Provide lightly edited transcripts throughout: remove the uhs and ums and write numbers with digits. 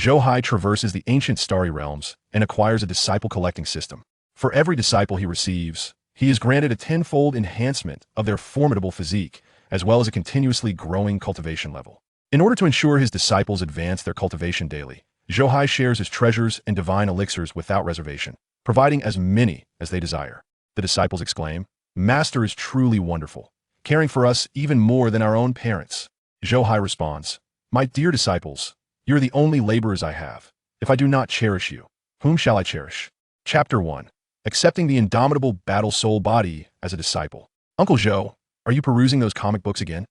Zhou Hai traverses the ancient starry realms and acquires a disciple collecting system. For every disciple he receives, he is granted a tenfold enhancement of their formidable physique, as well as a continuously growing cultivation level. In order to ensure his disciples advance their cultivation daily, Zhou Hai shares his treasures and divine elixirs without reservation, providing as many as they desire. The disciples exclaim, "Master is truly wonderful, caring for us even more than our own parents." Zhou Hai responds, "My dear disciples, you are the only laborers I have. If I do not cherish you, whom shall I cherish?" Chapter 1. Accepting the indomitable battle soul body as a disciple. Uncle Zhou, are you perusing those comic books again?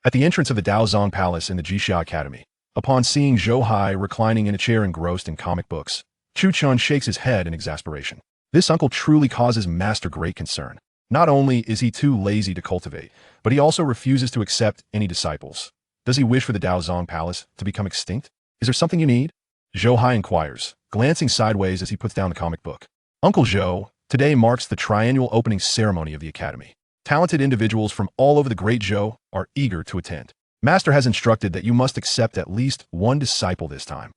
At the entrance of the Daozong Palace in the Jixia Academy, upon seeing Zhou Hai reclining in a chair engrossed in comic books, Chu Chun shakes his head in exasperation. This uncle truly causes Master great concern. Not only is he too lazy to cultivate, but he also refuses to accept any disciples. Does he wish for the Daozong Palace to become extinct? Is there something you need? Zhou Hai inquires, glancing sideways as he puts down the comic book. Uncle Zhou, today marks the triennial opening ceremony of the Academy. Talented individuals from all over the Great Zhou are eager to attend. Master has instructed that you must accept at least one disciple this time.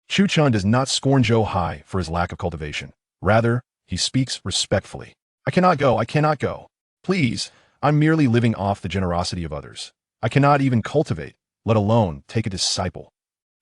Chu Chun does not scorn Zhou Hai for his lack of cultivation. Rather, he speaks respectfully. I cannot go. Please, I'm merely living off the generosity of others. I cannot even cultivate, let alone take a disciple.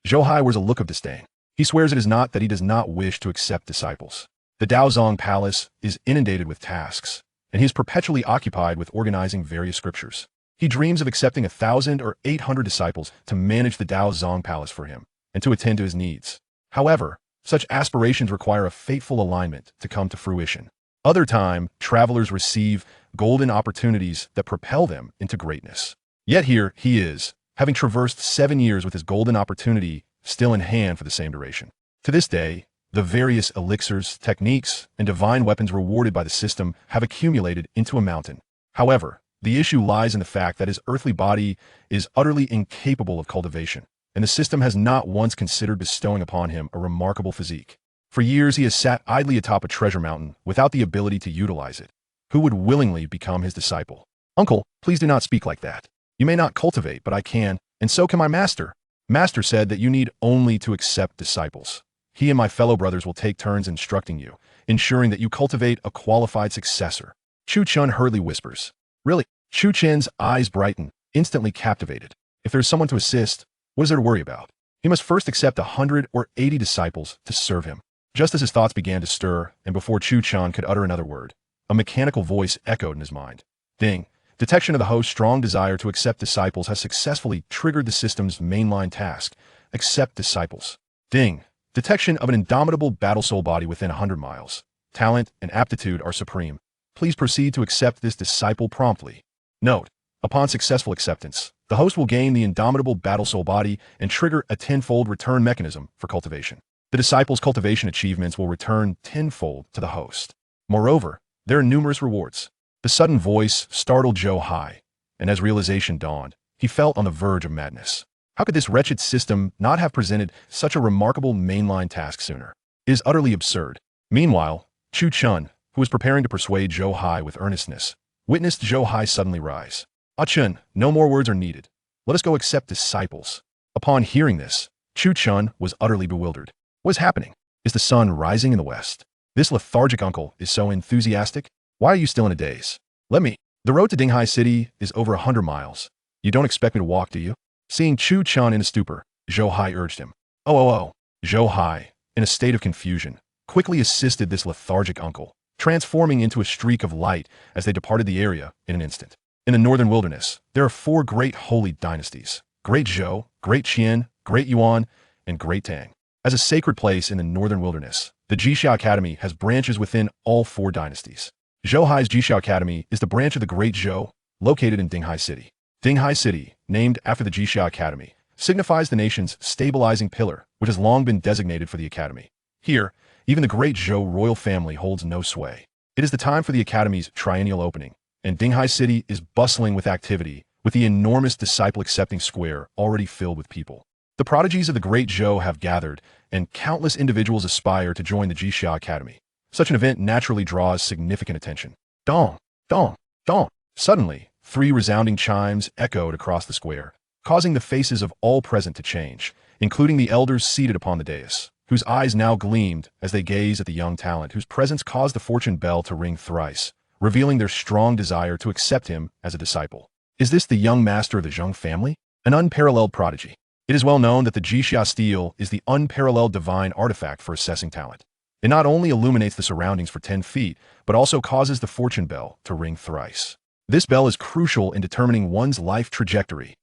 Zhou Hai wears a look of disdain. He swears it is not that he does not wish to accept disciples. The Daozong Palace is inundated with tasks, and he is perpetually occupied with organizing various scriptures. He dreams of accepting 1,000 or 800 disciples to manage the Daozong Palace for him, and to attend to his needs. However, such aspirations require a fateful alignment to come to fruition. Other time, travelers receive golden opportunities that propel them into greatness. Yet here he is, having traversed 7 years with his golden opportunity still in hand for the same duration. To this day, the various elixirs, techniques, and divine weapons rewarded by the system have accumulated into a mountain. However, the issue lies in the fact that his earthly body is utterly incapable of cultivation, and the system has not once considered bestowing upon him a remarkable physique. For years he has sat idly atop a treasure mountain without the ability to utilize it. Who would willingly become his disciple? Uncle, please do not speak like that. You may not cultivate, but I can, and so can my master. Master said that you need only to accept disciples. He and my fellow brothers will take turns instructing you, ensuring that you cultivate a qualified successor. Chu Chun hurriedly whispers. Really? Chu Chen's eyes brighten, instantly captivated. If there's someone to assist, what is there to worry about? He must first accept 100 or 80 disciples to serve him. Just as his thoughts began to stir, and before Chu Chun could utter another word, a mechanical voice echoed in his mind. Ding. Detection of the host's strong desire to accept disciples has successfully triggered the system's mainline task. Accept disciples. Ding. Detection of an indomitable battle soul body within 100 miles. Talent and aptitude are supreme. Please proceed to accept this disciple promptly. Note, upon successful acceptance, the host will gain the indomitable battle soul body and trigger a tenfold return mechanism for cultivation. The disciple's cultivation achievements will return tenfold to the host. Moreover, there are numerous rewards. The sudden voice startled Zhou Hai, and as realization dawned, he felt on the verge of madness. How could this wretched system not have presented such a remarkable mainline task sooner? It is utterly absurd. Meanwhile, Chu Chun, who was preparing to persuade Zhou Hai with earnestness, witnessed Zhou Hai suddenly rise. Ah Chun, no more words are needed. Let us go accept disciples. Upon hearing this, Chu Chun was utterly bewildered. What is happening? Is the sun rising in the west? This lethargic uncle is so enthusiastic. Why are you still in a daze? Let me. The road to Dinghai City is over 100 miles. You don't expect me to walk, do you? Seeing Chu Chun in a stupor, Zhou Hai urged him. Oh. Zhou Hai, in a state of confusion, quickly assisted this lethargic uncle, transforming into a streak of light as they departed the area in an instant. In the northern wilderness, there are 4 great holy dynasties: Great Zhou, Great Qian, Great Yuan, and Great Tang. As a sacred place in the northern wilderness, the Jixia Academy has branches within all 4 dynasties. Zhou Hai's Jixia Academy is the branch of the Great Zhou, located in Dinghai City. Dinghai City, named after the Jixia Academy, signifies the nation's stabilizing pillar, which has long been designated for the Academy. Here, even the Great Zhou royal family holds no sway. It is the time for the Academy's triennial opening, and Dinghai City is bustling with activity, with the enormous disciple-accepting square already filled with people. The prodigies of the Great Zhou have gathered, and countless individuals aspire to join the Jixia Academy. Such an event naturally draws significant attention. Dong, dong, dong. Suddenly, 3 resounding chimes echoed across the square, causing the faces of all present to change, including the elders seated upon the dais, whose eyes now gleamed as they gazed at the young talent whose presence caused the fortune bell to ring thrice, revealing their strong desire to accept him as a disciple. Is this the young master of the Zhou family? An unparalleled prodigy. It is well known that the Jixia stele is the unparalleled divine artifact for assessing talent. It not only illuminates the surroundings for 10 feet, but also causes the fortune bell to ring thrice. This bell is crucial in determining one's life trajectory.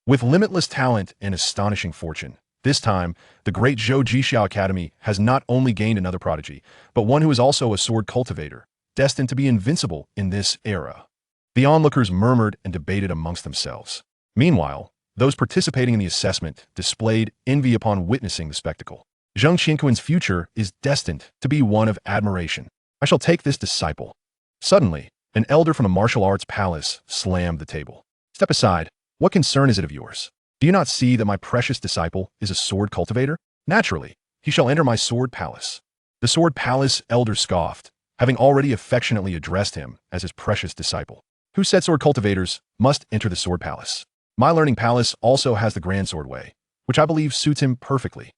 With limitless talent and astonishing fortune, this time, the great Zhou Jixia Academy has not only gained another prodigy, but one who is also a sword cultivator, destined to be invincible in this era. The onlookers murmured and debated amongst themselves. Meanwhile, those participating in the assessment displayed envy upon witnessing the spectacle. Zhang Qianquan's future is destined to be one of admiration. I shall take this disciple. Suddenly, an elder from a martial arts palace slammed the table. Step aside. What concern is it of yours? Do you not see that my precious disciple is a sword cultivator? Naturally, he shall enter my sword palace. The sword palace elder scoffed, having already affectionately addressed him as his precious disciple. Who said sword cultivators must enter the sword palace? My learning palace also has the grand sword way, which I believe suits him perfectly.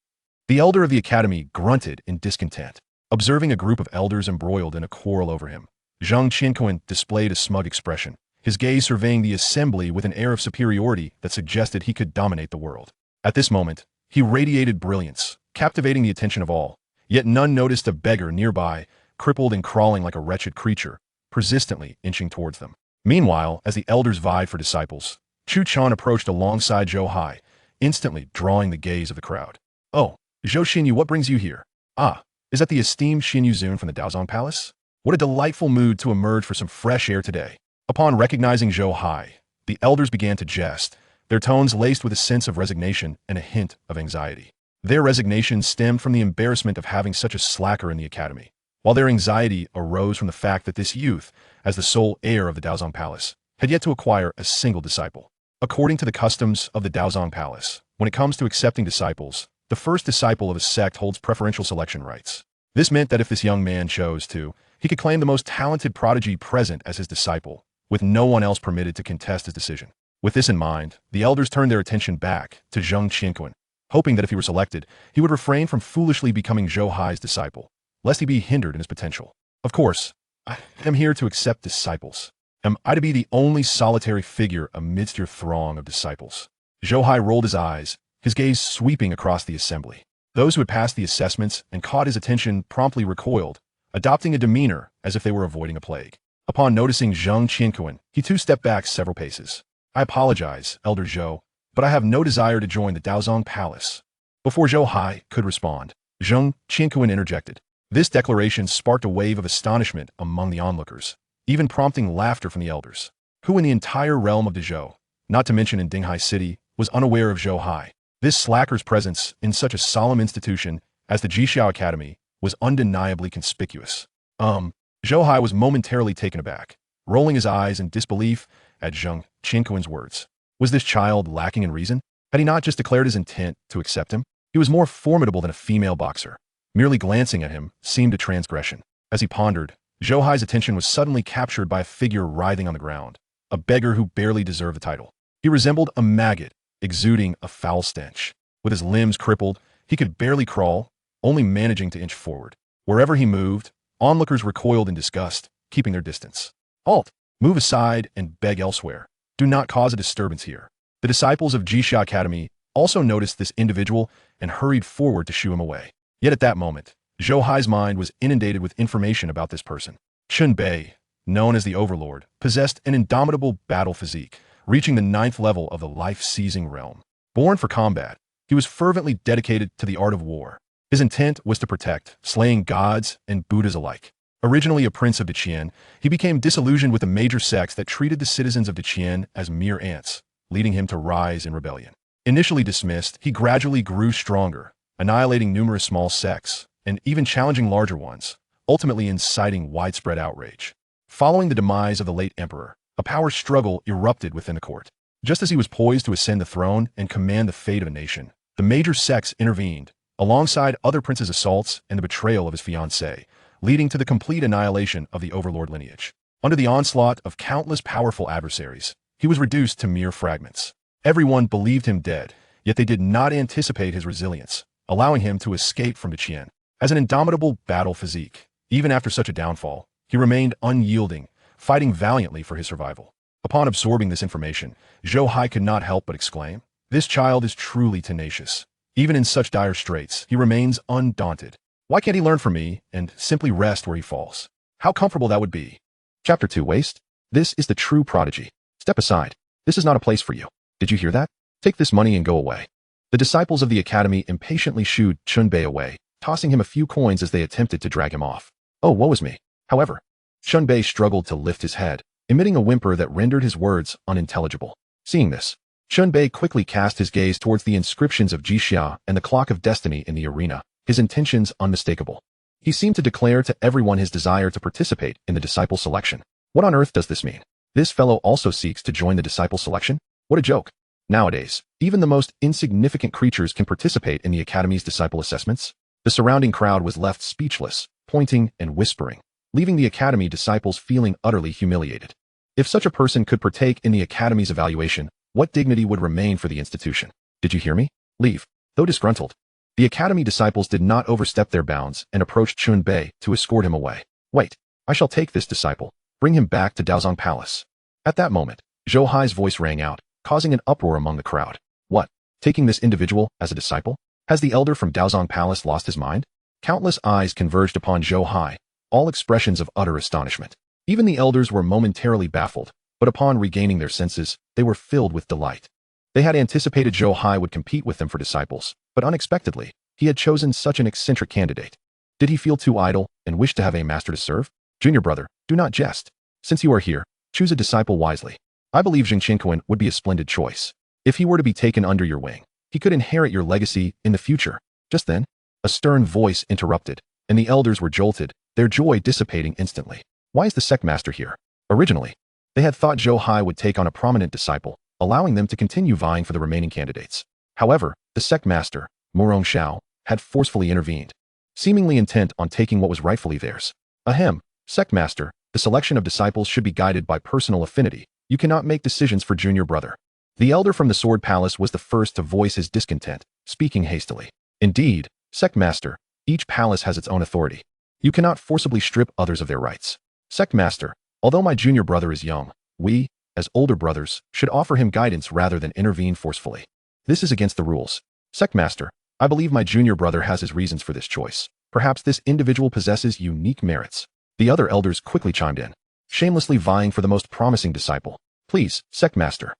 The elder of the academy grunted in discontent, observing a group of elders embroiled in a quarrel over him. Zhang Qianquan displayed a smug expression, his gaze surveying the assembly with an air of superiority that suggested he could dominate the world. At this moment, he radiated brilliance, captivating the attention of all, yet none noticed a beggar nearby, crippled and crawling like a wretched creature, persistently inching towards them. Meanwhile, as the elders vied for disciples, Chu Chan approached alongside Zhou Hai, instantly drawing the gaze of the crowd. Oh, Zhou Xinyu, what brings you here? Ah, is that the esteemed Xinyu Zun from the Daozong Palace? What a delightful mood to emerge for some fresh air today. Upon recognizing Zhou Hai, the elders began to jest, their tones laced with a sense of resignation and a hint of anxiety. Their resignation stemmed from the embarrassment of having such a slacker in the academy, while their anxiety arose from the fact that this youth, as the sole heir of the Daozong Palace, had yet to acquire a single disciple. According to the customs of the Daozong Palace, when it comes to accepting disciples, the first disciple of a sect holds preferential selection rights. This meant that if this young man chose to, he could claim the most talented prodigy present as his disciple, with no one else permitted to contest his decision. With this in mind, the elders turned their attention back to Zhang Qianquan, hoping that if he were selected, he would refrain from foolishly becoming Zhou Hai's disciple, lest he be hindered in his potential. Of course, I am here to accept disciples. Am I to be the only solitary figure amidst your throng of disciples? Zhou Hai rolled his eyes, his gaze sweeping across the assembly. Those who had passed the assessments and caught his attention promptly recoiled, adopting a demeanor as if they were avoiding a plague. Upon noticing Zhang Qianquan, he too stepped back several paces. I apologize, Elder Zhou, but I have no desire to join the Daozong Palace. Before Zhou Hai could respond, Zhang Qianquan interjected. This declaration sparked a wave of astonishment among the onlookers, even prompting laughter from the elders, who in the entire realm of the Zhou, not to mention in Dinghai City, was unaware of Zhou Hai. This slacker's presence in such a solemn institution as the Jixia Academy was undeniably conspicuous. Zhou Hai was momentarily taken aback, rolling his eyes in disbelief at Zhang Qianquan's words. Was this child lacking in reason? Had he not just declared his intent to accept him? He was more formidable than a female boxer. Merely glancing at him seemed a transgression. As he pondered, Zhou Hai's attention was suddenly captured by a figure writhing on the ground, a beggar who barely deserved the title. He resembled a maggot, exuding a foul stench. With his limbs crippled, he could barely crawl, only managing to inch forward. Wherever he moved, onlookers recoiled in disgust, keeping their distance. Halt! Move aside and beg elsewhere. Do not cause a disturbance here. The disciples of Jixia Academy also noticed this individual and hurried forward to shoo him away. Yet at that moment, Zhou Hai's mind was inundated with information about this person. Chun Bei, known as the Overlord, possessed an indomitable battle physique, reaching the 9th level of the life-seizing realm. Born for combat, he was fervently dedicated to the art of war. His intent was to protect, slaying gods and Buddhas alike. Originally a prince of Deqian, he became disillusioned with the major sects that treated the citizens of Deqian as mere ants, leading him to rise in rebellion. Initially dismissed, he gradually grew stronger, annihilating numerous small sects, and even challenging larger ones, ultimately inciting widespread outrage. Following the demise of the late emperor, a power struggle erupted within the court. Just as he was poised to ascend the throne and command the fate of a nation, the major sects intervened, alongside other princes' assaults and the betrayal of his fiancée, leading to the complete annihilation of the overlord lineage. Under the onslaught of countless powerful adversaries, he was reduced to mere fragments. Everyone believed him dead, Yet they did not anticipate his resilience, allowing him to escape from Qian. As an indomitable battle physique, even after such a downfall, he remained unyielding, fighting valiantly for his survival. Upon absorbing this information, Zhou Hai could not help but exclaim, "This child is truly tenacious. Even in such dire straits, he remains undaunted. Why can't he learn from me and simply rest where he falls? How comfortable that would be." Chapter 2 Waste. This is the true prodigy. Step aside. This is not a place for you. Did you hear that? Take this money and go away. The disciples of the academy impatiently shooed Chunbei away, tossing him a few coins as they attempted to drag him off. Oh, woe is me. However, Chunbei struggled to lift his head, emitting a whimper that rendered his words unintelligible. Seeing this, Chunbei quickly cast his gaze towards the inscriptions of Jixia and the clock of destiny in the arena, his intentions unmistakable. He seemed to declare to everyone his desire to participate in the disciple selection. What on earth does this mean? This fellow also seeks to join the disciple selection? What a joke. Nowadays, even the most insignificant creatures can participate in the academy's disciple assessments. The surrounding crowd was left speechless, pointing and whispering, leaving the academy disciples feeling utterly humiliated. If such a person could partake in the academy's evaluation, what dignity would remain for the institution? Did you hear me? Leave. Though disgruntled, the academy disciples did not overstep their bounds and approached Chunbei to escort him away. Wait, I shall take this disciple. Bring him back to Daozong Palace. At that moment, Zhou Hai's voice rang out, causing an uproar among the crowd. What? Taking this individual as a disciple? Has the elder from Daozong Palace lost his mind? Countless eyes converged upon Zhou Hai, all expressions of utter astonishment. Even the elders were momentarily baffled, but upon regaining their senses, they were filled with delight. They had anticipated Zhou Hai would compete with them for disciples, but unexpectedly, he had chosen such an eccentric candidate. Did he feel too idle and wish to have a master to serve? Junior brother, do not jest. Since you are here, choose a disciple wisely. I believe Zheng Qianquan would be a splendid choice. If he were to be taken under your wing, he could inherit your legacy in the future. Just then, a stern voice interrupted, and the elders were jolted, their joy dissipating instantly. Why is the sect master here? Originally, they had thought Zhou Hai would take on a prominent disciple, allowing them to continue vying for the remaining candidates. However, the sect master, Murong Xiao, had forcefully intervened, seemingly intent on taking what was rightfully theirs. Ahem, sect master, the selection of disciples should be guided by personal affinity. You cannot make decisions for junior brother. The elder from the Sword Palace was the first to voice his discontent, speaking hastily. Indeed, sect master, each palace has its own authority. You cannot forcibly strip others of their rights. Sect master, although my junior brother is young, we, as older brothers, should offer him guidance rather than intervene forcefully. This is against the rules. Sect master, I believe my junior brother has his reasons for this choice. Perhaps this individual possesses unique merits. The other elders quickly chimed in, shamelessly vying for the most promising disciple. Please, sect master.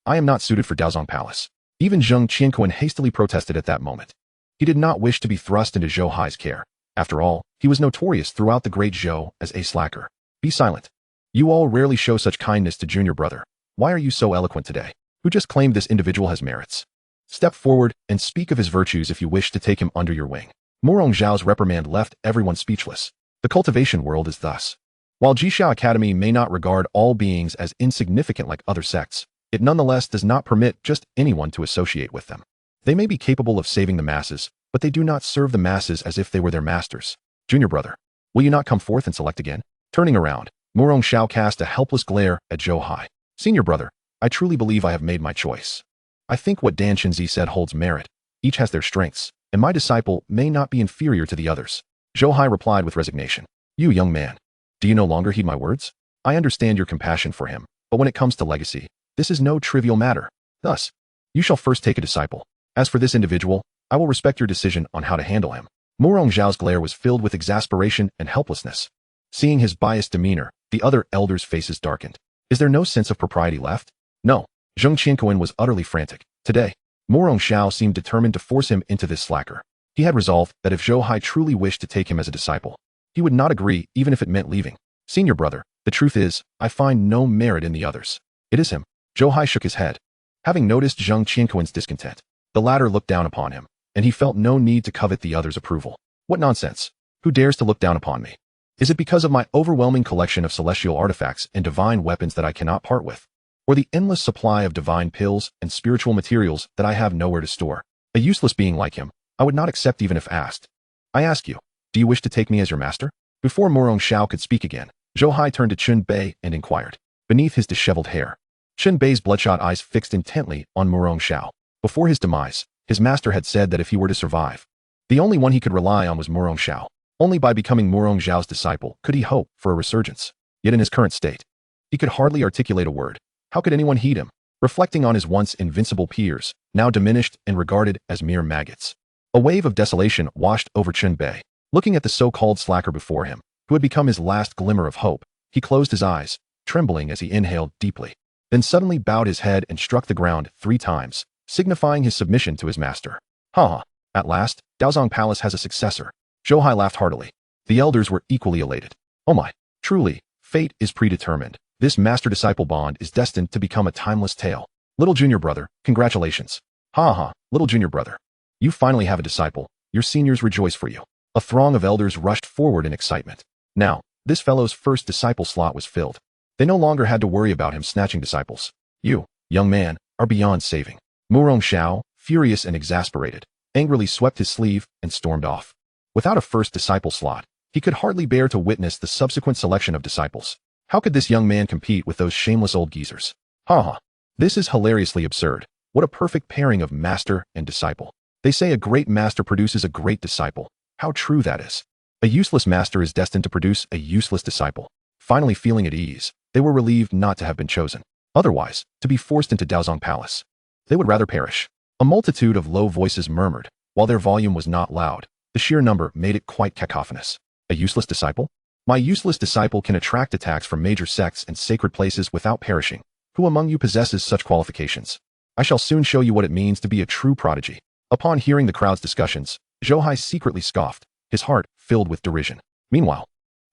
I am not suited for Daozong Palace. Even Zheng Qianquan hastily protested at that moment. He did not wish to be thrust into Zhou Hai's care. After all, he was notorious throughout the great Zhou as a slacker. Be silent. You all rarely show such kindness to junior brother. Why are you so eloquent today? Who just claimed this individual has merits? Step forward and speak of his virtues if you wish to take him under your wing. Murong Zhao's reprimand left everyone speechless. The cultivation world is thus. While Jixia Academy may not regard all beings as insignificant like other sects, it nonetheless does not permit just anyone to associate with them. They may be capable of saving the masses, but they do not serve the masses as if they were their masters. Junior brother, will you not come forth and select again? Turning around, Murong Xiao cast a helpless glare at Zhou Hai. Senior brother, I truly believe I have made my choice. I think what Dan Chenzi said holds merit. Each has their strengths, and my disciple may not be inferior to the others. Zhou Hai replied with resignation. You young man, do you no longer heed my words? I understand your compassion for him, but when it comes to legacy, this is no trivial matter. Thus, you shall first take a disciple. As for this individual, I will respect your decision on how to handle him. Murong Zhao's glare was filled with exasperation and helplessness. Seeing his biased demeanor, the other elders' faces darkened. Is there no sense of propriety left? No. Zheng Qianquan was utterly frantic. Today, Murong Xiao seemed determined to force him into this slacker. He had resolved that if Zhou Hai truly wished to take him as a disciple, he would not agree even if it meant leaving. Senior brother, the truth is, I find no merit in the others. It is him. Zhou Hai shook his head. Having noticed Zheng Qianquan's discontent, the latter looked down upon him, and he felt no need to covet the other's approval. What nonsense! Who dares to look down upon me? Is it because of my overwhelming collection of celestial artifacts and divine weapons that I cannot part with? Or the endless supply of divine pills and spiritual materials that I have nowhere to store? A useless being like him, I would not accept even if asked. I ask you, do you wish to take me as your master? Before Murong Xiao could speak again, Zhou Hai turned to Chun Bei and inquired, beneath his disheveled hair. Chun Bei's bloodshot eyes fixed intently on Murong Xiao. Before his demise, his master had said that if he were to survive, the only one he could rely on was Murong Xiao. Only by becoming Murong Xiao's disciple could he hope for a resurgence. Yet in his current state, he could hardly articulate a word. How could anyone heed him? Reflecting on his once invincible peers, now diminished and regarded as mere maggots. A wave of desolation washed over Chen Bei. Looking at the so-called slacker before him, who had become his last glimmer of hope, he closed his eyes, trembling as he inhaled deeply, then suddenly bowed his head and struck the ground 3 times, signifying his submission to his master. Ha! At last, Daozong Palace has a successor. Zhou Hai laughed heartily. The elders were equally elated. Oh my! Truly, fate is predetermined. This master-disciple bond is destined to become a timeless tale. Little junior brother, congratulations. Ha ha, little junior brother. You finally have a disciple. Your seniors rejoice for you. A throng of elders rushed forward in excitement. Now, this fellow's first disciple slot was filled. They no longer had to worry about him snatching disciples. You, young man, are beyond saving. Murong Xiao, furious and exasperated, angrily swept his sleeve and stormed off. Without a first disciple slot, he could hardly bear to witness the subsequent selection of disciples. How could this young man compete with those shameless old geezers? Ha ha. This is hilariously absurd. What a perfect pairing of master and disciple. They say a great master produces a great disciple. How true that is. A useless master is destined to produce a useless disciple. Finally feeling at ease, they were relieved not to have been chosen. Otherwise, to be forced into Daozong Palace. They would rather perish. A multitude of low voices murmured, while their volume was not loud. The sheer number made it quite cacophonous. A useless disciple? My useless disciple can attract attacks from major sects and sacred places without perishing. Who among you possesses such qualifications? I shall soon show you what it means to be a true prodigy. Upon hearing the crowd's discussions, Zhou Hai secretly scoffed, his heart filled with derision. Meanwhile,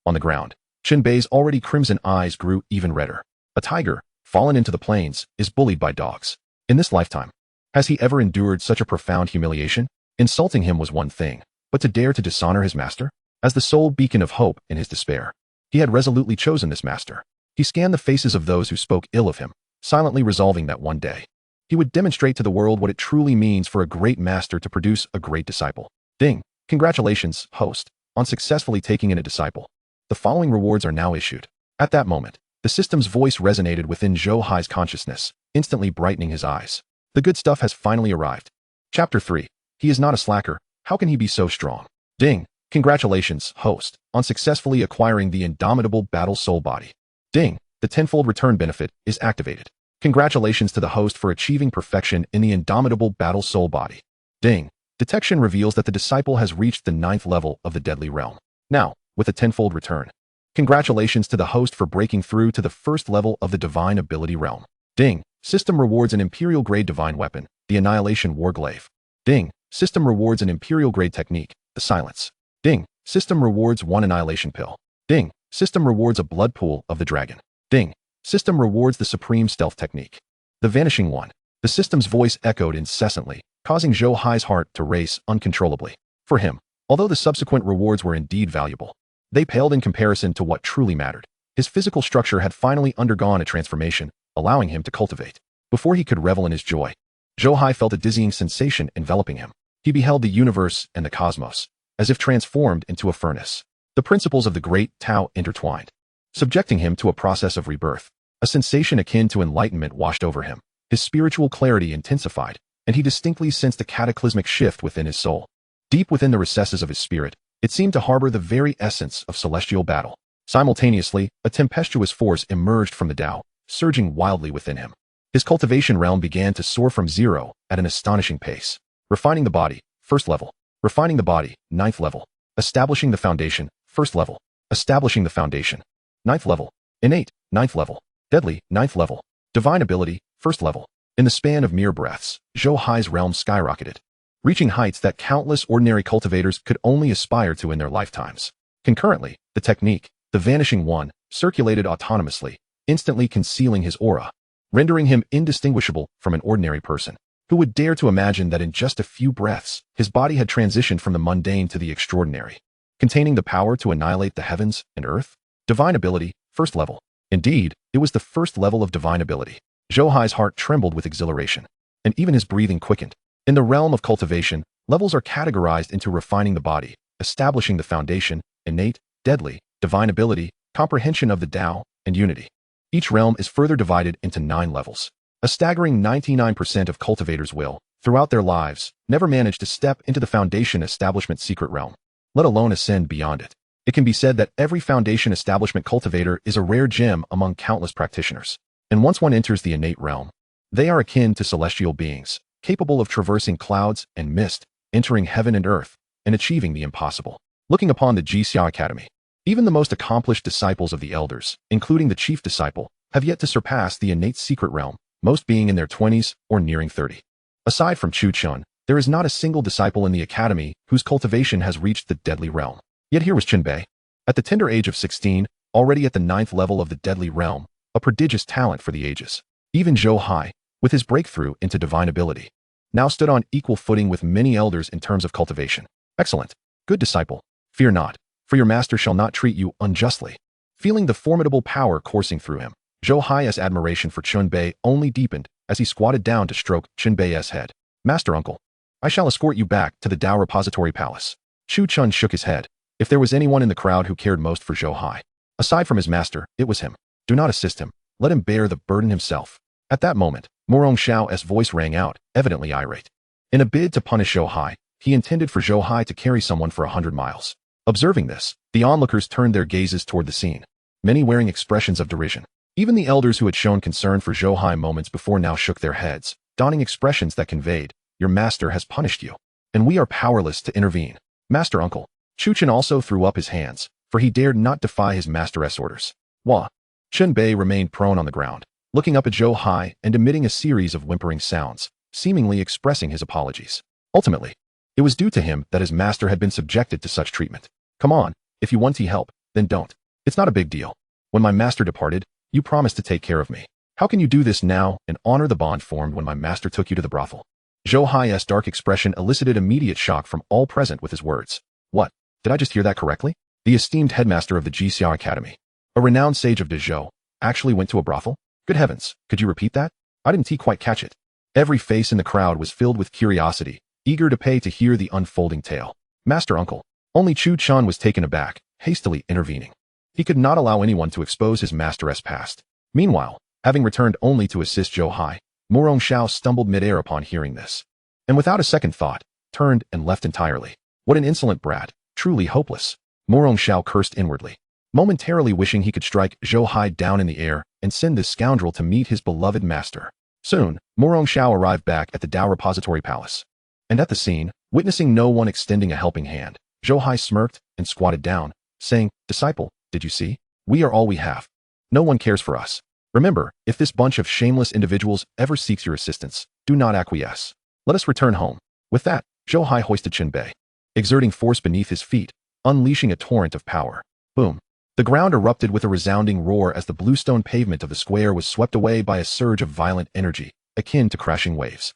on the ground, Chen Bei's already crimson eyes grew even redder. A tiger, fallen into the plains, is bullied by dogs. In this lifetime, has he ever endured such a profound humiliation? Insulting him was one thing, but to dare to dishonor his master? As the sole beacon of hope in his despair, he had resolutely chosen this master. He scanned the faces of those who spoke ill of him, silently resolving that one day, he would demonstrate to the world what it truly means for a great master to produce a great disciple. Ding! Congratulations, host, on successfully taking in a disciple. The following rewards are now issued. At that moment, the system's voice resonated within Zhou Hai's consciousness, instantly brightening his eyes. The good stuff has finally arrived. Chapter 3. He is not a slacker. How can he be so strong? Ding! Congratulations, host, on successfully acquiring the indomitable battle soul body. Ding! The tenfold return benefit is activated. Congratulations to the host for achieving perfection in the indomitable battle soul body. Ding! Detection reveals that the disciple has reached the 9th level of the deadly realm. Now, with a tenfold return. Congratulations to the host for breaking through to the 1st level of the divine ability realm. Ding! System rewards an imperial grade divine weapon, the Annihilation Warglaive. Ding! System rewards an imperial grade technique, the Silence. Ding! System rewards 1 annihilation pill. Ding! System rewards a blood pool of the dragon. Ding! System rewards the supreme stealth technique. The Vanishing One. The system's voice echoed incessantly, causing Zhou Hai's heart to race uncontrollably. For him, although the subsequent rewards were indeed valuable, they paled in comparison to what truly mattered. His physical structure had finally undergone a transformation, allowing him to cultivate. Before he could revel in his joy, Zhou Hai felt a dizzying sensation enveloping him. He beheld the universe and the cosmos, as if transformed into a furnace. The principles of the great Tao intertwined, subjecting him to a process of rebirth. A sensation akin to enlightenment washed over him. His spiritual clarity intensified, and he distinctly sensed a cataclysmic shift within his soul. Deep within the recesses of his spirit, it seemed to harbor the very essence of celestial battle. Simultaneously, a tempestuous force emerged from the Tao, surging wildly within him. His cultivation realm began to soar from 0 at an astonishing pace. Refining the body, 1st level. Refining the body, 9th level. Establishing the foundation, 1st level. Establishing the foundation, 9th level. Innate, 9th level. Deadly, 9th level. Divine ability, 1st level. In the span of mere breaths, Zhou Hai's realm skyrocketed, reaching heights that countless ordinary cultivators could only aspire to in their lifetimes. Concurrently, the technique, the Vanishing One, circulated autonomously, instantly concealing his aura, rendering him indistinguishable from an ordinary person. Who would dare to imagine that in just a few breaths, his body had transitioned from the mundane to the extraordinary, containing the power to annihilate the heavens and earth? Divine ability, 1st level. Indeed, it was the 1st level of divine ability. Zhou Hai's heart trembled with exhilaration, and even his breathing quickened. In the realm of cultivation, levels are categorized into refining the body, establishing the foundation, innate, deadly, divine ability, comprehension of the Tao, and unity. Each realm is further divided into 9 levels. A staggering 99% of cultivators will, throughout their lives, never managed to step into the Foundation establishment secret realm, let alone ascend beyond it. It can be said that every Foundation establishment cultivator is a rare gem among countless practitioners. And once one enters the innate realm, they are akin to celestial beings, capable of traversing clouds and mist, entering heaven and earth, and achieving the impossible. Looking upon the Jixia Academy, even the most accomplished disciples of the elders, including the chief disciple, have yet to surpass the innate secret realm, most being in their 20s or nearing 30. Aside from Chu Chun, there is not a single disciple in the academy whose cultivation has reached the deadly realm. Yet here was Chen Bei, at the tender age of 16, already at the 9th level of the deadly realm, a prodigious talent for the ages. Even Zhou Hai, with his breakthrough into divine ability, now stood on equal footing with many elders in terms of cultivation. Excellent. Good disciple. Fear not, for your master shall not treat you unjustly. Feeling the formidable power coursing through him, Zhou Hai's admiration for Chen Bei only deepened as he squatted down to stroke Chen Bei's head. Master uncle, I shall escort you back to the Dao Repository Palace. Chu Chun shook his head. If there was anyone in the crowd who cared most for Zhou Hai, aside from his master, it was him. Do not assist him. Let him bear the burden himself. At that moment, Morong Xiao's voice rang out, evidently irate. In a bid to punish Zhou Hai, he intended for Zhou Hai to carry someone for 100 miles. Observing this, the onlookers turned their gazes toward the scene, many wearing expressions of derision. Even the elders who had shown concern for Zhou Hai moments before now shook their heads, donning expressions that conveyed, your master has punished you, and we are powerless to intervene. Master uncle. Chu Chen also threw up his hands, for he dared not defy his master's orders. Wah! Chen Bei remained prone on the ground, looking up at Zhou Hai and emitting a series of whimpering sounds, seemingly expressing his apologies. Ultimately, it was due to him that his master had been subjected to such treatment. Come on, if you want help, then don't. It's not a big deal. When my master departed, you promised to take care of me. How can you do this now and honor the bond formed when my master took you to the brothel? Zhou Hai's dark expression elicited immediate shock from all present with his words. What? Did I just hear that correctly? The esteemed headmaster of the Jixia Academy, a renowned sage of Dezhou, actually went to a brothel? Good heavens, could you repeat that? I didn't quite catch it. Every face in the crowd was filled with curiosity, eager to pay to hear the unfolding tale. Master uncle. Only Chu Chun was taken aback, hastily intervening. He could not allow anyone to expose his master's past. Meanwhile, having returned only to assist Zhou Hai, Morong Xiao stumbled midair upon hearing this, and without a second thought, turned and left entirely. What an insolent brat, truly hopeless. Morong Xiao cursed inwardly, momentarily wishing he could strike Zhou Hai down in the air and send this scoundrel to meet his beloved master. Soon, Morong Xiao arrived back at the Dao Repository Palace, and at the scene, witnessing no one extending a helping hand, Zhou Hai smirked and squatted down, saying, Disciple, did you see? We are all we have. No one cares for us. Remember, if this bunch of shameless individuals ever seeks your assistance, do not acquiesce. Let us return home. With that, Zhou Hai hoisted Chen Bei, exerting force beneath his feet, unleashing a torrent of power. Boom. The ground erupted with a resounding roar as the bluestone pavement of the square was swept away by a surge of violent energy, akin to crashing waves.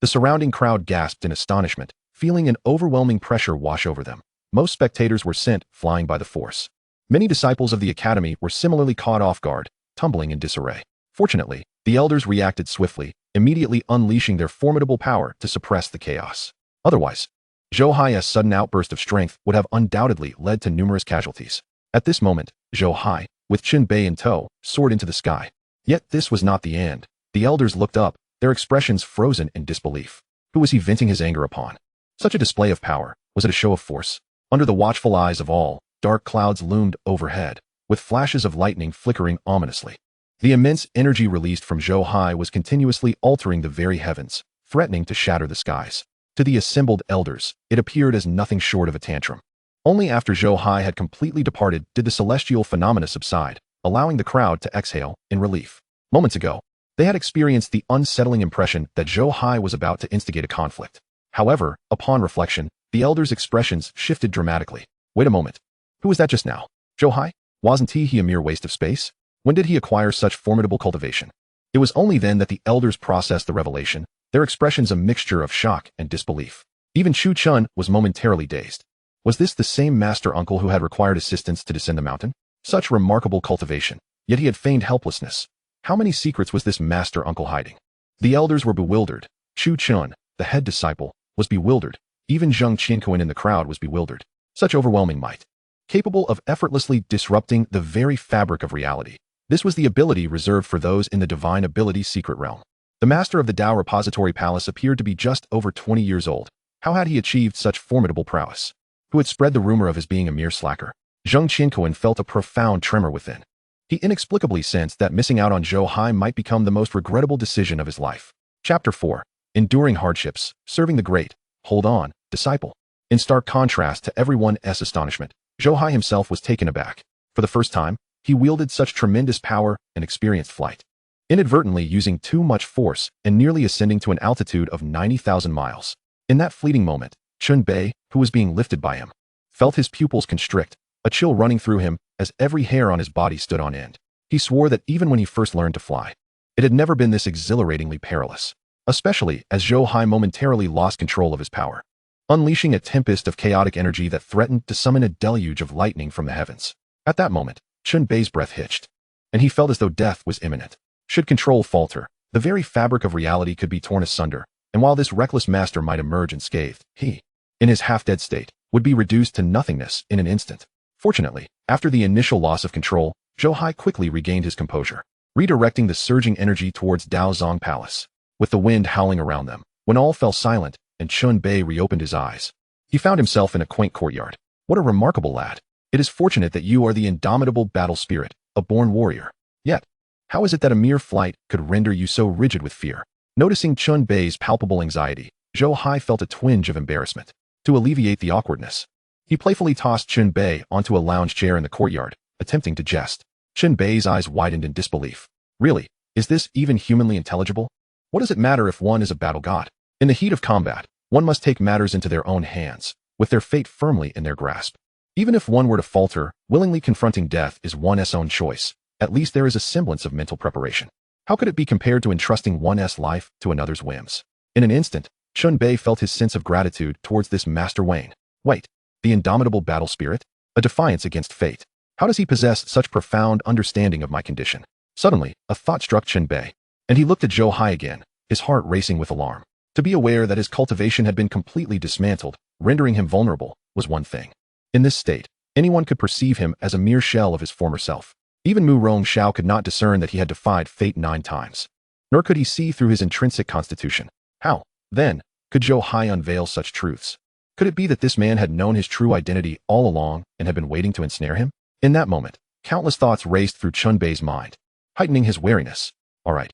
The surrounding crowd gasped in astonishment, feeling an overwhelming pressure wash over them. Most spectators were sent flying by the force. Many disciples of the academy were similarly caught off guard, tumbling in disarray. Fortunately, the elders reacted swiftly, immediately unleashing their formidable power to suppress the chaos. Otherwise, Zhou Hai's sudden outburst of strength would have undoubtedly led to numerous casualties. At this moment, Zhou Hai, with Chen Bei in tow, soared into the sky. Yet this was not the end. The elders looked up, their expressions frozen in disbelief. Who was he venting his anger upon? Such a display of power. Was it a show of force? Under the watchful eyes of all, dark clouds loomed overhead, with flashes of lightning flickering ominously. The immense energy released from Zhou Hai was continuously altering the very heavens, threatening to shatter the skies. To the assembled elders, it appeared as nothing short of a tantrum. Only after Zhou Hai had completely departed did the celestial phenomena subside, allowing the crowd to exhale in relief. Moments ago, they had experienced the unsettling impression that Zhou Hai was about to instigate a conflict. However, upon reflection, the elders' expressions shifted dramatically. Wait a moment. Who was that just now? Zhou Hai? Wasn't he a mere waste of space? When did he acquire such formidable cultivation? It was only then that the elders processed the revelation, their expressions a mixture of shock and disbelief. Even Chu Chun was momentarily dazed. Was this the same master uncle who had required assistance to descend the mountain? Such remarkable cultivation, yet he had feigned helplessness. How many secrets was this master uncle hiding? The elders were bewildered. Chu Chun, the head disciple, was bewildered. Even Zheng Qianquan in the crowd was bewildered. Such overwhelming might, capable of effortlessly disrupting the very fabric of reality. This was the ability reserved for those in the divine ability secret realm. The master of the Tao Repository Palace appeared to be just over 20 years old. How had he achieved such formidable prowess? Who had spread the rumor of his being a mere slacker? Zheng Qinkuan felt a profound tremor within. He inexplicably sensed that missing out on Zhou Hai might become the most regrettable decision of his life. Chapter 4. Enduring Hardships, Serving the Great. Hold on, disciple. In stark contrast to everyone's astonishment, Zhou Hai himself was taken aback. For the first time, he wielded such tremendous power and experienced flight. Inadvertently using too much force and nearly ascending to an altitude of 90,000 miles. In that fleeting moment, Chun Bei, who was being lifted by him, felt his pupils constrict, a chill running through him as every hair on his body stood on end. He swore that even when he first learned to fly, it had never been this exhilaratingly perilous, especially as Zhou Hai momentarily lost control of his power, unleashing a tempest of chaotic energy that threatened to summon a deluge of lightning from the heavens. At that moment, Chun Bei's breath hitched, and he felt as though death was imminent. Should control falter, the very fabric of reality could be torn asunder, and while this reckless master might emerge unscathed, he, in his half-dead state, would be reduced to nothingness in an instant. Fortunately, after the initial loss of control, Zhou Hai quickly regained his composure, redirecting the surging energy towards Daozong Palace. With the wind howling around them, when all fell silent and Chun Bei reopened his eyes, he found himself in a quaint courtyard. What a remarkable lad. It is fortunate that you are the indomitable battle spirit, a born warrior. Yet, how is it that a mere flight could render you so rigid with fear? Noticing Chun Bei's palpable anxiety, Zhou Hai felt a twinge of embarrassment. To alleviate the awkwardness, he playfully tossed Chun Bei onto a lounge chair in the courtyard, attempting to jest. Chun Bei's eyes widened in disbelief. Really, is this even humanly intelligible? What does it matter if one is a battle god? In the heat of combat, one must take matters into their own hands, with their fate firmly in their grasp. Even if one were to falter, willingly confronting death is one's own choice. At least there is a semblance of mental preparation. How could it be compared to entrusting one's life to another's whims? In an instant, Chun Bei felt his sense of gratitude towards this master Wayne. Wait, the indomitable battle spirit? A defiance against fate. How does he possess such profound understanding of my condition? Suddenly, a thought struck Chun Bei, and he looked at Zhou Hai again, his heart racing with alarm. To be aware that his cultivation had been completely dismantled, rendering him vulnerable, was one thing. In this state, anyone could perceive him as a mere shell of his former self. Even Mu Rongxiao could not discern that he had defied fate 9 times. Nor could he see through his intrinsic constitution. How, then, could Zhou Hai unveil such truths? Could it be that this man had known his true identity all along and had been waiting to ensnare him? In that moment, countless thoughts raced through Chun Bei's mind, heightening his wariness. All right,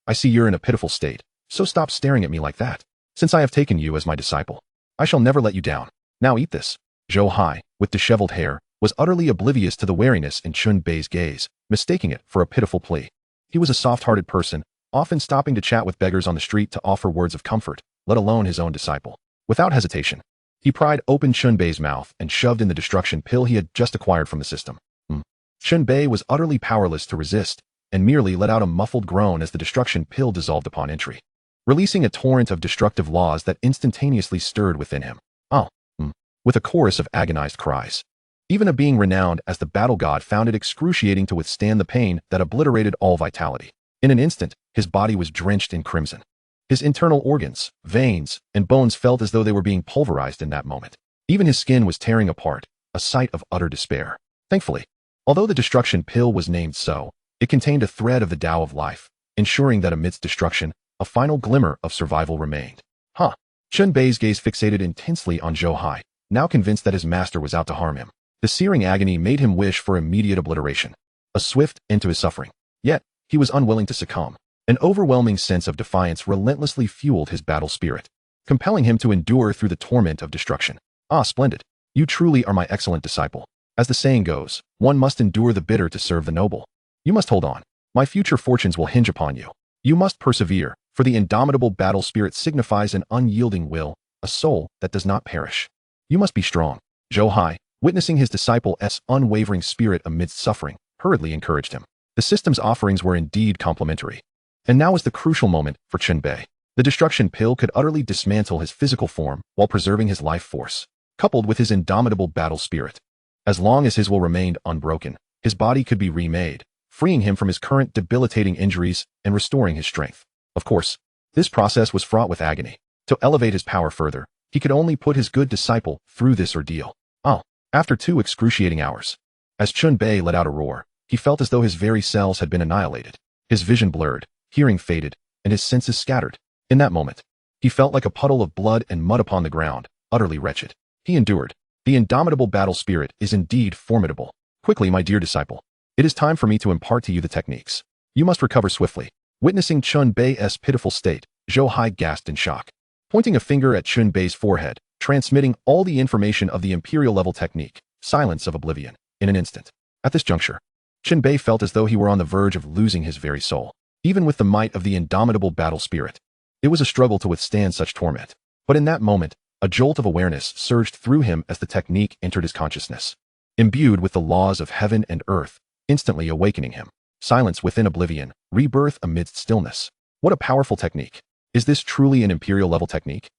I see you're in a pitiful state, so stop staring at me like that. Since I have taken you as my disciple, I shall never let you down. Now eat this. Zhou Hai, with disheveled hair, was utterly oblivious to the wariness in Chun Bei's gaze, mistaking it for a pitiful plea. He was a soft-hearted person, often stopping to chat with beggars on the street to offer words of comfort, let alone his own disciple. Without hesitation, he pried open Chun Bei's mouth and shoved in the destruction pill he had just acquired from the system. Chun Bei was utterly powerless to resist, and merely let out a muffled groan as the destruction pill dissolved upon entry, releasing a torrent of destructive laws that instantaneously stirred within him. With a chorus of agonized cries. Even a being renowned as the battle god found it excruciating to withstand the pain that obliterated all vitality. In an instant, his body was drenched in crimson. His internal organs, veins, and bones felt as though they were being pulverized in that moment. Even his skin was tearing apart, a sight of utter despair. Thankfully, although the destruction pill was named so, it contained a thread of the Tao of life, ensuring that amidst destruction, a final glimmer of survival remained. Chun Bei's gaze fixated intensely on Zhou Hai, now convinced that his master was out to harm him. The searing agony made him wish for immediate obliteration, a swift end to his suffering. Yet, he was unwilling to succumb. An overwhelming sense of defiance relentlessly fueled his battle spirit, compelling him to endure through the torment of destruction. Splendid. You truly are my excellent disciple. As the saying goes, one must endure the bitter to serve the noble. You must hold on. My future fortunes will hinge upon you. You must persevere, for the indomitable battle spirit signifies an unyielding will, a soul that does not perish. You must be strong. Zhou Hai, witnessing his disciple's unwavering spirit amidst suffering, hurriedly encouraged him. The system's offerings were indeed complimentary. And now was the crucial moment for Chun Bei. The destruction pill could utterly dismantle his physical form while preserving his life force, coupled with his indomitable battle spirit. As long as his will remained unbroken, his body could be remade, freeing him from his current debilitating injuries and restoring his strength. Of course, this process was fraught with agony. To elevate his power further, he could only put his good disciple through this ordeal. After 2 excruciating hours, as Chun Bei let out a roar, he felt as though his very cells had been annihilated. His vision blurred, hearing faded, and his senses scattered. In that moment, he felt like a puddle of blood and mud upon the ground, utterly wretched. He endured. The indomitable battle spirit is indeed formidable. Quickly, my dear disciple. It is time for me to impart to you the techniques. You must recover swiftly. Witnessing Chun Bei's pitiful state, Zhou Hai gasped in shock. Pointing a finger at Chun Bei's forehead, transmitting all the information of the imperial level technique, silence of oblivion, in an instant. At this juncture, Chun Bei felt as though he were on the verge of losing his very soul. Even with the might of the indomitable battle spirit, it was a struggle to withstand such torment. But in that moment, a jolt of awareness surged through him as the technique entered his consciousness. Imbued with the laws of heaven and earth, instantly awakening him. Silence within oblivion, rebirth amidst stillness. What a powerful technique. Is this truly an imperial level technique?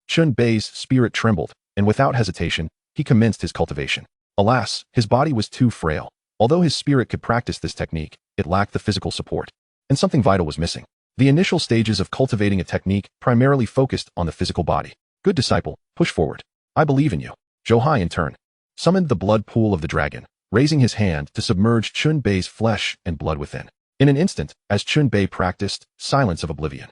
Chun Bei's spirit trembled, and without hesitation, he commenced his cultivation. Alas, his body was too frail. Although his spirit could practice this technique, it lacked the physical support. And something vital was missing. The initial stages of cultivating a technique primarily focused on the physical body. Good disciple, push forward. I believe in you. Zhou Hai in turn summoned the blood pool of the dragon, raising his hand to submerge Chun Bei's flesh and blood within. In an instant, as Chun Bei practiced, silence of oblivion.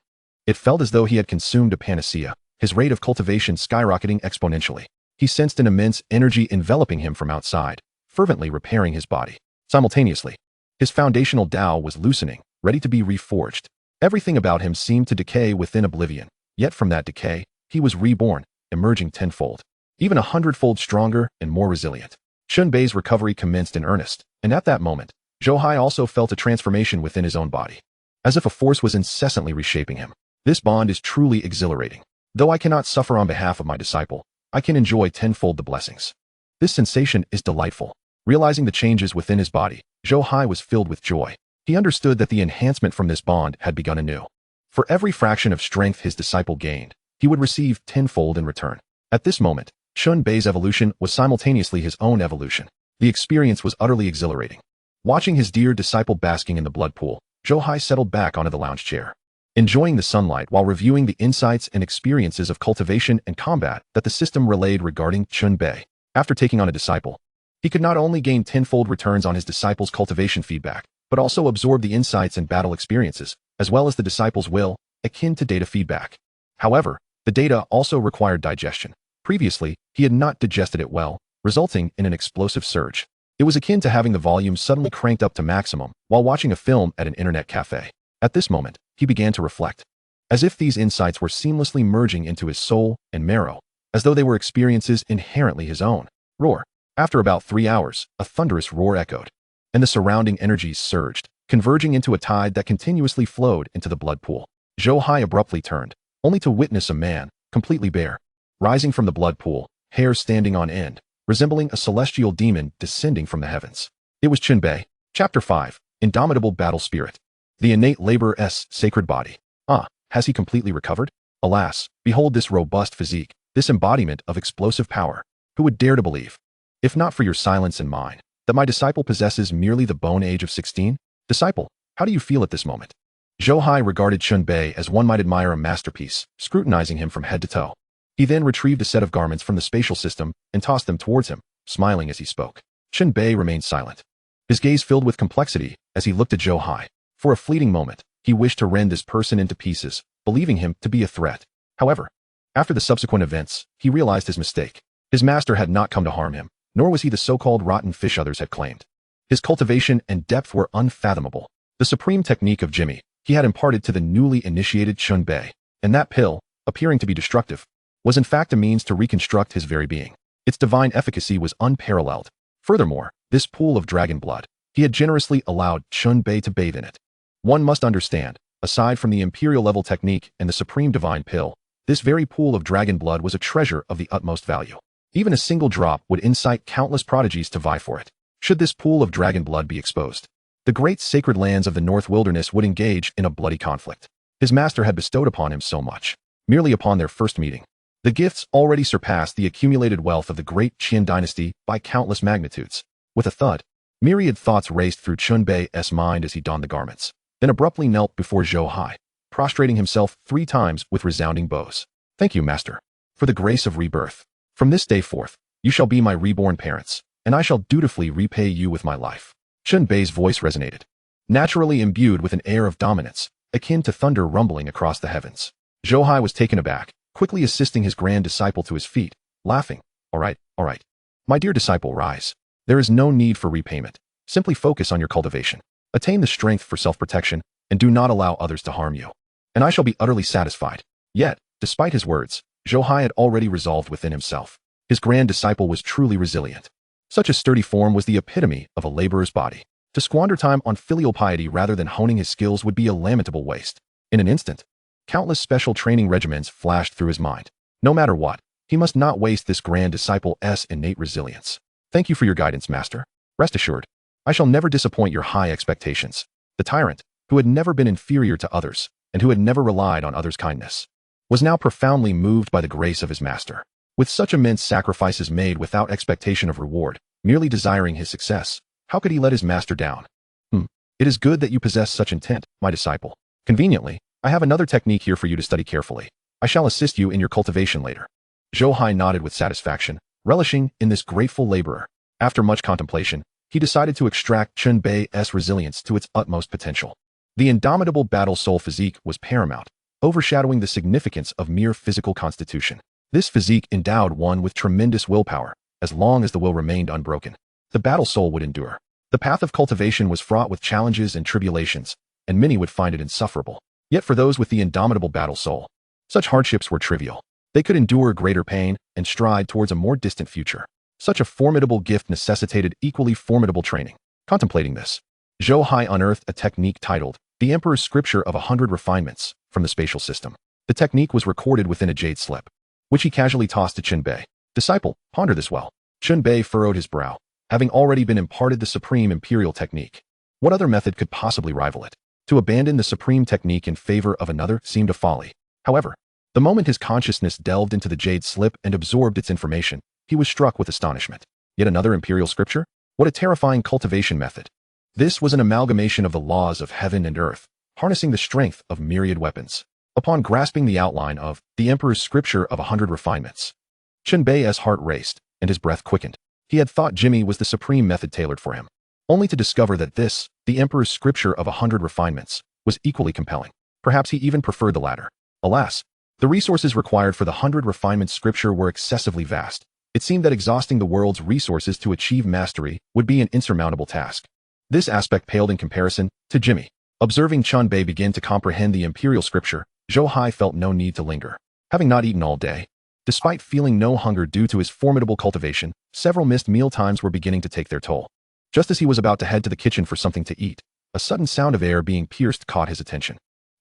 It felt as though he had consumed a panacea, his rate of cultivation skyrocketing exponentially. He sensed an immense energy enveloping him from outside, fervently repairing his body. Simultaneously, his foundational Tao was loosening, ready to be reforged. Everything about him seemed to decay within oblivion, yet from that decay, he was reborn, emerging tenfold, even 100-fold stronger and more resilient. Chun Bei's recovery commenced in earnest, and at that moment, Zhou Hai also felt a transformation within his own body, as if a force was incessantly reshaping him. This bond is truly exhilarating. Though I cannot suffer on behalf of my disciple, I can enjoy tenfold the blessings. This sensation is delightful. Realizing the changes within his body, Zhou Hai was filled with joy. He understood that the enhancement from this bond had begun anew. For every fraction of strength his disciple gained, he would receive tenfold in return. At this moment, Chun Bei's evolution was simultaneously his own evolution. The experience was utterly exhilarating. Watching his dear disciple basking in the blood pool, Zhou Hai settled back onto the lounge chair, enjoying the sunlight while reviewing the insights and experiences of cultivation and combat that the system relayed regarding Chun Bei. After taking on a disciple, he could not only gain tenfold returns on his disciple's cultivation feedback, but also absorb the insights and battle experiences, as well as the disciple's will, akin to data feedback. However, the data also required digestion. Previously, he had not digested it well, resulting in an explosive surge. It was akin to having the volume suddenly cranked up to maximum while watching a film at an internet cafe. At this moment, he began to reflect, as if these insights were seamlessly merging into his soul and marrow, as though they were experiences inherently his own. Roar. After about 3 hours, a thunderous roar echoed, and the surrounding energies surged, converging into a tide that continuously flowed into the blood pool. Zhou Hai abruptly turned, only to witness a man, completely bare, rising from the blood pool, hair standing on end, resembling a celestial demon descending from the heavens. It was Chun Bei. Chapter 5. Indomitable Battle Spirit. The innate laborer's sacred body. Ah, has he completely recovered? Alas, behold this robust physique, this embodiment of explosive power. Who would dare to believe, if not for your silence and mine, that my disciple possesses merely the bone age of 16? Disciple, how do you feel at this moment? Zhou Hai regarded Chun Bei as one might admire a masterpiece, scrutinizing him from head to toe. He then retrieved a set of garments from the spatial system and tossed them towards him, smiling as he spoke. Chun Bei remained silent, his gaze filled with complexity as he looked at Zhou Hai. For a fleeting moment, he wished to rend this person into pieces, believing him to be a threat. However, after the subsequent events, he realized his mistake. His master had not come to harm him, nor was he the so-called rotten fish others had claimed. His cultivation and depth were unfathomable. The supreme technique of Jimmy he had imparted to the newly initiated Chun Bei, and that pill, appearing to be destructive, was in fact a means to reconstruct his very being. Its divine efficacy was unparalleled. Furthermore, this pool of dragon blood, he had generously allowed Chun Bei to bathe in it. One must understand, aside from the imperial level technique and the supreme divine pill, this very pool of dragon blood was a treasure of the utmost value. Even a single drop would incite countless prodigies to vie for it. Should this pool of dragon blood be exposed, the great sacred lands of the North Wilderness would engage in a bloody conflict. His master had bestowed upon him so much, merely upon their first meeting. The gifts already surpassed the accumulated wealth of the great Qin dynasty by countless magnitudes. With a thud, myriad thoughts raced through Chun Bei's mind as he donned the garments, then abruptly knelt before Zhou Hai, prostrating himself 3 times with resounding bows. Thank you, master, for the grace of rebirth. From this day forth, you shall be my reborn parents, and I shall dutifully repay you with my life. Chun Bei's voice resonated, naturally imbued with an air of dominance, akin to thunder rumbling across the heavens. Zhou Hai was taken aback, quickly assisting his grand disciple to his feet, laughing. All right. My dear disciple, rise. There is no need for repayment. Simply focus on your cultivation. Attain the strength for self-protection, and do not allow others to harm you. And I shall be utterly satisfied. Yet, despite his words, Zhou Hai had already resolved within himself. His grand disciple was truly resilient. Such a sturdy form was the epitome of a laborer's body. To squander time on filial piety rather than honing his skills would be a lamentable waste. In an instant, countless special training regimens flashed through his mind. No matter what, he must not waste this grand disciple's innate resilience. Thank you for your guidance, Master. Rest assured, I shall never disappoint your high expectations. The tyrant, who had never been inferior to others, and who had never relied on others' kindness, was now profoundly moved by the grace of his master. With such immense sacrifices made without expectation of reward, merely desiring his success, how could he let his master down? It is good that you possess such intent, my disciple. Conveniently, I have another technique here for you to study carefully. I shall assist you in your cultivation later. Zhou Hai nodded with satisfaction, relishing in this grateful laborer. After much contemplation, he decided to extract Chun Bei's resilience to its utmost potential. The indomitable battle soul physique was paramount, overshadowing the significance of mere physical constitution. This physique endowed one with tremendous willpower. As long as the will remained unbroken, the battle soul would endure. The path of cultivation was fraught with challenges and tribulations, and many would find it insufferable. Yet for those with the indomitable battle soul, such hardships were trivial. They could endure greater pain and stride towards a more distant future. Such a formidable gift necessitated equally formidable training. Contemplating this, Zhou Hai unearthed a technique titled The Emperor's Scripture of 100 Refinements from the spatial system. The technique was recorded within a jade slip, which he casually tossed to Chun Bei. Disciple, ponder this well. Chun Bei furrowed his brow, having already been imparted the supreme imperial technique. What other method could possibly rival it? To abandon the supreme technique in favor of another seemed a folly. However, the moment his consciousness delved into the jade slip and absorbed its information, he was struck with astonishment. Yet another imperial scripture? What a terrifying cultivation method. This was an amalgamation of the laws of heaven and earth, harnessing the strength of myriad weapons. Upon grasping the outline of the Emperor's Scripture of 100 Refinements, Chun Bei's heart raced, and his breath quickened. He had thought Jimmy was the supreme method tailored for him, only to discover that this, the Emperor's Scripture of 100 Refinements, was equally compelling. Perhaps he even preferred the latter. Alas, the resources required for the 100 Refinements Scripture were excessively vast. It seemed that exhausting the world's resources to achieve mastery would be an insurmountable task. This aspect paled in comparison to Jimmy. Observing Chun Bei begin to comprehend the imperial scripture, Zhou Hai felt no need to linger. Having not eaten all day, despite feeling no hunger due to his formidable cultivation, several missed meal times were beginning to take their toll. Just as he was about to head to the kitchen for something to eat, a sudden sound of air being pierced caught his attention.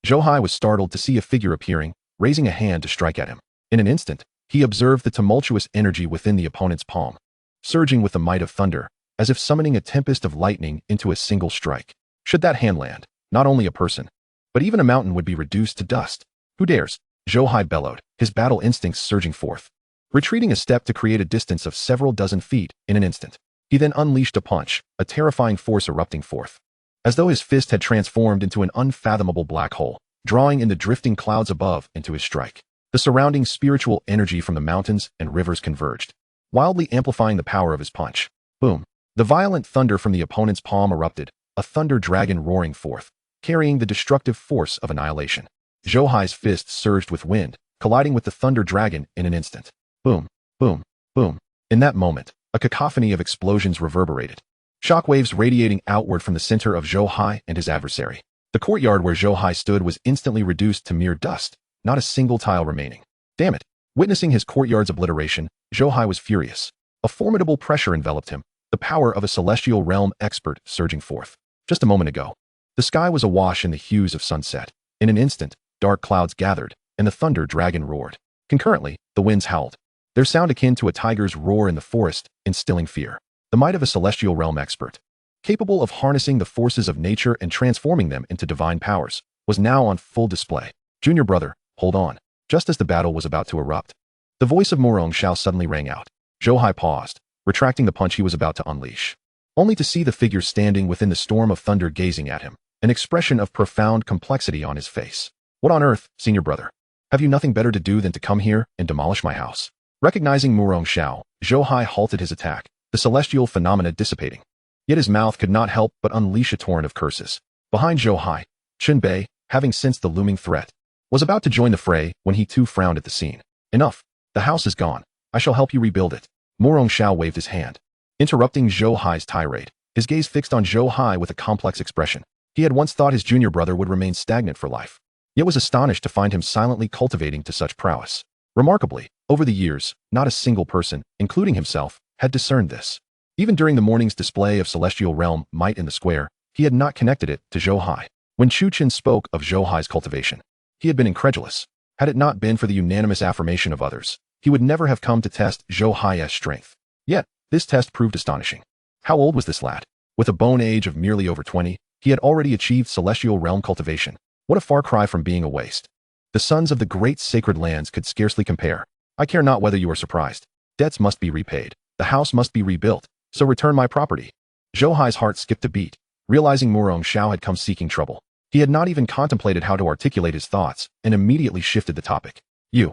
Zhou Hai was startled to see a figure appearing, raising a hand to strike at him. In an instant, he observed the tumultuous energy within the opponent's palm, surging with the might of thunder, as if summoning a tempest of lightning into a single strike. Should that hand land, not only a person, but even a mountain would be reduced to dust. Who dares? Zhou Hai bellowed, his battle instincts surging forth. Retreating a step to create a distance of several dozen feet in an instant, he then unleashed a punch, a terrifying force erupting forth. As though his fist had transformed into an unfathomable black hole, drawing in the drifting clouds above into his strike. The surrounding spiritual energy from the mountains and rivers converged, wildly amplifying the power of his punch. Boom! The violent thunder from the opponent's palm erupted, a thunder dragon roaring forth, carrying the destructive force of annihilation. Zhou Hai's fist surged with wind, colliding with the thunder dragon in an instant. Boom, boom, boom. In that moment, a cacophony of explosions reverberated, shockwaves radiating outward from the center of Zhou Hai and his adversary. The courtyard where Zhou Hai stood was instantly reduced to mere dust, not a single tile remaining. Damn it! Witnessing his courtyard's obliteration, Zhou Hai was furious. A formidable pressure enveloped him, the power of a celestial realm expert surging forth. Just a moment ago, the sky was awash in the hues of sunset. In an instant, dark clouds gathered, and the thunder dragon roared. Concurrently, the winds howled, their sound akin to a tiger's roar in the forest, instilling fear. The might of a celestial realm expert, capable of harnessing the forces of nature and transforming them into divine powers, was now on full display. Junior brother, hold on. Just as the battle was about to erupt, the voice of Murong Shao suddenly rang out. Zhou Hai paused, retracting the punch he was about to unleash, only to see the figure standing within the storm of thunder gazing at him, an expression of profound complexity on his face. What on earth, senior brother? Have you nothing better to do than to come here and demolish my house? Recognizing Murong Shao, Zhou Hai halted his attack, the celestial phenomena dissipating. Yet his mouth could not help but unleash a torrent of curses. Behind Zhou Hai, Chun Bei having sensed the looming threat, was about to join the fray when he too frowned at the scene. Enough. The house is gone. I shall help you rebuild it. Morong Xiao waved his hand, interrupting Zhou Hai's tirade, his gaze fixed on Zhou Hai with a complex expression. He had once thought his junior brother would remain stagnant for life, yet was astonished to find him silently cultivating to such prowess. Remarkably, over the years, not a single person, including himself, had discerned this. Even during the morning's display of celestial realm might in the square, he had not connected it to Zhou Hai. When Chu Qin spoke of Zhou Hai's cultivation, he had been incredulous. Had it not been for the unanimous affirmation of others, he would never have come to test Zhou Hai's strength. Yet, this test proved astonishing. How old was this lad? With a bone age of merely over 20, he had already achieved celestial realm cultivation. What a far cry from being a waste. The sons of the great sacred lands could scarcely compare. I care not whether you are surprised. Debts must be repaid. The house must be rebuilt. So return my property. Zhou Hai's heart skipped a beat, realizing Morong Xiao had come seeking trouble. He had not even contemplated how to articulate his thoughts and immediately shifted the topic. You.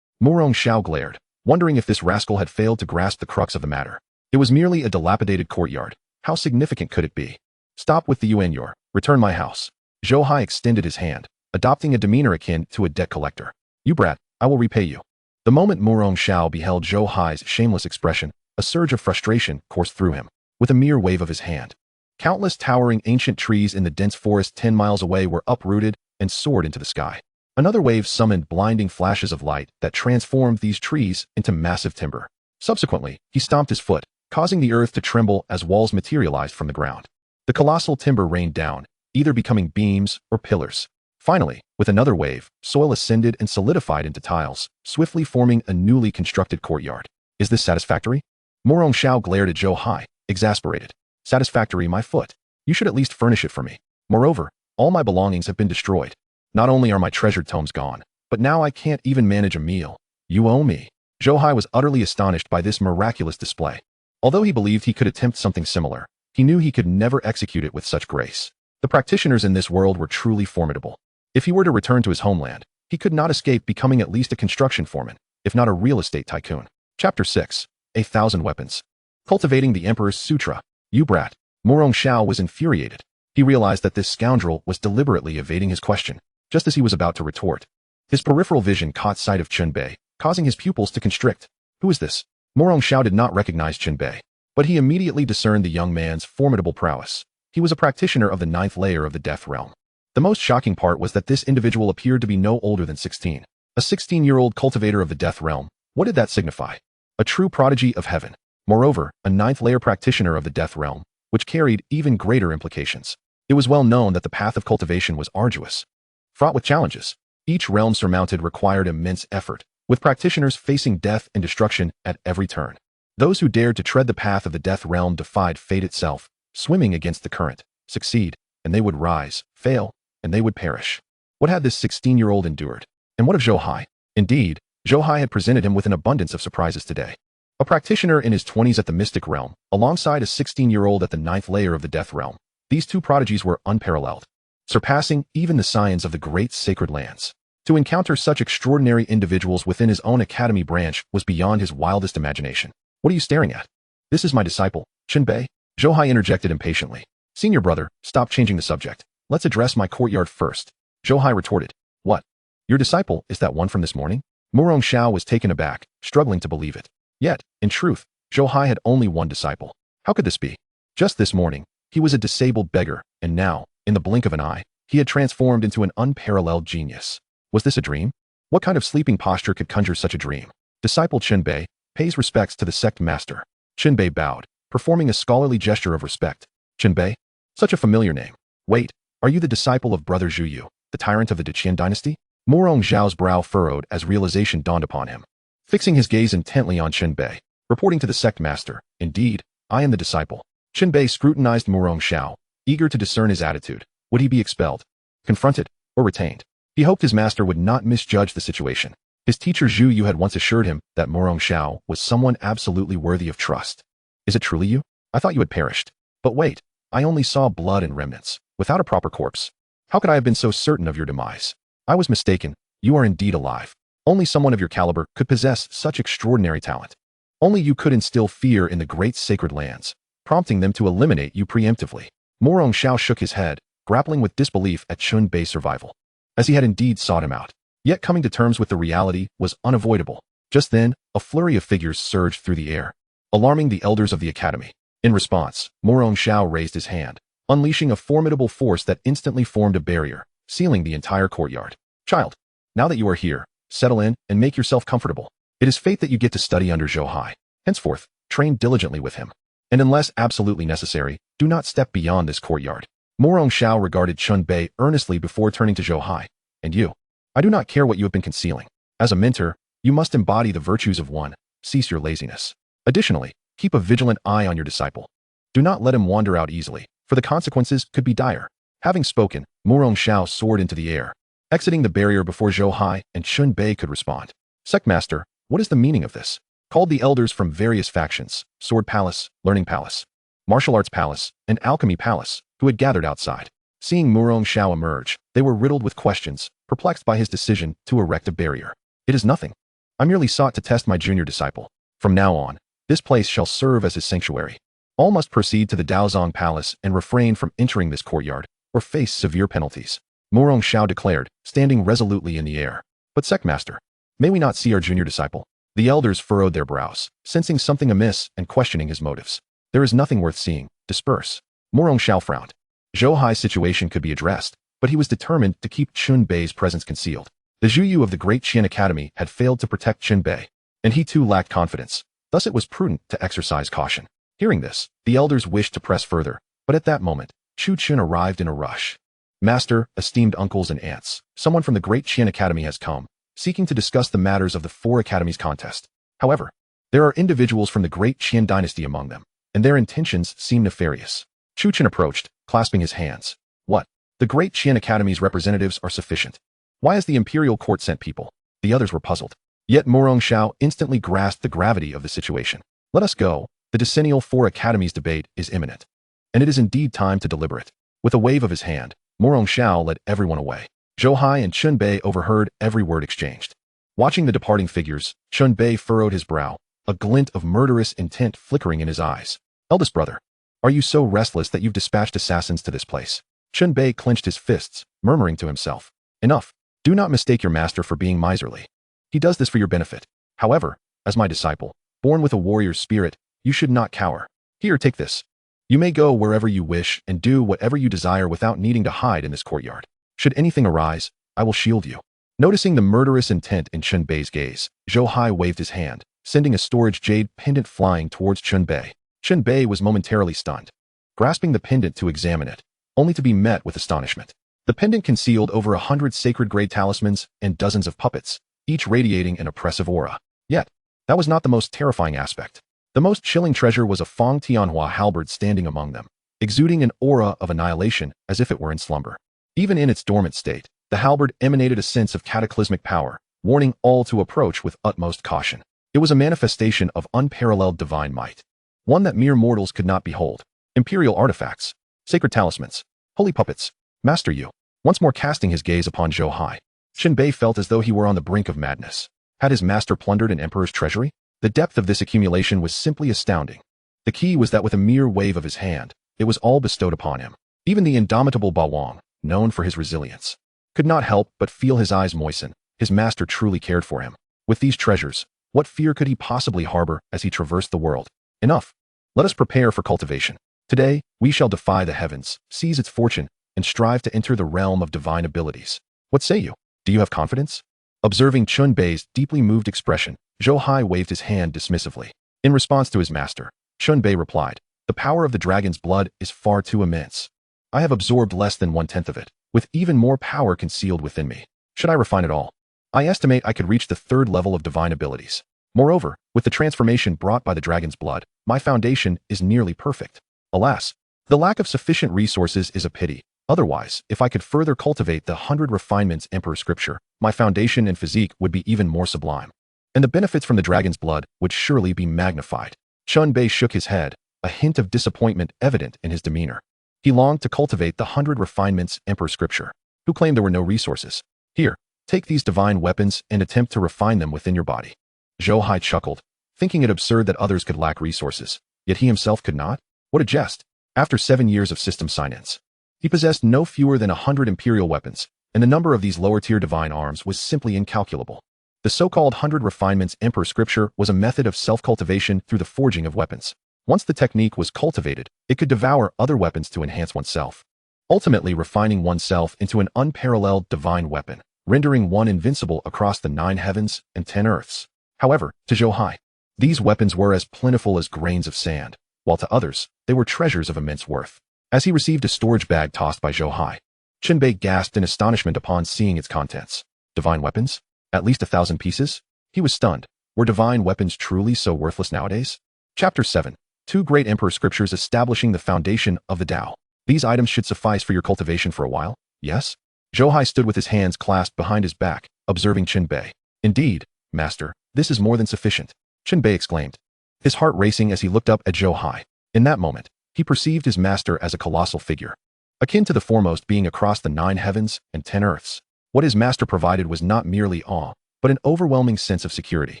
Morong Xiao glared, wondering if this rascal had failed to grasp the crux of the matter. It was merely a dilapidated courtyard. How significant could it be? Stop with the yuan. Return my house. Zhou Hai extended his hand, adopting a demeanor akin to a debt collector. You brat, I will repay you. The moment Morong Xiao beheld Zhou Hai's shameless expression, a surge of frustration coursed through him. With a mere wave of his hand, countless towering ancient trees in the dense forest 10 miles away were uprooted and soared into the sky. Another wave summoned blinding flashes of light that transformed these trees into massive timber. Subsequently, he stomped his foot, causing the earth to tremble as walls materialized from the ground. The colossal timber rained down, either becoming beams or pillars. Finally, with another wave, soil ascended and solidified into tiles, swiftly forming a newly constructed courtyard. Is this satisfactory? Morong Xiao glared at Zhou Hai, exasperated. Satisfactory, my foot. You should at least furnish it for me. Moreover, all my belongings have been destroyed. Not only are my treasured tomes gone, but now I can't even manage a meal. You owe me. Zhou Hai was utterly astonished by this miraculous display. Although he believed he could attempt something similar, he knew he could never execute it with such grace. The practitioners in this world were truly formidable. If he were to return to his homeland, he could not escape becoming at least a construction foreman, if not a real estate tycoon. Chapter 6. 1,000 Weapons. Cultivating the Emperor's Sutra. You brat. Morong Xiao was infuriated. He realized that this scoundrel was deliberately evading his question, just as he was about to retort. His peripheral vision caught sight of Chen Bei, causing his pupils to constrict. Who is this? Morong Xiao did not recognize Chen Bei, but he immediately discerned the young man's formidable prowess. He was a practitioner of the 9th layer of the Death Realm. The most shocking part was that this individual appeared to be no older than 16. A 16-year-old cultivator of the Death Realm. What did that signify? A true prodigy of heaven. Moreover, a 9th layer practitioner of the Death Realm, which carried even greater implications. It was well known that the path of cultivation was arduous, fraught with challenges. Each realm surmounted required immense effort, with practitioners facing death and destruction at every turn. Those who dared to tread the path of the Death Realm defied fate itself, swimming against the current. Succeed, and they would rise. Fail, and they would perish. What had this 16-year-old endured? And what of Zhou Hai? Indeed, Zhou Hai had presented him with an abundance of surprises today. A practitioner in his 20s at the Mystic Realm, alongside a 16-year-old at the 9th layer of the Death Realm. These two prodigies were unparalleled, surpassing even the scions of the great sacred lands. To encounter such extraordinary individuals within his own academy branch was beyond his wildest imagination. What are you staring at? This is my disciple, Chen Bei. Zhou Hai interjected impatiently. Senior brother, stop changing the subject. Let's address my courtyard first. Zhou Hai retorted. What? Your disciple is that one from this morning? Morong Xiao was taken aback, struggling to believe it. Yet, in truth, Zhou Hai had only one disciple. How could this be? Just this morning, he was a disabled beggar, and now, in the blink of an eye, he had transformed into an unparalleled genius. Was this a dream? What kind of sleeping posture could conjure such a dream? Disciple Chen Bei pays respects to the sect master. Chen Bei bowed, performing a scholarly gesture of respect. Chen Bei? Such a familiar name. Wait, are you the disciple of Brother Zhu Yu, the tyrant of the Deqian dynasty? Morong Xiao's brow furrowed as realization dawned upon him. Fixing his gaze intently on Chen Bei, reporting to the sect master, indeed, I am the disciple. Chen Bei scrutinized Morong Xiao, eager to discern his attitude. Would he be expelled, confronted, or retained? He hoped his master would not misjudge the situation. His teacher Zhu Yu had once assured him that Morong Xiao was someone absolutely worthy of trust. Is it truly you? I thought you had perished. But wait, I only saw blood and remnants, without a proper corpse. How could I have been so certain of your demise? I was mistaken. You are indeed alive. Only someone of your caliber could possess such extraordinary talent. Only you could instill fear in the great sacred lands, prompting them to eliminate you preemptively. Morong Xiao shook his head, grappling with disbelief at Chun Bei's survival, as he had indeed sought him out. Yet coming to terms with the reality was unavoidable. Just then, a flurry of figures surged through the air, alarming the elders of the academy. In response, Murong Xiao raised his hand, unleashing a formidable force that instantly formed a barrier, sealing the entire courtyard. Child, now that you are here, settle in and make yourself comfortable. It is fate that you get to study under Zhou Hai. Henceforth, train diligently with him. And unless absolutely necessary, do not step beyond this courtyard. Murong Xiao regarded Chun Bei earnestly before turning to Zhou Hai. And you? I do not care what you have been concealing. As a mentor, you must embody the virtues of one. Cease your laziness. Additionally, keep a vigilant eye on your disciple. Do not let him wander out easily, for the consequences could be dire. Having spoken, Murong Xiao soared into the air, exiting the barrier before Zhou Hai and Chun Bei could respond. Sectmaster, what is the meaning of this? Called the elders from various factions, Sword Palace, Learning Palace, Martial Arts Palace, and Alchemy Palace, who had gathered outside. Seeing Murong Xiao emerge, they were riddled with questions, perplexed by his decision to erect a barrier. It is nothing. I merely sought to test my junior disciple. From now on, this place shall serve as his sanctuary. All must proceed to the Daozong Palace and refrain from entering this courtyard, or face severe penalties. Murong Xiao declared, standing resolutely in the air. But Sectmaster, may we not see our junior disciple? The elders furrowed their brows, sensing something amiss and questioning his motives. There is nothing worth seeing. Disperse. Murong Xiao frowned. Zhou Hai's situation could be addressed, but he was determined to keep Chun Bei's presence concealed. The Zhuyu of the Great Qian Academy had failed to protect Chun Bei, and he too lacked confidence. Thus it was prudent to exercise caution. Hearing this, the elders wished to press further, but at that moment, Chu Chun arrived in a rush. Master, esteemed uncles and aunts, someone from the Great Qian Academy has come, seeking to discuss the matters of the 4 academies contest. However, there are individuals from the Great Qian dynasty among them, and their intentions seem nefarious. Chu Chun approached, clasping his hands. What? The Great Qian Academy's representatives are sufficient. Why has the imperial court sent people? The others were puzzled. Yet Murong Xiao instantly grasped the gravity of the situation. Let us go. The decennial 4 academies debate is imminent. And it is indeed time to deliberate. With a wave of his hand, Murong Xiao led everyone away. Zhou Hai and Chun Bei overheard every word exchanged. Watching the departing figures, Chun Bei furrowed his brow, a glint of murderous intent flickering in his eyes. Eldest brother, are you so restless that you've dispatched assassins to this place? Chun Bei clenched his fists, murmuring to himself. Enough. Do not mistake your master for being miserly. He does this for your benefit. However, as my disciple, born with a warrior's spirit, you should not cower. Here, take this. You may go wherever you wish and do whatever you desire without needing to hide in this courtyard. Should anything arise, I will shield you. Noticing the murderous intent in Chun Bei's gaze, Zhou Hai waved his hand, sending a storage jade pendant flying towards Chun Bei. Chun Bei was momentarily stunned, grasping the pendant to examine it, only to be met with astonishment. The pendant concealed over 100 sacred grade talismans and dozens of puppets, each radiating an oppressive aura. Yet, that was not the most terrifying aspect. The most chilling treasure was a Feng Tianhua halberd standing among them, exuding an aura of annihilation as if it were in slumber. Even in its dormant state, the halberd emanated a sense of cataclysmic power, warning all to approach with utmost caution. It was a manifestation of unparalleled divine might, one that mere mortals could not behold. Imperial artifacts, sacred talismans, holy puppets, master you. Once more casting his gaze upon Zhou Hai, Chun Bei felt as though he were on the brink of madness. Had his master plundered an emperor's treasury? The depth of this accumulation was simply astounding. The key was that with a mere wave of his hand, it was all bestowed upon him. Even the indomitable Ba Wang, known for his resilience, could not help but feel his eyes moisten. His master truly cared for him. With these treasures, what fear could he possibly harbor as he traversed the world? Enough. Let us prepare for cultivation. Today, we shall defy the heavens, seize its fortune, and strive to enter the realm of divine abilities. What say you? Do you have confidence? Observing Chun Bei's deeply moved expression, Zhou Hai waved his hand dismissively. In response to his master, Chun Bei replied, the power of the dragon's blood is far too immense. I have absorbed less than 1/10 of it, with even more power concealed within me. Should I refine it all, I estimate I could reach the 3rd level of divine abilities. Moreover, with the transformation brought by the dragon's blood, my foundation is nearly perfect. Alas, the lack of sufficient resources is a pity. Otherwise, if I could further cultivate the 100 refinements Emperor Scripture, my foundation and physique would be even more sublime. And the benefits from the dragon's blood would surely be magnified. Chun Bei shook his head, a hint of disappointment evident in his demeanor. He longed to cultivate the 100 refinements Emperor Scripture, who claimed there were no resources. Here, take these divine weapons and attempt to refine them within your body. Zhou Hai chuckled, thinking it absurd that others could lack resources, yet he himself could not? What a jest! After 7 years of system sign-ins, He possessed no fewer than 100 imperial weapons, and the number of these lower-tier divine arms was simply incalculable. The so-called 100 Refinements Emperor Scripture was a method of self-cultivation through the forging of weapons. Once the technique was cultivated, it could devour other weapons to enhance oneself, ultimately refining oneself into an unparalleled divine weapon, rendering one invincible across the 9 heavens and 10 earths. However, to Zhou Hai, these weapons were as plentiful as grains of sand, while to others, they were treasures of immense worth. As he received a storage bag tossed by Zhou Hai, Qinbei gasped in astonishment upon seeing its contents. Divine weapons? At least 1,000 pieces? He was stunned. Were divine weapons truly so worthless nowadays? Chapter 7. 2 Great Emperor Scriptures Establishing the Foundation of the Tao. These items should suffice for your cultivation for a while, yes? Zhou Hai stood with his hands clasped behind his back, observing Qinbei. Indeed, master, this is more than sufficient, Qinbei exclaimed, his heart racing as he looked up at Zhou Hai. In that moment, he perceived his master as a colossal figure, akin to the foremost being across the 9 heavens and 10 earths. What his master provided was not merely awe, but an overwhelming sense of security.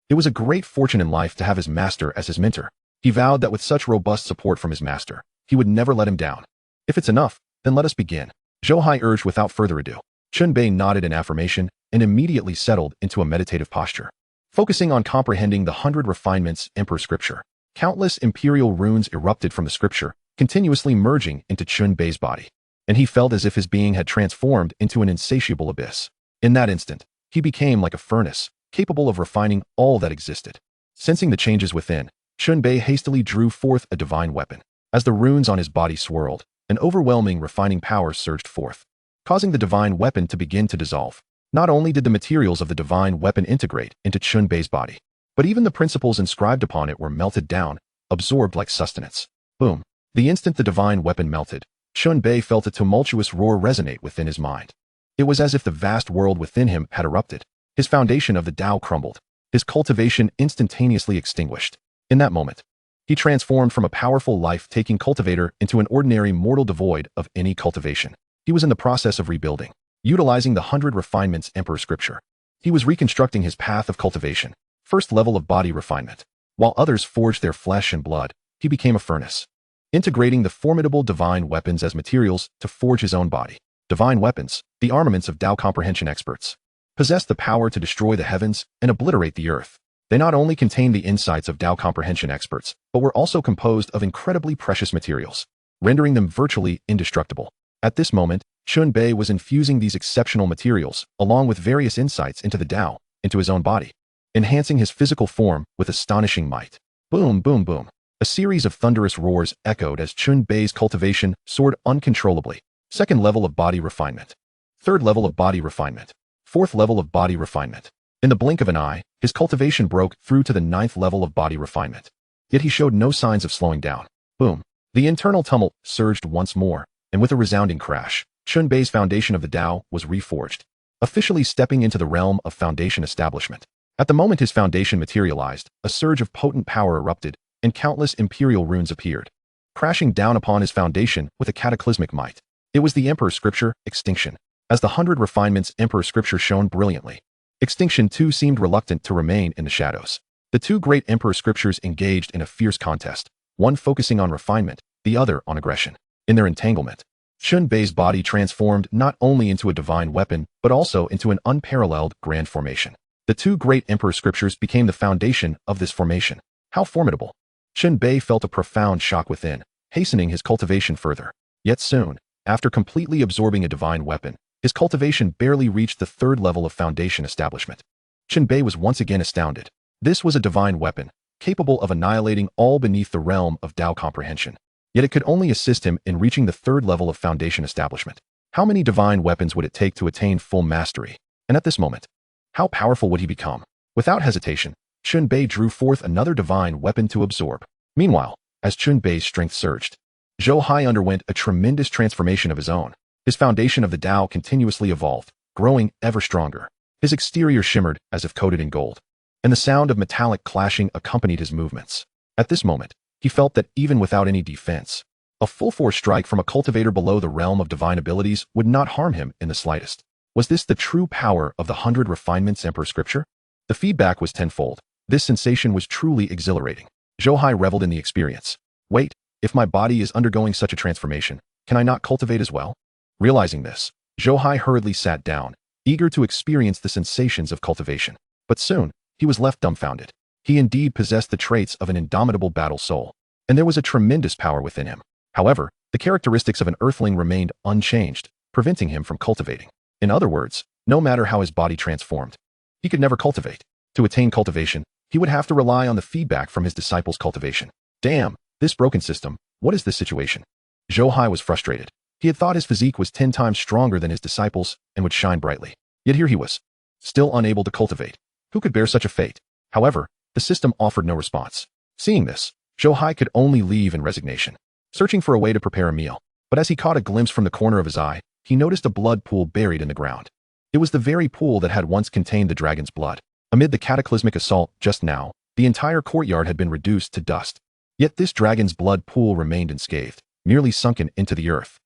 It was a great fortune in life to have his master as his mentor. He vowed that with such robust support from his master, he would never let him down. If it's enough, then let us begin, Zhou Hai urged without further ado. Qinbei nodded in affirmation and immediately settled into a meditative posture. Focusing on comprehending the 100 Refinements Emperor Scripture, countless imperial runes erupted from the scripture, continuously merging into Qinbei's body, and he felt as if his being had transformed into an insatiable abyss. In that instant, he became like a furnace, capable of refining all that existed. Sensing the changes within, Qinbei hastily drew forth a divine weapon. As the runes on his body swirled, an overwhelming refining power surged forth, causing the divine weapon to begin to dissolve. Not only did the materials of the divine weapon integrate into Qinbei's body, but even the principles inscribed upon it were melted down, absorbed like sustenance. Boom. The instant the divine weapon melted, Qinbei felt a tumultuous roar resonate within his mind. It was as if the vast world within him had erupted. His foundation of the Tao crumbled, his cultivation instantaneously extinguished. In that moment, he transformed from a powerful life-taking cultivator into an ordinary mortal devoid of any cultivation. He was in the process of rebuilding, utilizing the 100 Refinements Emperor Scripture. He was reconstructing his path of cultivation, first level of body refinement. While others forged their flesh and blood, he became a furnace, integrating the formidable divine weapons as materials to forge his own body. Divine weapons, the armaments of Tao comprehension experts, possess the power to destroy the heavens and obliterate the earth. They not only contain the insights of Tao comprehension experts, but were also composed of incredibly precious materials, rendering them virtually indestructible. At this moment, Qinbei was infusing these exceptional materials, along with various insights into the Tao, into his own body, enhancing his physical form with astonishing might. Boom, boom, boom. A series of thunderous roars echoed as Qinbei's cultivation soared uncontrollably. Second level of body refinement. Third level of body refinement. Fourth level of body refinement. In the blink of an eye, his cultivation broke through to the 9th level of body refinement. Yet he showed no signs of slowing down. Boom. The internal tumult surged once more, and with a resounding crash, Qinbei's foundation of the Tao was reforged, officially stepping into the realm of foundation establishment. At the moment his foundation materialized, a surge of potent power erupted, and countless imperial runes appeared, crashing down upon his foundation with a cataclysmic might. It was the Emperor Scripture, Extinction. As the 100 Refinements Emperor Scripture shone brilliantly, Extinction too seemed reluctant to remain in the shadows. The 2 great Emperor Scriptures engaged in a fierce contest, one focusing on refinement, the other on aggression. In their entanglement, Qinbei's body transformed not only into a divine weapon, but also into an unparalleled grand formation. The 2 great Emperor Scriptures became the foundation of this formation. How formidable! Qinbei felt a profound shock within, hastening his cultivation further. Yet soon, after completely absorbing a divine weapon, his cultivation barely reached the 3rd level of foundation establishment. Qinbei was once again astounded. This was a divine weapon, capable of annihilating all beneath the realm of Tao comprehension. Yet it could only assist him in reaching the 3rd level of foundation establishment. How many divine weapons would it take to attain full mastery? And at this moment, how powerful would he become? Without hesitation, Qinbei drew forth another divine weapon to absorb. Meanwhile, as Qinbei's strength surged, Zhou Hai underwent a tremendous transformation of his own. His foundation of the Tao continuously evolved, growing ever stronger. His exterior shimmered as if coated in gold, and the sound of metallic clashing accompanied his movements. At this moment, he felt that even without any defense, a full-force strike from a cultivator below the realm of divine abilities would not harm him in the slightest. Was this the true power of the 100 Refinements Emperor Scripture? The feedback was tenfold. This sensation was truly exhilarating. Zhou Hai reveled in the experience. Wait, if my body is undergoing such a transformation, can I not cultivate as well? Realizing this, Zhou Hai hurriedly sat down, eager to experience the sensations of cultivation. But soon, he was left dumbfounded. He indeed possessed the traits of an indomitable battle soul, and there was a tremendous power within him. However, the characteristics of an earthling remained unchanged, preventing him from cultivating. In other words, no matter how his body transformed, he could never cultivate. To attain cultivation, he would have to rely on the feedback from his disciples' cultivation. Damn, this broken system, what is this situation? Zhou Hai was frustrated. He had thought his physique was 10 times stronger than his disciples and would shine brightly. Yet here he was, still unable to cultivate. Who could bear such a fate? However, the system offered no response. Seeing this, Zhou Hai could only leave in resignation, searching for a way to prepare a meal. But as he caught a glimpse from the corner of his eye, he noticed a blood pool buried in the ground. It was the very pool that had once contained the dragon's blood. Amid the cataclysmic assault just now, the entire courtyard had been reduced to dust. Yet this dragon's blood pool remained unscathed, merely sunken into the earth.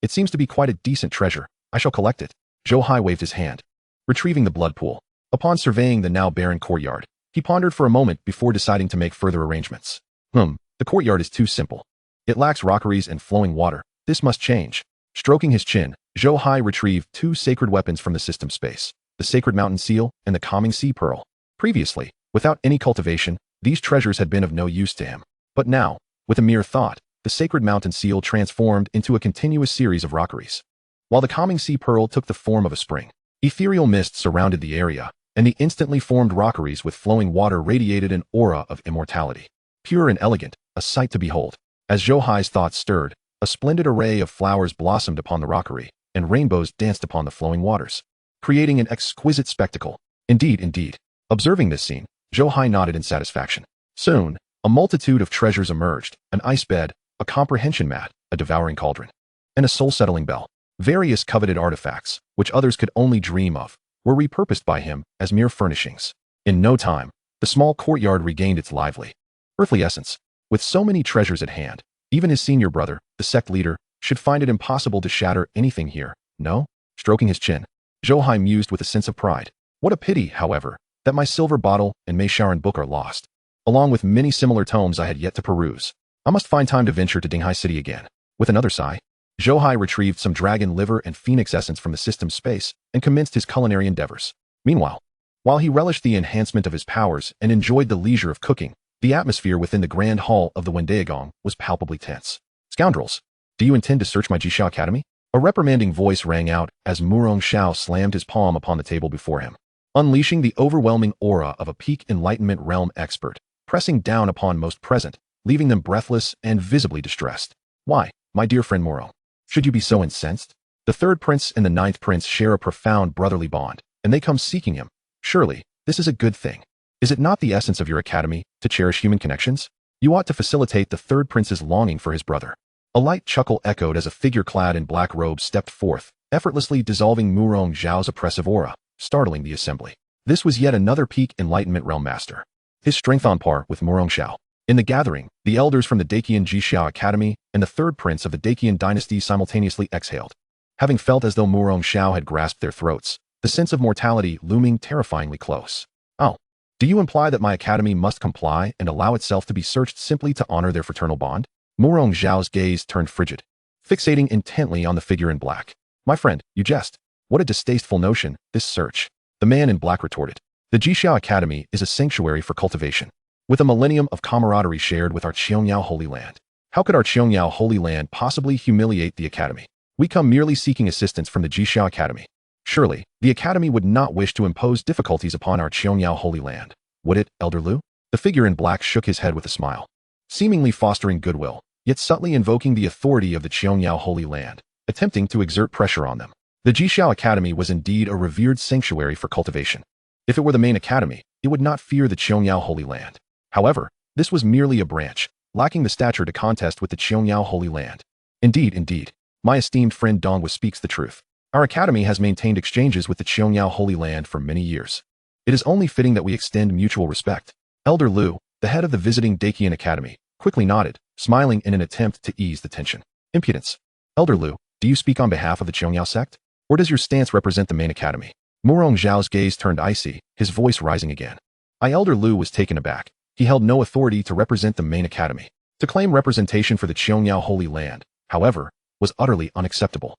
It seems to be quite a decent treasure. I shall collect it. Zhou Hai waved his hand, retrieving the blood pool. Upon surveying the now barren courtyard, he pondered for a moment before deciding to make further arrangements. The courtyard is too simple. It lacks rockeries and flowing water. This must change. Stroking his chin, Zhou Hai retrieved 2 sacred weapons from the system space, the sacred mountain seal and the calming sea pearl. Previously, without any cultivation, these treasures had been of no use to him. But now, with a mere thought, the sacred mountain seal transformed into a continuous series of rockeries, while the calming sea pearl took the form of a spring. Ethereal mist surrounded the area, and the instantly formed rockeries with flowing water radiated an aura of immortality. Pure and elegant, a sight to behold. As Zhou Hai's thoughts stirred, a splendid array of flowers blossomed upon the rockery, and rainbows danced upon the flowing waters, creating an exquisite spectacle. Indeed. Observing this scene, Zhou Hai nodded in satisfaction. Soon, a multitude of treasures emerged: an ice bed, a comprehension mat, a devouring cauldron, and a soul-settling bell. Various coveted artifacts, which others could only dream of, were repurposed by him as mere furnishings. In no time, the small courtyard regained its lively, earthly essence. With so many treasures at hand, even his senior brother, the sect leader, should find it impossible to shatter anything here. No? Stroking his chin, Zhou Hai mused with a sense of pride. What a pity, however, that my silver bottle and Meisharan book are lost, along with many similar tomes I had yet to peruse. I must find time to venture to Dinghai City again. With another sigh, Zhou Hai retrieved some dragon liver and phoenix essence from the system's space and commenced his culinary endeavors. Meanwhile, while he relished the enhancement of his powers and enjoyed the leisure of cooking, the atmosphere within the grand hall of the Wendaegong was palpably tense. Scoundrels, do you intend to search my Jixia Academy? A reprimanding voice rang out as Murong Xiao slammed his palm upon the table before him, unleashing the overwhelming aura of a peak enlightenment realm expert, pressing down upon most present, leaving them breathless and visibly distressed. Why, my dear friend Murong, should you be so incensed? The 3rd prince and the 9th prince share a profound brotherly bond, and they come seeking him. Surely, this is a good thing. Is it not the essence of your academy to cherish human connections? You ought to facilitate the 3rd prince's longing for his brother. A light chuckle echoed as a figure clad in black robes stepped forth, effortlessly dissolving Murong Xiao's oppressive aura, startling the assembly. This was yet another peak enlightenment realm master, his strength on par with Murong Xiao. In the gathering, the elders from the Dakian Jixia Academy and the 3rd prince of the Dakian dynasty simultaneously exhaled, having felt as though Murong Xiao had grasped their throats, the sense of mortality looming terrifyingly close. Oh, do you imply that my academy must comply and allow itself to be searched simply to honor their fraternal bond? Murong Xiao's gaze turned frigid, fixating intently on the figure in black. My friend, you jest. What a distasteful notion, this search. The man in black retorted. The Jixia Academy is a sanctuary for cultivation, with a millennium of camaraderie shared with our Qiangyao Holy Land. How could our Qiangyao Holy Land possibly humiliate the Academy? We come merely seeking assistance from the Jixia Academy. Surely, the Academy would not wish to impose difficulties upon our Qiangyao Holy Land, would it, Elder Lu? The figure in black shook his head with a smile, seemingly fostering goodwill, yet subtly invoking the authority of the Qiangyao Holy Land, attempting to exert pressure on them. The Jixia Academy was indeed a revered sanctuary for cultivation. If it were the main academy, it would not fear the Qiangyao Holy Land. However, this was merely a branch, lacking the stature to contest with the Qiangyao Holy Land. Indeed, my esteemed friend Dongwa speaks the truth. Our academy has maintained exchanges with the Qiangyao Holy Land for many years. It is only fitting that we extend mutual respect. Elder Lu, the head of the visiting Dakian Academy, quickly nodded, smiling in an attempt to ease the tension. Impudence. Elder Lu, do you speak on behalf of the Qiangyao sect? Or does your stance represent the main academy? Murong Xiao's gaze turned icy, his voice rising again. Elder Lu was taken aback. He held no authority to represent the main academy, to claim representation for the Qiangyao Holy Land. However, was utterly unacceptable.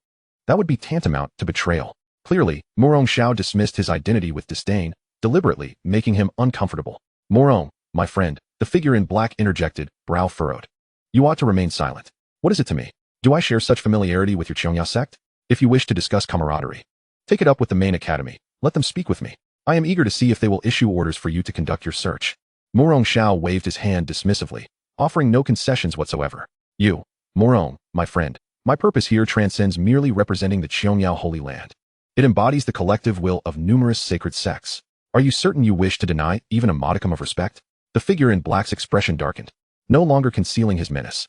That would be tantamount to betrayal. Clearly, Murong Xiao dismissed his identity with disdain, deliberately making him uncomfortable. Murong, my friend, the figure in black interjected, brow furrowed. You ought to remain silent. What is it to me? Do I share such familiarity with your Qiongya sect? If you wish to discuss camaraderie, take it up with the main academy. Let them speak with me. I am eager to see if they will issue orders for you to conduct your search. Murong Xiao waved his hand dismissively, offering no concessions whatsoever. You, Murong, my friend, my purpose here transcends merely representing the Qiongya Holy Land. It embodies the collective will of numerous sacred sects. Are you certain you wish to deny even a modicum of respect? The figure in black's expression darkened, no longer concealing his menace.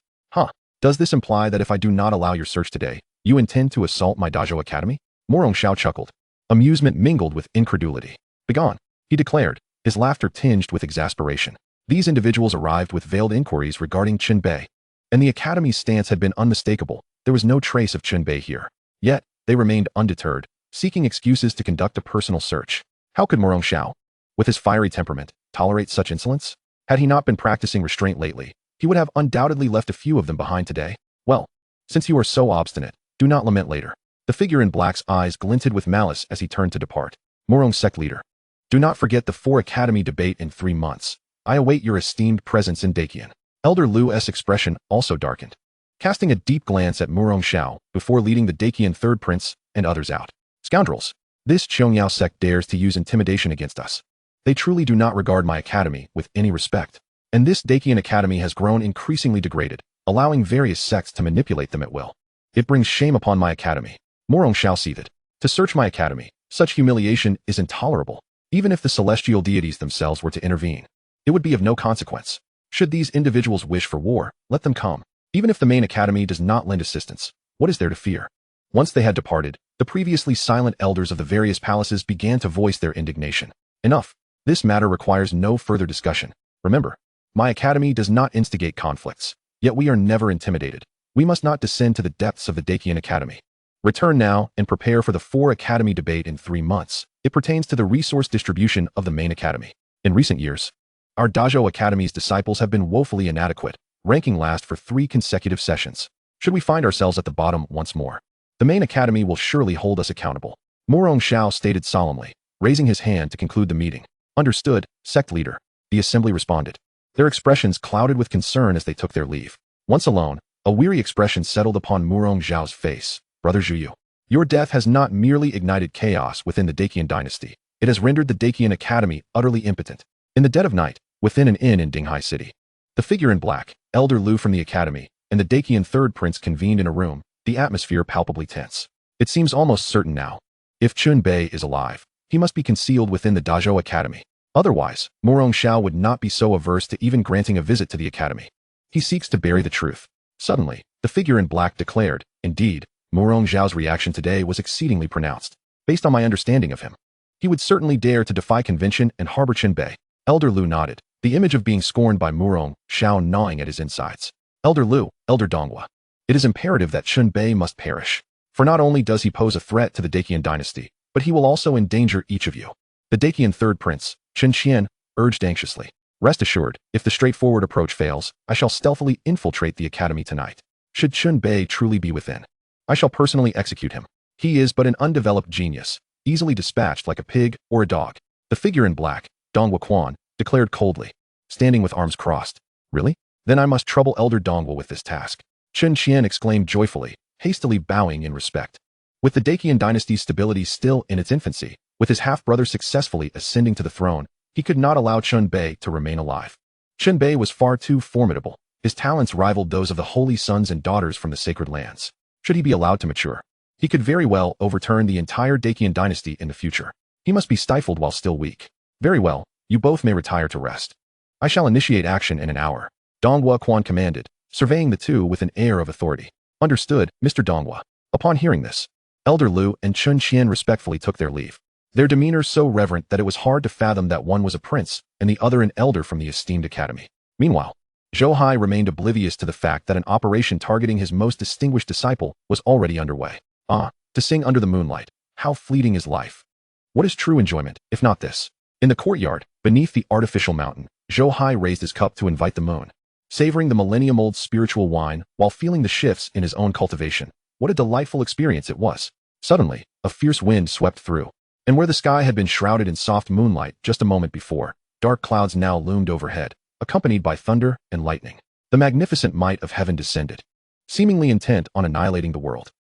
Does this imply that if I do not allow your search today, you intend to assault my Dojo Academy? Murong Xiao chuckled. Amusement mingled with incredulity. Begone, he declared, his laughter tinged with exasperation. These individuals arrived with veiled inquiries regarding Chunbei, and the Academy's stance had been unmistakable. There was no trace of Chunbei here. Yet, they remained undeterred, seeking excuses to conduct a personal search. How could Murong Xiao, with his fiery temperament, tolerate such insolence? Had he not been practicing restraint lately, he would have undoubtedly left a few of them behind today. Well, since you are so obstinate, do not lament later. The figure in black's eyes glinted with malice as he turned to depart. Murong sect leader, do not forget the 4 Academy debate in 3 months. I await your esteemed presence in Dakian. Elder Lu's expression also darkened, casting a deep glance at Murong Xiao before leading the Dakian third prince and others out. Scoundrels! This Qiongya sect dares to use intimidation against us. They truly do not regard my academy with any respect. And this Dakian academy has grown increasingly degraded, allowing various sects to manipulate them at will. It brings shame upon my academy. Murong Xiao seethed. To search my academy, such humiliation is intolerable. Even if the celestial deities themselves were to intervene, it would be of no consequence. Should these individuals wish for war, let them come. Even if the main academy does not lend assistance, what is there to fear? Once they had departed, the previously silent elders of the various palaces began to voice their indignation. Enough. This matter requires no further discussion. Remember, my academy does not instigate conflicts, yet we are never intimidated. We must not descend to the depths of the Dakian Academy. Return now and prepare for the 4 Academy debate in 3 months. It pertains to the resource distribution of the main academy. In recent years, our Dojo Academy's disciples have been woefully inadequate, ranking last for 3 consecutive sessions. Should we find ourselves at the bottom once more, the main academy will surely hold us accountable. Murong Xiao stated solemnly, raising his hand to conclude the meeting. Understood, sect leader. The assembly responded, their expressions clouded with concern as they took their leave. Once alone, a weary expression settled upon Murong Xiao's face. Brother Zhuyu, your death has not merely ignited chaos within the Dakian dynasty, it has rendered the Dakian Academy utterly impotent. In the dead of night, within an inn in Dinghai City, the figure in black, Elder Lu from the Academy, and the Dakian third prince convened in a room, the atmosphere palpably tense. It seems almost certain now. If Chunbei is alive, he must be concealed within the Dojo Academy. Otherwise, Murong Xiao would not be so averse to even granting a visit to the academy. He seeks to bury the truth. Suddenly, the figure in black declared, indeed, Murong Xiao's reaction today was exceedingly pronounced. Based on my understanding of him, he would certainly dare to defy convention and harbor Chunbei. Elder Lu nodded, the image of being scorned by Murong Xiao gnawing at his insides. Elder Lu, Elder Donghua, it is imperative that Chunbei must perish. For not only does he pose a threat to the Dakian dynasty, but he will also endanger each of you. The Dakian third prince, Chen Qian, urged anxiously. Rest assured, if the straightforward approach fails, I shall stealthily infiltrate the academy tonight. Should Chunbei truly be within, I shall personally execute him. He is but an undeveloped genius, easily dispatched like a pig or a dog. The figure in black, Donghua Quan, declared coldly, standing with arms crossed. Really? Then I must trouble Elder Donghua with this task. Chen Qian exclaimed joyfully, hastily bowing in respect. With the Dakian dynasty's stability still in its infancy, with his half-brother successfully ascending to the throne, he could not allow Chunbei to remain alive. Chunbei was far too formidable. His talents rivaled those of the holy sons and daughters from the sacred lands. Should he be allowed to mature, he could very well overturn the entire Dakian dynasty in the future. He must be stifled while still weak. Very well, you both may retire to rest. I shall initiate action in an hour. Donghua Quan commanded, surveying the two with an air of authority. Understood, Mr. Donghua. Upon hearing this, Elder Lu and Chen Qian respectfully took their leave. Their demeanor so reverent that it was hard to fathom that one was a prince and the other an elder from the esteemed academy. Meanwhile, Zhou Hai remained oblivious to the fact that an operation targeting his most distinguished disciple was already underway. To sing under the moonlight, how fleeting is life. What is true enjoyment, if not this? In the courtyard, beneath the artificial mountain, Zhou Hai raised his cup to invite the moon, savoring the millennium-old spiritual wine while feeling the shifts in his own cultivation. What a delightful experience it was. Suddenly, a fierce wind swept through, and where the sky had been shrouded in soft moonlight just a moment before, dark clouds now loomed overhead, accompanied by thunder and lightning. The magnificent might of heaven descended, seemingly intent on annihilating the world.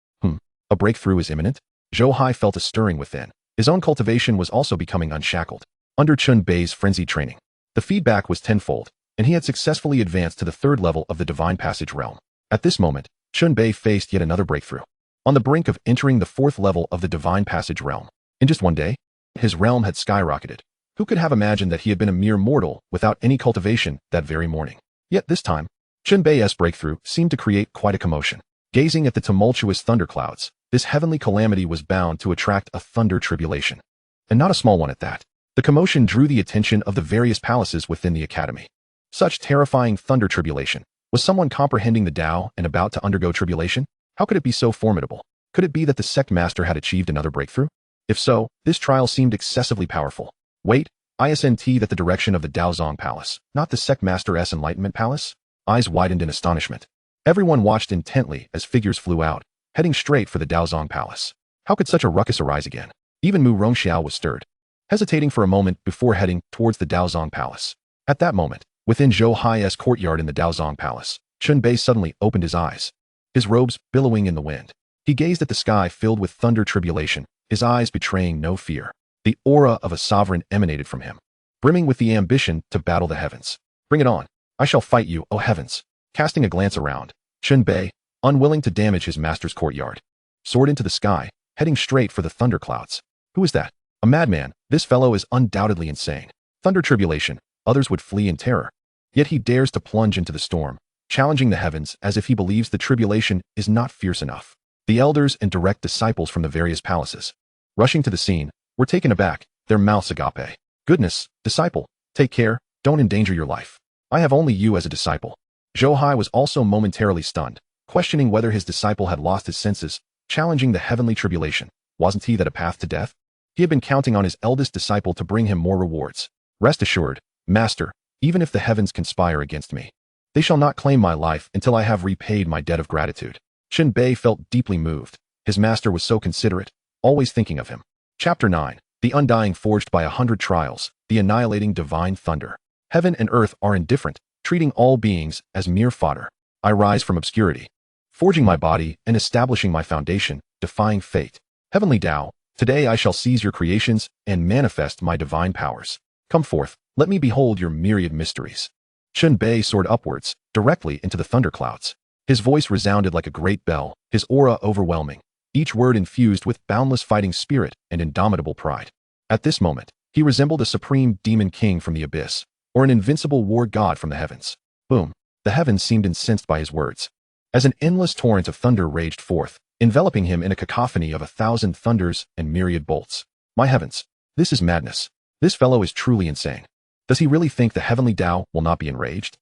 A breakthrough is imminent? Zhou Hai felt a stirring within. His own cultivation was also becoming unshackled. Under Chun Bei's frenzied training, the feedback was tenfold, and he had successfully advanced to the third level of the Divine Passage realm. At this moment, Chun Bei faced yet another breakthrough. On the brink of entering the fourth level of the Divine Passage realm, in just one day, his realm had skyrocketed. Who could have imagined that he had been a mere mortal without any cultivation that very morning? Yet this time, Chun Bei's breakthrough seemed to create quite a commotion. Gazing at the tumultuous thunderclouds, this heavenly calamity was bound to attract a thunder tribulation. And not a small one at that. The commotion drew the attention of the various palaces within the academy. Such terrifying thunder tribulation. Was someone comprehending the Tao and about to undergo tribulation? How could it be so formidable? Could it be that the sect master had achieved another breakthrough? If so, this trial seemed excessively powerful. Wait, isn't that the direction of the Daozong Palace, not the sect master's enlightenment palace? Eyes widened in astonishment. Everyone watched intently as figures flew out, heading straight for the Daozong Palace. How could such a ruckus arise again? Even Mu Rongxiao was stirred, hesitating for a moment before heading towards the Daozong Palace. At that moment, within Zhou Hai's courtyard in the Daozong Palace, Chun Bei suddenly opened his eyes, his robes billowing in the wind. He gazed at the sky filled with thunder tribulation, his eyes betraying no fear. The aura of a sovereign emanated from him, brimming with the ambition to battle the heavens. Bring it on. I shall fight you, O heavens. Casting a glance around, Chun Bei, unwilling to damage his master's courtyard, soared into the sky, heading straight for the thunderclouds. Who is that? A madman. This fellow is undoubtedly insane. Thunder tribulation. Others would flee in terror. Yet he dares to plunge into the storm, challenging the heavens as if he believes the tribulation is not fierce enough. The elders and direct disciples from the various palaces, rushing to the scene, were taken aback, their mouths agape. Goodness, disciple, take care, don't endanger your life. I have only you as a disciple. Zhou Hai was also momentarily stunned, questioning whether his disciple had lost his senses, challenging the heavenly tribulation. Wasn't he that a path to death? He had been counting on his eldest disciple to bring him more rewards. Rest assured, Master, even if the heavens conspire against me, they shall not claim my life until I have repaid my debt of gratitude. Chun Bei felt deeply moved. His master was so considerate, always thinking of him. Chapter 9. The Undying Forged by 100 Trials, the Annihilating Divine Thunder. Heaven and earth are indifferent, treating all beings as mere fodder. I rise from obscurity, forging my body and establishing my foundation, defying fate. Heavenly Tao, today I shall seize your creations and manifest my divine powers. Come forth, let me behold your myriad mysteries. Chun Bei soared upwards, directly into the thunderclouds. His voice resounded like a great bell, his aura overwhelming, each word infused with boundless fighting spirit and indomitable pride. At this moment, he resembled a supreme demon king from the abyss, or an invincible war god from the heavens. Boom! The heavens seemed incensed by his words, as an endless torrent of thunder raged forth, enveloping him in a cacophony of 1,000 thunders and myriad bolts. My heavens! This is madness. This fellow is truly insane. Does he really think the heavenly Tao will not be enraged?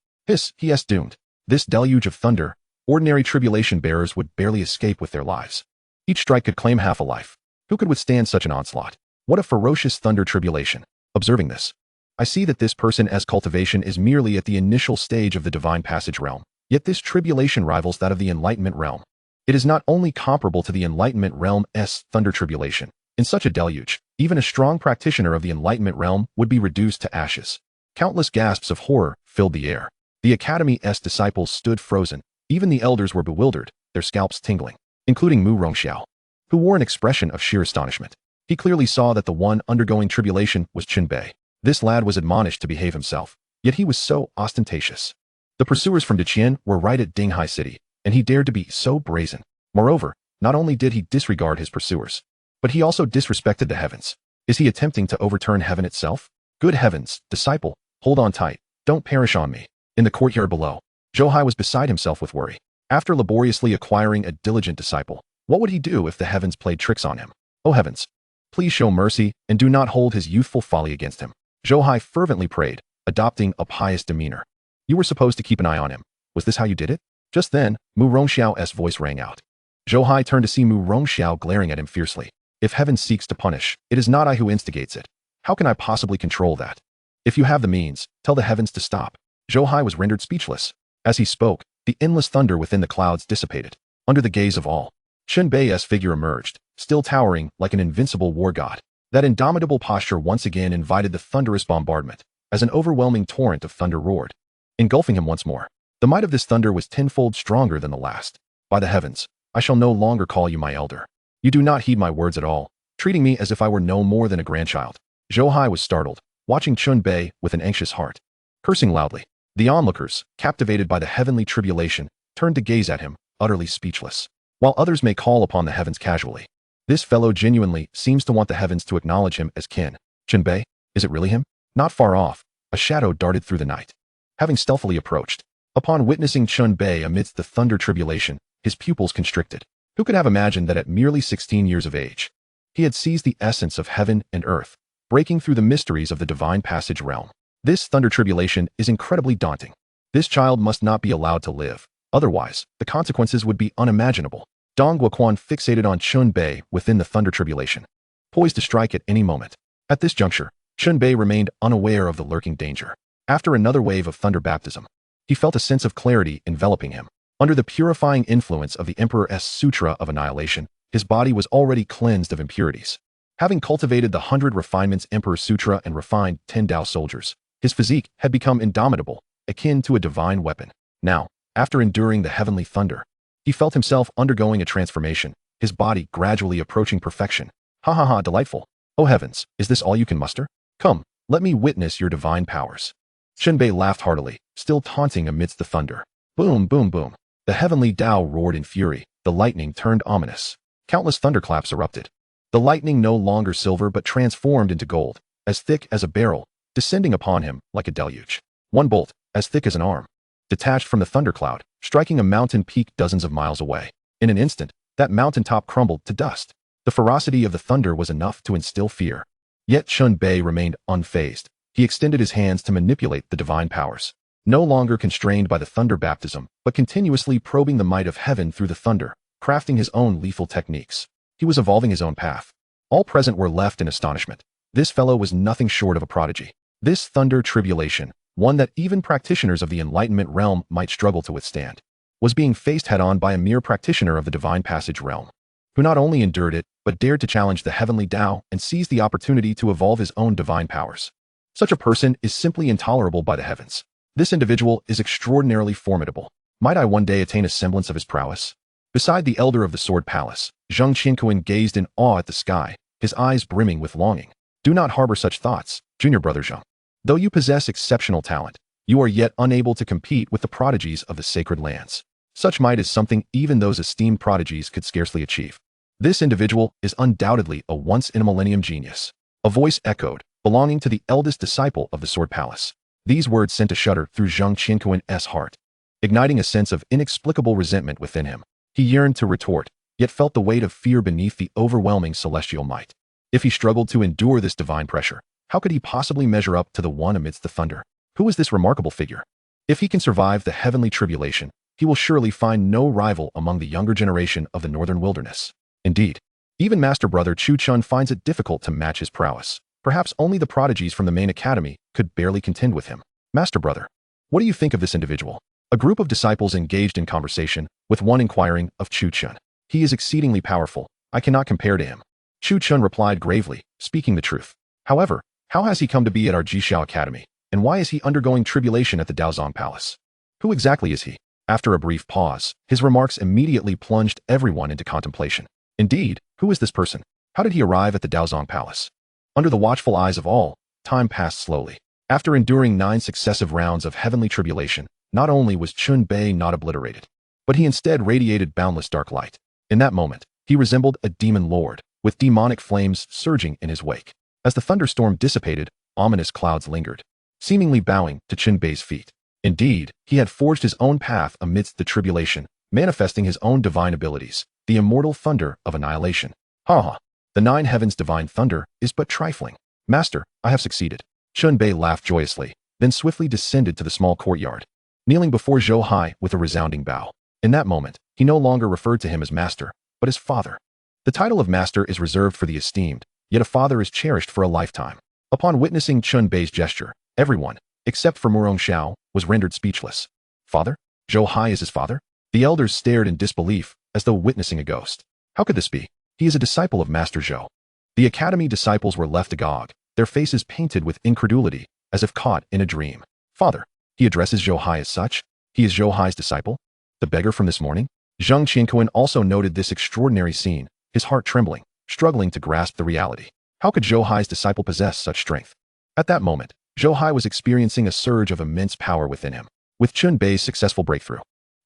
He is doomed. This deluge of thunder, ordinary tribulation bearers would barely escape with their lives. Each strike could claim half a life. Who could withstand such an onslaught? What a ferocious thunder tribulation. Observing this, I see that this person's cultivation is merely at the initial stage of the Divine Passage realm, yet this tribulation rivals that of the Enlightenment realm. It is not only comparable to the Enlightenment realm's thunder tribulation. In such a deluge, even a strong practitioner of the Enlightenment realm would be reduced to ashes. Countless gasps of horror filled the air. The Academy's disciples stood frozen. Even the elders were bewildered, their scalps tingling, including Mu Rongxiao, who wore an expression of sheer astonishment. He clearly saw that the one undergoing tribulation was Chun Bei. This lad was admonished to behave himself, yet he was so ostentatious. The pursuers from Deqian were right at Dinghai City, and he dared to be so brazen. Moreover, not only did he disregard his pursuers, but he also disrespected the heavens. Is he attempting to overturn heaven itself? Good heavens, disciple, hold on tight, don't perish on me. In the courtyard below, Zhou Hai was beside himself with worry. After laboriously acquiring a diligent disciple, what would he do if the heavens played tricks on him? O heavens, please show mercy and do not hold his youthful folly against him. Zhou Hai fervently prayed, adopting a pious demeanor. You were supposed to keep an eye on him. Was this how you did it? Just then, Mu Rongxiao's voice rang out. Zhou Hai turned to see Mu Rongxiao glaring at him fiercely. If heaven seeks to punish, it is not I who instigates it. How can I possibly control that? If you have the means, tell the heavens to stop. Zhou Hai was rendered speechless. As he spoke, the endless thunder within the clouds dissipated. Under the gaze of all, Chun Bei's figure emerged, still towering like an invincible war god. That indomitable posture once again invited the thunderous bombardment, as an overwhelming torrent of thunder roared, engulfing him once more. The might of this thunder was tenfold stronger than the last. By the heavens, I shall no longer call you my elder. You do not heed my words at all, treating me as if I were no more than a grandchild. Zhou Hai was startled, watching Chun Bei with an anxious heart. Cursing loudly, the onlookers, captivated by the heavenly tribulation, turned to gaze at him, utterly speechless. While others may call upon the heavens casually, this fellow genuinely seems to want the heavens to acknowledge him as kin. Chun Bei, is it really him? Not far off, a shadow darted through the night. Having stealthily approached, upon witnessing Chun Bei amidst the thunder tribulation, his pupils constricted. Who could have imagined that at merely 16 years of age, he had seized the essence of heaven and earth, breaking through the mysteries of the divine passage realm? This thunder tribulation is incredibly daunting. This child must not be allowed to live, otherwise, the consequences would be unimaginable. Dong Guoquan fixated on Chun Bei within the thunder tribulation, poised to strike at any moment. At this juncture, Chun Bei remained unaware of the lurking danger. After another wave of thunder baptism, he felt a sense of clarity enveloping him. Under the purifying influence of the Emperor's Sutra of Annihilation, his body was already cleansed of impurities. Having cultivated the 100 refinements Emperor's Sutra and refined 10 Tao soldiers, his physique had become indomitable, akin to a divine weapon. Now, after enduring the heavenly thunder, he felt himself undergoing a transformation, his body gradually approaching perfection. Ha ha ha, delightful. Oh heavens, is this all you can muster? Come, let me witness your divine powers. Chun Bei laughed heartily, still taunting amidst the thunder. Boom, boom, boom. The heavenly Tao roared in fury, the lightning turned ominous. Countless thunderclaps erupted. The lightning no longer silver but transformed into gold, as thick as a barrel, descending upon him like a deluge. One bolt, as thick as an arm, detached from the thundercloud, striking a mountain peak dozens of miles away. In an instant, that mountaintop crumbled to dust. The ferocity of the thunder was enough to instill fear. Yet Chun Bei remained unfazed. He extended his hands to manipulate the divine powers. No longer constrained by the thunder baptism, but continuously probing the might of heaven through the thunder, crafting his own lethal techniques. He was evolving his own path. All present were left in astonishment. This fellow was nothing short of a prodigy. This thunder tribulation, one that even practitioners of the Enlightenment realm might struggle to withstand, was being faced head-on by a mere practitioner of the divine passage realm, who not only endured it, but dared to challenge the heavenly Tao and seize the opportunity to evolve his own divine powers. Such a person is simply intolerable by the heavens. This individual is extraordinarily formidable. Might I one day attain a semblance of his prowess? Beside the elder of the Sword Palace, Zhang Qianquan gazed in awe at the sky, his eyes brimming with longing. Do not harbor such thoughts, junior brother Zhang. Though you possess exceptional talent, you are yet unable to compete with the prodigies of the sacred lands. Such might is something even those esteemed prodigies could scarcely achieve. This individual is undoubtedly a once-in-a-millennium genius. A voice echoed, belonging to the eldest disciple of the Sword Palace. These words sent a shudder through Zhang Qianquan's heart, igniting a sense of inexplicable resentment within him. He yearned to retort, yet felt the weight of fear beneath the overwhelming celestial might. If he struggled to endure this divine pressure, how could he possibly measure up to the one amidst the thunder? Who is this remarkable figure? If he can survive the heavenly tribulation, he will surely find no rival among the younger generation of the northern wilderness. Indeed, even Master Brother Chu Chun finds it difficult to match his prowess. Perhaps only the prodigies from the main academy could barely contend with him. Master Brother, what do you think of this individual? A group of disciples engaged in conversation, with one inquiring of Chu Chun. He is exceedingly powerful. I cannot compare to him. Chu Chun replied gravely, speaking the truth. However, how has he come to be at our Jixiao Academy, and why is he undergoing tribulation at the Daozong Palace? Who exactly is he? After a brief pause, his remarks immediately plunged everyone into contemplation. Indeed, who is this person? How did he arrive at the Daozong Palace? Under the watchful eyes of all, time passed slowly. After enduring 9 successive rounds of heavenly tribulation, not only was Chun Bei not obliterated, but he instead radiated boundless dark light. In that moment, he resembled a demon lord, with demonic flames surging in his wake. As the thunderstorm dissipated, ominous clouds lingered, seemingly bowing to Chun Bei's feet. Indeed, he had forged his own path amidst the tribulation, manifesting his own divine abilities, the immortal thunder of annihilation. Ha ha! The 9 heavens' divine thunder is but trifling. Master, I have succeeded. Chun Bei laughed joyously, then swiftly descended to the small courtyard, kneeling before Zhou Hai with a resounding bow. In that moment, he no longer referred to him as master, but as father. The title of master is reserved for the esteemed, yet a father is cherished for a lifetime. Upon witnessing Chun Bei's gesture, everyone, except for Murong Xiao, was rendered speechless. Father? Zhou Hai is his father? The elders stared in disbelief, as though witnessing a ghost. How could this be? He is a disciple of Master Zhou. The academy disciples were left agog, their faces painted with incredulity, as if caught in a dream. Father, he addresses Zhou Hai as such? He is Zhou Hai's disciple? The beggar from this morning? Zhang Qianquan also noted this extraordinary scene, his heart trembling, struggling to grasp the reality. How could Zhou Hai's disciple possess such strength? At that moment, Zhou Hai was experiencing a surge of immense power within him. With Chun Bei's successful breakthrough,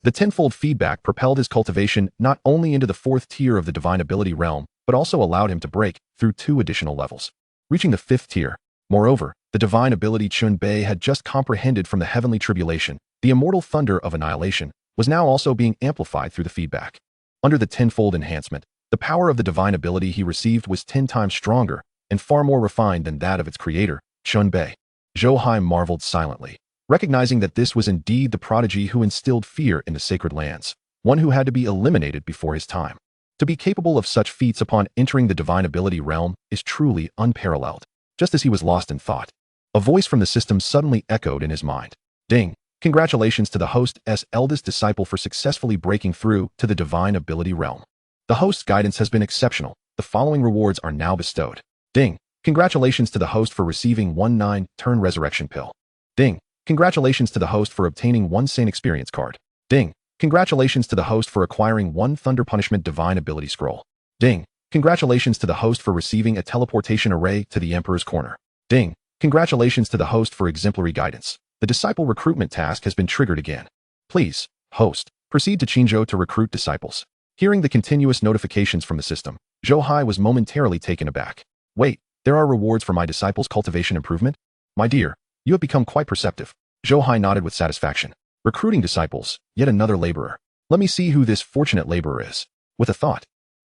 the tenfold feedback propelled his cultivation not only into the fourth tier of the divine ability realm, but also allowed him to break through 2 additional levels, reaching the 5th tier. Moreover, the divine ability Chun Bei had just comprehended from the heavenly tribulation, the immortal thunder of annihilation, was now also being amplified through the feedback. Under the tenfold enhancement, the power of the divine ability he received was 10 times stronger and far more refined than that of its creator, Chun Bei. Zhou Hai marveled silently, recognizing that this was indeed the prodigy who instilled fear in the sacred lands, one who had to be eliminated before his time. To be capable of such feats upon entering the divine ability realm is truly unparalleled. Just as he was lost in thought, a voice from the system suddenly echoed in his mind. Ding! Congratulations to the host's eldest disciple for successfully breaking through to the divine ability realm. The host's guidance has been exceptional. The following rewards are now bestowed. Ding! Congratulations to the host for receiving 1 turn resurrection pill. Ding! Congratulations to the host for obtaining 1 sane experience card. Ding! Congratulations to the host for acquiring 1 thunder punishment divine ability scroll. Ding! Congratulations to the host for receiving a teleportation array to the Emperor's Corner. Ding! Congratulations to the host for exemplary guidance. The disciple recruitment task has been triggered again. Please, host, proceed to Qinzhou to recruit disciples. Hearing the continuous notifications from the system, Zhou Hai was momentarily taken aback. Wait, there are rewards for my disciples' cultivation improvement? My dear, you have become quite perceptive. Zhou Hai nodded with satisfaction. Recruiting disciples, yet another laborer. Let me see who this fortunate laborer is. With a thought,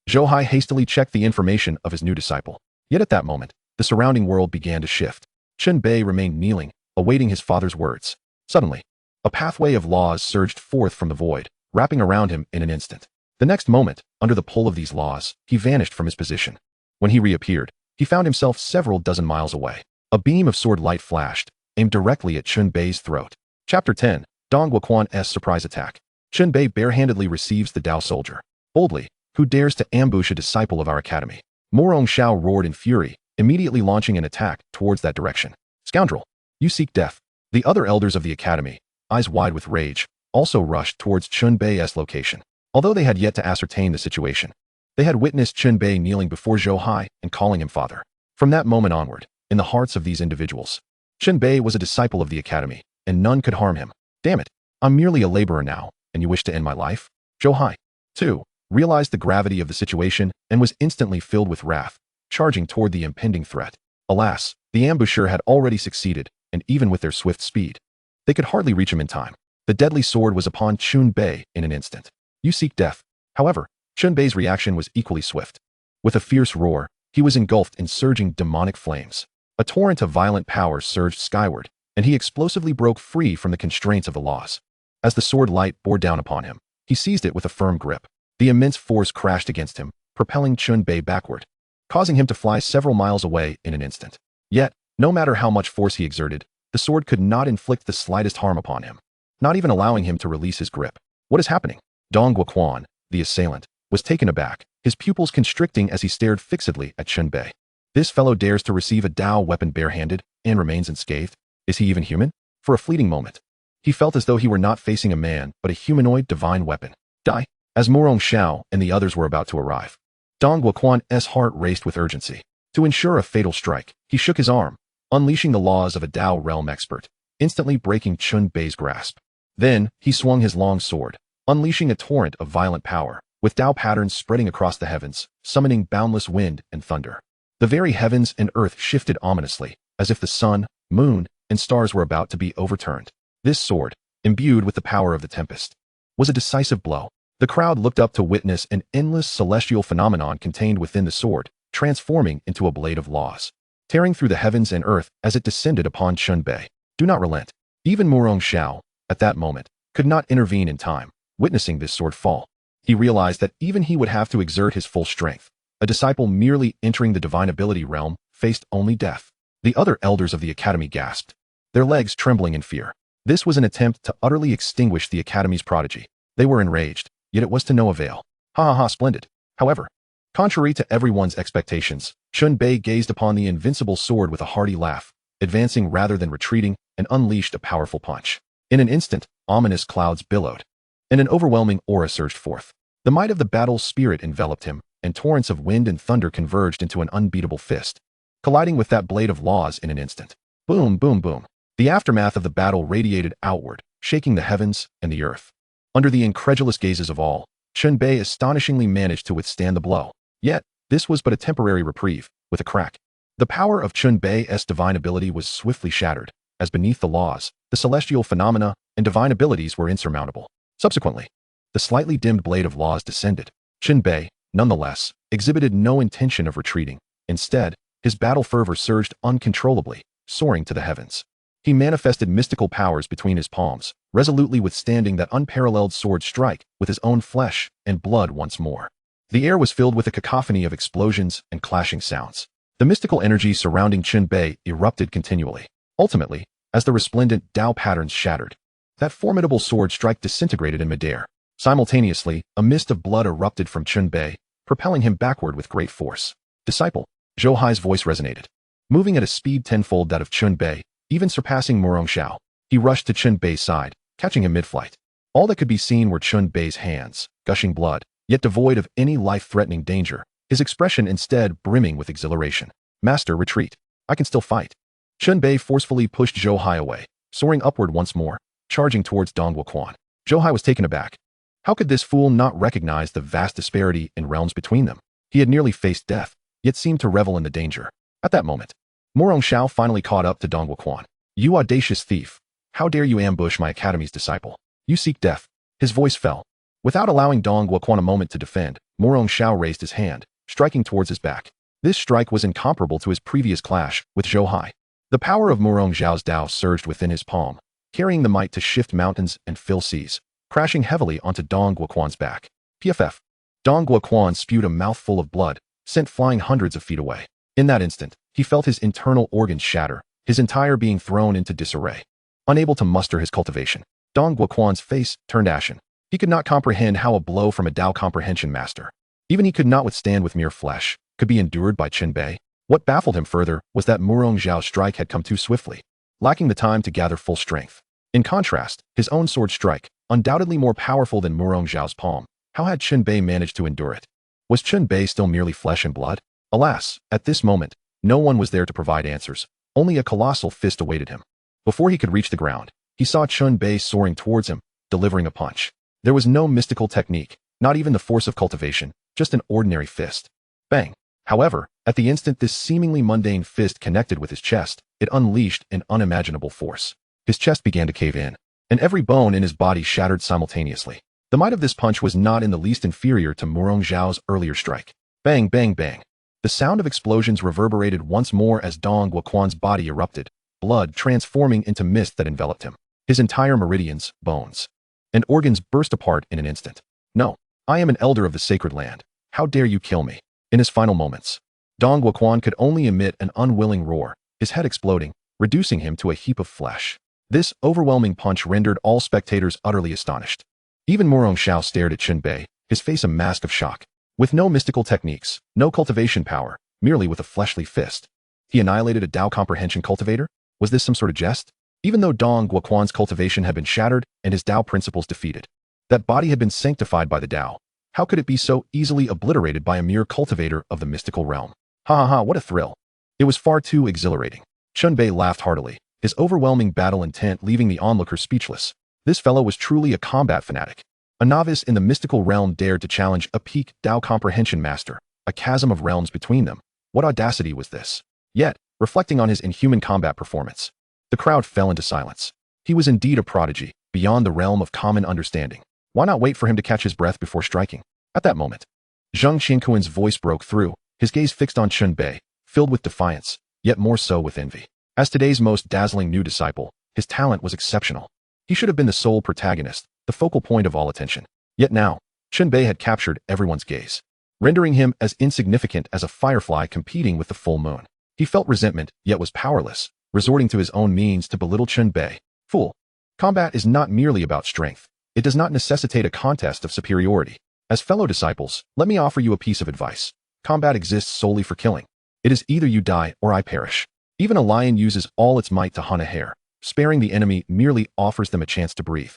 Zhou Hai hastily checked the information of his new disciple. Yet at that moment, the surrounding world began to shift. Chun Bei remained kneeling, awaiting his father's words. Suddenly, a pathway of laws surged forth from the void, wrapping around him in an instant. The next moment, under the pull of these laws, he vanished from his position. When he reappeared, he found himself several dozen miles away. A beam of sword light flashed, aimed directly at Chun Bei's throat. Chapter 10, Dong Guoquan's Surprise Attack. Chun Bei barehandedly receives the Dao soldier. Boldly, who dares to ambush a disciple of our academy? Morong Shao roared in fury, immediately launching an attack towards that direction. Scoundrel! You seek death. The other elders of the academy, eyes wide with rage, also rushed towards Chun Bei's location. Although they had yet to ascertain the situation, they had witnessed Chun Bei kneeling before Zhou Hai and calling him father. From that moment onward, in the hearts of these individuals, Chun Bei was a disciple of the academy, and none could harm him. Damn it, I'm merely a laborer now, and you wish to end my life? Zhou Hai, too, realized the gravity of the situation and was instantly filled with wrath, charging toward the impending threat. Alas, the ambusher had already succeeded, and even with their swift speed, they could hardly reach him in time. The deadly sword was upon Chun Bei in an instant. You seek death. However, Chun Bei's reaction was equally swift. With a fierce roar, he was engulfed in surging demonic flames. A torrent of violent power surged skyward, and he explosively broke free from the constraints of the laws. As the sword light bore down upon him, he seized it with a firm grip. The immense force crashed against him, propelling Chun Bei backward, causing him to fly several miles away in an instant. Yet, no matter how much force he exerted, the sword could not inflict the slightest harm upon him, not even allowing him to release his grip. What is happening? Dong Guoquan, the assailant, was taken aback, his pupils constricting as he stared fixedly at Chun Bei. This fellow dares to receive a Dao weapon barehanded and remains unscathed? Is he even human? For a fleeting moment, he felt as though he were not facing a man, but a humanoid divine weapon. Die! As Morong Shao and the others were about to arrive, Dong Guoquan's heart raced with urgency. To ensure a fatal strike, he shook his arm, unleashing the laws of a Dao realm expert, instantly breaking Chun Bei's grasp. Then, he swung his long sword, unleashing a torrent of violent power, with Dao patterns spreading across the heavens, summoning boundless wind and thunder. The very heavens and earth shifted ominously, as if the sun, moon, and stars were about to be overturned. This sword, imbued with the power of the tempest, was a decisive blow. The crowd looked up to witness an endless celestial phenomenon contained within the sword, transforming into a blade of laws, tearing through the heavens and earth as it descended upon Chun Bei. Do not relent. Even Morong Shao, at that moment, could not intervene in time, witnessing this sword fall. He realized that even he would have to exert his full strength. A disciple merely entering the divine ability realm faced only death. The other elders of the academy gasped, their legs trembling in fear. This was an attempt to utterly extinguish the academy's prodigy. They were enraged, yet it was to no avail. Ha ha ha, splendid. However, Contrary to everyone's expectations, Chun Bei gazed upon the invincible sword with a hearty laugh, advancing rather than retreating, and unleashed a powerful punch. In an instant, ominous clouds billowed, and an overwhelming aura surged forth. The might of the battle's spirit enveloped him, and torrents of wind and thunder converged into an unbeatable fist, colliding with that blade of laws in an instant. Boom, boom, boom. The aftermath of the battle radiated outward, shaking the heavens and the earth. Under the incredulous gazes of all, Chun Bei astonishingly managed to withstand the blow. Yet, this was but a temporary reprieve. With a crack, the power of Chun Bei's divine ability was swiftly shattered, as beneath the laws, the celestial phenomena and divine abilities were insurmountable. Subsequently, the slightly dimmed blade of laws descended. Chun Bei, nonetheless, exhibited no intention of retreating. Instead, his battle fervor surged uncontrollably, soaring to the heavens. He manifested mystical powers between his palms, resolutely withstanding that unparalleled sword strike with his own flesh and blood once more. The air was filled with a cacophony of explosions and clashing sounds. The mystical energy surrounding Chun Bei erupted continually. Ultimately, as the resplendent Tao patterns shattered, that formidable sword strike disintegrated in midair. Simultaneously, a mist of blood erupted from Chun Bei, propelling him backward with great force. Disciple, Zhou Hai's voice resonated. Moving at a speed tenfold that of Chun Bei, even surpassing Xiao, he rushed to Chun Bei's side, catching him mid-flight. All that could be seen were Chun Bei's hands, gushing blood, yet devoid of any life-threatening danger, his expression instead brimming with exhilaration. Master, retreat. I can still fight. Chun Bei forcefully pushed Zhou Hai away, soaring upward once more, charging towards Dong Wuxian. Zhou Hai was taken aback. How could this fool not recognize the vast disparity in realms between them? He had nearly faced death, yet seemed to revel in the danger. At that moment, Xiao finally caught up to Dong Wuxian. You audacious thief! How dare you ambush my academy's disciple? You seek death. His voice fell. Without allowing Dong Wuxian a moment to defend, Xiao raised his hand, striking towards his back. This strike was incomparable to his previous clash with Zhou Hai. The power of Xiao's Dao surged within his palm, carrying the might to shift mountains and fill seas, crashing heavily onto Dong Wuxian's back. PFF. Dong Wuxian spewed a mouthful of blood, sent flying hundreds of feet away. In that instant, he felt his internal organs shatter, his entire being thrown into disarray. Unable to muster his cultivation, Dong Wuxian's face turned ashen. He could not comprehend how a blow from a Dao comprehension master, even he could not withstand with mere flesh, could be endured by Chun Bei. What baffled him further was that Xiao's strike had come too swiftly, lacking the time to gather full strength. In contrast, his own sword strike, undoubtedly more powerful than Xiao's palm, how had Chun Bei managed to endure it? Was Chun Bei still merely flesh and blood? Alas, at this moment, no one was there to provide answers. Only a colossal fist awaited him. Before he could reach the ground, he saw Chun Bei soaring towards him, delivering a punch. There was no mystical technique, not even the force of cultivation, just an ordinary fist. Bang! However, at the instant this seemingly mundane fist connected with his chest, it unleashed an unimaginable force. His chest began to cave in, and every bone in his body shattered simultaneously. The might of this punch was not in the least inferior to Xiao's earlier strike. Bang, bang, bang. The sound of explosions reverberated once more as Dong Wuxian's body erupted, blood transforming into mist that enveloped him. His entire meridians, bones, and organs burst apart in an instant. No, I am an elder of the sacred land. How dare you kill me? In his final moments, Dong Wuxian could only emit an unwilling roar, his head exploding, reducing him to a heap of flesh. This overwhelming punch rendered all spectators utterly astonished. Even Xiao stared at Chun Bei, his face a mask of shock. With no mystical techniques, no cultivation power, merely with a fleshly fist, he annihilated a Dao comprehension cultivator? Was this some sort of jest? Even though Dong Wuxian's cultivation had been shattered and his Dao principles defeated, that body had been sanctified by the Dao. How could it be so easily obliterated by a mere cultivator of the mystical realm? Ha ha ha, what a thrill. It was far too exhilarating. Chun Bei laughed heartily, his overwhelming battle intent leaving the onlookers speechless. This fellow was truly a combat fanatic. A novice in the mystical realm dared to challenge a peak Dao comprehension master, a chasm of realms between them. What audacity was this? Yet, reflecting on his inhuman combat performance, the crowd fell into silence. He was indeed a prodigy, beyond the realm of common understanding. Why not wait for him to catch his breath before striking? At that moment, Zheng Qianquan's voice broke through, his gaze fixed on Chun Bei, filled with defiance, yet more so with envy. As today's most dazzling new disciple, his talent was exceptional. He should have been the sole protagonist, the focal point of all attention. Yet now, Chun Bei had captured everyone's gaze, rendering him as insignificant as a firefly competing with the full moon. He felt resentment, yet was powerless, resorting to his own means to belittle Chun Bei. Fool! Combat is not merely about strength. It does not necessitate a contest of superiority. As fellow disciples, let me offer you a piece of advice. Combat exists solely for killing. It is either you die or I perish. Even a lion uses all its might to hunt a hare. Sparing the enemy merely offers them a chance to breathe.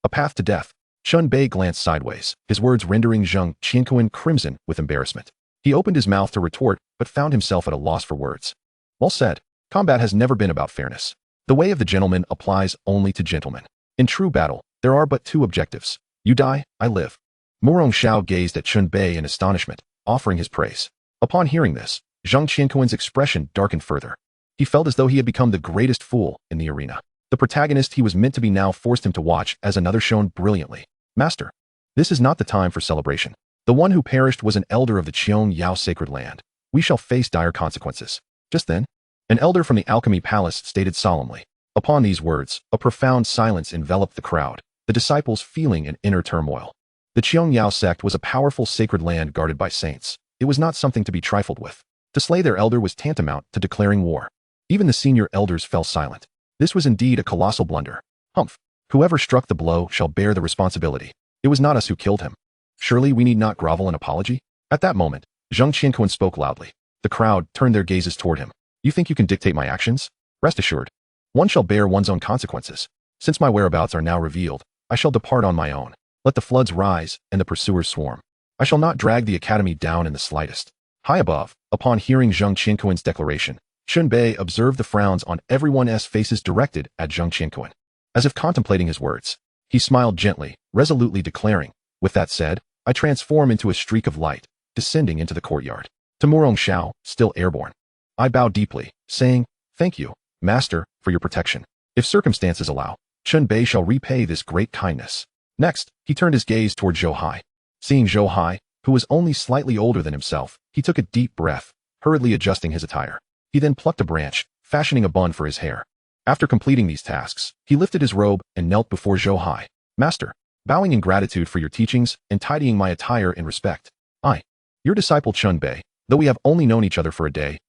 A path to death. Chun Bei glanced sideways, his words rendering Zhang Qianquan crimson with embarrassment. He opened his mouth to retort, but found himself at a loss for words. Well said. Combat has never been about fairness. The way of the gentleman applies only to gentlemen. In true battle, there are but two objectives. You die, I live. Murong Xiao gazed at Chun Bei in astonishment, offering his praise. Upon hearing this, Zhang Qianquan's expression darkened further. He felt as though he had become the greatest fool in the arena. The protagonist he was meant to be now forced him to watch as another shone brilliantly. Master, this is not the time for celebration. The one who perished was an elder of the Qiong Yao sacred land. We shall face dire consequences. Just then, an elder from the alchemy palace stated solemnly. Upon these words, a profound silence enveloped the crowd, the disciples feeling an inner turmoil. The Qiong Yao sect was a powerful sacred land guarded by saints. It was not something to be trifled with. To slay their elder was tantamount to declaring war. Even the senior elders fell silent. This was indeed a colossal blunder. Humph. Whoever struck the blow shall bear the responsibility. It was not us who killed him. Surely we need not grovel in apology? At that moment, Zhang Qianquan spoke loudly. The crowd turned their gazes toward him. You think you can dictate my actions? Rest assured. One shall bear one's own consequences. Since my whereabouts are now revealed, I shall depart on my own. Let the floods rise and the pursuers swarm. I shall not drag the academy down in the slightest. High above, upon hearing Zhang Qianquan's declaration, Chun Bei observed the frowns on everyone's faces directed at Zhang Qianquan. As if contemplating his words, he smiled gently, resolutely declaring, with that said, I transform into a streak of light, descending into the courtyard. To Murong Xiao, still airborne. I bowed deeply, saying, Thank you, Master, for your protection. If circumstances allow, Chun Bei shall repay this great kindness. Next, he turned his gaze toward Zhou Hai. Seeing Zhou Hai, who was only slightly older than himself, he took a deep breath, hurriedly adjusting his attire. He then plucked a branch, fashioning a bun for his hair. After completing these tasks, he lifted his robe and knelt before Zhou Hai. Master, bowing in gratitude for your teachings and tidying my attire in respect. I, your disciple Chun Bei, though we have only known each other for a day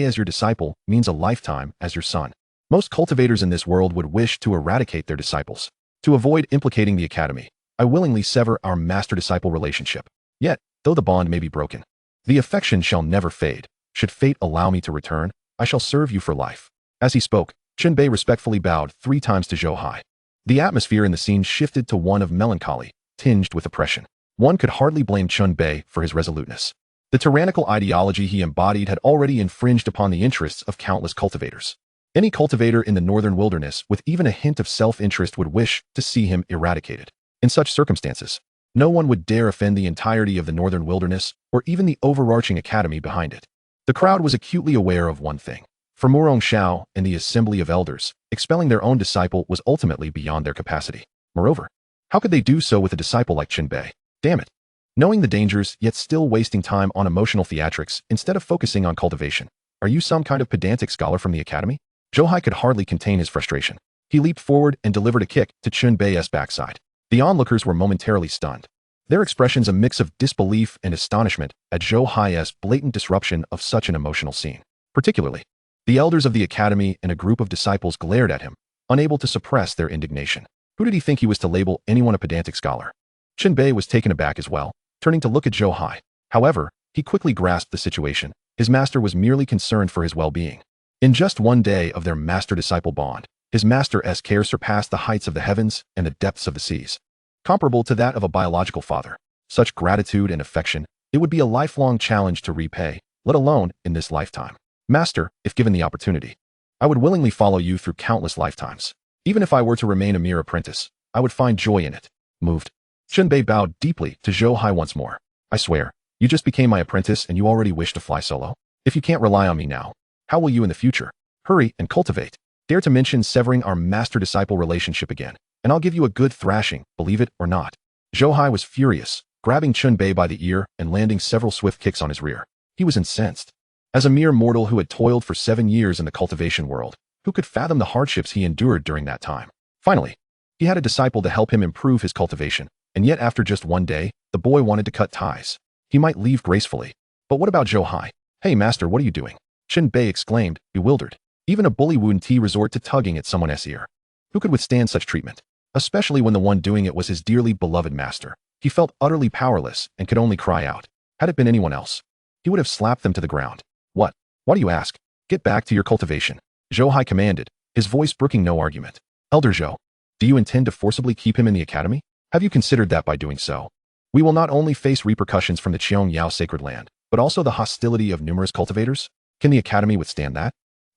as your disciple means a lifetime as your son. Most cultivators in this world would wish to eradicate their disciples. To avoid implicating the academy, I willingly sever our master-disciple relationship. Yet, though the bond may be broken, the affection shall never fade. Should fate allow me to return, I shall serve you for life. As he spoke, Chun Bei respectfully bowed 3 times to Zhou Hai. The atmosphere in the scene shifted to one of melancholy, tinged with oppression. One could hardly blame Chun Bei for his resoluteness. The tyrannical ideology he embodied had already infringed upon the interests of countless cultivators. Any cultivator in the northern wilderness with even a hint of self-interest would wish to see him eradicated. In such circumstances, no one would dare offend the entirety of the northern wilderness or even the overarching academy behind it. The crowd was acutely aware of one thing. For Murong Xiao and the assembly of elders, expelling their own disciple was ultimately beyond their capacity. Moreover, how could they do so with a disciple like Chun Bei? Damn it. Knowing the dangers, yet still wasting time on emotional theatrics instead of focusing on cultivation. Are you some kind of pedantic scholar from the academy? Zhou Hai could hardly contain his frustration. He leaped forward and delivered a kick to Chun Bei's backside. The onlookers were momentarily stunned, their expressions a mix of disbelief and astonishment at Zhou Hai's blatant disruption of such an emotional scene. Particularly, the elders of the academy and a group of disciples glared at him, unable to suppress their indignation. Who did he think he was to label anyone a pedantic scholar? Chun Bei was taken aback as well, turning to look at Zhou Hai. However, he quickly grasped the situation. His master was merely concerned for his well-being. In just one day of their master-disciple bond, his master's care surpassed the heights of the heavens and the depths of the seas. Comparable to that of a biological father, such gratitude and affection, it would be a lifelong challenge to repay, let alone in this lifetime. Master, if given the opportunity, I would willingly follow you through countless lifetimes. Even if I were to remain a mere apprentice, I would find joy in it. Moved, Chun Bei bowed deeply to Zhou Hai once more. I swear, you just became my apprentice and you already wish to fly solo? If you can't rely on me now, how will you in the future? Hurry and cultivate. Dare to mention severing our master-disciple relationship again, and I'll give you a good thrashing, believe it or not. Zhou Hai was furious, grabbing Chun Bei by the ear and landing several swift kicks on his rear. He was incensed. As a mere mortal who had toiled for 7 years in the cultivation world, who could fathom the hardships he endured during that time? Finally, he had a disciple to help him improve his cultivation, and yet after just one day, the boy wanted to cut ties. He might leave gracefully. But what about Zhou Hai? Hey master, what are you doing? Chun Bei exclaimed, bewildered. Even a bully wouldn't resort to tugging at someone's ear. Who could withstand such treatment? Especially when the one doing it was his dearly beloved master. He felt utterly powerless and could only cry out. Had it been anyone else, he would have slapped them to the ground. What? Why do you ask? Get back to your cultivation, Zhou Hai commanded, his voice brooking no argument. Elder Zhou, do you intend to forcibly keep him in the academy? Have you considered that by doing so, we will not only face repercussions from the Qiangyao sacred land, but also the hostility of numerous cultivators? Can the academy withstand that?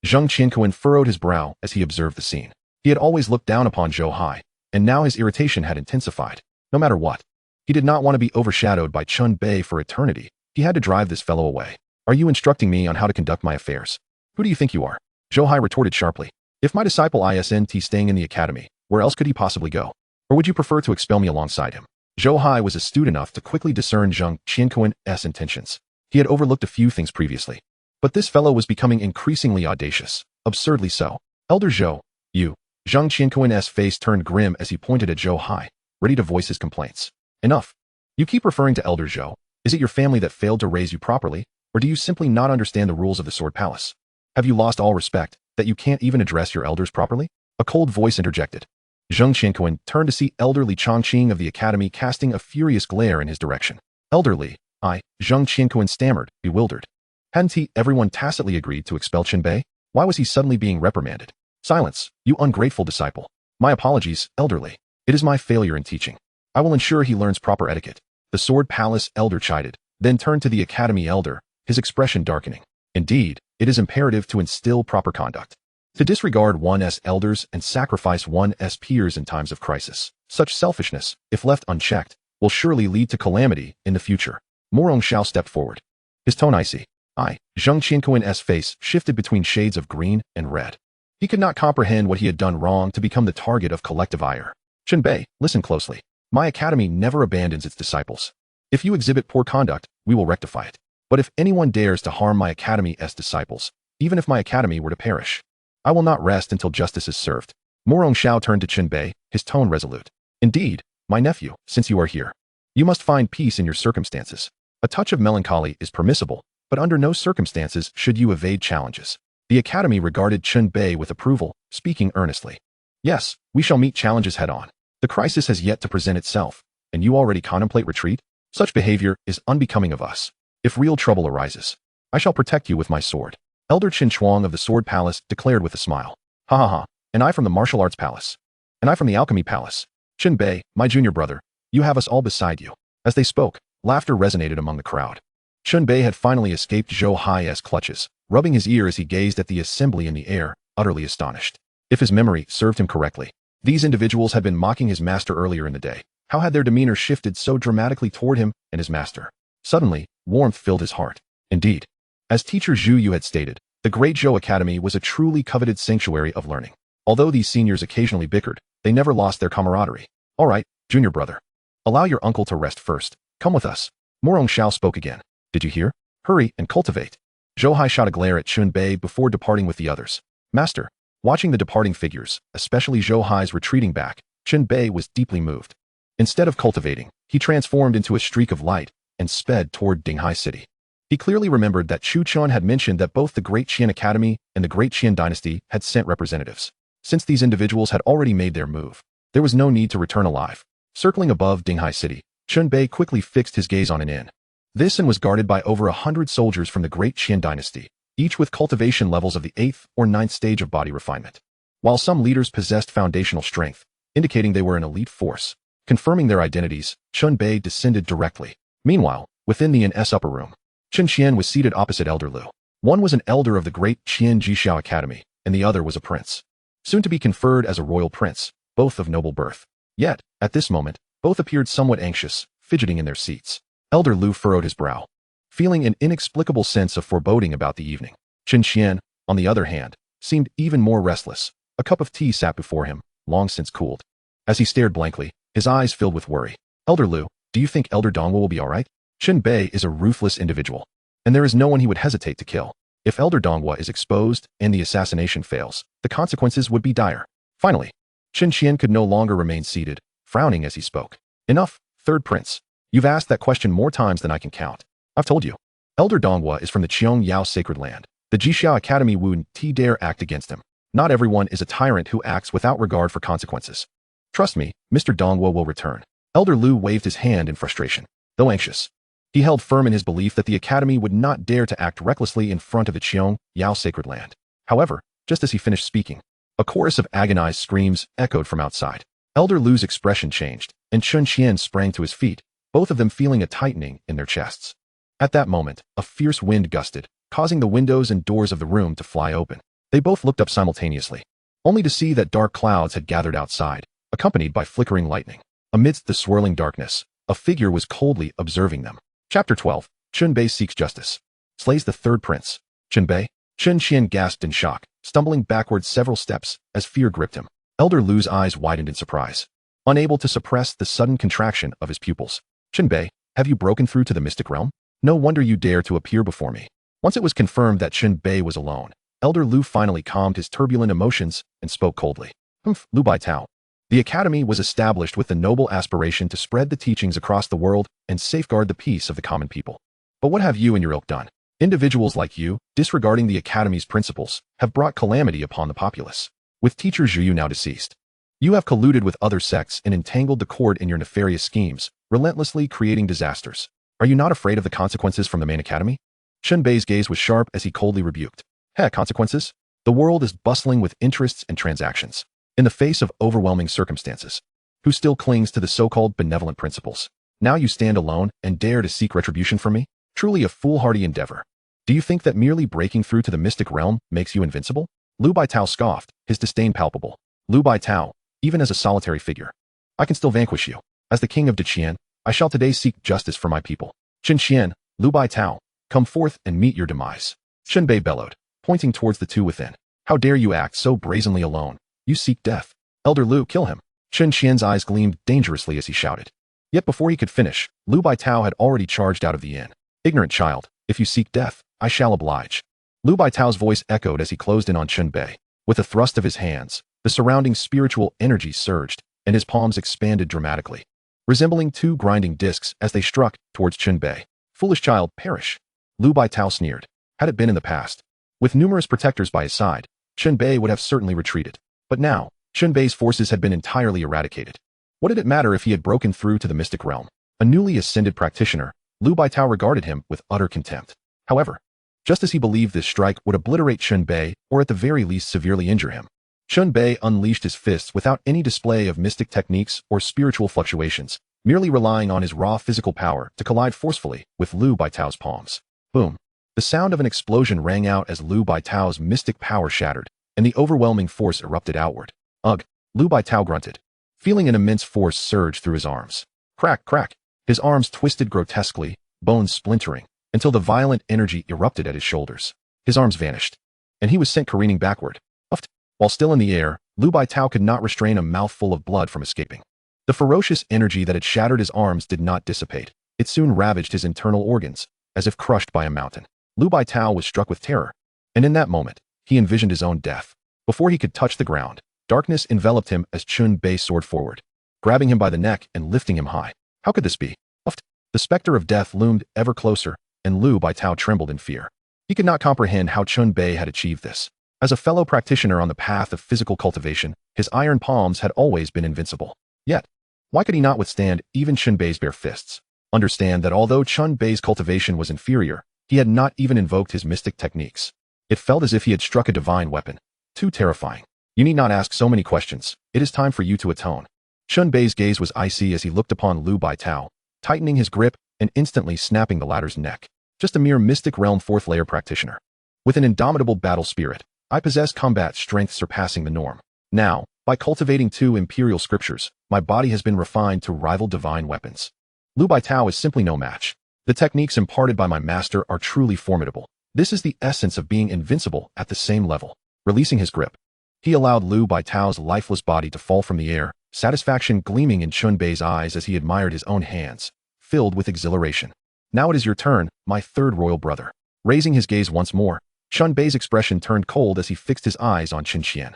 Zheng Qianquan furrowed his brow as he observed the scene. He had always looked down upon Zhou Hai, and now his irritation had intensified. No matter what, he did not want to be overshadowed by Chun Bei for eternity. He had to drive this fellow away. Are you instructing me on how to conduct my affairs? Who do you think you are? Zhou Hai retorted sharply. If my disciple isn't staying in the academy, where else could he possibly go? Or would you prefer to expel me alongside him? Zhou Hai was astute enough to quickly discern Zheng Qianquan's intentions. He had overlooked a few things previously. But this fellow was becoming increasingly audacious, absurdly so. Elder Zhou, you. Zheng Qianquan's face turned grim as he pointed at Zhou Hai, ready to voice his complaints. Enough. You keep referring to Elder Zhou. Is it your family that failed to raise you properly, or do you simply not understand the rules of the Sword Palace? Have you lost all respect, that you can't even address your elders properly? A cold voice interjected. Zheng Qianquan turned to see Elder Li Chongqing of the academy casting a furious glare in his direction. Elder Li, Zheng Qianquan stammered, bewildered. Hadn't everyone tacitly agreed to expel Chun Bei? Why was he suddenly being reprimanded? Silence, you ungrateful disciple. My apologies, Elder Li. It is my failure in teaching. I will ensure he learns proper etiquette. The Sword Palace elder chided, then turned to the academy elder, his expression darkening. Indeed, it is imperative to instill proper conduct. To disregard one's elders and sacrifice one's peers in times of crisis. Such selfishness, if left unchecked, will surely lead to calamity in the future. Morong Xiao stepped forward. His tone icy. Zheng Qianquan's face shifted between shades of green and red. He could not comprehend what he had done wrong to become the target of collective ire. Chun Bei, listen closely. My academy never abandons its disciples. If you exhibit poor conduct, we will rectify it. But if anyone dares to harm my academy's disciples, even if my academy were to perish, I will not rest until justice is served. Morong Xiao turned to Chun Bei, his tone resolute. Indeed, my nephew, since you are here, you must find peace in your circumstances. A touch of melancholy is permissible, but under no circumstances should you evade challenges. The academy regarded Chun Bei with approval, speaking earnestly. Yes, we shall meet challenges head-on. The crisis has yet to present itself, and you already contemplate retreat? Such behavior is unbecoming of us. If real trouble arises, I shall protect you with my sword. Elder Qin Chuang of the Sword Palace declared with a smile. Ha ha ha, and I from the Martial Arts Palace. And I from the Alchemy Palace. Chun Bei, my junior brother, you have us all beside you. As they spoke, laughter resonated among the crowd. Chun Bei had finally escaped Zhou Hai's clutches, rubbing his ear as he gazed at the assembly in the air, utterly astonished. If his memory served him correctly, these individuals had been mocking his master earlier in the day. How had their demeanor shifted so dramatically toward him and his master? Suddenly, warmth filled his heart. Indeed, as teacher Zhu Yu had stated, the Great Zhou Academy was a truly coveted sanctuary of learning. Although these seniors occasionally bickered, they never lost their camaraderie. All right, junior brother. Allow your uncle to rest first. Come with us. Morong Xiao spoke again. Did you hear? Hurry and cultivate. Zhou Hai shot a glare at Chun Bei before departing with the others. Master, watching the departing figures, especially Zhou Hai's retreating back, Chun Bei was deeply moved. Instead of cultivating, he transformed into a streak of light and sped toward Dinghai City. He clearly remembered that Chu Chuan had mentioned that both the Great Qian Academy and the Great Qian Dynasty had sent representatives. Since these individuals had already made their move, there was no need to return alive. Circling above Dinghai City, Chun Bei quickly fixed his gaze on an inn. This inn was guarded by over 100 soldiers from the Great Qian Dynasty, each with cultivation levels of the 8th or 9th stage of body refinement. While some leaders possessed foundational strength, indicating they were an elite force, confirming their identities, Chun Bei descended directly. Meanwhile, within the inn's upper room, Chen Qian was seated opposite Elder Lu. One was an elder of the Great Qian Jixiao Academy, and the other was a prince. Soon to be conferred as a royal prince, both of noble birth. Yet, at this moment, both appeared somewhat anxious, fidgeting in their seats. Elder Lu furrowed his brow, feeling an inexplicable sense of foreboding about the evening. Chen Qian, on the other hand, seemed even more restless. A cup of tea sat before him, long since cooled. As he stared blankly, his eyes filled with worry. Elder Lu, do you think Elder Dongwu will be all right? Chen Bei is a ruthless individual, and there is no one he would hesitate to kill. If Elder Dongwu is exposed and the assassination fails, the consequences would be dire. Finally, Chen Qian could no longer remain seated, frowning as he spoke. Enough, third prince. You've asked that question more times than I can count. I've told you. Elder Dongwu is from the Qiangyao sacred land. The Jixiao Academy wouldn't dare act against him. Not everyone is a tyrant who acts without regard for consequences. Trust me, Mr. Dongwu will return. Elder Lu waved his hand in frustration. Though anxious, He held firm in his belief that the academy would not dare to act recklessly in front of the Qiong Yao sacred land. However, just as he finished speaking, a chorus of agonized screams echoed from outside. Elder Lu's expression changed, and Chun Qian sprang to his feet, both of them feeling a tightening in their chests. At that moment, a fierce wind gusted, causing the windows and doors of the room to fly open. They both looked up simultaneously, only to see that dark clouds had gathered outside, accompanied by flickering lightning. Amidst the swirling darkness, a figure was coldly observing them. Chapter 12. Chun Bei seeks justice. Slays the third prince. Chun Bei? Chun Qian gasped in shock, stumbling backward several steps as fear gripped him. Elder Lu's eyes widened in surprise, unable to suppress the sudden contraction of his pupils. Chun Bei, have you broken through to the mystic realm? No wonder you dare to appear before me. Once it was confirmed that Chun Bei was alone, Elder Lu finally calmed his turbulent emotions and spoke coldly. Lu Baitao. The academy was established with the noble aspiration to spread the teachings across the world and safeguard the peace of the common people. But what have you and your ilk done? Individuals like you, disregarding the academy's principles, have brought calamity upon the populace. With teacher Zhu now deceased, you have colluded with other sects and entangled the court in your nefarious schemes, relentlessly creating disasters. Are you not afraid of the consequences from the main academy? Chun Bei's gaze was sharp as he coldly rebuked. Consequences? The world is bustling with interests and transactions. In the face of overwhelming circumstances, who still clings to the so-called benevolent principles? Now you stand alone and dare to seek retribution from me? Truly a foolhardy endeavor. Do you think that merely breaking through to the mystic realm makes you invincible? Lu Baitao scoffed, his disdain palpable. Lu Baitao, even as a solitary figure, I can still vanquish you. As the king of Deqian, I shall today seek justice for my people. Chun Qian, Lu Baitao, come forth and meet your demise. Chun Bei bellowed, pointing towards the two within. How dare you act so brazenly alone? You seek death. Elder Lu, kill him. Chun Qian's eyes gleamed dangerously as he shouted. Yet before he could finish, Lu Baitao had already charged out of the inn. Ignorant child, if you seek death, I shall oblige. Lu Baitao's voice echoed as he closed in on Chun Bei. With a thrust of his hands, the surrounding spiritual energy surged, and his palms expanded dramatically, resembling two grinding discs as they struck towards Chun Bei. Foolish child, perish. Lu Baitao sneered. Had it been in the past, with numerous protectors by his side, Chun Bei would have certainly retreated. But now, Chun Bei's forces had been entirely eradicated. What did it matter if he had broken through to the mystic realm? A newly ascended practitioner, Lu Baitao regarded him with utter contempt. However, just as he believed this strike would obliterate Chun Bei, or at the very least severely injure him, Chun Bei unleashed his fists without any display of mystic techniques or spiritual fluctuations, merely relying on his raw physical power to collide forcefully with Lu Baitao's palms. Boom. The sound of an explosion rang out as Lu Baitao's mystic power shattered, and the overwhelming force erupted outward. Ugh, Lu Baitao grunted, feeling an immense force surge through his arms. Crack, crack. His arms twisted grotesquely, bones splintering, until the violent energy erupted at his shoulders. His arms vanished, and he was sent careening backward. Uffed. While still in the air, Lu Baitao could not restrain a mouthful of blood from escaping. The ferocious energy that had shattered his arms did not dissipate. It soon ravaged his internal organs, as if crushed by a mountain. Lu Baitao was struck with terror, and in that moment, he envisioned his own death. Before he could touch the ground, darkness enveloped him as Chun Bei soared forward, grabbing him by the neck and lifting him high. How could this be? Uffed. The specter of death loomed ever closer, and Lu Baitao trembled in fear. He could not comprehend how Chun Bei had achieved this. As a fellow practitioner on the path of physical cultivation, his iron palms had always been invincible. Yet, why could he not withstand even Chun Bei's bare fists? Understand that although Chun Bei's cultivation was inferior, he had not even invoked his mystic techniques. It felt as if he had struck a divine weapon. Too terrifying. You need not ask so many questions. It is time for you to atone. Chun Bei's gaze was icy as he looked upon Lu Baitao, tightening his grip and instantly snapping the latter's neck. Just a mere mystic realm fourth-layer practitioner. With an indomitable battle spirit, I possess combat strength surpassing the norm. Now, by cultivating 2 imperial scriptures, my body has been refined to rival divine weapons. Lu Baitao is simply no match. The techniques imparted by my master are truly formidable. This is the essence of being invincible at the same level. Releasing his grip, he allowed Lu Baitao's lifeless body to fall from the air, satisfaction gleaming in Chun Bei's eyes as he admired his own hands, filled with exhilaration. Now it is your turn, my third royal brother. Raising his gaze once more, Chun Bei's expression turned cold as he fixed his eyes on Chun Qian.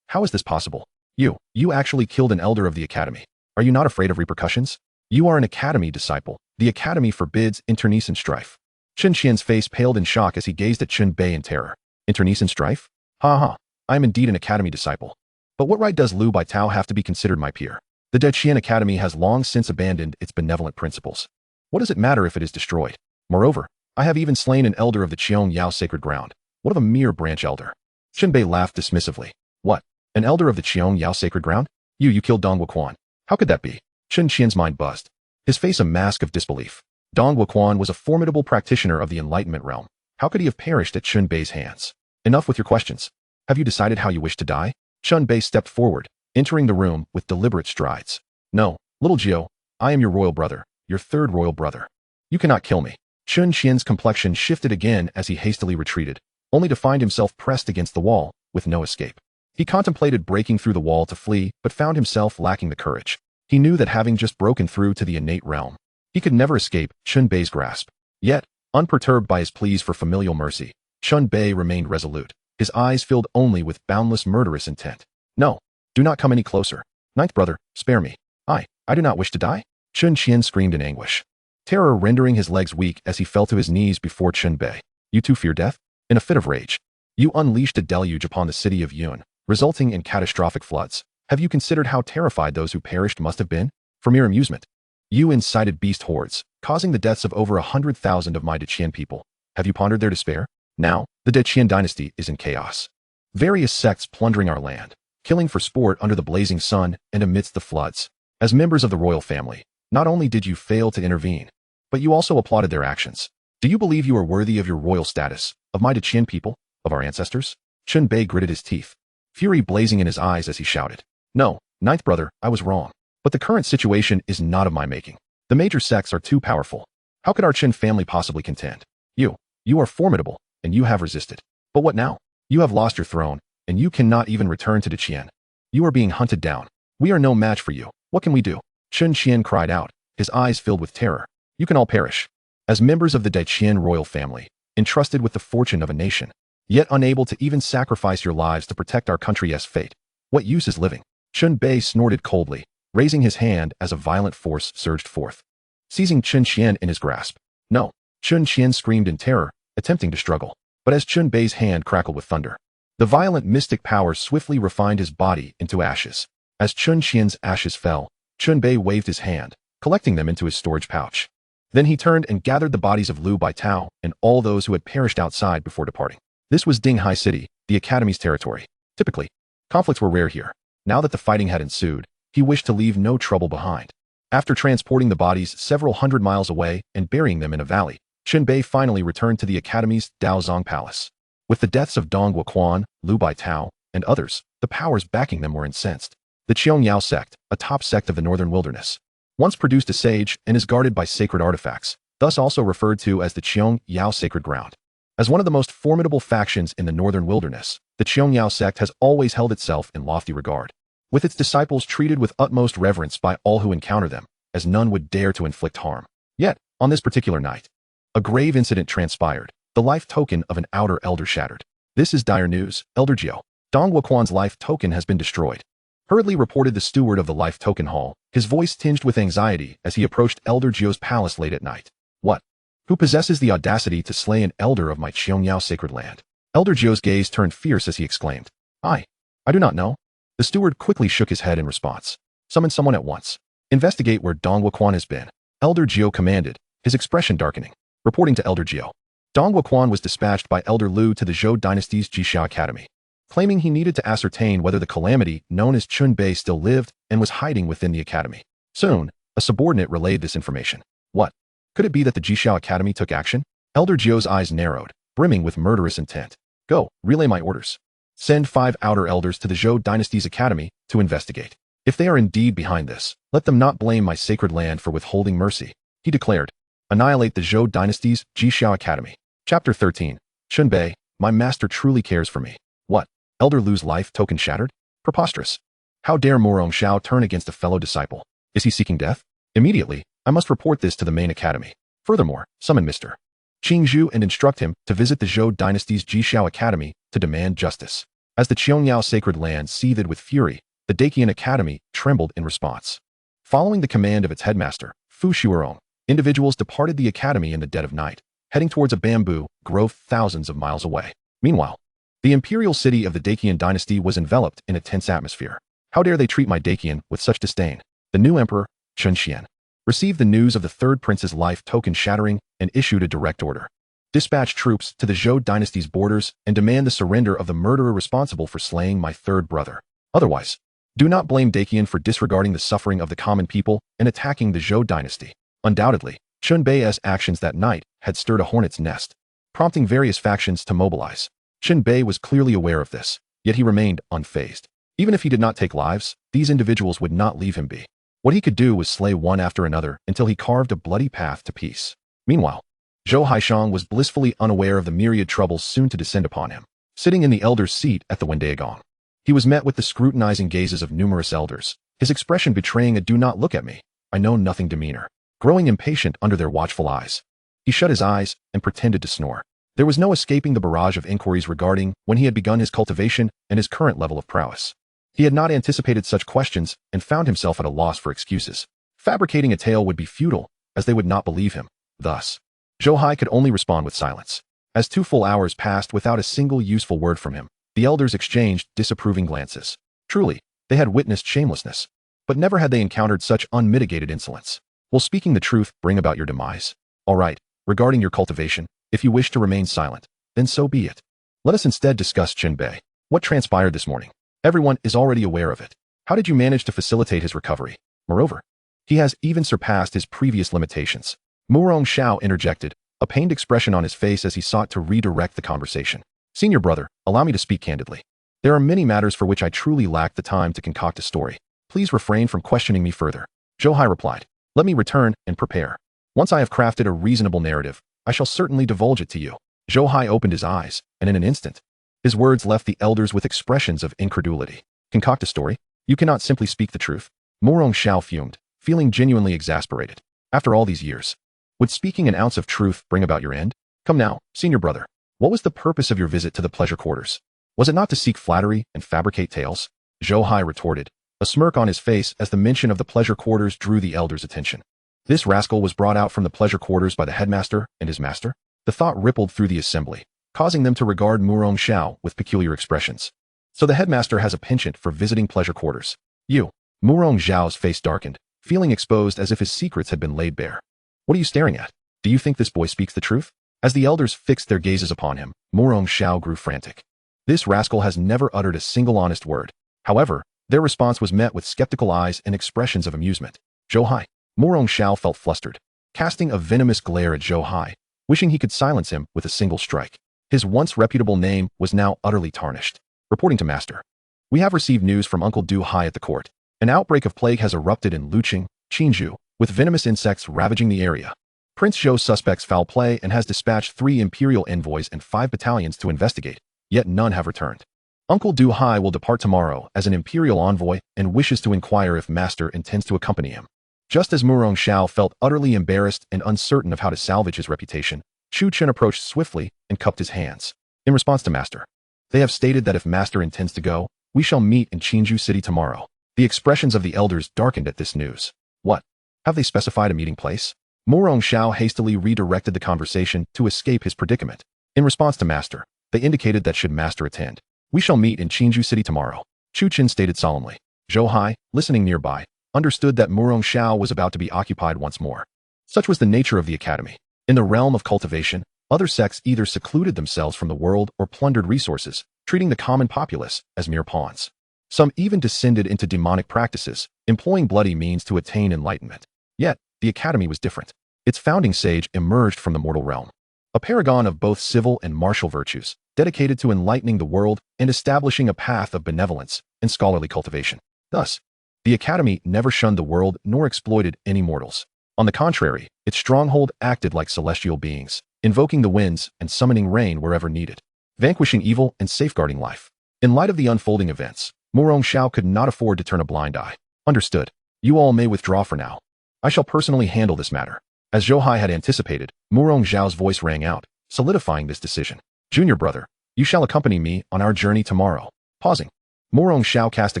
How is this possible? You actually killed an elder of the academy. Are you not afraid of repercussions? You are an academy disciple. The academy forbids internecine strife. Chun Qian's face paled in shock as he gazed at Chun Bei in terror. Internecine strife? Ha. I am indeed an academy disciple. But what right does Lu Baitao have to be considered my peer? The Deqian Academy has long since abandoned its benevolent principles. What does it matter if it is destroyed? Moreover, I have even slain an elder of the Qiong Yao sacred ground. What of a mere branch elder? Chunbei laughed dismissively. What? An elder of the Qiong Yao sacred ground? You killed Dong Wuquan. How could that be? Chun Qian's mind buzzed. His face a mask of disbelief. Dong Wuquan was a formidable practitioner of the Enlightenment realm. How could he have perished at Chunbei's hands? Enough with your questions. Have you decided how you wish to die? Chunbei stepped forward, entering the room with deliberate strides. No, little Jiao, I am your royal brother, your third royal brother. You cannot kill me. Chun Qian's complexion shifted again as he hastily retreated, only to find himself pressed against the wall, with no escape. He contemplated breaking through the wall to flee, but found himself lacking the courage. He knew that having just broken through to the innate realm, he could never escape Chunbei's grasp. Yet, unperturbed by his pleas for familial mercy, Chunbei remained resolute, his eyes filled only with boundless murderous intent. No, do not come any closer. Ninth brother, spare me. I do not wish to die. Chun Qian screamed in anguish, terror rendering his legs weak as he fell to his knees before Chunbei. You too fear death? In a fit of rage, you unleashed a deluge upon the city of Yun, resulting in catastrophic floods. Have you considered how terrified those who perished must have been? For mere amusement, you incited beast hordes, causing the deaths of over 100,000 of my Deqian people. Have you pondered their despair? Now, the Deqian dynasty is in chaos. Various sects plundering our land, killing for sport under the blazing sun and amidst the floods. As members of the royal family, not only did you fail to intervene, but you also applauded their actions. Do you believe you are worthy of your royal status, of my Deqian people, of our ancestors? Chunbei gritted his teeth, fury blazing in his eyes as he shouted. No, ninth brother, I was wrong. But the current situation is not of my making. The major sects are too powerful. How could our Qin family possibly contend? You are formidable, and you have resisted. But what now? You have lost your throne, and you cannot even return to Deqian. You are being hunted down. We are no match for you. What can we do? Chun Qian cried out, his eyes filled with terror. You can all perish. As members of the Deqian royal family, entrusted with the fortune of a nation, yet unable to even sacrifice your lives to protect our country's fate. What use is living? Chunbei snorted coldly, raising his hand as a violent force surged forth, seizing Chun Qian in his grasp. No, Chun Qian screamed in terror, attempting to struggle. But as Chunbei's hand crackled with thunder, the violent mystic power swiftly refined his body into ashes. As Chun Qian's ashes fell, Chunbei waved his hand, collecting them into his storage pouch. Then he turned and gathered the bodies of Liu Baitao and all those who had perished outside before departing. This was Ding Hai City, the academy's territory. Typically, conflicts were rare here. Now that the fighting had ensued, he wished to leave no trouble behind. After transporting the bodies several hundred miles away and burying them in a valley, Chunbei finally returned to the academy's Daozong Palace. With the deaths of Dong Wuquan, Liu Baitao, and others, the powers backing them were incensed. The Qiong Yao sect, a top sect of the northern wilderness, once produced a sage and is guarded by sacred artifacts, thus also referred to as the Qiong Yao sacred ground. As one of the most formidable factions in the northern wilderness, the Qiong Yao sect has always held itself in lofty regard, with its disciples treated with utmost reverence by all who encounter them, as none would dare to inflict harm. Yet, on this particular night, a grave incident transpired. The life token of an outer elder shattered. This is dire news, Elder Jiao. Dong Wuquan's life token has been destroyed. Hurriedly reported the steward of the life token hall, his voice tinged with anxiety as he approached Elder Jiao's palace late at night. What? Who possesses the audacity to slay an elder of my Qiong sacred land? Elder Jiao's gaze turned fierce as he exclaimed. I do not know. The steward quickly shook his head in response. Summon someone at once. Investigate where Dong Wuquan has been. Elder Jiao commanded, his expression darkening. Reporting to Elder Jiao. Dong Wuquan was dispatched by Elder Liu to the Zhou dynasty's Jixia Academy, claiming he needed to ascertain whether the calamity known as Chunbei still lived and was hiding within the academy. Soon, a subordinate relayed this information. What? Could it be that the Jixia Academy took action? Elder Jiao's eyes narrowed, brimming with murderous intent. Go, relay my orders. Send 5 outer elders to the Zhou dynasty's academy to investigate. If they are indeed behind this, let them not blame my sacred land for withholding mercy, he declared. Annihilate the Zhou dynasty's Jixia Academy. Chapter 13. Chunbei, my master truly cares for me. What? Elder Liu's life token shattered? Preposterous. How dare Morong Xiao turn against a fellow disciple? Is he seeking death? Immediately, I must report this to the main academy. Furthermore, summon Mr. Qingzhu and instruct him to visit the Zhou dynasty's Jixia Academy to demand justice. As the Qiong sacred land seethed with fury, the Daqian Academy trembled in response. Following the command of its headmaster, Fu Shuerong, individuals departed the academy in the dead of night, heading towards a bamboo grove thousands of miles away. Meanwhile, the imperial city of the Daqian dynasty was enveloped in a tense atmosphere. How dare they treat my Daqian with such disdain? The new emperor, Chun Xian, received the news of the third prince's life token shattering and issued a direct order. Dispatch troops to the Zhou dynasty's borders and demand the surrender of the murderer responsible for slaying my third brother. Otherwise, do not blame Dakian for disregarding the suffering of the common people and attacking the Zhou dynasty. Undoubtedly, Chunbei's actions that night had stirred a hornet's nest, prompting various factions to mobilize. Chunbei was clearly aware of this, yet he remained unfazed. Even if he did not take lives, these individuals would not leave him be. What he could do was slay one after another until he carved a bloody path to peace. Meanwhile, Zhou Hai was blissfully unaware of the myriad troubles soon to descend upon him. Sitting in the elder's seat at the Wendiagong, he was met with the scrutinizing gazes of numerous elders, his expression betraying a "do not look at me, I know nothing" demeanor. Growing impatient under their watchful eyes, he shut his eyes and pretended to snore. There was no escaping the barrage of inquiries regarding when he had begun his cultivation and his current level of prowess. He had not anticipated such questions and found himself at a loss for excuses. Fabricating a tale would be futile, as they would not believe him. Thus, Zhou Hai could only respond with silence. As 2 full hours passed without a single useful word from him, the elders exchanged disapproving glances. Truly, they had witnessed shamelessness, but never had they encountered such unmitigated insolence. Will speaking the truth bring about your demise? All right, regarding your cultivation, if you wish to remain silent, then so be it. Let us instead discuss Chunbei. What transpired this morning? Everyone is already aware of it. How did you manage to facilitate his recovery? Moreover, he has even surpassed his previous limitations. Murong Xiao interjected, a pained expression on his face as he sought to redirect the conversation. Senior brother, allow me to speak candidly. There are many matters for which I truly lack the time to concoct a story. Please refrain from questioning me further. Zhou Hai replied. Let me return and prepare. Once I have crafted a reasonable narrative, I shall certainly divulge it to you. Zhou Hai opened his eyes, and in an instant, his words left the elders with expressions of incredulity. Concoct a story? You cannot simply speak the truth? Murong Xiao fumed, feeling genuinely exasperated. After all these years, would speaking an ounce of truth bring about your end? Come now, senior brother. What was the purpose of your visit to the pleasure quarters? Was it not to seek flattery and fabricate tales? Zhou Hai retorted, a smirk on his face as the mention of the pleasure quarters drew the elders' attention. This rascal was brought out from the pleasure quarters by the headmaster and his master? The thought rippled through the assembly, causing them to regard Murong Xiao with peculiar expressions. So the headmaster has a penchant for visiting pleasure quarters. You. Murong Xiao's face darkened, feeling exposed as if his secrets had been laid bare. What are you staring at? Do you think this boy speaks the truth? As the elders fixed their gazes upon him, Murong Xiao grew frantic. This rascal has never uttered a single honest word. However, their response was met with skeptical eyes and expressions of amusement. Zhou Hai. Murong Xiao felt flustered, casting a venomous glare at Zhou Hai, wishing he could silence him with a single strike. His once reputable name was now utterly tarnished. Reporting to Master. We have received news from Uncle Zhou Hai at the court. An outbreak of plague has erupted in Luqing, Qinzhou, with venomous insects ravaging the area. Prince Zhou suspects foul play and has dispatched 3 imperial envoys and 5 battalions to investigate, yet none have returned. Uncle Zhou Hai will depart tomorrow as an imperial envoy and wishes to inquire if Master intends to accompany him. Just as Murong Xiao felt utterly embarrassed and uncertain of how to salvage his reputation, Chu Chen approached swiftly and cupped his hands. In response to Master, they have stated that if Master intends to go, we shall meet in Qinzhou City tomorrow. The expressions of the elders darkened at this news. What? Have they specified a meeting place? Murong Xiao hastily redirected the conversation to escape his predicament. In response to Master, they indicated that should Master attend, we shall meet in Qinzhou City tomorrow. Chu Chen stated solemnly. Zhou Hai, listening nearby, understood that Murong Xiao was about to be occupied once more. Such was the nature of the academy. In the realm of cultivation, other sects either secluded themselves from the world or plundered resources, treating the common populace as mere pawns. Some even descended into demonic practices, employing bloody means to attain enlightenment. Yet, the academy was different. Its founding sage emerged from the mortal realm, a paragon of both civil and martial virtues, dedicated to enlightening the world and establishing a path of benevolence and scholarly cultivation. Thus, the academy never shunned the world nor exploited any mortals. On the contrary, its stronghold acted like celestial beings, invoking the winds and summoning rain wherever needed, vanquishing evil and safeguarding life. In light of the unfolding events, Murong Xiao could not afford to turn a blind eye. Understood. You all may withdraw for now. I shall personally handle this matter. As Zhou Hai had anticipated, Murong Xiao's voice rang out, solidifying this decision. Junior brother, you shall accompany me on our journey tomorrow. Pausing, Murong Xiao cast a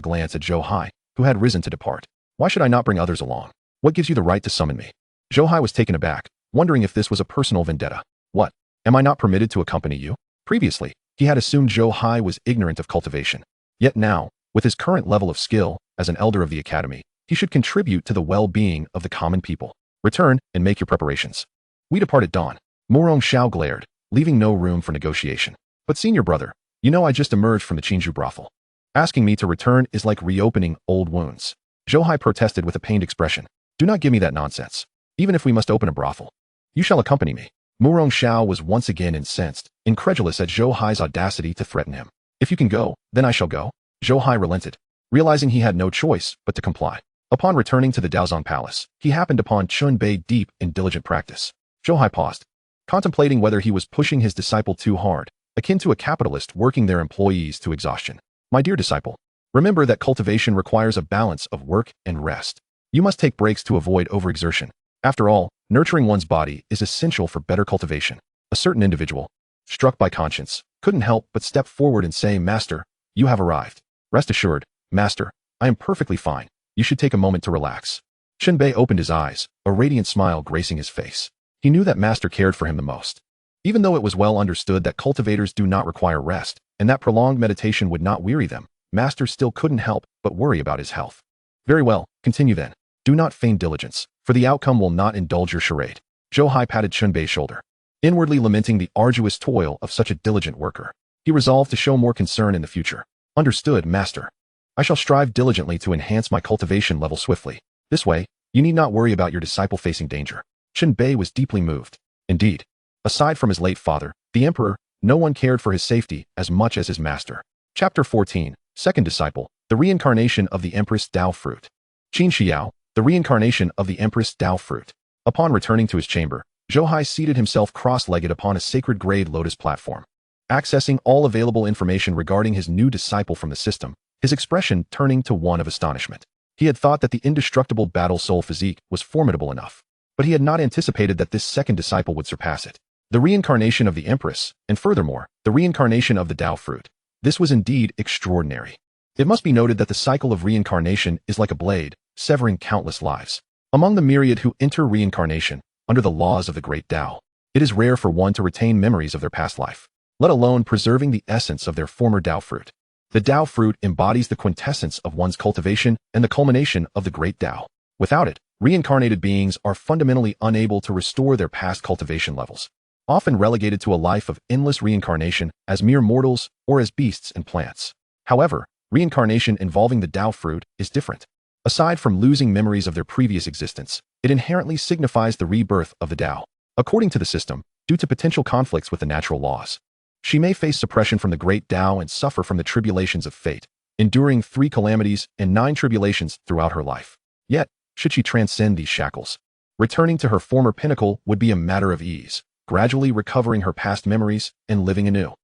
glance at Zhou Hai, who had risen to depart. Why should I not bring others along? What gives you the right to summon me? Zhou Hai was taken aback, wondering if this was a personal vendetta. What? Am I not permitted to accompany you? Previously, he had assumed Zhou Hai was ignorant of cultivation. Yet now, with his current level of skill, as an elder of the academy, he should contribute to the well-being of the common people. Return and make your preparations. We depart at dawn. Morong Xiao glared, leaving no room for negotiation. But senior brother, you know I just emerged from the Qingzhou brothel. Asking me to return is like reopening old wounds. Zhou Hai protested with a pained expression. Do not give me that nonsense. Even if we must open a brothel, you shall accompany me. Morong Xiao was once again incensed, incredulous at Zhou Hai's audacity to threaten him. If you can go, then I shall go. Zhou Hai relented, realizing he had no choice but to comply. Upon returning to the Daozong Palace, he happened upon Chun Bei deep in diligent practice. Zhou Hai paused, contemplating whether he was pushing his disciple too hard, akin to a capitalist working their employees to exhaustion. My dear disciple, remember that cultivation requires a balance of work and rest. You must take breaks to avoid overexertion. After all, nurturing one's body is essential for better cultivation. A certain individual, struck by conscience, couldn't help but step forward and say, Master, you have arrived. Rest assured, Master, I am perfectly fine. You should take a moment to relax. Chun Bei opened his eyes, a radiant smile gracing his face. He knew that Master cared for him the most. Even though it was well understood that cultivators do not require rest, and that prolonged meditation would not weary them, Master still couldn't help but worry about his health. Very well, continue then. Do not feign diligence, for the outcome will not indulge your charade. Zhou Hai patted Chun Bei's shoulder, inwardly lamenting the arduous toil of such a diligent worker. He resolved to show more concern in the future. Understood, Master. I shall strive diligently to enhance my cultivation level swiftly. This way, you need not worry about your disciple facing danger. Chun Bei was deeply moved. Indeed, aside from his late father, the emperor, no one cared for his safety as much as his master. Chapter 14, Second Disciple, the Reincarnation of the Empress Dao Fruit. Qin Xiao, the Reincarnation of the Empress Dao Fruit. Upon returning to his chamber, Zhou Hai seated himself cross-legged upon a sacred-grade lotus platform. Accessing all available information regarding his new disciple from the system, his expression turning to one of astonishment. He had thought that the indestructible battle soul physique was formidable enough, but he had not anticipated that this second disciple would surpass it. The reincarnation of the Empress, and furthermore, the reincarnation of the Dao Fruit. This was indeed extraordinary. It must be noted that the cycle of reincarnation is like a blade, severing countless lives. Among the myriad who enter reincarnation, under the laws of the great Tao, it is rare for one to retain memories of their past life, let alone preserving the essence of their former Dao Fruit. The Dao Fruit embodies the quintessence of one's cultivation and the culmination of the great Tao. Without it, reincarnated beings are fundamentally unable to restore their past cultivation levels, often relegated to a life of endless reincarnation as mere mortals or as beasts and plants. However, reincarnation involving the Dao Fruit is different. Aside from losing memories of their previous existence, it inherently signifies the rebirth of the Tao. According to the system, due to potential conflicts with the natural laws, she may face suppression from the great Tao and suffer from the tribulations of fate, enduring 3 calamities and 9 tribulations throughout her life. Yet, should she transcend these shackles, returning to her former pinnacle would be a matter of ease, gradually recovering her past memories and living anew.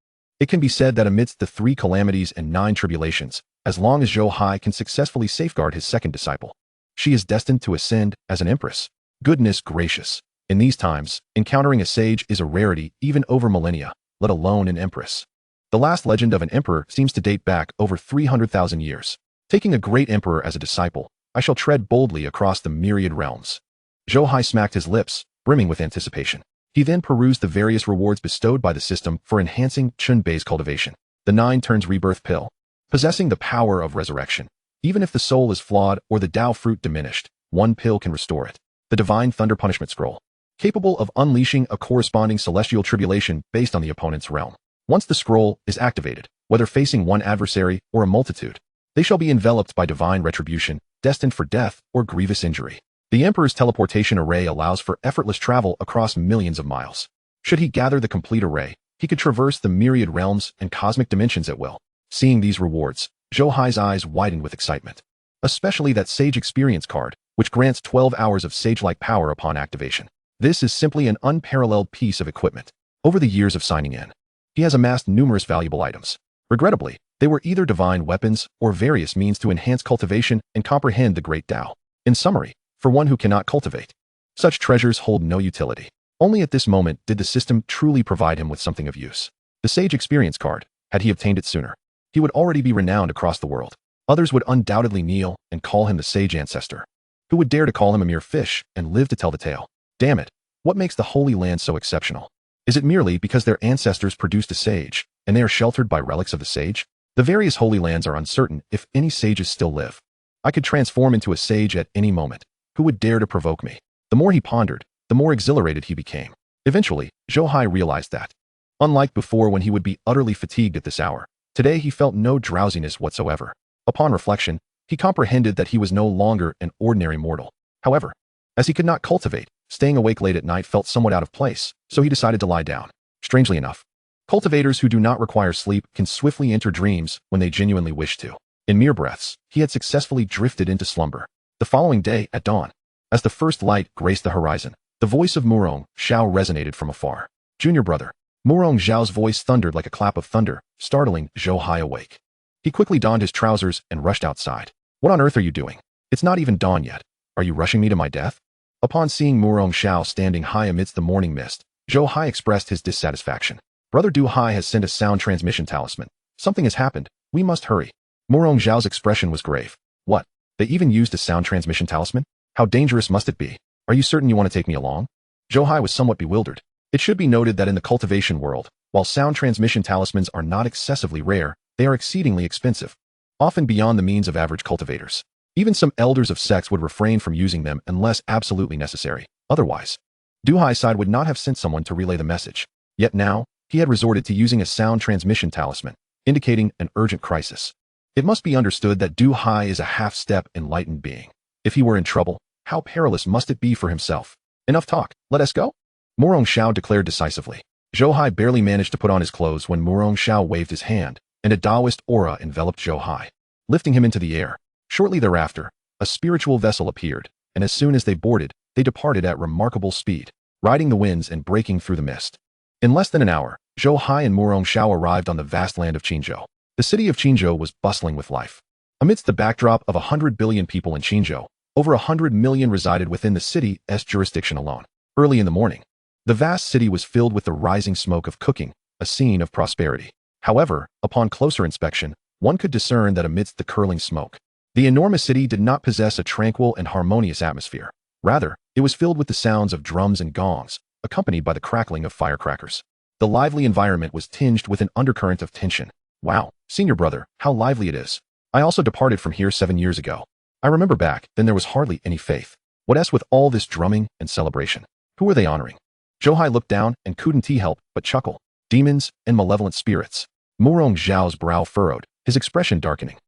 It can be said that amidst the 3 calamities and 9 tribulations, as long as Zhou Hai can successfully safeguard his second disciple, she is destined to ascend as an empress. Goodness gracious! In these times, encountering a sage is a rarity even over millennia, let alone an empress. The last legend of an emperor seems to date back over 300,000 years. Taking a great emperor as a disciple, I shall tread boldly across the myriad realms. Zhou Hai smacked his lips, brimming with anticipation. He then perused the various rewards bestowed by the system for enhancing Chun Bei's cultivation. The 9 turns rebirth pill, possessing the power of resurrection. Even if the soul is flawed or the Dao Fruit diminished, 1 pill can restore it. The Divine Thunder Punishment Scroll, capable of unleashing a corresponding celestial tribulation based on the opponent's realm. Once the scroll is activated, whether facing one adversary or a multitude, they shall be enveloped by divine retribution, destined for death or grievous injury. The Emperor's teleportation array allows for effortless travel across millions of miles. Should he gather the complete array, he could traverse the myriad realms and cosmic dimensions at will. Seeing these rewards, Zhou Hai's eyes widened with excitement. Especially that Sage Experience card, which grants 12 hours of sage-like power upon activation. This is simply an unparalleled piece of equipment. Over the years of signing in, he has amassed numerous valuable items. Regrettably, they were either divine weapons or various means to enhance cultivation and comprehend the great Tao. In summary, for one who cannot cultivate, such treasures hold no utility. Only at this moment did the system truly provide him with something of use. The Sage Experience card, had he obtained it sooner, he would already be renowned across the world. Others would undoubtedly kneel and call him the Sage Ancestor. Who would dare to call him a mere fish and live to tell the tale? Damn it, what makes the Holy Land so exceptional? Is it merely because their ancestors produced a sage, and they are sheltered by relics of the sage? The various Holy Lands are uncertain if any sages still live. I could transform into a sage at any moment. Who would dare to provoke me? The more he pondered, the more exhilarated he became. Eventually, Zhou Hai realized that, unlike before when he would be utterly fatigued at this hour, today he felt no drowsiness whatsoever. Upon reflection, he comprehended that he was no longer an ordinary mortal. However, as he could not cultivate, staying awake late at night felt somewhat out of place, so he decided to lie down. Strangely enough, cultivators who do not require sleep can swiftly enter dreams when they genuinely wish to. In mere breaths, he had successfully drifted into slumber. The following day, at dawn, as the first light graced the horizon, the voice of Murong Xiao resonated from afar. Junior brother. Murong Xiao's voice thundered like a clap of thunder, startling Zhou Hai awake. He quickly donned his trousers and rushed outside. What on earth are you doing? It's not even dawn yet. Are you rushing me to my death? Upon seeing Murong Xiao standing high amidst the morning mist, Zhou Hai expressed his dissatisfaction. Brother Zhou Hai has sent a sound transmission talisman. Something has happened. We must hurry. Murong Xiao's expression was grave. What? They even used a sound transmission talisman? How dangerous must it be? Are you certain you want to take me along? Zhou Hai was somewhat bewildered. It should be noted that in the cultivation world, while sound transmission talismans are not excessively rare, they are exceedingly expensive, often beyond the means of average cultivators. Even some elders of sects would refrain from using them unless absolutely necessary. Otherwise, Zhou Hai's side would not have sent someone to relay the message. Yet now, he had resorted to using a sound transmission talisman, indicating an urgent crisis. It must be understood that Zhou Hai is a half-step enlightened being. If he were in trouble, how perilous must it be for himself? Enough talk, let us go. Murong Xiao declared decisively. Zhou Hai barely managed to put on his clothes when Murong Xiao waved his hand, and a Taoist aura enveloped Zhou Hai, lifting him into the air. Shortly thereafter, a spiritual vessel appeared, and as soon as they boarded, they departed at remarkable speed, riding the winds and breaking through the mist. In less than an hour, Zhou Hai and Murong Xiao arrived on the vast land of Qinzhou. The city of Qinzhou was bustling with life. Amidst the backdrop of 100 billion people in Qinzhou, over 100 million resided within the city's jurisdiction alone. Early in the morning, the vast city was filled with the rising smoke of cooking, a scene of prosperity. However, upon closer inspection, one could discern that amidst the curling smoke, the enormous city did not possess a tranquil and harmonious atmosphere. Rather, it was filled with the sounds of drums and gongs, accompanied by the crackling of firecrackers. The lively environment was tinged with an undercurrent of tension. Wow, senior brother, how lively it is. I also departed from here 7 years ago. I remember back, then there was hardly any faith. What else with all this drumming and celebration? Who are they honoring? Zhou Hai looked down and couldn't help but chuckle. Demons and malevolent spirits. Murong Xiao's brow furrowed, his expression darkening.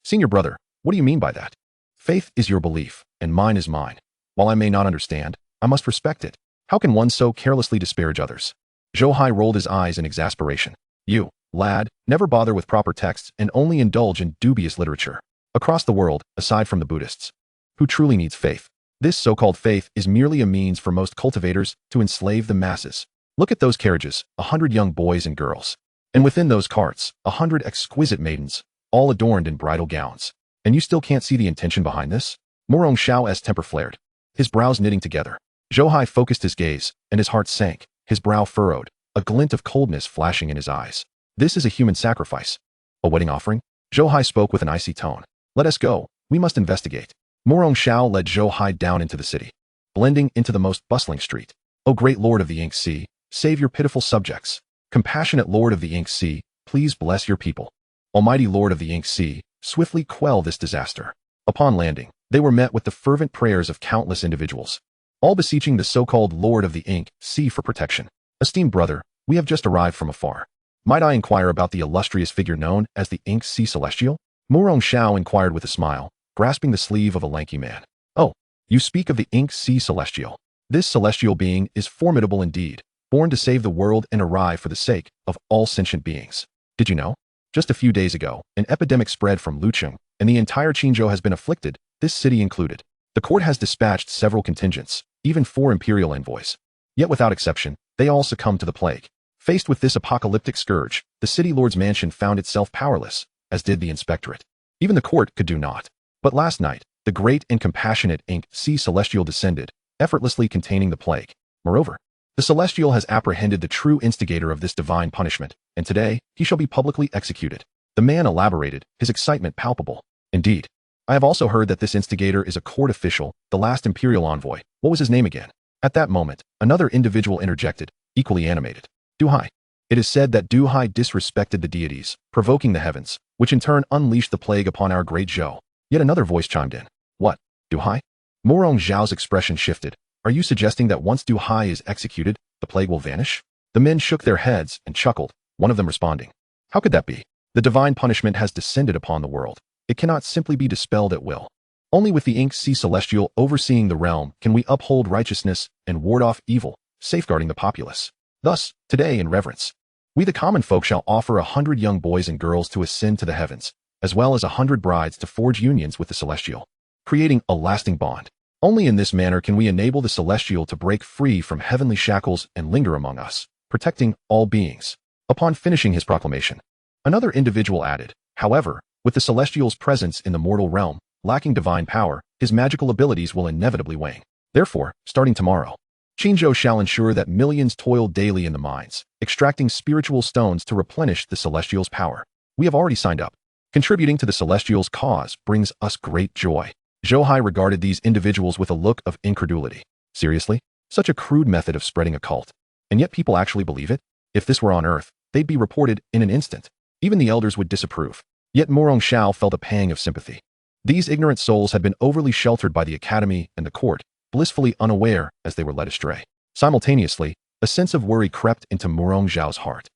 Senior brother, what do you mean by that? Faith is your belief, and mine is mine. While I may not understand, I must respect it. How can one so carelessly disparage others? Zhou Hai rolled his eyes in exasperation. You, lad, never bother with proper texts and only indulge in dubious literature. Across the world, aside from the Buddhists, who truly needs faith, this so-called faith is merely a means for most cultivators to enslave the masses. Look at those carriages, 100 young boys and girls. And within those carts, 100 exquisite maidens, all adorned in bridal gowns. And you still can't see the intention behind this? Murong Xiao's temper flared, his brows knitting together. Zhou Hai focused his gaze, and his heart sank, his brow furrowed, a glint of coldness flashing in his eyes. This is a human sacrifice. A wedding offering? Zhou Hai spoke with an icy tone. Let us go, we must investigate. Murong Xiao led Zhou Hai down into the city, blending into the most bustling street. O great Lord of the Ink Sea, save your pitiful subjects. Compassionate Lord of the Ink Sea, please bless your people. Almighty Lord of the Ink Sea, swiftly quell this disaster. Upon landing, they were met with the fervent prayers of countless individuals, all beseeching the so-called Lord of the Ink Sea for protection. Esteemed brother, we have just arrived from afar. Might I inquire about the illustrious figure known as the Ink Sea Celestial? Murong Xiao inquired with a smile, grasping the sleeve of a lanky man. Oh, you speak of the Ink Sea Celestial. This celestial being is formidable indeed, born to save the world and arrive for the sake of all sentient beings. Did you know? Just a few days ago, an epidemic spread from Lucheng, and the entire Qinzhou has been afflicted, this city included. The court has dispatched several contingents, even 4 imperial envoys. Yet without exception, they all succumbed to the plague. Faced with this apocalyptic scourge, the city lord's mansion found itself powerless, as did the inspectorate. Even the court could do naught. But last night, the great and compassionate Ink Sea Celestial descended, effortlessly containing the plague. Moreover, the Celestial has apprehended the true instigator of this divine punishment, and today, he shall be publicly executed. The man elaborated, his excitement palpable. Indeed, I have also heard that this instigator is a court official, the last imperial envoy. What was his name again? At that moment, another individual interjected, equally animated. Zhou Hai. It is said that Zhou Hai disrespected the deities, provoking the heavens, which in turn unleashed the plague upon our great Zhou. Yet another voice chimed in. What? Zhou Hai? Murong Xiao's expression shifted, Are you suggesting that once Zhou Hai is executed, the plague will vanish? The men shook their heads and chuckled, one of them responding. How could that be? The divine punishment has descended upon the world. It cannot simply be dispelled at will. Only with the Ink Sea Celestial overseeing the realm can we uphold righteousness and ward off evil, safeguarding the populace. Thus, today in reverence, we the common folk shall offer 100 young boys and girls to ascend to the heavens, as well as 100 brides to forge unions with the Celestial, creating a lasting bond. Only in this manner can we enable the Celestial to break free from heavenly shackles and linger among us, protecting all beings. Upon finishing his proclamation, another individual added, however, with the Celestial's presence in the mortal realm, lacking divine power, his magical abilities will inevitably wane. Therefore, starting tomorrow, Qingzhou shall ensure that millions toil daily in the mines, extracting spiritual stones to replenish the Celestial's power. We have already signed up. Contributing to the Celestial's cause brings us great joy. Zhou Hai regarded these individuals with a look of incredulity. Seriously? Such a crude method of spreading a cult. And yet people actually believe it? If this were on Earth, they'd be reported in an instant. Even the elders would disapprove. Yet Murong Xiao felt a pang of sympathy. These ignorant souls had been overly sheltered by the academy and the court, blissfully unaware as they were led astray. Simultaneously, a sense of worry crept into Murong Xiao's heart.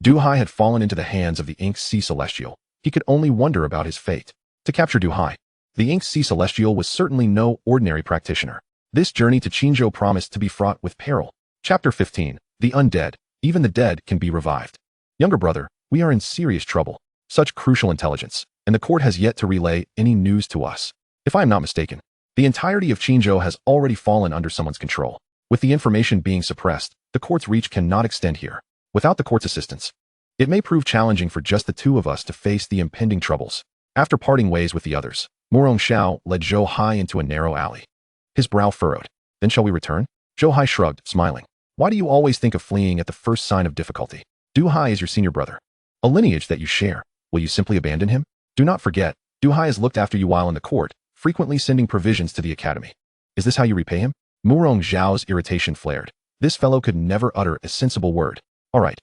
Zhou Hai had fallen into the hands of the Ink Sea Celestial. He could only wonder about his fate. To capture Zhou Hai, the Ink Sea Celestial was certainly no ordinary practitioner. This journey to Qingzhou promised to be fraught with peril. Chapter 15. The Undead. Even the dead can be revived. Younger brother, we are in serious trouble. Such crucial intelligence, and the court has yet to relay any news to us. If I am not mistaken, the entirety of Qingzhou has already fallen under someone's control. With the information being suppressed, the court's reach cannot extend here. Without the court's assistance, it may prove challenging for just the two of us to face the impending troubles. After parting ways with the others, Murong Xiao led Zhou Hai into a narrow alley. His brow furrowed. Then shall we return? Zhou Hai shrugged, smiling. Why do you always think of fleeing at the first sign of difficulty? Zhou Hai is your senior brother, a lineage that you share. Will you simply abandon him? Do not forget, Zhou Hai has looked after you while in the court, frequently sending provisions to the academy. Is this how you repay him? Murong Xiao's irritation flared. This fellow could never utter a sensible word. All right.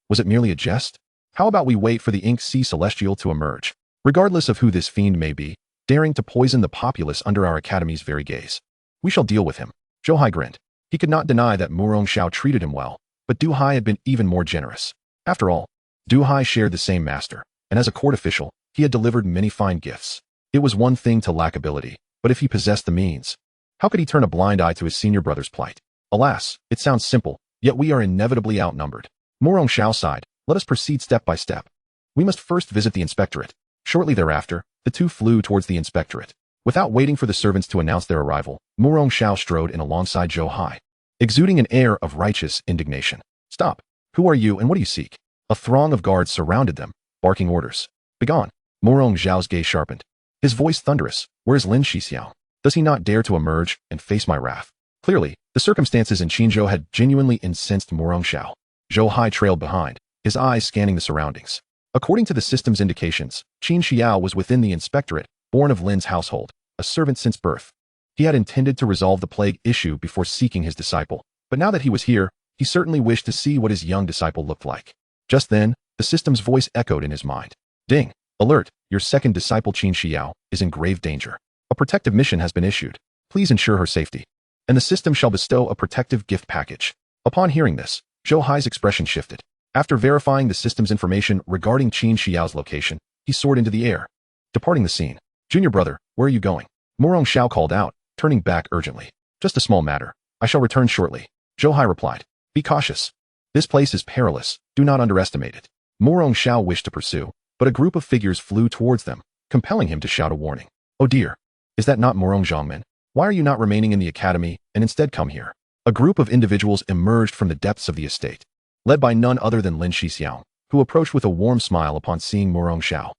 Was it merely a jest? How about we wait for the Ink Sea Celestial to emerge? Regardless of who this fiend may be, daring to poison the populace under our academy's very gaze. We shall deal with him. Zhou Hai grinned. He could not deny that Murong Xiao treated him well, but Zhou Hai had been even more generous. After all, Zhou Hai shared the same master, and as a court official, he had delivered many fine gifts. It was one thing to lack ability, but if he possessed the means, how could he turn a blind eye to his senior brother's plight? Alas, it sounds simple, yet we are inevitably outnumbered. Murong Xiao sighed. Let us proceed step by step. We must first visit the inspectorate. Shortly thereafter, the two flew towards the inspectorate. Without waiting for the servants to announce their arrival, Murong Xiao strode in alongside Zhou Hai, exuding an air of righteous indignation. Stop! Who are you and what do you seek? A throng of guards surrounded them, barking orders. Begone! Murong Xiao's gaze sharpened. His voice thunderous. Where is Lin Shixiao? Does he not dare to emerge and face my wrath? Clearly, the circumstances in Qingzhou had genuinely incensed Murong Xiao. Zhou Hai trailed behind, his eyes scanning the surroundings. According to the system's indications, Qin Xiao was within the inspectorate, born of Lin's household, a servant since birth. He had intended to resolve the plague issue before seeking his disciple, but now that he was here, he certainly wished to see what his young disciple looked like. Just then, the system's voice echoed in his mind. Ding! Alert! Your second disciple Qin Xiao is in grave danger. A protective mission has been issued. Please ensure her safety. And the system shall bestow a protective gift package. Upon hearing this, Zhou Hai's expression shifted. After verifying the system's information regarding Qin Xiao's location, he soared into the air. Departing the scene. Junior brother, where are you going? Murong Xiao called out, turning back urgently. Just a small matter. I shall return shortly. Zhou Hai replied. Be cautious. This place is perilous. Do not underestimate it. Murong Xiao wished to pursue, but a group of figures flew towards them, compelling him to shout a warning. Oh dear. Is that not Murong Zhangmen? Why are you not remaining in the academy and instead come here? A group of individuals emerged from the depths of the estate, led by none other than Lin Shixiao, who approached with a warm smile upon seeing Murong Xiao.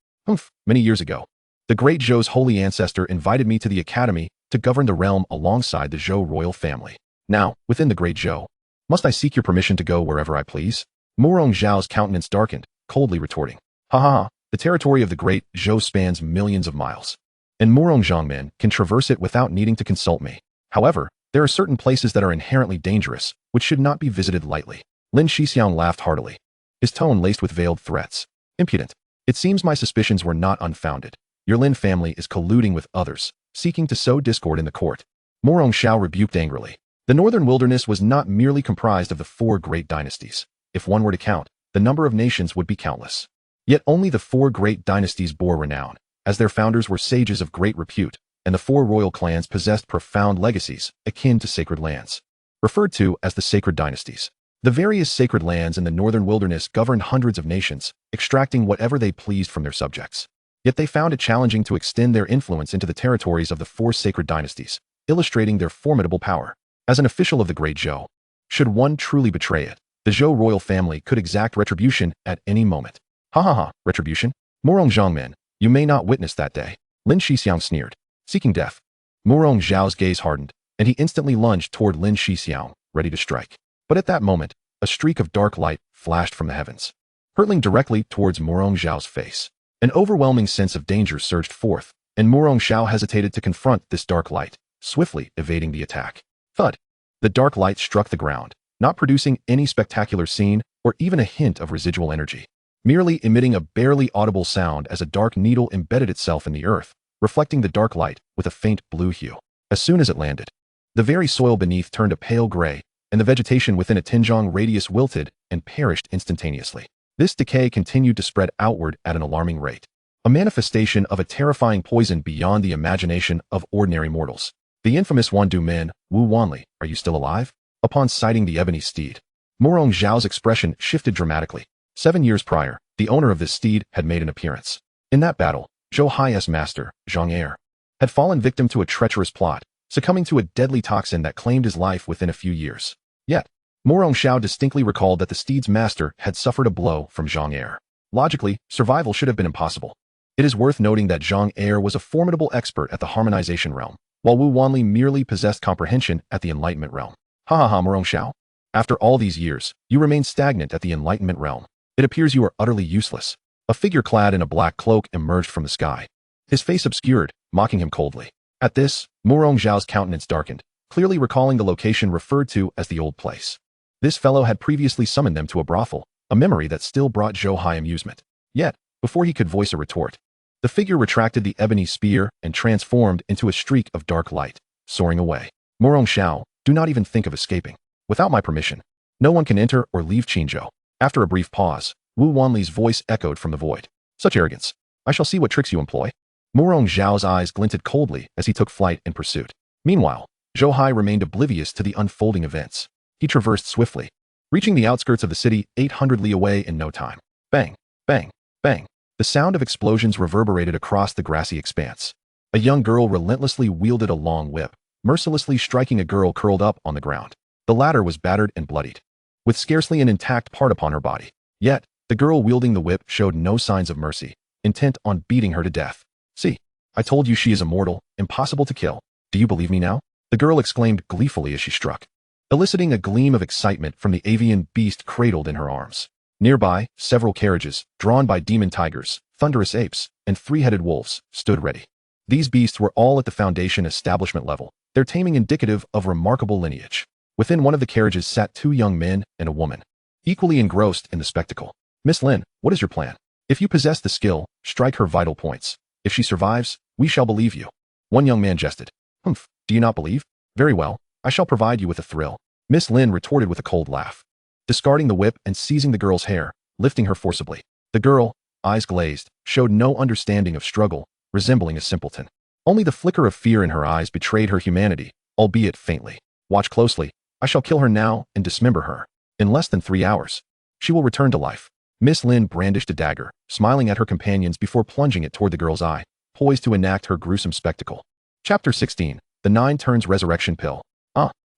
Many years ago, the great Zhou's holy ancestor invited me to the academy to govern the realm alongside the Zhou royal family. Now, within the great Zhou, must I seek your permission to go wherever I please? Murong Xiao's countenance darkened, coldly retorting. Ha ha ha, the territory of the great Zhou spans millions of miles, and Murong Zhangmen can traverse it without needing to consult me. However, there are certain places that are inherently dangerous, which should not be visited lightly. Lin Shixiao laughed heartily, his tone laced with veiled threats. Impudent. It seems my suspicions were not unfounded. Your Lin family is colluding with others, seeking to sow discord in the court. Morong Xiao rebuked angrily. The northern wilderness was not merely comprised of the 4 great dynasties. If one were to count, the number of nations would be countless. Yet only the 4 great dynasties bore renown, as their founders were sages of great repute, and the 4 royal clans possessed profound legacies akin to sacred lands, referred to as the sacred dynasties. The various sacred lands in the northern wilderness governed hundreds of nations, extracting whatever they pleased from their subjects. Yet they found it challenging to extend their influence into the territories of the 4 sacred dynasties, illustrating their formidable power. As an official of the great Zhou, should one truly betray it, the Zhou royal family could exact retribution at any moment. Ha ha ha, retribution? Morong Zhangmen, you may not witness that day. Lin Shixiang sneered, seeking death. Morong Zhao's gaze hardened, and he instantly lunged toward Lin Shixiang, ready to strike. But at that moment, a streak of dark light flashed from the heavens, hurtling directly towards Morong Zhao's face. An overwhelming sense of danger surged forth, and Morong Zhao hesitated to confront this dark light, swiftly evading the attack. Thud! The dark light struck the ground, not producing any spectacular scene or even a hint of residual energy, merely emitting a barely audible sound as a dark needle embedded itself in the earth, reflecting the dark light with a faint blue hue. As soon as it landed, the very soil beneath turned a pale gray, and the vegetation within a Tinjong radius wilted and perished instantaneously. This decay continued to spread outward at an alarming rate, a manifestation of a terrifying poison beyond the imagination of ordinary mortals. The infamous Wandu man, Wu Wanli, are you still alive? Upon sighting the ebony steed, Morong Zhao's expression shifted dramatically. 7 years prior, the owner of this steed had made an appearance. In that battle, Zhou Hai's master, Zhang He, had fallen victim to a treacherous plot, succumbing to a deadly toxin that claimed his life within a few years. Yet, Morong Zhao distinctly recalled that the steed's master had suffered a blow from Zhang He. Logically, survival should have been impossible. It is worth noting that Zhang He was a formidable expert at the harmonization realm, while Wu Wanli merely possessed comprehension at the enlightenment realm. Ha ha ha, Morong Zhao. After all these years, you remain stagnant at the enlightenment realm. It appears you are utterly useless. A figure clad in a black cloak emerged from the sky, his face obscured, mocking him coldly. At this, Morong Zhao's countenance darkened, clearly recalling the location referred to as the old place. This fellow had previously summoned them to a brothel, a memory that still brought Zhou Hai amusement. Yet, before he could voice a retort, the figure retracted the ebony spear and transformed into a streak of dark light, soaring away. Morong Zhao, do not even think of escaping. Without my permission, no one can enter or leave Qinzhou. After a brief pause, Wu Wanli's voice echoed from the void. Such arrogance. I shall see what tricks you employ. Morong Zhao's eyes glinted coldly as he took flight in pursuit. Meanwhile, Zhou Hai remained oblivious to the unfolding events. He traversed swiftly, reaching the outskirts of the city 800 li away in no time. Bang, bang, bang. The sound of explosions reverberated across the grassy expanse. A young girl relentlessly wielded a long whip, mercilessly striking a girl curled up on the ground. The latter was battered and bloodied, with scarcely an intact part upon her body. Yet, the girl wielding the whip showed no signs of mercy, intent on beating her to death. See, I told you she is immortal, impossible to kill. Do you believe me now? The girl exclaimed gleefully as she struck, eliciting a gleam of excitement from the avian beast cradled in her arms. Nearby, several carriages, drawn by demon tigers, thunderous apes, and 3-headed wolves, stood ready. These beasts were all at the foundation establishment level, their taming indicative of remarkable lineage. Within one of the carriages sat 2 young men and a woman, equally engrossed in the spectacle. Miss Lin, what is your plan? If you possess the skill, strike her vital points. If she survives, we shall believe you. One young man jested. Humph, do you not believe? Very well, I shall provide you with a thrill. Miss Lin retorted with a cold laugh, discarding the whip and seizing the girl's hair, lifting her forcibly. The girl, eyes glazed, showed no understanding of struggle, resembling a simpleton. Only the flicker of fear in her eyes betrayed her humanity, albeit faintly. Watch closely. I shall kill her now and dismember her. In less than 3 hours, she will return to life. Miss Lin brandished a dagger, smiling at her companions before plunging it toward the girl's eye, poised to enact her gruesome spectacle. Chapter 16. The 9 Turns Resurrection Pill.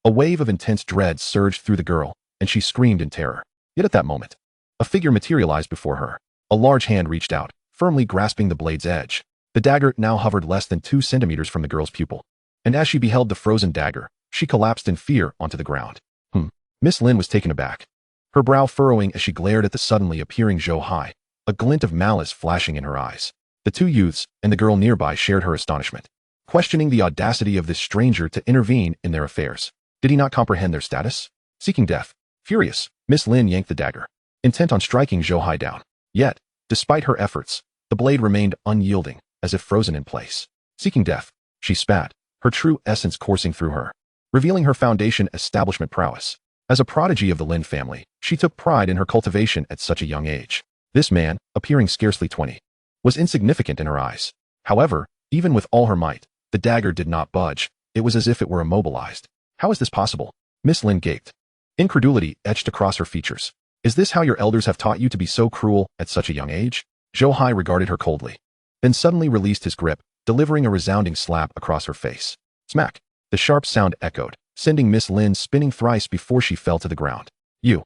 A wave of intense dread surged through the girl, and she screamed in terror. Yet at that moment, a figure materialized before her. A large hand reached out, firmly grasping the blade's edge. The dagger now hovered less than 2 centimeters from the girl's pupil, and as she beheld the frozen dagger, she collapsed in fear onto the ground. Miss Lin was taken aback, her brow furrowing as she glared at the suddenly appearing Zhou Hai, a glint of malice flashing in her eyes. The 2 youths and the girl nearby shared her astonishment, questioning the audacity of this stranger to intervene in their affairs. Did he not comprehend their status? Seeking death. Furious, Miss Lin yanked the dagger, intent on striking Zhou Hai down. Yet, despite her efforts, the blade remained unyielding, as if frozen in place. Seeking death, she spat, her true essence coursing through her, revealing her foundation establishment prowess. As a prodigy of the Lin family, she took pride in her cultivation at such a young age. This man, appearing scarcely 20, was insignificant in her eyes. However, even with all her might, the dagger did not budge. It was as if it were immobilized. How is this possible? Miss Lin gaped. Incredulity etched across her features. Is this how your elders have taught you to be so cruel at such a young age? Zhou Hai regarded her coldly, then suddenly released his grip, delivering a resounding slap across her face. Smack! The sharp sound echoed, sending Miss Lin spinning thrice before she fell to the ground. You!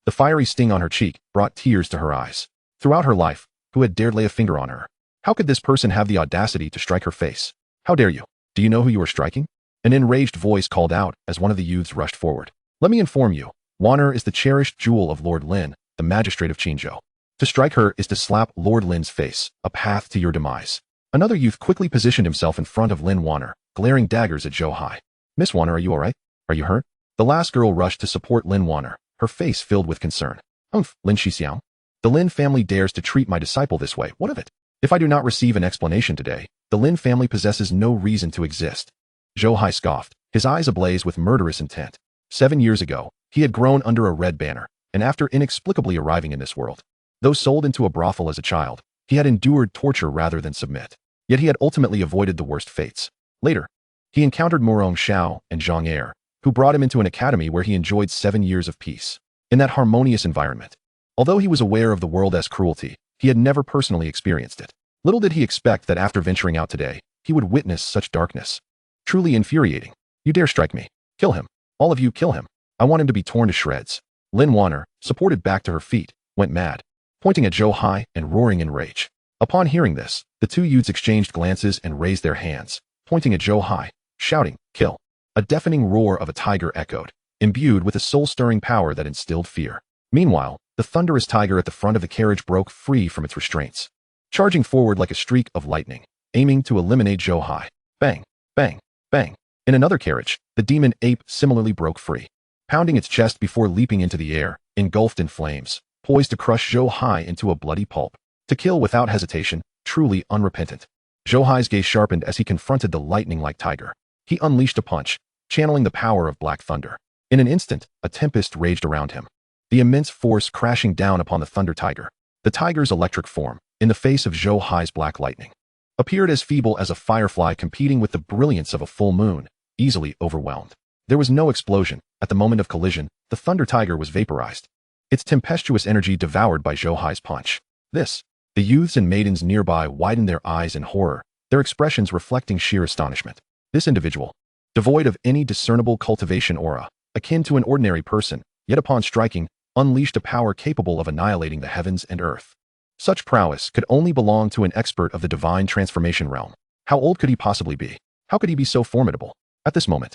The fiery sting on her cheek brought tears to her eyes. Throughout her life, who had dared lay a finger on her? How could this person have the audacity to strike her face? How dare you? Do you know who you are striking? An enraged voice called out as one of the youths rushed forward. Let me inform you, Wanner is the cherished jewel of Lord Lin, the magistrate of Qinzhou. To strike her is to slap Lord Lin's face, a path to your demise. Another youth quickly positioned himself in front of Lin Wanner, glaring daggers at Zhou Hai. Miss Wanner, are you alright? Are you hurt? The last girl rushed to support Lin Wanner, her face filled with concern. Humph, Lin Shixiang. The Lin family dares to treat my disciple this way. What of it? If I do not receive an explanation today, the Lin family possesses no reason to exist. Zhou Hai scoffed, his eyes ablaze with murderous intent. 7 years ago, he had grown under a red banner, and after inexplicably arriving in this world, though sold into a brothel as a child, he had endured torture rather than submit. Yet he had ultimately avoided the worst fates. Later, he encountered Morong Xiao and Zhang Er, who brought him into an academy where he enjoyed 7 years of peace. In that harmonious environment, although he was aware of the world as cruelty, he had never personally experienced it. Little did he expect that after venturing out today, he would witness such darkness. Truly infuriating. You dare strike me. Kill him. All of you kill him. I want him to be torn to shreds. Lin Wanner, supported back to her feet, went mad, pointing at Zhou Hai and roaring in rage. Upon hearing this, the two youths exchanged glances and raised their hands, pointing at Zhou Hai, shouting, kill. A deafening roar of a tiger echoed, imbued with a soul-stirring power that instilled fear. Meanwhile, the thunderous tiger at the front of the carriage broke free from its restraints, charging forward like a streak of lightning, aiming to eliminate Zhou Hai. Bang, bang, bang. In another carriage, the demon ape similarly broke free, pounding its chest before leaping into the air, engulfed in flames, poised to crush Zhou Hai into a bloody pulp. To kill without hesitation, truly unrepentant. Zhou Hai's gaze sharpened as he confronted the lightning-like tiger. He unleashed a punch, channeling the power of black thunder. In an instant, a tempest raged around him, the immense force crashing down upon the thunder tiger. The tiger's electric form, in the face of Zhou Hai's black lightning, appeared as feeble as a firefly competing with the brilliance of a full moon, easily overwhelmed. There was no explosion. At the moment of collision, the thunder tiger was vaporized, its tempestuous energy devoured by Zhou Hai's punch. The youths and maidens nearby widened their eyes in horror, their expressions reflecting sheer astonishment. This individual, devoid of any discernible cultivation aura, akin to an ordinary person, yet upon striking, unleashed a power capable of annihilating the heavens and earth. Such prowess could only belong to an expert of the divine transformation realm. How old could he possibly be? How could he be so formidable? At this moment,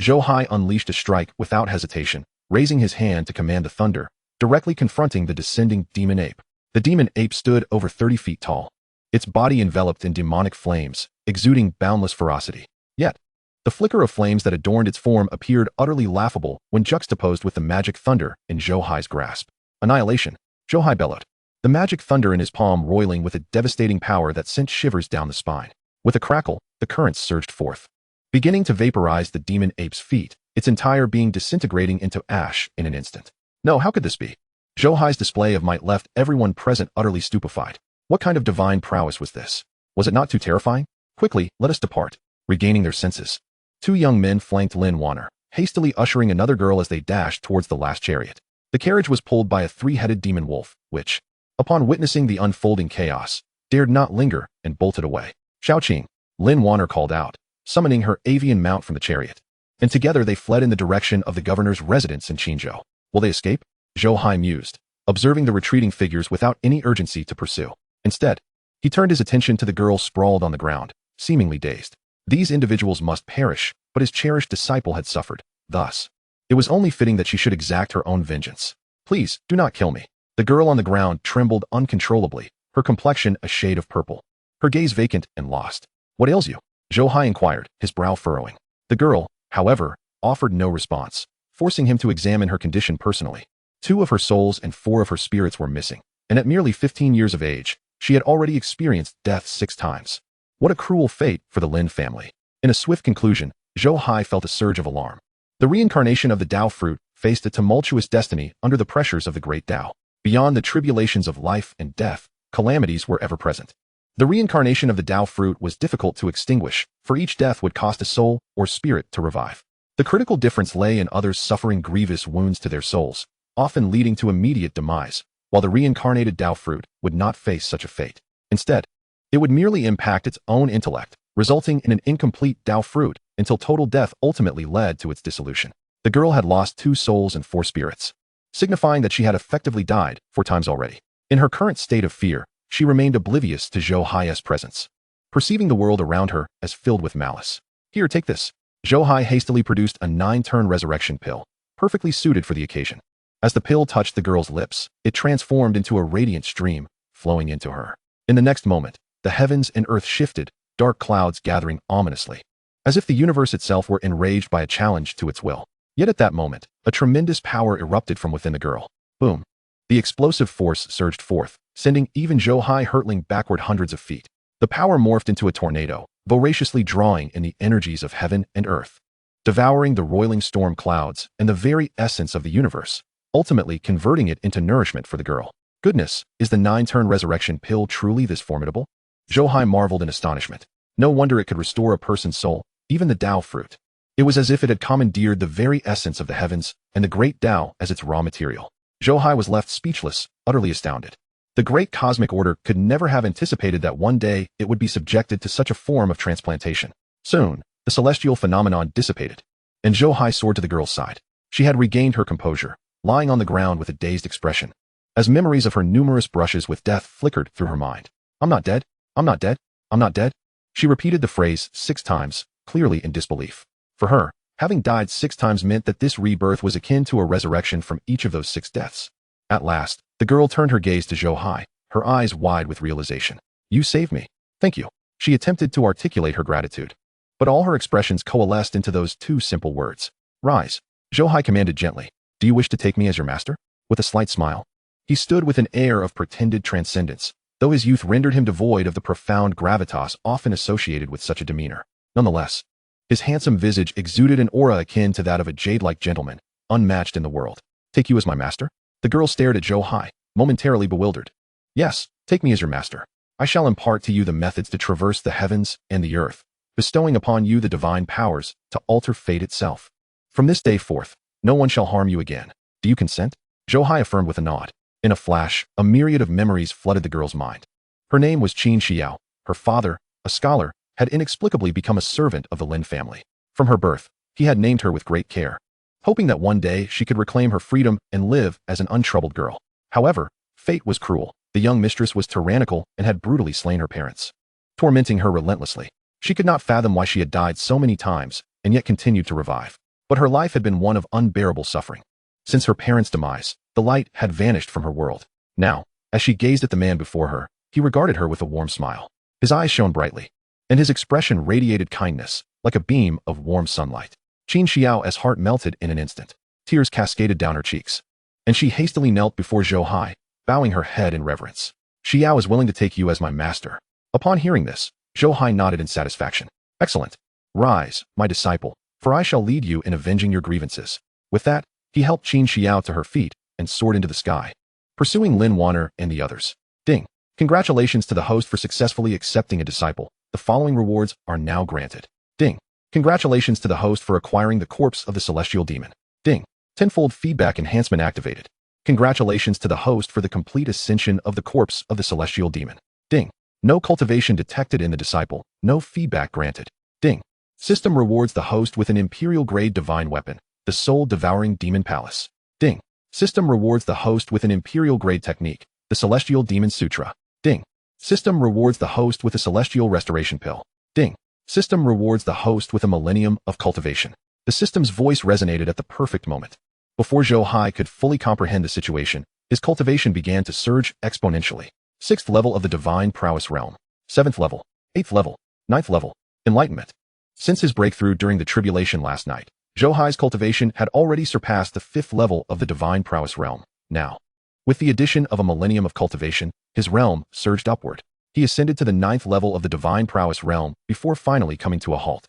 Zhou Hai unleashed a strike without hesitation, raising his hand to command the thunder, directly confronting the descending demon ape. The demon ape stood over 30 feet tall, its body enveloped in demonic flames, exuding boundless ferocity. Yet, the flicker of flames that adorned its form appeared utterly laughable when juxtaposed with the magic thunder in Zhou Hai's grasp. Annihilation, Zhou Hai bellowed, the magic thunder in his palm roiling with a devastating power that sent shivers down the spine. With a crackle, the currents surged forth, beginning to vaporize the demon ape's feet, its entire being disintegrating into ash in an instant. No, how could this be? Zhou Hai's display of might left everyone present utterly stupefied. What kind of divine prowess was this? Was it not too terrifying? Quickly, let us depart. Regaining their senses, two young men flanked Lin Wanner, hastily ushering another girl as they dashed towards the last chariot. The carriage was pulled by a three-headed demon wolf, which, upon witnessing the unfolding chaos, dared not linger and bolted away. Xiaoqing, Lin Wanner called out, summoning her avian mount from the chariot, and together they fled in the direction of the governor's residence in Qinzhou. Will they escape? Zhou Hai mused, observing the retreating figures without any urgency to pursue. Instead, he turned his attention to the girl sprawled on the ground, seemingly dazed. These individuals must perish, but his cherished disciple had suffered. Thus, it was only fitting that she should exact her own vengeance. Please, do not kill me. The girl on the ground trembled uncontrollably, her complexion a shade of purple, her gaze vacant and lost. What ails you? Zhou Hai inquired, his brow furrowing. The girl, however, offered no response, forcing him to examine her condition personally. 2 of her souls and 4 of her spirits were missing, and at merely 15 years of age, she had already experienced death 6 times. What a cruel fate for the Lin family. In a swift conclusion, Zhou Hai felt a surge of alarm. The reincarnation of the Tao fruit faced a tumultuous destiny under the pressures of the great Tao. Beyond the tribulations of life and death, calamities were ever present. The reincarnation of the Tao fruit was difficult to extinguish, for each death would cost a soul or spirit to revive. The critical difference lay in others suffering grievous wounds to their souls, often leading to immediate demise, while the reincarnated Tao fruit would not face such a fate. Instead, it would merely impact its own intellect, resulting in an incomplete Tao fruit until total death ultimately led to its dissolution. The girl had lost 2 souls and 4 spirits, signifying that she had effectively died 4 times already. In her current state of fear, she remained oblivious to Zhou Hai's presence, perceiving the world around her as filled with malice. Here, take this. Zhou Hai hastily produced a 9-turn resurrection pill, perfectly suited for the occasion. As the pill touched the girl's lips, it transformed into a radiant stream, flowing into her. In the next moment, the heavens and earth shifted, dark clouds gathering ominously, as if the universe itself were enraged by a challenge to its will. Yet at that moment, a tremendous power erupted from within the girl. Boom! The explosive force surged forth, sending even Zhou Hai hurtling backward hundreds of feet. The power morphed into a tornado, voraciously drawing in the energies of heaven and earth, devouring the roiling storm clouds and the very essence of the universe, ultimately converting it into nourishment for the girl. Goodness, is the 9-turn resurrection pill truly this formidable? Zhou Hai marveled in astonishment. No wonder it could restore a person's soul, even the Tao fruit. It was as if it had commandeered the very essence of the heavens and the great Tao as its raw material. Zhou Hai was left speechless, utterly astounded. The great cosmic order could never have anticipated that one day it would be subjected to such a form of transplantation. Soon, the celestial phenomenon dissipated, and Zhou Hai soared to the girl's side. She had regained her composure, lying on the ground with a dazed expression, as memories of her numerous brushes with death flickered through her mind. I'm not dead. I'm not dead. I'm not dead. She repeated the phrase 6 times, clearly in disbelief. For her, having died 6 times meant that this rebirth was akin to a resurrection from each of those 6 deaths. At last, the girl turned her gaze to Zhou Hai, her eyes wide with realization. You saved me. Thank you. She attempted to articulate her gratitude, but all her expressions coalesced into those 2 simple words. Rise. Zhou Hai commanded gently. Do you wish to take me as your master? With a slight smile, he stood with an air of pretended transcendence, though his youth rendered him devoid of the profound gravitas often associated with such a demeanor. Nonetheless, his handsome visage exuded an aura akin to that of a jade-like gentleman, unmatched in the world. Take you as my master? The girl stared at Zhou Hai, momentarily bewildered. Yes, take me as your master. I shall impart to you the methods to traverse the heavens and the earth, bestowing upon you the divine powers to alter fate itself. From this day forth, no one shall harm you again. Do you consent? Zhou Hai affirmed with a nod. In a flash, a myriad of memories flooded the girl's mind. Her name was Qin Xiao. Her father, a scholar, had inexplicably become a servant of the Lin family. From her birth, he had named her with great care, hoping that one day she could reclaim her freedom and live as an untroubled girl. However, fate was cruel. The young mistress was tyrannical and had brutally slain her parents, tormenting her relentlessly. She could not fathom why she had died so many times and yet continued to revive. But her life had been one of unbearable suffering. Since her parents' demise, the light had vanished from her world. Now, as she gazed at the man before her, he regarded her with a warm smile. His eyes shone brightly, and his expression radiated kindness, like a beam of warm sunlight. Qin Xiao's heart melted in an instant. Tears cascaded down her cheeks, and she hastily knelt before Zhou Hai, bowing her head in reverence. Xiao is willing to take you as my master. Upon hearing this, Zhou Hai nodded in satisfaction. Excellent. Rise, my disciple, for I shall lead you in avenging your grievances. With that, he helped Qin Xiao to her feet and soared into the sky, pursuing Lin Wanner and the others. Ding. Congratulations to the host for successfully accepting a disciple. The following rewards are now granted. Ding. Congratulations to the host for acquiring the corpse of the celestial demon. Ding. Tenfold feedback enhancement activated. Congratulations to the host for the complete ascension of the corpse of the celestial demon. Ding. No cultivation detected in the disciple. No feedback granted. Ding. System rewards the host with an imperial-grade divine weapon, the soul-devouring demon palace. Ding. System rewards the host with an imperial-grade technique, the celestial demon sutra. Ding. System rewards the host with a celestial restoration pill. Ding. System rewards the host with a millennium of cultivation. The system's voice resonated at the perfect moment. Before Zhou Hai could fully comprehend the situation, his cultivation began to surge exponentially. 6th level of the divine prowess realm. 7th level. 8th level. 9th level. Enlightenment. Since his breakthrough during the tribulation last night, Zhou Hai's cultivation had already surpassed the 5th level of the divine prowess realm. Now, with the addition of a millennium of cultivation, his realm surged upward. He ascended to the 9th level of the divine prowess realm before finally coming to a halt.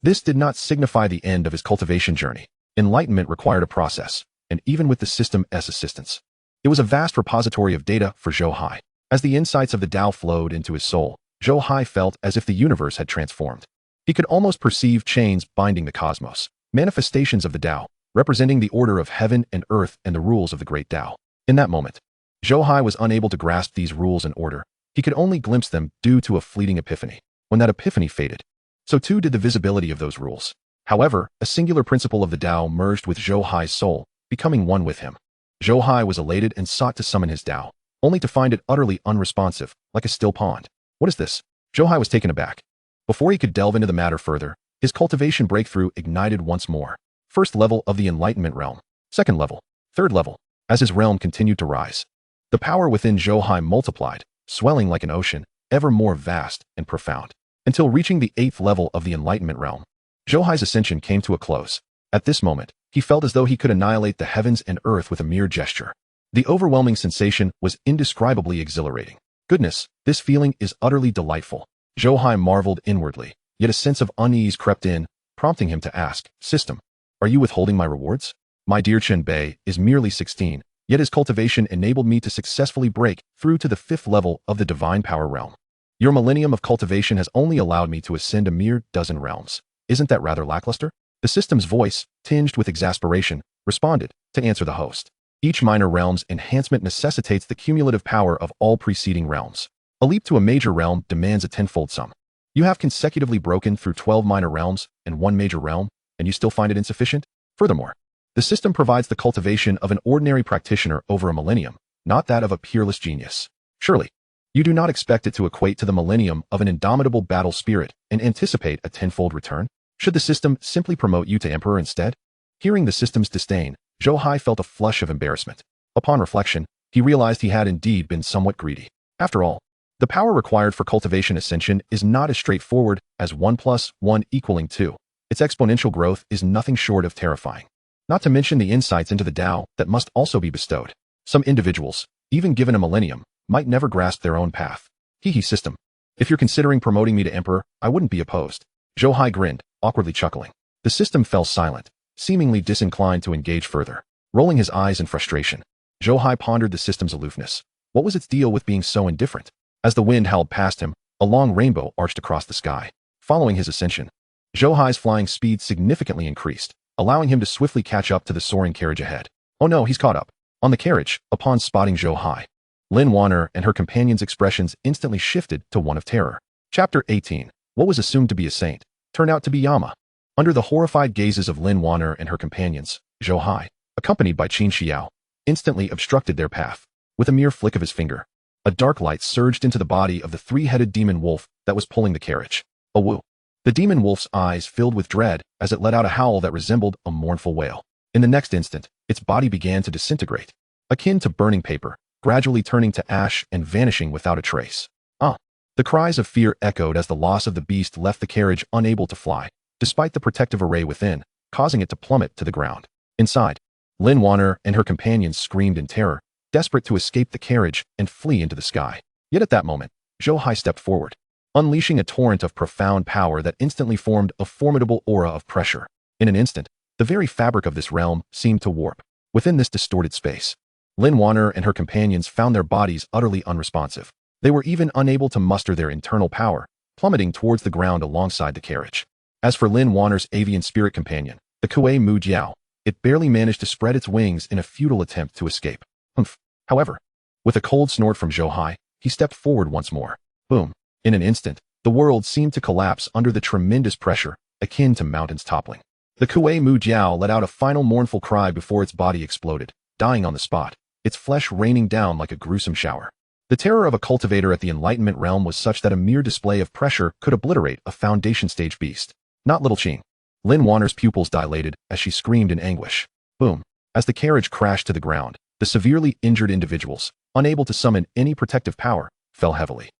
This did not signify the end of his cultivation journey. Enlightenment required a process, and even with the system's assistance, it was a vast repository of data for Zhou Hai. As the insights of the Tao flowed into his soul, Zhou Hai felt as if the universe had transformed. He could almost perceive chains binding the cosmos, manifestations of the Tao, representing the order of heaven and earth and the rules of the great Tao. In that moment, Zhou Hai was unable to grasp these rules and order. He could only glimpse them due to a fleeting epiphany. When that epiphany faded, so too did the visibility of those rules. However, a singular principle of the Tao merged with Zhou Hai's soul, becoming one with him. Zhou Hai was elated and sought to summon his Tao, only to find it utterly unresponsive, like a still pond. What is this? Zhou Hai was taken aback. Before he could delve into the matter further, his cultivation breakthrough ignited once more. First level of the enlightenment realm. Second level. Third level. As his realm continued to rise, the power within Zhou Hai multiplied, swelling like an ocean, ever more vast and profound. Until reaching the 8th level of the enlightenment realm, Zhou Hai's ascension came to a close. At this moment, he felt as though he could annihilate the heavens and earth with a mere gesture. The overwhelming sensation was indescribably exhilarating. Goodness, this feeling is utterly delightful. Zhou Hai marveled inwardly, yet a sense of unease crept in, prompting him to ask, "System, are you withholding my rewards? My dear Chen Bei is merely 16, yet his cultivation enabled me to successfully break through to the 5th level of the divine power realm. Your millennium of cultivation has only allowed me to ascend a mere dozen realms. Isn't that rather lackluster?" The system's voice, tinged with exasperation, responded, to answer the host. Each minor realm's enhancement necessitates the cumulative power of all preceding realms. A leap to a major realm demands a tenfold sum. You have consecutively broken through 12 minor realms and 1 major realm, and you still find it insufficient? Furthermore, the system provides the cultivation of an ordinary practitioner over a millennium, not that of a peerless genius. Surely, you do not expect it to equate to the millennium of an indomitable battle spirit and anticipate a tenfold return? Should the system simply promote you to emperor instead? Hearing the system's disdain, Zhou Hai felt a flush of embarrassment. Upon reflection, he realized he had indeed been somewhat greedy. After all, the power required for cultivation ascension is not as straightforward as 1 + 1 = 2. Its exponential growth is nothing short of terrifying. Not to mention the insights into the Tao that must also be bestowed. Some individuals, even given a millennium, might never grasp their own path. System. If you're considering promoting me to emperor, I wouldn't be opposed. Zhou Hai grinned, awkwardly chuckling. The system fell silent, seemingly disinclined to engage further. Rolling his eyes in frustration, Zhou Hai pondered the system's aloofness. What was its deal with being so indifferent? As the wind howled past him, a long rainbow arched across the sky. Following his ascension, Zhou Hai's flying speed significantly increased, allowing him to swiftly catch up to the soaring carriage ahead. Oh no, he's caught up. On the carriage, upon spotting Zhou Hai, Lin Wanner and her companion's expressions instantly shifted to one of terror. Chapter 18. What was assumed to be a saint turned out to be Yama. Under the horrified gazes of Lin Wanner and her companions, Zhou Hai, accompanied by Qin Xiao, instantly obstructed their path. With a mere flick of his finger, a dark light surged into the body of the 3-headed demon wolf that was pulling the carriage. A woo. The demon wolf's eyes filled with dread as it let out a howl that resembled a mournful wail. In the next instant, its body began to disintegrate, akin to burning paper, gradually turning to ash and vanishing without a trace. The cries of fear echoed as the loss of the beast left the carriage unable to fly, despite the protective array within, causing it to plummet to the ground. Inside, Lin Wanner and her companions screamed in terror, desperate to escape the carriage and flee into the sky. Yet at that moment, Zhou Hai stepped forward, unleashing a torrent of profound power that instantly formed a formidable aura of pressure. In an instant, the very fabric of this realm seemed to warp. Within this distorted space, Lin Wanner and her companions found their bodies utterly unresponsive. They were even unable to muster their internal power, plummeting towards the ground alongside the carriage. As for Lin Wanner's avian spirit companion, the Kuei Mu Jiao, it barely managed to spread its wings in a futile attempt to escape. However, with a cold snort from Zhou Hai, he stepped forward once more. Boom. In an instant, the world seemed to collapse under the tremendous pressure, akin to mountains toppling. The Kuei Mu Jiao let out a final mournful cry before its body exploded, dying on the spot, its flesh raining down like a gruesome shower. The terror of a cultivator at the Enlightenment realm was such that a mere display of pressure could obliterate a foundation stage beast. Not little Qing. Lin Wanner's pupils dilated as she screamed in anguish. Boom. As the carriage crashed to the ground, the severely injured individuals, unable to summon any protective power, fell heavily.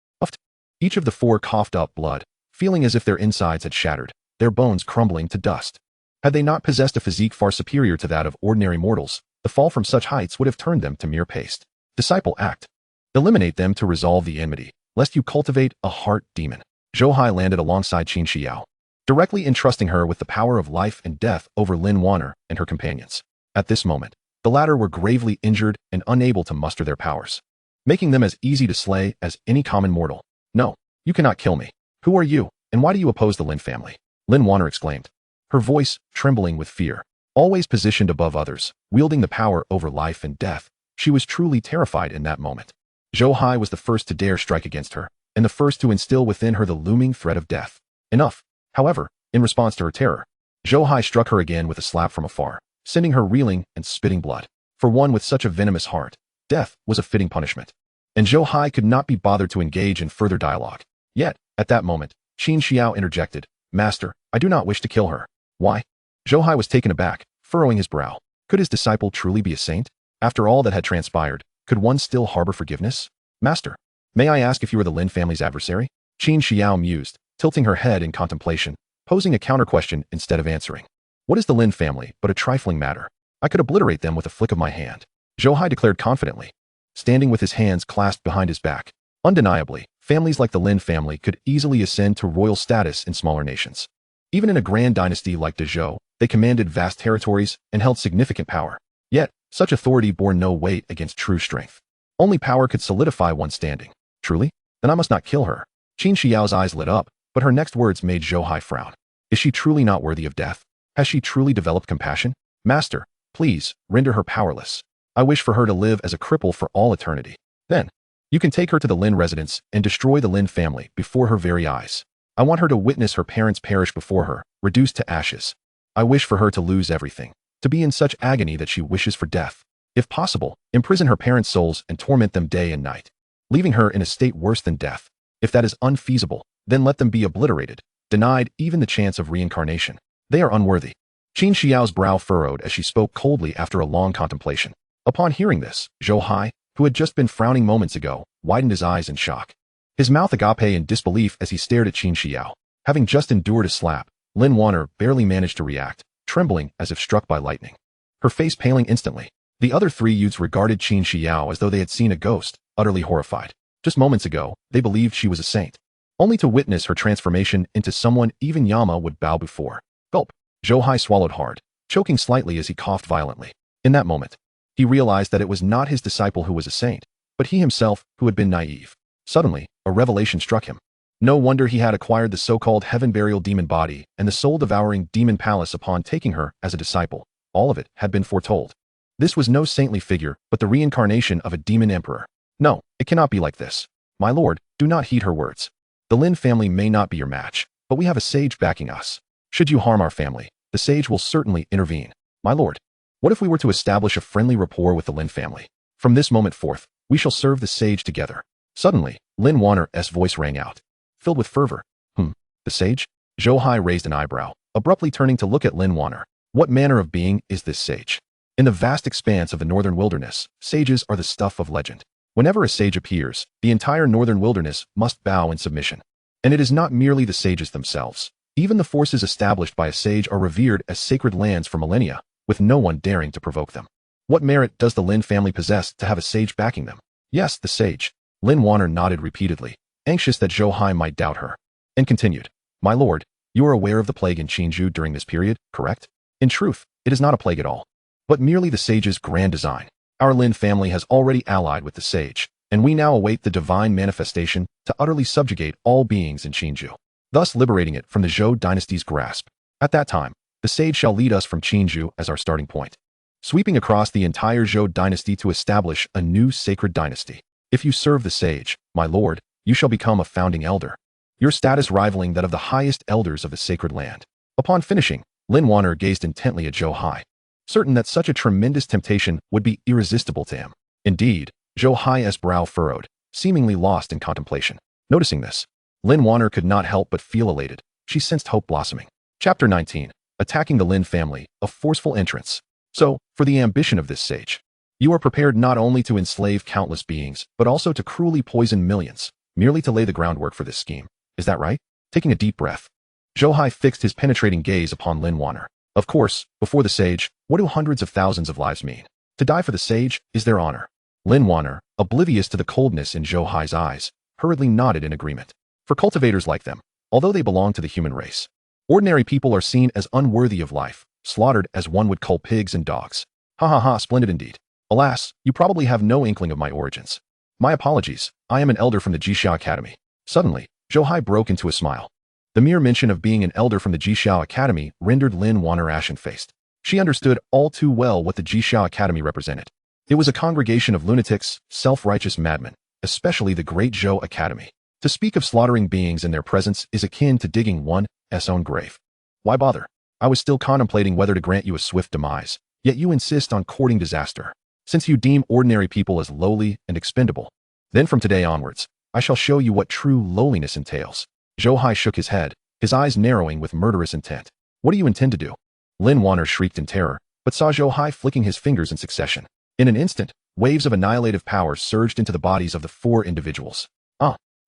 Each of the 4 coughed up blood, feeling as if their insides had shattered, their bones crumbling to dust. Had they not possessed a physique far superior to that of ordinary mortals, the fall from such heights would have turned them to mere paste. Disciple act. Eliminate them to resolve the enmity, lest you cultivate a heart demon. Zhou Hai landed alongside Qin Xiao. directly entrusting her with the power of life and death over Lin Wanner and her companions. At this moment, the latter were gravely injured and unable to muster their powers, making them as easy to slay as any common mortal. No, you cannot kill me. Who are you, and why do you oppose the Lin family? Lin Wanner exclaimed, her voice trembling with fear. Always positioned above others, wielding the power over life and death, she was truly terrified in that moment. Zhou Hai was the first to dare strike against her, and the first to instill within her the looming threat of death. Enough. However, in response to her terror, Zhou Hai struck her again with a slap from afar, sending her reeling and spitting blood. For one with such a venomous heart, death was a fitting punishment. And Zhou Hai could not be bothered to engage in further dialogue. Yet, at that moment, Qin Xiao interjected, Master, I do not wish to kill her. Why? Zhou Hai was taken aback, furrowing his brow. Could his disciple truly be a saint? After all that had transpired, could one still harbor forgiveness? Master, may I ask if you are the Lin family's adversary? Qin Xiao mused, tilting her head in contemplation, posing a counter-question instead of answering. What is the Lin family but a trifling matter? I could obliterate them with a flick of my hand. Zhou Hai declared confidently, standing with his hands clasped behind his back. Undeniably, families like the Lin family could easily ascend to royal status in smaller nations. Even in a grand dynasty like the Zhou, they commanded vast territories and held significant power. Yet, such authority bore no weight against true strength. Only power could solidify one's standing. Truly? Then I must not kill her. Qin Xiao's eyes lit up, but her next words made Zhou Hai frown. Is she truly not worthy of death? Has she truly developed compassion? Master, please, render her powerless. I wish for her to live as a cripple for all eternity. Then, you can take her to the Lin residence and destroy the Lin family before her very eyes. I want her to witness her parents perish before her, reduced to ashes. I wish for her to lose everything, to be in such agony that she wishes for death. If possible, imprison her parents' souls and torment them day and night, leaving her in a state worse than death. If that is unfeasible, then let them be obliterated, denied even the chance of reincarnation. They are unworthy. Qin Xiao's brow furrowed as she spoke coldly after a long contemplation. Upon hearing this, Zhou Hai, who had just been frowning moments ago, widened his eyes in shock. His mouth agape in disbelief as he stared at Qin Xiao. Having just endured a slap, Lin Wanner barely managed to react, trembling as if struck by lightning. Her face paling instantly. The other three youths regarded Qin Xiao as though they had seen a ghost, utterly horrified. Just moments ago, they believed she was a saint, only to witness her transformation into someone even Yama would bow before. Gulp. Zhou Hai swallowed hard, choking slightly as he coughed violently. In that moment, he realized that it was not his disciple who was a saint, but he himself who had been naive. Suddenly, a revelation struck him. No wonder he had acquired the so-called heaven-burial demon body and the soul-devouring demon palace upon taking her as a disciple. All of it had been foretold. This was no saintly figure, but the reincarnation of a demon emperor. No, it cannot be like this. My lord, do not heed her words. The Lin family may not be your match, but we have a sage backing us. Should you harm our family, the sage will certainly intervene. My lord, what if we were to establish a friendly rapport with the Lin family? From this moment forth, we shall serve the sage together. Suddenly, Lin Wanner's voice rang out, filled with fervor. The sage? Zhou Hai raised an eyebrow, abruptly turning to look at Lin Wanner. What manner of being is this sage? In the vast expanse of the northern wilderness, sages are the stuff of legend. Whenever a sage appears, the entire northern wilderness must bow in submission. And it is not merely the sages themselves. Even the forces established by a sage are revered as sacred lands for millennia, with no one daring to provoke them. What merit does the Lin family possess to have a sage backing them? Yes, the sage. Lin Wanner nodded repeatedly, anxious that Zhou Hai might doubt her, and continued, My lord, you are aware of the plague in Qinzhou during this period, correct? In truth, it is not a plague at all, but merely the sage's grand design. Our Lin family has already allied with the sage, and we now await the divine manifestation to utterly subjugate all beings in Qinzhou, thus liberating it from the Zhou dynasty's grasp. At that time, the sage shall lead us from Qinzhou as our starting point, sweeping across the entire Zhou dynasty to establish a new sacred dynasty. If you serve the sage, my lord, you shall become a founding elder, your status rivaling that of the highest elders of the sacred land. Upon finishing, Lin Wanner gazed intently at Zhou Hai, certain that such a tremendous temptation would be irresistible to him. Indeed, Zhou Hai's brow furrowed, seemingly lost in contemplation. Noticing this, Lin Wanner could not help but feel elated. She sensed hope blossoming. Chapter 19. Attacking the Lin family, a forceful entrance. So, for the ambition of this sage, you are prepared not only to enslave countless beings, but also to cruelly poison millions, merely to lay the groundwork for this scheme. Is that right? Taking a deep breath, Zhou Hai fixed his penetrating gaze upon Lin Wanner. Of course, before the sage, what do hundreds of thousands of lives mean? To die for the sage is their honor. Lin Wanner, oblivious to the coldness in Zhou Hai's eyes, hurriedly nodded in agreement. For cultivators like them, although they belong to the human race, Ordinary people are seen as unworthy of life, slaughtered as one would cull pigs and dogs. Ha ha ha, splendid indeed. Alas, you probably have no inkling of my origins. My apologies, I am an elder from the Jixiao Academy. Suddenly, Zhou Hai broke into a smile. The mere mention of being an elder from the Jixiao Academy rendered Lin Wanner ashen-faced. She understood all too well what the Jixiao Academy represented. It was a congregation of lunatics, self-righteous madmen, especially the Great Zhou Academy. To speak of slaughtering beings in their presence is akin to digging one's own grave. Why bother? I was still contemplating whether to grant you a swift demise, yet you insist on courting disaster. Since you deem ordinary people as lowly and expendable, then from today onwards, I shall show you what true lowliness entails. Zhou Hai shook his head, his eyes narrowing with murderous intent. What do you intend to do? Lin Wanner shrieked in terror, but saw Zhou Hai flicking his fingers in succession. In an instant, waves of annihilative power surged into the bodies of the four individuals.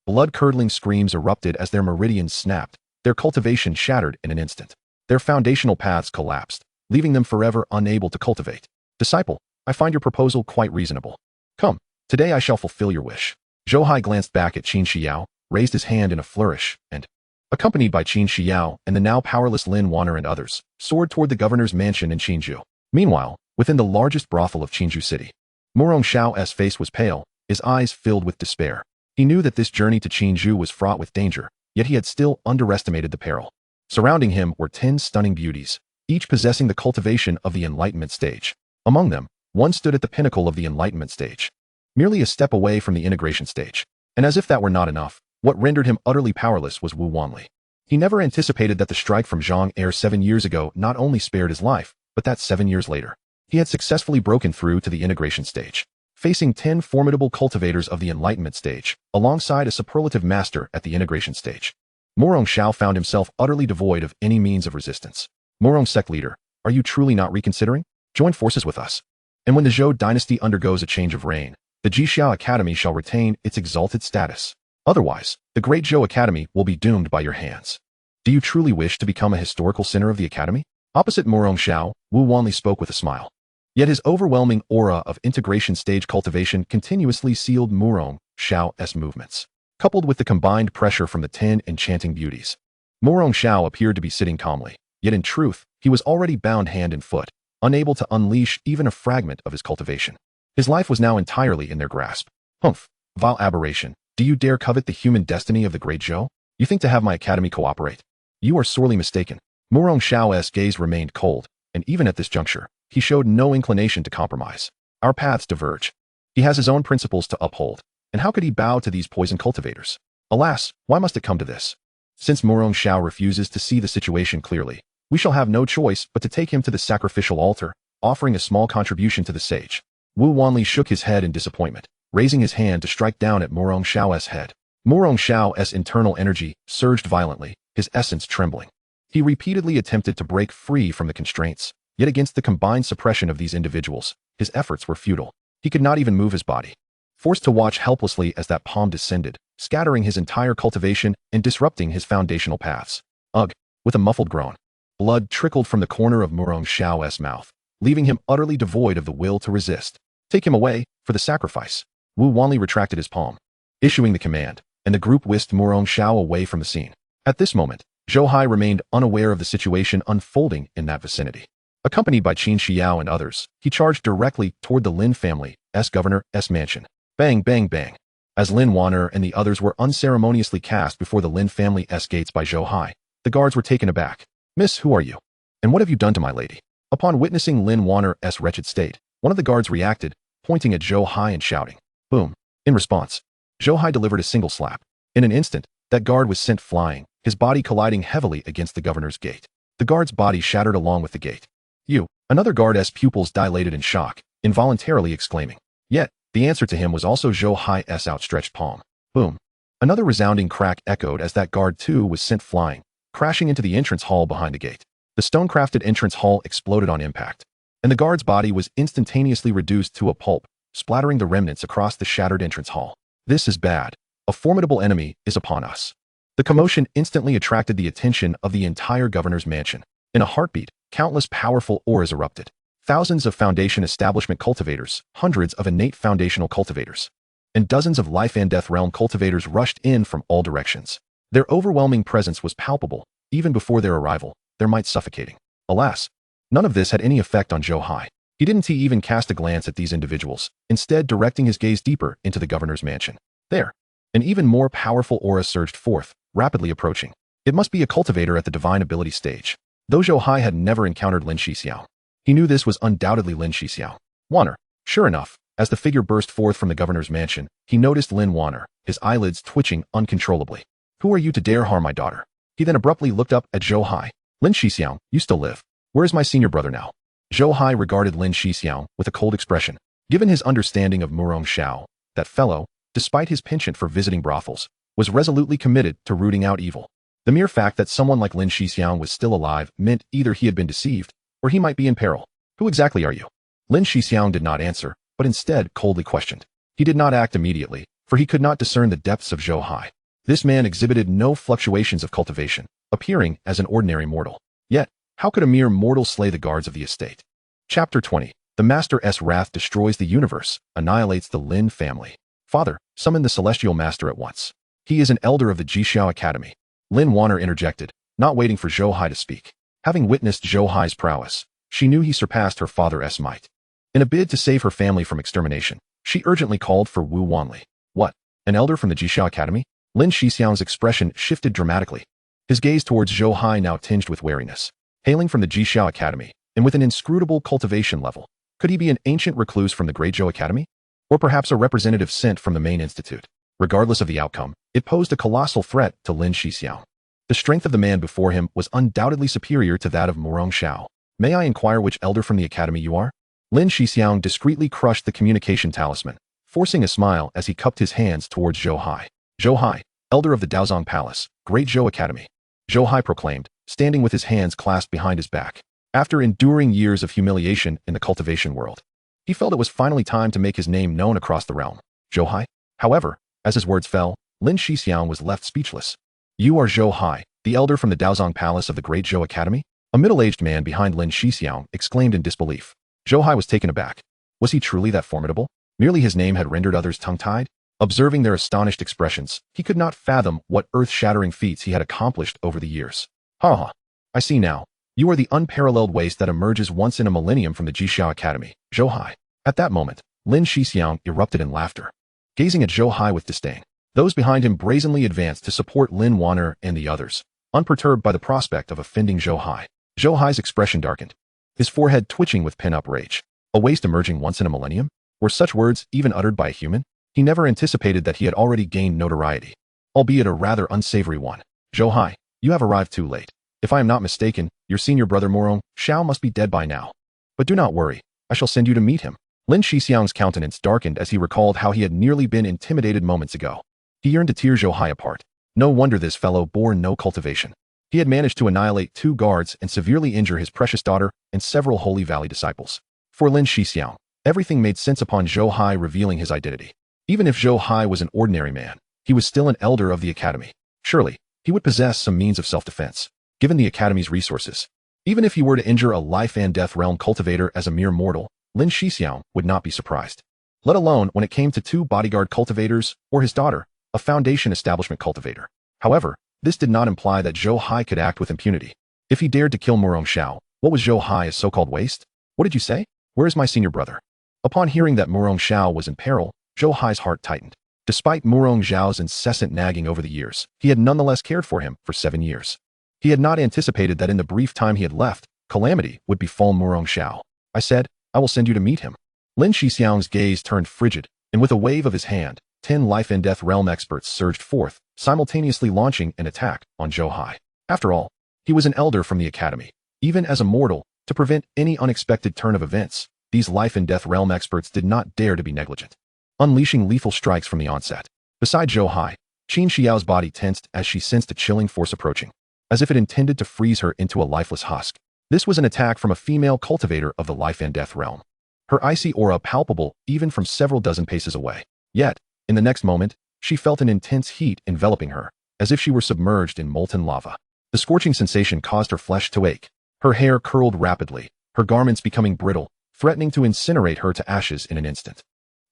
Blood-curdling screams erupted as their meridians snapped, their cultivation shattered in an instant. Their foundational paths collapsed, leaving them forever unable to cultivate. Disciple, I find your proposal quite reasonable. Come, today I shall fulfill your wish. Zhou Hai glanced back at Qin Shiyao, raised his hand in a flourish, and, accompanied by Qin Shiyao and the now powerless Lin Wanner and others, soared toward the governor's mansion in Qinzhou. Meanwhile, within the largest brothel of Qinzhou City, Murong Xiao's face was pale, his eyes filled with despair. He knew that this journey to Qinzhou was fraught with danger, yet he had still underestimated the peril. Surrounding him were 10 stunning beauties, each possessing the cultivation of the enlightenment stage. Among them, one stood at the pinnacle of the enlightenment stage, merely a step away from the integration stage. And as if that were not enough, what rendered him utterly powerless was Wu Wanli. He never anticipated that the strike from Zhang Er 7 years ago not only spared his life, but that 7 years later, he had successfully broken through to the integration stage, facing 10 formidable cultivators of the enlightenment stage, alongside a superlative master at the integration stage. Murong Xiao found himself utterly devoid of any means of resistance. Murong sect leader, are you truly not reconsidering? Join forces with us. And when the Zhou dynasty undergoes a change of reign, the Jixiao Academy shall retain its exalted status. Otherwise, the Great Zhou Academy will be doomed by your hands. Do you truly wish to become a historical center of the academy? Opposite Murong Xiao, Wu Wanli spoke with a smile. Yet his overwhelming aura of integration stage cultivation continuously sealed Murong Xiao's movements. Coupled with the combined pressure from the 10 enchanting beauties, Murong Xiao appeared to be sitting calmly, yet in truth, he was already bound hand and foot, unable to unleash even a fragment of his cultivation. His life was now entirely in their grasp. Humph, vile aberration, do you dare covet the human destiny of the Great Zhou? You think to have my academy cooperate? You are sorely mistaken. Murong Xiao's gaze remained cold, and even at this juncture, he showed no inclination to compromise. Our paths diverge. He has his own principles to uphold, and how could he bow to these poison cultivators? Alas, why must it come to this? Since Murong Xiao refuses to see the situation clearly, we shall have no choice but to take him to the sacrificial altar, offering a small contribution to the sage. Wu Wanli shook his head in disappointment, raising his hand to strike down at Murong Xiao's head. Murong Xiao's internal energy surged violently, his essence trembling. He repeatedly attempted to break free from the constraints, yet against the combined suppression of these individuals, his efforts were futile. He could not even move his body. Forced to watch helplessly as that palm descended, scattering his entire cultivation and disrupting his foundational paths. Ugh! With a muffled groan, blood trickled from the corner of Murong Xiao's mouth, leaving him utterly devoid of the will to resist. Take him away, for the sacrifice. Wu Wanli retracted his palm, issuing the command, and the group whisked Murong Xiao away from the scene. At this moment, Zhou Hai remained unaware of the situation unfolding in that vicinity. Accompanied by Qin Shiyao and others, he charged directly toward the Lin family's governor's mansion. Bang, bang, bang. As Lin Wanner and the others were unceremoniously cast before the Lin family's gates by Zhou Hai, the guards were taken aback. Miss, who are you? And what have you done to my lady? Upon witnessing Lin Wanner's wretched state, one of the guards reacted, pointing at Zhou Hai and shouting, boom. In response, Zhou Hai delivered a single slap. In an instant, that guard was sent flying, his body colliding heavily against the governor's gate. The guard's body shattered along with the gate. You, another guard's pupils dilated in shock, involuntarily exclaiming. Yet, the answer to him was also Zhou Hai's outstretched palm. Boom. Another resounding crack echoed as that guard too was sent flying, crashing into the entrance hall behind the gate. The stone-crafted entrance hall exploded on impact, and the guard's body was instantaneously reduced to a pulp, splattering the remnants across the shattered entrance hall. This is bad. A formidable enemy is upon us. The commotion instantly attracted the attention of the entire governor's mansion. In a heartbeat, countless powerful auras erupted. Thousands of foundation establishment cultivators, hundreds of innate foundational cultivators, and dozens of life and death realm cultivators rushed in from all directions. Their overwhelming presence was palpable, even before their arrival, their might suffocating. Alas, none of this had any effect on Zhou Hai. He didn't even cast a glance at these individuals, instead directing his gaze deeper into the governor's mansion. There, an even more powerful aura surged forth, rapidly approaching. It must be a cultivator at the divine ability stage. Though Zhou Hai had never encountered Lin Shixiao, he knew this was undoubtedly Lin Shixiao. Wanner. Sure enough, as the figure burst forth from the governor's mansion, he noticed Lin Wanner, his eyelids twitching uncontrollably. Who are you to dare harm my daughter? He then abruptly looked up at Zhou Hai. Lin Shixiao, you still live. Where is my senior brother now? Zhou Hai regarded Lin Shixiao with a cold expression. Given his understanding of Murong Xiao, that fellow, despite his penchant for visiting brothels, was resolutely committed to rooting out evil. The mere fact that someone like Lin Shixiao was still alive meant either he had been deceived, or he might be in peril. Who exactly are you? Lin Shixiao did not answer, but instead coldly questioned. He did not act immediately, for he could not discern the depths of Zhou Hai. This man exhibited no fluctuations of cultivation, appearing as an ordinary mortal. Yet, how could a mere mortal slay the guards of the estate? Chapter 20. The Master's wrath destroys the universe, annihilates the Lin family. Father, summon the Celestial Master at once. He is an elder of the Jixiao Academy. Lin Wanner interjected, not waiting for Zhou Hai to speak. Having witnessed Zhou Hai's prowess, she knew he surpassed her father's might. In a bid to save her family from extermination, she urgently called for Wu Wanli. What? An elder from the Jixiao Academy? Lin Shixiao's expression shifted dramatically. His gaze towards Zhou Hai now tinged with wariness. Hailing from the Jixiao Academy, and with an inscrutable cultivation level, could he be an ancient recluse from the Great Zhou Academy? Or perhaps a representative sent from the main institute? Regardless of the outcome, it posed a colossal threat to Lin Shixiao. The strength of the man before him was undoubtedly superior to that of Murong Xiao. May I inquire which elder from the academy you are? Lin Shixiao discreetly crushed the communication talisman, forcing a smile as he cupped his hands towards Zhou Hai. Zhou Hai, elder of the Daozong Palace, Great Zhou Academy. Zhou Hai proclaimed, standing with his hands clasped behind his back. After enduring years of humiliation in the cultivation world, he felt it was finally time to make his name known across the realm. Zhou Hai? However, as his words fell, Lin Shixiao was left speechless. You are Zhou Hai, the elder from the Daozong Palace of the Great Zhou Academy? A middle-aged man behind Lin Shixiao exclaimed in disbelief. Zhou Hai was taken aback. Was he truly that formidable? Merely his name had rendered others tongue-tied? Observing their astonished expressions, he could not fathom what earth-shattering feats he had accomplished over the years. Ha! I see now. You are the unparalleled waste that emerges once in a millennium from the Jixiao Academy, Zhou Hai. At that moment, Lin Shixiao erupted in laughter. Gazing at Zhou Hai with disdain, those behind him brazenly advanced to support Lin Wanner and the others, unperturbed by the prospect of offending Zhou Hai. Zhou Hai's expression darkened, his forehead twitching with pent-up rage. A waste emerging once in a millennium? Were such words even uttered by a human? He never anticipated that he had already gained notoriety, albeit a rather unsavory one. Zhou Hai, you have arrived too late. If I am not mistaken, your senior brother Murong Xiao must be dead by now. But do not worry, I shall send you to meet him. Lin Shixiang's countenance darkened as he recalled how he had nearly been intimidated moments ago. He yearned to tear Zhou Hai apart. No wonder this fellow bore no cultivation. He had managed to annihilate 2 guards and severely injure his precious daughter and several Holy Valley disciples. For Lin Shixiang, everything made sense upon Zhou Hai revealing his identity. Even if Zhou Hai was an ordinary man, he was still an elder of the academy. Surely, he would possess some means of self-defense, given the academy's resources. Even if he were to injure a life-and-death realm cultivator as a mere mortal, Lin Shixiao would not be surprised. Let alone when it came to 2 bodyguard cultivators or his daughter, a foundation establishment cultivator. However, this did not imply that Zhou Hai could act with impunity. If he dared to kill Murong Xiao, what was Zhou Hai's so-called waste? What did you say? Where is my senior brother? Upon hearing that Murong Xiao was in peril, Zhou Hai's heart tightened. Despite Murong Xiao's incessant nagging over the years, he had nonetheless cared for him for 7 years. He had not anticipated that in the brief time he had left, calamity would befall Murong Xiao. I said, I will send you to meet him. Lin Shixiang's gaze turned frigid, and with a wave of his hand, 10 life-and-death realm experts surged forth, simultaneously launching an attack on Zhou Hai. After all, he was an elder from the academy. Even as a mortal, to prevent any unexpected turn of events, these life-and-death realm experts did not dare to be negligent, unleashing lethal strikes from the onset. Beside Zhou Hai, Qin Xiao's body tensed as she sensed a chilling force approaching, as if it intended to freeze her into a lifeless husk. This was an attack from a female cultivator of the life-and-death realm, her icy aura palpable even from several dozen paces away. Yet, in the next moment, she felt an intense heat enveloping her, as if she were submerged in molten lava. The scorching sensation caused her flesh to ache. Her hair curled rapidly, her garments becoming brittle, threatening to incinerate her to ashes in an instant.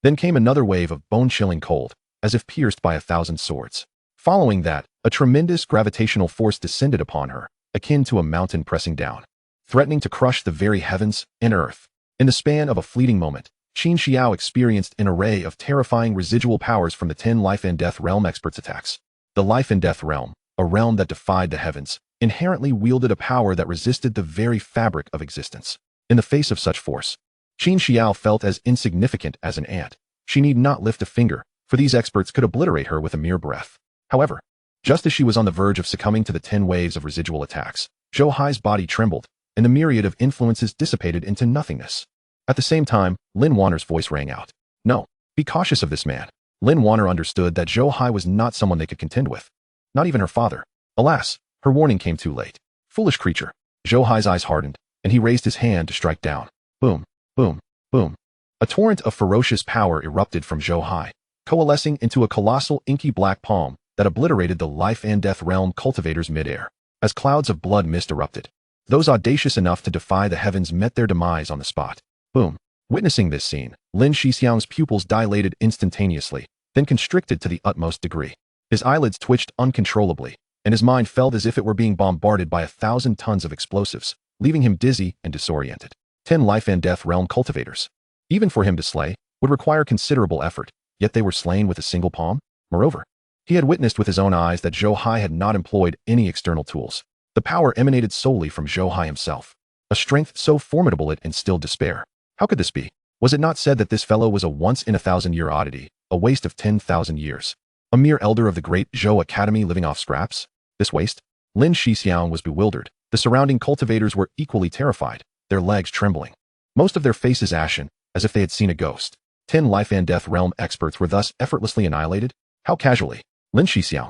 Then came another wave of bone-chilling cold, as if pierced by 1,000 swords. Following that, a tremendous gravitational force descended upon her, akin to a mountain pressing down, threatening to crush the very heavens and earth. In the span of a fleeting moment, Qin Xiao experienced an array of terrifying residual powers from the 10 life and death realm experts' attacks. The life and death realm, a realm that defied the heavens, inherently wielded a power that resisted the very fabric of existence. In the face of such force, Qin Xiao felt as insignificant as an ant. She need not lift a finger, for these experts could obliterate her with a mere breath. However, just as she was on the verge of succumbing to the 10 waves of residual attacks, Zhou Hai's body trembled, and the myriad of influences dissipated into nothingness. At the same time, Lin Wanner's voice rang out. No, be cautious of this man. Lin Wanner understood that Zhou Hai was not someone they could contend with. Not even her father. Alas, her warning came too late. Foolish creature. Zhou Hai's eyes hardened, and he raised his hand to strike down. Boom, boom, boom. A torrent of ferocious power erupted from Zhou Hai, coalescing into a colossal inky black palm that obliterated the life and death realm cultivators midair. As clouds of blood mist erupted, those audacious enough to defy the heavens met their demise on the spot. Boom. Witnessing this scene, Lin Shixiang's pupils dilated instantaneously, then constricted to the utmost degree. His eyelids twitched uncontrollably, and his mind felt as if it were being bombarded by 1,000 tons of explosives, leaving him dizzy and disoriented. 10 life and death realm cultivators. Even for him to slay, would require considerable effort, yet they were slain with a single palm? Moreover, he had witnessed with his own eyes that Zhou Hai had not employed any external tools. The power emanated solely from Zhou Hai himself. A strength so formidable it instilled despair. How could this be? Was it not said that this fellow was a once-in-a-thousand-year oddity, a waste of 10,000 years? A mere elder of the great Zhou Academy living off scraps? This waste? Lin Shixiang was bewildered. The surrounding cultivators were equally terrified, their legs trembling. Most of their faces ashen, as if they had seen a ghost. 10 life and death realm experts were thus effortlessly annihilated? How casually? Lin Shixiang.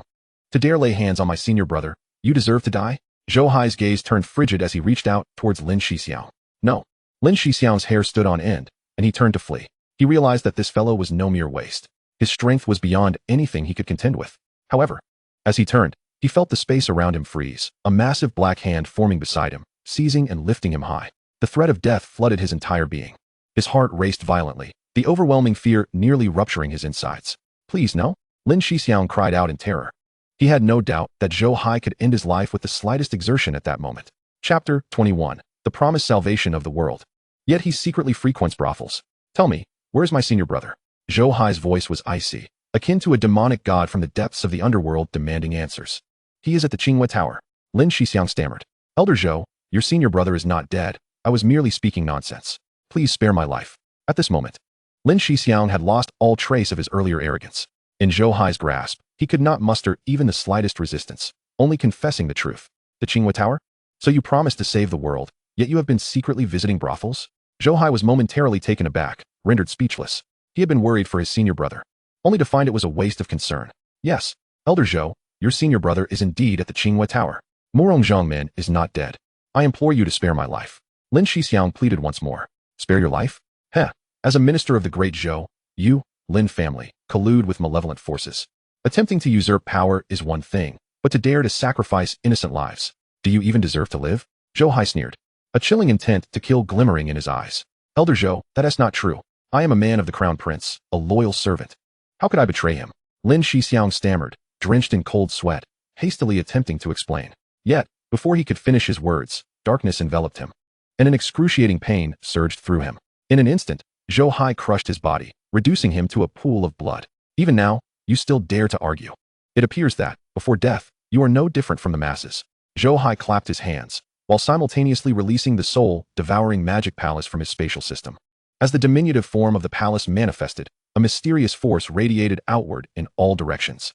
To dare lay hands on my senior brother, you deserve to die? Zhou Hai's gaze turned frigid as he reached out towards Lin Shixiang. No. Lin Shixiang's hair stood on end, and he turned to flee. He realized that this fellow was no mere waste. His strength was beyond anything he could contend with. However, as he turned, he felt the space around him freeze, a massive black hand forming beside him, seizing and lifting him high. The threat of death flooded his entire being. His heart raced violently, the overwhelming fear nearly rupturing his insides. Please no? Lin Shixiang cried out in terror. He had no doubt that Zhou Hai could end his life with the slightest exertion at that moment. Chapter 21. The Promised Salvation of the World. Yet he secretly frequents brothels. Tell me, where's my senior brother? Zhou Hai's voice was icy, akin to a demonic god from the depths of the underworld demanding answers. He is at the Qinghua Tower. Lin Shixiang stammered. Elder Zhou, your senior brother is not dead. I was merely speaking nonsense. Please spare my life. At this moment, Lin Shixiang had lost all trace of his earlier arrogance. In Zhou Hai's grasp, he could not muster even the slightest resistance, only confessing the truth. The Qinghua Tower? So you promised to save the world, yet you have been secretly visiting brothels? Zhou Hai was momentarily taken aback, rendered speechless. He had been worried for his senior brother, only to find it was a waste of concern. Yes, Elder Zhou, your senior brother is indeed at the Qinghua Tower. Morong Zhongmin is not dead. I implore you to spare my life. Lin Shixiang pleaded once more. Spare your life? Heh. As a minister of the great Zhou, you, Lin family, collude with malevolent forces. Attempting to usurp power is one thing, but to dare to sacrifice innocent lives. Do you even deserve to live? Zhou Hai sneered, a chilling intent to kill glimmering in his eyes. Elder Zhou, that is not true. I am a man of the crown prince, a loyal servant. How could I betray him? Lin Shixiang stammered, drenched in cold sweat, hastily attempting to explain. Yet, before he could finish his words, darkness enveloped him, and an excruciating pain surged through him. In an instant, Zhou Hai crushed his body, reducing him to a pool of blood. Even now, you still dare to argue. It appears that, before death, you are no different from the masses. Zhou Hai clapped his hands, while simultaneously releasing the soul-devouring magic palace from his spatial system. As the diminutive form of the palace manifested, a mysterious force radiated outward in all directions.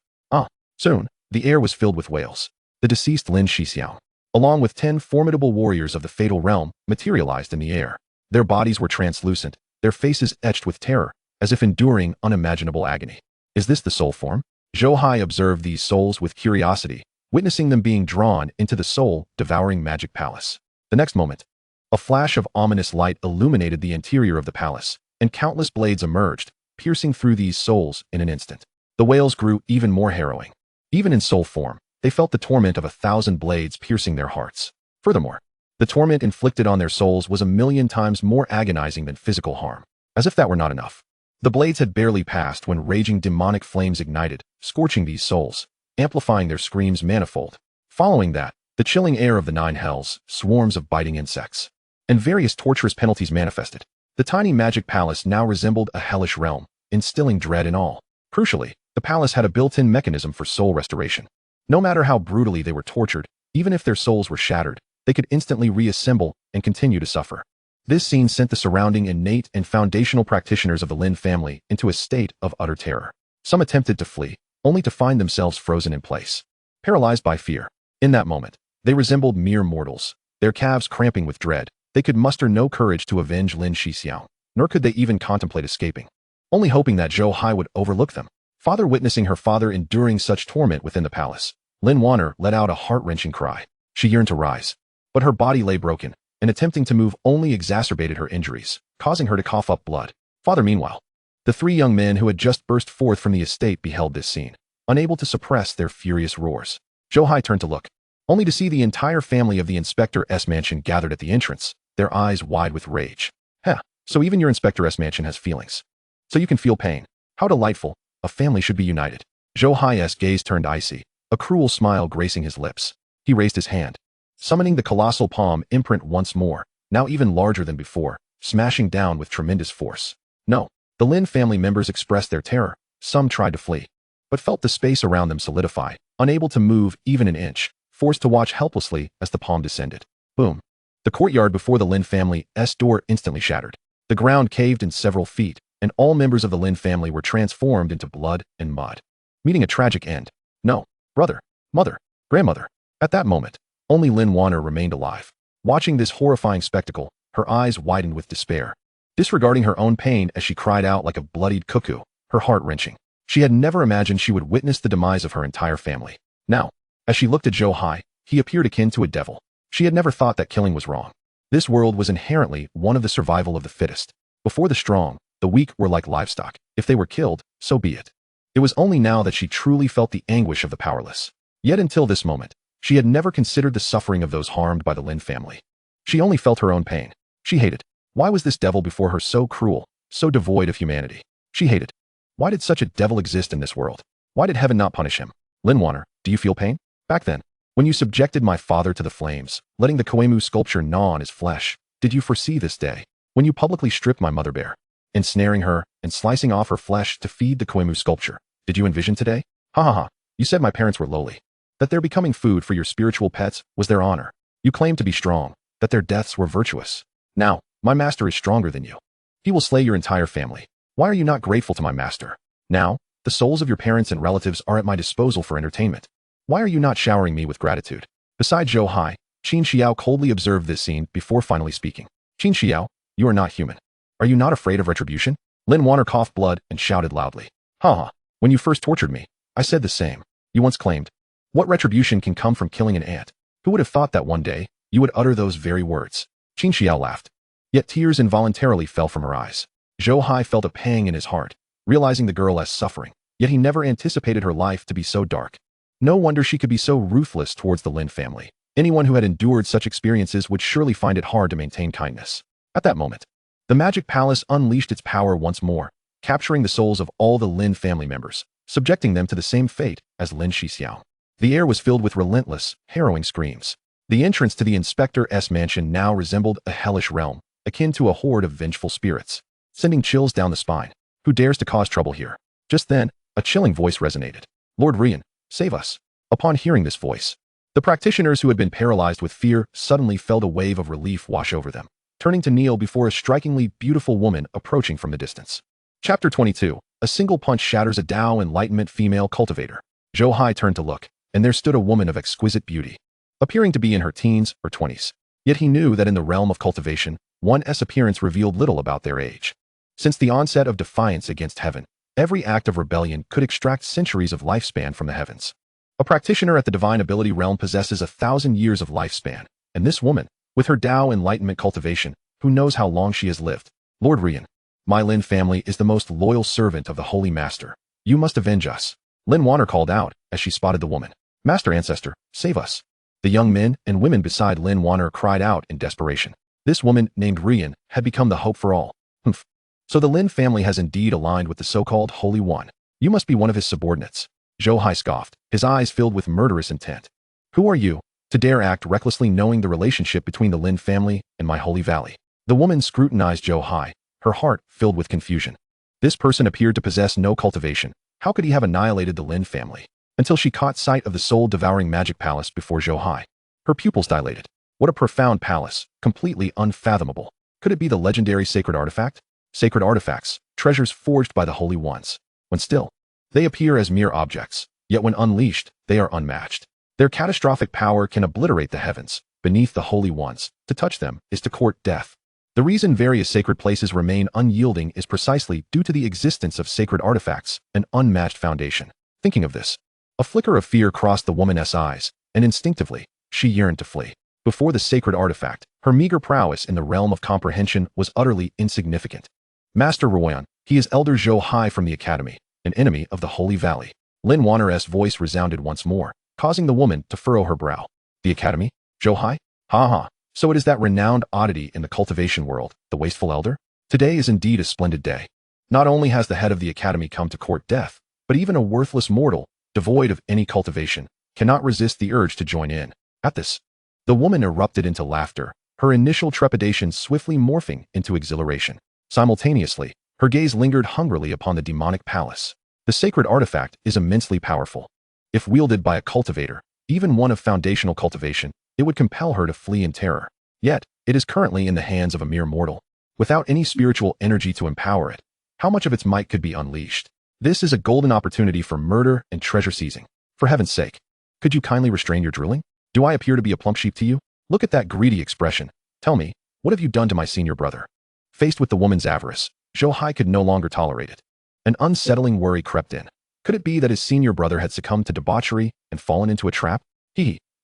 Soon, the air was filled with wails. The deceased Lin Shixiang, along with 10 formidable warriors of the fatal realm, materialized in the air. Their bodies were translucent, their faces etched with terror, as if enduring unimaginable agony. Is this the soul form? Zhou Hai observed these souls with curiosity, witnessing them being drawn into the soul-devouring magic palace. The next moment, a flash of ominous light illuminated the interior of the palace, and countless blades emerged, piercing through these souls in an instant. The wails grew even more harrowing. Even in soul form, they felt the torment of 1,000 blades piercing their hearts. Furthermore, the torment inflicted on their souls was 1,000,000 times more agonizing than physical harm. As if that were not enough, the blades had barely passed when raging demonic flames ignited, scorching these souls, amplifying their screams manifold. Following that, the chilling air of the nine hells, swarms of biting insects, and various torturous penalties manifested. The tiny magic palace now resembled a hellish realm, instilling dread in all. Crucially, the palace had a built-in mechanism for soul restoration. No matter how brutally they were tortured, even if their souls were shattered, they could instantly reassemble and continue to suffer. This scene sent the surrounding innate and foundational practitioners of the Lin family into a state of utter terror. Some attempted to flee, only to find themselves frozen in place, paralyzed by fear. In that moment, they resembled mere mortals, their calves cramping with dread. They could muster no courage to avenge Lin Shixiao, nor could they even contemplate escaping, only hoping that Zhou Hai would overlook them. Father witnessing her father enduring such torment within the palace, Lin Wanner let out a heart-wrenching cry. She yearned to rise, but her body lay broken, and attempting to move only exacerbated her injuries, causing her to cough up blood. Father, meanwhile, the three young men who had just burst forth from the estate beheld this scene, unable to suppress their furious roars. Zhou Hai turned to look, only to see the entire family of the Inspector's mansion gathered at the entrance, their eyes wide with rage. Heh, so even your Inspector's mansion has feelings. So you can feel pain. How delightful. A family should be united. Zhou Hai's gaze turned icy, a cruel smile gracing his lips. He raised his hand, summoning the colossal palm imprint once more, now even larger than before, smashing down with tremendous force. No, the Lin family members expressed their terror. Some tried to flee, but felt the space around them solidify, unable to move even an inch, forced to watch helplessly as the palm descended. Boom. The courtyard before the Lin family's door instantly shattered. The ground caved in several feet, and all members of the Lin family were transformed into blood and mud, meeting a tragic end. No, brother, mother, grandmother. At that moment, only Lin Wanner remained alive. Watching this horrifying spectacle, her eyes widened with despair, disregarding her own pain as she cried out like a bloodied cuckoo, her heart wrenching. She had never imagined she would witness the demise of her entire family. Now, as she looked at Zhou Hai, he appeared akin to a devil. She had never thought that killing was wrong. This world was inherently one of the survival of the fittest. Before the strong, the weak were like livestock. If they were killed, so be it. It was only now that she truly felt the anguish of the powerless. Yet until this moment, she had never considered the suffering of those harmed by the Lin family. She only felt her own pain. She hated. Why was this devil before her so cruel, so devoid of humanity? She hated. Why did such a devil exist in this world? Why did heaven not punish him? Lin Wanner, do you feel pain? Back then, when you subjected my father to the flames, letting the Koemu sculpture gnaw on his flesh, did you foresee this day? When you publicly stripped my mother bare, ensnaring her and slicing off her flesh to feed the Koemu sculpture, did you envision today? Ha ha ha, you said my parents were lowly, that their becoming food for your spiritual pets was their honor. You claimed to be strong, that their deaths were virtuous. Now, my master is stronger than you. He will slay your entire family. Why are you not grateful to my master? Now, the souls of your parents and relatives are at my disposal for entertainment. Why are you not showering me with gratitude? Besides Zhou Hai, Qin Xiao coldly observed this scene before finally speaking. Qin Xiao, you are not human. Are you not afraid of retribution? Lin Wanner coughed blood and shouted loudly. Ha ha, when you first tortured me, I said the same. You once claimed, what retribution can come from killing an ant? Who would have thought that one day, you would utter those very words? Qin Xiao laughed. Yet tears involuntarily fell from her eyes. Zhou Hai felt a pang in his heart, realizing the girl as suffering, yet he never anticipated her life to be so dark. No wonder she could be so ruthless towards the Lin family. Anyone who had endured such experiences would surely find it hard to maintain kindness. At that moment, the magic palace unleashed its power once more, capturing the souls of all the Lin family members, subjecting them to the same fate as Lin Shixiao. The air was filled with relentless, harrowing screams. The entrance to the Inspector's mansion now resembled a hellish realm, akin to a horde of vengeful spirits, sending chills down the spine. Who dares to cause trouble here? Just then, a chilling voice resonated. Lord Rian, save us. Upon hearing this voice, the practitioners who had been paralyzed with fear suddenly felt a wave of relief wash over them, turning to kneel before a strikingly beautiful woman approaching from the distance. Chapter 22. A single punch shatters a Tao Enlightenment female cultivator. Zhou Hai turned to look, and there stood a woman of exquisite beauty, appearing to be in her teens or 20s. Yet he knew that in the realm of cultivation, one's appearance revealed little about their age. Since the onset of defiance against heaven, every act of rebellion could extract centuries of lifespan from the heavens. A practitioner at the divine ability realm possesses 1,000 years of lifespan, and this woman, with her Tao Enlightenment cultivation, who knows how long she has lived? Lord Rian, my Lin family is the most loyal servant of the Holy Master. You must avenge us. Lin Wanner called out as she spotted the woman. Master Ancestor, save us. The young men and women beside Lin Wanner cried out in desperation. This woman, named Rian, had become the hope for all. Humph. So the Lin family has indeed aligned with the so-called Holy One. You must be one of his subordinates. Zhou Hai scoffed, his eyes filled with murderous intent. Who are you, to dare act recklessly knowing the relationship between the Lin family and my holy valley? The woman scrutinized Zhou Hai, her heart filled with confusion. This person appeared to possess no cultivation. How could he have annihilated the Lin family? Until she caught sight of the soul-devouring magic palace before Zhou Hai. Her pupils dilated. What a profound palace, completely unfathomable. Could it be the legendary sacred artifact? Sacred artifacts, treasures forged by the holy ones. When still, they appear as mere objects, yet when unleashed, they are unmatched. Their catastrophic power can obliterate the heavens. Beneath the holy ones, to touch them is to court death. The reason various sacred places remain unyielding is precisely due to the existence of sacred artifacts, an unmatched foundation. Thinking of this, a flicker of fear crossed the woman's eyes, and instinctively, she yearned to flee. Before the sacred artifact, her meager prowess in the realm of comprehension was utterly insignificant. Master Royan, he is Elder Zhou Hai from the Academy, an enemy of the Holy Valley. Lin Wanner's voice resounded once more, causing the woman to furrow her brow. The Academy? Zhou Hai? Ha ha. So it is that renowned oddity in the cultivation world, the wasteful elder? Today is indeed a splendid day. Not only has the head of the Academy come to court death, but even a worthless mortal, devoid of any cultivation, cannot resist the urge to join in. At this, the woman erupted into laughter, her initial trepidation swiftly morphing into exhilaration. Simultaneously, her gaze lingered hungrily upon the demonic palace. The sacred artifact is immensely powerful. If wielded by a cultivator, even one of foundational cultivation, it would compel her to flee in terror. Yet, it is currently in the hands of a mere mortal. Without any spiritual energy to empower it, how much of its might could be unleashed? This is a golden opportunity for murder and treasure seizing. For heaven's sake, could you kindly restrain your drooling? Do I appear to be a plump sheep to you? Look at that greedy expression. Tell me, what have you done to my senior brother? Faced with the woman's avarice, Zhou Hai could no longer tolerate it. An unsettling worry crept in. Could it be that his senior brother had succumbed to debauchery and fallen into a trap?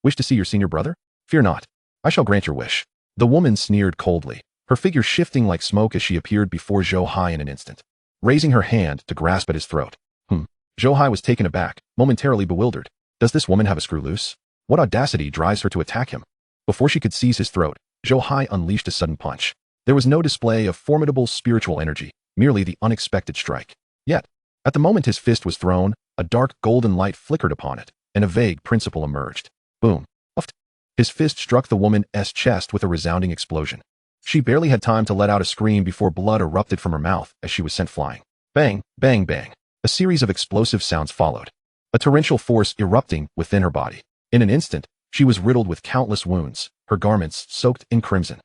Wish to see your senior brother? Fear not. I shall grant your wish. The woman sneered coldly, her figure shifting like smoke as she appeared before Zhou Hai in an instant, raising her hand to grasp at his throat. Zhou Hai was taken aback, momentarily bewildered. Does this woman have a screw loose? What audacity drives her to attack him? Before she could seize his throat, Zhou Hai unleashed a sudden punch. There was no display of formidable spiritual energy, merely the unexpected strike. Yet, at the moment his fist was thrown, a dark golden light flickered upon it, and a vague principle emerged. Boom. Uft. His fist struck the woman's chest with a resounding explosion. She barely had time to let out a scream before blood erupted from her mouth as she was sent flying. Bang, bang, bang. A series of explosive sounds followed, a torrential force erupting within her body. In an instant, she was riddled with countless wounds, her garments soaked in crimson.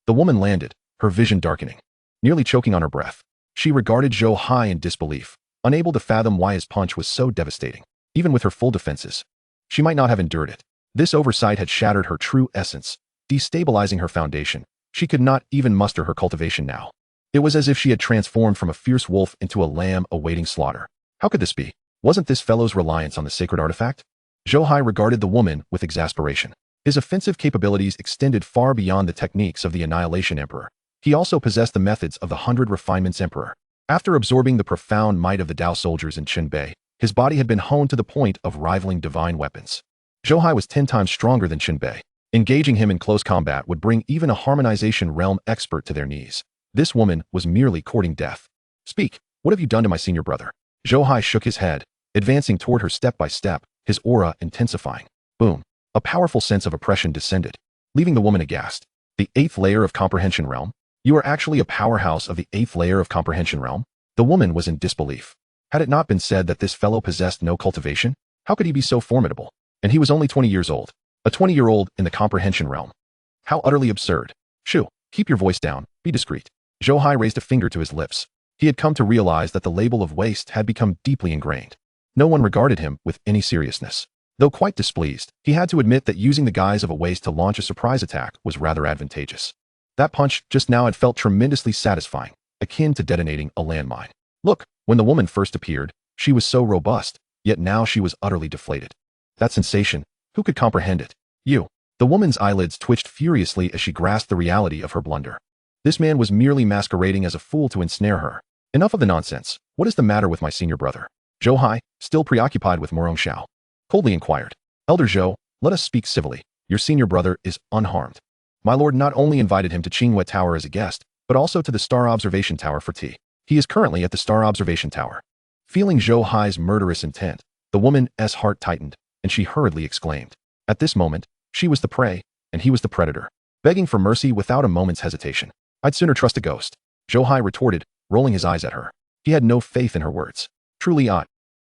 The woman landed, her vision darkening. Nearly choking on her breath, she regarded Zhou Hai in disbelief, unable to fathom why his punch was so devastating. Even with her full defenses, she might not have endured it. This oversight had shattered her true essence, destabilizing her foundation. She could not even muster her cultivation now. It was as if she had transformed from a fierce wolf into a lamb awaiting slaughter. How could this be? Wasn't this fellow's reliance on the sacred artifact? Zhou Hai regarded the woman with exasperation. His offensive capabilities extended far beyond the techniques of the Annihilation Emperor. He also possessed the methods of the 100 Refinements Emperor. After absorbing the profound might of the Dao soldiers in Qinbei, his body had been honed to the point of rivaling divine weapons. Zhou Hai was 10 times stronger than Qinbei. Engaging him in close combat would bring even a harmonization realm expert to their knees. This woman was merely courting death. Speak, what have you done to my senior brother? Zhou Hai shook his head, advancing toward her step by step, his aura intensifying. Boom. A powerful sense of oppression descended, leaving the woman aghast. The 8th layer of comprehension realm? You are actually a powerhouse of the 8th layer of comprehension realm? The woman was in disbelief. Had it not been said that this fellow possessed no cultivation? How could he be so formidable? And he was only 20 years old. A 20-year-old in the comprehension realm. How utterly absurd. Shoo, keep your voice down, be discreet. Zhou Hai raised a finger to his lips. He had come to realize that the label of waste had become deeply ingrained. No one regarded him with any seriousness. Though quite displeased, he had to admit that using the guise of a waste to launch a surprise attack was rather advantageous. That punch just now had felt tremendously satisfying, akin to detonating a landmine. Look, when the woman first appeared, she was so robust, yet now she was utterly deflated. That sensation, who could comprehend it? You. The woman's eyelids twitched furiously as she grasped the reality of her blunder. This man was merely masquerading as a fool to ensnare her. Enough of the nonsense. What is the matter with my senior brother? Zhou Hai, still preoccupied with Morong Xiao, coldly inquired. Elder Zhou, let us speak civilly. Your senior brother is unharmed. My lord not only invited him to Qinghua Tower as a guest, but also to the Star Observation Tower for tea. He is currently at the Star Observation Tower. Feeling Zhou Hai's murderous intent, The woman's heart tightened, and she hurriedly exclaimed. At this moment, she was the prey, and he was the predator, begging for mercy without a moment's hesitation. I'd sooner trust a ghost, Zhou Hai retorted, rolling his eyes at her. He had no faith in her words. Truly odd.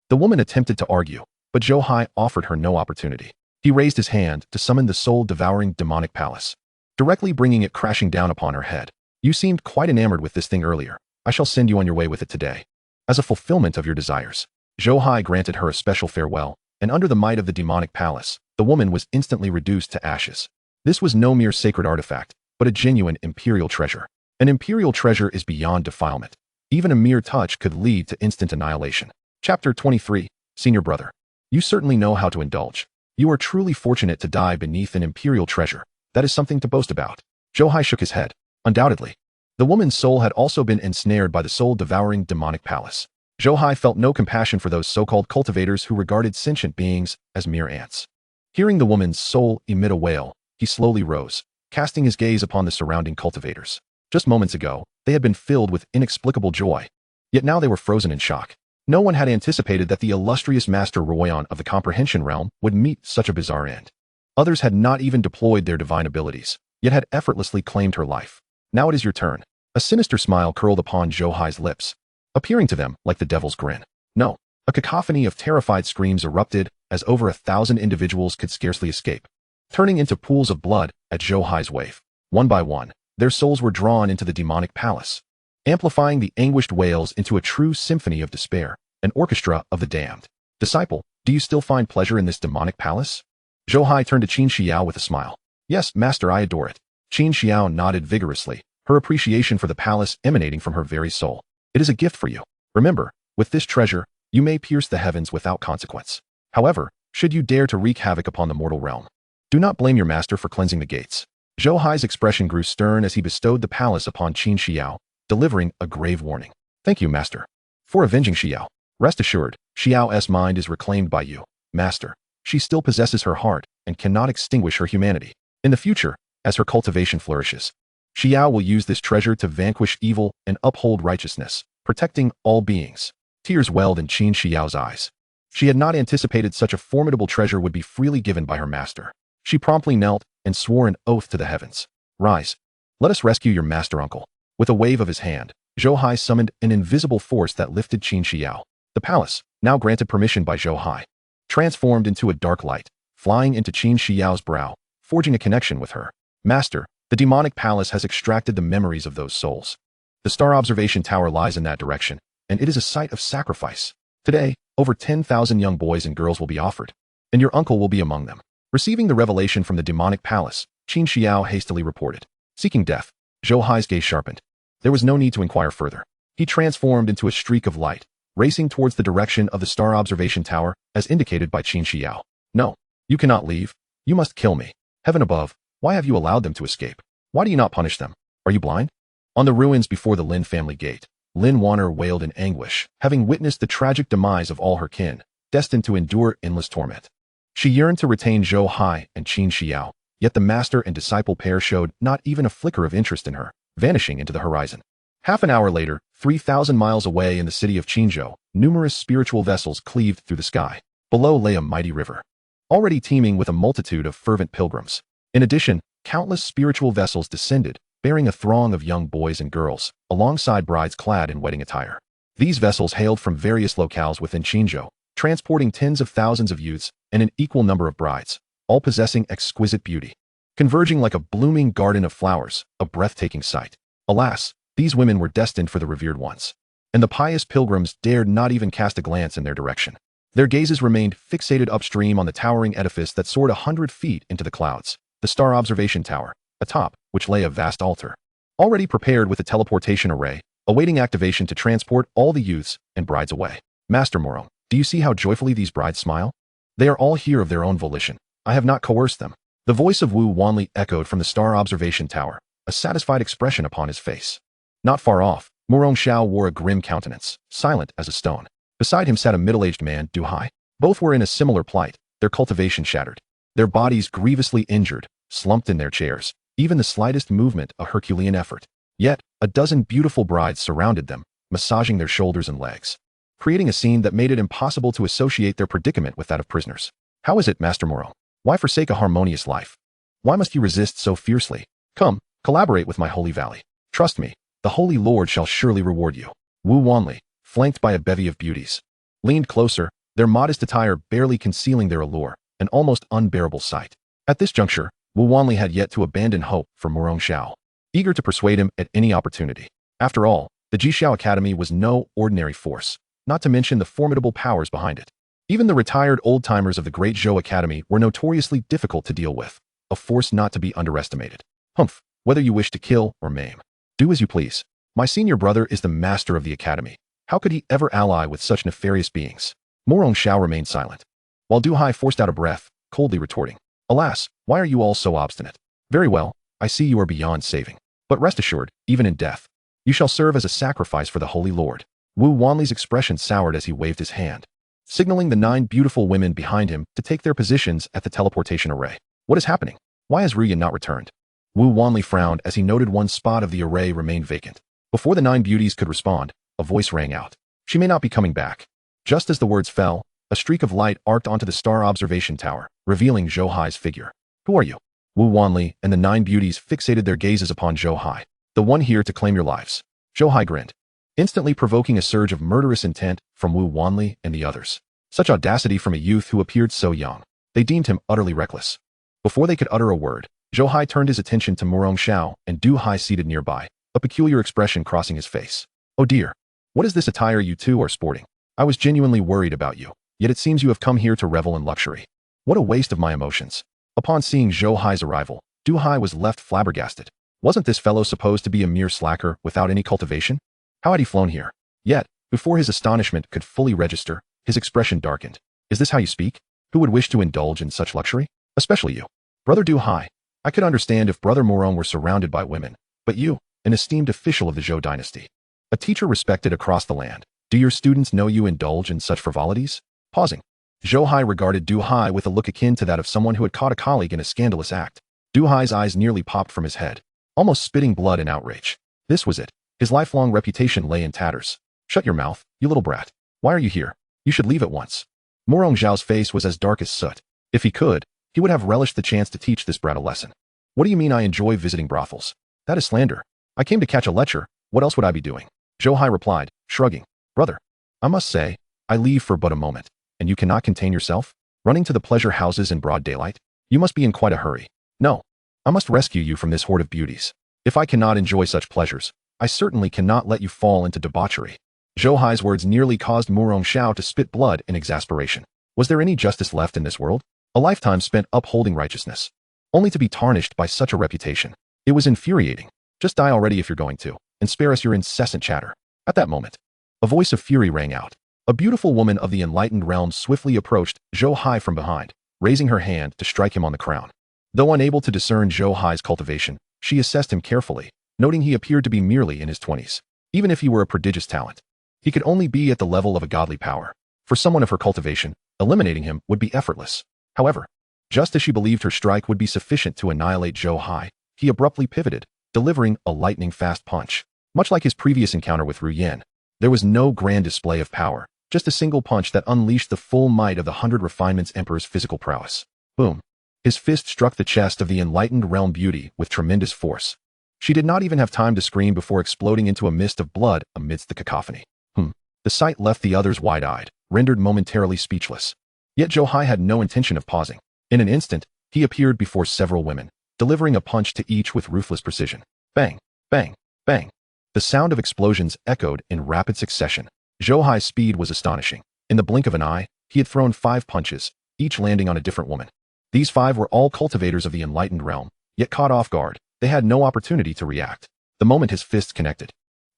The woman attempted to argue, but Zhou Hai offered her no opportunity. He raised his hand to summon the soul-devouring demonic palace, directly bringing it crashing down upon her head. You seemed quite enamored with this thing earlier. I shall send you on your way with it today, as a fulfillment of your desires. Zhou Hai granted her a special farewell, and under the might of the demonic palace, the woman was instantly reduced to ashes. This was no mere sacred artifact, but a genuine imperial treasure. An imperial treasure is beyond defilement. Even a mere touch could lead to instant annihilation. Chapter 23, Senior Brother. You certainly know how to indulge. You are truly fortunate to die beneath an imperial treasure. That is something to boast about. Zhou Hai shook his head. Undoubtedly. The woman's soul had also been ensnared by the soul-devouring demonic palace. Zhou Hai felt no compassion for those so-called cultivators who regarded sentient beings as mere ants. Hearing the woman's soul emit a wail, he slowly rose, casting his gaze upon the surrounding cultivators. Just moments ago, they had been filled with inexplicable joy. Yet now they were frozen in shock. No one had anticipated that the illustrious Master Royan of the Comprehension Realm would meet such a bizarre end. Others had not even deployed their divine abilities, yet had effortlessly claimed her life. Now it is your turn. A sinister smile curled upon Zhou Hai's lips, appearing to them like the devil's grin. No. A cacophony of terrified screams erupted as over 1,000 individuals could scarcely escape, turning into pools of blood at Zhou Hai's wave. One by one, their souls were drawn into the demonic palace, amplifying the anguished wails into a true symphony of despair, an orchestra of the damned. Disciple, do you still find pleasure in this demonic palace? Zhou Hai turned to Qin Xiao with a smile. Yes, master, I adore it. Qin Xiao nodded vigorously, her appreciation for the palace emanating from her very soul. It is a gift for you. Remember, with this treasure, you may pierce the heavens without consequence. However, should you dare to wreak havoc upon the mortal realm, do not blame your master for cleansing the gates. Zhou Hai's expression grew stern as he bestowed the palace upon Qin Xiao, delivering a grave warning. Thank you, master, for avenging Xiao. Rest assured, Xiao's mind is reclaimed by you, master. She still possesses her heart and cannot extinguish her humanity. In the future, as her cultivation flourishes, Xiao will use this treasure to vanquish evil and uphold righteousness, protecting all beings. Tears welled in Qin Xiao's eyes. She had not anticipated such a formidable treasure would be freely given by her master. She promptly knelt and swore an oath to the heavens. Rise. Let us rescue your master uncle. With a wave of his hand, Zhou Hai summoned an invisible force that lifted Qin Xiao. The palace, now granted permission by Zhou Hai, transformed into a dark light, flying into Qin Xiao's brow, forging a connection with her. Master, the demonic palace has extracted the memories of those souls. The star observation tower lies in that direction, and it is a site of sacrifice. Today, over 10,000 young boys and girls will be offered, and your uncle will be among them. Receiving the revelation from the demonic palace, Qin Xiao hastily reported. Seeking death, Zhou Hai's gaze sharpened. There was no need to inquire further. He transformed into a streak of light, racing towards the direction of the star observation tower, as indicated by Qin Xiao. No, you cannot leave. You must kill me. Heaven above, why have you allowed them to escape? Why do you not punish them? Are you blind? On the ruins before the Lin family gate, Lin Wanner wailed in anguish, having witnessed the tragic demise of all her kin, destined to endure endless torment. She yearned to retain Zhou Hai and Qin Xiao, yet the master and disciple pair showed not even a flicker of interest in her, vanishing into the horizon. Half an hour later, 3,000 miles away in the city of Qinzhou, numerous spiritual vessels cleaved through the sky. Below lay a mighty river, already teeming with a multitude of fervent pilgrims. In addition, countless spiritual vessels descended, bearing a throng of young boys and girls, alongside brides clad in wedding attire. These vessels hailed from various locales within Qinzhou, transporting tens of thousands of youths and an equal number of brides, all possessing exquisite beauty, converging like a blooming garden of flowers, a breathtaking sight. Alas, these women were destined for the revered ones, and the pious pilgrims dared not even cast a glance in their direction. Their gazes remained fixated upstream on the towering edifice that soared 100 feet into the clouds, the star observation tower, atop which lay a vast altar, already prepared with a teleportation array, awaiting activation to transport all the youths and brides away. Master Morong, do you see how joyfully these brides smile? They are all here of their own volition. I have not coerced them. The voice of Wu Wanli echoed from the star observation tower, a satisfied expression upon his face. Not far off, Murong Xiao wore a grim countenance, silent as a stone. Beside him sat a middle-aged man, Du Hai. Both were in a similar plight, their cultivation shattered, their bodies grievously injured, slumped in their chairs, even the slightest movement a Herculean effort. Yet, a dozen beautiful brides surrounded them, massaging their shoulders and legs. creating a scene that made it impossible to associate their predicament with that of prisoners. How is it, Master Moro? Why forsake a harmonious life? Why must you resist so fiercely? Come, collaborate with my holy valley. Trust me, the Holy Lord shall surely reward you. Wu Wanli, flanked by a bevy of beauties, leaned closer, their modest attire barely concealing their allure, an almost unbearable sight. At this juncture, Wu Wanli had yet to abandon hope for Murong Xiao, eager to persuade him at any opportunity. After all, the Jixiao Academy was no ordinary force, not to mention the formidable powers behind it. Even the retired old-timers of the Great Zhou Academy were notoriously difficult to deal with, a force not to be underestimated. Humph, whether you wish to kill or maim, do as you please. My senior brother is the master of the academy. How could he ever ally with such nefarious beings? Murong Xiao remained silent, while Zhou Hai forced out a breath, coldly retorting, Alas, why are you all so obstinate? Very well, I see you are beyond saving. But rest assured, even in death, you shall serve as a sacrifice for the Holy Lord. Wu Wanli's expression soured as he waved his hand, signaling the 9 beautiful women behind him to take their positions at the teleportation array. What is happening? Why has Ruyan not returned? Wu Wanli frowned as he noted one spot of the array remained vacant. Before the 9 beauties could respond, a voice rang out. She may not be coming back. Just as the words fell, a streak of light arced onto the star observation tower, revealing Zhou Hai's figure. Who are you? Wu Wanli and the 9 beauties fixated their gazes upon Zhou Hai. The one here to claim your lives. Zhou Hai grinned, instantly provoking a surge of murderous intent from Wu Wanli and the others. Such audacity from a youth who appeared so young. They deemed him utterly reckless. Before they could utter a word, Zhou Hai turned his attention to Murong Xiao and Zhou Hai seated nearby, a peculiar expression crossing his face. Oh dear. What is this attire you two are sporting? I was genuinely worried about you, yet it seems you have come here to revel in luxury. What a waste of my emotions. Upon seeing Zhou Hai's arrival, Zhou Hai was left flabbergasted. Wasn't this fellow supposed to be a mere slacker without any cultivation? How had he flown here? Yet, before his astonishment could fully register, his expression darkened. Is this how you speak? Who would wish to indulge in such luxury? Especially you. Brother Zhou Hai. I could understand if Brother Murong were surrounded by women, but you, an esteemed official of the Zhou dynasty, a teacher respected across the land, do your students know you indulge in such frivolities? Pausing, Zhou Hai regarded Zhou Hai with a look akin to that of someone who had caught a colleague in a scandalous act. Zhou Hai's eyes nearly popped from his head, almost spitting blood in outrage. This was it. His lifelong reputation lay in tatters. Shut your mouth, you little brat. Why are you here? You should leave at once. Murong Xiao's face was as dark as soot. If he could, he would have relished the chance to teach this brat a lesson. What do you mean I enjoy visiting brothels? That is slander. I came to catch a lecture. What else would I be doing? Zhou Hai replied, shrugging. Brother, I must say, I leave for but a moment, and you cannot contain yourself? Running to the pleasure houses in broad daylight? You must be in quite a hurry. No. I must rescue you from this horde of beauties. If I cannot enjoy such pleasures, I certainly cannot let you fall into debauchery. Zhou Hai's words nearly caused Murong Xiao to spit blood in exasperation. Was there any justice left in this world? A lifetime spent upholding righteousness, only to be tarnished by such a reputation. It was infuriating. Just die already if you're going to, and spare us your incessant chatter. At that moment, a voice of fury rang out. A beautiful woman of the enlightened realm swiftly approached Zhou Hai from behind, raising her hand to strike him on the crown. Though unable to discern Zhou Hai's cultivation, she assessed him carefully, noting he appeared to be merely in his 20s. Even if he were a prodigious talent, he could only be at the level of a godly power. For someone of her cultivation, eliminating him would be effortless. However, just as she believed her strike would be sufficient to annihilate Zhou Hai, he abruptly pivoted, delivering a lightning-fast punch. Much like his previous encounter with Ruyan, there was no grand display of power, just a single punch that unleashed the full might of the 100 Refinements Emperor's physical prowess. Boom. His fist struck the chest of the enlightened realm beauty with tremendous force. She did not even have time to scream before exploding into a mist of blood amidst the cacophony. The sight left the others wide-eyed, rendered momentarily speechless. Yet Zhou Hai had no intention of pausing. In an instant, he appeared before several women, delivering a punch to each with ruthless precision. Bang, bang, bang. The sound of explosions echoed in rapid succession. Zhou Hai's speed was astonishing. In the blink of an eye, he had thrown 5 punches, each landing on a different woman. These 5 were all cultivators of the enlightened realm, yet caught off guard, they had no opportunity to react. The moment his fists connected,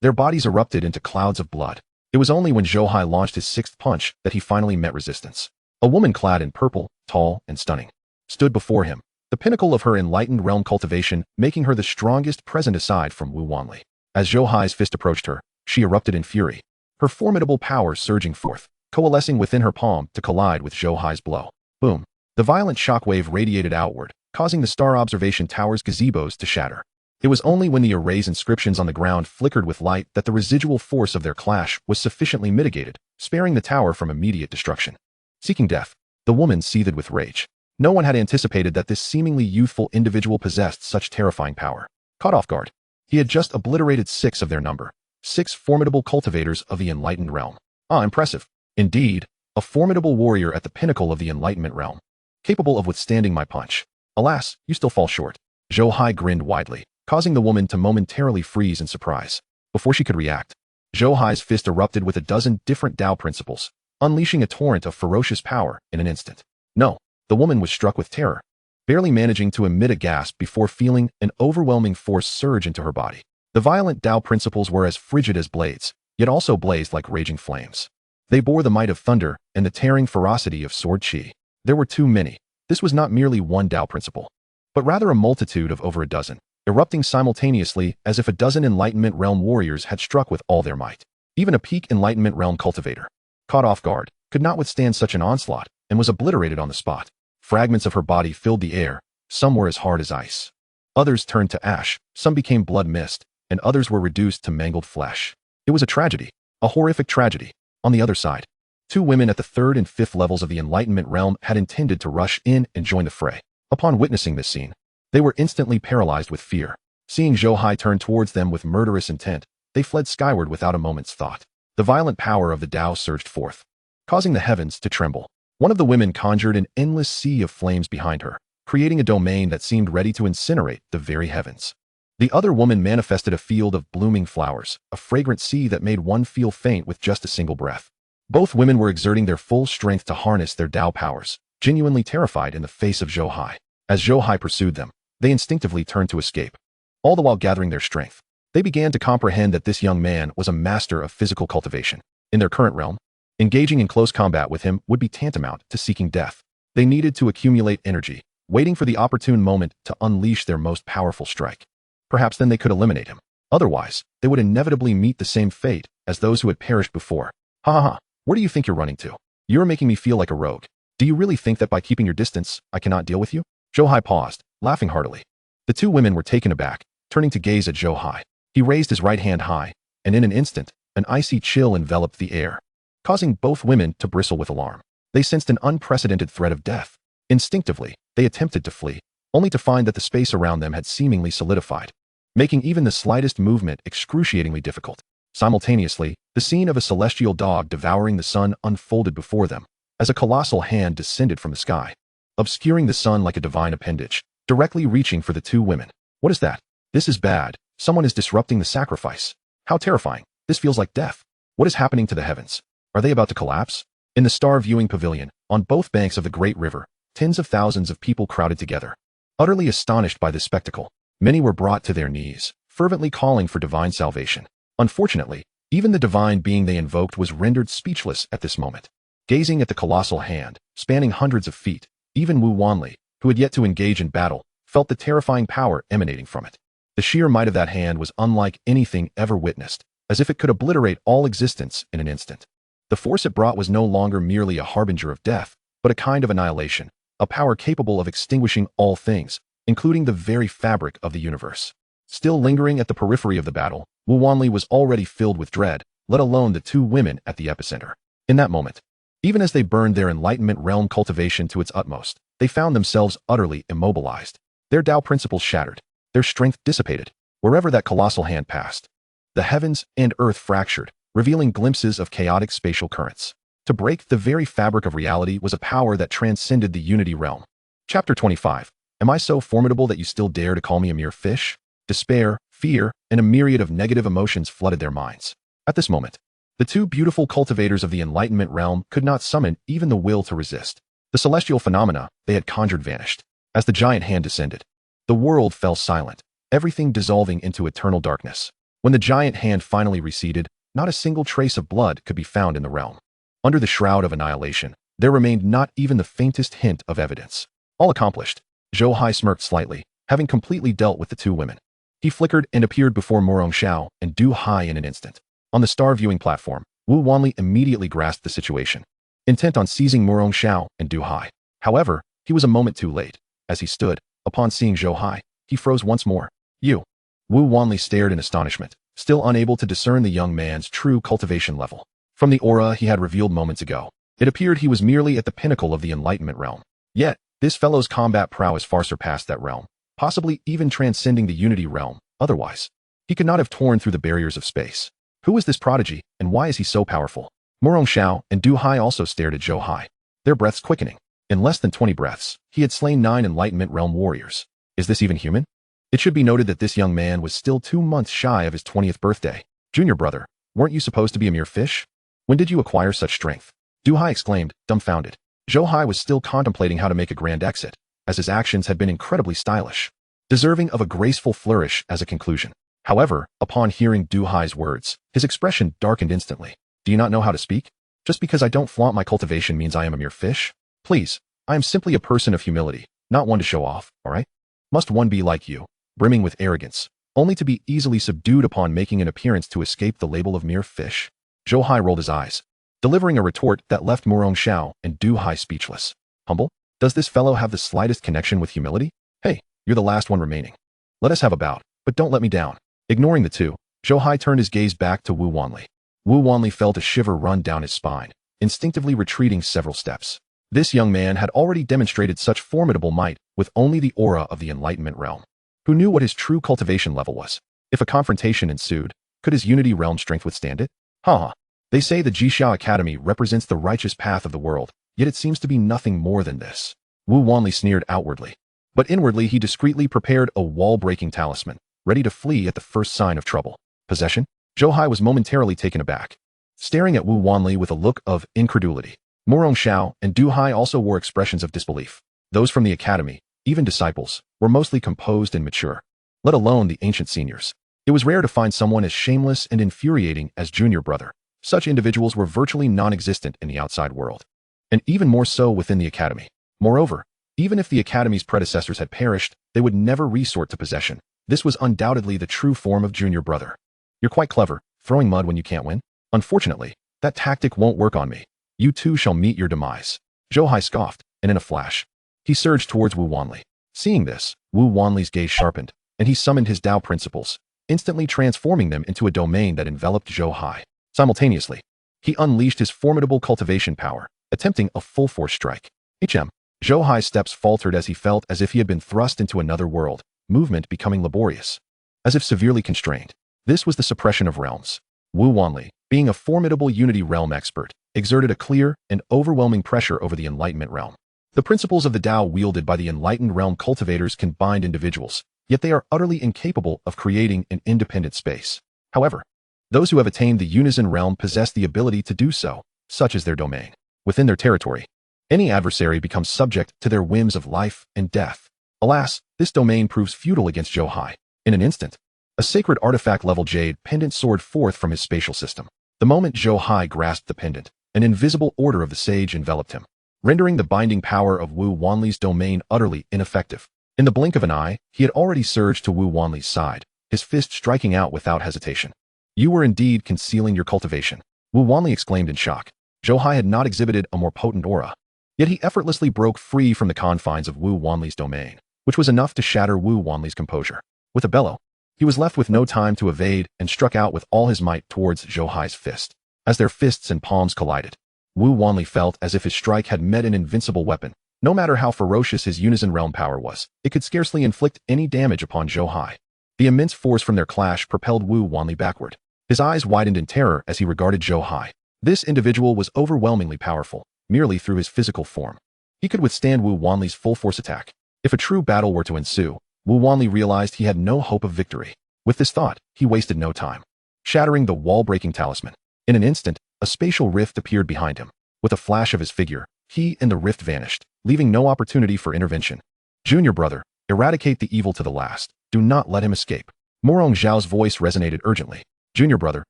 their bodies erupted into clouds of blood. It was only when Zhou Hai launched his 6th punch that he finally met resistance. A woman clad in purple, tall and stunning, stood before him, the pinnacle of her enlightened realm cultivation making her the strongest present aside from Wu Wanli. As Zhou Hai's fist approached her, she erupted in fury, her formidable power surging forth, coalescing within her palm to collide with Zhou Hai's blow. Boom. The violent shockwave radiated outward, causing the star observation tower's gazebos to shatter. It was only when the array's inscriptions on the ground flickered with light that the residual force of their clash was sufficiently mitigated, sparing the tower from immediate destruction. Seeking death, the woman seethed with rage. No one had anticipated that this seemingly youthful individual possessed such terrifying power. Caught off guard, he had just obliterated 6 of their number, 6 formidable cultivators of the enlightened realm. Ah, impressive. Indeed, a formidable warrior at the pinnacle of the enlightenment realm, capable of withstanding my punch. Alas, you still fall short. Zhou Hai grinned widely, causing the woman to momentarily freeze in surprise. Before she could react, Zhou Hai's fist erupted with a dozen different Tao principles, unleashing a torrent of ferocious power in an instant. No, the woman was struck with terror, barely managing to emit a gasp before feeling an overwhelming force surge into her body. The violent Tao principles were as frigid as blades, yet also blazed like raging flames. They bore the might of thunder and the tearing ferocity of sword chi. There were too many. This was not merely one Tao principle, but rather a multitude of over a dozen, erupting simultaneously as if a dozen Enlightenment Realm warriors had struck with all their might. Even a peak Enlightenment Realm cultivator, caught off guard, could not withstand such an onslaught and was obliterated on the spot. Fragments of her body filled the air, some were as hard as ice. Others turned to ash, some became blood mist, and others were reduced to mangled flesh. It was a tragedy, a horrific tragedy. On the other side, 2 women at the 3rd and 5th levels of the Enlightenment Realm had intended to rush in and join the fray. Upon witnessing this scene, they were instantly paralyzed with fear. Seeing Zhou Hai turn towards them with murderous intent, they fled skyward without a moment's thought. The violent power of the Tao surged forth, causing the heavens to tremble. One of the women conjured an endless sea of flames behind her, creating a domain that seemed ready to incinerate the very heavens. The other woman manifested a field of blooming flowers, a fragrant sea that made one feel faint with just a single breath. Both women were exerting their full strength to harness their Tao powers, genuinely terrified in the face of Zhou Hai. As Zhou Hai pursued them, they instinctively turned to escape. All the while gathering their strength, they began to comprehend that this young man was a master of physical cultivation. In their current realm, engaging in close combat with him would be tantamount to seeking death. They needed to accumulate energy, waiting for the opportune moment to unleash their most powerful strike. Perhaps then they could eliminate him. Otherwise, they would inevitably meet the same fate as those who had perished before. Ha ha ha, where do you think you're running to? You're making me feel like a rogue. Do you really think that by keeping your distance, I cannot deal with you? Zhou Hai paused, laughing heartily. The 2 women were taken aback, turning to gaze at Zhou Hai. He raised his right hand high, and in an instant, an icy chill enveloped the air, causing both women to bristle with alarm. They sensed an unprecedented threat of death. Instinctively, they attempted to flee, only to find that the space around them had seemingly solidified, making even the slightest movement excruciatingly difficult. Simultaneously, the scene of a celestial dog devouring the sun unfolded before them, as a colossal hand descended from the sky, obscuring the sun like a divine appendage, directly reaching for the 2 women. What is that? This is bad. Someone is disrupting the sacrifice. How terrifying. This feels like death. What is happening to the heavens? Are they about to collapse? In the star viewing pavilion, on both banks of the great river, tens of thousands of people crowded together. Utterly astonished by this spectacle, many were brought to their knees, fervently calling for divine salvation. Unfortunately, even the divine being they invoked was rendered speechless at this moment. Gazing at the colossal hand, spanning hundreds of feet, even Wuxianovel, who had yet to engage in battle, felt the terrifying power emanating from it. The sheer might of that hand was unlike anything ever witnessed, as if it could obliterate all existence in an instant. The force it brought was no longer merely a harbinger of death, but a kind of annihilation, a power capable of extinguishing all things, including the very fabric of the universe. Still lingering at the periphery of the battle, Wuxianovel was already filled with dread, let alone the 2 women at the epicenter. In that moment, even as they burned their Enlightenment Realm cultivation to its utmost, they found themselves utterly immobilized. Their Tao principles shattered, their strength dissipated, wherever that colossal hand passed. The heavens and earth fractured, revealing glimpses of chaotic spatial currents. To break the very fabric of reality was a power that transcended the Unity realm. Chapter 25. Am I so formidable that you still dare to call me a mere fish? Despair, fear, and a myriad of negative emotions flooded their minds. At this moment, the 2 beautiful cultivators of the Enlightenment realm could not summon even the will to resist. The celestial phenomena they had conjured vanished. As the giant hand descended, the world fell silent, everything dissolving into eternal darkness. When the giant hand finally receded, not a single trace of blood could be found in the realm. Under the shroud of annihilation, there remained not even the faintest hint of evidence. All accomplished, Zhou Hai smirked slightly, having completely dealt with the 2 women. He flickered and appeared before Murong Xiao and Du Hai in an instant. On the star viewing platform, Wuxianovel immediately grasped the situation, intent on seizing Murong Xiao and Du Hai. However, he was a moment too late. As he stood, upon seeing Zhou Hai, he froze once more. You. Wu Wanli stared in astonishment, still unable to discern the young man's true cultivation level. From the aura he had revealed moments ago, it appeared he was merely at the pinnacle of the enlightenment realm. Yet, this fellow's combat prowess far surpassed that realm, possibly even transcending the unity realm. Otherwise, he could not have torn through the barriers of space. Who is this prodigy, and why is he so powerful? Morong Xiao and Zhou Hai also stared at Zhou Hai, their breaths quickening. In less than 20 breaths, he had slain 9 enlightenment realm warriors. Is this even human? It should be noted that this young man was still 2 months shy of his 20th birthday. Junior brother, weren't you supposed to be a mere fish? When did you acquire such strength? Zhou Hai exclaimed, dumbfounded. Zhou Hai was still contemplating how to make a grand exit, as his actions had been incredibly stylish, deserving of a graceful flourish as a conclusion. However, upon hearing Zhou Hai's words, his expression darkened instantly. Do you not know how to speak? Just because I don't flaunt my cultivation means I am a mere fish? Please, I am simply a person of humility, not one to show off, alright? Must one be like you, brimming with arrogance, only to be easily subdued upon making an appearance to escape the label of mere fish? Zhou Hai rolled his eyes, delivering a retort that left Morong Xiao and Zhou Hai speechless. Humble? Does this fellow have the slightest connection with humility? Hey, you're the last one remaining. Let us have a bout, but don't let me down. Ignoring the two, Zhou Hai turned his gaze back to Wu Wanli. Wu Wanli felt a shiver run down his spine, instinctively retreating several steps. This young man had already demonstrated such formidable might with only the aura of the enlightenment realm. Who knew what his true cultivation level was? If a confrontation ensued, could his unity realm strength withstand it? Haha. They say the Jixiao Academy represents the righteous path of the world, yet it seems to be nothing more than this. Wu Wanli sneered outwardly, but inwardly he discreetly prepared a wall-breaking talisman, ready to flee at the first sign of trouble. Possession? Zhou Hai was momentarily taken aback, staring at Wu Wanli with a look of incredulity. Morong Xiao and Zhou Hai also wore expressions of disbelief. Those from the academy, even disciples, were mostly composed and mature, let alone the ancient seniors. It was rare to find someone as shameless and infuriating as junior brother. Such individuals were virtually non-existent in the outside world, and even more so within the academy. Moreover, even if the academy's predecessors had perished, they would never resort to possession. This was undoubtedly the true form of junior brother. You're quite clever, throwing mud when you can't win. Unfortunately, that tactic won't work on me. You too shall meet your demise. Zhou Hai scoffed, and in a flash, he surged towards Wu Wanli. Seeing this, Wu Wanli's gaze sharpened, and he summoned his Tao principles, instantly transforming them into a domain that enveloped Zhou Hai. Simultaneously, he unleashed his formidable cultivation power, attempting a full-force strike. Zhou Hai's steps faltered as he felt as if he had been thrust into another world, movement becoming laborious, as if severely constrained. This was the suppression of realms. Wu Wanli, being a formidable unity realm expert, exerted a clear and overwhelming pressure over the enlightenment realm. The principles of the Tao wielded by the enlightened realm cultivators can bind individuals, yet they are utterly incapable of creating an independent space. However, those who have attained the unison realm possess the ability to do so, such as their domain. Within their territory, any adversary becomes subject to their whims of life and death. Alas, this domain proves futile against Zhou Hai. In an instant, a sacred artifact-level jade pendant soared forth from his spatial system. The moment Zhou Hai grasped the pendant, an invisible order of the sage enveloped him, rendering the binding power of Wu Wanli's domain utterly ineffective. In the blink of an eye, he had already surged to Wu Wanli's side, his fist striking out without hesitation. You were indeed concealing your cultivation, Wu Wanli exclaimed in shock. Zhou Hai had not exhibited a more potent aura, yet he effortlessly broke free from the confines of Wu Wanli's domain, which was enough to shatter Wu Wanli's composure. With a bellow, he was left with no time to evade and struck out with all his might towards Zhou Hai's fist. As their fists and palms collided, Wu Wanli felt as if his strike had met an invincible weapon. No matter how ferocious his unison realm power was, it could scarcely inflict any damage upon Zhou Hai. The immense force from their clash propelled Wu Wanli backward. His eyes widened in terror as he regarded Zhou Hai. This individual was overwhelmingly powerful, merely through his physical form. He could withstand Wu Wanli's full-force attack. If a true battle were to ensue, Wu Wanli realized he had no hope of victory. With this thought, he wasted no time, shattering the wall-breaking talisman. In an instant, a spatial rift appeared behind him. With a flash of his figure, he and the rift vanished, leaving no opportunity for intervention. Junior brother, eradicate the evil to the last. Do not let him escape. Morong Xiao's voice resonated urgently. Junior brother,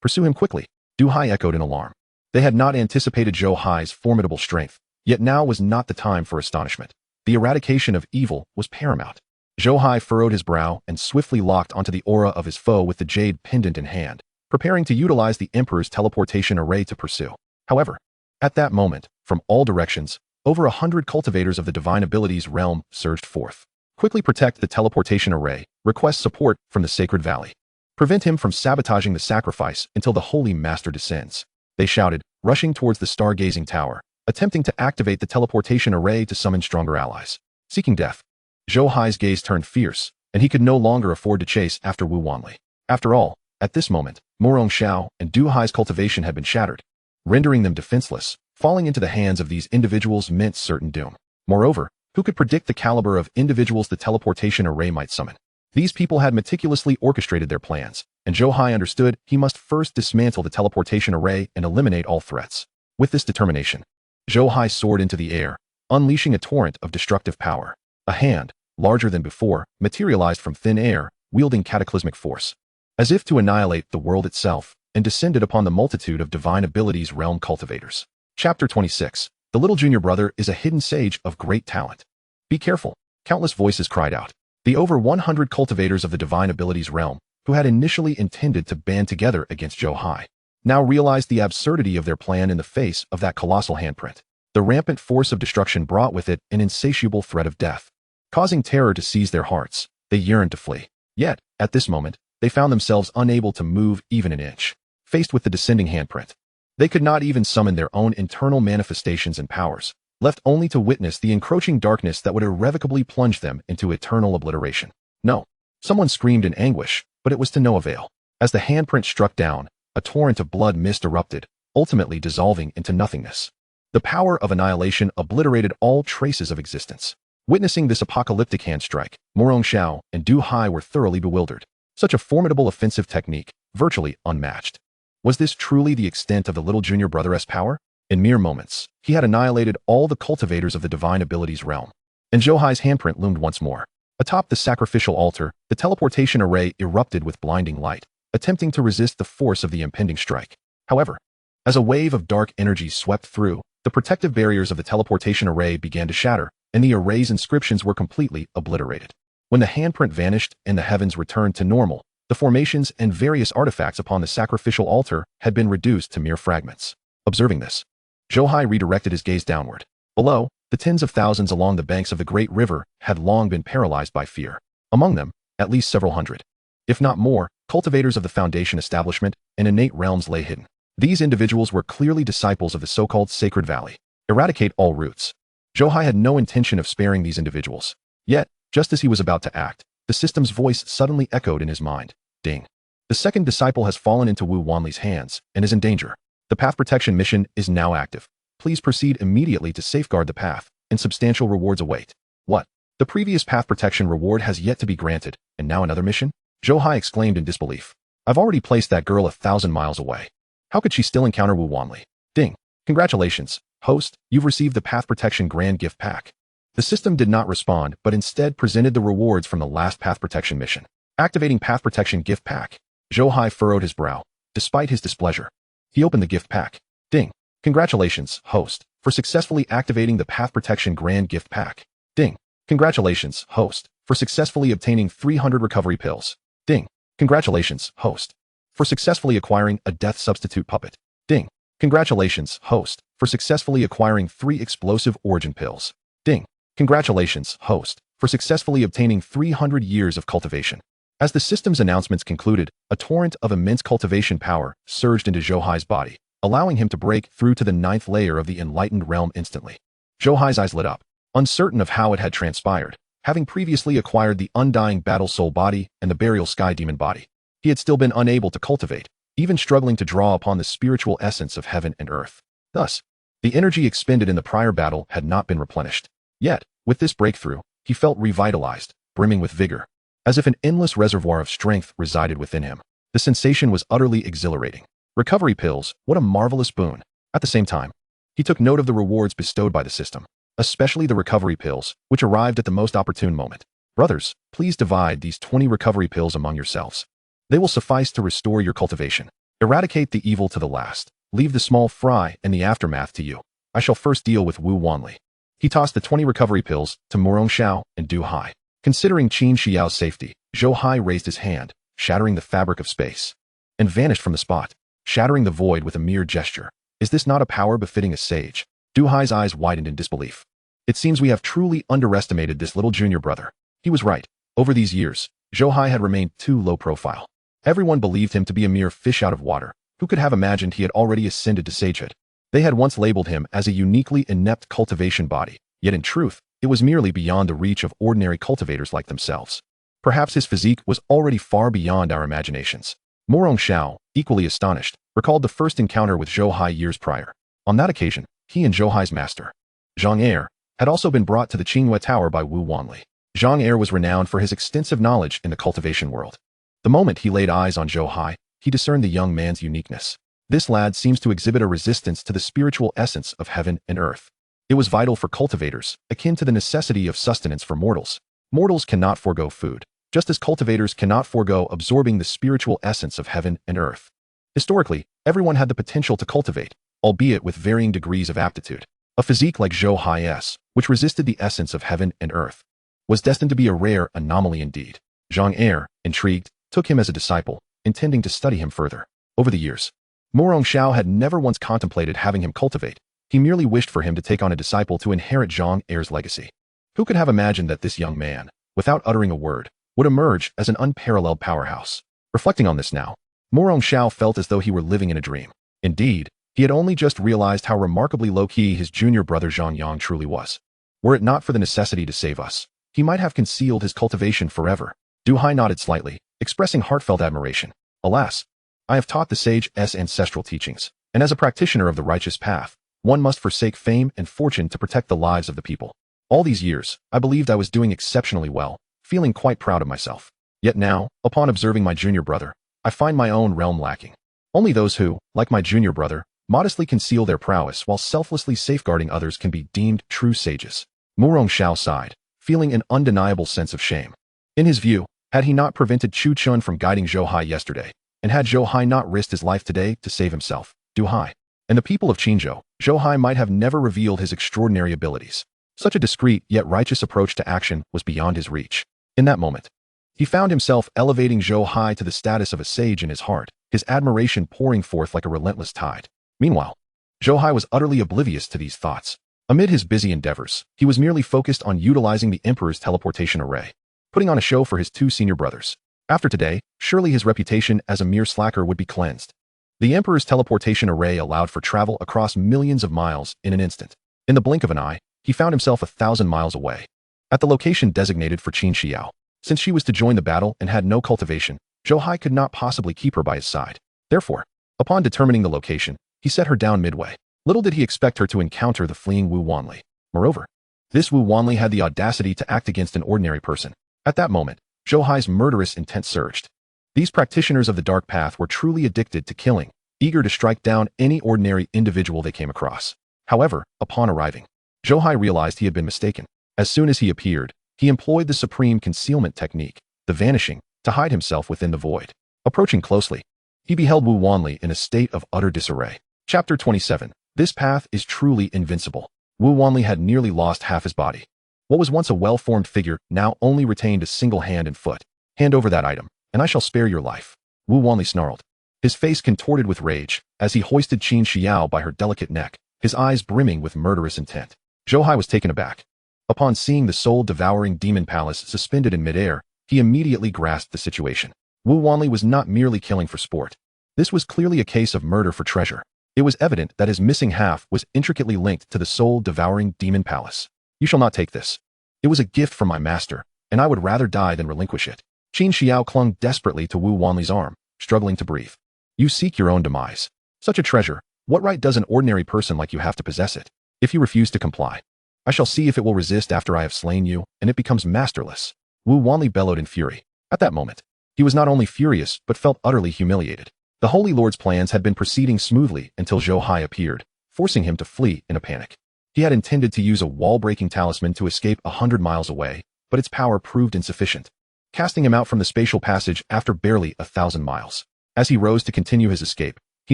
pursue him quickly. Zhou Hai echoed in alarm. They had not anticipated Zhou Hai's formidable strength, yet now was not the time for astonishment. The eradication of evil was paramount. Zhou Hai furrowed his brow and swiftly locked onto the aura of his foe with the jade pendant in hand, preparing to utilize the Emperor's teleportation array to pursue. However, at that moment, from all directions, over 100 cultivators of the divine abilities realm surged forth. Quickly protect the teleportation array, Request support from the Sacred Valley. Prevent him from sabotaging the sacrifice until the Holy Master descends. They shouted, rushing towards the stargazing tower, attempting to activate the teleportation array to summon stronger allies. Seeking death. Zhou Hai's gaze turned fierce, and he could no longer afford to chase after Wu Wanli. After all, at this moment, Morong Xiao and Du Hai's cultivation had been shattered, rendering them defenseless. Falling into the hands of these individuals meant certain doom. Moreover, who could predict the caliber of individuals the teleportation array might summon? These people had meticulously orchestrated their plans, and Zhou Hai understood he must first dismantle the teleportation array and eliminate all threats. With this determination, Zhou Hai soared into the air, unleashing a torrent of destructive power. A hand, larger than before, materialized from thin air, wielding cataclysmic force, as if to annihilate the world itself, and descended upon the multitude of divine abilities realm cultivators. Chapter 26. The little junior brother is a hidden sage of great talent. Be careful, countless voices cried out. The over 100 cultivators of the divine abilities realm, who had initially intended to band together against Zhou Hai, now realized the absurdity of their plan in the face of that colossal handprint. The rampant force of destruction brought with it an insatiable threat of death. Causing terror to seize their hearts, they yearned to flee. Yet, at this moment, they found themselves unable to move even an inch. Faced with the descending handprint, they could not even summon their own internal manifestations and powers, left only to witness the encroaching darkness that would irrevocably plunge them into eternal obliteration. No. Someone screamed in anguish, but it was to no avail. As the handprint struck down, a torrent of blood mist erupted, ultimately dissolving into nothingness. The power of annihilation obliterated all traces of existence. Witnessing this apocalyptic handstrike, Morong Xiao and Du Hai were thoroughly bewildered. Such a formidable offensive technique, virtually unmatched. Was this truly the extent of the little junior brother's power? In mere moments, he had annihilated all the cultivators of the divine abilities realm. And Zhou Hai's handprint loomed once more. Atop the sacrificial altar, the teleportation array erupted with blinding light, attempting to resist the force of the impending strike. However, as a wave of dark energy swept through, the protective barriers of the teleportation array began to shatter, and the array's inscriptions were completely obliterated. When the handprint vanished and the heavens returned to normal, the formations and various artifacts upon the sacrificial altar had been reduced to mere fragments. Observing this, Zhou Hai redirected his gaze downward. Below, the tens of thousands along the banks of the great river had long been paralyzed by fear. Among them, at least several hundred, if not more, cultivators of the Foundation establishment and innate realms lay hidden. These individuals were clearly disciples of the so-called Sacred Valley. Eradicate all roots. Zhou Hai had no intention of sparing these individuals. Yet, just as he was about to act, the system's voice suddenly echoed in his mind. Ding. The second disciple has fallen into Wu Wanli's hands and is in danger. The path protection mission is now active. Please proceed immediately to safeguard the path, and substantial rewards await. What? The previous path protection reward has yet to be granted, and now another mission? Zhou Hai exclaimed in disbelief. I've already placed that girl 1,000 miles away. How could she still encounter Wu Wanli? Ding. Congratulations, host, you've received the path protection grand gift pack. The system did not respond, but instead presented the rewards from the last path protection mission. Activating path protection gift pack. Zhou Hai furrowed his brow. Despite his displeasure, he opened the gift pack. Ding. Congratulations, host, for successfully activating the path protection grand gift pack. Ding. Congratulations, host, for successfully obtaining 300 recovery pills. Ding. Congratulations, host, for successfully acquiring a death substitute puppet. Ding. Congratulations, host, for successfully acquiring 3 explosive origin pills. Ding. Congratulations, host, for successfully obtaining 300 years of cultivation. As the system's announcements concluded, a torrent of immense cultivation power surged into Zhou Hai's body, allowing him to break through to the 9th layer of the enlightened realm instantly. Zhou Hai's eyes lit up, uncertain of how it had transpired. Having previously acquired the undying battle soul body and the burial sky demon body, he had still been unable to cultivate, even struggling to draw upon the spiritual essence of heaven and earth. Thus, the energy expended in the prior battle had not been replenished. Yet, with this breakthrough, he felt revitalized, brimming with vigor, as if an endless reservoir of strength resided within him. The sensation was utterly exhilarating. Recovery pills, what a marvelous boon. At the same time, he took note of the rewards bestowed by the system, especially the recovery pills, which arrived at the most opportune moment. Brothers, please divide these 20 recovery pills among yourselves. They will suffice to restore your cultivation. Eradicate the evil to the last. Leave the small fry and the aftermath to you. I shall first deal with Wu Wanli. He tossed the 20 recovery pills to Morong Xiao and Du Hai. Considering Qin Xiao's safety, Zhou Hai raised his hand, shattering the fabric of space, and vanished from the spot, shattering the void with a mere gesture. Is this not a power befitting a sage? Du Hai's eyes widened in disbelief. It seems we have truly underestimated this little junior brother. He was right. Over these years, Zhou Hai had remained too low profile. Everyone believed him to be a mere fish out of water. Who could have imagined he had already ascended to sagehood? They had once labeled him as a uniquely inept cultivation body, yet in truth, it was merely beyond the reach of ordinary cultivators like themselves. Perhaps his physique was already far beyond our imaginations. Morong Xiao, equally astonished, recalled the first encounter with Zhou Hai years prior. On that occasion, he and Zhou Hai's master, Zhang Er, had also been brought to the Qinghua Tower by Wu Wanli. Zhang Er was renowned for his extensive knowledge in the cultivation world. The moment he laid eyes on Zhou Hai, he discerned the young man's uniqueness. This lad seems to exhibit a resistance to the spiritual essence of heaven and earth. It was vital for cultivators, akin to the necessity of sustenance for mortals. Mortals cannot forego food, just as cultivators cannot forego absorbing the spiritual essence of heaven and earth. Historically, everyone had the potential to cultivate, albeit with varying degrees of aptitude. A physique like Zhou Hai's, which resisted the essence of heaven and earth, was destined to be a rare anomaly indeed. Zhang Er, intrigued, took him as a disciple, intending to study him further. Over the years, Morong Xiao had never once contemplated having him cultivate. He merely wished for him to take on a disciple to inherit Zhang Er's legacy. Who could have imagined that this young man, without uttering a word, would emerge as an unparalleled powerhouse? Reflecting on this now, Morong Xiao felt as though he were living in a dream. Indeed, he had only just realized how remarkably low-key his junior brother Zhang Yang truly was. Were it not for the necessity to save us, he might have concealed his cultivation forever. Zhou Hai nodded slightly, expressing heartfelt admiration. Alas, I have taught the sage's ancestral teachings, and as a practitioner of the righteous path, one must forsake fame and fortune to protect the lives of the people. All these years, I believed I was doing exceptionally well, feeling quite proud of myself. Yet now, upon observing my junior brother, I find my own realm lacking. Only those who, like my junior brother, modestly conceal their prowess while selflessly safeguarding others can be deemed true sages. Morong Xiao sighed, feeling an undeniable sense of shame. In his view, had he not prevented Chu Chun from guiding Zhou Hai yesterday, and had Zhou Hai not risked his life today to save himself, Zhou Hai, and the people of Qinzhou, Zhou Hai might have never revealed his extraordinary abilities. Such a discreet yet righteous approach to action was beyond his reach. In that moment, he found himself elevating Zhou Hai to the status of a sage in his heart, his admiration pouring forth like a relentless tide. Meanwhile, Zhou Hai was utterly oblivious to these thoughts. Amid his busy endeavors, he was merely focused on utilizing the Emperor's teleportation array, putting on a show for his two senior brothers. After today, surely his reputation as a mere slacker would be cleansed. The Emperor's teleportation array allowed for travel across millions of miles in an instant. In the blink of an eye, he found himself 1,000 miles away, at the location designated for Qin Xiao. Since she was to join the battle and had no cultivation, Zhou Hai could not possibly keep her by his side. Therefore, upon determining the location, he set her down midway. Little did he expect her to encounter the fleeing Wu Wanli. Moreover, this Wu Wanli had the audacity to act against an ordinary person. At that moment, Zhou Hai's murderous intent surged. These practitioners of the dark path were truly addicted to killing, eager to strike down any ordinary individual they came across. However, upon arriving, Zhou Hai realized he had been mistaken. As soon as he appeared, he employed the supreme concealment technique, the vanishing, to hide himself within the void. Approaching closely, he beheld Wu Wanli in a state of utter disarray. Chapter 27. This path is truly invincible. Wu Wanli had nearly lost half his body. What was once a well-formed figure now only retained a single hand and foot. Hand over that item, and I shall spare your life. Wu Wanli snarled, his face contorted with rage, as he hoisted Qin Xiao by her delicate neck, his eyes brimming with murderous intent. Zhou Hai was taken aback. Upon seeing the soul-devouring demon palace suspended in midair, he immediately grasped the situation. Wu Wanli was not merely killing for sport. This was clearly a case of murder for treasure. It was evident that his missing half was intricately linked to the soul-devouring demon palace. You shall not take this. It was a gift from my master, and I would rather die than relinquish it. Qin Xiao clung desperately to Wu Wanli's arm, struggling to breathe. You seek your own demise. Such a treasure, what right does an ordinary person like you have to possess it? If you refuse to comply, I shall see if it will resist after I have slain you, and it becomes masterless. Wu Wanli bellowed in fury. At that moment, he was not only furious, but felt utterly humiliated. The Holy Lord's plans had been proceeding smoothly until Zhou Hai appeared, forcing him to flee in a panic. He had intended to use a wall-breaking talisman to escape 100 miles away, but its power proved insufficient, casting him out from the spatial passage after barely 1,000 miles. As he rose to continue his escape, he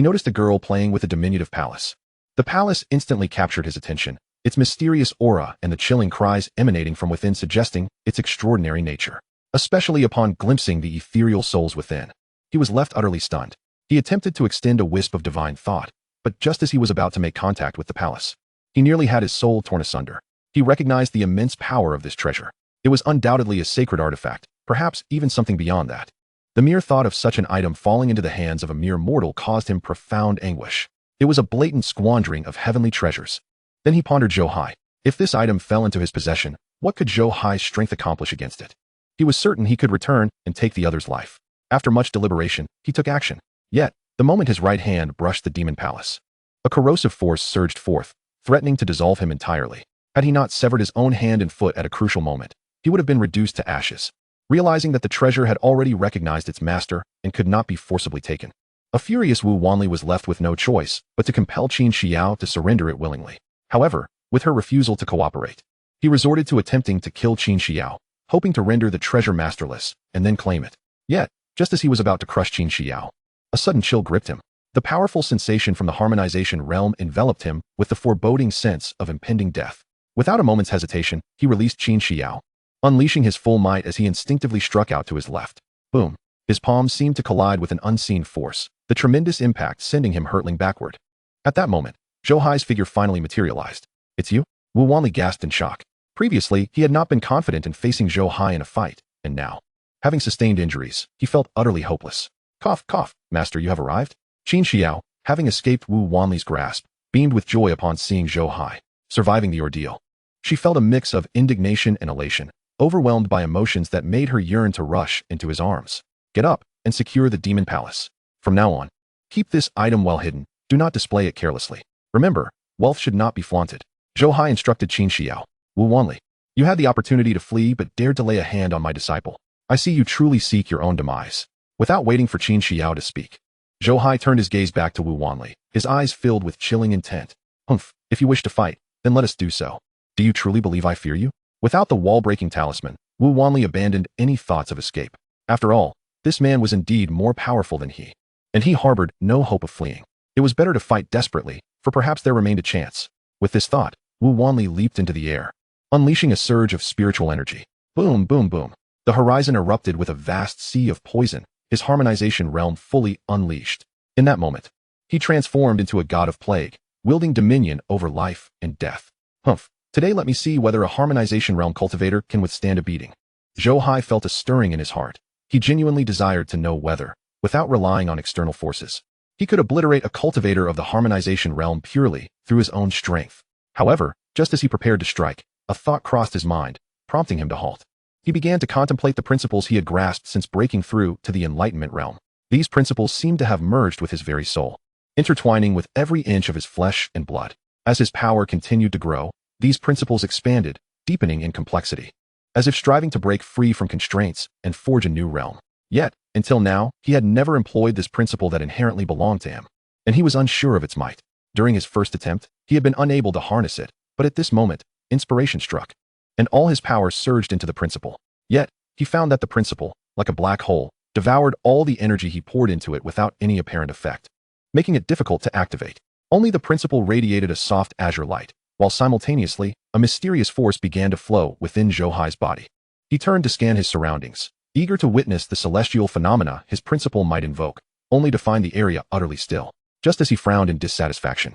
noticed a girl playing with a diminutive palace. The palace instantly captured his attention, its mysterious aura and the chilling cries emanating from within suggesting its extraordinary nature. Especially upon glimpsing the ethereal souls within, he was left utterly stunned. He attempted to extend a wisp of divine thought, but just as he was about to make contact with the palace, he nearly had his soul torn asunder. He recognized the immense power of this treasure. It was undoubtedly a sacred artifact, perhaps even something beyond that. The mere thought of such an item falling into the hands of a mere mortal caused him profound anguish. It was a blatant squandering of heavenly treasures. Then he pondered Zhou Hai. If this item fell into his possession, what could Zhou Hai's strength accomplish against it? He was certain he could return and take the other's life. After much deliberation, he took action. Yet, the moment his right hand brushed the demon palace, a corrosive force surged forth, threatening to dissolve him entirely. Had he not severed his own hand and foot at a crucial moment, he would have been reduced to ashes. Realizing that the treasure had already recognized its master and could not be forcibly taken, a furious Wu Wanli was left with no choice but to compel Qin Xiao to surrender it willingly. However, with her refusal to cooperate, he resorted to attempting to kill Qin Xiao, hoping to render the treasure masterless and then claim it. Yet, just as he was about to crush Qin Xiao, a sudden chill gripped him. The powerful sensation from the harmonization realm enveloped him with the foreboding sense of impending death. Without a moment's hesitation, he released Qin Xiao, unleashing his full might as he instinctively struck out to his left. Boom! His palms seemed to collide with an unseen force, the tremendous impact sending him hurtling backward. At that moment, Zhou Hai's figure finally materialized. "It's you?" Wu Wanli gasped in shock. Previously, he had not been confident in facing Zhou Hai in a fight, and now, having sustained injuries, he felt utterly hopeless. "Cough, cough, master, you have arrived?" Qin Xiao, having escaped Wu Wanli's grasp, beamed with joy upon seeing Zhou Hai surviving the ordeal. She felt a mix of indignation and elation, overwhelmed by emotions that made her yearn to rush into his arms. "Get up and secure the demon palace. From now on, keep this item well hidden. Do not display it carelessly. Remember, wealth should not be flaunted." Zhou Hai instructed Qin Xiao. "Wu Wanli, you had the opportunity to flee but dared to lay a hand on my disciple. I see you truly seek your own demise." Without waiting for Qin Xiao to speak, Zhou Hai turned his gaze back to Wu Wanli, his eyes filled with chilling intent. "Humph, if you wish to fight, then let us do so. Do you truly believe I fear you?" Without the wall-breaking talisman, Wu Wanli abandoned any thoughts of escape. After all, this man was indeed more powerful than he, and he harbored no hope of fleeing. It was better to fight desperately, for perhaps there remained a chance. With this thought, Wu Wanli leaped into the air, unleashing a surge of spiritual energy. Boom, boom, boom. The horizon erupted with a vast sea of poison, his harmonization realm fully unleashed. In that moment, he transformed into a god of plague, wielding dominion over life and death. Humph, today let me see whether a harmonization realm cultivator can withstand a beating. Zhou Hai felt a stirring in his heart. He genuinely desired to know whether, without relying on external forces, he could obliterate a cultivator of the harmonization realm purely through his own strength. However, just as he prepared to strike, a thought crossed his mind, prompting him to halt. He began to contemplate the principles he had grasped since breaking through to the enlightenment realm. These principles seemed to have merged with his very soul, intertwining with every inch of his flesh and blood. As his power continued to grow, these principles expanded, deepening in complexity, as if striving to break free from constraints and forge a new realm. Yet, until now, he had never employed this principle that inherently belonged to him, and he was unsure of its might. During his first attempt, he had been unable to harness it, but at this moment, inspiration struck, and all his power surged into the principle. Yet, he found that the principle, like a black hole, devoured all the energy he poured into it without any apparent effect, making it difficult to activate. Only the principle radiated a soft azure light, while simultaneously, a mysterious force began to flow within Zhou Hai's body. He turned to scan his surroundings, eager to witness the celestial phenomena his principle might invoke, only to find the area utterly still. Just as he frowned in dissatisfaction,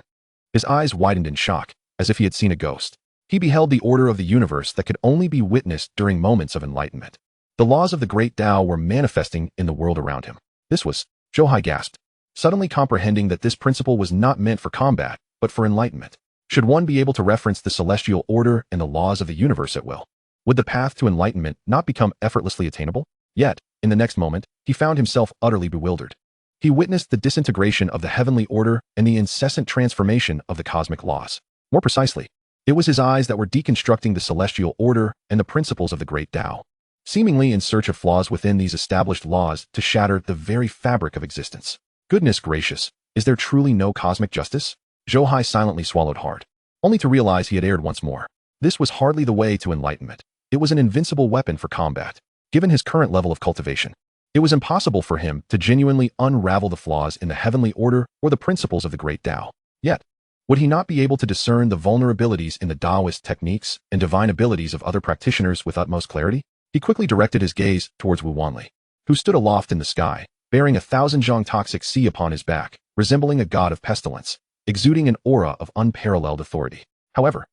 his eyes widened in shock, as if he had seen a ghost. He beheld the order of the universe that could only be witnessed during moments of enlightenment. The laws of the great Tao were manifesting in the world around him. This was, Zhou Hai gasped, suddenly comprehending that this principle was not meant for combat, but for enlightenment. Should one be able to reference the celestial order and the laws of the universe at will? Would the path to enlightenment not become effortlessly attainable? Yet, in the next moment, he found himself utterly bewildered. He witnessed the disintegration of the heavenly order and the incessant transformation of the cosmic laws. More precisely, it was his eyes that were deconstructing the celestial order and the principles of the great Tao, seemingly in search of flaws within these established laws to shatter the very fabric of existence. Goodness gracious, is there truly no cosmic justice? Zhou Hai silently swallowed hard, only to realize he had erred once more. This was hardly the way to enlightenment. It was an invincible weapon for combat. Given his current level of cultivation, it was impossible for him to genuinely unravel the flaws in the heavenly order or the principles of the great Tao. Yet, would he not be able to discern the vulnerabilities in the Taoist techniques and divine abilities of other practitioners with utmost clarity? He quickly directed his gaze towards Wu Wanli, who stood aloft in the sky, bearing 1,000 zhang toxic sea upon his back, resembling a god of pestilence, exuding an aura of unparalleled authority. However,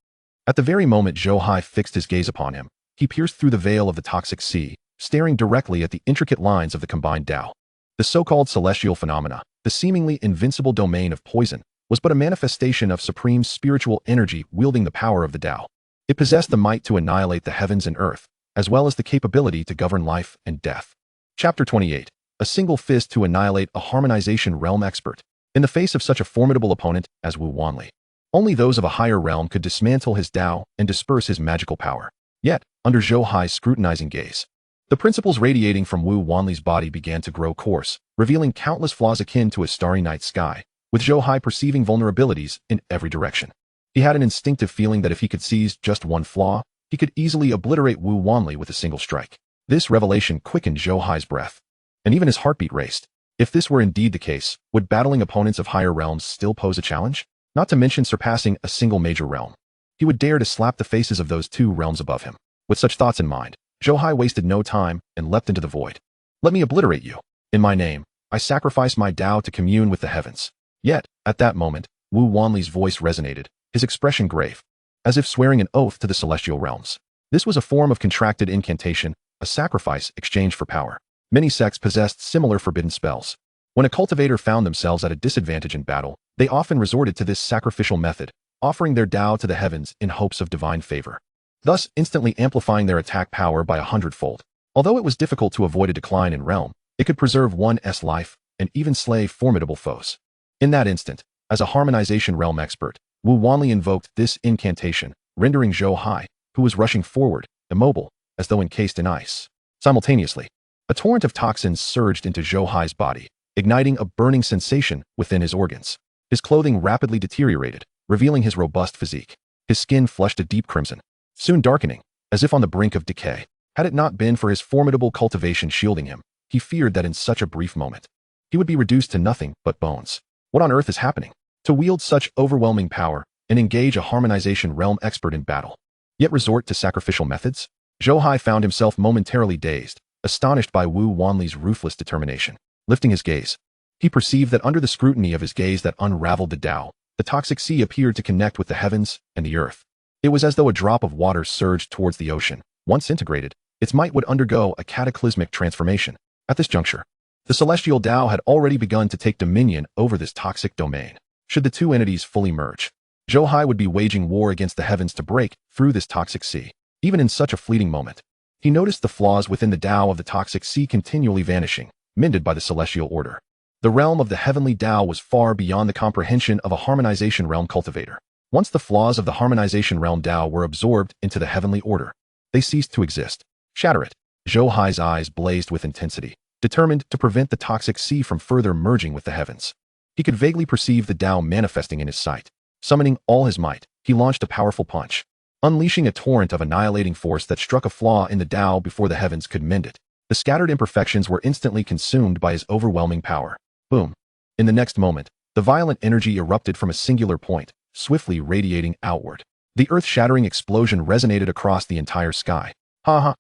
at the very moment Zhou Hai fixed his gaze upon him, he pierced through the veil of the toxic sea, staring directly at the intricate lines of the combined Tao. The so-called celestial phenomena, the seemingly invincible domain of poison, was but a manifestation of supreme spiritual energy wielding the power of the Tao. It possessed the might to annihilate the heavens and earth, as well as the capability to govern life and death. Chapter 28. A single fist to annihilate a harmonization realm expert. In the face of such a formidable opponent as Wu Wanli, only those of a higher realm could dismantle his Tao and disperse his magical power. Yet, under Zhou Hai's scrutinizing gaze, the principles radiating from Wu Wanli's body began to grow coarse, revealing countless flaws akin to a starry night sky, with Zhou Hai perceiving vulnerabilities in every direction. He had an instinctive feeling that if he could seize just one flaw, he could easily obliterate Wu Wanli with a single strike. This revelation quickened Zhou Hai's breath, and even his heartbeat raced. If this were indeed the case, would battling opponents of higher realms still pose a challenge? Not to mention surpassing a single major realm. He would dare to slap the faces of those two realms above him. With such thoughts in mind, Zhou Hai wasted no time and leapt into the void. Let me obliterate you. In my name, I sacrifice my Tao to commune with the heavens. Yet, at that moment, Wu Wanli's voice resonated, his expression grave, as if swearing an oath to the celestial realms. This was a form of contracted incantation, a sacrifice exchanged for power. Many sects possessed similar forbidden spells. When a cultivator found themselves at a disadvantage in battle, they often resorted to this sacrificial method, offering their Tao to the heavens in hopes of divine favor, thus instantly amplifying their attack power by 100-fold. Although it was difficult to avoid a decline in realm, it could preserve one's life and even slay formidable foes. In that instant, as a harmonization realm expert, Wu Wanli invoked this incantation, rendering Zhou Hai, who was rushing forward, immobile, as though encased in ice. Simultaneously, a torrent of toxins surged into Zhou Hai's body, igniting a burning sensation within his organs. His clothing rapidly deteriorated, revealing his robust physique. His skin flushed a deep crimson, soon darkening, as if on the brink of decay. Had it not been for his formidable cultivation shielding him, he feared that in such a brief moment, he would be reduced to nothing but bones. What on earth is happening? To wield such overwhelming power and engage a harmonization realm expert in battle, yet resort to sacrificial methods? Zhou Hai found himself momentarily dazed, astonished by Wu Wanli's ruthless determination. Lifting his gaze, he perceived that under the scrutiny of his gaze that unraveled the Tao, the toxic sea appeared to connect with the heavens and the earth. It was as though a drop of water surged towards the ocean. Once integrated, its might would undergo a cataclysmic transformation. At this juncture, the celestial Tao had already begun to take dominion over this toxic domain. Should the two entities fully merge, Zhou Hai would be waging war against the heavens to break through this toxic sea. Even in such a fleeting moment, he noticed the flaws within the Tao of the toxic sea continually vanishing, mended by the celestial order. The realm of the heavenly Tao was far beyond the comprehension of a harmonization realm cultivator. Once the flaws of the harmonization realm Tao were absorbed into the heavenly order, they ceased to exist. Shatter it. Zhou Hai's eyes blazed with intensity, determined to prevent the toxic sea from further merging with the heavens. He could vaguely perceive the Tao manifesting in his sight. Summoning all his might, he launched a powerful punch, unleashing a torrent of annihilating force that struck a flaw in the Tao before the heavens could mend it. The scattered imperfections were instantly consumed by his overwhelming power. Boom. In the next moment, the violent energy erupted from a singular point, swiftly radiating outward. The earth-shattering explosion resonated across the entire sky.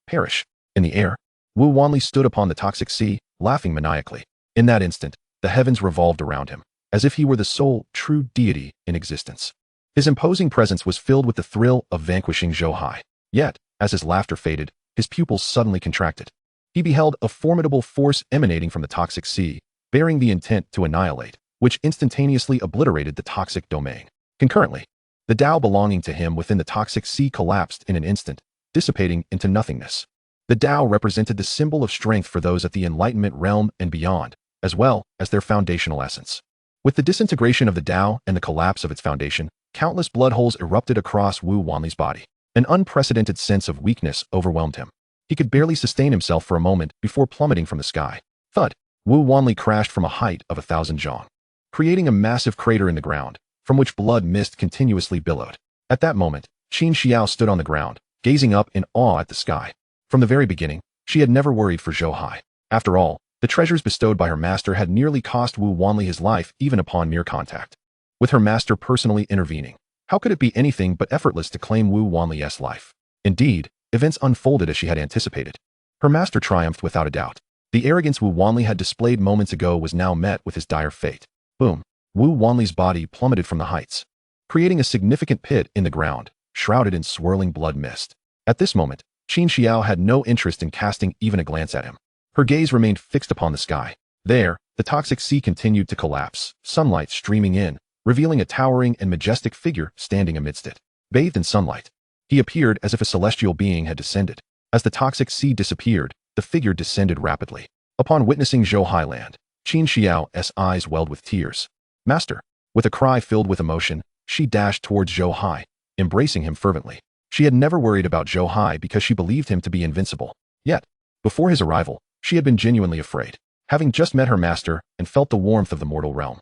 Perish. In the air, Wu Wanli stood upon the toxic sea, laughing maniacally. In that instant, the heavens revolved around him, as if he were the sole, true deity in existence. His imposing presence was filled with the thrill of vanquishing Zhou Hai. Yet, as his laughter faded, his pupils suddenly contracted. He beheld a formidable force emanating from the toxic sea, bearing the intent to annihilate, which instantaneously obliterated the toxic domain. Concurrently, the Tao belonging to him within the toxic sea collapsed in an instant, dissipating into nothingness. The Tao represented the symbol of strength for those at the enlightenment realm and beyond, as well as their foundational essence. With the disintegration of the Tao and the collapse of its foundation, countless blood holes erupted across Wu Wanli's body. An unprecedented sense of weakness overwhelmed him. He could barely sustain himself for a moment before plummeting from the sky. Thud! Wu Wanli crashed from a height of 1,000 zhang, creating a massive crater in the ground, from which blood mist continuously billowed. At that moment, Qin Xiao stood on the ground, gazing up in awe at the sky. From the very beginning, she had never worried for Zhou Hai. After all, the treasures bestowed by her master had nearly cost Wu Wanli his life even upon mere contact. With her master personally intervening, how could it be anything but effortless to claim Wu Wanli's life? Indeed, events unfolded as she had anticipated. Her master triumphed without a doubt. The arrogance Wu Wanli had displayed moments ago was now met with his dire fate. Boom! Wu Wanli's body plummeted from the heights, creating a significant pit in the ground, shrouded in swirling blood mist. At this moment, Qin Xiao had no interest in casting even a glance at him. Her gaze remained fixed upon the sky. There, the toxic sea continued to collapse, sunlight streaming in, revealing a towering and majestic figure standing amidst it. Bathed in sunlight, he appeared as if a celestial being had descended. As the toxic sea disappeared, the figure descended rapidly. Upon witnessing Zhou Hai land, Qin Xiao's eyes welled with tears. Master! With a cry filled with emotion, she dashed towards Zhou Hai, embracing him fervently. She had never worried about Zhou Hai because she believed him to be invincible. Yet, before his arrival, she had been genuinely afraid, having just met her master and felt the warmth of the mortal realm.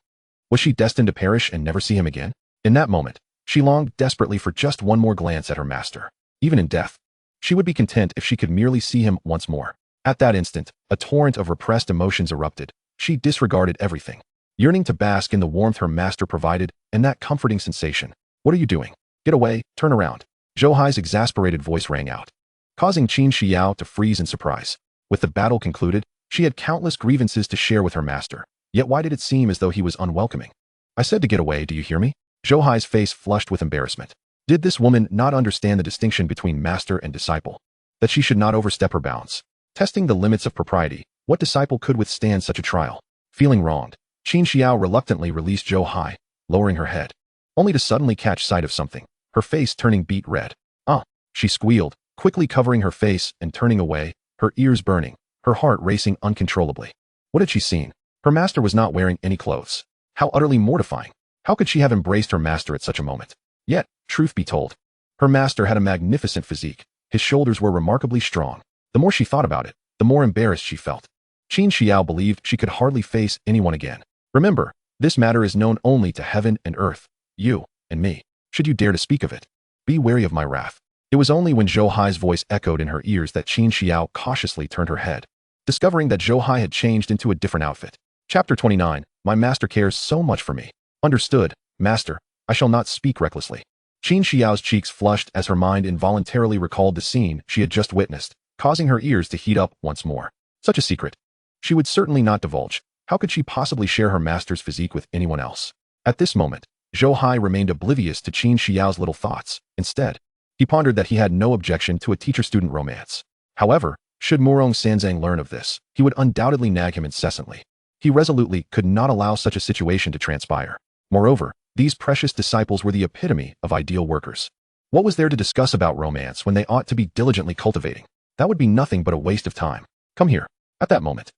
Was she destined to perish and never see him again? In that moment, she longed desperately for just one more glance at her master. Even in death, she would be content if she could merely see him once more. At that instant, a torrent of repressed emotions erupted. She disregarded everything, yearning to bask in the warmth her master provided and that comforting sensation. What are you doing? Get away, turn around. Zhou Hai's exasperated voice rang out, causing Qin Xiao to freeze in surprise. With the battle concluded, she had countless grievances to share with her master. Yet why did it seem as though he was unwelcoming? I said to get away, do you hear me? Zhou Hai's face flushed with embarrassment. Did this woman not understand the distinction between master and disciple? That she should not overstep her bounds? Testing the limits of propriety, what disciple could withstand such a trial? Feeling wronged, Qin Xiao reluctantly released Zhou Hai, lowering her head, only to suddenly catch sight of something, her face turning beet red. She squealed, quickly covering her face and turning away, her ears burning, her heart racing uncontrollably. What had she seen? Her master was not wearing any clothes. How utterly mortifying. How could she have embraced her master at such a moment? Yet, truth be told, her master had a magnificent physique. His shoulders were remarkably strong. The more she thought about it, the more embarrassed she felt. Qin Xiao believed she could hardly face anyone again. Remember, this matter is known only to heaven and earth, you and me. Should you dare to speak of it, be wary of my wrath. It was only when Zhou Hai's voice echoed in her ears that Qin Xiao cautiously turned her head, discovering that Zhou Hai had changed into a different outfit. Chapter 29. My master cares so much for me. Understood, master. I shall not speak recklessly. Qin Xiao's cheeks flushed as her mind involuntarily recalled the scene she had just witnessed, causing her ears to heat up once more. Such a secret she would certainly not divulge. How could she possibly share her master's physique with anyone else? At this moment, Zhou Hai remained oblivious to Qin Xiao's little thoughts. Instead, he pondered that he had no objection to a teacher-student romance. However, should Murong Sanzang learn of this, he would undoubtedly nag him incessantly. He resolutely could not allow such a situation to transpire. Moreover, these precious disciples were the epitome of ideal workers. What was there to discuss about romance when they ought to be diligently cultivating? That would be nothing but a waste of time. Come here. At that moment,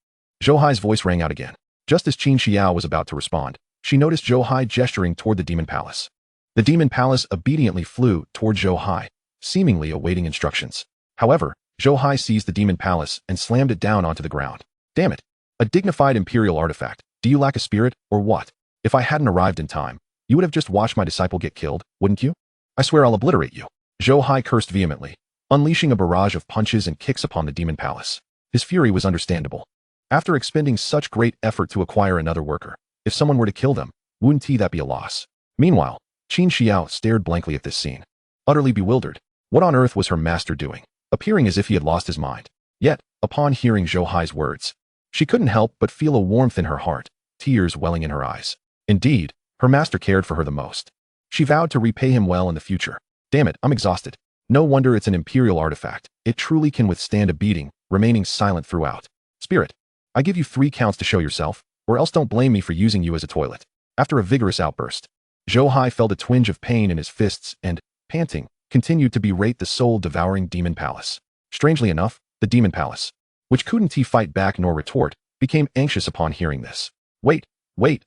Zhou Hai's voice rang out again. Just as Qin Xiao was about to respond, she noticed Zhou Hai gesturing toward the demon palace. The demon palace obediently flew toward Zhou Hai, seemingly awaiting instructions. However, Zhou Hai seized the demon palace and slammed it down onto the ground. Damn it! A dignified imperial artifact. Do you lack a spirit, or what? If I hadn't arrived in time, you would have just watched my disciple get killed, wouldn't you? I swear I'll obliterate you. Zhou Hai cursed vehemently, unleashing a barrage of punches and kicks upon the demon palace. His fury was understandable. After expending such great effort to acquire another worker, if someone were to kill them, wouldn't that be a loss? Meanwhile, Qin Xiao stared blankly at this scene, utterly bewildered. What on earth was her master doing? Appearing as if he had lost his mind. Yet, upon hearing Zhou Hai's words, she couldn't help but feel a warmth in her heart, tears welling in her eyes. Indeed, her master cared for her the most. She vowed to repay him well in the future. Damn it, I'm exhausted. No wonder it's an imperial artifact. It truly can withstand a beating, remaining silent throughout. Spirit, I give you 3 counts to show yourself, or else don't blame me for using you as a toilet. After a vigorous outburst, Zhou Hai felt a twinge of pain in his fists and, panting, continued to berate the soul-devouring demon palace. Strangely enough, the demon palace, which couldn't fight back nor retort, became anxious upon hearing this. Wait,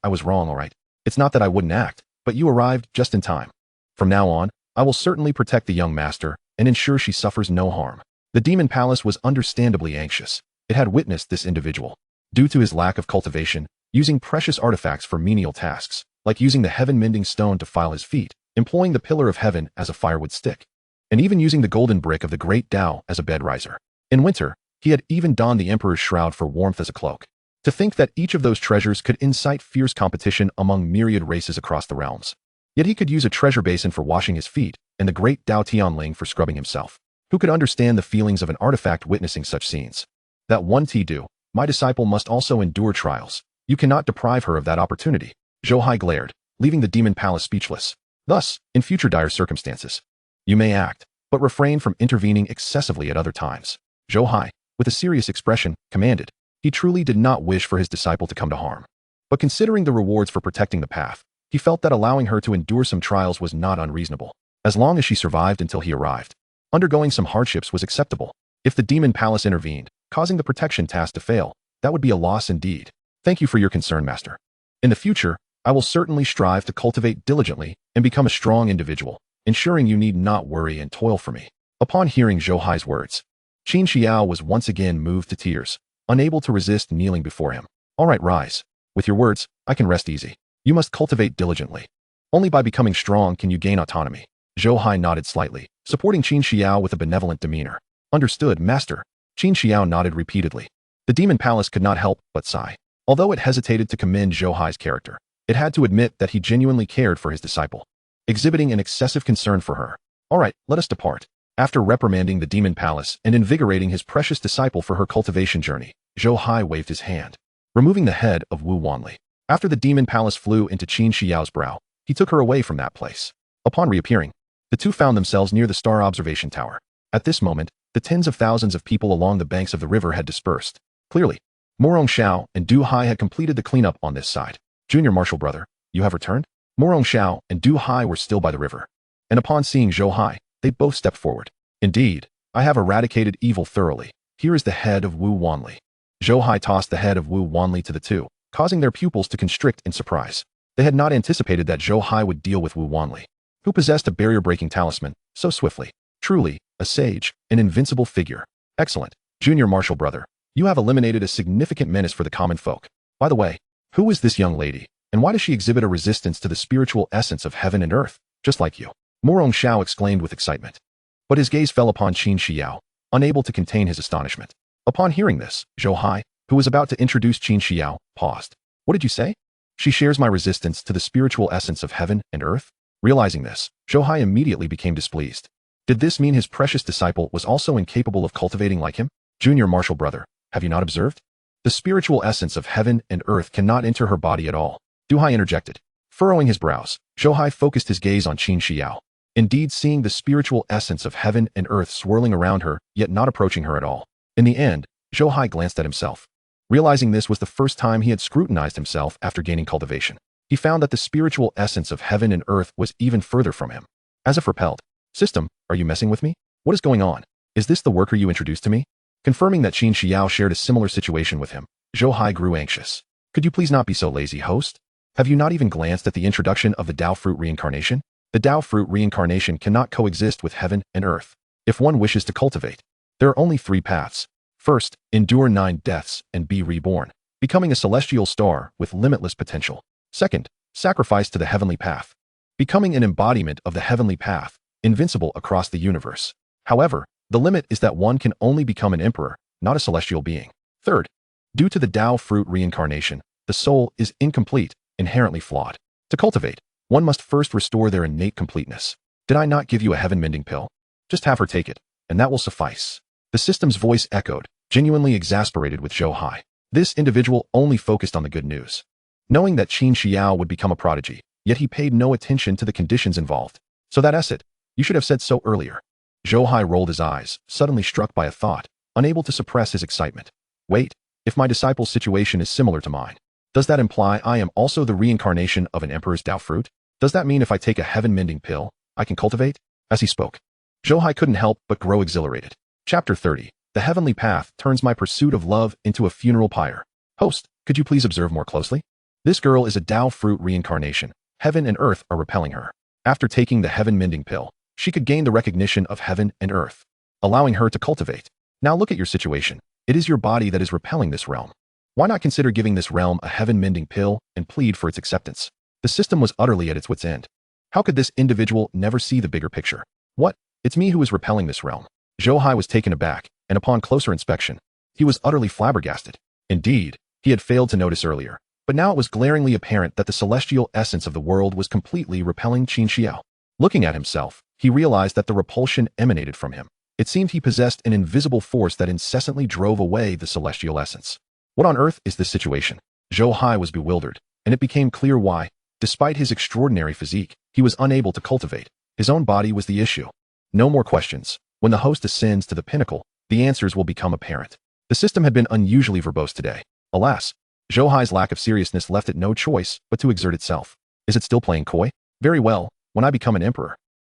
I was wrong, all right. It's not that I wouldn't act, but you arrived just in time. From now on, I will certainly protect the young master and ensure she suffers no harm. The demon palace was understandably anxious. It had witnessed this individual, due to his lack of cultivation, using precious artifacts for menial tasks, like using the heaven-mending stone to file his feet, employing the pillar of heaven as a firewood stick, and even using the golden brick of the great Tao as a bed riser. In winter, he had even donned the emperor's shroud for warmth as a cloak. To think that each of those treasures could incite fierce competition among myriad races across the realms. Yet he could use a treasure basin for washing his feet, and the great Tao Tianling for scrubbing himself. Who could understand the feelings of an artifact witnessing such scenes? That one do. My disciple must also endure trials. You cannot deprive her of that opportunity. Zhou Hai glared, leaving the demon palace speechless. Thus, in future dire circumstances, you may act. but refrained from intervening excessively at other times. Zhou Hai, with a serious expression, commanded. He truly did not wish for his disciple to come to harm. But considering the rewards for protecting the path, he felt that allowing her to endure some trials was not unreasonable, as long as she survived until he arrived. Undergoing some hardships was acceptable. If the demon palace intervened, causing the protection task to fail, that would be a loss indeed. Thank you for your concern, Master. In the future, I will certainly strive to cultivate diligently and become a strong individual, ensuring you need not worry and toil for me. Upon hearing Zhou Hai's words, Qin Xiao was once again moved to tears, unable to resist kneeling before him. All right, rise. With your words, I can rest easy. You must cultivate diligently. Only by becoming strong can you gain autonomy. Zhou Hai nodded slightly, supporting Qin Xiao with a benevolent demeanor. Understood, Master. Qin Xiao nodded repeatedly. The demon palace could not help but sigh. Although it hesitated to commend Zhou Hai's character, it had to admit that he genuinely cared for his disciple, exhibiting an excessive concern for her. All right, let us depart. After reprimanding the demon palace and invigorating his precious disciple for her cultivation journey, Zhou Hai waved his hand, removing the head of Wu Wanli. After the demon palace flew into Qin Xiao's brow, he took her away from that place. Upon reappearing, the two found themselves near the star observation tower. At this moment, the tens of thousands of people along the banks of the river had dispersed. Clearly, Morong Xiao and Du Hai had completed the cleanup on this side. Junior Martial brother, you have returned? Morong Xiao and Du Hai were still by the river, and upon seeing Zhou Hai, they both stepped forward. Indeed, I have eradicated evil thoroughly. Here is the head of Wu Wanli. Zhou Hai tossed the head of Wu Wanli to the two, causing their pupils to constrict in surprise. They had not anticipated that Zhou Hai would deal with Wu Wanli, who possessed a barrier-breaking talisman, so swiftly. Truly, a sage, an invincible figure. Excellent. Junior Martial brother, you have eliminated a significant menace for the common folk. By the way, who is this young lady, and why does she exhibit a resistance to the spiritual essence of heaven and earth, just like you? Morong Xiao exclaimed with excitement. But his gaze fell upon Qin Xiao, unable to contain his astonishment. Upon hearing this, Zhou Hai, who was about to introduce Qin Xiao, paused. What did you say? She shares my resistance to the spiritual essence of heaven and earth? Realizing this, Zhou Hai immediately became displeased. Did this mean his precious disciple was also incapable of cultivating like him? Junior Martial brother, have you not observed? The spiritual essence of heaven and earth cannot enter her body at all. Du Hai interjected. Furrowing his brows, Zhou Hai focused his gaze on Qin Xiao. Indeed, seeing the spiritual essence of heaven and earth swirling around her, yet not approaching her at all. In the end, Zhou Hai glanced at himself. Realizing this was the first time he had scrutinized himself after gaining cultivation, he found that the spiritual essence of heaven and earth was even further from him. As if repelled, System, are you messing with me? What is going on? Is this the worker you introduced to me? Confirming that Qin Xiao shared a similar situation with him, Zhou Hai grew anxious. Could you please not be so lazy, host? Have you not even glanced at the introduction of the Dao fruit reincarnation? The Dao fruit reincarnation cannot coexist with heaven and earth. If one wishes to cultivate, there are only 3 paths. First, endure 9 deaths and be reborn, becoming a celestial star with limitless potential. Second, sacrifice to the heavenly path, becoming an embodiment of the heavenly path, invincible across the universe. However, the limit is that one can only become an emperor, not a celestial being. Third, due to the Dao fruit reincarnation, the soul is incomplete, inherently flawed. To cultivate, one must first restore their innate completeness. Did I not give you a heaven-mending pill? Just have her take it, and that will suffice. The system's voice echoed, genuinely exasperated with Zhou Hai. This individual only focused on the good news. Knowing that Qin Xiao would become a prodigy, yet he paid no attention to the conditions involved. So that's it. You should have said so earlier. Zhou Hai rolled his eyes, suddenly struck by a thought, unable to suppress his excitement. Wait, if my disciple's situation is similar to mine, does that imply I am also the reincarnation of an emperor's Dao fruit? Does that mean if I take a heaven-mending pill, I can cultivate? As he spoke, Zhou Hai couldn't help but grow exhilarated. Chapter 30. The heavenly path turns my pursuit of love into a funeral pyre. Host, could you please observe more closely? This girl is a Dao fruit reincarnation. Heaven and earth are repelling her. After taking the heaven-mending pill, she could gain the recognition of heaven and earth, allowing her to cultivate. Now look at your situation. It is your body that is repelling this realm. Why not consider giving this realm a heaven-mending pill and plead for its acceptance? The system was utterly at its wit's end. How could this individual never see the bigger picture? What? It's me who is repelling this realm. Zhou Hai was taken aback, and upon closer inspection, he was utterly flabbergasted. Indeed, he had failed to notice earlier, but now it was glaringly apparent that the celestial essence of the world was completely repelling Qin Xiao. Looking at himself, he realized that the repulsion emanated from him. It seemed he possessed an invisible force that incessantly drove away the celestial essence. What on earth is this situation? Zhou Hai was bewildered, and it became clear why. Despite his extraordinary physique, he was unable to cultivate. His own body was the issue. No more questions. When the host ascends to the pinnacle, the answers will become apparent. The system had been unusually verbose today. Alas, Zhou Hai's lack of seriousness left it no choice but to exert itself. Is it still playing coy? Very well, when I become an emperor,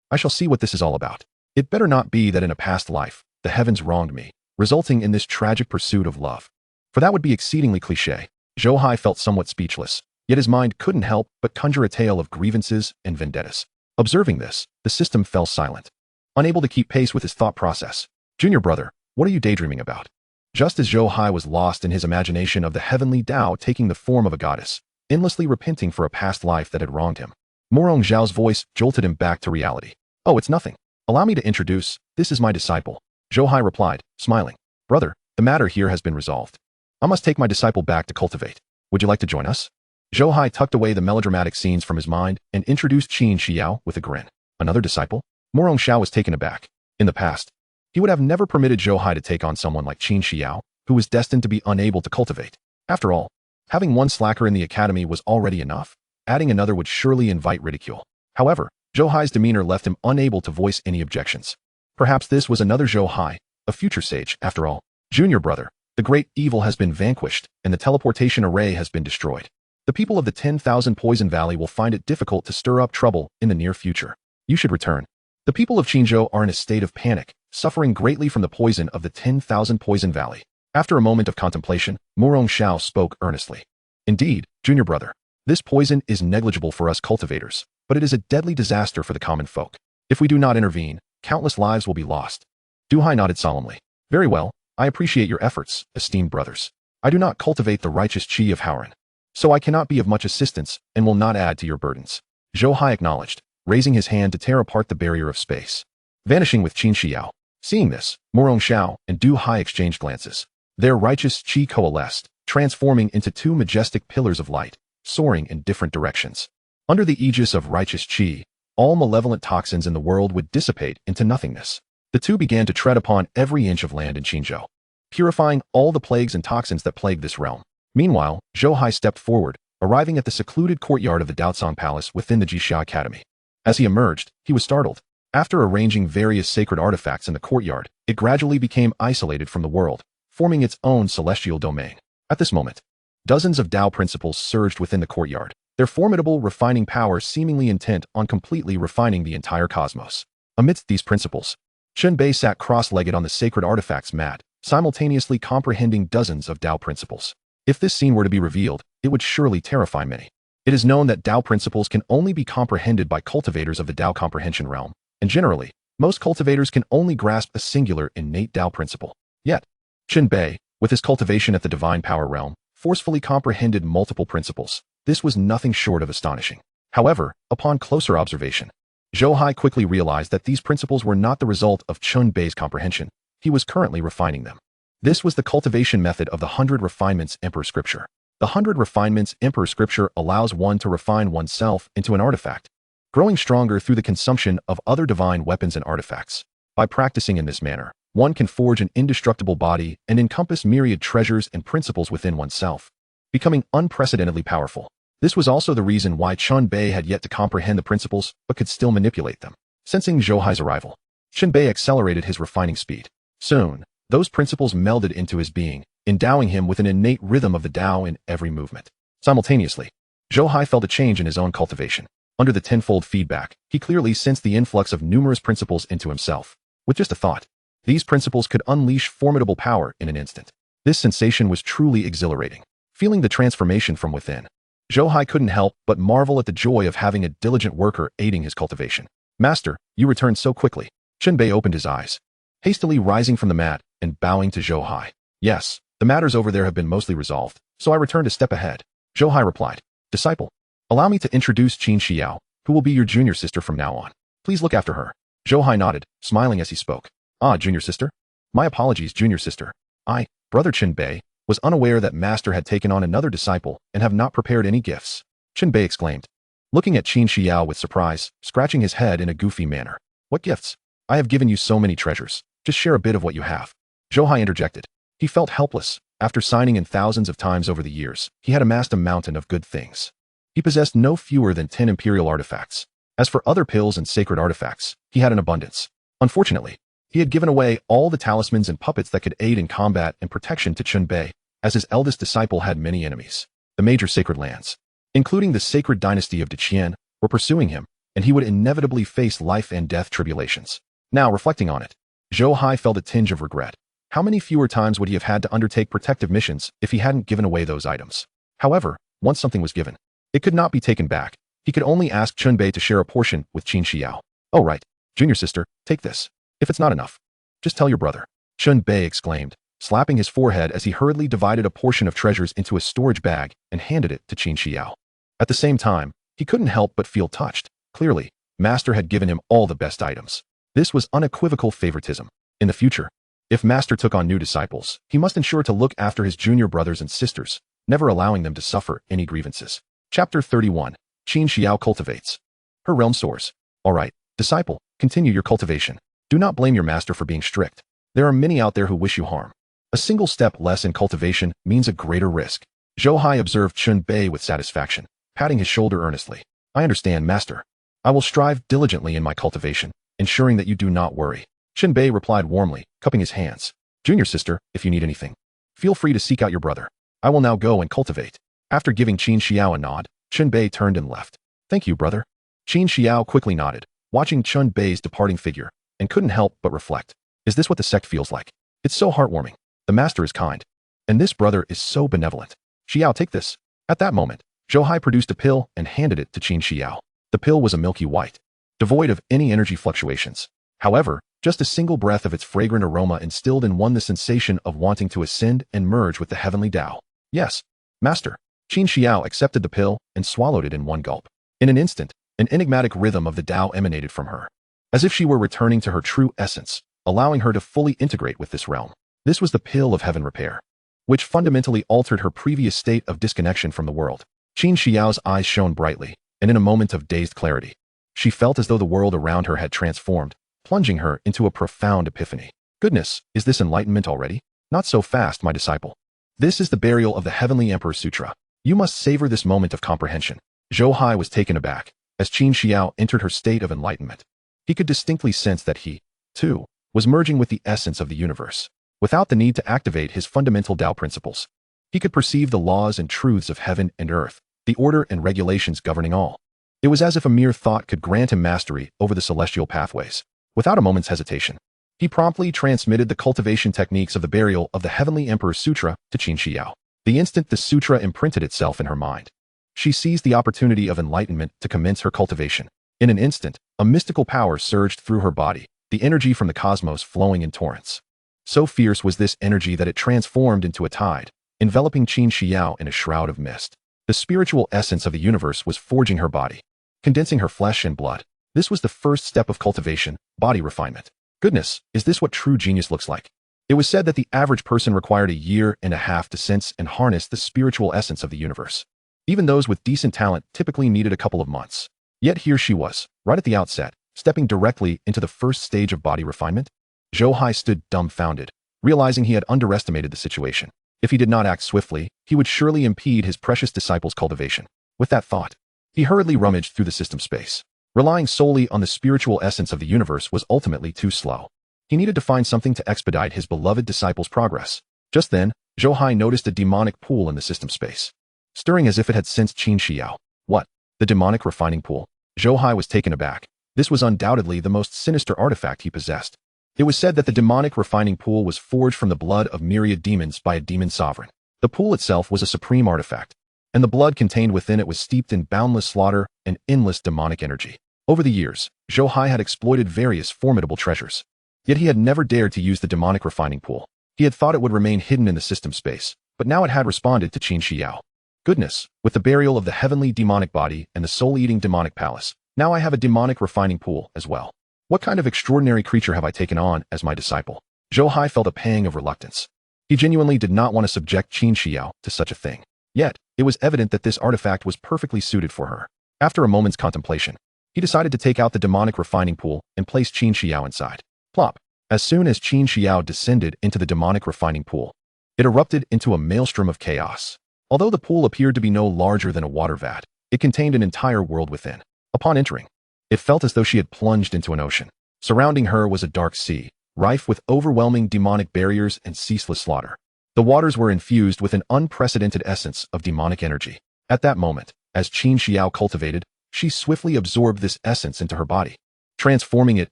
I shall see what this is all about. It better not be that in a past life, the heavens wronged me, resulting in this tragic pursuit of love. For that would be exceedingly cliché. Zhou Hai felt somewhat speechless, yet his mind couldn't help but conjure a tale of grievances and vendettas. Observing this, the system fell silent, unable to keep pace with his thought process. Junior brother, what are you daydreaming about? Just as Zhou Hai was lost in his imagination of the heavenly Tao taking the form of a goddess, endlessly repenting for a past life that had wronged him, Morong Zhao's voice jolted him back to reality. Oh, it's nothing. Allow me to introduce, this is my disciple. Zhou Hai replied, smiling. Brother, the matter here has been resolved. I must take my disciple back to cultivate. Would you like to join us? Zhou Hai tucked away the melodramatic scenes from his mind and introduced Qin Xiao with a grin. Another disciple? Morong Zhao was taken aback. In the past, he would have never permitted Zhou Hai to take on someone like Qin Xiao, who was destined to be unable to cultivate. After all, having one slacker in the academy was already enough. Adding another would surely invite ridicule. However, Zhou Hai's demeanor left him unable to voice any objections. Perhaps this was another Zhou Hai, a future sage, after all. Junior brother, the great evil has been vanquished, and the teleportation array has been destroyed. The people of the 10,000 Poison Valley will find it difficult to stir up trouble in the near future. You should return. The people of Qinzhou are in a state of panic, suffering greatly from the poison of the 10,000 Poison Valley. After a moment of contemplation, Morong Zhao spoke earnestly. Indeed, junior brother, this poison is negligible for us cultivators, but it is a deadly disaster for the common folk. If we do not intervene, countless lives will be lost. Zhou Hai nodded solemnly. Very well, I appreciate your efforts, esteemed brothers. I do not cultivate the righteous chi of Howren, so I cannot be of much assistance and will not add to your burdens. Zhou Hai acknowledged, raising his hand to tear apart the barrier of space. Vanishing with Qin Xiao. Seeing this, Morong Zhao and Zhou Hai exchanged glances. Their righteous chi coalesced, transforming into two majestic pillars of light, soaring in different directions. Under the aegis of righteous chi, all malevolent toxins in the world would dissipate into nothingness. The two began to tread upon every inch of land in Qinzhou, purifying all the plagues and toxins that plagued this realm. Meanwhile, Zhou Hai stepped forward, arriving at the secluded courtyard of the Daocang Palace within the Jixia Academy. As he emerged, he was startled. After arranging various sacred artifacts in the courtyard, it gradually became isolated from the world, forming its own celestial domain. At this moment, dozens of Tao principles surged within the courtyard, their formidable refining power seemingly intent on completely refining the entire cosmos. Amidst these principles, Chen Bei sat cross-legged on the sacred artifacts mat, simultaneously comprehending dozens of Tao principles. If this scene were to be revealed, it would surely terrify many. It is known that Tao principles can only be comprehended by cultivators of the Tao comprehension realm, and generally, most cultivators can only grasp a singular innate Tao principle. Yet, Chen Bei, with his cultivation at the divine power realm, forcefully comprehended multiple principles. This was nothing short of astonishing. However, upon closer observation, Zhou Hai quickly realized that these principles were not the result of Chen Bei's comprehension. He was currently refining them. This was the cultivation method of the 100 Refinements Emperor Scripture. The 100 Refinements Emperor Scripture allows one to refine oneself into an artifact, growing stronger through the consumption of other divine weapons and artifacts. By practicing in this manner, one can forge an indestructible body and encompass myriad treasures and principles within oneself, becoming unprecedentedly powerful. This was also the reason why Chen Bei had yet to comprehend the principles but could still manipulate them. Sensing Zhou Hai's arrival, Chen Bei accelerated his refining speed. Soon, those principles melded into his being, endowing him with an innate rhythm of the Tao in every movement. Simultaneously, Zhou Hai felt a change in his own cultivation. Under the tenfold feedback, he clearly sensed the influx of numerous principles into himself. With just a thought, these principles could unleash formidable power in an instant. This sensation was truly exhilarating. Feeling the transformation from within, Zhou Hai couldn't help but marvel at the joy of having a diligent worker aiding his cultivation. Master, you returned so quickly. Chen Bei opened his eyes, hastily rising from the mat and bowing to Zhou Hai. Yes, the matters over there have been mostly resolved, so I returned a step ahead. Zhou Hai replied. Disciple, allow me to introduce Qin Xiao, who will be your junior sister from now on. Please look after her. Zhou Hai nodded, smiling as he spoke. Ah, junior sister? My apologies, junior sister. I, brother Chen Bei, was unaware that master had taken on another disciple and have not prepared any gifts. Chen Bei exclaimed, looking at Qin Xiao with surprise, scratching his head in a goofy manner. What gifts? I have given you so many treasures. Just share a bit of what you have. Zhou Hai interjected. He felt helpless. After signing in thousands of times over the years, he had amassed a mountain of good things. He possessed no fewer than 10 imperial artifacts. As for other pills and sacred artifacts, he had an abundance. Unfortunately, he had given away all the talismans and puppets that could aid in combat and protection to Chunbei, as his eldest disciple had many enemies. The major sacred lands, including the sacred dynasty of Deqian, were pursuing him, and he would inevitably face life and death tribulations. Now, reflecting on it, Zhou Hai felt a tinge of regret. How many fewer times would he have had to undertake protective missions if he hadn't given away those items? However, once something was given, it could not be taken back. He could only ask Chunbei to share a portion with Qin Xiao. Oh right, junior sister, take this. If it's not enough, just tell your brother. Chunbei exclaimed, slapping his forehead as he hurriedly divided a portion of treasures into a storage bag and handed it to Qin Xiao. At the same time, he couldn't help but feel touched. Clearly, Master had given him all the best items. This was unequivocal favoritism. In the future, if Master took on new disciples, he must ensure to look after his junior brothers and sisters, never allowing them to suffer any grievances. Chapter 31. Qin Xiao cultivates. Her realm soars. All right, disciple, continue your cultivation. Do not blame your master for being strict. There are many out there who wish you harm. A single step less in cultivation means a greater risk. Zhou Hai observed Chunbei with satisfaction, patting his shoulder earnestly. I understand, master. I will strive diligently in my cultivation, ensuring that you do not worry. Chunbei replied warmly, cupping his hands. Junior sister, if you need anything, feel free to seek out your brother. I will now go and cultivate. After giving Qin Xiao a nod, Chunbei turned and left. Thank you, brother. Qin Xiao quickly nodded, watching Chunbei's departing figure, and couldn't help but reflect. Is this what the sect feels like? It's so heartwarming. The master is kind. And this brother is so benevolent. Xiao, take this. At that moment, Zhou Hai produced a pill and handed it to Qin Xiao. The pill was a milky white, devoid of any energy fluctuations. However, just a single breath of its fragrant aroma instilled in one the sensation of wanting to ascend and merge with the heavenly Tao. Yes, master. Qin Xiao accepted the pill and swallowed it in one gulp. In an instant, an enigmatic rhythm of the Tao emanated from her, as if she were returning to her true essence, allowing her to fully integrate with this realm. This was the pill of heaven repair, which fundamentally altered her previous state of disconnection from the world. Qin Xiao's eyes shone brightly, and in a moment of dazed clarity, she felt as though the world around her had transformed, plunging her into a profound epiphany. Goodness, is this enlightenment already? Not so fast, my disciple. This is the burial of the Heavenly Emperor Sutra. You must savor this moment of comprehension. Zhou Hai was taken aback as Qin Xiao entered her state of enlightenment. He could distinctly sense that he, too, was merging with the essence of the universe, without the need to activate his fundamental Tao principles. He could perceive the laws and truths of heaven and earth, the order and regulations governing all. It was as if a mere thought could grant him mastery over the celestial pathways. Without a moment's hesitation, he promptly transmitted the cultivation techniques of the burial of the Heavenly Emperor Sutra to Qin Xiao. The instant the sutra imprinted itself in her mind, she seized the opportunity of enlightenment to commence her cultivation. In an instant, a mystical power surged through her body, the energy from the cosmos flowing in torrents. So fierce was this energy that it transformed into a tide, enveloping Qin Xiao in a shroud of mist. The spiritual essence of the universe was forging her body, condensing her flesh and blood. This was the first step of cultivation, body refinement. Goodness, is this what true genius looks like? It was said that the average person required a year and a half to sense and harness the spiritual essence of the universe. Even those with decent talent typically needed a couple of months. Yet here she was, right at the outset, stepping directly into the first stage of body refinement. Zhou Hai stood dumbfounded, realizing he had underestimated the situation. If he did not act swiftly, he would surely impede his precious disciple's cultivation. With that thought, he hurriedly rummaged through the system space. Relying solely on the spiritual essence of the universe was ultimately too slow. He needed to find something to expedite his beloved disciple's progress. Just then, Zhou Hai noticed a demonic pool in the system space, stirring as if it had sensed Qin Xiao. What? The demonic refining pool? Zhou Hai was taken aback. This was undoubtedly the most sinister artifact he possessed. It was said that the demonic refining pool was forged from the blood of myriad demons by a demon sovereign. The pool itself was a supreme artifact, and the blood contained within it was steeped in boundless slaughter and endless demonic energy. Over the years, Zhou Hai had exploited various formidable treasures. Yet he had never dared to use the demonic refining pool. He had thought it would remain hidden in the system space, but now it had responded to Qin Xiao. Goodness, with the burial of the heavenly demonic body and the soul-eating demonic palace, now I have a demonic refining pool as well. What kind of extraordinary creature have I taken on as my disciple? Zhou Hai felt a pang of reluctance. He genuinely did not want to subject Qin Xiao to such a thing. Yet, it was evident that this artifact was perfectly suited for her. After a moment's contemplation, he decided to take out the demonic refining pool and place Qin Xiao inside. Plop. As soon as Qin Xiao descended into the demonic refining pool, it erupted into a maelstrom of chaos. Although the pool appeared to be no larger than a water vat, it contained an entire world within. Upon entering, it felt as though she had plunged into an ocean. Surrounding her was a dark sea, rife with overwhelming demonic barriers and ceaseless slaughter. The waters were infused with an unprecedented essence of demonic energy. At that moment, as Qin Xiao cultivated, she swiftly absorbed this essence into her body, transforming it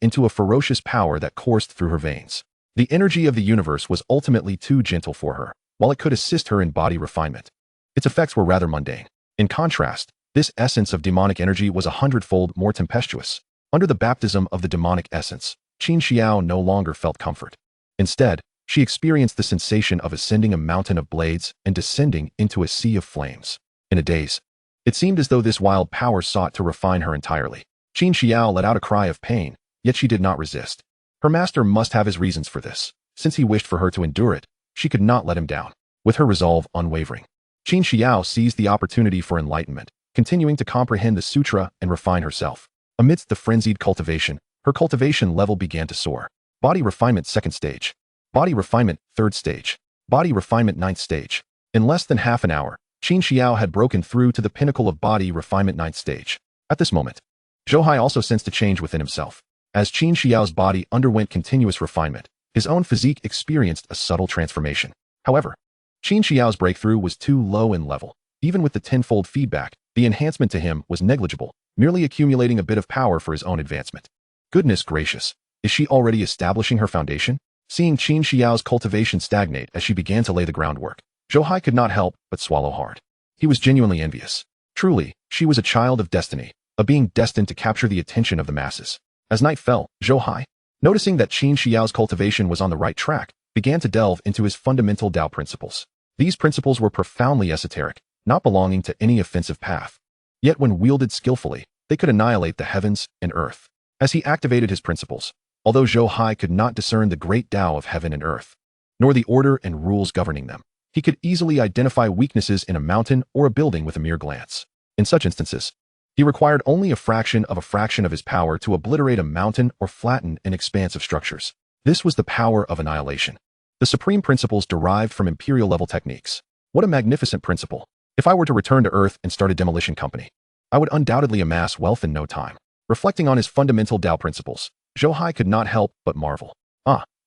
into a ferocious power that coursed through her veins. The energy of the universe was ultimately too gentle for her, while it could assist her in body refinement. Its effects were rather mundane. In contrast, this essence of demonic energy was 100-fold more tempestuous. Under the baptism of the demonic essence, Qin Xiao no longer felt comfort. Instead, she experienced the sensation of ascending a mountain of blades and descending into a sea of flames. In a daze, it seemed as though this wild power sought to refine her entirely. Qin Xiao let out a cry of pain, yet she did not resist. Her master must have his reasons for this. Since he wished for her to endure it, she could not let him down. With her resolve unwavering, Qin Xiao seized the opportunity for enlightenment, continuing to comprehend the sutra and refine herself. Amidst the frenzied cultivation, her cultivation level began to soar. Body refinement 2nd stage. Body refinement 3rd stage. Body refinement 9th stage. In less than half an hour, Qin Xiao had broken through to the pinnacle of body refinement 9th stage. At this moment, Zhou Hai also sensed a change within himself. As Qin Xiao's body underwent continuous refinement, his own physique experienced a subtle transformation. However, Qin Xiao's breakthrough was too low in level. Even with the tenfold feedback, the enhancement to him was negligible, merely accumulating a bit of power for his own advancement. Goodness gracious, is she already establishing her foundation? Seeing Qin Xiao's cultivation stagnate as she began to lay the groundwork, Zhou Hai could not help but swallow hard. He was genuinely envious. Truly, she was a child of destiny, a being destined to capture the attention of the masses. As night fell, Zhou Hai, noticing that Qin Xiao's cultivation was on the right track, began to delve into his fundamental Tao principles. These principles were profoundly esoteric, not belonging to any offensive path. Yet when wielded skillfully, they could annihilate the heavens and earth. As he activated his principles, although Zhou Hai could not discern the great Tao of heaven and earth, nor the order and rules governing them, he could easily identify weaknesses in a mountain or a building with a mere glance. In such instances, he required only a fraction of his power to obliterate a mountain or flatten an expanse of structures. This was the power of annihilation. The supreme principles derived from imperial-level techniques. What a magnificent principle! If I were to return to Earth and start a demolition company, I would undoubtedly amass wealth in no time. Reflecting on his fundamental Tao principles, Zhou Hai could not help but marvel.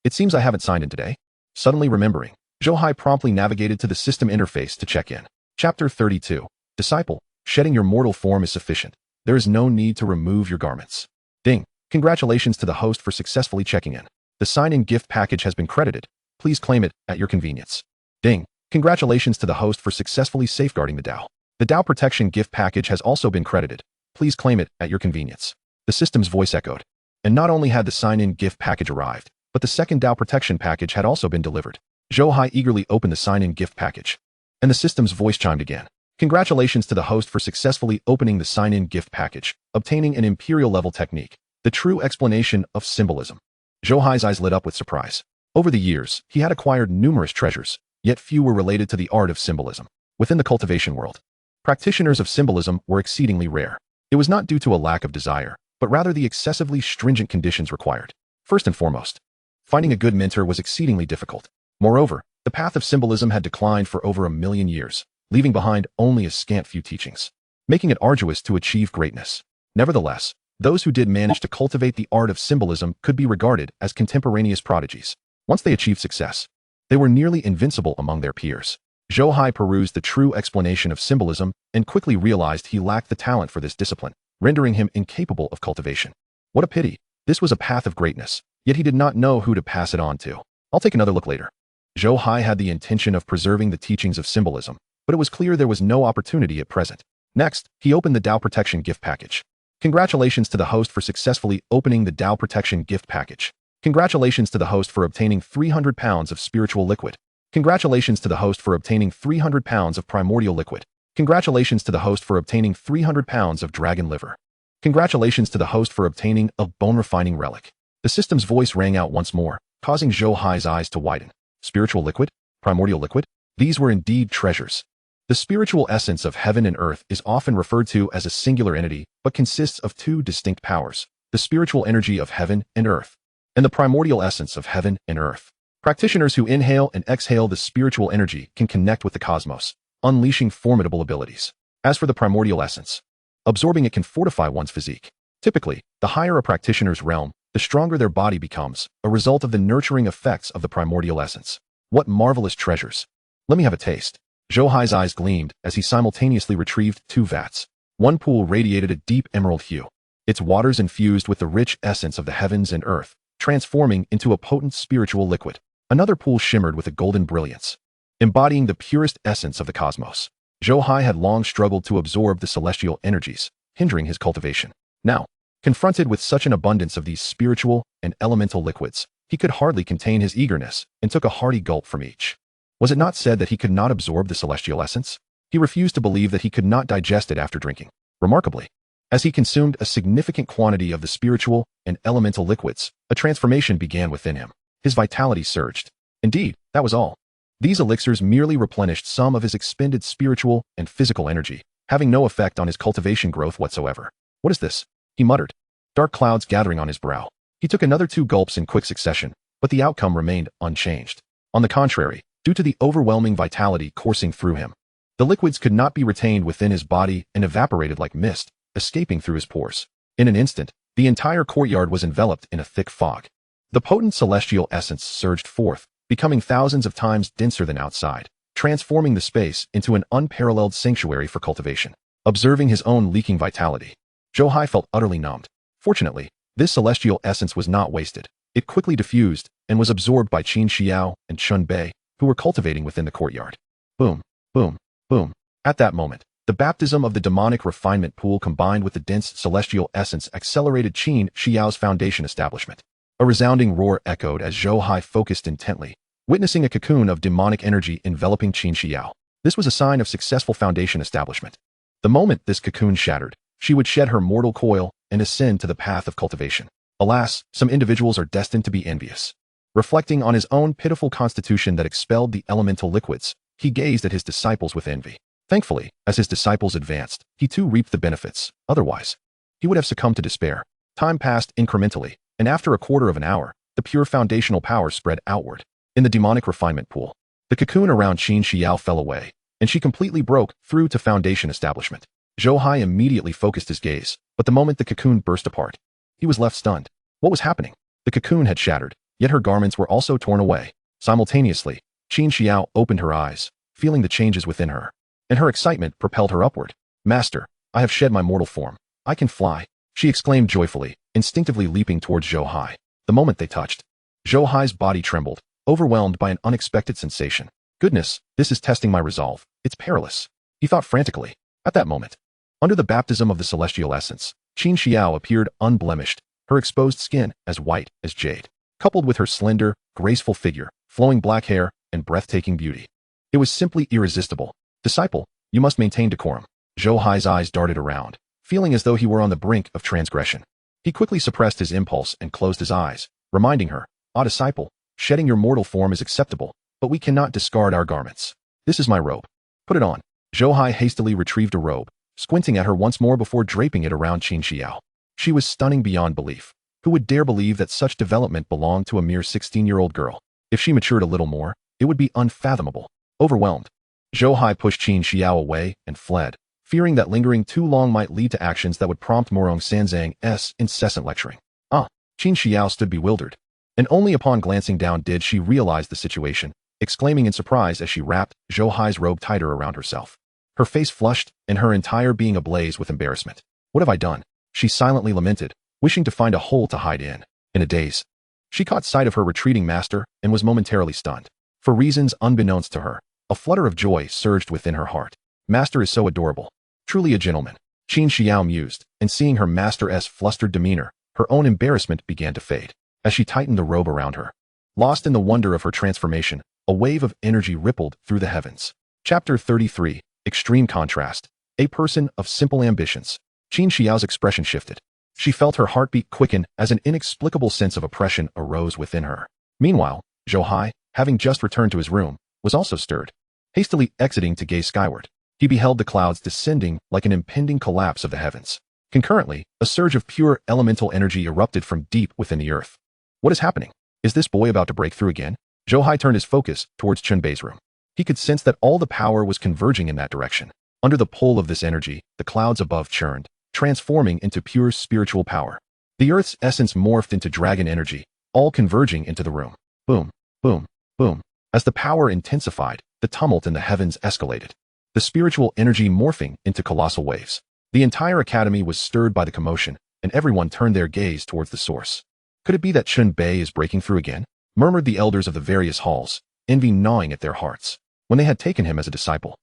It seems I haven't signed in today. Suddenly remembering, Zhou Hai promptly navigated to the system interface to check in. Chapter 32. Disciple, shedding your mortal form is sufficient. There is no need to remove your garments. Ding. Congratulations to the host for successfully checking in. The sign-in gift package has been credited. Please claim it at your convenience. Ding. Congratulations to the host for successfully safeguarding the Tao. The Tao protection gift package has also been credited. Please claim it at your convenience. The system's voice echoed. And not only had the sign-in gift package arrived, but the second Tao protection package had also been delivered. Zhou Hai eagerly opened the sign-in gift package. And the system's voice chimed again. Congratulations to the host for successfully opening the sign-in gift package, obtaining an imperial-level technique, the true explanation of symbolism. Zhou Hai's eyes lit up with surprise. Over the years, he had acquired numerous treasures, yet few were related to the art of symbolism. Within the cultivation world, practitioners of symbolism were exceedingly rare. It was not due to a lack of desire, but rather the excessively stringent conditions required. First and foremost, finding a good mentor was exceedingly difficult. Moreover, the path of symbolism had declined for over 1,000,000 years, leaving behind only a scant few teachings, making it arduous to achieve greatness. Nevertheless, those who did manage to cultivate the art of symbolism could be regarded as contemporaneous prodigies. Once they achieved success, they were nearly invincible among their peers. Zhou Hai perused the true explanation of symbolism and quickly realized he lacked the talent for this discipline, rendering him incapable of cultivation. What a pity! This was a path of greatness, yet he did not know who to pass it on to. I'll take another look later. Zhou Hai had the intention of preserving the teachings of symbolism, but it was clear there was no opportunity at present. Next, he opened the Tao Protection gift package. Congratulations to the host for successfully opening the Tao Protection gift package. Congratulations to the host for obtaining 300 pounds of spiritual liquid. Congratulations to the host for obtaining 300 pounds of primordial liquid. Congratulations to the host for obtaining 300 pounds of dragon liver. Congratulations to the host for obtaining a bone-refining relic. The system's voice rang out once more, causing Zhou Hai's eyes to widen. Spiritual liquid? Primordial liquid? These were indeed treasures. The spiritual essence of heaven and earth is often referred to as a singular entity, but consists of two distinct powers, the spiritual energy of heaven and earth, and the primordial essence of heaven and earth. Practitioners who inhale and exhale the spiritual energy can connect with the cosmos, unleashing formidable abilities. As for the primordial essence, absorbing it can fortify one's physique. Typically, the higher a practitioner's realm, the stronger their body becomes, a result of the nurturing effects of the primordial essence. What marvelous treasures! Let me have a taste. Zhou Hai's eyes gleamed as he simultaneously retrieved 2 vats. One pool radiated a deep emerald hue, its waters infused with the rich essence of the heavens and earth, transforming into a potent spiritual liquid. Another pool shimmered with a golden brilliance, embodying the purest essence of the cosmos. Zhou Hai had long struggled to absorb the celestial energies, hindering his cultivation. Now, confronted with such an abundance of these spiritual and elemental liquids, he could hardly contain his eagerness and took a hearty gulp from each. Was it not said that he could not absorb the celestial essence? He refused to believe that he could not digest it after drinking. Remarkably, as he consumed a significant quantity of the spiritual and elemental liquids, a transformation began within him. His vitality surged. Indeed, that was all. These elixirs merely replenished some of his expended spiritual and physical energy, having no effect on his cultivation growth whatsoever. What is this? He muttered, dark clouds gathering on his brow. He took another 2 gulps in quick succession, but the outcome remained unchanged. On the contrary, due to the overwhelming vitality coursing through him, the liquids could not be retained within his body and evaporated like mist, escaping through his pores. In an instant, the entire courtyard was enveloped in a thick fog. The potent celestial essence surged forth, becoming thousands of times denser than outside, transforming the space into an unparalleled sanctuary for cultivation. Observing his own leaking vitality, Zhou Hai felt utterly numbed. Fortunately, this celestial essence was not wasted. It quickly diffused and was absorbed by Qin Xiao and Chun Bei, who were cultivating within the courtyard. Boom, boom, boom. At that moment, the baptism of the demonic refinement pool combined with the dense celestial essence accelerated Qin Xiao's foundation establishment. A resounding roar echoed as Zhou Hai focused intently, witnessing a cocoon of demonic energy enveloping Qin Xiao. This was a sign of successful foundation establishment. The moment this cocoon shattered, she would shed her mortal coil and ascend to the path of cultivation. Alas, some individuals are destined to be envious. Reflecting on his own pitiful constitution that expelled the elemental liquids, he gazed at his disciples with envy. Thankfully, as his disciples advanced, he too reaped the benefits. Otherwise, he would have succumbed to despair. Time passed incrementally, and after a quarter of an hour, the pure foundational power spread outward. In the demonic refinement pool, the cocoon around Qin Xiao fell away, and she completely broke through to foundation establishment. Zhou Hai immediately focused his gaze, but the moment the cocoon burst apart, he was left stunned. What was happening? The cocoon had shattered, yet her garments were also torn away. Simultaneously, Qin Xiao opened her eyes, feeling the changes within her, and her excitement propelled her upward. Master, I have shed my mortal form. I can fly, she exclaimed joyfully, instinctively leaping towards Zhou Hai. The moment they touched, Zhou Hai's body trembled, overwhelmed by an unexpected sensation. Goodness, this is testing my resolve. It's perilous, he thought frantically. At that moment, under the baptism of the celestial essence, Qin Xiao appeared unblemished, her exposed skin as white as jade, coupled with her slender, graceful figure, flowing black hair, and breathtaking beauty. It was simply irresistible. Disciple, you must maintain decorum. Zhou Hai's eyes darted around, feeling as though he were on the brink of transgression. He quickly suppressed his impulse and closed his eyes, reminding her, disciple, shedding your mortal form is acceptable, but we cannot discard our garments. This is my robe. Put it on. Zhou Hai hastily retrieved a robe, squinting at her once more before draping it around Qin Xiao. She was stunning beyond belief. Who would dare believe that such development belonged to a mere 16-year-old girl? If she matured a little more, it would be unfathomable. Overwhelmed, Zhou Hai pushed Qin Xiao away and fled, fearing that lingering too long might lead to actions that would prompt Morong Sanzang's incessant lecturing. Qin Xiao stood bewildered, and only upon glancing down did she realize the situation, exclaiming in surprise as she wrapped Zhou Hai's robe tighter around herself. Her face flushed, and her entire being ablaze with embarrassment. What have I done? She silently lamented, wishing to find a hole to hide in. In a daze, she caught sight of her retreating master and was momentarily stunned. For reasons unbeknownst to her, a flutter of joy surged within her heart. Master is so adorable. Truly a gentleman. Qin Xiao mused, and seeing her master's flustered demeanor, her own embarrassment began to fade. As she tightened the robe around her, lost in the wonder of her transformation, a wave of energy rippled through the heavens. Chapter 33. Extreme Contrast. A person of simple ambitions. Qin Xiao's expression shifted. She felt her heartbeat quicken as an inexplicable sense of oppression arose within her. Meanwhile, Zhou Hai, having just returned to his room, was also stirred. Hastily exiting to gaze skyward, he beheld the clouds descending like an impending collapse of the heavens. Concurrently, a surge of pure elemental energy erupted from deep within the earth. What is happening? Is this boy about to break through again? Zhou Hai turned his focus towards Chun Bei's room. He could sense that all the power was converging in that direction. Under the pull of this energy, the clouds above churned, transforming into pure spiritual power. The earth's essence morphed into dragon energy, all converging into the room. Boom, boom, boom. As the power intensified, the tumult in the heavens escalated, the spiritual energy morphing into colossal waves. The entire academy was stirred by the commotion, and everyone turned their gaze towards the source. Could it be that Chun-Bei is breaking through again? Murmured the elders of the various halls, envy gnawing at their hearts. When they had taken him as a disciple,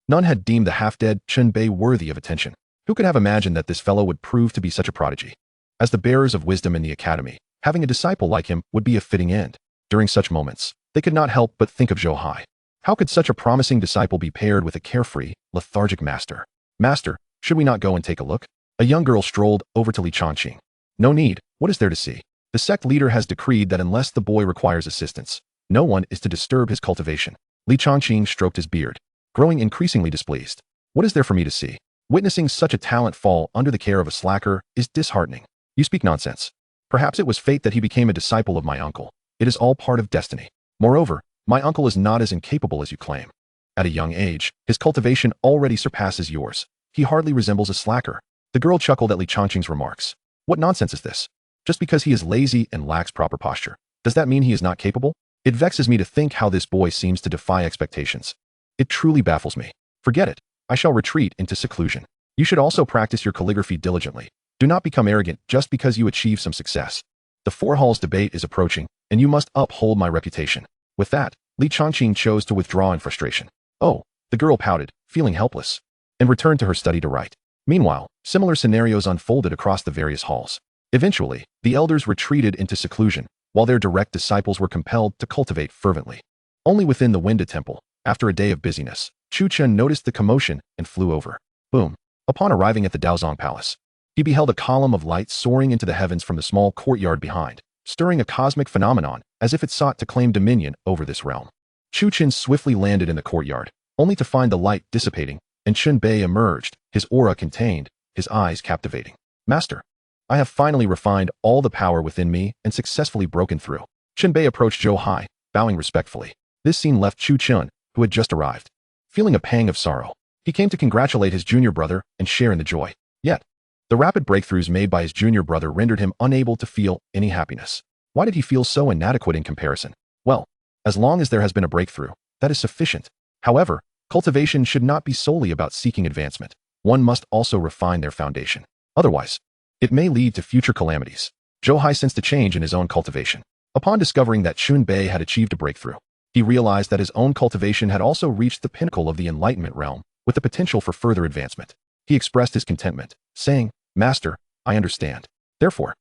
none had deemed the half-dead Chun-Bei worthy of attention. Who could have imagined that this fellow would prove to be such a prodigy? As the bearers of wisdom in the academy, having a disciple like him would be a fitting end. During such moments, they could not help but think of Zhou Hai. How could such a promising disciple be paired with a carefree, lethargic master? Master, should we not go and take a look? A young girl strolled over to Li Changqing. No need, what is there to see? The sect leader has decreed that unless the boy requires assistance, no one is to disturb his cultivation. Li Changqing stroked his beard, growing increasingly displeased. What is there for me to see? Witnessing such a talent fall under the care of a slacker is disheartening. You speak nonsense. Perhaps it was fate that he became a disciple of my uncle. It is all part of destiny. Moreover, my uncle is not as incapable as you claim. At a young age, his cultivation already surpasses yours. He hardly resembles a slacker. The girl chuckled at Li Changqing's remarks. What nonsense is this? Just because he is lazy and lacks proper posture, does that mean he is not capable? It vexes me to think how this boy seems to defy expectations. It truly baffles me. Forget it. I shall retreat into seclusion. You should also practice your calligraphy diligently. Do not become arrogant just because you achieve some success. The four halls debate is approaching, and you must uphold my reputation. With that, Li Changqing chose to withdraw in frustration. Oh, the girl pouted, feeling helpless, and returned to her study to write. Meanwhile, similar scenarios unfolded across the various halls. Eventually, the elders retreated into seclusion, while their direct disciples were compelled to cultivate fervently. Only within the Winda Temple, after a day of busyness, Chu Chen noticed the commotion and flew over. Boom. Upon arriving at the Daozong Palace, he beheld a column of light soaring into the heavens from the small courtyard behind, stirring a cosmic phenomenon as if it sought to claim dominion over this realm. Chu Chen swiftly landed in the courtyard, only to find the light dissipating, and Chun-Bei emerged, his aura contained, his eyes captivating. Master, I have finally refined all the power within me and successfully broken through. Chun-Bei approached Zhou Hai, bowing respectfully. This scene left Chu Chen, who had just arrived, feeling a pang of sorrow. He came to congratulate his junior brother and share in the joy. Yet, the rapid breakthroughs made by his junior brother rendered him unable to feel any happiness. Why did he feel so inadequate in comparison? Well, as long as there has been a breakthrough, that is sufficient. However, cultivation should not be solely about seeking advancement. One must also refine their foundation. Otherwise, it may lead to future calamities. Zhou Hai sensed a change in his own cultivation. Upon discovering that Chun-Bei had achieved a breakthrough, he realized that his own cultivation had also reached the pinnacle of the enlightenment realm, with the potential for further advancement. He expressed his contentment, saying, Master, I understand. Therefore,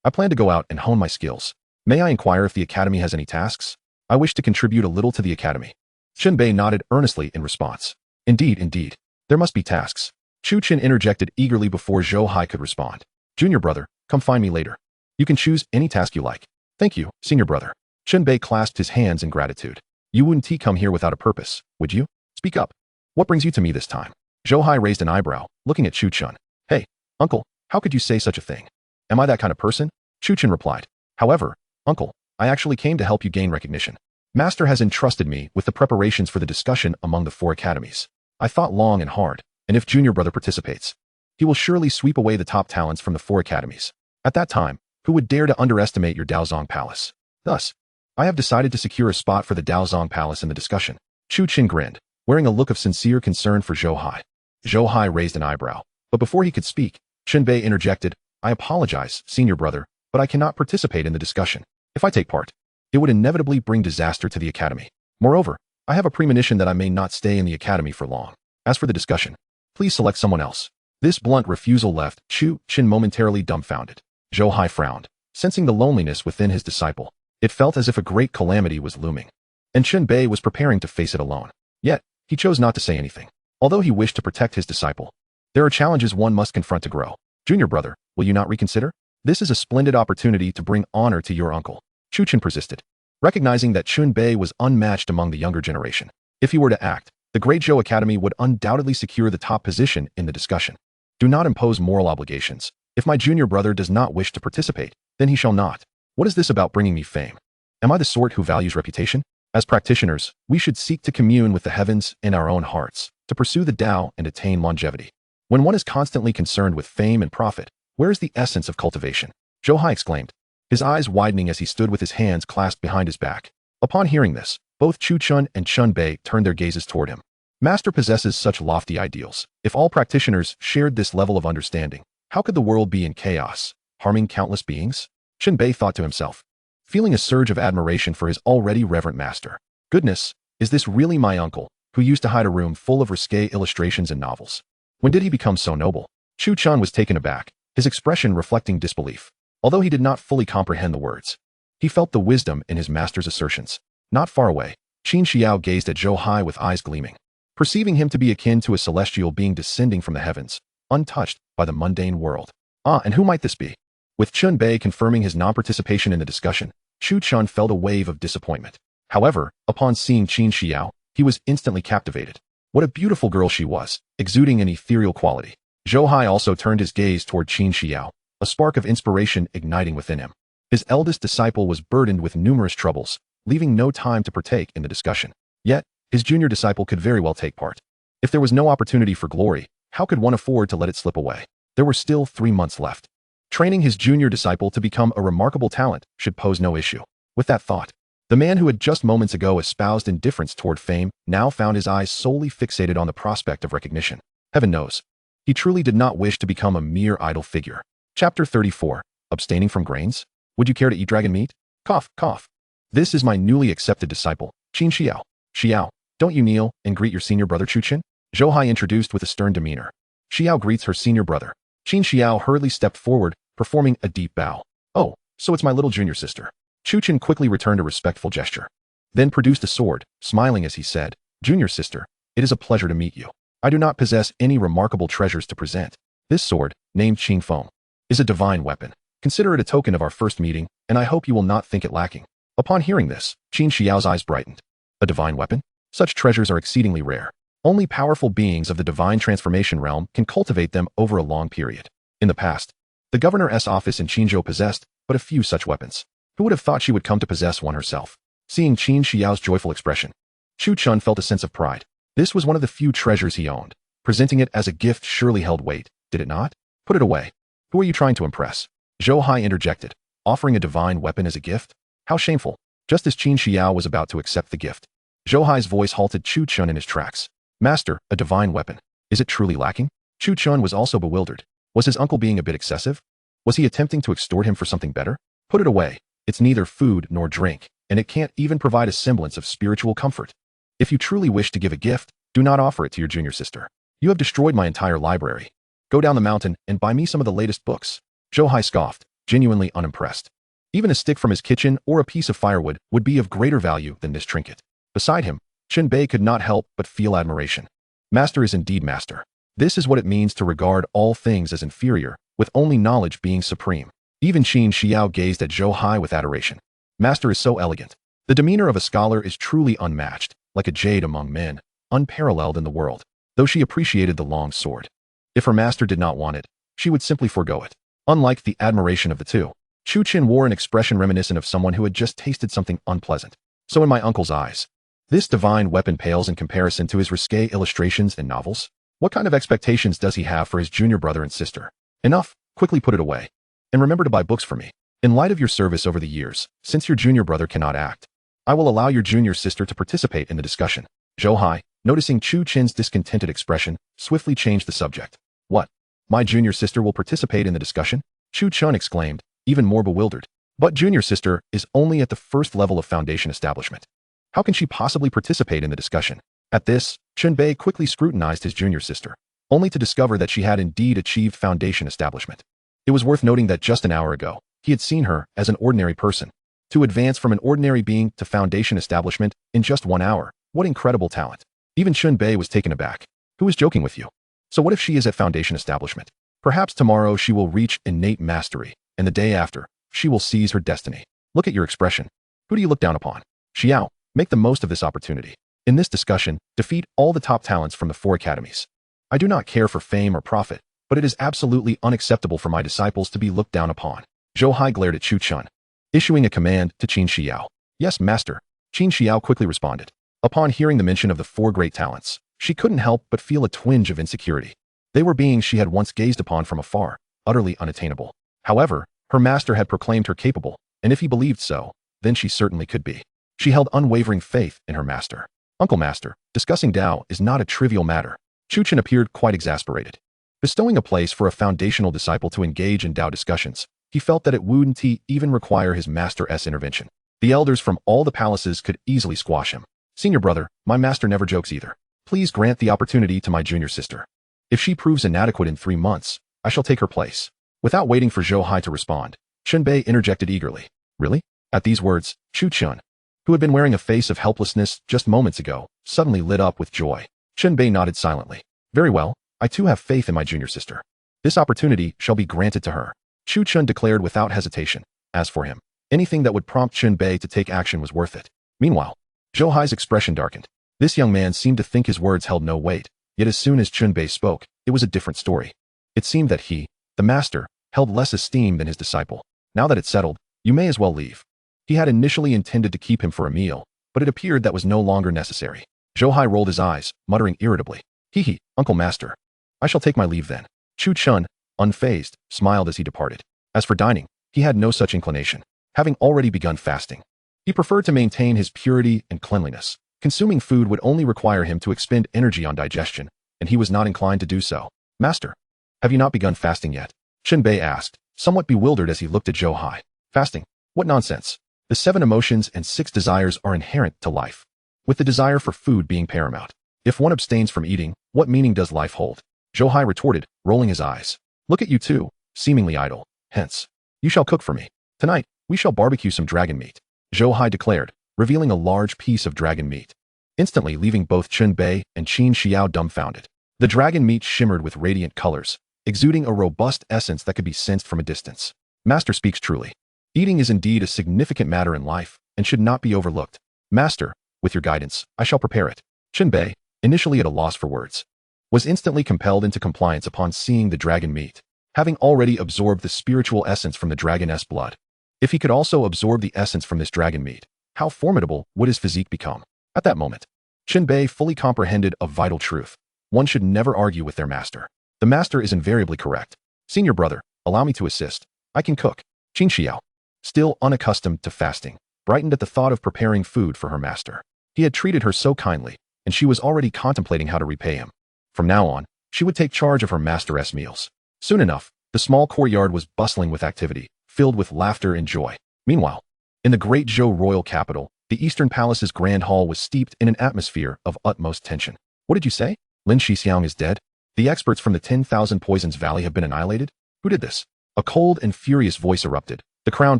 I plan to go out and hone my skills. May I inquire if the academy has any tasks? I wish to contribute a little to the academy. Chun-Bei nodded earnestly in response. Indeed, there must be tasks. Chu Chen interjected eagerly before Zhou Hai could respond. Junior brother, come find me later. You can choose any task you like. Thank you, senior brother. Chun-Bei clasped his hands in gratitude. You wouldn't come here without a purpose, would you? Speak up. What brings you to me this time? Zhou Hai raised an eyebrow, looking at Chu Chen. Hey, uncle, how could you say such a thing? Am I that kind of person? Chu Chen replied. However, uncle, I actually came to help you gain recognition. Master has entrusted me with the preparations for the discussion among the four academies. I thought long and hard, and if junior brother participates, he will surely sweep away the top talents from the four academies. At that time, who would dare to underestimate your Daozong Palace? Thus, I have decided to secure a spot for the Daozong Palace in the discussion. Chu Chen grinned, wearing a look of sincere concern for Zhou Hai. Zhou Hai raised an eyebrow, but before he could speak, Chun-Bei interjected, I apologize, senior brother, but I cannot participate in the discussion. If I take part, it would inevitably bring disaster to the academy. Moreover, I have a premonition that I may not stay in the academy for long. As for the discussion, please select someone else. This blunt refusal left Chu Chen momentarily dumbfounded. Zhou Hai frowned, sensing the loneliness within his disciple. It felt as if a great calamity was looming, and Chun-Bei was preparing to face it alone. Yet, he chose not to say anything. Although he wished to protect his disciple, there are challenges one must confront to grow. Junior brother, will you not reconsider? This is a splendid opportunity to bring honor to your uncle. Chu Chen persisted, recognizing that Chun-Bei was unmatched among the younger generation. If he were to act, the Great Zhou Academy would undoubtedly secure the top position in the discussion. Do not impose moral obligations. If my junior brother does not wish to participate, then he shall not. What is this about bringing me fame? Am I the sort who values reputation? As practitioners, we should seek to commune with the heavens in our own hearts, to pursue the Tao and attain longevity. When one is constantly concerned with fame and profit, where is the essence of cultivation? Zhou Hai exclaimed, his eyes widening as he stood with his hands clasped behind his back. Upon hearing this, both Chu Chun and Chun Bei turned their gazes toward him. Master possesses such lofty ideals. If all practitioners shared this level of understanding, how could the world be in chaos, harming countless beings? Chun Bei thought to himself, feeling a surge of admiration for his already reverent master. Goodness, is this really my uncle, who used to hide a room full of risque illustrations and novels? When did he become so noble? Chu Chun was taken aback, his expression reflecting disbelief. Although he did not fully comprehend the words, he felt the wisdom in his master's assertions. Not far away, Qin Xiao gazed at Zhou Hai with eyes gleaming, perceiving him to be akin to a celestial being descending from the heavens, untouched by the mundane world. Ah, and who might this be? With Chun Bei confirming his non-participation in the discussion, Chu Chun felt a wave of disappointment. However, upon seeing Qin Xiao, he was instantly captivated. What a beautiful girl she was, exuding an ethereal quality. Zhou Hai also turned his gaze toward Qin Xiao, a spark of inspiration igniting within him. His eldest disciple was burdened with numerous troubles, leaving no time to partake in the discussion. Yet, his junior disciple could very well take part. If there was no opportunity for glory, how could one afford to let it slip away? There were still 3 months left. Training his junior disciple to become a remarkable talent should pose no issue. With that thought, the man who had just moments ago espoused indifference toward fame now found his eyes solely fixated on the prospect of recognition. Heaven knows, he truly did not wish to become a mere idle figure. Chapter 34. Abstaining from grains? Would you care to eat dragon meat? Cough, cough. This is my newly accepted disciple, Qin Xiao. Xiao, don't you kneel and greet your senior brother Chu Chin? Zhou Hai introduced with a stern demeanor. Xiao greets her senior brother. Qin Xiao hurriedly stepped forward, performing a deep bow. Oh, so it's my little junior sister. Chu Chin quickly returned a respectful gesture, then produced a sword, smiling as he said, Junior sister, it is a pleasure to meet you. I do not possess any remarkable treasures to present. This sword, named Qing Feng, is a divine weapon. Consider it a token of our first meeting, and I hope you will not think it lacking. Upon hearing this, Qin Xiao's eyes brightened. A divine weapon? Such treasures are exceedingly rare. Only powerful beings of the divine transformation realm can cultivate them over a long period. In the past, the governor's office in Qinzhou possessed but a few such weapons. Who would have thought she would come to possess one herself? Seeing Qin Xiao's joyful expression, Chu Chun felt a sense of pride. This was one of the few treasures he owned. Presenting it as a gift surely held weight, did it not? Put it away. Who are you trying to impress? Zhou Hai interjected, offering a divine weapon as a gift? How shameful. Just as Qin Xiao was about to accept the gift, Zhou Hai's voice halted Chu Chun in his tracks. Master, a divine weapon. Is it truly lacking? Chu Chun was also bewildered. Was his uncle being a bit excessive? Was he attempting to extort him for something better? Put it away. It's neither food nor drink, and it can't even provide a semblance of spiritual comfort. If you truly wish to give a gift, do not offer it to your junior sister. You have destroyed my entire library. Go down the mountain and buy me some of the latest books. Zhou Hai scoffed, genuinely unimpressed. Even a stick from his kitchen or a piece of firewood would be of greater value than this trinket. Beside him, Chun Bei could not help but feel admiration. Master is indeed master. This is what it means to regard all things as inferior, with only knowledge being supreme. Even Qin Xiao gazed at Zhou Hai with adoration. Master is so elegant. The demeanor of a scholar is truly unmatched, like a jade among men, unparalleled in the world. Though she appreciated the long sword, if her master did not want it, she would simply forgo it. Unlike the admiration of the two, Chu Chin wore an expression reminiscent of someone who had just tasted something unpleasant. So in my uncle's eyes, this divine weapon pales in comparison to his risque illustrations and novels. What kind of expectations does he have for his junior brother and sister? Enough, quickly put it away. And remember to buy books for me. In light of your service over the years, since your junior brother cannot act, I will allow your junior sister to participate in the discussion. Zhou Hai, noticing Chu Chin's discontented expression, swiftly changed the subject. What? My junior sister will participate in the discussion? Chu Chun exclaimed, even more bewildered. But junior sister is only at the first level of foundation establishment. How can she possibly participate in the discussion? At this, Chun Bei quickly scrutinized his junior sister, only to discover that she had indeed achieved foundation establishment. It was worth noting that just an hour ago, he had seen her as an ordinary person. To advance from an ordinary being to foundation establishment in just 1 hour, what incredible talent. Even Chun Bei was taken aback. Who is joking with you? So what if she is at foundation establishment? Perhaps tomorrow she will reach innate mastery, and the day after, she will seize her destiny. Look at your expression. Who do you look down upon? Xiao, make the most of this opportunity. In this discussion, defeat all the top talents from the 4 academies. I do not care for fame or profit, but it is absolutely unacceptable for my disciples to be looked down upon. Zhou Hai glared at Chu Chun, issuing a command to Qin Xiao. Yes, master. Qin Xiao quickly responded. Upon hearing the mention of the 4 great talents, she couldn't help but feel a twinge of insecurity. They were beings she had once gazed upon from afar, utterly unattainable. However, Her master had proclaimed her capable, and if he believed so, then she certainly could be. She held unwavering faith in her master. Uncle Master, discussing Tao is not a trivial matter. Chuchen appeared quite exasperated. Bestowing a place for a foundational disciple to engage in Tao discussions, he felt that it wouldn't even require his master's intervention. The elders from all the palaces could easily squash him. Senior brother, my master never jokes either. Please grant the opportunity to my junior sister. If she proves inadequate in 3 months, I shall take her place. Without waiting for Zhou Hai to respond, Chunbei interjected eagerly. Really? At these words, Chu Chun, who had been wearing a face of helplessness just moments ago, suddenly lit up with joy. Chunbei nodded silently. Very well, I too have faith in my junior sister. This opportunity shall be granted to her. Chu Chun declared without hesitation. As for him, anything that would prompt Chunbei to take action was worth it. Meanwhile, Zhou Hai's expression darkened. This young man seemed to think his words held no weight, yet as soon as Chunbei spoke, it was a different story. It seemed that he, the master, held less esteem than his disciple. Now that it's settled, you may as well leave. He had initially intended to keep him for a meal, but it appeared that was no longer necessary. Zhou Hai rolled his eyes, muttering irritably. Hee, Uncle Master. I shall take my leave then. Chu Chun, unfazed, smiled as he departed. As for dining, he had no such inclination, having already begun fasting. He preferred to maintain his purity and cleanliness. Consuming food would only require him to expend energy on digestion, and he was not inclined to do so. Master, have you not begun fasting yet? Chunbei asked, somewhat bewildered as he looked at Zhou Hai. Fasting? What nonsense. The 7 emotions and 6 desires are inherent to life, with the desire for food being paramount. If one abstains from eating, what meaning does life hold? Zhou Hai retorted, rolling his eyes. Look at you two, seemingly idle. Hence, you shall cook for me. Tonight, we shall barbecue some dragon meat. Zhou Hai declared, revealing a large piece of dragon meat, instantly leaving both Chunbei and Qin Xiao dumbfounded. The dragon meat shimmered with radiant colors, exuding a robust essence that could be sensed from a distance. Master speaks truly. Eating is indeed a significant matter in life and should not be overlooked. Master, with your guidance, I shall prepare it. Chunbei, initially at a loss for words, was instantly compelled into compliance upon seeing the dragon meat, having already absorbed the spiritual essence from the dragon's blood. If he could also absorb the essence from this dragon meat, how formidable would his physique become? At that moment, Chunbei fully comprehended a vital truth. One should never argue with their master. The master is invariably correct. Senior brother, allow me to assist. I can cook. Qin Xiao, still unaccustomed to fasting, brightened at the thought of preparing food for her master. He had treated her so kindly, and she was already contemplating how to repay him. From now on, she would take charge of her master's meals. Soon enough, the small courtyard was bustling with activity, filled with laughter and joy. Meanwhile, in the great Zhou royal capital, the Eastern Palace's grand hall was steeped in an atmosphere of utmost tension. What did you say? Lin Shixiang is dead? The experts from the 10,000 Poisons Valley have been annihilated? Who did this? A cold and furious voice erupted. The Crown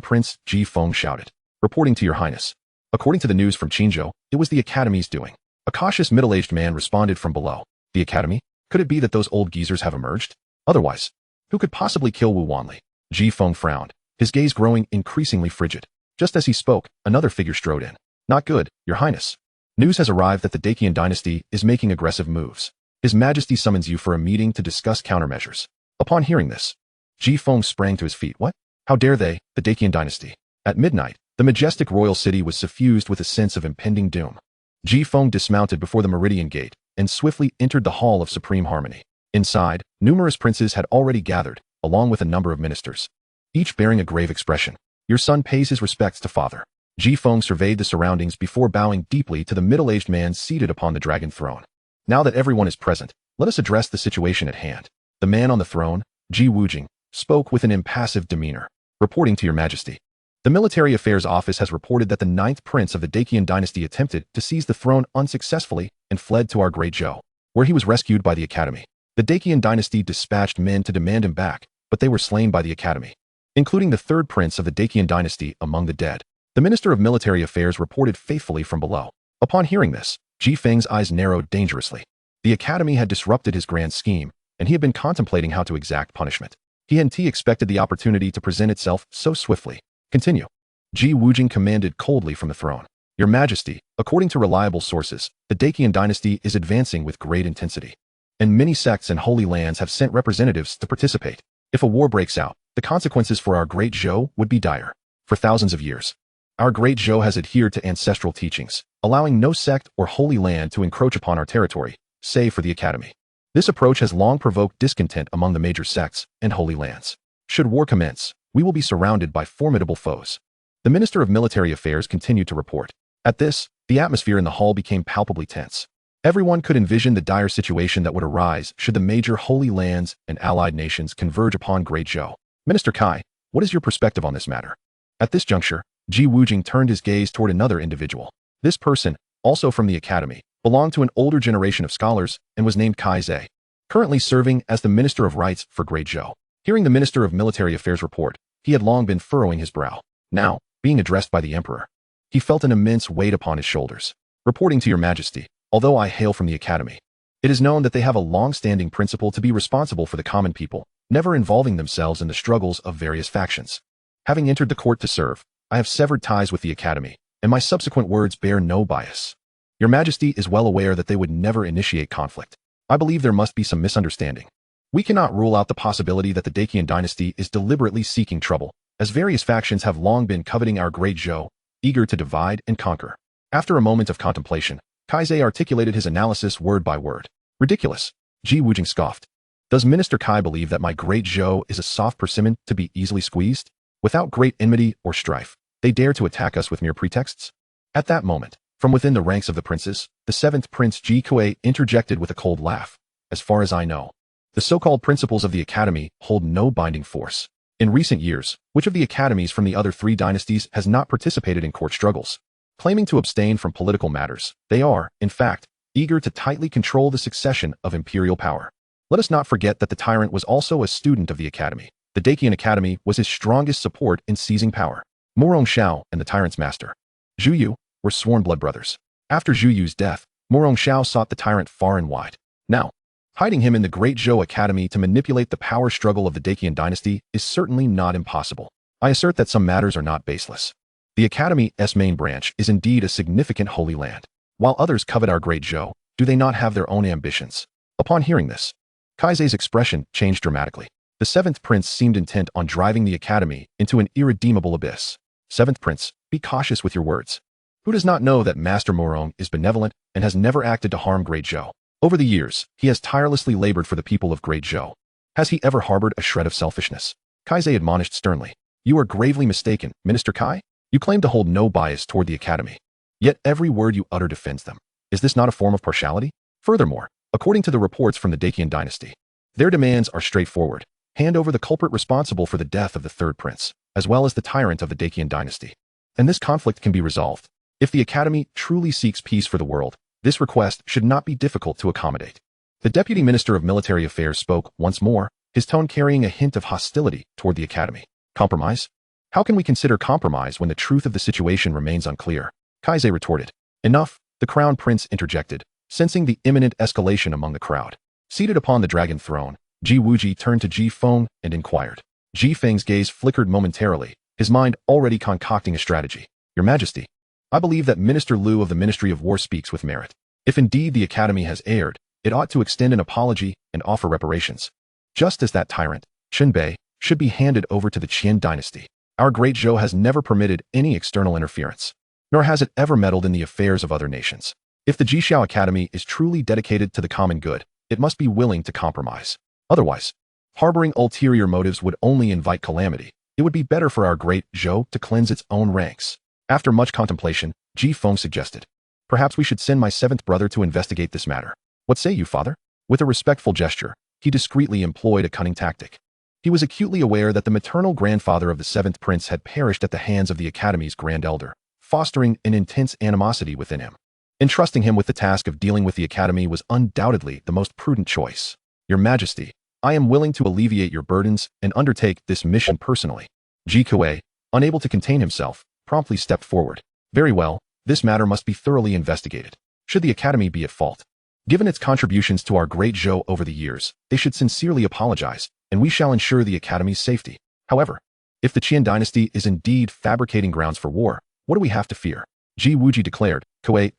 Prince, Ji Feng, shouted. Reporting to your highness. According to the news from Qinzhou, it was the Academy's doing. A cautious middle-aged man responded from below. The Academy? Could it be that those old geezers have emerged? Otherwise, who could possibly kill Wu Wanli? Ji Feng frowned, his gaze growing increasingly frigid. Just as he spoke, another figure strode in. Not good, your highness. News has arrived that the Dacian dynasty is making aggressive moves. His Majesty summons you for a meeting to discuss countermeasures. Upon hearing this, Ji Feng sprang to his feet. What? How dare they, the Dacian dynasty? At midnight, the majestic royal city was suffused with a sense of impending doom. Ji Feng dismounted before the Meridian Gate and swiftly entered the Hall of Supreme Harmony. Inside, numerous princes had already gathered, along with a number of ministers, each bearing a grave expression. Your son pays his respects to father. Ji Feng surveyed the surroundings before bowing deeply to the middle-aged man seated upon the dragon throne. Now that everyone is present, let us address the situation at hand. The man on the throne, Ji Wujing, spoke with an impassive demeanor. Reporting to your majesty. The Military Affairs Office has reported that the 9th prince of the Dacian dynasty attempted to seize the throne unsuccessfully and fled to our great Zhou, where he was rescued by the Academy. The Dacian dynasty dispatched men to demand him back, but they were slain by the Academy, including the 3rd prince of the Dacian dynasty among the dead. The Minister of Military Affairs reported faithfully from below. Upon hearing this, Ji Feng's eyes narrowed dangerously. The Academy had disrupted his grand scheme, and he had been contemplating how to exact punishment. He hadn't expected the opportunity to present itself so swiftly. Continue. Ji Wujing commanded coldly from the throne. Your Majesty, according to reliable sources, the Dacian dynasty is advancing with great intensity, and many sects and holy lands have sent representatives to participate. If a war breaks out, the consequences for our great Zhou would be dire. For thousands of years, our great Zhou has adhered to ancestral teachings, allowing no sect or holy land to encroach upon our territory, save for the Academy. This approach has long provoked discontent among the major sects and holy lands. Should war commence, we will be surrounded by formidable foes. The Minister of Military Affairs continued to report. At this, the atmosphere in the hall became palpably tense. Everyone could envision the dire situation that would arise should the major Holy Lands and allied nations converge upon Great Zhou. Minister Kai, what is your perspective on this matter? At this juncture, Ji Wujing turned his gaze toward another individual. This person, also from the academy, belonged to an older generation of scholars and was named Kai Zhe, currently serving as the Minister of Rights for Great Zhou. Hearing the Minister of Military Affairs report, he had long been furrowing his brow. Now, being addressed by the Emperor, he felt an immense weight upon his shoulders. Reporting to your Majesty, although I hail from the academy, it is known that they have a long-standing principle to be responsible for the common people, never involving themselves in the struggles of various factions. Having entered the court to serve, I have severed ties with the academy, and my subsequent words bear no bias. Your Majesty is well aware that they would never initiate conflict. I believe there must be some misunderstanding. We cannot rule out the possibility that the Dacian dynasty is deliberately seeking trouble, as various factions have long been coveting our Great Zhou, eager to divide and conquer. After a moment of contemplation, Kai Zhe articulated his analysis word by word. Ridiculous, Ji Wujing scoffed. Does Minister Kai believe that my Great Zhou is a soft persimmon to be easily squeezed? Without great enmity or strife, they dare to attack us with mere pretexts? At that moment, from within the ranks of the princes, the seventh prince Ji Kuei interjected with a cold laugh. As far as I know, the so-called principles of the academy hold no binding force. In recent years, which of the academies from the other three dynasties has not participated in court struggles? Claiming to abstain from political matters, they are, in fact, eager to tightly control the succession of imperial power. Let us not forget that the tyrant was also a student of the academy. The Dacian Academy was his strongest support in seizing power. Morong Xiao and the tyrant's master, Zhu Yu, were sworn blood brothers. After Zhu Yu's death, Morong Xiao sought the tyrant far and wide. Now, hiding him in the Great Zhou Academy to manipulate the power struggle of the Dacian dynasty is certainly not impossible. I assert that some matters are not baseless. The Academy's main branch is indeed a significant holy land. While others covet our Great Zhou, do they not have their own ambitions? Upon hearing this, Kai Zei's expression changed dramatically. The seventh prince seemed intent on driving the academy into an irredeemable abyss. Seventh prince, be cautious with your words. Who does not know that Master Morong is benevolent and has never acted to harm Great Zhou? Over the years, he has tirelessly labored for the people of Great Zhou. Has he ever harbored a shred of selfishness? Kai Zei admonished sternly. You are gravely mistaken, Minister Kai. You claim to hold no bias toward the academy. Yet every word you utter defends them. Is this not a form of partiality? Furthermore, according to the reports from the Dacian dynasty, their demands are straightforward. Hand over the culprit responsible for the death of the third prince, as well as the tyrant of the Dacian dynasty. And this conflict can be resolved. If the academy truly seeks peace for the world, this request should not be difficult to accommodate. The Deputy Minister of Military Affairs spoke once more, his tone carrying a hint of hostility toward the academy. Compromise? How can we consider compromise when the truth of the situation remains unclear? Kai Zei retorted. Enough, the crown prince interjected, sensing the imminent escalation among the crowd. Seated upon the dragon throne, Ji Wuji turned to Ji Feng and inquired. Ji Feng's gaze flickered momentarily, his mind already concocting a strategy. Your Majesty, I believe that Minister Liu of the Ministry of War speaks with merit. If indeed the academy has erred, it ought to extend an apology and offer reparations. Just as that tyrant, Chen Bei, should be handed over to the Qian dynasty. Our Great Zhou has never permitted any external interference, nor has it ever meddled in the affairs of other nations. If the Jixiao Academy is truly dedicated to the common good, it must be willing to compromise. Otherwise, harboring ulterior motives would only invite calamity. It would be better for our Great Zhou to cleanse its own ranks. After much contemplation, Ji Feng suggested, perhaps we should send my seventh brother to investigate this matter. What say you, father? With a respectful gesture, he discreetly employed a cunning tactic. He was acutely aware that the maternal grandfather of the seventh prince had perished at the hands of the academy's grand elder, fostering an intense animosity within him. Entrusting him with the task of dealing with the academy was undoubtedly the most prudent choice. Your Majesty, I am willing to alleviate your burdens and undertake this mission personally. Ji Kuei, unable to contain himself, promptly stepped forward. Very well, this matter must be thoroughly investigated. Should the academy be at fault, given its contributions to our Great Zhou over the years, they should sincerely apologize, and we shall ensure the academy's safety. However, if the Qian dynasty is indeed fabricating grounds for war, what do we have to fear? Ji Wuji declared. Kuei,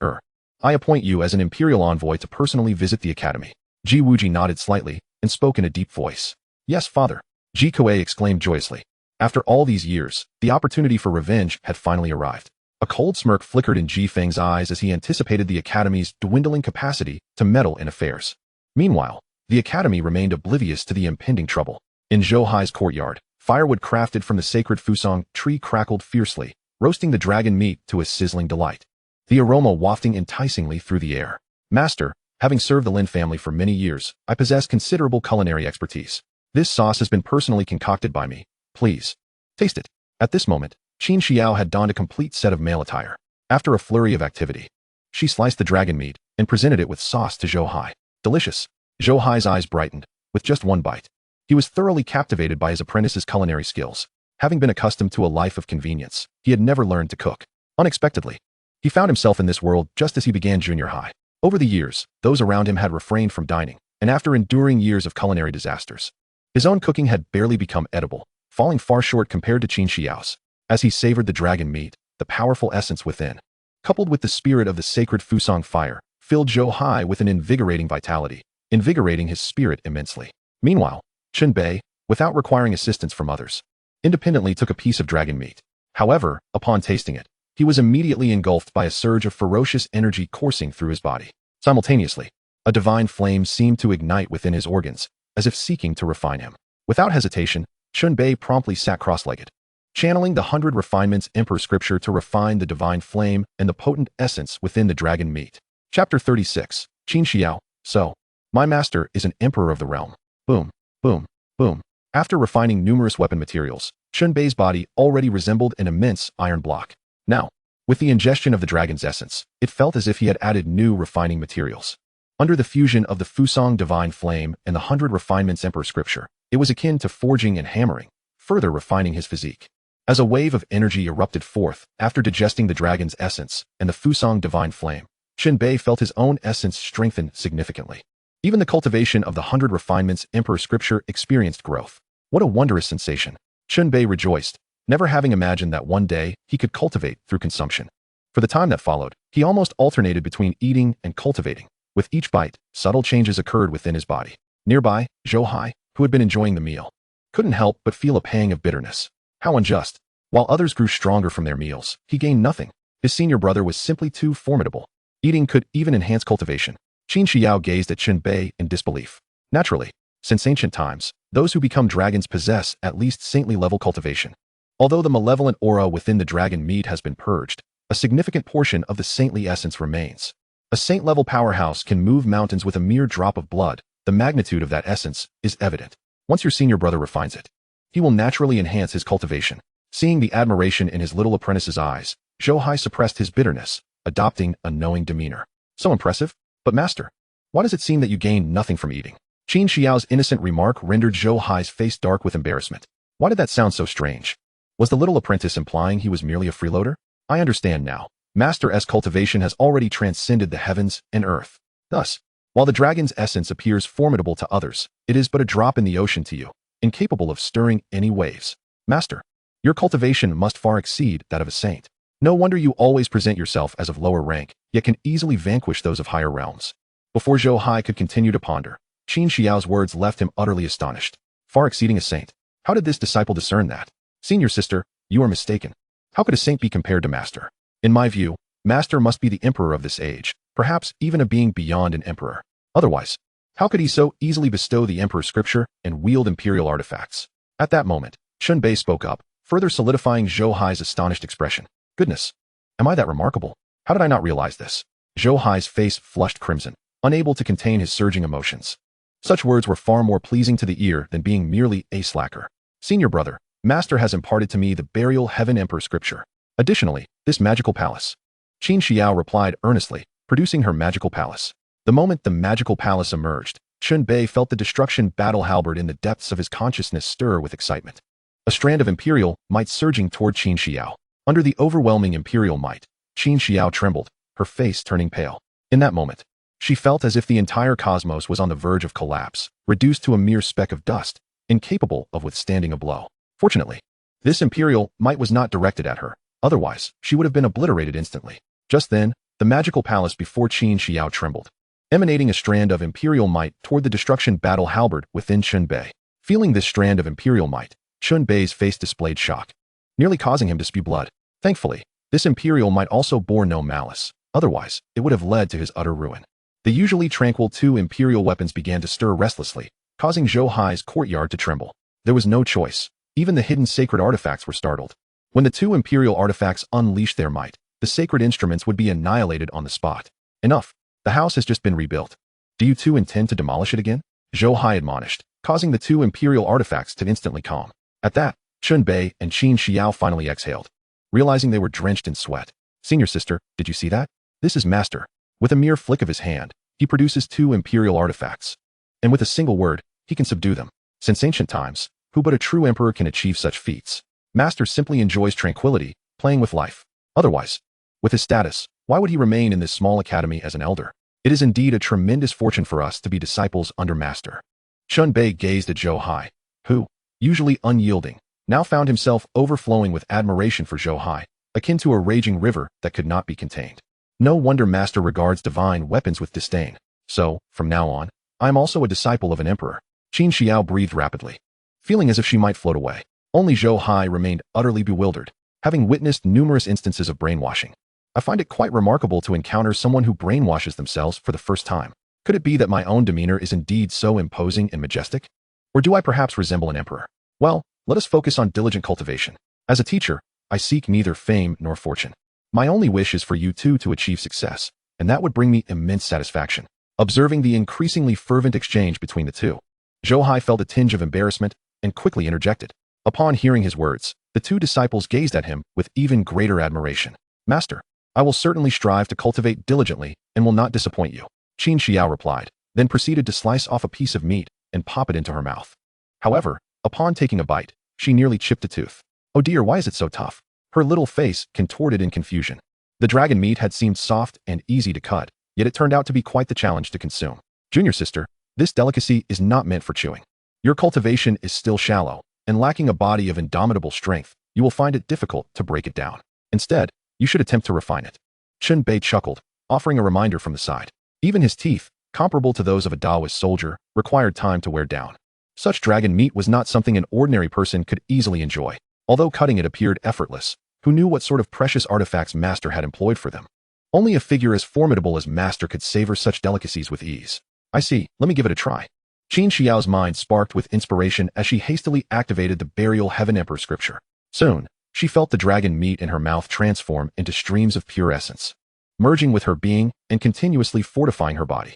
I appoint you as an imperial envoy to personally visit the academy. Ji Wuji nodded slightly and spoke in a deep voice. Yes, father. Ji Kuei exclaimed joyously. After all these years, the opportunity for revenge had finally arrived. A cold smirk flickered in Ji Feng's eyes as he anticipated the academy's dwindling capacity to meddle in affairs. Meanwhile, the academy remained oblivious to the impending trouble. In Zhou Hai's courtyard, Firewood crafted from the sacred fusang tree crackled fiercely, roasting the dragon meat to a sizzling delight, the aroma wafting enticingly through the air. Master, having served the Lin family for many years, I possess considerable culinary expertise. This sauce has been personally concocted by me. Please, taste it. At this moment, Qin Xiao had donned a complete set of male attire. After a flurry of activity, she sliced the dragon meat and presented it with sauce to Zhou Hai. Delicious. Zhou Hai's eyes brightened. With just one bite, he was thoroughly captivated by his apprentice's culinary skills. Having been accustomed to a life of convenience, he had never learned to cook. Unexpectedly, he found himself in this world just as he began junior high. Over the years, those around him had refrained from dining, and after enduring years of culinary disasters, his own cooking had barely become edible, falling far short compared to Qin Xiao's. As he savored the dragon meat, the powerful essence within, coupled with the spirit of the sacred fusang fire, filled Zhou Hai with an invigorating vitality, invigorating his spirit immensely. Meanwhile, Chen Bei, without requiring assistance from others, independently took a piece of dragon meat. However, upon tasting it, he was immediately engulfed by a surge of ferocious energy coursing through his body. Simultaneously, a divine flame seemed to ignite within his organs, as if seeking to refine him. Without hesitation, Chen Bei promptly sat cross-legged, channeling the 100 refinements emperor scripture to refine the divine flame and the potent essence within the dragon meat. Chapter 36, Qin Xiao. So, my master is an emperor of the realm. Boom, boom, boom. After refining numerous weapon materials, Chen Bei's body already resembled an immense iron block. Now, with the ingestion of the dragon's essence, it felt as if he had added new refining materials. Under the fusion of the Fusang divine flame and the 100 refinements emperor scripture, it was akin to forging and hammering, further refining his physique. As a wave of energy erupted forth after digesting the dragon's essence and the Fusang divine flame, Chen Bei felt his own essence strengthen significantly. Even the cultivation of the 100 refinements emperor scripture experienced growth. What a wondrous sensation. Chen Bei rejoiced, never having imagined that one day he could cultivate through consumption. For the time that followed, he almost alternated between eating and cultivating. With each bite, subtle changes occurred within his body. Nearby, Zhou Hai, who had been enjoying the meal, couldn't help but feel a pang of bitterness. How unjust. While others grew stronger from their meals, he gained nothing. His senior brother was simply too formidable. Eating could even enhance cultivation. Qin Xiao gazed at Chen Bei in disbelief. Naturally, since ancient times, those who become dragons possess at least saintly-level cultivation. Although the malevolent aura within the dragon meat has been purged, a significant portion of the saintly essence remains. A saint-level powerhouse can move mountains with a mere drop of blood. The magnitude of that essence is evident. Once your senior brother refines it, he will naturally enhance his cultivation. Seeing the admiration in his little apprentice's eyes, Zhou Hai suppressed his bitterness, adopting a knowing demeanor. So impressive? But master, why does it seem that you gain nothing from eating? Qin Xiao's innocent remark rendered Zhou Hai's face dark with embarrassment. Why did that sound so strange? Was the little apprentice implying he was merely a freeloader? I understand now. Master's cultivation has already transcended the heavens and earth. Thus, while the dragon's essence appears formidable to others, it is but a drop in the ocean to you, incapable of stirring any waves. Master, your cultivation must far exceed that of a saint. No wonder you always present yourself as of lower rank, yet can easily vanquish those of higher realms. Before Zhou Hai could continue to ponder, Qin Xiao's words left him utterly astonished. Far exceeding a saint. How did this disciple discern that? Senior sister, you are mistaken. How could a saint be compared to master? In my view, master must be the emperor of this age, perhaps even a being beyond an emperor. Otherwise, how could he so easily bestow the emperor's scripture and wield imperial artifacts? At that moment, Chen Bei spoke up, further solidifying Zhou Hai's astonished expression. Goodness, am I that remarkable? How did I not realize this? Zhou Hai's face flushed crimson, unable to contain his surging emotions. Such words were far more pleasing to the ear than being merely a slacker. Senior brother, master has imparted to me the burial heaven emperor scripture. Additionally, this magical palace. Qin Xiao replied earnestly, producing her magical palace. The moment the magical palace emerged, Chen Bei felt the destruction battle halberd in the depths of his consciousness stir with excitement. A strand of imperial might surging toward Qin Xiao. Under the overwhelming imperial might, Qin Xiao trembled, her face turning pale. In that moment, she felt as if the entire cosmos was on the verge of collapse, reduced to a mere speck of dust, incapable of withstanding a blow. Fortunately, this imperial might was not directed at her. Otherwise, she would have been obliterated instantly. Just then, the magical palace before Qin Xiao trembled, emanating a strand of imperial might toward the destruction battle halberd within Chen Bei. Feeling this strand of imperial might, Chen Bei's face displayed shock, nearly causing him to spew blood. Thankfully, this imperial might also bore no malice. Otherwise, it would have led to his utter ruin. The usually tranquil two imperial weapons began to stir restlessly, causing Zhou Hai's courtyard to tremble. There was no choice. Even the hidden sacred artifacts were startled. When the two imperial artifacts unleashed their might, the sacred instruments would be annihilated on the spot. Enough. The house has just been rebuilt. Do you two intend to demolish it again? Zhou Hai admonished, causing the two imperial artifacts to instantly calm. At that, Chun Bei and Qin Xiao finally exhaled, realizing they were drenched in sweat. Senior sister, did you see that? This is Master. With a mere flick of his hand, he produces two imperial artifacts. And with a single word, he can subdue them. Since ancient times, who but a true emperor can achieve such feats? Master simply enjoys tranquility, playing with life. Otherwise, with his status, why would he remain in this small academy as an elder? It is indeed a tremendous fortune for us to be disciples under Master. Chun Bei gazed at Zhou Hai, who, usually unyielding, now found himself overflowing with admiration for Zhou Hai, akin to a raging river that could not be contained. No wonder Master regards divine weapons with disdain. So, from now on, I am also a disciple of an emperor. Qin Xiao breathed rapidly, feeling as if she might float away. Only Zhou Hai remained utterly bewildered, having witnessed numerous instances of brainwashing. I find it quite remarkable to encounter someone who brainwashes themselves for the first time. Could it be that my own demeanor is indeed so imposing and majestic? Or do I perhaps resemble an emperor? Well, let us focus on diligent cultivation. As a teacher, I seek neither fame nor fortune. My only wish is for you two to achieve success, and that would bring me immense satisfaction. Observing the increasingly fervent exchange between the two, Zhou Hai felt a tinge of embarrassment and quickly interjected. Upon hearing his words, the two disciples gazed at him with even greater admiration. Master, I will certainly strive to cultivate diligently and will not disappoint you, Qin Xiao replied, then proceeded to slice off a piece of meat and pop it into her mouth. However, upon taking a bite, she nearly chipped a tooth. Oh dear, why is it so tough? Her little face contorted in confusion. The dragon meat had seemed soft and easy to cut, yet it turned out to be quite the challenge to consume. Junior sister, this delicacy is not meant for chewing. Your cultivation is still shallow, and lacking a body of indomitable strength, you will find it difficult to break it down. Instead, you should attempt to refine it. Chun Bei chuckled, offering a reminder from the side. Even his teeth, comparable to those of a Taoist soldier, required time to wear down. Such dragon meat was not something an ordinary person could easily enjoy. Although cutting it appeared effortless, who knew what sort of precious artifacts Master had employed for them? Only a figure as formidable as Master could savor such delicacies with ease. I see, let me give it a try. Qin Xiao's mind sparked with inspiration as she hastily activated the Burial Heaven Emperor scripture. Soon, she felt the dragon meat in her mouth transform into streams of pure essence, merging with her being and continuously fortifying her body.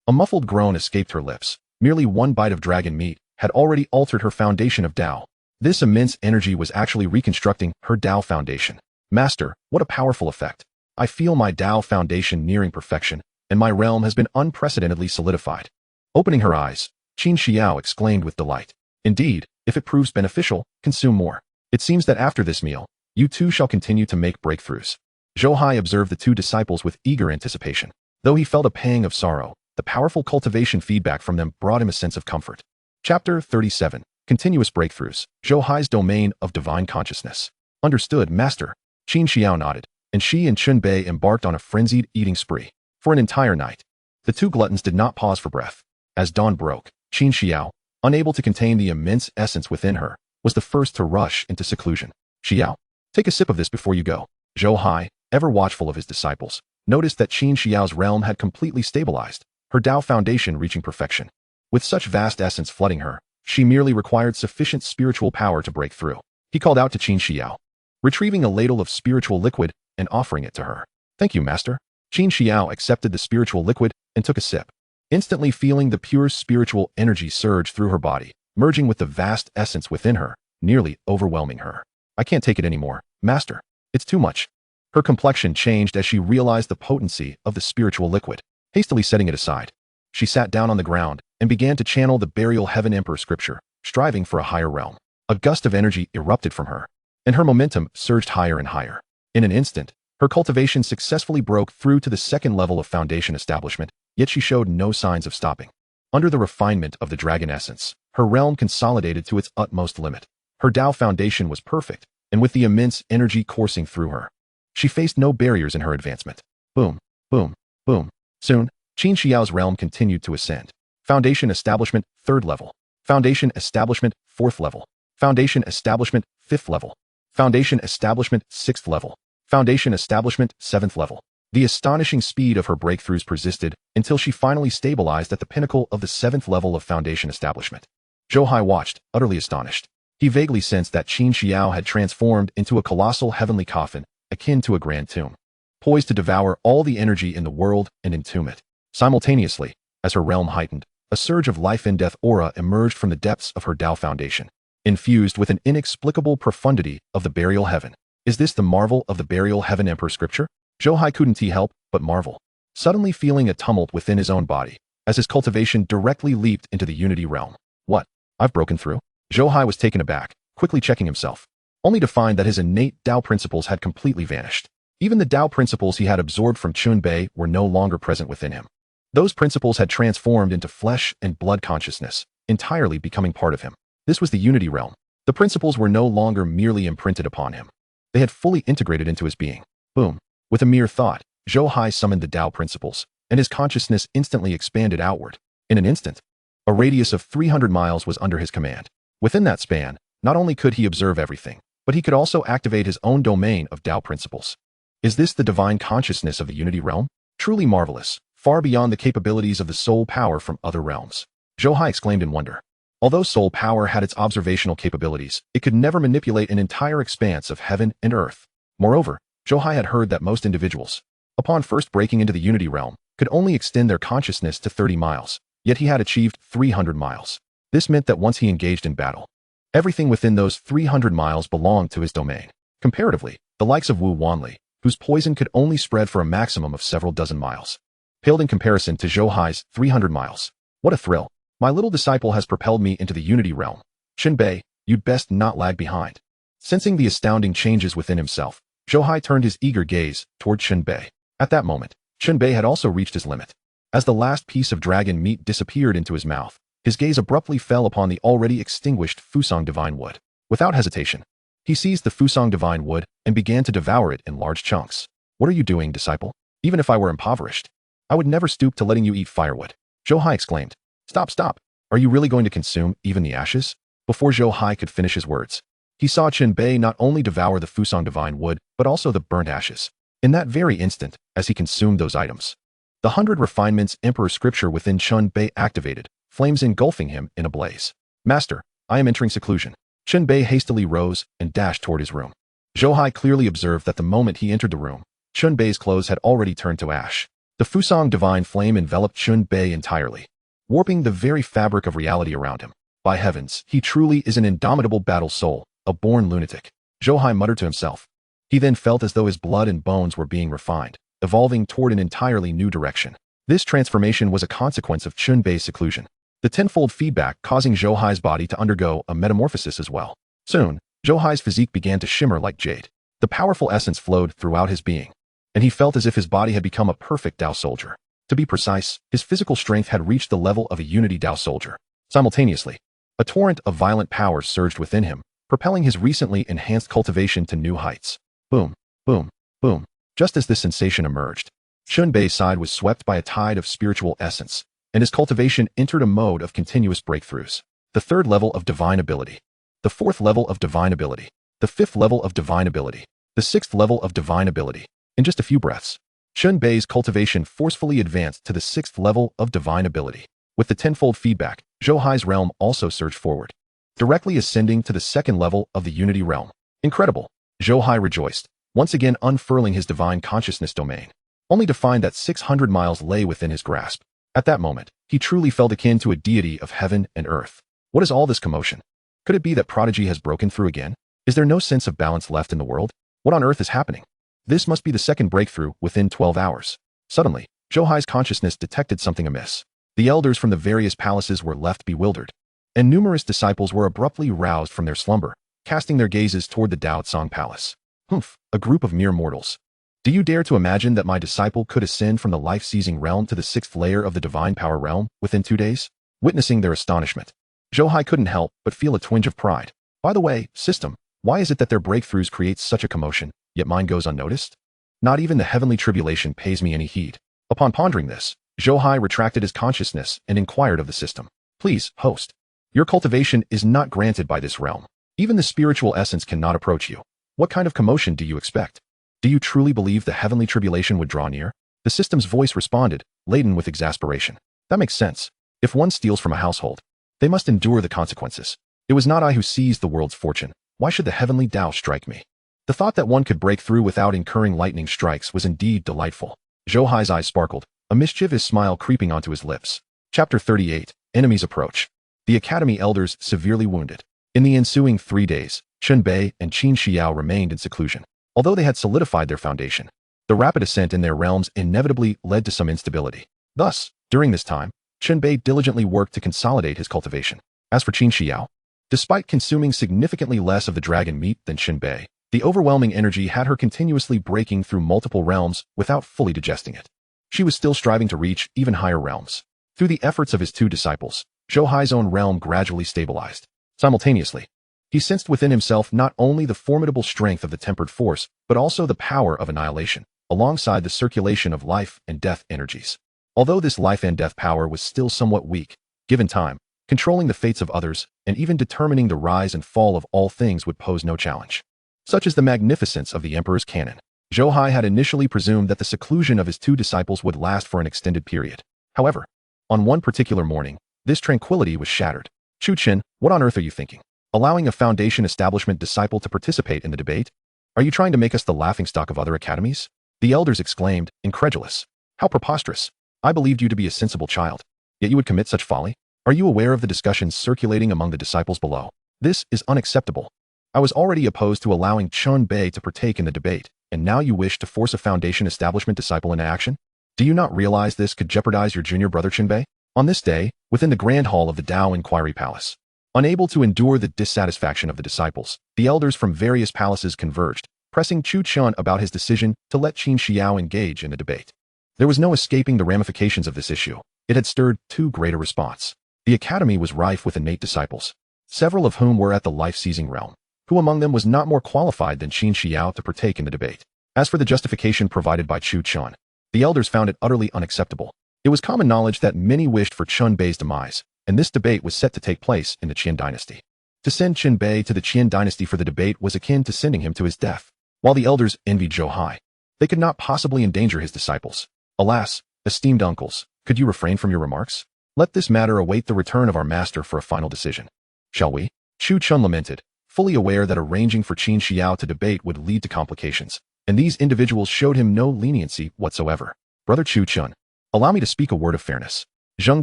A muffled groan escaped her lips. Merely one bite of dragon meat had already altered her foundation of Tao. This immense energy was actually reconstructing her Tao foundation. Master, what a powerful effect. I feel my Tao foundation nearing perfection, and my realm has been unprecedentedly solidified. Opening her eyes, Qin Xiao exclaimed with delight. Indeed, if it proves beneficial, consume more. It seems that after this meal, you two shall continue to make breakthroughs. Zhou Hai observed the two disciples with eager anticipation. Though he felt a pang of sorrow, the powerful cultivation feedback from them brought him a sense of comfort. Chapter 37. Continuous Breakthroughs. Zhou Hai's Domain of Divine Consciousness. Understood, Master. Qin Xiao nodded, and she and Chun Bei embarked on a frenzied eating spree. For an entire night, the two gluttons did not pause for breath. As dawn broke, Qin Xiao, unable to contain the immense essence within her, was the first to rush into seclusion. Xiao, take a sip of this before you go. Zhou Hai, ever watchful of his disciples, noticed that Qin Xiao's realm had completely stabilized, her Tao foundation reaching perfection. With such vast essence flooding her, she merely required sufficient spiritual power to break through. He called out to Qin Xiao, retrieving a ladle of spiritual liquid and offering it to her. Thank you, Master. Qin Xiao accepted the spiritual liquid and took a sip, instantly feeling the pure spiritual energy surge through her body, merging with the vast essence within her, nearly overwhelming her. I can't take it anymore, Master. It's too much. Her complexion changed as she realized the potency of the spiritual liquid. Hastily setting it aside, she sat down on the ground and began to channel the Burial Heaven Emperor scripture, striving for a higher realm. A gust of energy erupted from her, and her momentum surged higher and higher. In an instant, her cultivation successfully broke through to the second level of foundation establishment, yet she showed no signs of stopping. Under the refinement of the dragon essence, her realm consolidated to its utmost limit. Her Tao foundation was perfect, and with the immense energy coursing through her, she faced no barriers in her advancement. Boom, boom, boom. Soon, Qin Xiao's realm continued to ascend. Foundation establishment, 3rd level. Foundation establishment, 4th level. Foundation establishment, 5th level. Foundation establishment, 6th level. Foundation establishment, 7th level. The astonishing speed of her breakthroughs persisted until she finally stabilized at the pinnacle of the 7th level of foundation establishment. Zhou Hai watched, utterly astonished. He vaguely sensed that Qin Xiao had transformed into a colossal heavenly coffin, akin to a grand tomb, poised to devour all the energy in the world and entomb it. Simultaneously, as her realm heightened, a surge of life and death aura emerged from the depths of her Tao foundation, infused with an inexplicable profundity of the burial heaven. Is this the marvel of the burial heaven Emperor scripture? Zhou Hai couldn't help but marvel, suddenly feeling a tumult within his own body, as his cultivation directly leaped into the unity realm. What? I've broken through? Zhou Hai was taken aback, quickly checking himself, only to find that his innate Tao principles had completely vanished. Even the Tao principles he had absorbed from Chun Bei were no longer present within him. Those principles had transformed into flesh and blood consciousness, entirely becoming part of him. This was the unity realm. The principles were no longer merely imprinted upon him. They had fully integrated into his being. Boom. With a mere thought, Zhou Hai summoned the Tao principles, and his consciousness instantly expanded outward. In an instant, a radius of 300 miles was under his command. Within that span, not only could he observe everything, but he could also activate his own domain of Tao principles. Is this the divine consciousness of the unity realm? Truly marvelous, far beyond the capabilities of the soul power from other realms. Zhou Hai exclaimed in wonder. Although soul power had its observational capabilities, it could never manipulate an entire expanse of heaven and earth. Moreover, Zhou Hai had heard that most individuals, upon first breaking into the unity realm, could only extend their consciousness to 30 miles, yet he had achieved 300 miles. This meant that once he engaged in battle, everything within those 300 miles belonged to his domain. Comparatively, the likes of Wu Wanli, whose poison could only spread for a maximum of several dozen miles, paled in comparison to Zhou Hai's 300 miles. What a thrill! My little disciple has propelled me into the unity realm. Qin Bei, you'd best not lag behind. Sensing the astounding changes within himself, Zhou Hai turned his eager gaze toward Qin Bei. At that moment, Qin Bei had also reached his limit. As the last piece of dragon meat disappeared into his mouth, his gaze abruptly fell upon the already extinguished Fusang divine wood. Without hesitation, he seized the Fusang divine wood and began to devour it in large chunks. What are you doing, disciple? Even if I were impoverished, I would never stoop to letting you eat firewood. Zhou Hai exclaimed. Stop. Are you really going to consume even the ashes? Before Zhou Hai could finish his words, he saw Qin Bei not only devour the Fusang divine wood, but also the burnt ashes. In that very instant, as he consumed those items, the 100 refinements Emperor scripture within Qin Bei activated, flames engulfing him in a blaze. Master, I am entering seclusion. Qin Bei hastily rose and dashed toward his room. Zhou Hai clearly observed that the moment he entered the room, Qin Bei's clothes had already turned to ash. The Fusang divine flame enveloped Qin Bei entirely, warping the very fabric of reality around him. By heavens, he truly is an indomitable battle soul, a born lunatic. Zhou Hai muttered to himself. He then felt as though his blood and bones were being refined, evolving toward an entirely new direction. This transformation was a consequence of Qin Bei's seclusion, the tenfold feedback causing Zhou Hai's body to undergo a metamorphosis as well. Soon, Zhou Hai's physique began to shimmer like jade. The powerful essence flowed throughout his being, and he felt as if his body had become a perfect Tao soldier. To be precise, his physical strength had reached the level of a unity Tao soldier. Simultaneously, a torrent of violent powers surged within him, propelling his recently enhanced cultivation to new heights. Boom, boom, boom. Just as this sensation emerged, Qin Bei's side was swept by a tide of spiritual essence, and his cultivation entered a mode of continuous breakthroughs. The third level of divine ability, the fourth level of divine ability, the fifth level of divine ability, the sixth level of divine ability. In just a few breaths, Qin Bei's cultivation forcefully advanced to the sixth level of divine ability. With the tenfold feedback, Zhou Hai's realm also surged forward, directly ascending to the second level of the unity realm. Incredible! Zhou Hai rejoiced, once again unfurling his divine consciousness domain, only to find that 600 miles lay within his grasp. At that moment, he truly felt akin to a deity of heaven and earth. What is all this commotion? Could it be that Prodigy has broken through again? Is there no sense of balance left in the world? What on earth is happening? This must be the second breakthrough within 12 hours. Suddenly, Zhou Hai's consciousness detected something amiss. The elders from the various palaces were left bewildered, and numerous disciples were abruptly roused from their slumber, casting their gazes toward the Dao Tsang Palace. Humph, a group of mere mortals. Do you dare to imagine that my disciple could ascend from the life-seizing realm to the sixth layer of the divine power realm within 2 days? Witnessing their astonishment, Zhou Hai couldn't help but feel a twinge of pride. By the way, system, why is it that their breakthroughs create such a commotion, yet mine goes unnoticed? Not even the heavenly tribulation pays me any heed. Upon pondering this, Zhou Hai retracted his consciousness and inquired of the system. Please, host. Your cultivation is not granted by this realm. Even the spiritual essence cannot approach you. What kind of commotion do you expect? Do you truly believe the heavenly tribulation would draw near? The system's voice responded, laden with exasperation. That makes sense. If one steals from a household, they must endure the consequences. It was not I who seized the world's fortune. Why should the heavenly Tao strike me? The thought that one could break through without incurring lightning strikes was indeed delightful. Zhou Hai's eyes sparkled, a mischievous smile creeping onto his lips. Chapter 38. Enemies Approach. The Academy Elders severely wounded. In the ensuing 3 days, Chen Bei and Qin Xiao remained in seclusion. Although they had solidified their foundation, the rapid ascent in their realms inevitably led to some instability. Thus, during this time, Chen Bei diligently worked to consolidate his cultivation. As for Qin Xiao, despite consuming significantly less of the dragon meat than Chen Bei, the overwhelming energy had her continuously breaking through multiple realms without fully digesting it. She was still striving to reach even higher realms. Through the efforts of his 2 disciples, Zhou Hai's own realm gradually stabilized. Simultaneously, he sensed within himself not only the formidable strength of the tempered force, but also the power of annihilation, alongside the circulation of life and death energies. Although this life and death power was still somewhat weak, given time, controlling the fates of others, and even determining the rise and fall of all things would pose no challenge. Such is the magnificence of the Emperor's canon. Zhou Hai had initially presumed that the seclusion of his 2 disciples would last for an extended period. However, on one particular morning, this tranquility was shattered. Chu Chen, what on earth are you thinking? Allowing a Foundation Establishment disciple to participate in the debate? Are you trying to make us the laughingstock of other academies? The elders exclaimed, incredulous. How preposterous. I believed you to be a sensible child, yet you would commit such folly? Are you aware of the discussions circulating among the disciples below? This is unacceptable. I was already opposed to allowing Chen Bei to partake in the debate, and now you wish to force a Foundation Establishment disciple into action? Do you not realize this could jeopardize your junior brother Chen Bei? On this day, within the Grand Hall of the Dao Inquiry Palace, unable to endure the dissatisfaction of the disciples, the elders from various palaces converged, pressing Chu Chun about his decision to let Qin Xiao engage in the debate. There was no escaping the ramifications of this issue. It had stirred too great a response. The academy was rife with innate disciples, several of whom were at the life-seizing realm. Who among them was not more qualified than Qin Xiao to partake in the debate? As for the justification provided by Chu Chun, the elders found it utterly unacceptable. It was common knowledge that many wished for Chen Bei's demise, and this debate was set to take place in the Qian dynasty. To send Chen Bei to the Qian dynasty for the debate was akin to sending him to his death. While the elders envied Zhou Hai, they could not possibly endanger his disciples. Alas, esteemed uncles, could you refrain from your remarks? Let this matter await the return of our master for a final decision. Shall we? Chu Chun lamented, fully aware that arranging for Qin Xiao to debate would lead to complications, and these individuals showed him no leniency whatsoever. Brother Chu Chun, allow me to speak a word of fairness. Zheng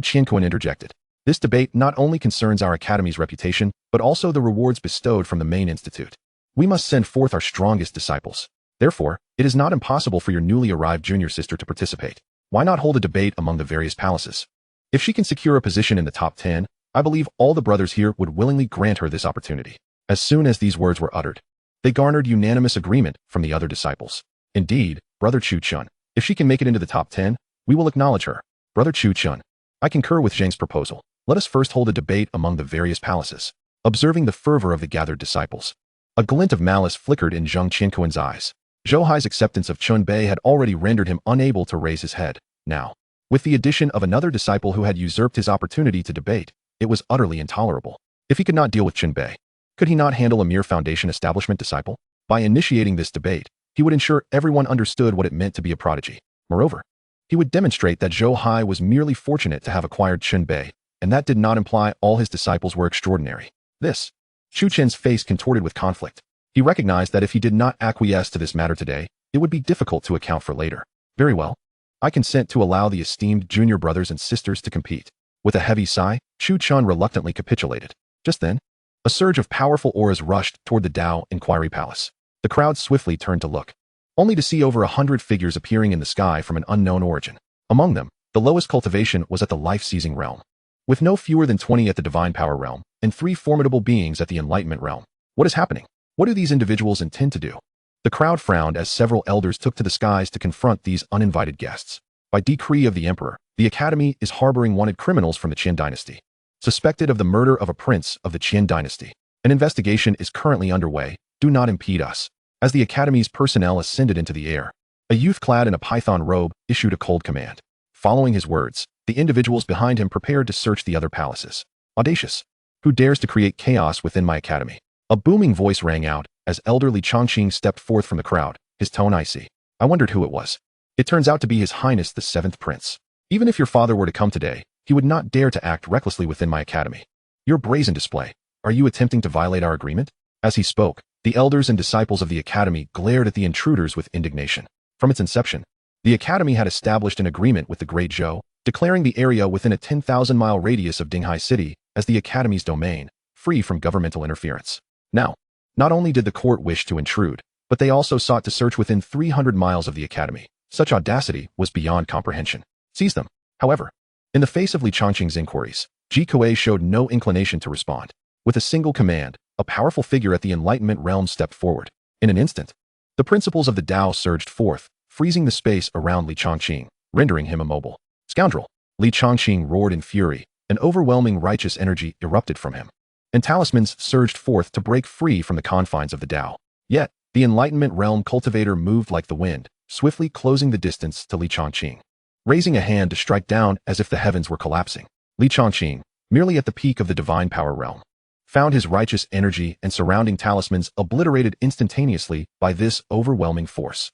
Qianquan interjected. This debate not only concerns our academy's reputation, but also the rewards bestowed from the main institute. We must send forth our strongest disciples. Therefore, it is not impossible for your newly arrived junior sister to participate. Why not hold a debate among the various palaces? If she can secure a position in the top 10, I believe all the brothers here would willingly grant her this opportunity. As soon as these words were uttered, they garnered unanimous agreement from the other disciples. Indeed, Brother Chu Chun, if she can make it into the top 10, we will acknowledge her. Brother Chu Chun, I concur with Zheng's proposal. Let us first hold a debate among the various palaces. Observing the fervor of the gathered disciples, a glint of malice flickered in Zheng Qianquan's eyes. Zhou Hai's acceptance of Chen Bei had already rendered him unable to raise his head. Now, with the addition of another disciple who had usurped his opportunity to debate, it was utterly intolerable. If he could not deal with Chen Bei, could he not handle a mere Foundation Establishment disciple? By initiating this debate, he would ensure everyone understood what it meant to be a prodigy. Moreover, he would demonstrate that Zhou Hai was merely fortunate to have acquired Chen Bei, and that did not imply all his disciples were extraordinary. This. Chu Chen's face contorted with conflict. He recognized that if he did not acquiesce to this matter today, it would be difficult to account for later. Very well. I consent to allow the esteemed junior brothers and sisters to compete. With a heavy sigh, Chu Chun reluctantly capitulated. Just then, a surge of powerful auras rushed toward the Dao Inquiry Palace. The crowd swiftly turned to look, only to see over 100 figures appearing in the sky from an unknown origin. Among them, the lowest cultivation was at the life-seizing realm, with no fewer than 20 at the divine power realm, and 3 formidable beings at the enlightenment realm. What is happening? What do these individuals intend to do? The crowd frowned as several elders took to the skies to confront these uninvited guests. By decree of the emperor, the academy is harboring wanted criminals from the Qin dynasty, suspected of the murder of a prince of the Qin dynasty. An investigation is currently underway. Do not impede us. As the academy's personnel ascended into the air, a youth clad in a python robe issued a cold command. Following his words, the individuals behind him prepared to search the other palaces. Audacious! Who dares to create chaos within my academy? A booming voice rang out as elderly Chongqing stepped forth from the crowd, his tone icy. I wondered who it was. It turns out to be His Highness the 7th Prince. Even if your father were to come today, he would not dare to act recklessly within my academy. Your brazen display. Are you attempting to violate our agreement? As he spoke, the elders and disciples of the academy glared at the intruders with indignation. From its inception, the academy had established an agreement with the great Zhou, declaring the area within a 10,000-mile radius of Dinghai City as the academy's domain, free from governmental interference. Now, not only did the court wish to intrude, but they also sought to search within 300 miles of the academy. Such audacity was beyond comprehension. Seize them. However, in the face of Li Chongqing's inquiries, Ji Kuei showed no inclination to respond. With a single command, a powerful figure at the Enlightenment realm stepped forward. In an instant, the principles of the Tao surged forth, freezing the space around Li Chongqing, rendering him immobile. Scoundrel! Li Chongqing roared in fury. An overwhelming righteous energy erupted from him, and talismans surged forth to break free from the confines of the Tao. Yet, the Enlightenment realm cultivator moved like the wind, swiftly closing the distance to Li Chongqing. Raising a hand to strike down as if the heavens were collapsing, Li Chongqing, merely at the peak of the divine power realm, found his righteous energy and surrounding talismans obliterated instantaneously by this overwhelming force.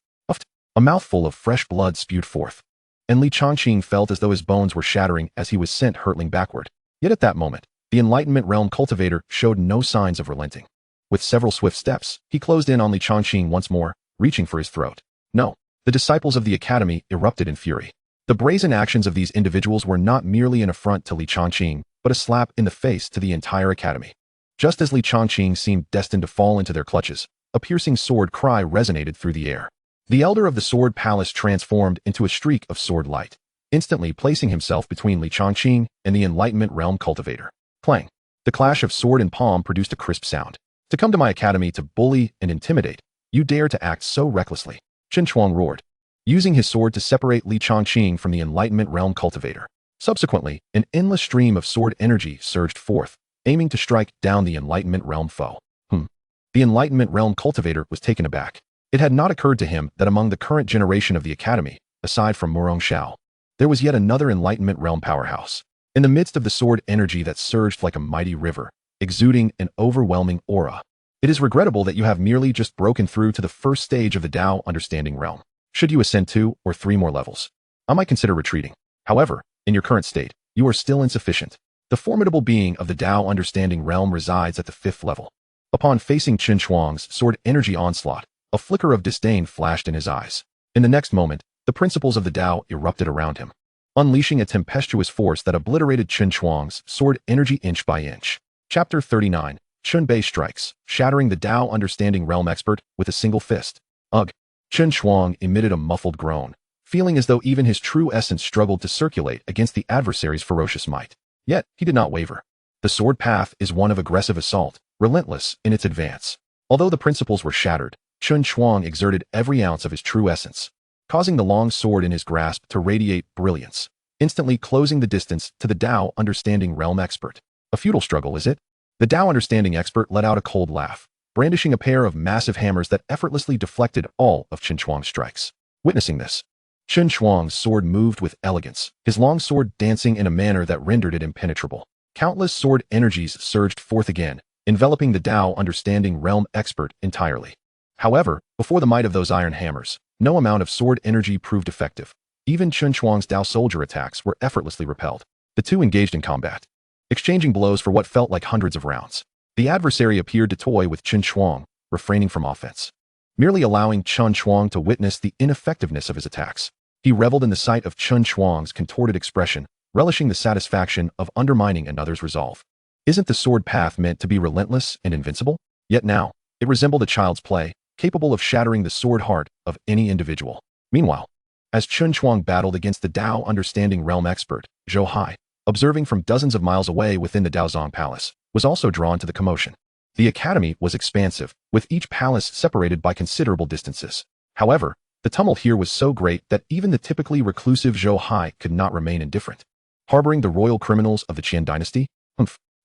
A mouthful of fresh blood spewed forth, and Li Chongqing felt as though his bones were shattering as he was sent hurtling backward. Yet at that moment, the Enlightenment realm cultivator showed no signs of relenting. With several swift steps, he closed in on Li Chongqing once more, reaching for his throat. No, the disciples of the academy erupted in fury. The brazen actions of these individuals were not merely an affront to Li Chongqing, but a slap in the face to the entire academy. Just as Li Chongqing seemed destined to fall into their clutches, a piercing sword cry resonated through the air. The elder of the Sword Palace transformed into a streak of sword light, instantly placing himself between Li Chongqing and the Enlightenment realm cultivator. Clang! The clash of sword and palm produced a crisp sound. To come to my academy to bully and intimidate, you dare to act so recklessly. Chen Chuang roared, using his sword to separate Li Chongqing from the Enlightenment realm cultivator. Subsequently, an endless stream of sword energy surged forth, aiming to strike down the Enlightenment realm foe. The Enlightenment realm cultivator was taken aback. It had not occurred to him that among the current generation of the academy, aside from Murong Shao, there was yet another Enlightenment realm powerhouse. In the midst of the sword energy that surged like a mighty river, exuding an overwhelming aura, it is regrettable that you have merely just broken through to the first stage of the Tao understanding realm. Should you ascend 2 or 3 more levels, I might consider retreating. However, in your current state, you are still insufficient. The formidable being of the Tao understanding realm resides at the 5th level. Upon facing Chen Chuang's sword energy onslaught, a flicker of disdain flashed in his eyes. In the next moment, the principles of the Tao erupted around him, unleashing a tempestuous force that obliterated Chen Chuang's sword energy inch by inch. Chapter 39. Chun Bei strikes, shattering the Tao understanding realm expert with a single fist. Ugh! Chen Chuang emitted a muffled groan, feeling as though even his true essence struggled to circulate against the adversary's ferocious might. Yet, he did not waver. The sword path is one of aggressive assault, relentless in its advance. Although the principles were shattered, Chen Chuang exerted every ounce of his true essence, causing the long sword in his grasp to radiate brilliance, instantly closing the distance to the Tao understanding realm expert. A futile struggle, is it? The Tao understanding expert let out a cold laugh, brandishing a pair of massive hammers that effortlessly deflected all of Chen Chuang's strikes. Witnessing this, Chen Chuang's sword moved with elegance, his long sword dancing in a manner that rendered it impenetrable. Countless sword energies surged forth again, enveloping the Tao understanding realm expert entirely. However, before the might of those iron hammers, no amount of sword energy proved effective. Even Chen Chuang's Tao soldier attacks were effortlessly repelled. The two engaged in combat, exchanging blows for what felt like hundreds of rounds. The adversary appeared to toy with Chen Chuang, refraining from offense, merely allowing Chen Chuang to witness the ineffectiveness of his attacks. He reveled in the sight of Chen Chuang's contorted expression, relishing the satisfaction of undermining another's resolve. Isn't the sword path meant to be relentless and invincible? Yet now, it resembled a child's play, capable of shattering the sword heart of any individual. Meanwhile, as Chen Chuang battled against the Tao understanding realm expert, Zhou Hai, observing from dozens of miles away within the Daozong Palace, was also drawn to the commotion. The academy was expansive, with each palace separated by considerable distances. However, the tumult here was so great that even the typically reclusive Zhou Hai could not remain indifferent. Harboring the royal criminals of the Qian dynasty?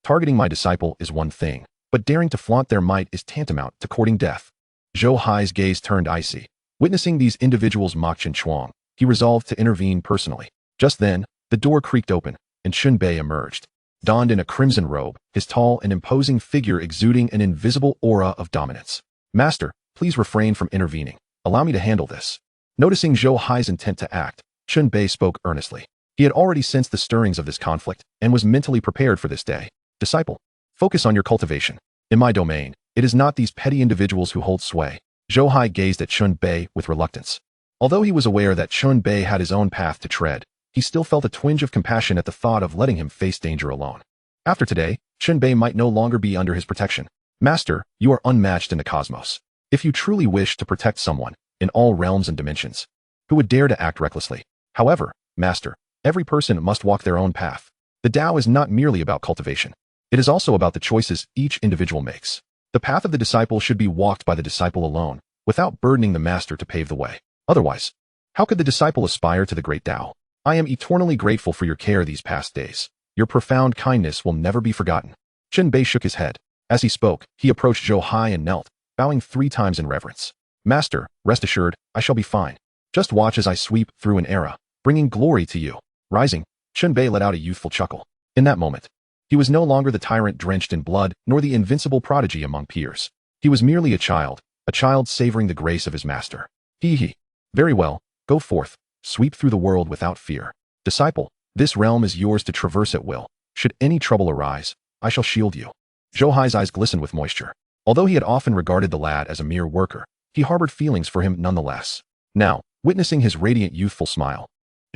Targeting my disciple is one thing, but daring to flaunt their might is tantamount to courting death. Zhou Hai's gaze turned icy. Witnessing these individuals mock Chen Chuang, he resolved to intervene personally. Just then, the door creaked open, and Chun Bei emerged. Donned in a crimson robe, his tall and imposing figure exuding an invisible aura of dominance. Master, please refrain from intervening. Allow me to handle this. Noticing Zhou Hai's intent to act, Chun Bei spoke earnestly. He had already sensed the stirrings of this conflict, and was mentally prepared for this day. Disciple, Focus on your cultivation. In my domain, it is not these petty individuals who hold sway. Zhou Hai gazed at Chun Bei with reluctance. Although he was aware that Chun Bei had his own path to tread, he still felt a twinge of compassion at the thought of letting him face danger alone. After today, Chun Bei might no longer be under his protection. Master, you are unmatched in the cosmos. If you truly wish to protect someone, in all realms and dimensions, who would dare to act recklessly? However, Master, every person must walk their own path. The Tao is not merely about cultivation. It is also about the choices each individual makes. The path of the disciple should be walked by the disciple alone, without burdening the master to pave the way. Otherwise, how could the disciple aspire to the great Tao? I am eternally grateful for your care these past days. Your profound kindness will never be forgotten. Chun Bei shook his head. As he spoke, he approached Zhou Hai and knelt, bowing 3 times in reverence. Master, rest assured, I shall be fine. Just watch as I sweep through an era, bringing glory to you. Rising, Chun Bei let out a youthful chuckle. In that moment, he was no longer the tyrant drenched in blood, nor the invincible prodigy among peers. He was merely a child savoring the grace of his master. He. Very well, go forth, sweep through the world without fear. Disciple, this realm is yours to traverse at will. Should any trouble arise, I shall shield you. Zhou Hai's eyes glistened with moisture. Although he had often regarded the lad as a mere worker, he harbored feelings for him nonetheless. Now, witnessing his radiant youthful smile,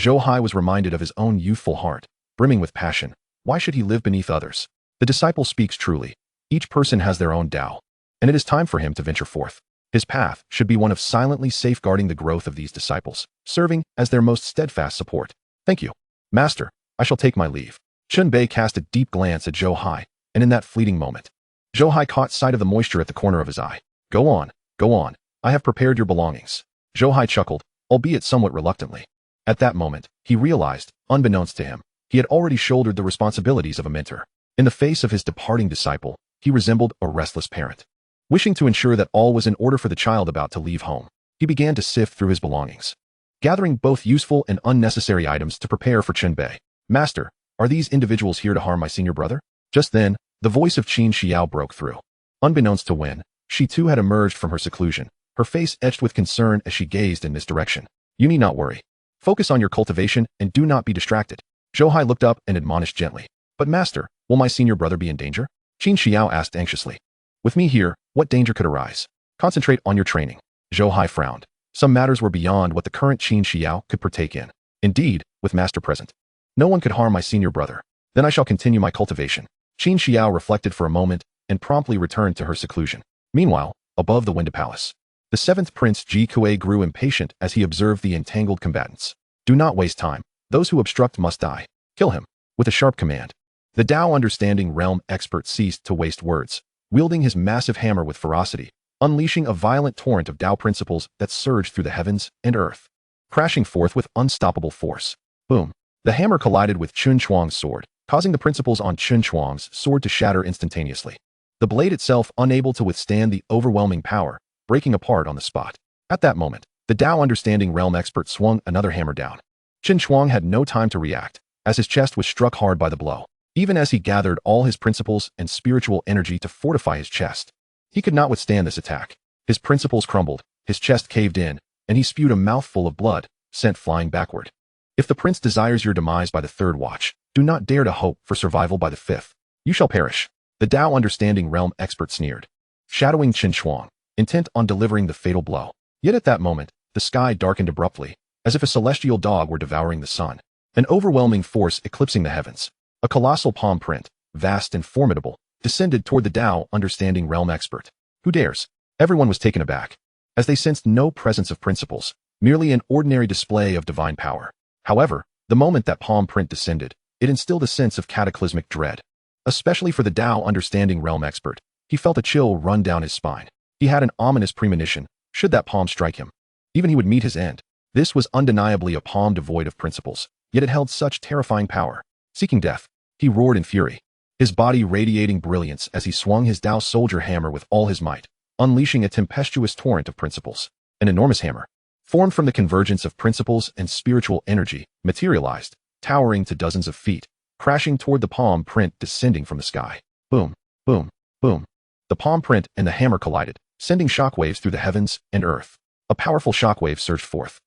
Zhou Hai was reminded of his own youthful heart, brimming with passion. Why should he live beneath others? The disciple speaks truly. Each person has their own Tao, and it is time for him to venture forth. His path should be one of silently safeguarding the growth of these disciples, serving as their most steadfast support. Thank you. Master, I shall take my leave. Chun Bei cast a deep glance at Zhou Hai, and in that fleeting moment, Zhou Hai caught sight of the moisture at the corner of his eye. Go on, go on. I have prepared your belongings. Zhou Hai chuckled, albeit somewhat reluctantly. At that moment, he realized, unbeknownst to him, he had already shouldered the responsibilities of a mentor. In the face of his departing disciple, he resembled a restless parent. Wishing to ensure that all was in order for the child about to leave home, he began to sift through his belongings, gathering both useful and unnecessary items to prepare for Chun Bei. Master, are these individuals here to harm my senior brother? Just then, the voice of Qin Xiao broke through. Unbeknownst to Wen, she too had emerged from her seclusion, her face etched with concern as she gazed in this direction. You need not worry. Focus on your cultivation and do not be distracted. Zhou Hai looked up and admonished gently. But master, will my senior brother be in danger? Qin Xiao asked anxiously. With me here, what danger could arise? Concentrate on your training. Zhou Hai frowned. Some matters were beyond what the current Qin Xiao could partake in. Indeed, with master present, no one could harm my senior brother. Then I shall continue my cultivation. Qin Xiao reflected for a moment and promptly returned to her seclusion. Meanwhile, above the Winda Palace, the 7th Prince Ji Kuei grew impatient as he observed the entangled combatants. Do not waste time. Those who obstruct must die. Kill him. With a sharp command, the Tao Understanding Realm expert ceased to waste words, wielding his massive hammer with ferocity, unleashing a violent torrent of Tao principles that surged through the heavens and earth, crashing forth with unstoppable force. Boom. The hammer collided with Chun Chuang's sword, causing the principles on Chun Chuang's sword to shatter instantaneously. The blade itself unable to withstand the overwhelming power, breaking apart on the spot. At that moment, the Tao Understanding Realm expert swung another hammer down. Chun Chuang had no time to react, as his chest was struck hard by the blow. Even as he gathered all his principles and spiritual energy to fortify his chest, he could not withstand this attack. His principles crumbled, his chest caved in, and he spewed a mouthful of blood, sent flying backward. If the prince desires your demise by the 3rd watch, do not dare to hope for survival by the 5th. You shall perish. The Tao Understanding Realm expert sneered, shadowing Chun Chuang, intent on delivering the fatal blow. Yet at that moment, the sky darkened abruptly, as if a celestial dog were devouring the sun. An overwhelming force eclipsing the heavens. A colossal palm print, vast and formidable, descended toward the Tao Understanding Realm expert. Who dares? Everyone was taken aback, as they sensed no presence of principles, merely an ordinary display of divine power. However, the moment that palm print descended, it instilled a sense of cataclysmic dread. Especially for the Tao Understanding Realm expert, he felt a chill run down his spine. He had an ominous premonition, should that palm strike him, even he would meet his end. This was undeniably a palm devoid of principles, yet it held such terrifying power. Seeking death, he roared in fury, his body radiating brilliance as he swung his Tao soldier hammer with all his might, unleashing a tempestuous torrent of principles. An enormous hammer, formed from the convergence of principles and spiritual energy, materialized, towering to dozens of feet, crashing toward the palm print descending from the sky. Boom, boom, boom. The palm print and the hammer collided, sending shockwaves through the heavens and earth. A powerful shockwave surged forth.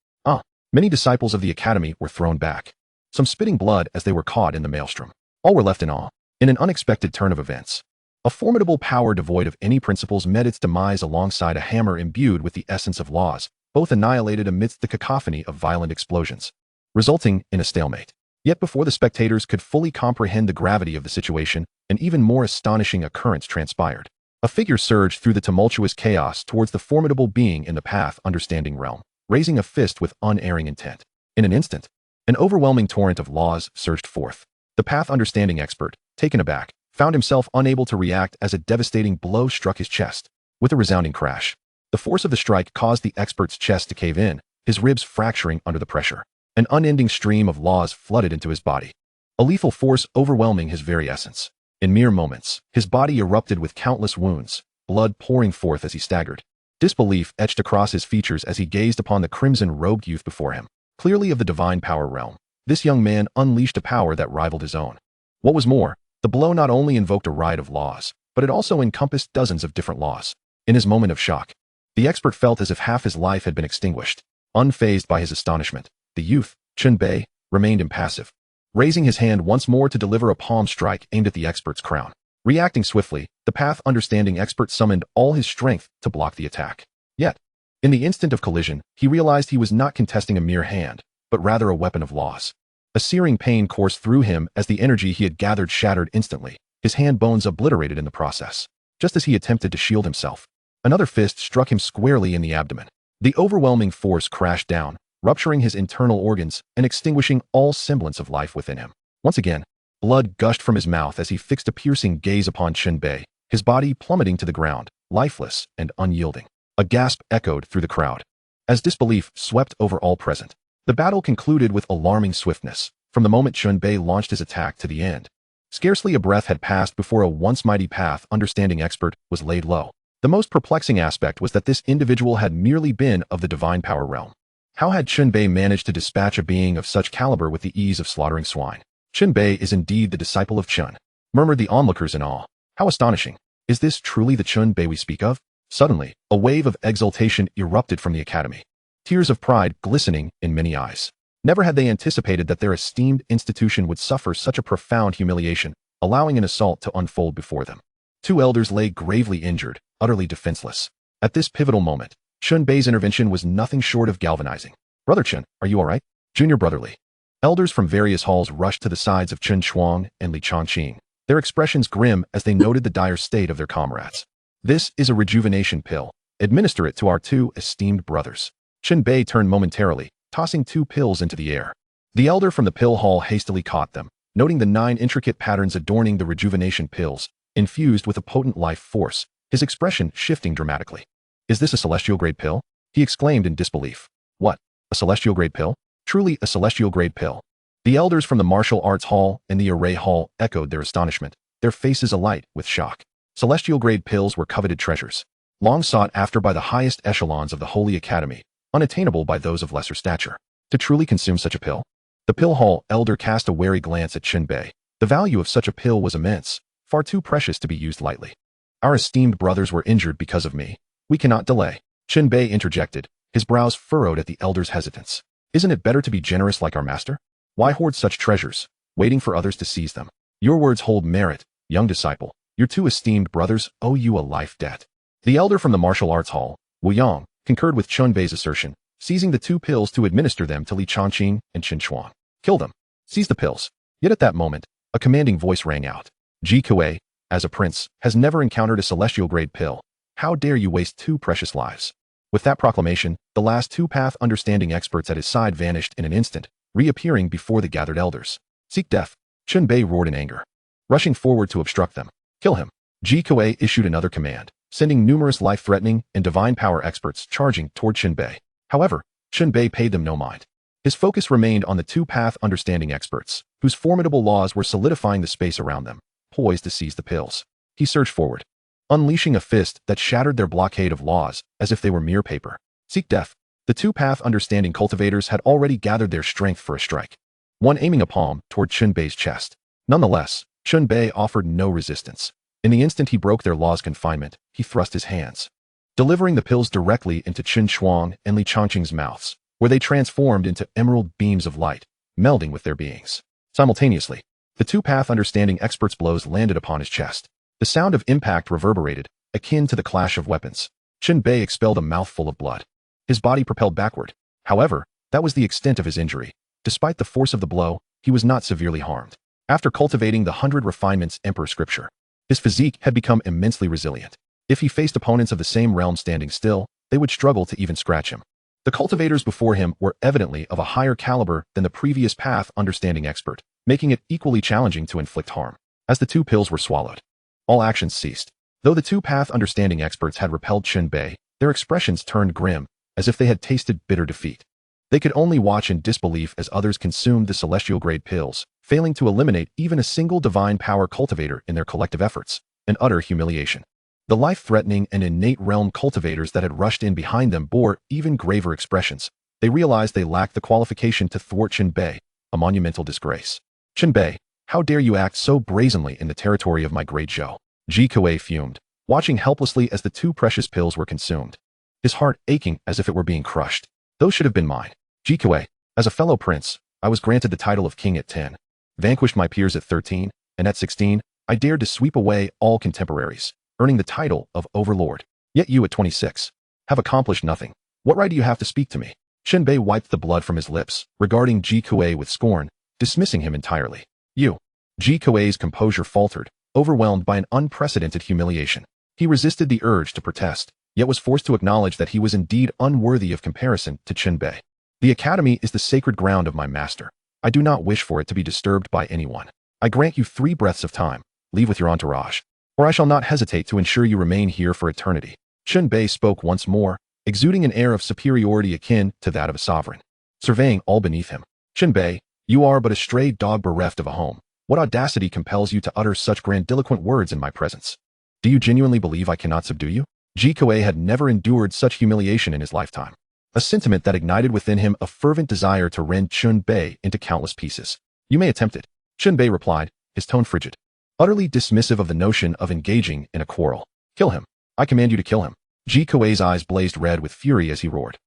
Many disciples of the academy were thrown back, some spitting blood as they were caught in the maelstrom. All were left in awe. In an unexpected turn of events, A formidable power devoid of any principles met its demise alongside a hammer imbued with the essence of laws, both annihilated amidst the cacophony of violent explosions, resulting in a stalemate. Yet before the spectators could fully comprehend the gravity of the situation, an even more astonishing occurrence transpired. A figure surged through the tumultuous chaos towards the formidable being in the path understanding realm, raising a fist with unerring intent. In an instant, an overwhelming torrent of laws surged forth. The path understanding expert, taken aback, found himself unable to react as a devastating blow struck his chest. With a resounding crash, the force of the strike caused the expert's chest to cave in, his ribs fracturing under the pressure. An unending stream of laws flooded into his body, a lethal force overwhelming his very essence. In mere moments, his body erupted with countless wounds, blood pouring forth as he staggered. Disbelief etched across his features as he gazed upon the crimson-robed youth before him. Clearly of the divine power realm, this young man unleashed a power that rivaled his own. What was more, the blow not only invoked a riot of laws, but it also encompassed dozens of different laws. In his moment of shock, the expert felt as if half his life had been extinguished. Unfazed by his astonishment, the youth, Chun Bei, remained impassive, raising his hand once more to deliver a palm strike aimed at the expert's crown. Reacting swiftly, the path understanding expert summoned all his strength to block the attack. Yet, in the instant of collision, he realized he was not contesting a mere hand, but rather a weapon of laws. A searing pain coursed through him as the energy he had gathered shattered instantly, his hand bones obliterated in the process. Just as he attempted to shield himself, another fist struck him squarely in the abdomen. The overwhelming force crashed down, rupturing his internal organs and extinguishing all semblance of life within him. Once again, blood gushed from his mouth as he fixed a piercing gaze upon Chun Bei, his body plummeting to the ground, lifeless and unyielding. A gasp echoed through the crowd, as disbelief swept over all present. The battle concluded with alarming swiftness, from the moment Chun Bei launched his attack to the end. Scarcely a breath had passed before a once mighty path understanding expert was laid low. The most perplexing aspect was that this individual had merely been of the divine power realm. How had Chun Bei managed to dispatch a being of such caliber with the ease of slaughtering swine? Chun Bei is indeed the disciple of Chun, murmured the onlookers in awe. How astonishing! Is this truly the Chun Bei we speak of? Suddenly, a wave of exultation erupted from the academy, tears of pride glistening in many eyes. Never had they anticipated that their esteemed institution would suffer such a profound humiliation, allowing an assault to unfold before them. Two elders lay gravely injured, utterly defenseless. At this pivotal moment, Chun Bei's intervention was nothing short of galvanizing. Brother Chun, are you all right? Junior brotherly. Elders from various halls rushed to the sides of Chun Shuang and Li Changqing, their expressions grim as they noted the dire state of their comrades. This is a rejuvenation pill. Administer it to our two esteemed brothers. Chun Bei turned momentarily, tossing two pills into the air. The elder from the pill hall hastily caught them, noting the 9 intricate patterns adorning the rejuvenation pills, infused with a potent life force, his expression shifting dramatically. Is this a celestial-grade pill? He exclaimed in disbelief. What? A celestial-grade pill? Truly a celestial-grade pill. The elders from the martial arts hall and the array hall echoed their astonishment, their faces alight with shock. Celestial-grade pills were coveted treasures, long sought after by the highest echelons of the Holy Academy, unattainable by those of lesser stature. To truly consume such a pill? The pill hall elder cast a wary glance at Chun Bei. The value of such a pill was immense, far too precious to be used lightly. Our esteemed brothers were injured because of me. We cannot delay. Chun Bei interjected, his brows furrowed at the elder's hesitance. Isn't it better to be generous like our master? Why hoard such treasures, waiting for others to seize them? Your words hold merit, young disciple. Your two esteemed brothers owe you a life debt. The elder from the martial arts hall, Wu Yang, concurred with Chun Bei's assertion, seizing the 2 pills to administer them to Li Changqing and Qin Shuang. Kill them. Seize the pills. Yet at that moment, a commanding voice rang out. Ji Kuei, as a prince, has never encountered a celestial-grade pill. How dare you waste 2 precious lives? With that proclamation, the last 2 path understanding experts at his side vanished in an instant, reappearing before the gathered elders. Seek death. Chun Bei roared in anger, rushing forward to obstruct them. Kill him. Ji Kuei issued another command, sending numerous life-threatening and divine power experts charging toward Chun Bei. However, Chun Bei paid them no mind. His focus remained on the 2 path understanding experts, whose formidable laws were solidifying the space around them, poised to seize the pills. He surged forward, unleashing a fist that shattered their blockade of laws as if they were mere paper. Seek death. The 2 path understanding cultivators had already gathered their strength for a strike, one aiming a palm toward Chun Bei's chest. Nonetheless, Chun Bei offered no resistance. In the instant he broke their law's confinement, he thrust his hands, delivering the pills directly into Qin Shuang and Li Changqing's mouths, where they transformed into emerald beams of light, melding with their beings. Simultaneously, the 2 path understanding experts' blows landed upon his chest. The sound of impact reverberated, akin to the clash of weapons. Chen Bei expelled a mouthful of blood. His body propelled backward. However, that was the extent of his injury. Despite the force of the blow, he was not severely harmed. After cultivating the 100 refinements Emperor Scripture, his physique had become immensely resilient. If he faced opponents of the same realm standing still, they would struggle to even scratch him. The cultivators before him were evidently of a higher caliber than the previous path understanding expert, making it equally challenging to inflict harm. As the two pills were swallowed, all actions ceased. Though the two path understanding experts had repelled Chen Bei, their expressions turned grim, as if they had tasted bitter defeat. They could only watch in disbelief as others consumed the celestial-grade pills, failing to eliminate even a single divine power cultivator in their collective efforts, an utter humiliation. The life-threatening and innate realm cultivators that had rushed in behind them bore even graver expressions. They realized they lacked the qualification to thwart Chen Bei, a monumental disgrace. Chen Bei, how dare you act so brazenly in the territory of my great Zhou? Ji Kuei fumed, watching helplessly as the two precious pills were consumed, his heart aching as if it were being crushed. Those should have been mine. Ji Kuei, as a fellow prince, I was granted the title of king at 10, vanquished my peers at 13, and at 16, I dared to sweep away all contemporaries, earning the title of overlord. Yet you at 26 have accomplished nothing. What right do you have to speak to me? Chen Bei wiped the blood from his lips, regarding Ji Kuei with scorn, dismissing him entirely. You. Ji Kuei's composure faltered, overwhelmed by an unprecedented humiliation. He resisted the urge to protest, yet was forced to acknowledge that he was indeed unworthy of comparison to Chen Bei. The academy is the sacred ground of my master. I do not wish for it to be disturbed by anyone. I grant you 3 breaths of time. Leave with your entourage, or I shall not hesitate to ensure you remain here for eternity. Chen Bei spoke once more, exuding an air of superiority akin to that of a sovereign, surveying all beneath him. Chen Bei, you are but a stray dog bereft of a home. What audacity compels you to utter such grandiloquent words in my presence? Do you genuinely believe I cannot subdue you? Ji Kuei had never endured such humiliation in his lifetime, a sentiment that ignited within him a fervent desire to rend Chen Bei into countless pieces. You may attempt it, Chen Bei replied, his tone frigid, utterly dismissive of the notion of engaging in a quarrel. Kill him. I command you to kill him. Ji Kuei's eyes blazed red with fury as he roared.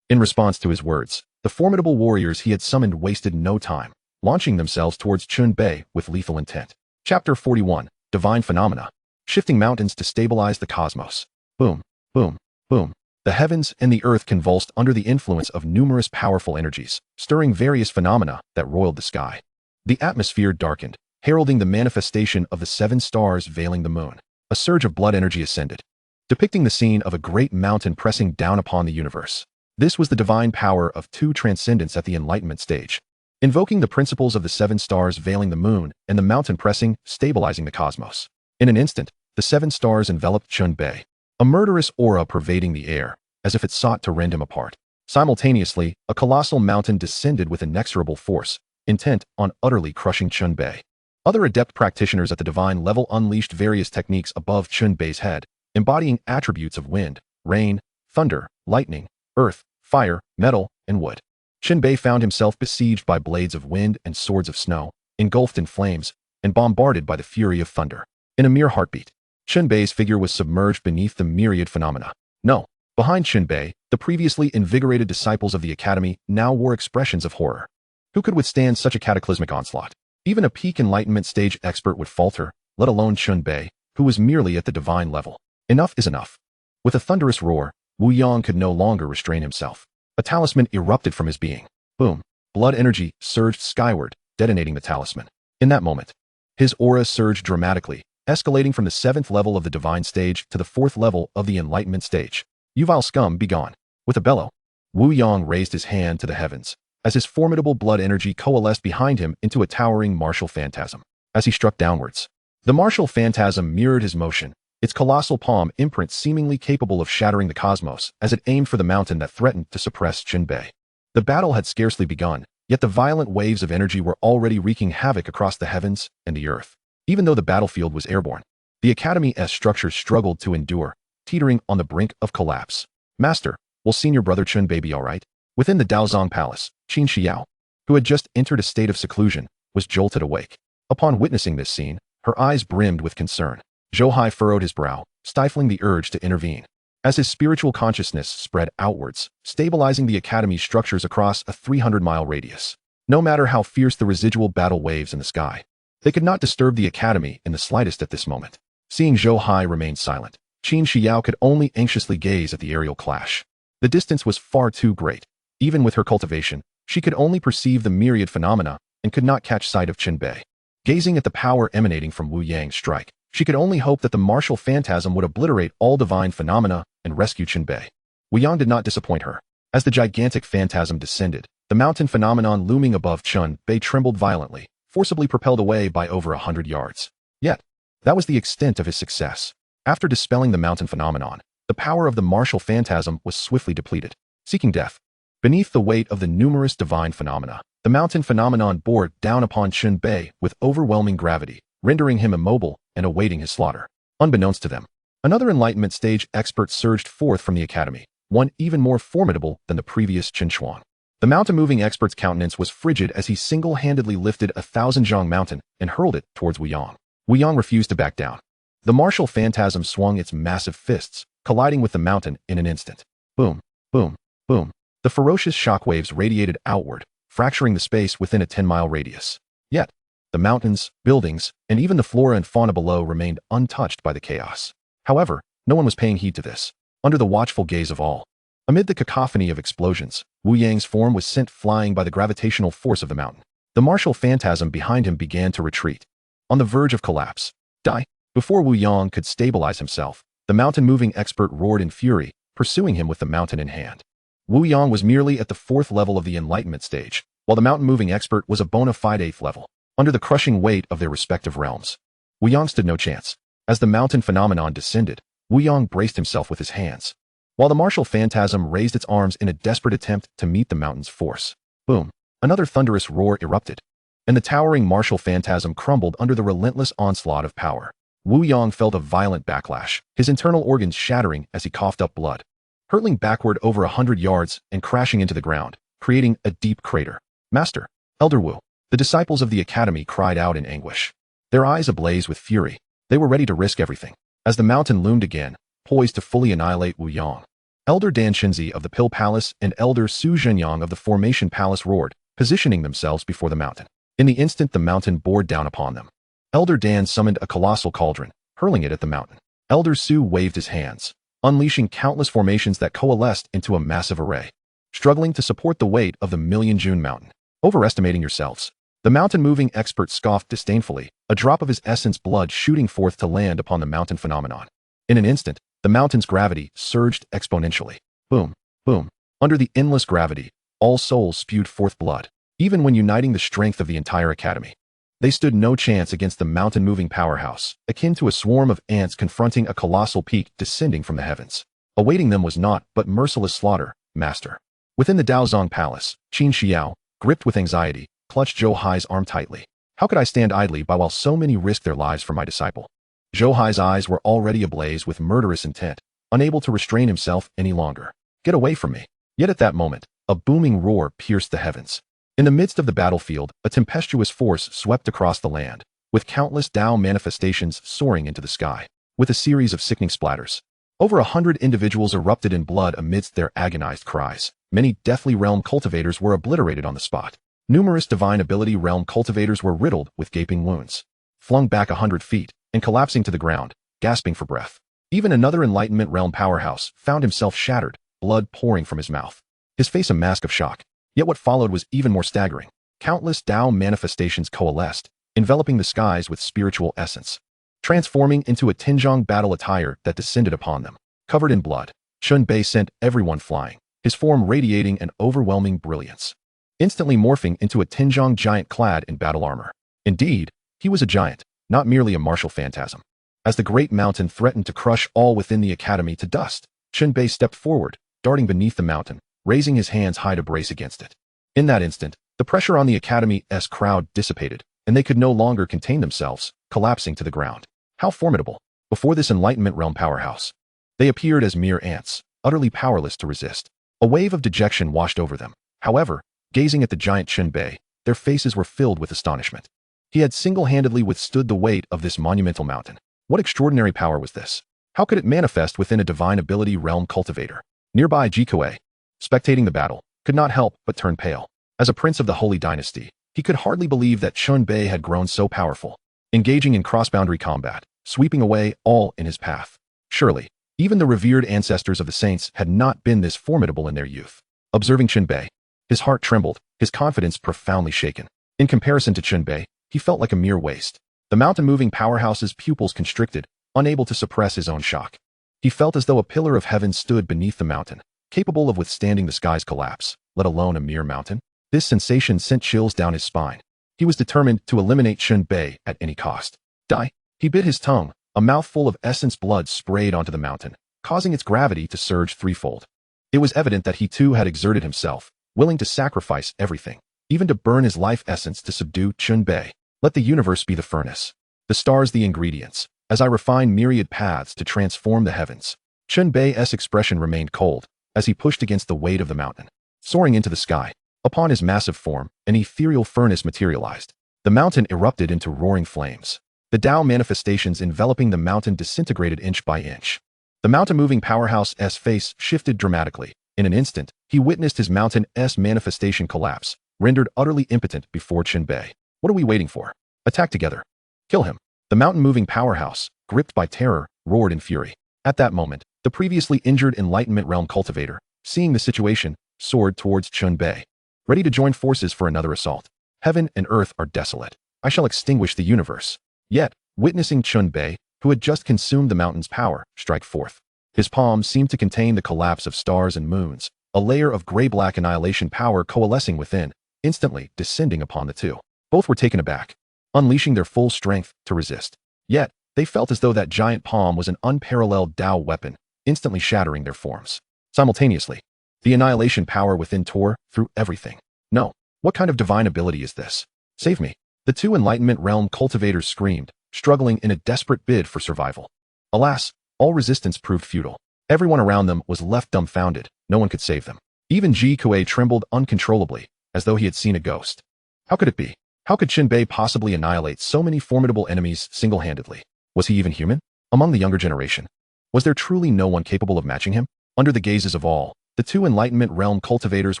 In response to his words, the formidable warriors he had summoned wasted no time, launching themselves towards Chen Bei with lethal intent. Chapter 41, Divine Phenomena. Shifting mountains to stabilize the cosmos. Boom, boom, boom. The heavens and the earth convulsed under the influence of numerous powerful energies, stirring various phenomena that roiled the sky. The atmosphere darkened, heralding the manifestation of the 7 stars veiling the moon. A surge of blood energy ascended, depicting the scene of a great mountain pressing down upon the universe. This was the divine power of 2 transcendence at the enlightenment stage, invoking the principles of the 7 stars veiling the moon and the mountain pressing, stabilizing the cosmos. In an instant, the 7 stars enveloped Chen Bei, a murderous aura pervading the air, as if it sought to rend him apart. Simultaneously, a colossal mountain descended with inexorable force, intent on utterly crushing Chen Bei. Other adept practitioners at the divine level unleashed various techniques above Chen Bei's head, embodying attributes of wind, rain, thunder, lightning, earth, fire, metal, and wood. Chen Bei found himself besieged by blades of wind and swords of snow, engulfed in flames, and bombarded by the fury of thunder. In a mere heartbeat, Chen Bei's figure was submerged beneath the myriad phenomena. No, behind Chen Bei, the previously invigorated disciples of the academy now wore expressions of horror. Who could withstand such a cataclysmic onslaught? Even a peak enlightenment stage expert would falter, let alone Chen Bei, who was merely at the divine level. Enough is enough. With a thunderous roar, Wu Yang could no longer restrain himself. A talisman erupted from his being. Boom. Blood energy surged skyward, detonating the talisman. In that moment, his aura surged dramatically, escalating from the 7th level of the divine stage to the 4th level of the enlightenment stage. You vile scum, be gone. With a bellow, Wu Yang raised his hand to the heavens, as his formidable blood energy coalesced behind him into a towering martial phantasm. As he struck downwards, the martial phantasm mirrored his motion, its colossal palm imprint seemingly capable of shattering the cosmos as it aimed for the mountain that threatened to suppress Chen Bei. The battle had scarcely begun, yet the violent waves of energy were already wreaking havoc across the heavens and the earth. Even though the battlefield was airborne, the Academy's structures struggled to endure, teetering on the brink of collapse. Master, will senior brother Chen Bei be all right? Within the Daozong Palace, Qin Xiao, who had just entered a state of seclusion, was jolted awake. Upon witnessing this scene, her eyes brimmed with concern. Zhou Hai furrowed his brow, stifling the urge to intervene. As his spiritual consciousness spread outwards, stabilizing the Academy's structures across a 300-mile radius. No matter how fierce the residual battle waves in the sky, they could not disturb the Academy in the slightest at this moment. Seeing Zhou Hai remain silent, Qin Xiao could only anxiously gaze at the aerial clash. The distance was far too great. Even with her cultivation, she could only perceive the myriad phenomena and could not catch sight of Qin Bei. Gazing at the power emanating from Wu Yang's strike, she could only hope that the martial phantasm would obliterate all divine phenomena and rescue Qin Bei. Wu Yang did not disappoint her. As the gigantic phantasm descended, the mountain phenomenon looming above Qin Bei trembled violently, forcibly propelled away by over 100 yards. Yet, that was the extent of his success. After dispelling the mountain phenomenon, the power of the martial phantasm was swiftly depleted, seeking death. Beneath the weight of the numerous divine phenomena, the mountain phenomenon bore down upon Qin Bei with overwhelming gravity, rendering him immobile and awaiting his slaughter. Unbeknownst to them, another enlightenment stage expert surged forth from the academy, one even more formidable than the previous Qin Shuang. The mountain-moving expert's countenance was frigid as he single-handedly lifted a 1,000-zhang mountain and hurled it towards Wu Yang. Wu Yang refused to back down. The martial phantasm swung its massive fists, colliding with the mountain in an instant. Boom, boom, boom. The ferocious shockwaves radiated outward, fracturing the space within a 10-mile radius. Yet, the mountains, buildings, and even the flora and fauna below remained untouched by the chaos. However, no one was paying heed to this. Under the watchful gaze of all, amid the cacophony of explosions, Wu Yang's form was sent flying by the gravitational force of the mountain. The martial phantasm behind him began to retreat, on the verge of collapse. Die! Before Wu Yang could stabilize himself, the mountain-moving expert roared in fury, pursuing him with the mountain in hand. Wu Yang was merely at the 4th level of the enlightenment stage, while the mountain-moving expert was a bona fide 8th level. Under the crushing weight of their respective realms, Wu Yang stood no chance. As the mountain phenomenon descended, Wu Yang braced himself with his hands, while the martial phantasm raised its arms in a desperate attempt to meet the mountain's force. Boom! Another thunderous roar erupted, and the towering martial phantasm crumbled under the relentless onslaught of power. Wu Yang felt a violent backlash, his internal organs shattering as he coughed up blood, hurtling backward over 100 yards and crashing into the ground, creating a deep crater. Master, Elder Wu, the disciples of the academy cried out in anguish. Their eyes ablaze with fury, they were ready to risk everything. As the mountain loomed again, poised to fully annihilate Wu Yang, Elder Dan Shinzi of the Pill Palace and Elder Su Zhenyang of the Formation Palace roared, positioning themselves before the mountain. In the instant the mountain bore down upon them, Elder Dan summoned a colossal cauldron, hurling it at the mountain. Elder Su waved his hands, unleashing countless formations that coalesced into a massive array, struggling to support the weight of the Million June Mountain. Overestimating yourselves. The mountain-moving expert scoffed disdainfully, a drop of his essence blood shooting forth to land upon the mountain phenomenon. In an instant, the mountain's gravity surged exponentially. Boom, boom. Under the endless gravity, all souls spewed forth blood. Even when uniting the strength of the entire academy, they stood no chance against the mountain-moving powerhouse, akin to a swarm of ants confronting a colossal peak descending from the heavens. Awaiting them was naught but merciless slaughter, master. Within the Daozong Palace, Qin Xiao, gripped with anxiety, clutched Zhou Hai's arm tightly. How could I stand idly by while so many risked their lives for my disciple? Zhou Hai's eyes were already ablaze with murderous intent, unable to restrain himself any longer. Get away from me. Yet at that moment, a booming roar pierced the heavens. In the midst of the battlefield, a tempestuous force swept across the land, with countless Tao manifestations soaring into the sky. With a series of sickening splatters, over 100 individuals erupted in blood amidst their agonized cries. Many deathly realm cultivators were obliterated on the spot. Numerous divine ability realm cultivators were riddled with gaping wounds, flung back 100 feet, and collapsing to the ground, gasping for breath. Even another enlightenment realm powerhouse found himself shattered, blood pouring from his mouth, his face a mask of shock. Yet what followed was even more staggering. Countless Tao manifestations coalesced, enveloping the skies with spiritual essence, transforming into a Tinzhong battle attire that descended upon them. Covered in blood, Qin Bei sent everyone flying, his form radiating an overwhelming brilliance, instantly morphing into a Tinzhong giant clad in battle armor. Indeed, he was a giant, not merely a martial phantasm. As the great mountain threatened to crush all within the academy to dust, Qin Bei stepped forward, darting beneath the mountain, raising his hands high to brace against it. In that instant, the pressure on the academy's crowd dissipated, and they could no longer contain themselves, collapsing to the ground. How formidable! Before this enlightenment realm powerhouse, they appeared as mere ants, utterly powerless to resist. A wave of dejection washed over them. However, gazing at the giant Qin Bei, their faces were filled with astonishment. He had single-handedly withstood the weight of this monumental mountain. What extraordinary power was this? How could it manifest within a divine ability realm cultivator? Nearby Jikuei, spectating the battle, could not help but turn pale. As a prince of the Holy Dynasty, he could hardly believe that Qin Bei had grown so powerful. Engaging in cross-boundary combat, sweeping away all in his path. Surely, even the revered ancestors of the saints had not been this formidable in their youth. Observing Chunbei, his heart trembled, his confidence profoundly shaken. In comparison to Chunbei, he felt like a mere waste. The mountain-moving powerhouse's pupils constricted, unable to suppress his own shock. He felt as though a pillar of heaven stood beneath the mountain, capable of withstanding the sky's collapse, let alone a mere mountain. This sensation sent chills down his spine. He was determined to eliminate Chunbei at any cost. Die. He bit his tongue. A mouthful of essence blood sprayed onto the mountain, causing its gravity to surge threefold. It was evident that he too had exerted himself, willing to sacrifice everything, even to burn his life essence to subdue Chunbei. Let the universe be the furnace, the stars the ingredients, as I refine myriad paths to transform the heavens. Chunbei's expression remained cold, as he pushed against the weight of the mountain. Soaring into the sky, upon his massive form, an ethereal furnace materialized. The mountain erupted into roaring flames. The Tao manifestations enveloping the mountain disintegrated inch by inch. The mountain-moving powerhouse's face shifted dramatically. In an instant, he witnessed his mountain's manifestation collapse, rendered utterly impotent before Chunbei. What are we waiting for? Attack together. Kill him. The mountain-moving powerhouse, gripped by terror, roared in fury. At that moment, the previously injured Enlightenment Realm cultivator, seeing the situation, soared towards Chunbei, ready to join forces for another assault. Heaven and earth are desolate. I shall extinguish the universe. Yet, witnessing Chunbei, who had just consumed the mountain's power, strike forth. His palms seemed to contain the collapse of stars and moons, a layer of gray-black annihilation power coalescing within, instantly descending upon the two. Both were taken aback, unleashing their full strength to resist. Yet, they felt as though that giant palm was an unparalleled Tao weapon, instantly shattering their forms. Simultaneously, the annihilation power within tore through everything. No, what kind of divine ability is this? Save me. The two Enlightenment Realm cultivators screamed, struggling in a desperate bid for survival. Alas, all resistance proved futile. Everyone around them was left dumbfounded. No one could save them. Even Zhou Hai trembled uncontrollably, as though he had seen a ghost. How could it be? How could Chunbei possibly annihilate so many formidable enemies single-handedly? Was he even human? Among the younger generation, was there truly no one capable of matching him? Under the gazes of all, the two Enlightenment Realm cultivators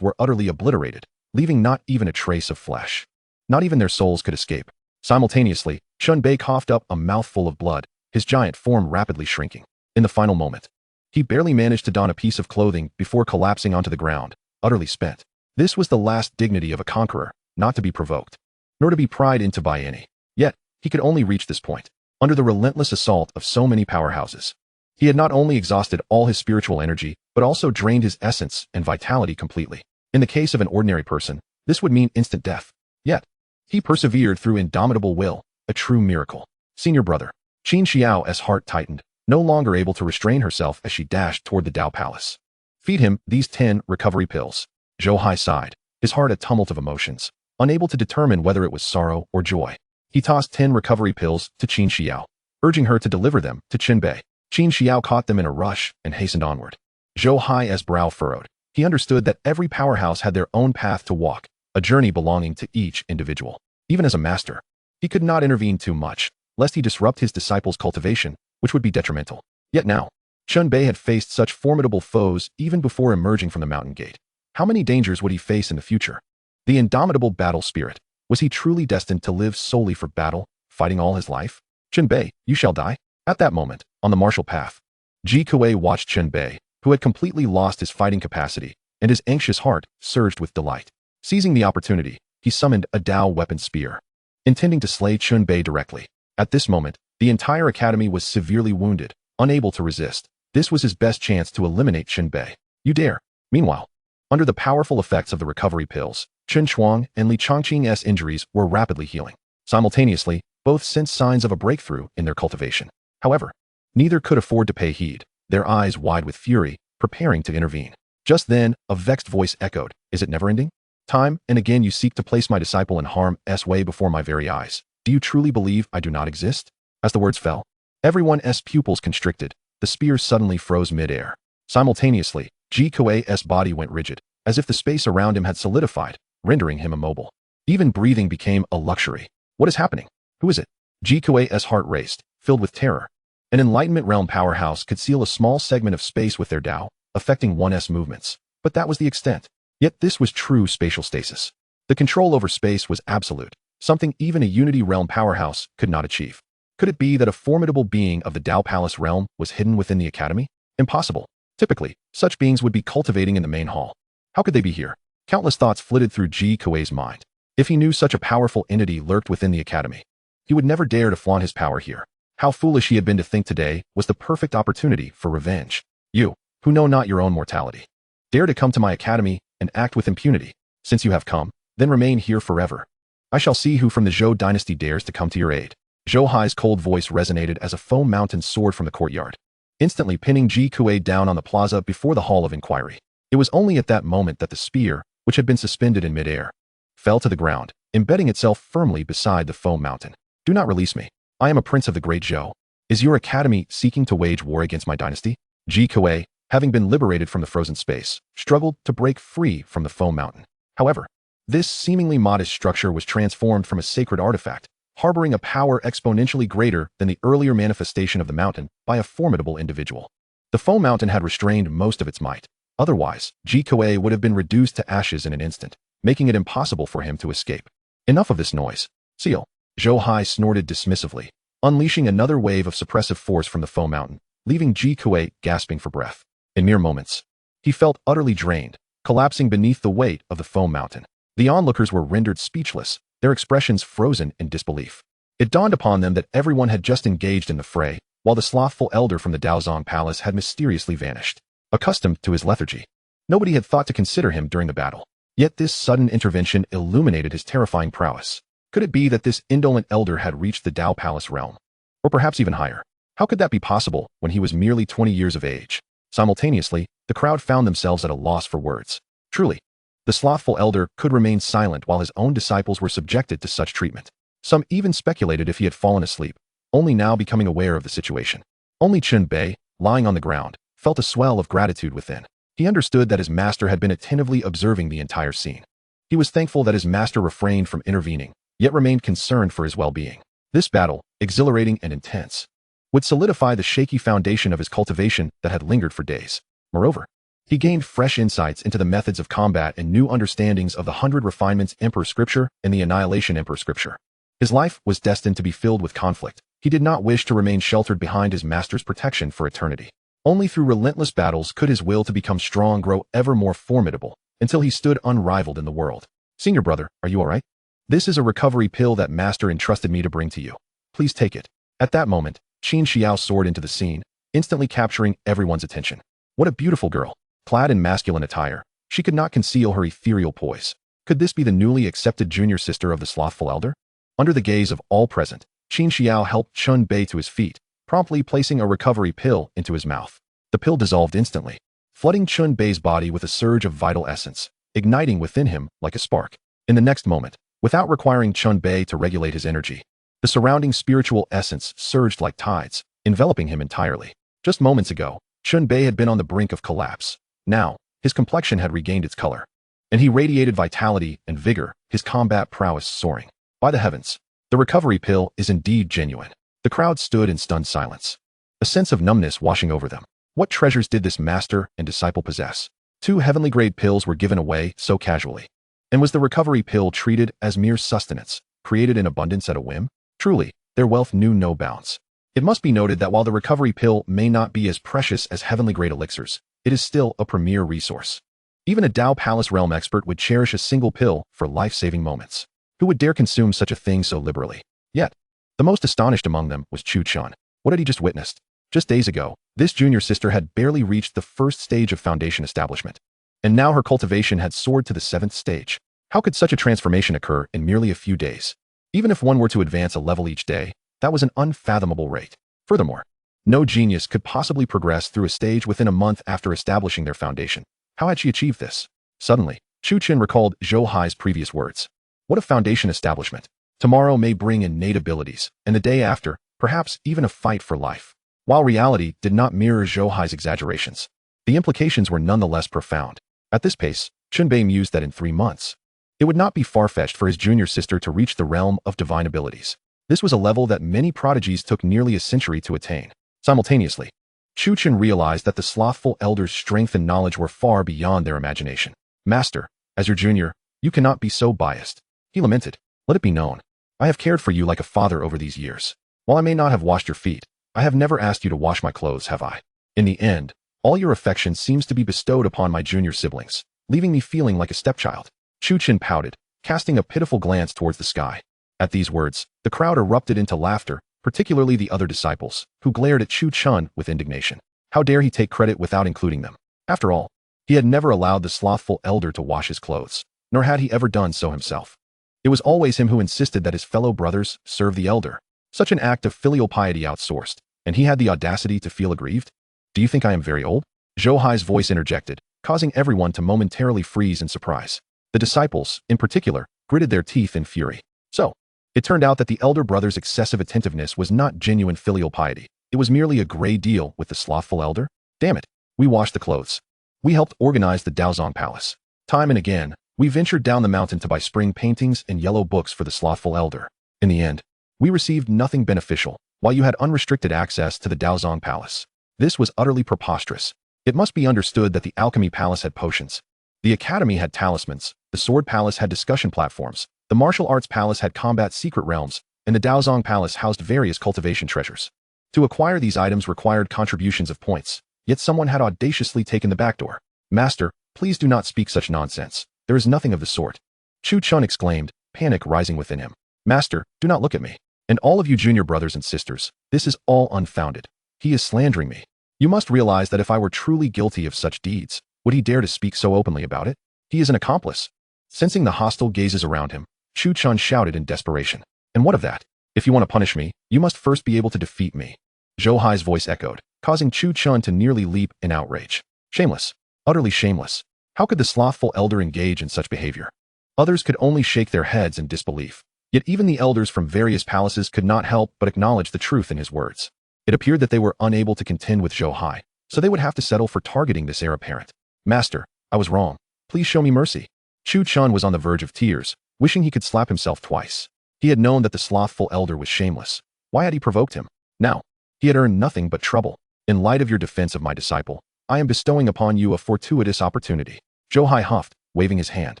were utterly obliterated, leaving not even a trace of flesh. Not even their souls could escape. Simultaneously, Chunbei coughed up a mouthful of blood, his giant form rapidly shrinking. In the final moment, he barely managed to don a piece of clothing before collapsing onto the ground, utterly spent. This was the last dignity of a conqueror, not to be provoked, nor to be pried into by any. Yet, he could only reach this point, under the relentless assault of so many powerhouses. He had not only exhausted all his spiritual energy, but also drained his essence and vitality completely. In the case of an ordinary person, this would mean instant death. Yet, he persevered through indomitable will, a true miracle. Senior brother, Qin Xiao's heart tightened, no longer able to restrain herself as she dashed toward the Tao Palace. Feed him these 10 recovery pills. Zhou Hai sighed, his heart a tumult of emotions, unable to determine whether it was sorrow or joy. He tossed 10 recovery pills to Qin Xiao, urging her to deliver them to Chunbei. Qin Xiao caught them in a rush and hastened onward. Zhou Hai's brow furrowed. He understood that every powerhouse had their own path to walk, a journey belonging to each individual. Even as a master, he could not intervene too much, lest he disrupt his disciples' cultivation, which would be detrimental. Yet now, Chunbei had faced such formidable foes even before emerging from the mountain gate. How many dangers would he face in the future? The indomitable battle spirit. Was he truly destined to live solely for battle, fighting all his life? Chunbei, you shall die. At that moment, on the martial path, Zhou Hai watched Chunbei, who had completely lost his fighting capacity, and his anxious heart surged with delight. Seizing the opportunity, he summoned a Tao weapon spear, intending to slay Chunbei directly. At this moment, the entire academy was severely wounded, unable to resist. This was his best chance to eliminate Chunbei. You dare. Meanwhile, under the powerful effects of the recovery pills, Chen Chuang and Li Chongqing's injuries were rapidly healing. Simultaneously, both sensed signs of a breakthrough in their cultivation. However, neither could afford to pay heed, their eyes wide with fury, preparing to intervene. Just then, a vexed voice echoed, "Is it never ending? Time and again you seek to place my disciple in harm's way before my very eyes. Do you truly believe I do not exist?" As the words fell, everyone's pupils constricted. The spear suddenly froze mid-air. Simultaneously, Zhou Hai's body went rigid, as if the space around him had solidified, rendering him immobile. Even breathing became a luxury. What is happening? Who is it? Zhou Hai's heart raced, filled with terror. An Enlightenment Realm powerhouse could seal a small segment of space with their Tao, affecting one's movements. But that was the extent. Yet this was true spatial stasis. The control over space was absolute, something even a Unity Realm powerhouse could not achieve. Could it be that a formidable being of the Dao Palace realm was hidden within the academy? Impossible. Typically, such beings would be cultivating in the main hall. How could they be here? Countless thoughts flitted through Ji Kuei's mind. If he knew such a powerful entity lurked within the academy, he would never dare to flaunt his power here. How foolish he had been to think today was the perfect opportunity for revenge. You, who know not your own mortality, dare to come to my academy and act with impunity. Since you have come, then remain here forever. I shall see who from the Zhou dynasty dares to come to your aid. Zhou Hai's cold voice resonated as a foam mountain soared from the courtyard, instantly pinning Ji Kuei down on the plaza before the Hall of Inquiry. It was only at that moment that the spear, which had been suspended in midair, fell to the ground, embedding itself firmly beside the foam mountain. Do not release me. I am a prince of the great Zhou. Is your academy seeking to wage war against my dynasty? Ji Kuei, having been liberated from the frozen space, struggled to break free from the foam mountain. However, this seemingly modest structure was transformed from a sacred artifact, harboring a power exponentially greater than the earlier manifestation of the mountain by a formidable individual. The foam mountain had restrained most of its might. Otherwise, Ji Kuei would have been reduced to ashes in an instant, making it impossible for him to escape. Enough of this noise. Seal. Zhou Hai snorted dismissively, unleashing another wave of suppressive force from the foam mountain, leaving Ji Kuei gasping for breath. In mere moments, he felt utterly drained, collapsing beneath the weight of the foam mountain. The onlookers were rendered speechless, their expressions frozen in disbelief. It dawned upon them that everyone had just engaged in the fray, while the slothful elder from the Daozong Palace had mysteriously vanished. Accustomed to his lethargy, nobody had thought to consider him during the battle. Yet this sudden intervention illuminated his terrifying prowess. Could it be that this indolent elder had reached the Dao Palace realm? Or perhaps even higher? How could that be possible when he was merely 20 years of age? Simultaneously, the crowd found themselves at a loss for words. Truly, the slothful elder could remain silent while his own disciples were subjected to such treatment. Some even speculated if he had fallen asleep, only now becoming aware of the situation. Only Chun Bei, lying on the ground, felt a swell of gratitude within. He understood that his master had been attentively observing the entire scene. He was thankful that his master refrained from intervening, yet remained concerned for his well-being. This battle, exhilarating and intense, would solidify the shaky foundation of his cultivation that had lingered for days. Moreover, he gained fresh insights into the methods of combat and new understandings of the 100 Refinements Emperor Scripture and the Annihilation Emperor Scripture. His life was destined to be filled with conflict. He did not wish to remain sheltered behind his master's protection for eternity. Only through relentless battles could his will to become strong grow ever more formidable, until he stood unrivaled in the world. Senior brother, are you all right? This is a recovery pill that master entrusted me to bring to you. Please take it. At that moment, Qin Xiao soared into the scene, instantly capturing everyone's attention. What a beautiful girl. Clad in masculine attire, she could not conceal her ethereal poise. Could this be the newly accepted junior sister of the slothful elder? Under the gaze of all present, Qin Xiao helped Chun Bei to his feet, promptly placing a recovery pill into his mouth. The pill dissolved instantly, flooding Chun Bei's body with a surge of vital essence, igniting within him like a spark. In the next moment, without requiring Chun Bei to regulate his energy, the surrounding spiritual essence surged like tides, enveloping him entirely. Just moments ago, Chun Bei had been on the brink of collapse. Now, his complexion had regained its color, and he radiated vitality and vigor, his combat prowess soaring. By the heavens, the recovery pill is indeed genuine. The crowd stood in stunned silence, a sense of numbness washing over them. What treasures did this master and disciple possess? 2 heavenly-grade pills were given away so casually. And was the recovery pill treated as mere sustenance, created in abundance at a whim? Truly, their wealth knew no bounds. It must be noted that while the recovery pill may not be as precious as heavenly-grade elixirs, it is still a premier resource. Even a Dao Palace realm expert would cherish a single pill for life-saving moments. Who would dare consume such a thing so liberally? Yet, the most astonished among them was Chu Chun. What had he just witnessed? Just days ago, this junior sister had barely reached the first stage of foundation establishment, and now her cultivation had soared to the 7th stage. How could such a transformation occur in merely a few days? Even if one were to advance a level each day, that was an unfathomable rate. Furthermore, no genius could possibly progress through a stage within a month after establishing their foundation. How had she achieved this? Suddenly, Chu Qin recalled Zhou Hai's previous words. What a foundation establishment! Tomorrow may bring innate abilities, and the day after, perhaps even a fight for life. While reality did not mirror Zhou Hai's exaggerations, the implications were nonetheless profound. At this pace, Chun Bei mused that in 3 months, it would not be far-fetched for his junior sister to reach the realm of divine abilities. This was a level that many prodigies took nearly a century to attain. Simultaneously, Chu Qin realized that the slothful elder's strength and knowledge were far beyond their imagination. Master, as your junior, you cannot be so biased. He lamented. Let it be known, I have cared for you like a father over these years. While I may not have washed your feet, I have never asked you to wash my clothes, have I? In the end, all your affection seems to be bestowed upon my junior siblings, leaving me feeling like a stepchild. Chu Chen pouted, casting a pitiful glance towards the sky. At these words, the crowd erupted into laughter, particularly the other disciples, who glared at Chu Chun with indignation. How dare he take credit without including them? After all, he had never allowed the slothful elder to wash his clothes, nor had he ever done so himself. It was always him who insisted that his fellow brothers serve the elder. Such an act of filial piety outsourced, and he had the audacity to feel aggrieved? Do you think I am very old? Zhou Hai's voice interjected, causing everyone to momentarily freeze in surprise. The disciples, in particular, gritted their teeth in fury. So, it turned out that the elder brother's excessive attentiveness was not genuine filial piety. It was merely a gray deal with the slothful elder? Damn it. We washed the clothes. We helped organize the Daozong Palace. Time and again, we ventured down the mountain to buy spring paintings and yellow books for the slothful elder. In the end, we received nothing beneficial, while you had unrestricted access to the Daozong Palace. This was utterly preposterous. It must be understood that the Alchemy Palace had potions. The Academy had talismans, the Sword Palace had discussion platforms, the Martial Arts Palace had combat secret realms, and the Daozong Palace housed various cultivation treasures. To acquire these items required contributions of points, yet someone had audaciously taken the back door. Master, please do not speak such nonsense. There is nothing of the sort. Chu Chun exclaimed, panic rising within him. Master, do not look at me. And all of you junior brothers and sisters, this is all unfounded. He is slandering me. You must realize that if I were truly guilty of such deeds, would he dare to speak so openly about it? He is an accomplice. Sensing the hostile gazes around him, Chu Chun shouted in desperation. And what of that? If you want to punish me, you must first be able to defeat me. Zhou Hai's voice echoed, causing Chu Chun to nearly leap in outrage. Shameless. Utterly shameless. How could the slothful elder engage in such behavior? Others could only shake their heads in disbelief. Yet even the elders from various palaces could not help but acknowledge the truth in his words. It appeared that they were unable to contend with Zhou Hai, so they would have to settle for targeting this heir apparent. Master, I was wrong. Please show me mercy. Chu Chun was on the verge of tears, wishing he could slap himself twice. He had known that the slothful elder was shameless. Why had he provoked him? Now, he had earned nothing but trouble. In light of your defense of my disciple, I am bestowing upon you a fortuitous opportunity. Zhou Hai huffed, waving his hand.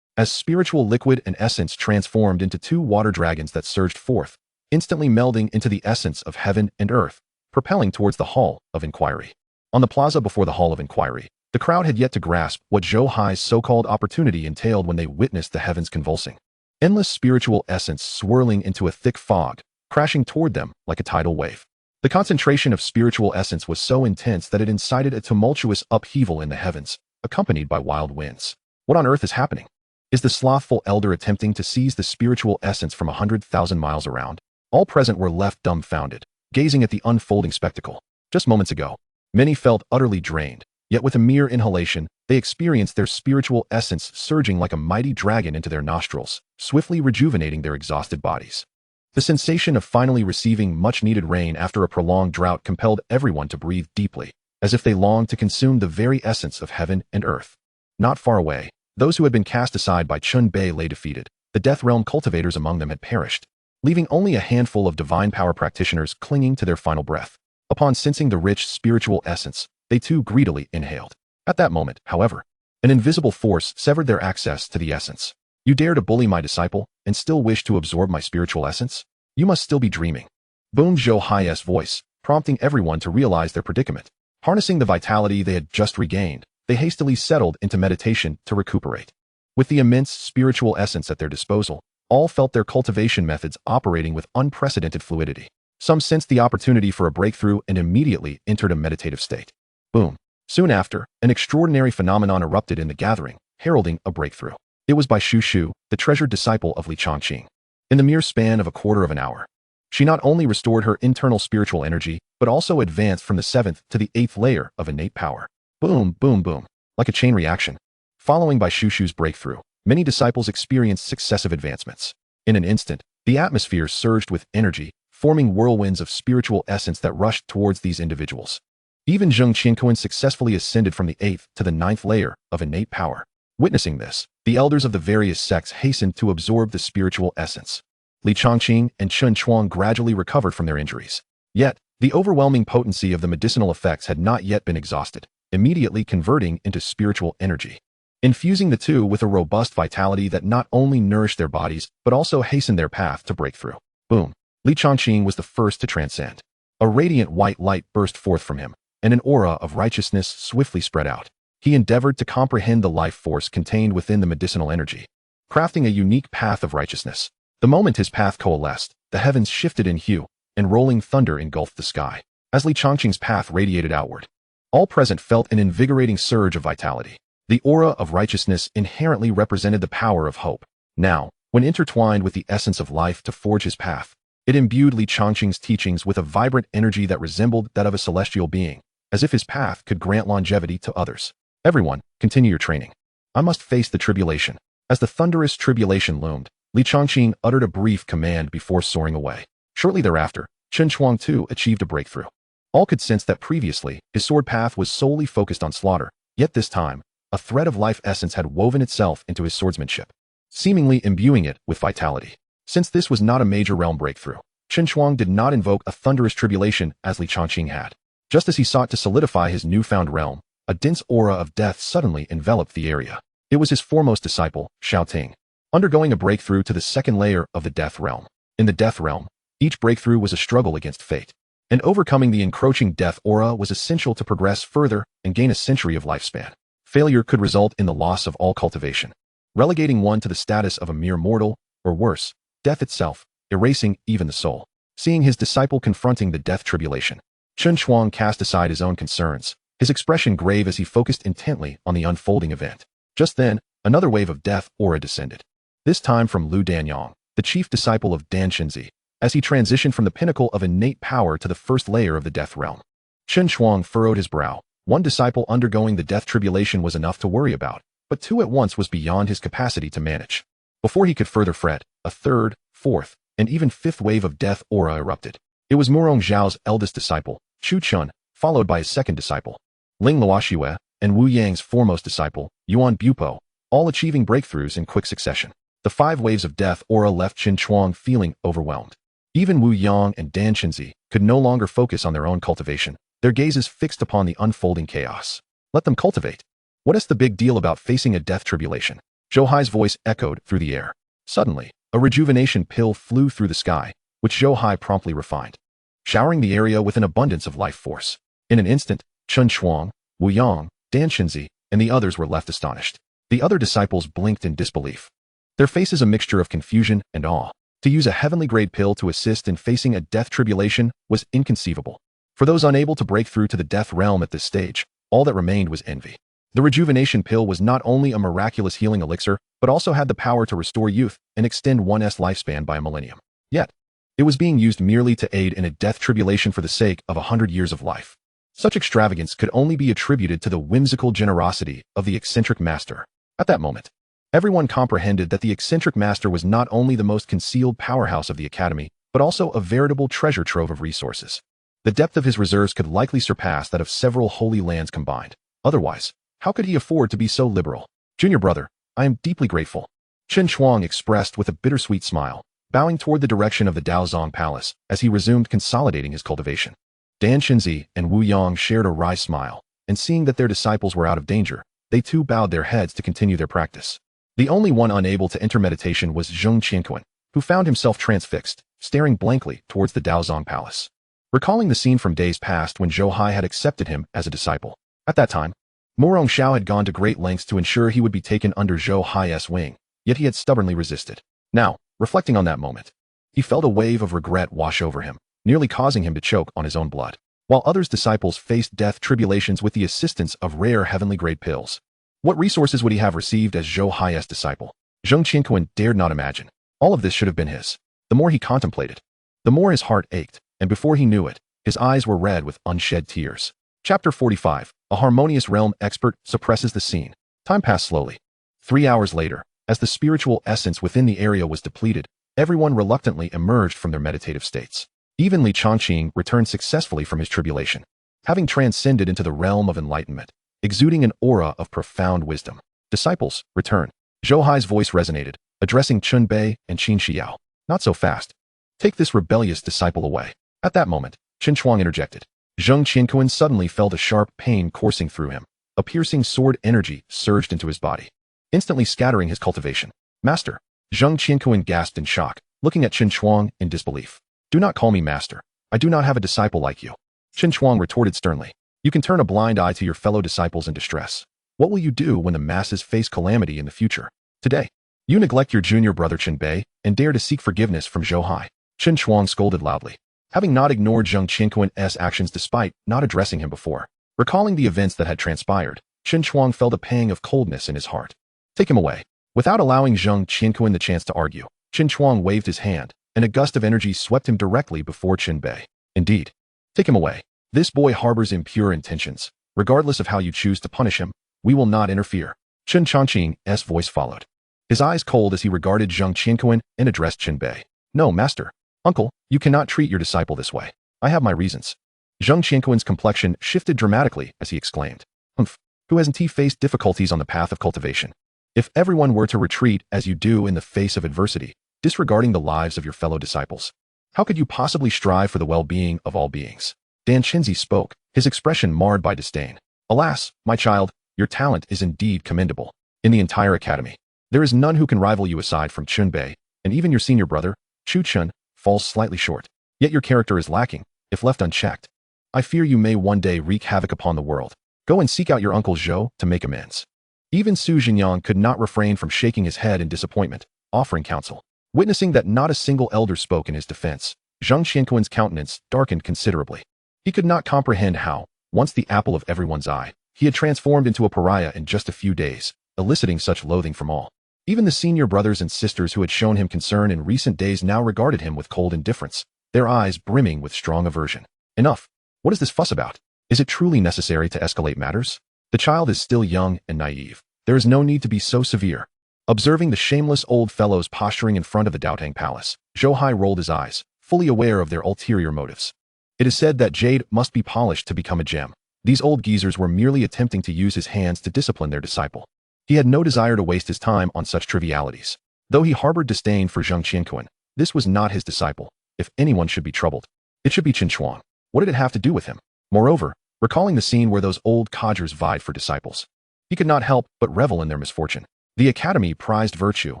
As spiritual liquid and essence transformed into two water dragons that surged forth, instantly melding into the essence of heaven and earth, propelling towards the Hall of Inquiry. On the plaza before the Hall of Inquiry, the crowd had yet to grasp what Zhou Hai's so-called opportunity entailed when they witnessed the heavens convulsing. Endless spiritual essence swirling into a thick fog, crashing toward them like a tidal wave. The concentration of spiritual essence was so intense that it incited a tumultuous upheaval in the heavens, accompanied by wild winds. What on earth is happening? Is the slothful elder attempting to seize the spiritual essence from 100,000 miles around? All present were left dumbfounded, gazing at the unfolding spectacle. Just moments ago, many felt utterly drained, yet with a mere inhalation, they experienced their spiritual essence surging like a mighty dragon into their nostrils, swiftly rejuvenating their exhausted bodies. The sensation of finally receiving much-needed rain after a prolonged drought compelled everyone to breathe deeply, as if they longed to consume the very essence of heaven and earth. Not far away, those who had been cast aside by Chun Bei lay defeated. The Death Realm cultivators among them had perished, leaving only a handful of divine power practitioners clinging to their final breath. Upon sensing the rich spiritual essence, they too greedily inhaled. At that moment, however, an invisible force severed their access to the essence. You dare to bully my disciple and still wish to absorb my spiritual essence? You must still be dreaming. Boomed Zhou Hai's voice, prompting everyone to realize their predicament. Harnessing the vitality they had just regained, they hastily settled into meditation to recuperate. With the immense spiritual essence at their disposal, all felt their cultivation methods operating with unprecedented fluidity. Some sensed the opportunity for a breakthrough and immediately entered a meditative state. Boom. Soon after, an extraordinary phenomenon erupted in the gathering, heralding a breakthrough. It was by Shu Shu, the treasured disciple of Li Chongqing. In the mere span of a quarter of an hour, she not only restored her internal spiritual energy, but also advanced from the 7th to the 8th layer of innate power. Boom, boom, boom, like a chain reaction. Following by Shu Shu's breakthrough, many disciples experienced successive advancements. In an instant, the atmosphere surged with energy, forming whirlwinds of spiritual essence that rushed towards these individuals. Even Zheng Qianquan successfully ascended from the 8th to the 9th layer of innate power. Witnessing this, the elders of the various sects hastened to absorb the spiritual essence. Li Chongqing and Chun Chuang gradually recovered from their injuries. Yet, the overwhelming potency of the medicinal effects had not yet been exhausted, immediately converting into spiritual energy. Infusing the two with a robust vitality that not only nourished their bodies, but also hastened their path to breakthrough. Boom. Li Chongqing was the first to transcend. A radiant white light burst forth from him, and an aura of righteousness swiftly spread out. He endeavored to comprehend the life force contained within the medicinal energy, crafting a unique path of righteousness. The moment his path coalesced, the heavens shifted in hue, and rolling thunder engulfed the sky. As Li Chongqing's path radiated outward, all present felt an invigorating surge of vitality. The aura of righteousness inherently represented the power of hope. Now, when intertwined with the essence of life to forge his path, it imbued Li Chongqing's teachings with a vibrant energy that resembled that of a celestial being, as if his path could grant longevity to others. Everyone, continue your training. I must face the tribulation. As the thunderous tribulation loomed, Li Chongqing uttered a brief command before soaring away. Shortly thereafter, Chen Chuang too achieved a breakthrough. All could sense that previously, his sword path was solely focused on slaughter, yet this time, a thread of life essence had woven itself into his swordsmanship, seemingly imbuing it with vitality. Since this was not a major realm breakthrough, Chen Chuang did not invoke a thunderous tribulation as Li Chongqing had. Just as he sought to solidify his newfound realm, a dense aura of death suddenly enveloped the area. It was his foremost disciple, Shao Ting, undergoing a breakthrough to the second layer of the death realm. In the death realm, each breakthrough was a struggle against fate, and overcoming the encroaching death aura was essential to progress further and gain a century of lifespan. Failure could result in the loss of all cultivation, relegating one to the status of a mere mortal, or worse, death itself, erasing even the soul. Seeing his disciple confronting the death tribulation, Chen Chuang cast aside his own concerns, his expression grave as he focused intently on the unfolding event. Just then, another wave of death aura descended, this time from Lu Danyang, the chief disciple of Dan Shenzi, as he transitioned from the pinnacle of innate power to the first layer of the death realm. Chen Chuang furrowed his brow. One disciple undergoing the death tribulation was enough to worry about, but two at once was beyond his capacity to manage. Before he could further fret, a third, fourth, and even fifth wave of death aura erupted. It was Murong Zhao's eldest disciple, Chu Chun, followed by his second disciple, Ling Luoxue, and Wu Yang's foremost disciple, Yuan Bupo, all achieving breakthroughs in quick succession. The 5 waves of death aura left Chen Chuang feeling overwhelmed. Even Wu Yang and Dan Shenzi could no longer focus on their own cultivation, their gazes fixed upon the unfolding chaos. Let them cultivate. What is the big deal about facing a death tribulation? Zhou Hai's voice echoed through the air. Suddenly, a rejuvenation pill flew through the sky, which Zhou Hai promptly refined, showering the area with an abundance of life force. In an instant, Chen Chuang, Wu Yang, Dan Shenzi, and the others were left astonished. The other disciples blinked in disbelief, their faces a mixture of confusion and awe. To use a heavenly-grade pill to assist in facing a death tribulation was inconceivable. For those unable to break through to the death realm at this stage, all that remained was envy. The rejuvenation pill was not only a miraculous healing elixir, but also had the power to restore youth and extend one's lifespan by a millennium. Yet, it was being used merely to aid in a death tribulation for the sake of 100 years of life. Such extravagance could only be attributed to the whimsical generosity of the eccentric master. At that moment, everyone comprehended that the eccentric master was not only the most concealed powerhouse of the academy, but also a veritable treasure trove of resources. The depth of his reserves could likely surpass that of several holy lands combined. Otherwise, how could he afford to be so liberal? Junior brother, I am deeply grateful, Chen Chuang expressed with a bittersweet smile, bowing toward the direction of the Daozong Palace as he resumed consolidating his cultivation. Dan Shenzi and Wu Yang shared a wry smile, and seeing that their disciples were out of danger, they too bowed their heads to continue their practice. The only one unable to enter meditation was Zhong Qianquan, who found himself transfixed, staring blankly towards the Daozong Palace, recalling the scene from days past when Zhou Hai had accepted him as a disciple. At that time, Murong Xiao had gone to great lengths to ensure he would be taken under Zhou Hai's wing, yet he had stubbornly resisted. Now, reflecting on that moment, he felt a wave of regret wash over him, nearly causing him to choke on his own blood. While others' disciples faced death tribulations with the assistance of rare heavenly-grade pills, what resources would he have received as Zhou Hai's disciple? Zhong Qianquan dared not imagine. All of this should have been his. The more he contemplated, the more his heart ached, and before he knew it, his eyes were red with unshed tears. Chapter 45. A harmonious realm expert suppresses the scene. Time passed slowly. 3 hours later, as the spiritual essence within the area was depleted, everyone reluctantly emerged from their meditative states. Even Li Chongqing returned successfully from his tribulation, having transcended into the realm of enlightenment, exuding an aura of profound wisdom. Disciples, return. Zhou Hai's voice resonated, addressing Chun Bei and Qin Xiao. Not so fast. Take this rebellious disciple away. At that moment, Chen Chuang interjected. Zhong Qianquan suddenly felt a sharp pain coursing through him. A piercing sword energy surged into his body, instantly scattering his cultivation. Master! Zhong Qianquan gasped in shock, looking at Chen Chuang in disbelief. Do not call me master. I do not have a disciple like you. Chen Chuang retorted sternly. You can turn a blind eye to your fellow disciples in distress. What will you do when the masses face calamity in the future? Today, you neglect your junior brother Chen Bei and dare to seek forgiveness from Zhou Hai. Chen Chuang scolded loudly, having not ignored Zheng Qianquan's actions despite not addressing him before. Recalling the events that had transpired, Chen Chuang felt a pang of coldness in his heart. Take him away. Without allowing Zheng Qianquan the chance to argue, Chen Chuang waved his hand, and a gust of energy swept him directly before Chen Bei. Indeed. Take him away. This boy harbors impure intentions. Regardless of how you choose to punish him, we will not interfere. Chen Changqing's voice followed. His eyes cold as he regarded Zheng Qianquan and addressed Chen Bei. No, master. Uncle, you cannot treat your disciple this way. I have my reasons. Zheng Qianquan's complexion shifted dramatically as he exclaimed. Humph. Who hasn't he faced difficulties on the path of cultivation? If everyone were to retreat as you do in the face of adversity, disregarding the lives of your fellow disciples, how could you possibly strive for the well-being of all beings? Dan Chenzi spoke, his expression marred by disdain. Alas, my child, your talent is indeed commendable. In the entire academy, there is none who can rival you aside from Chen Bei, and even your senior brother, Chu Chen, falls slightly short. Yet your character is lacking, if left unchecked. I fear you may one day wreak havoc upon the world. Go and seek out your uncle Zhou to make amends. Even Su Jinyang could not refrain from shaking his head in disappointment, offering counsel. Witnessing that not a single elder spoke in his defense, Zheng Qianquan's countenance darkened considerably. He could not comprehend how, once the apple of everyone's eye, he had transformed into a pariah in just a few days, eliciting such loathing from all. Even the senior brothers and sisters who had shown him concern in recent days now regarded him with cold indifference, their eyes brimming with strong aversion. Enough. What is this fuss about? Is it truly necessary to escalate matters? The child is still young and naive. There is no need to be so severe. Observing the shameless old fellows posturing in front of the Daotang Palace, Zhou Hai rolled his eyes, fully aware of their ulterior motives. It is said that jade must be polished to become a gem. These old geezers were merely attempting to use his hands to discipline their disciple. He had no desire to waste his time on such trivialities. Though he harbored disdain for Zheng Qianquan, this was not his disciple. If anyone should be troubled, it should be Chen Chuang. What did it have to do with him? Moreover, recalling the scene where those old codgers vied for disciples, he could not help but revel in their misfortune. The academy prized virtue,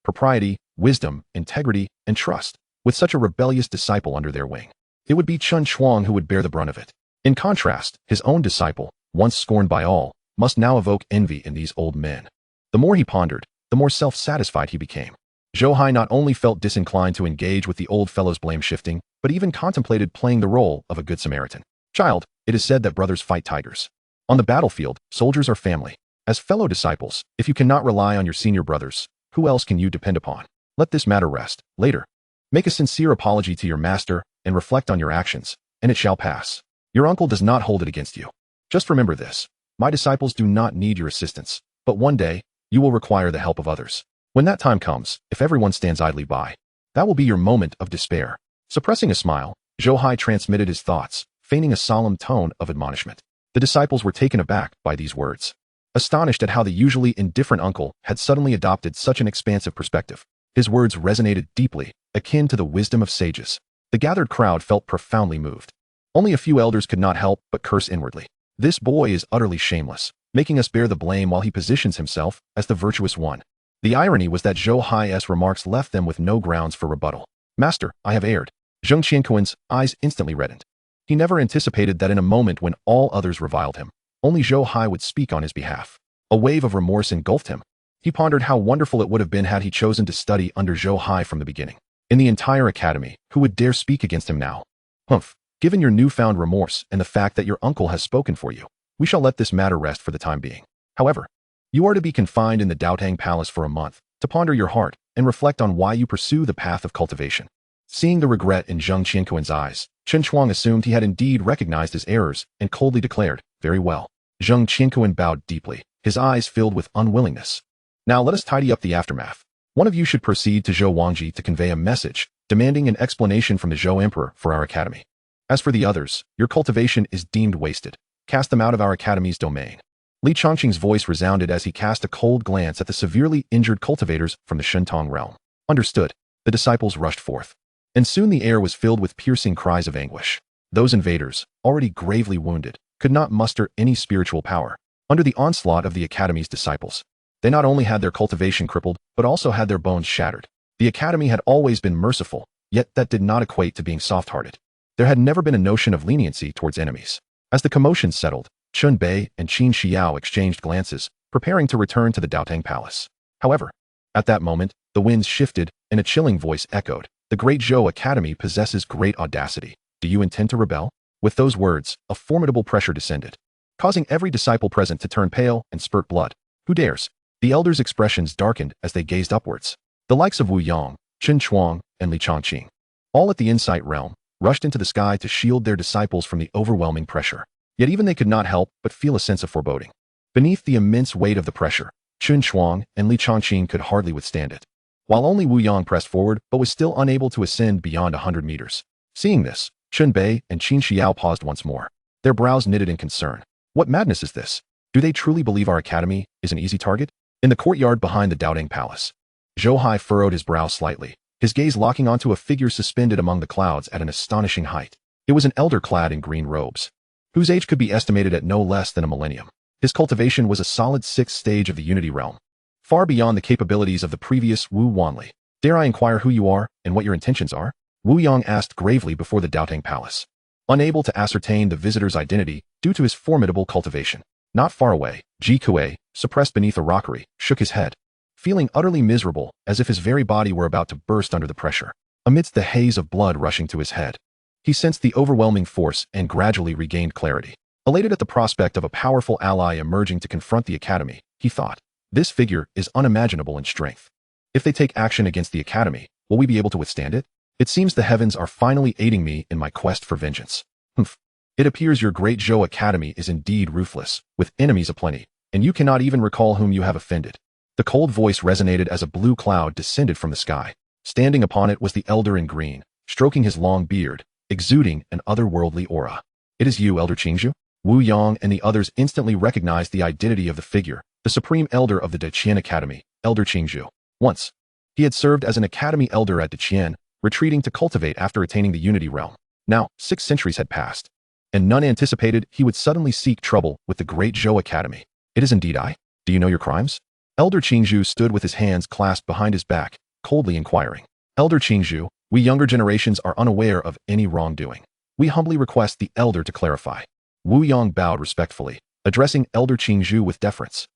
propriety, wisdom, integrity, and trust. With such a rebellious disciple under their wing, it would be Chen Chuang who would bear the brunt of it. In contrast, his own disciple, once scorned by all, must now evoke envy in these old men. The more he pondered, the more self-satisfied he became. Zhou Hai not only felt disinclined to engage with the old fellow's blame-shifting, but even contemplated playing the role of a good Samaritan. Child, it is said that brothers fight tigers. On the battlefield, soldiers are family. As fellow disciples, if you cannot rely on your senior brothers, who else can you depend upon? Let this matter rest. Later, make a sincere apology to your master and reflect on your actions, and it shall pass. Your uncle does not hold it against you. Just remember this. My disciples do not need your assistance, but one day, you will require the help of others. When that time comes, if everyone stands idly by, that will be your moment of despair. Suppressing a smile, Zhou Hai transmitted his thoughts, feigning a solemn tone of admonishment. The disciples were taken aback by these words, astonished at how the usually indifferent uncle had suddenly adopted such an expansive perspective. His words resonated deeply, akin to the wisdom of sages. The gathered crowd felt profoundly moved. Only a few elders could not help but curse inwardly. This boy is utterly shameless, making us bear the blame while he positions himself as the virtuous one. The irony was that Zhou Hai's remarks left them with no grounds for rebuttal. Master, I have erred. Zheng Qianquan's eyes instantly reddened. He never anticipated that in a moment when all others reviled him, only Zhou Hai would speak on his behalf. A wave of remorse engulfed him. He pondered how wonderful it would have been had he chosen to study under Zhou Hai from the beginning. In the entire academy, who would dare speak against him now? Humph. Given your newfound remorse and the fact that your uncle has spoken for you, we shall let this matter rest for the time being. However, you are to be confined in the Daotang Palace for a month, to ponder your heart and reflect on why you pursue the path of cultivation. Seeing the regret in Zheng Qianquan's eyes, Chen Chuang assumed he had indeed recognized his errors and coldly declared, very well. Zheng Qianquan bowed deeply, his eyes filled with unwillingness. Now let us tidy up the aftermath. One of you should proceed to Zhou Wangji to convey a message, demanding an explanation from the Zhou Emperor for our academy. As for the others, your cultivation is deemed wasted. Cast them out of our academy's domain. Li Chongqing's voice resounded as he cast a cold glance at the severely injured cultivators from the Shentong realm. Understood. The disciples rushed forth. And soon the air was filled with piercing cries of anguish. Those invaders, already gravely wounded, could not muster any spiritual power. Under the onslaught of the academy's disciples, they not only had their cultivation crippled, but also had their bones shattered. The academy had always been merciful, Yet that did not equate to being soft-hearted. There had never been a notion of leniency towards enemies. As the commotion settled, Chun Bei and Qin Xiao exchanged glances, preparing to return to the Daotang Palace. However, at that moment, the winds shifted and a chilling voice echoed. The great Zhou Academy possesses great audacity. Do you intend to rebel? With those words, a formidable pressure descended, causing every disciple present to turn pale and spurt blood. Who dares? The elders' expressions darkened as they gazed upwards. The likes of Wu Yang, Chen Chuang, and Li Chongqing, all at the Insight Realm, rushed into the sky to shield their disciples from the overwhelming pressure. Yet even they could not help but feel a sense of foreboding. Beneath the immense weight of the pressure, Chen Chuang and Li Chongqing could hardly withstand it, while only Wu Yang pressed forward but was still unable to ascend beyond 100 meters. Seeing this, Chun Bei and Qin Xiao paused once more, their brows knitted in concern. What madness is this? Do they truly believe our academy is an easy target? In the courtyard behind the Daotang Palace, Zhou Hai furrowed his brow slightly, his gaze locking onto a figure suspended among the clouds at an astonishing height. It was an elder clad in green robes, whose age could be estimated at no less than a millennium. His cultivation was a solid 6th stage of the Unity Realm, far beyond the capabilities of the previous Wu Wanli. Dare I inquire who you are and what your intentions are? Wu Yang asked gravely before the Daotang Palace, unable to ascertain the visitor's identity due to his formidable cultivation. Not far away, Ji Kuei, suppressed beneath a rockery, shook his head, feeling utterly miserable as if his very body were about to burst under the pressure. Amidst the haze of blood rushing to his head, he sensed the overwhelming force and gradually regained clarity. Elated at the prospect of a powerful ally emerging to confront the academy, he thought, this figure is unimaginable in strength. If they take action against the academy, will we be able to withstand it? It seems the heavens are finally aiding me in my quest for vengeance. Humph. It appears your great Zhou Academy is indeed ruthless, with enemies aplenty, and you cannot even recall whom you have offended. The cold voice resonated as a blue cloud descended from the sky. Standing upon it was the elder in green, stroking his long beard, exuding an otherworldly aura. It is you, Elder Qingzhu? Wu Yang and the others instantly recognized the identity of the figure, the supreme elder of the Deqian Academy, Elder Qingzhu. Once, he had served as an academy elder at Deqian, retreating to cultivate after attaining the Unity Realm. Now, 6 centuries had passed, and none anticipated he would suddenly seek trouble with the great Zhou Academy. It is indeed I. Do you know your crimes? Elder Qingzhu stood with his hands clasped behind his back, coldly inquiring. Elder Qingzhu, we younger generations are unaware of any wrongdoing. We humbly request the elder to clarify. Wu Yang bowed respectfully, addressing Elder Qingzhu with deference.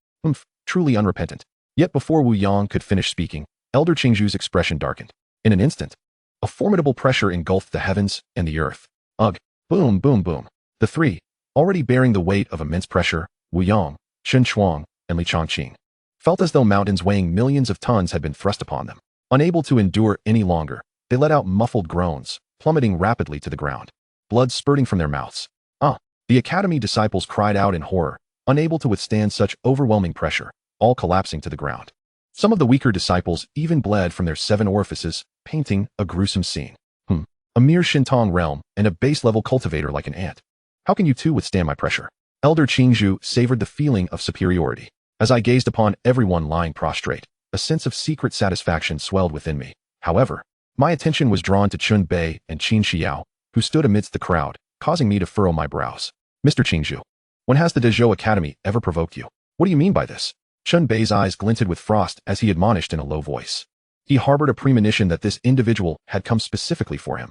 Truly unrepentant. Yet before Wu Yang could finish speaking, Elder Qingzhu's expression darkened. In an instant, a formidable pressure engulfed the heavens and the earth. Ugh. Boom, boom, boom. The three, already bearing the weight of immense pressure, Wu Yang, Chen Chuang, and Li Chongqing, felt as though mountains weighing millions of tons had been thrust upon them. Unable to endure any longer, they let out muffled groans, plummeting rapidly to the ground, blood spurting from their mouths. The academy disciples cried out in horror, unable to withstand such overwhelming pressure, all collapsing to the ground. Some of the weaker disciples even bled from their 7 orifices, painting a gruesome scene. A mere Shintong realm and a base-level cultivator like an ant. How can you two withstand my pressure? Elder Qingzhu savored the feeling of superiority. As I gazed upon everyone lying prostrate, a sense of secret satisfaction swelled within me. However, my attention was drawn to Chun Bei and Qin Xiao, who stood amidst the crowd, causing me to furrow my brows. Mr. Qingzhu, when has the Dezhou Academy ever provoked you? What do you mean by this? Chun Bei's eyes glinted with frost as he admonished in a low voice. He harbored a premonition that this individual had come specifically for him.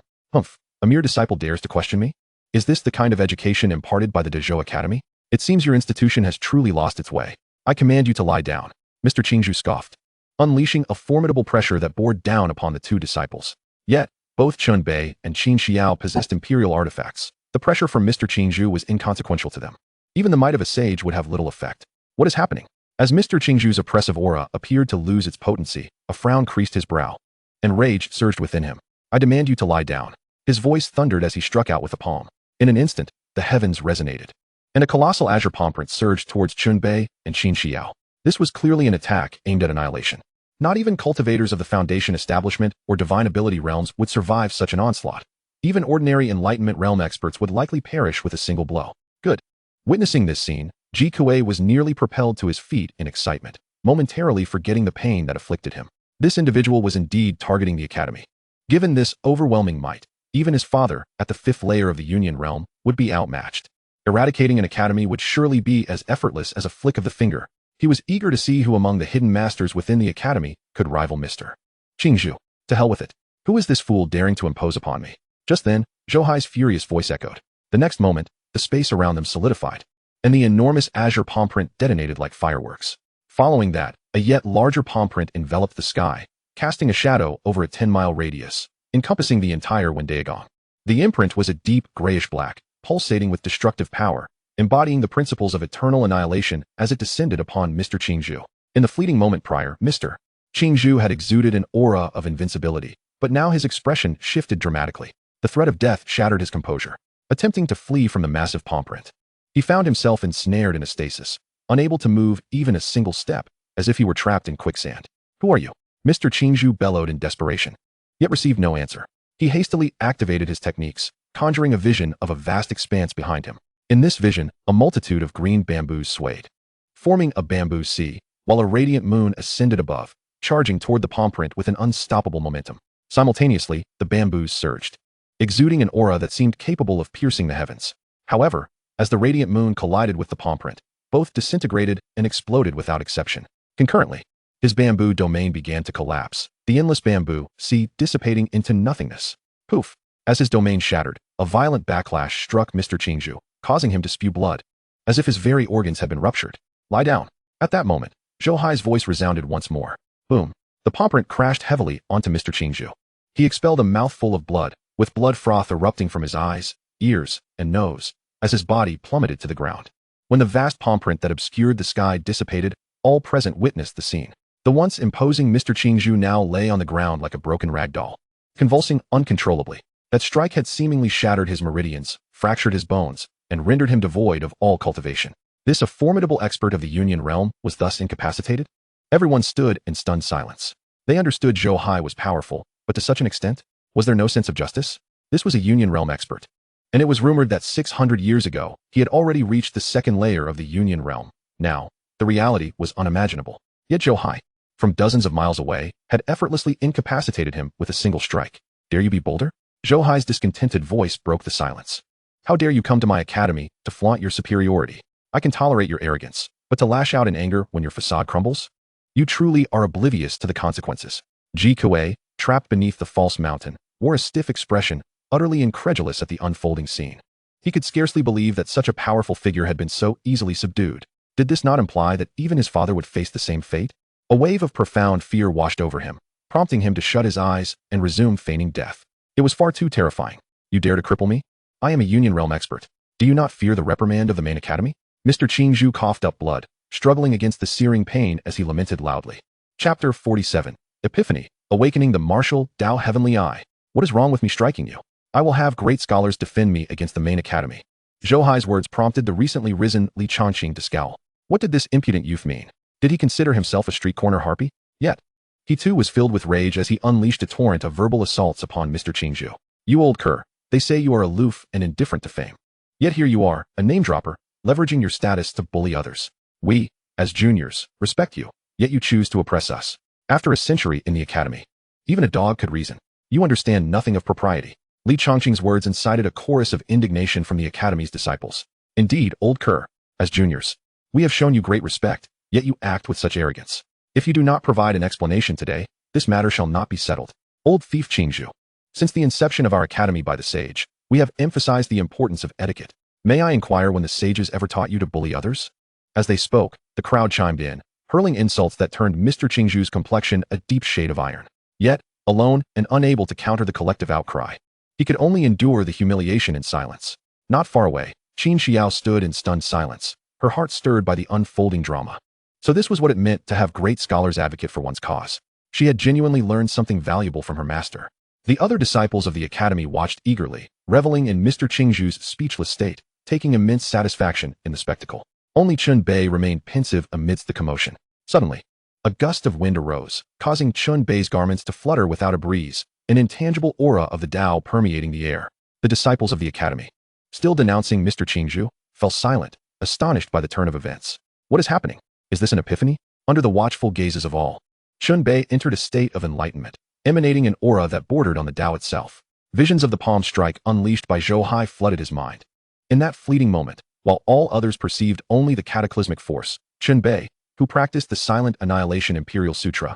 A mere disciple dares to question me? Is this the kind of education imparted by the Dezhou Academy? It seems your institution has truly lost its way. I command you to lie down. Mr. Qingzhu scoffed, unleashing a formidable pressure that bore down upon the 2 disciples. Yet, both Chun Bei and Qin Xiao possessed imperial artifacts. The pressure from Mr. Qingzhu was inconsequential to them. Even the might of a sage would have little effect. What is happening? As Mr. Qingzhu's oppressive aura appeared to lose its potency, a frown creased his brow, and rage surged within him. I demand you to lie down. His voice thundered as he struck out with a palm. In an instant, the heavens resonated, and a colossal azure palm print surged towards Chun Bei and Qin Xiao. This was clearly an attack aimed at annihilation. Not even cultivators of the Foundation Establishment or Divine Ability realms would survive such an onslaught. Even ordinary Enlightenment realm experts would likely perish with a single blow. Good. Witnessing this scene, Ji Kuei was nearly propelled to his feet in excitement, momentarily forgetting the pain that afflicted him. This individual was indeed targeting the academy. Given this overwhelming might, even his father, at the 5th layer of the Union realm, would be outmatched. Eradicating an academy would surely be as effortless as a flick of the finger. He was eager to see who among the hidden masters within the academy could rival Mr. Qingzhu. To hell with it. Who is this fool daring to impose upon me? Just then, Zhou Hai's furious voice echoed. The next moment, the space around them solidified, and the enormous azure palm print detonated like fireworks. Following that, a yet larger palm print enveloped the sky, casting a shadow over a 10-mile radius, encompassing the entire Wendaegong. The imprint was a deep grayish-black, pulsating with destructive power, embodying the principles of eternal annihilation as it descended upon Mr. Qingzhu. In the fleeting moment prior, Mr. Qingzhu had exuded an aura of invincibility, but now his expression shifted dramatically. The threat of death shattered his composure. Attempting to flee from the massive palm print, he found himself ensnared in a stasis, unable to move even a single step, as if he were trapped in quicksand. Who are you? Mr. Qingzhu bellowed in desperation, yet received no answer. He hastily activated his techniques, conjuring a vision of a vast expanse behind him. In this vision, a multitude of green bamboos swayed, forming a bamboo sea, while a radiant moon ascended above, charging toward the palm print with an unstoppable momentum. Simultaneously, the bamboos surged, exuding an aura that seemed capable of piercing the heavens. However, as the radiant moon collided with the palm print, both disintegrated and exploded without exception. Concurrently, his bamboo domain began to collapse, the endless bamboo sea dissipating into nothingness. Poof! As his domain shattered, a violent backlash struck Mr. Qingzhu, causing him to spew blood, as if his very organs had been ruptured. Lie down. At that moment, Zhou Hai's voice resounded once more. Boom! The palm print crashed heavily onto Mr. Qingzhu. He expelled a mouthful of blood, with blood froth erupting from his eyes, ears, and nose, as his body plummeted to the ground. When the vast palm print that obscured the sky dissipated, all present witnessed the scene. The once imposing Mr. Qingzhu now lay on the ground like a broken rag doll, convulsing uncontrollably. That strike had seemingly shattered his meridians, fractured his bones, and rendered him devoid of all cultivation. This a formidable expert of the Union realm was thus incapacitated? Everyone stood in stunned silence. They understood Zhou Hai was powerful, but to such an extent? Was there no sense of justice? This was a Union realm expert, and it was rumored that 600 years ago, he had already reached the second layer of the Union realm. Now, the reality was unimaginable. Yet Zhou Hai, from dozens of miles away, had effortlessly incapacitated him with a single strike. Dare you be bolder? Zhou Hai's discontented voice broke the silence. How dare you come to my academy to flaunt your superiority? I can tolerate your arrogance, but to lash out in anger when your facade crumbles? You truly are oblivious to the consequences. Ji Kuei, trapped beneath the false mountain, wore a stiff expression, utterly incredulous at the unfolding scene. He could scarcely believe that such a powerful figure had been so easily subdued. Did this not imply that even his father would face the same fate? A wave of profound fear washed over him, prompting him to shut his eyes and resume feigning death. It was far too terrifying. You dare to cripple me? I am a Union realm expert. Do you not fear the reprimand of the main academy? Mr. Qingzhu coughed up blood, struggling against the searing pain as he lamented loudly. Chapter 47. Epiphany. Awakening the martial Tao Heavenly Eye. What is wrong with me striking you? I will have great scholars defend me against the main academy. Zhou Hai's words prompted the recently risen Li Changqing to scowl. What did this impudent youth mean? Did he consider himself a street corner harpy? Yet, he too was filled with rage as he unleashed a torrent of verbal assaults upon Mr. Qingzhu. You old cur, they say you are aloof and indifferent to fame. Yet here you are, a name-dropper, leveraging your status to bully others. We, as juniors, respect you, yet you choose to oppress us. After a century in the academy, even a dog could reason. You understand nothing of propriety. Li Changqing's words incited a chorus of indignation from the academy's disciples. Indeed, old cur, as juniors, we have shown you great respect, yet you act with such arrogance. If you do not provide an explanation today, this matter shall not be settled. Old thief Qingzhu. Since the inception of our academy by the sage, we have emphasized the importance of etiquette. May I inquire when the sages ever taught you to bully others? As they spoke, the crowd chimed in, hurling insults that turned Mr. Qingzhu's complexion a deep shade of iron. Yet, alone and unable to counter the collective outcry, he could only endure the humiliation in silence. Not far away, Qin Xiao stood in stunned silence, her heart stirred by the unfolding drama. So this was what it meant to have great scholars advocate for one's cause. She had genuinely learned something valuable from her master. The other disciples of the academy watched eagerly, reveling in Mr. Qingzhu's speechless state, taking immense satisfaction in the spectacle. Only Chun Bei remained pensive amidst the commotion. Suddenly, a gust of wind arose, causing Chun Bei's garments to flutter without a breeze, an intangible aura of the Tao permeating the air. The disciples of the academy, still denouncing Mr. Qingzhu, fell silent, astonished by the turn of events. What is happening? Is this an epiphany? Under the watchful gazes of all, Chun Bei entered a state of enlightenment, emanating an aura that bordered on the Tao itself. Visions of the palm strike unleashed by Zhou Hai flooded his mind. In that fleeting moment, while all others perceived only the cataclysmic force, Chun Bei, who practiced the silent annihilation imperial sutra,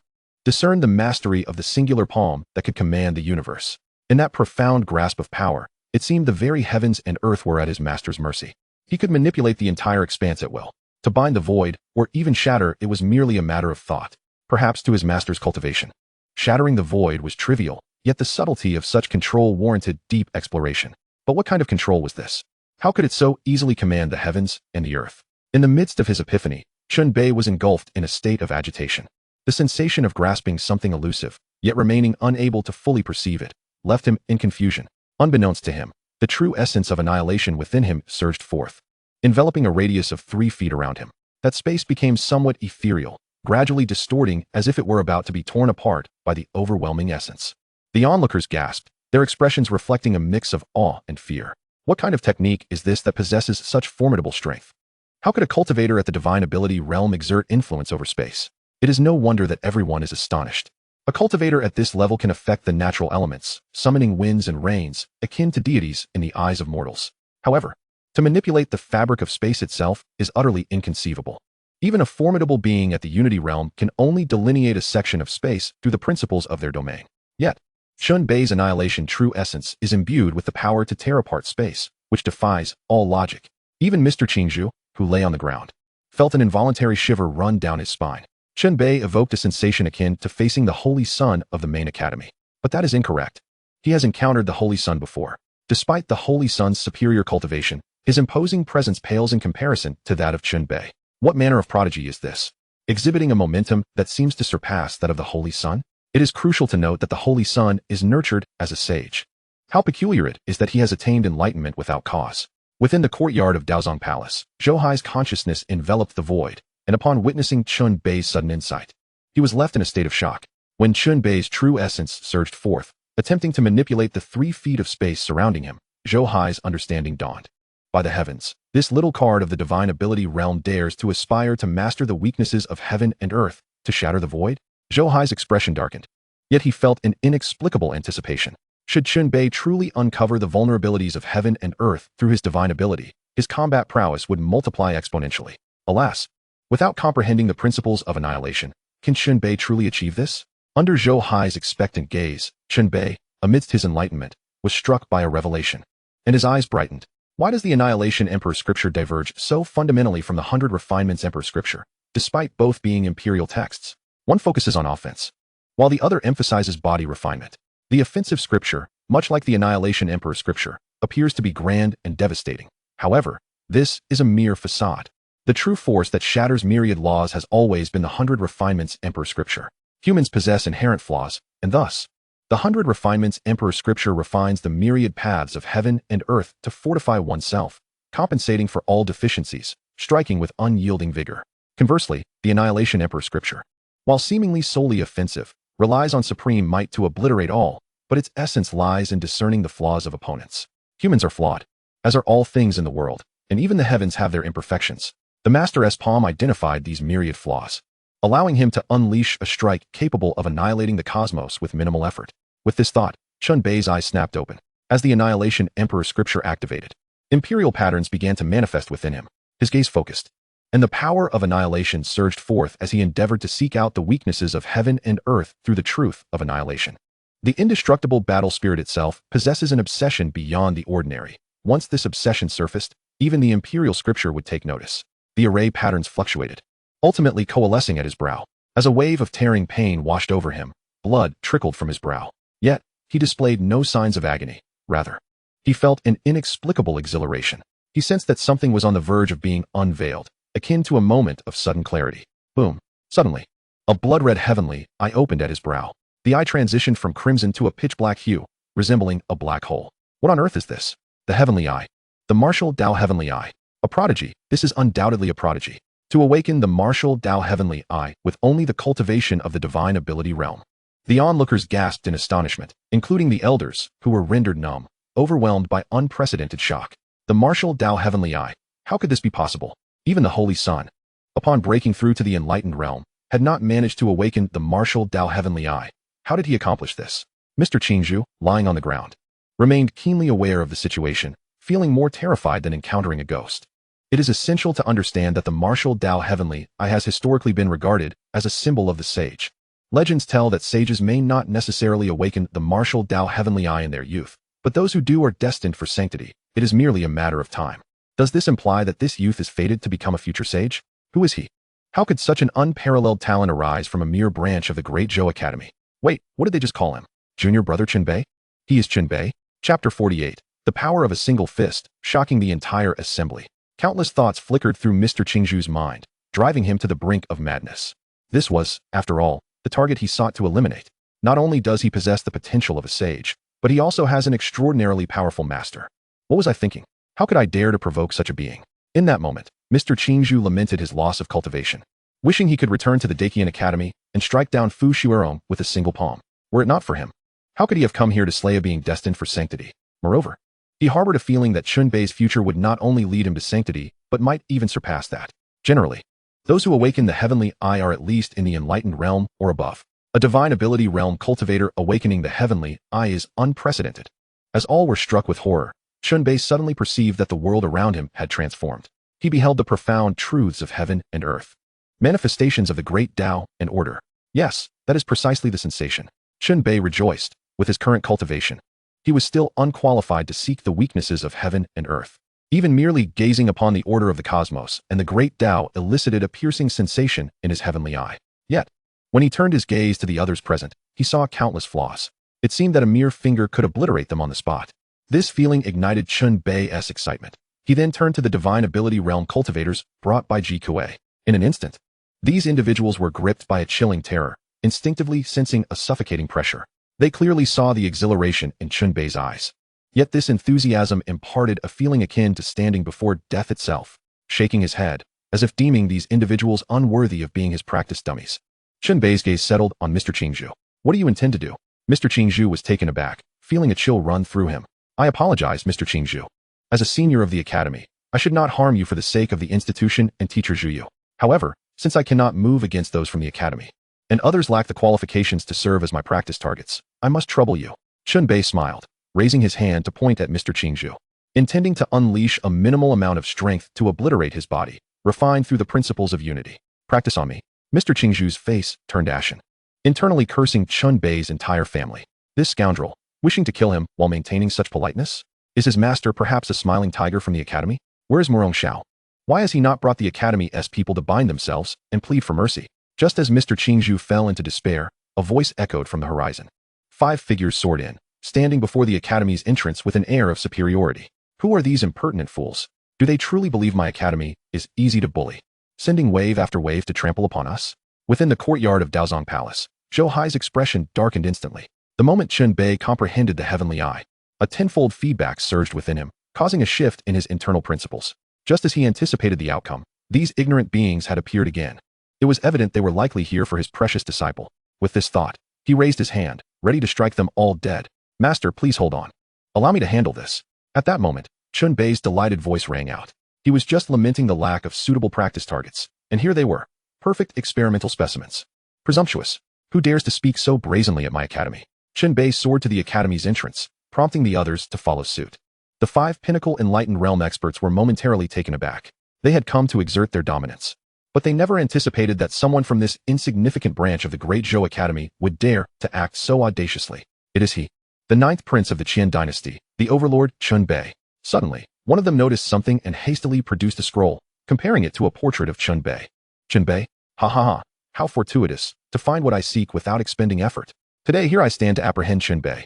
discerned the mastery of the singular palm that could command the universe. In that profound grasp of power, it seemed the very heavens and earth were at his master's mercy. He could manipulate the entire expanse at will. To bind the void, or even shatter it was merely a matter of thought, perhaps to his master's cultivation. Shattering the void was trivial, yet the subtlety of such control warranted deep exploration. But what kind of control was this? How could it so easily command the heavens and the earth? In the midst of his epiphany, Chun-Bei was engulfed in a state of agitation. The sensation of grasping something elusive, yet remaining unable to fully perceive it, left him in confusion. Unbeknownst to him, the true essence of annihilation within him surged forth, enveloping a radius of 3 feet around him. That space became somewhat ethereal, gradually distorting as if it were about to be torn apart by the overwhelming essence. The onlookers gasped, their expressions reflecting a mix of awe and fear. What kind of technique is this that possesses such formidable strength? How could a cultivator at the divine ability realm exert influence over space? It is no wonder that everyone is astonished. A cultivator at this level can affect the natural elements, summoning winds and rains, akin to deities in the eyes of mortals. However, to manipulate the fabric of space itself is utterly inconceivable. Even a formidable being at the Unity realm can only delineate a section of space through the principles of their domain. Yet, Chun-Bei's annihilation true essence is imbued with the power to tear apart space, which defies all logic. Even Mr. Qingzhu, who lay on the ground, felt an involuntary shiver run down his spine. Chun-Bei evoked a sensation akin to facing the Holy Sun of the main academy. But that is incorrect. He has encountered the Holy Sun before. Despite the Holy Sun's superior cultivation, his imposing presence pales in comparison to that of Chun-Bei. What manner of prodigy is this? Exhibiting a momentum that seems to surpass that of the Holy Sun? It is crucial to note that the Holy Sun is nurtured as a sage. How peculiar it is that he has attained enlightenment without cause. Within the courtyard of Daozong Palace, Zhou Hai's consciousness enveloped the void, and upon witnessing Chun-Bei's sudden insight, he was left in a state of shock. When Chun-Bei's true essence surged forth, attempting to manipulate the 3 feet of space surrounding him, Zhou Hai's understanding dawned. By the heavens, this little card of the divine ability realm dares to aspire to master the weaknesses of heaven and earth, to shatter the void? Zhou Hai's expression darkened. Yet he felt an inexplicable anticipation. Should Chun-Bei truly uncover the vulnerabilities of heaven and earth through his divine ability, his combat prowess would multiply exponentially. Alas, without comprehending the principles of annihilation, can Chun-Bei truly achieve this? Under Zhou Hai's expectant gaze, Chun-Bei, amidst his enlightenment, was struck by a revelation, and his eyes brightened. Why does the Annihilation Emperor scripture diverge so fundamentally from the 100 Refinements Emperor scripture, despite both being imperial texts? One focuses on offense, while the other emphasizes body refinement. The offensive scripture, much like the Annihilation Emperor scripture, appears to be grand and devastating. However, this is a mere facade. The true force that shatters myriad laws has always been the 100 Refinements Emperor scripture. Humans possess inherent flaws, and thus, the 100 Refinements Emperor scripture refines the myriad paths of heaven and earth to fortify oneself, compensating for all deficiencies, striking with unyielding vigor. Conversely, the Annihilation Emperor scripture, while seemingly solely offensive, relies on supreme might to obliterate all, but its essence lies in discerning the flaws of opponents. Humans are flawed, as are all things in the world, and even the heavens have their imperfections. The Master's palm identified these myriad flaws, allowing him to unleash a strike capable of annihilating the cosmos with minimal effort. With this thought, Chun-Bei's eyes snapped open. As the Annihilation Emperor scripture activated, imperial patterns began to manifest within him. His gaze focused, and the power of annihilation surged forth as he endeavored to seek out the weaknesses of heaven and earth through the truth of annihilation. The indestructible battle spirit itself possesses an obsession beyond the ordinary. Once this obsession surfaced, even the imperial scripture would take notice. The array patterns fluctuated, ultimately coalescing at his brow. As a wave of tearing pain washed over him, blood trickled from his brow. Yet, he displayed no signs of agony. Rather, he felt an inexplicable exhilaration. He sensed that something was on the verge of being unveiled, akin to a moment of sudden clarity. Boom. Suddenly, a blood-red heavenly eye opened at his brow. The eye transitioned from crimson to a pitch-black hue, resembling a black hole. What on earth is this? The heavenly eye. The Martial Dao heavenly eye. A prodigy. This is undoubtedly a prodigy. To awaken the Martial Dao heavenly eye with only the cultivation of the divine ability realm. The onlookers gasped in astonishment, including the elders, who were rendered numb, overwhelmed by unprecedented shock. The Martial Dao heavenly eye. How could this be possible? Even the Holy Sun, upon breaking through to the enlightened realm, had not managed to awaken the Martial Dao heavenly eye. How did he accomplish this? Mr. Qingzhu, lying on the ground, remained keenly aware of the situation, feeling more terrified than encountering a ghost. It is essential to understand that the Martial Dao heavenly eye has historically been regarded as a symbol of the sage. Legends tell that sages may not necessarily awaken the martial Dao heavenly eye in their youth, but those who do are destined for sanctity. It is merely a matter of time. Does this imply that this youth is fated to become a future sage? Who is he? How could such an unparalleled talent arise from a mere branch of the great Zhou Academy? Wait, what did they just call him? Junior brother Qinbei? He is Qinbei? Chapter 48. The power of a single fist, shocking the entire assembly. Countless thoughts flickered through Mr. Qingzhu's mind, driving him to the brink of madness. This was, after all, the target he sought to eliminate. Not only does he possess the potential of a sage, but he also has an extraordinarily powerful master. What was I thinking? How could I dare to provoke such a being? In that moment, Mr. Qingzhu lamented his loss of cultivation, wishing he could return to the Dakian Academy and strike down Fu Shuerong with a single palm. Were it not for him, how could he have come here to slay a being destined for sanctity? Moreover, he harbored a feeling that Qinbei's future would not only lead him to sanctity, but might even surpass that. Generally, those who awaken the heavenly eye are at least in the enlightened realm or above. A divine ability realm cultivator awakening the heavenly eye is unprecedented. As all were struck with horror, Qinbei suddenly perceived that the world around him had transformed. He beheld the profound truths of heaven and earth, manifestations of the great Tao and order. Yes, that is precisely the sensation. Qinbei rejoiced. With his current cultivation, he was still unqualified to seek the weaknesses of heaven and earth. Even merely gazing upon the order of the cosmos and the great Tao elicited a piercing sensation in his heavenly eye. Yet, when he turned his gaze to the others present, he saw countless flaws. It seemed that a mere finger could obliterate them on the spot. This feeling ignited Qinbei's excitement. He then turned to the divine ability realm cultivators brought by Ji Kuei. In an instant, these individuals were gripped by a chilling terror, instinctively sensing a suffocating pressure. They clearly saw the exhilaration in Qinbei's eyes. Yet this enthusiasm imparted a feeling akin to standing before death itself. Shaking his head, as if deeming these individuals unworthy of being his practice dummies, Qinbei's gaze settled on Mr. Qingzhu. What do you intend to do? Mr. Qingzhu was taken aback, feeling a chill run through him. I apologize, Mr. Qingzhu. As a senior of the academy, I should not harm you for the sake of the institution and teacher Zhuyu. However, since I cannot move against those from the academy, and others lack the qualifications to serve as my practice targets, I must trouble you. Qinbei smiled, raising his hand to point at Mr. Qingzhu, intending to unleash a minimal amount of strength to obliterate his body, refined through the principles of unity. Practice on me. Mr. Qingzhu's face turned ashen, internally cursing Qinbei's entire family. This scoundrel, wishing to kill him while maintaining such politeness? Is his master perhaps a smiling tiger from the academy? Where is Murong Xiao? Why has he not brought the academy's people to bind themselves and plead for mercy? Just as Mr. Qingzhu fell into despair, a voice echoed from the horizon. 5 figures soared in, standing before the academy's entrance with an air of superiority. Who are these impertinent fools? Do they truly believe my academy is easy to bully, sending wave after wave to trample upon us? Within the courtyard of Daozong Palace, Zhou Hai's expression darkened instantly. The moment Qinbei comprehended the heavenly eye, a tenfold feedback surged within him, causing a shift in his internal principles. Just as he anticipated the outcome, these ignorant beings had appeared again. It was evident they were likely here for his precious disciple. With this thought, he raised his hand, ready to strike them all dead. Master, please hold on. Allow me to handle this. At that moment, Qinbei's delighted voice rang out. He was just lamenting the lack of suitable practice targets, and here they were, perfect experimental specimens. Presumptuous. Who dares to speak so brazenly at my academy? Qinbei soared to the academy's entrance, prompting the others to follow suit. The 5 pinnacle enlightened realm experts were momentarily taken aback. They had come to exert their dominance, but they never anticipated that someone from this insignificant branch of the great Zhou Academy would dare to act so audaciously. It is he, the 9th prince of the Qian dynasty, the overlord Qinbei. Suddenly, one of them noticed something and hastily produced a scroll, comparing it to a portrait of Qinbei. Qinbei? Ha ha ha, how fortuitous, to find what I seek without expending effort. Today here I stand to apprehend Qinbei.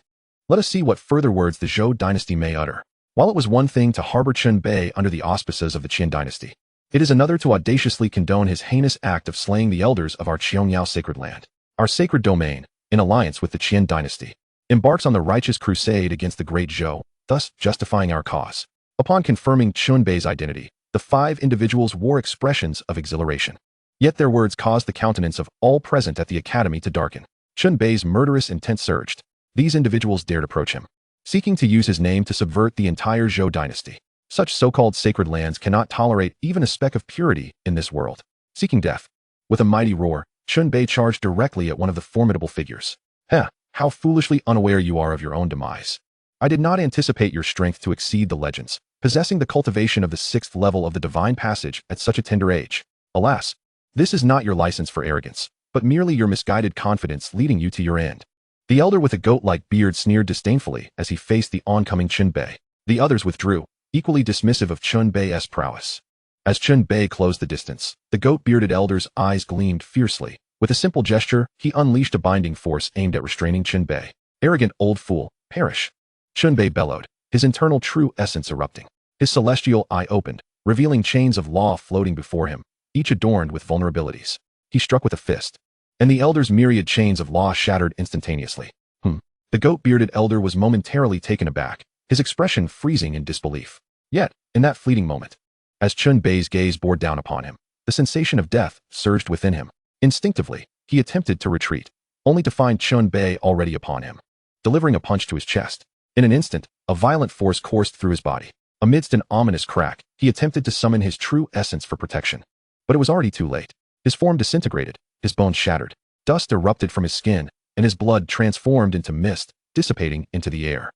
Let us see what further words the Zhou dynasty may utter. While it was one thing to harbor Qinbei under the auspices of the Qian dynasty, it is another to audaciously condone his heinous act of slaying the elders of our Qiangyao sacred land. Our sacred domain, in alliance with the Qian dynasty, embarks on the righteous crusade against the great Zhou, thus justifying our cause. Upon confirming Qinbei's identity, the 5 individuals wore expressions of exhilaration. Yet their words caused the countenance of all present at the academy to darken. Qinbei's murderous intent surged. These individuals dared approach him, seeking to use his name to subvert the entire Zhou dynasty. Such so-called sacred lands cannot tolerate even a speck of purity in this world. Seeking death. With a mighty roar, Qinbei charged directly at one of the formidable figures. Heh, how foolishly unaware you are of your own demise. I did not anticipate your strength to exceed the legends, possessing the cultivation of the 6th level of the divine passage at such a tender age. Alas, this is not your license for arrogance. but merely your misguided confidence leading you to your end. The elder with a goat-like beard sneered disdainfully as he faced the oncoming Chunbei. The others withdrew, equally dismissive of Chunbei's prowess. As Chunbei closed the distance, the goat-bearded elder's eyes gleamed fiercely. With a simple gesture, he unleashed a binding force aimed at restraining Chunbei. Arrogant old fool, perish! Chunbei bellowed, his internal true essence erupting. His celestial eye opened, revealing chains of law floating before him, each adorned with vulnerabilities. He struck with a fist, and the elder's myriad chains of law shattered instantaneously. The goat-bearded elder was momentarily taken aback, his expression freezing in disbelief. Yet, in that fleeting moment, as Chunbei's gaze bore down upon him, the sensation of death surged within him. Instinctively, he attempted to retreat, only to find Chunbei already upon him, delivering a punch to his chest. In an instant, a violent force coursed through his body. Amidst an ominous crack, he attempted to summon his true essence for protection. But it was already too late. His form disintegrated, his bones shattered, dust erupted from his skin, and his blood transformed into mist, dissipating into the air.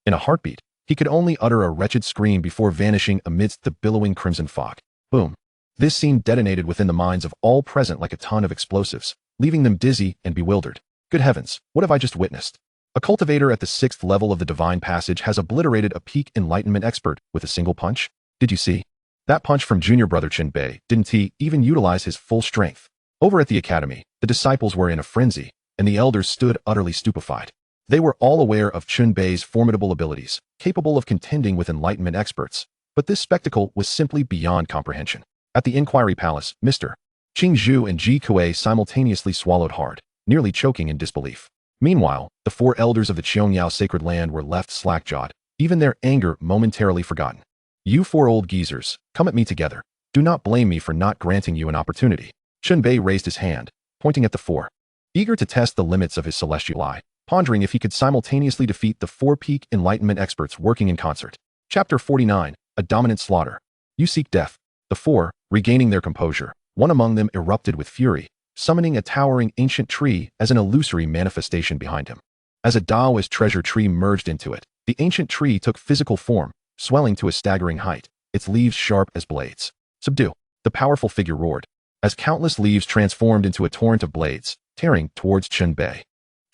In a heartbeat, he could only utter a wretched scream before vanishing amidst the billowing crimson fog. Boom. This scene detonated within the minds of all present like a ton of explosives, leaving them dizzy and bewildered. Good heavens, what have I just witnessed? A cultivator at the 6th level of the Divine Passage has obliterated a peak enlightenment expert with a single punch? Did you see? That punch from junior brother Chunbei, didn't he even utilize his full strength? Over at the academy, the disciples were in a frenzy, and the elders stood utterly stupefied. They were all aware of Chunbei's formidable abilities, capable of contending with enlightenment experts, but this spectacle was simply beyond comprehension. At the Inquiry Palace, Mr. Qingzhu and Ji Kuei simultaneously swallowed hard, nearly choking in disbelief. Meanwhile, the 4 elders of the Qiangyao sacred land were left slack-jawed, even their anger momentarily forgotten. You 4 old geezers, come at me together. Do not blame me for not granting you an opportunity. Chunbei raised his hand, pointing at the 4. Eager to test the limits of his celestial eye, pondering if he could simultaneously defeat the 4 peak enlightenment experts working in concert. Chapter 49, A Dominant Slaughter. You seek death. The 4, regaining their composure, one among them erupted with fury, summoning a towering ancient tree as an illusory manifestation behind him. As a Taoist treasure tree merged into it, the ancient tree took physical form, swelling to a staggering height, its leaves sharp as blades. Subdue! The powerful figure roared, as countless leaves transformed into a torrent of blades, tearing towards Chunbei.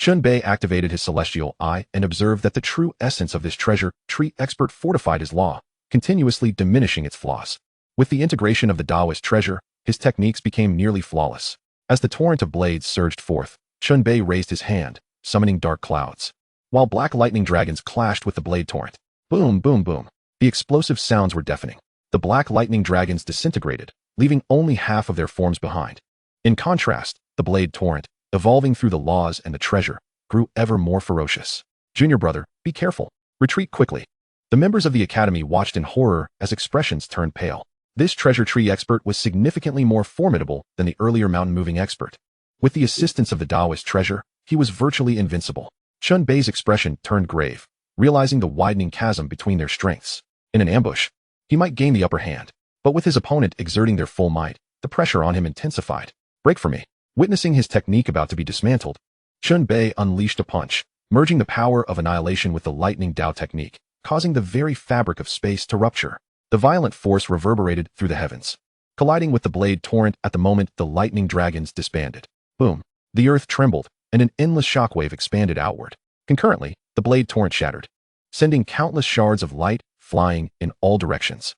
Chunbei activated his celestial eye and observed that the true essence of this treasure tree expert fortified his law, continuously diminishing its flaws. With the integration of the Taoist treasure, his techniques became nearly flawless. As the torrent of blades surged forth, Chunbei raised his hand, summoning dark clouds, while black lightning dragons clashed with the blade torrent. Boom, boom, boom. The explosive sounds were deafening. The black lightning dragons disintegrated, leaving only half of their forms behind. In contrast, the blade torrent, evolving through the laws and the treasure, grew ever more ferocious. Junior brother, be careful. Retreat quickly. The members of the academy watched in horror as expressions turned pale. This treasure tree expert was significantly more formidable than the earlier mountain-moving expert. With the assistance of the Taoist treasure, he was virtually invincible. Chunbei's expression turned grave, realizing the widening chasm between their strengths. In an ambush, he might gain the upper hand, but with his opponent exerting their full might, the pressure on him intensified. Break for me. Witnessing his technique about to be dismantled, Chunbei unleashed a punch, merging the power of annihilation with the lightning Dao technique, causing the very fabric of space to rupture. The violent force reverberated through the heavens, colliding with the blade torrent at the moment the lightning dragons disbanded. Boom! The earth trembled, and an endless shockwave expanded outward. Concurrently, the blade torrent shattered, sending countless shards of light flying in all directions.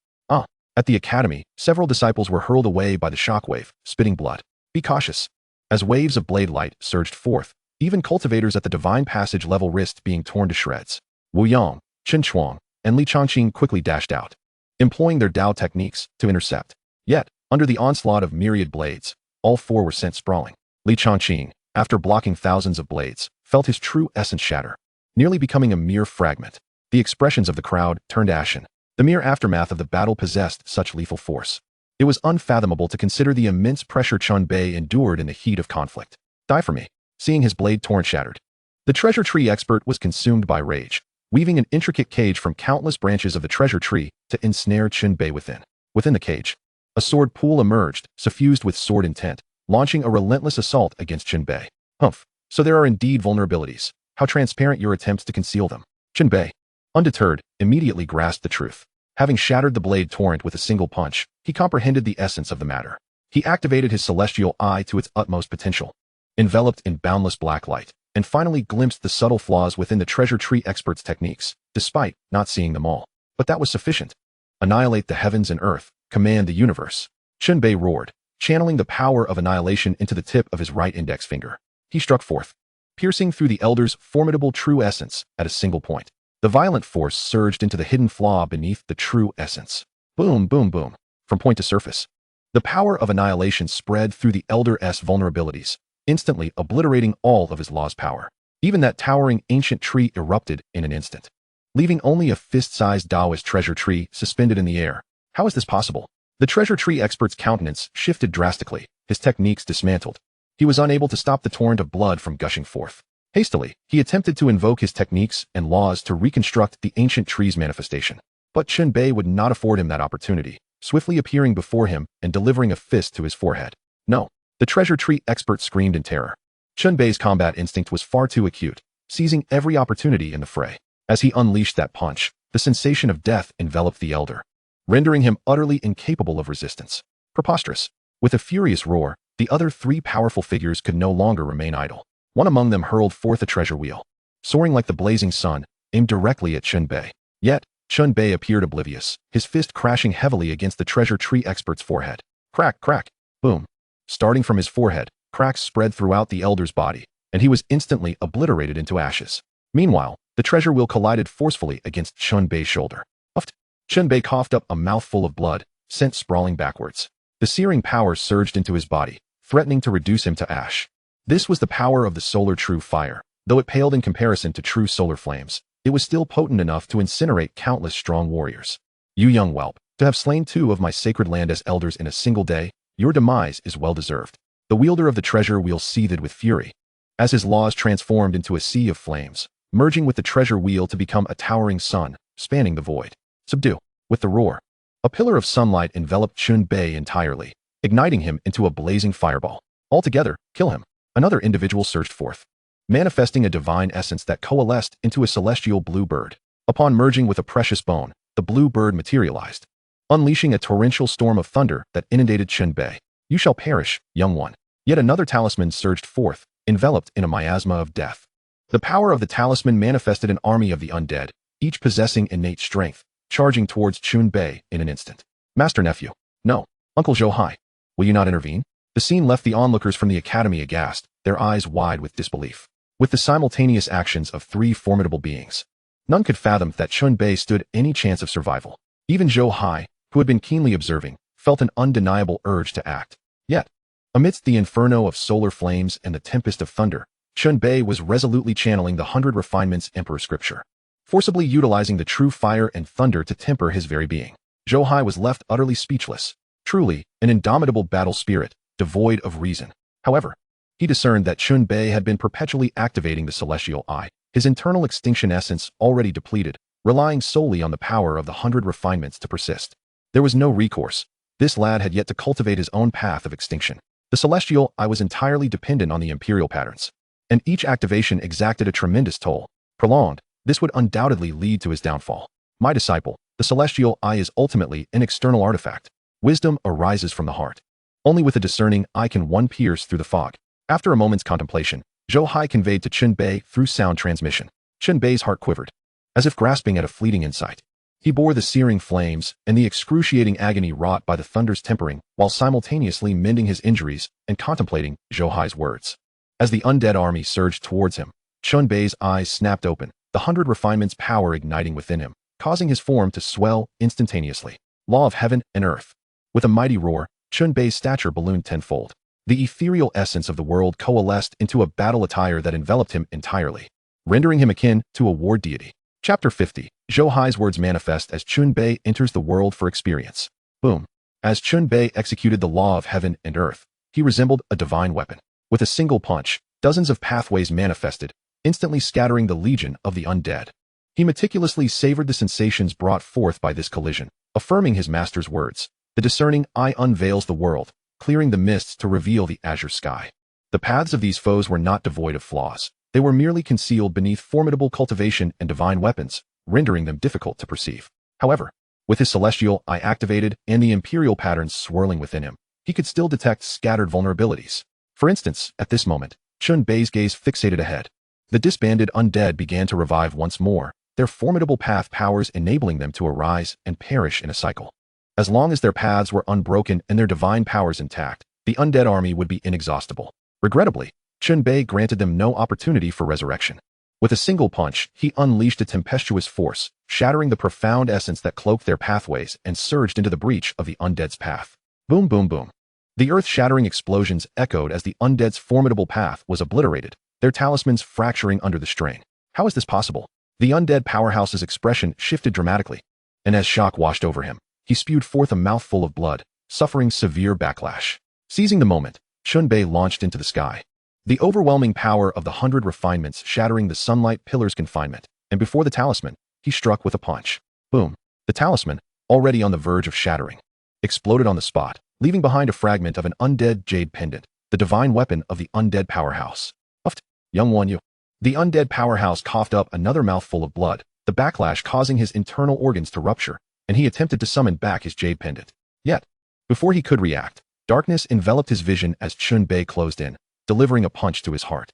At the academy, several disciples were hurled away by the shockwave, spitting blood. Be cautious. As waves of blade light surged forth, even cultivators at the Divine Passage level risked being torn to shreds. Wu Yang, Chen Chuang, and Li Changqing quickly dashed out, employing their Dao techniques to intercept. Yet, under the onslaught of myriad blades, all 4 were sent sprawling. Li Changqing, after blocking thousands of blades, felt his true essence shatter, nearly becoming a mere fragment. The expressions of the crowd turned ashen. The mere aftermath of the battle possessed such lethal force. It was unfathomable to consider the immense pressure Chunbei endured in the heat of conflict. Die for me. Seeing his blade torrent shattered, the treasure tree expert was consumed by rage, weaving an intricate cage from countless branches of the treasure tree to ensnare Chunbei within. Within the cage, a sword pool emerged, suffused with sword intent, launching a relentless assault against Chunbei. Humph. So there are indeed vulnerabilities. How transparent your attempts to conceal them. Chunbei, undeterred, immediately grasped the truth. Having shattered the blade torrent with a single punch, he comprehended the essence of the matter. He activated his celestial eye to its utmost potential, enveloped in boundless black light, and finally glimpsed the subtle flaws within the treasure tree expert's techniques, despite not seeing them all. But that was sufficient. Annihilate the heavens and earth, command the universe. Chunbei roared, channeling the power of annihilation into the tip of his right index finger. He struck forth, piercing through the elder's formidable true essence at a single point. The violent force surged into the hidden flaw beneath the true essence. Boom, boom, boom, from point to surface. The power of annihilation spread through the elder's vulnerabilities, instantly obliterating all of his law's power. Even that towering ancient tree erupted in an instant, leaving only a fist-sized Taoist treasure tree suspended in the air. How is this possible? The treasure tree expert's countenance shifted drastically, his techniques dismantled. He was unable to stop the torrent of blood from gushing forth. Hastily, he attempted to invoke his techniques and laws to reconstruct the ancient tree's manifestation. But Chunbei would not afford him that opportunity, swiftly appearing before him and delivering a fist to his forehead. No, the treasure tree expert screamed in terror. Chunbei's combat instinct was far too acute, seizing every opportunity in the fray. As he unleashed that punch, the sensation of death enveloped the elder, rendering him utterly incapable of resistance. Preposterous. With a furious roar, the other three powerful figures could no longer remain idle. One among them hurled forth a treasure wheel, soaring like the blazing sun, aimed directly at Chunbei. Yet, Chunbei appeared oblivious, his fist crashing heavily against the treasure tree expert's forehead. Crack, crack, boom. Starting from his forehead, cracks spread throughout the elder's body, and he was instantly obliterated into ashes. Meanwhile, the treasure wheel collided forcefully against Chunbei's shoulder. Puffed. Chunbei coughed up a mouthful of blood, sent sprawling backwards. The searing power surged into his body, threatening to reduce him to ash. This was the power of the solar true fire. Though it paled in comparison to true solar flames, it was still potent enough to incinerate countless strong warriors. You young whelp, to have slain 2 of my sacred land as elders in a single day, your demise is well deserved. The wielder of the treasure wheel seethed with fury, as his laws transformed into a sea of flames, merging with the treasure wheel to become a towering sun, spanning the void. Subdue. With the roar, a pillar of sunlight enveloped Chunbei entirely, igniting him into a blazing fireball. Altogether, kill him. Another individual surged forth, manifesting a divine essence that coalesced into a celestial blue bird. Upon merging with a precious bone, the blue bird materialized, unleashing a torrential storm of thunder that inundated Chunbei. You shall perish, young one. Yet another talisman surged forth, enveloped in a miasma of death. The power of the talisman manifested an army of the undead, each possessing innate strength, charging towards Chunbei in an instant. Master nephew. No. Uncle Zhou Hai. Will you not intervene? The scene left the onlookers from the academy aghast, their eyes wide with disbelief. With the simultaneous actions of 3 formidable beings, none could fathom that Chunbei stood any chance of survival. Even Zhou Hai, who had been keenly observing, felt an undeniable urge to act. Yet, amidst the inferno of solar flames and the tempest of thunder, Chunbei was resolutely channeling the 100 refinements emperor scripture, forcibly utilizing the true fire and thunder to temper his very being. Zhou Hai was left utterly speechless, truly an indomitable battle spirit, devoid of reason. However, he discerned that Chunbei had been perpetually activating the celestial eye, his internal extinction essence already depleted, relying solely on the power of the 100 refinements to persist. There was no recourse. This lad had yet to cultivate his own path of extinction. The celestial eye was entirely dependent on the imperial patterns, and each activation exacted a tremendous toll. Prolonged, this would undoubtedly lead to his downfall. My disciple, the celestial eye is ultimately an external artifact. Wisdom arises from the heart. Only with a discerning eye can one pierce through the fog. After a moment's contemplation, Zhou Hai conveyed to Chunbei through sound transmission. Chunbei's heart quivered, as if grasping at a fleeting insight. He bore the searing flames and the excruciating agony wrought by the thunder's tempering, while simultaneously mending his injuries and contemplating Zhou Hai's words. As the undead army surged towards him, Chunbei's eyes snapped open, the 100 refinements' power igniting within him, causing his form to swell instantaneously. Law of heaven and earth. With a mighty roar, Chunbei's stature ballooned tenfold. The ethereal essence of the world coalesced into a battle attire that enveloped him entirely, rendering him akin to a war deity. Chapter 50. Zhou Hai's words manifest as Chunbei enters the world for experience. Boom. As Chunbei executed the law of heaven and earth, he resembled a divine weapon. With a single punch, dozens of pathways manifested, instantly scattering the legion of the undead. He meticulously savored the sensations brought forth by this collision, affirming his master's words. The discerning eye unveils the world, clearing the mists to reveal the azure sky. The paths of these foes were not devoid of flaws. They were merely concealed beneath formidable cultivation and divine weapons, rendering them difficult to perceive. However, with his celestial eye activated and the imperial patterns swirling within him, he could still detect scattered vulnerabilities. For instance, at this moment, Chun Bei's gaze fixated ahead. The disbanded undead began to revive once more, their formidable path powers enabling them to arise and perish in a cycle. As long as their paths were unbroken and their divine powers intact, the undead army would be inexhaustible. Regrettably, Chun Bei granted them no opportunity for resurrection. With a single punch, he unleashed a tempestuous force, shattering the profound essence that cloaked their pathways and surged into the breach of the undead's path. Boom, boom, boom. The earth-shattering explosions echoed as the undead's formidable path was obliterated, their talismans fracturing under the strain. How is this possible? The undead powerhouse's expression shifted dramatically, and as shock washed over him, he spewed forth a mouthful of blood, suffering severe backlash. Seizing the moment, Chun Bei launched into the sky. The overwhelming power of the 100 refinements shattering the sunlight pillar's confinement, and before the talisman, he struck with a punch. Boom. The talisman, already on the verge of shattering, exploded on the spot, leaving behind a fragment of an undead jade pendant, the divine weapon of the undead powerhouse. Uft, young one you. The undead powerhouse coughed up another mouthful of blood, the backlash causing his internal organs to rupture, and he attempted to summon back his jade pendant. Yet, before he could react, darkness enveloped his vision as Chun Bei closed in, delivering a punch to his heart.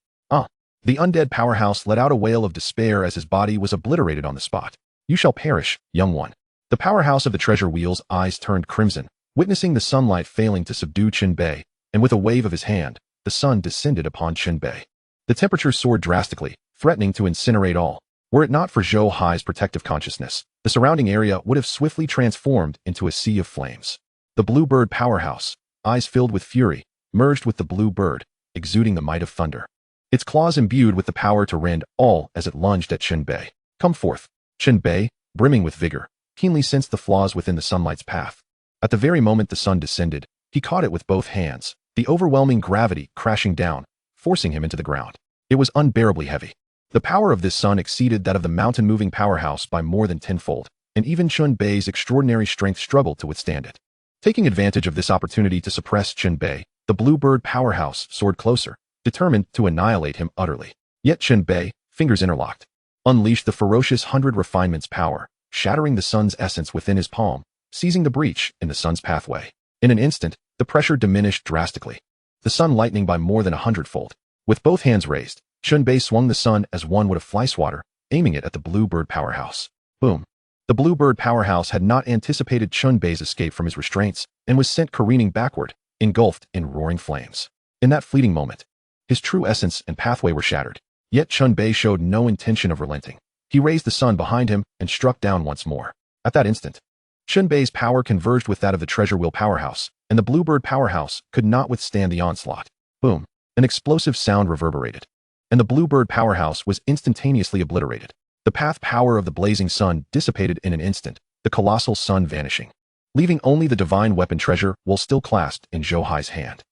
The undead powerhouse let out a wail of despair as his body was obliterated on the spot. You shall perish, young one. The powerhouse of the treasure wheel's eyes turned crimson, witnessing the sunlight failing to subdue Chun Bei, and with a wave of his hand, the sun descended upon Chun Bei. The temperature soared drastically, threatening to incinerate all. Were it not for Zhou Hai's protective consciousness, the surrounding area would have swiftly transformed into a sea of flames. The Bluebird powerhouse, eyes filled with fury, merged with the blue bird, exuding the might of thunder. Its claws imbued with the power to rend all as it lunged at Chun Bei. Come forth. Chun Bei, brimming with vigor, keenly sensed the flaws within the sunlight's path. At the very moment the sun descended, he caught it with both hands, the overwhelming gravity crashing down, forcing him into the ground. It was unbearably heavy. The power of this sun exceeded that of the mountain-moving powerhouse by more than tenfold, and even Chun Bei's extraordinary strength struggled to withstand it. Taking advantage of this opportunity to suppress Chun Bei, the Bluebird powerhouse soared closer, determined to annihilate him utterly. Yet Chun Bei, fingers interlocked, unleashed the ferocious 100 refinements power, shattering the sun's essence within his palm, seizing the breach in the sun's pathway. In an instant, the pressure diminished drastically, the sun lightening by more than 100-fold. With both hands raised, Chun Bei swung the sun as one would a fly swatter, aiming it at the Bluebird powerhouse. Boom. The Bluebird powerhouse had not anticipated Chun Bei's escape from his restraints and was sent careening backward, engulfed in roaring flames. In that fleeting moment, his true essence and pathway were shattered. Yet Chun Bei showed no intention of relenting. He raised the sun behind him and struck down once more. At that instant, Chun Bei's power converged with that of the treasure wheel powerhouse, and the Bluebird powerhouse could not withstand the onslaught. Boom. An explosive sound reverberated, and the Bluebird powerhouse was instantaneously obliterated. The path power of the blazing sun dissipated in an instant, the colossal sun vanishing, leaving only the divine weapon treasure wheel still clasped in Zhou Hai's hand.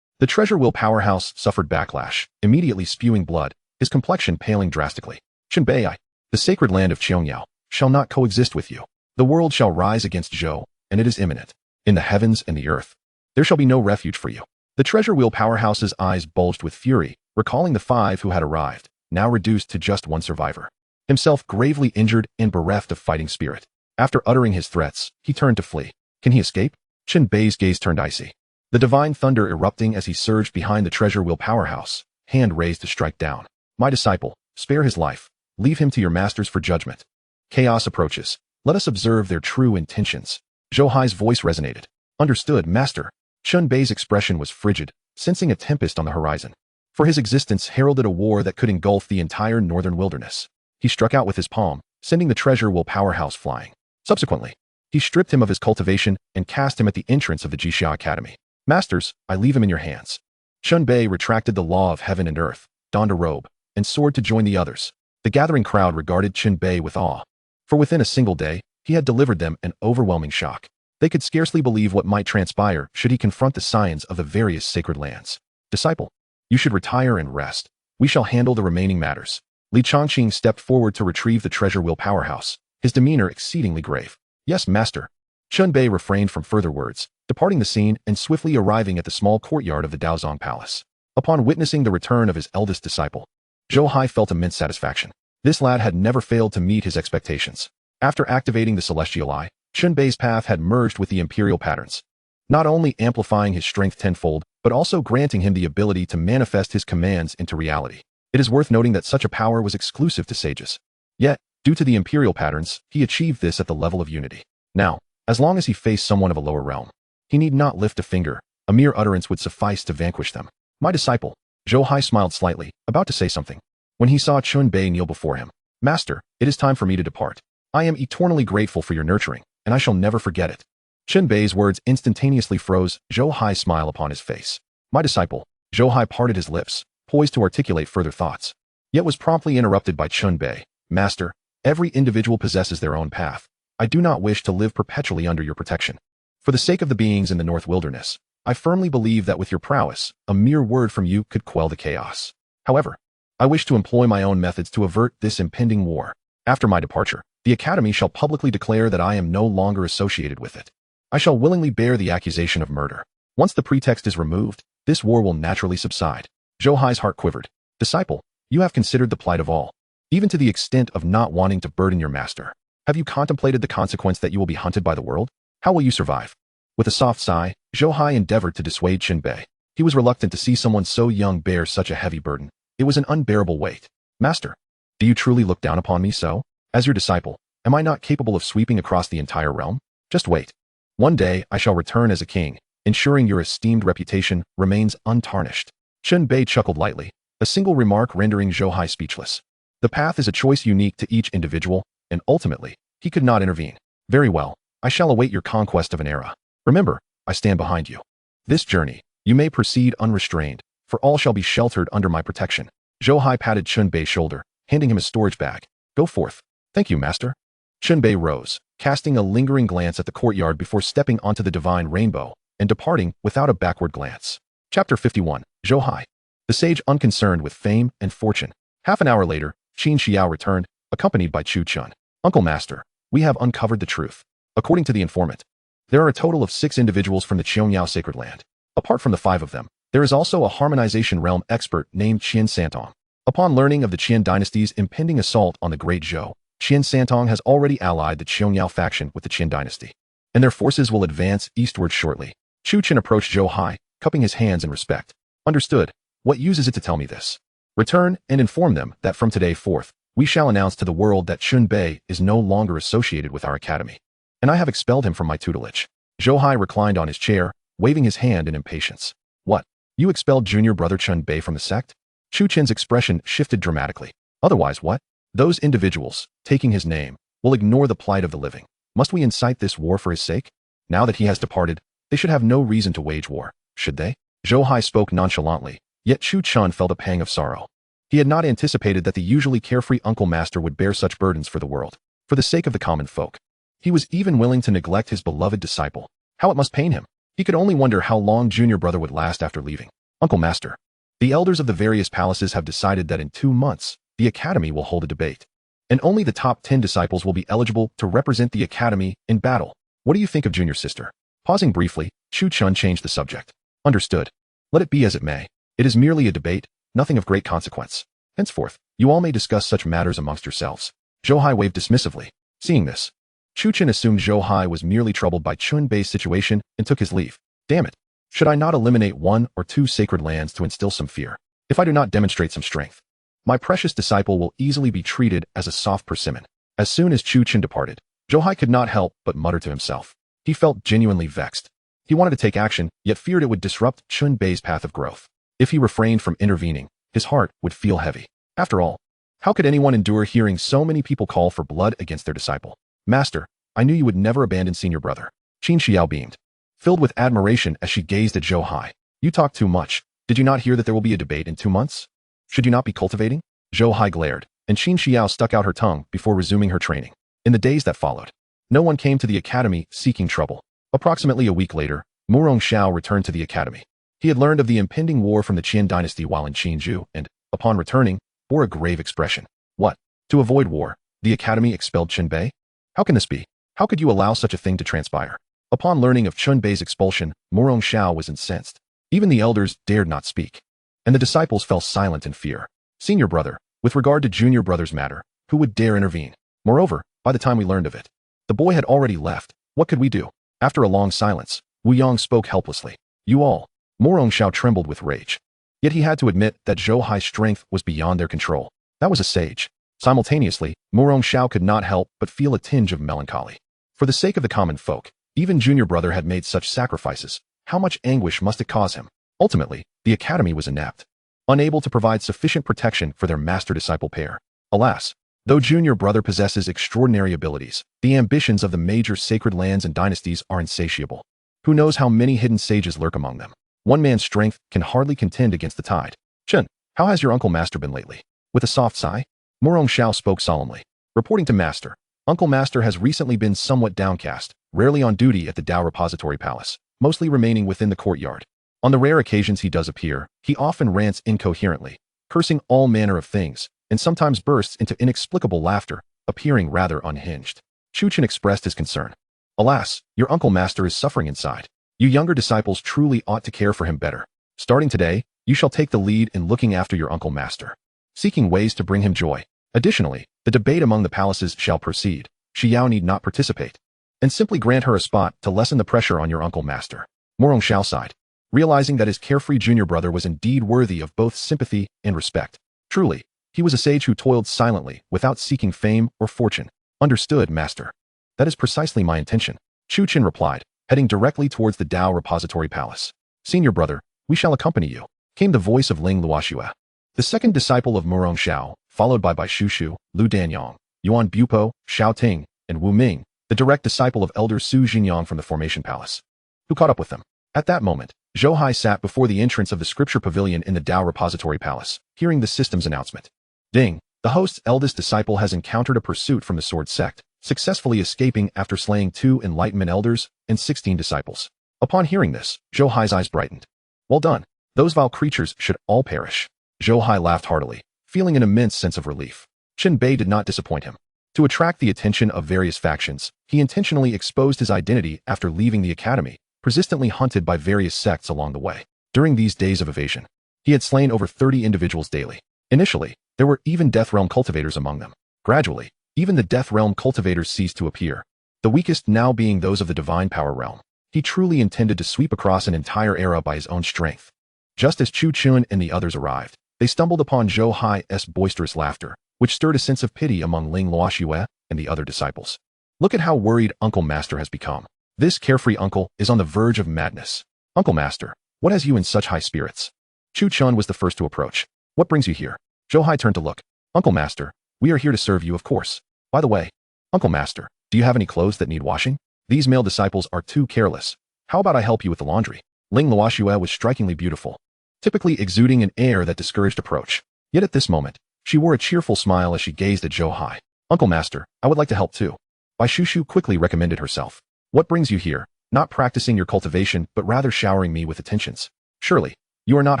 The treasure wheel powerhouse suffered backlash, immediately spewing blood, his complexion paling drastically. Chun Bei, the sacred land of Qiangyao, shall not coexist with you. The world shall rise against Zhou, and it is imminent. In the heavens and the earth, there shall be no refuge for you. The treasure wheel powerhouse's eyes bulged with fury, recalling the 5 who had arrived, now reduced to just one survivor, himself gravely injured and bereft of fighting spirit. After uttering his threats, he turned to flee. Can he escape? Chun Bei's gaze turned icy, the divine thunder erupting as he surged behind the treasure wheel powerhouse, hand raised to strike down. My disciple, spare his life. Leave him to your masters for judgment. Chaos approaches. Let us observe their true intentions. Zhou Hai's voice resonated. Understood, master. Chun Bei's expression was frigid, sensing a tempest on the horizon. For his existence heralded a war that could engulf the entire northern wilderness. He struck out with his palm, sending the treasure wheel powerhouse flying. Subsequently, he stripped him of his cultivation and cast him at the entrance of the Jixia Academy. Masters, I leave him in your hands. Chun Bei retracted the law of heaven and earth, donned a robe, and soared to join the others. The gathering crowd regarded Chun Bei with awe. For within a single day, he had delivered them an overwhelming shock. They could scarcely believe what might transpire should he confront the scions of the various sacred lands. Disciple, you should retire and rest. We shall handle the remaining matters. Li Chongqing stepped forward to retrieve the treasure wheel powerhouse, his demeanor exceedingly grave. Yes, master. Chun Bei refrained from further words, departing the scene and swiftly arriving at the small courtyard of the Daozong Palace. Upon witnessing the return of his eldest disciple, Zhou Hai felt immense satisfaction. This lad had never failed to meet his expectations. After activating the celestial eye, Chun Bei's path had merged with the imperial patterns, not only amplifying his strength tenfold, but also granting him the ability to manifest his commands into reality. It is worth noting that such a power was exclusive to sages. Yet, due to the imperial patterns, he achieved this at the level of unity. Now, as long as he faced someone of a lower realm, he need not lift a finger. A mere utterance would suffice to vanquish them. My disciple. Zhou Hai smiled slightly, about to say something, when he saw Chun Bei kneel before him. Master, it is time for me to depart. I am eternally grateful for your nurturing, and I shall never forget it. Chun Bei's words instantaneously froze Zhou Hai's smile upon his face. My disciple. Zhou Hai parted his lips, poised to articulate further thoughts, yet was promptly interrupted by Chun Bei. Master, every individual possesses their own path. I do not wish to live perpetually under your protection. For the sake of the beings in the North Wilderness, I firmly believe that with your prowess, a mere word from you could quell the chaos. However, I wish to employ my own methods to avert this impending war. After my departure, the Academy shall publicly declare that I am no longer associated with it. I shall willingly bear the accusation of murder. Once the pretext is removed, this war will naturally subside. Zhou Hai's heart quivered. Disciple, you have considered the plight of all, even to the extent of not wanting to burden your master. Have you contemplated the consequence that you will be hunted by the world? How will you survive? With a soft sigh, Zhou Hai endeavored to dissuade Chun Bei. He was reluctant to see someone so young bear such a heavy burden. It was an unbearable weight. Master, do you truly look down upon me so? As your disciple, am I not capable of sweeping across the entire realm? Just wait. One day I shall return as a king, ensuring your esteemed reputation remains untarnished. Chun Bei chuckled lightly, a single remark rendering Zhou Hai speechless. The path is a choice unique to each individual, and ultimately, he could not intervene. Very well, I shall await your conquest of an era. Remember, I stand behind you. This journey, you may proceed unrestrained, for all shall be sheltered under my protection. Zhou Hai patted Chun Bei's shoulder, handing him a storage bag. Go forth. Thank you, master. Chun Bei rose, casting a lingering glance at the courtyard before stepping onto the divine rainbow, and departing without a backward glance. Chapter 51. Zhou Hai. The sage unconcerned with fame and fortune. Half an hour later, Qin Xiao returned, accompanied by Chu Chun. Uncle Master, we have uncovered the truth. According to the informant, there are a total of 6 individuals from the Qianyao sacred land. Apart from the 5 of them, there is also a harmonization realm expert named Qian Santong. Upon learning of the Qian dynasty's impending assault on the Great Zhou, Qian Santong has already allied the Qianyao faction with the Qian dynasty, and their forces will advance eastward shortly. Chu Chen approached Zhou Hai, cupping his hands in respect. Understood. What use is it to tell me this? Return and inform them that from today forth, we shall announce to the world that Chun Bei is no longer associated with our academy, and I have expelled him from my tutelage. Zhou Hai reclined on his chair, waving his hand in impatience. What? You expelled junior brother Chun Bei from the sect? Chu Chen's expression shifted dramatically. Otherwise what? Those individuals, taking his name, will ignore the plight of the living. Must we incite this war for his sake? Now that he has departed, they should have no reason to wage war, should they? Zhou Hai spoke nonchalantly, yet Chu Chun felt a pang of sorrow. He had not anticipated that the usually carefree uncle master would bear such burdens for the world, for the sake of the common folk. He was even willing to neglect his beloved disciple. How it must pain him. He could only wonder how long junior brother would last after leaving. Uncle Master, the elders of the various palaces have decided that in 2 months, the academy will hold a debate, and only the top 10 disciples will be eligible to represent the academy in battle. What do you think of junior sister? Pausing briefly, Chu Chun changed the subject. Understood. Let it be as it may. It is merely a debate, nothing of great consequence. Henceforth, you all may discuss such matters amongst yourselves. Zhou Hai waved dismissively. Seeing this, Chu Chen assumed Zhou Hai was merely troubled by Chun Bei's situation and took his leave. Damn it. Should I not eliminate 1 or 2 sacred lands to instill some fear? If I do not demonstrate some strength, my precious disciple will easily be treated as a soft persimmon. As soon as Chu Chen departed, Zhou Hai could not help but mutter to himself. He felt genuinely vexed. He wanted to take action, yet feared it would disrupt Chun Bei's path of growth. If he refrained from intervening, his heart would feel heavy. After all, how could anyone endure hearing so many people call for blood against their disciple? Master, I knew you would never abandon senior brother. Qin Xiao beamed, filled with admiration as she gazed at Zhou Hai. You talk too much. Did you not hear that there will be a debate in 2 months? Should you not be cultivating? Zhou Hai glared, and Qin Xiao stuck out her tongue before resuming her training. In the days that followed, no one came to the academy seeking trouble. Approximately a week later, Murong Xiao returned to the academy. He had learned of the impending war from the Qian dynasty while in Qinzhou and, upon returning, bore a grave expression. What? To avoid war, the academy expelled Chun Bei? How can this be? How could you allow such a thing to transpire? Upon learning of Chun Bei's expulsion, Murong Xiao was incensed. Even the elders dared not speak, and the disciples fell silent in fear. Senior brother, with regard to junior brother's matter, who would dare intervene? Moreover, by the time we learned of it, the boy had already left. What could we do? After a long silence, Wu Yang spoke helplessly. You all. Morong Xiao trembled with rage. Yet he had to admit that Zhou Hai's strength was beyond their control. That was a sage. Simultaneously, Morong Xiao could not help but feel a tinge of melancholy. For the sake of the common folk, even junior brother had made such sacrifices. How much anguish must it cause him? Ultimately, the academy was inept, unable to provide sufficient protection for their master-disciple pair. Alas, though junior brother possesses extraordinary abilities, the ambitions of the major sacred lands and dynasties are insatiable. Who knows how many hidden sages lurk among them? One man's strength can hardly contend against the tide. Chen, how has your Uncle Master been lately? With a soft sigh, Morong Xiao spoke solemnly. Reporting to Master, Uncle Master has recently been somewhat downcast, rarely on duty at the Dao Repository Palace, mostly remaining within the courtyard. On the rare occasions he does appear, he often rants incoherently, cursing all manner of things, and sometimes bursts into inexplicable laughter, appearing rather unhinged. Chu Chen expressed his concern. Alas, your Uncle Master is suffering inside. You younger disciples truly ought to care for him better. Starting today, you shall take the lead in looking after your Uncle Master, seeking ways to bring him joy. Additionally, the debate among the palaces shall proceed. Xiao need not participate, and simply grant her a spot to lessen the pressure on your Uncle Master. Morong Xiao sighed, realizing that his carefree junior brother was indeed worthy of both sympathy and respect. Truly, he was a sage who toiled silently without seeking fame or fortune. Understood, Master. That is precisely my intention, Chu Chen replied, heading directly towards the Dao Repository Palace. Senior brother, we shall accompany you, came the voice of Ling Luoxue, the second disciple of Morong Xiao, followed by Bai Shushu, Lu Danyang, Yuan Bupo, Xiao Ting, and Wu Ming, the direct disciple of Elder Su Jinyang from the Formation Palace, who caught up with them. At that moment, Zhou Hai sat before the entrance of the scripture pavilion in the Dao Repository Palace, hearing the system's announcement. Ding! The host's eldest disciple has encountered a pursuit from the Sword Sect, successfully escaping after slaying 2 Enlightenment elders and 16 disciples. Upon hearing this, Zhou Hai's eyes brightened. Well done. Those vile creatures should all perish. Zhou Hai laughed heartily, feeling an immense sense of relief. Chen Bei did not disappoint him. To attract the attention of various factions, he intentionally exposed his identity after leaving the academy, persistently hunted by various sects along the way. During these days of evasion, he had slain over 30 individuals daily. Initially, there were even Death Realm cultivators among them. Gradually, even the Death Realm cultivators ceased to appear, the weakest now being those of the Divine Power Realm. He truly intended to sweep across an entire era by his own strength. Just as Chu Chun and the others arrived, they stumbled upon Zhou Hai's boisterous laughter, which stirred a sense of pity among Ling Luoxue and the other disciples. Look at how worried Uncle Master has become. This carefree uncle is on the verge of madness. Uncle Master, what has you in such high spirits? Chu Chun was the first to approach. What brings you here? Zhou Hai turned to look. Uncle Master, we are here to serve you, of course. By the way, Uncle Master, do you have any clothes that need washing? These male disciples are too careless. How about I help you with the laundry? Ling Luoxue was strikingly beautiful, typically exuding an air that discouraged approach. Yet at this moment, she wore a cheerful smile as she gazed at Zhou Hai. Uncle Master, I would like to help too. Bai Shushu quickly recommended herself. What brings you here? Not practicing your cultivation, but rather showering me with attentions. Surely, you are not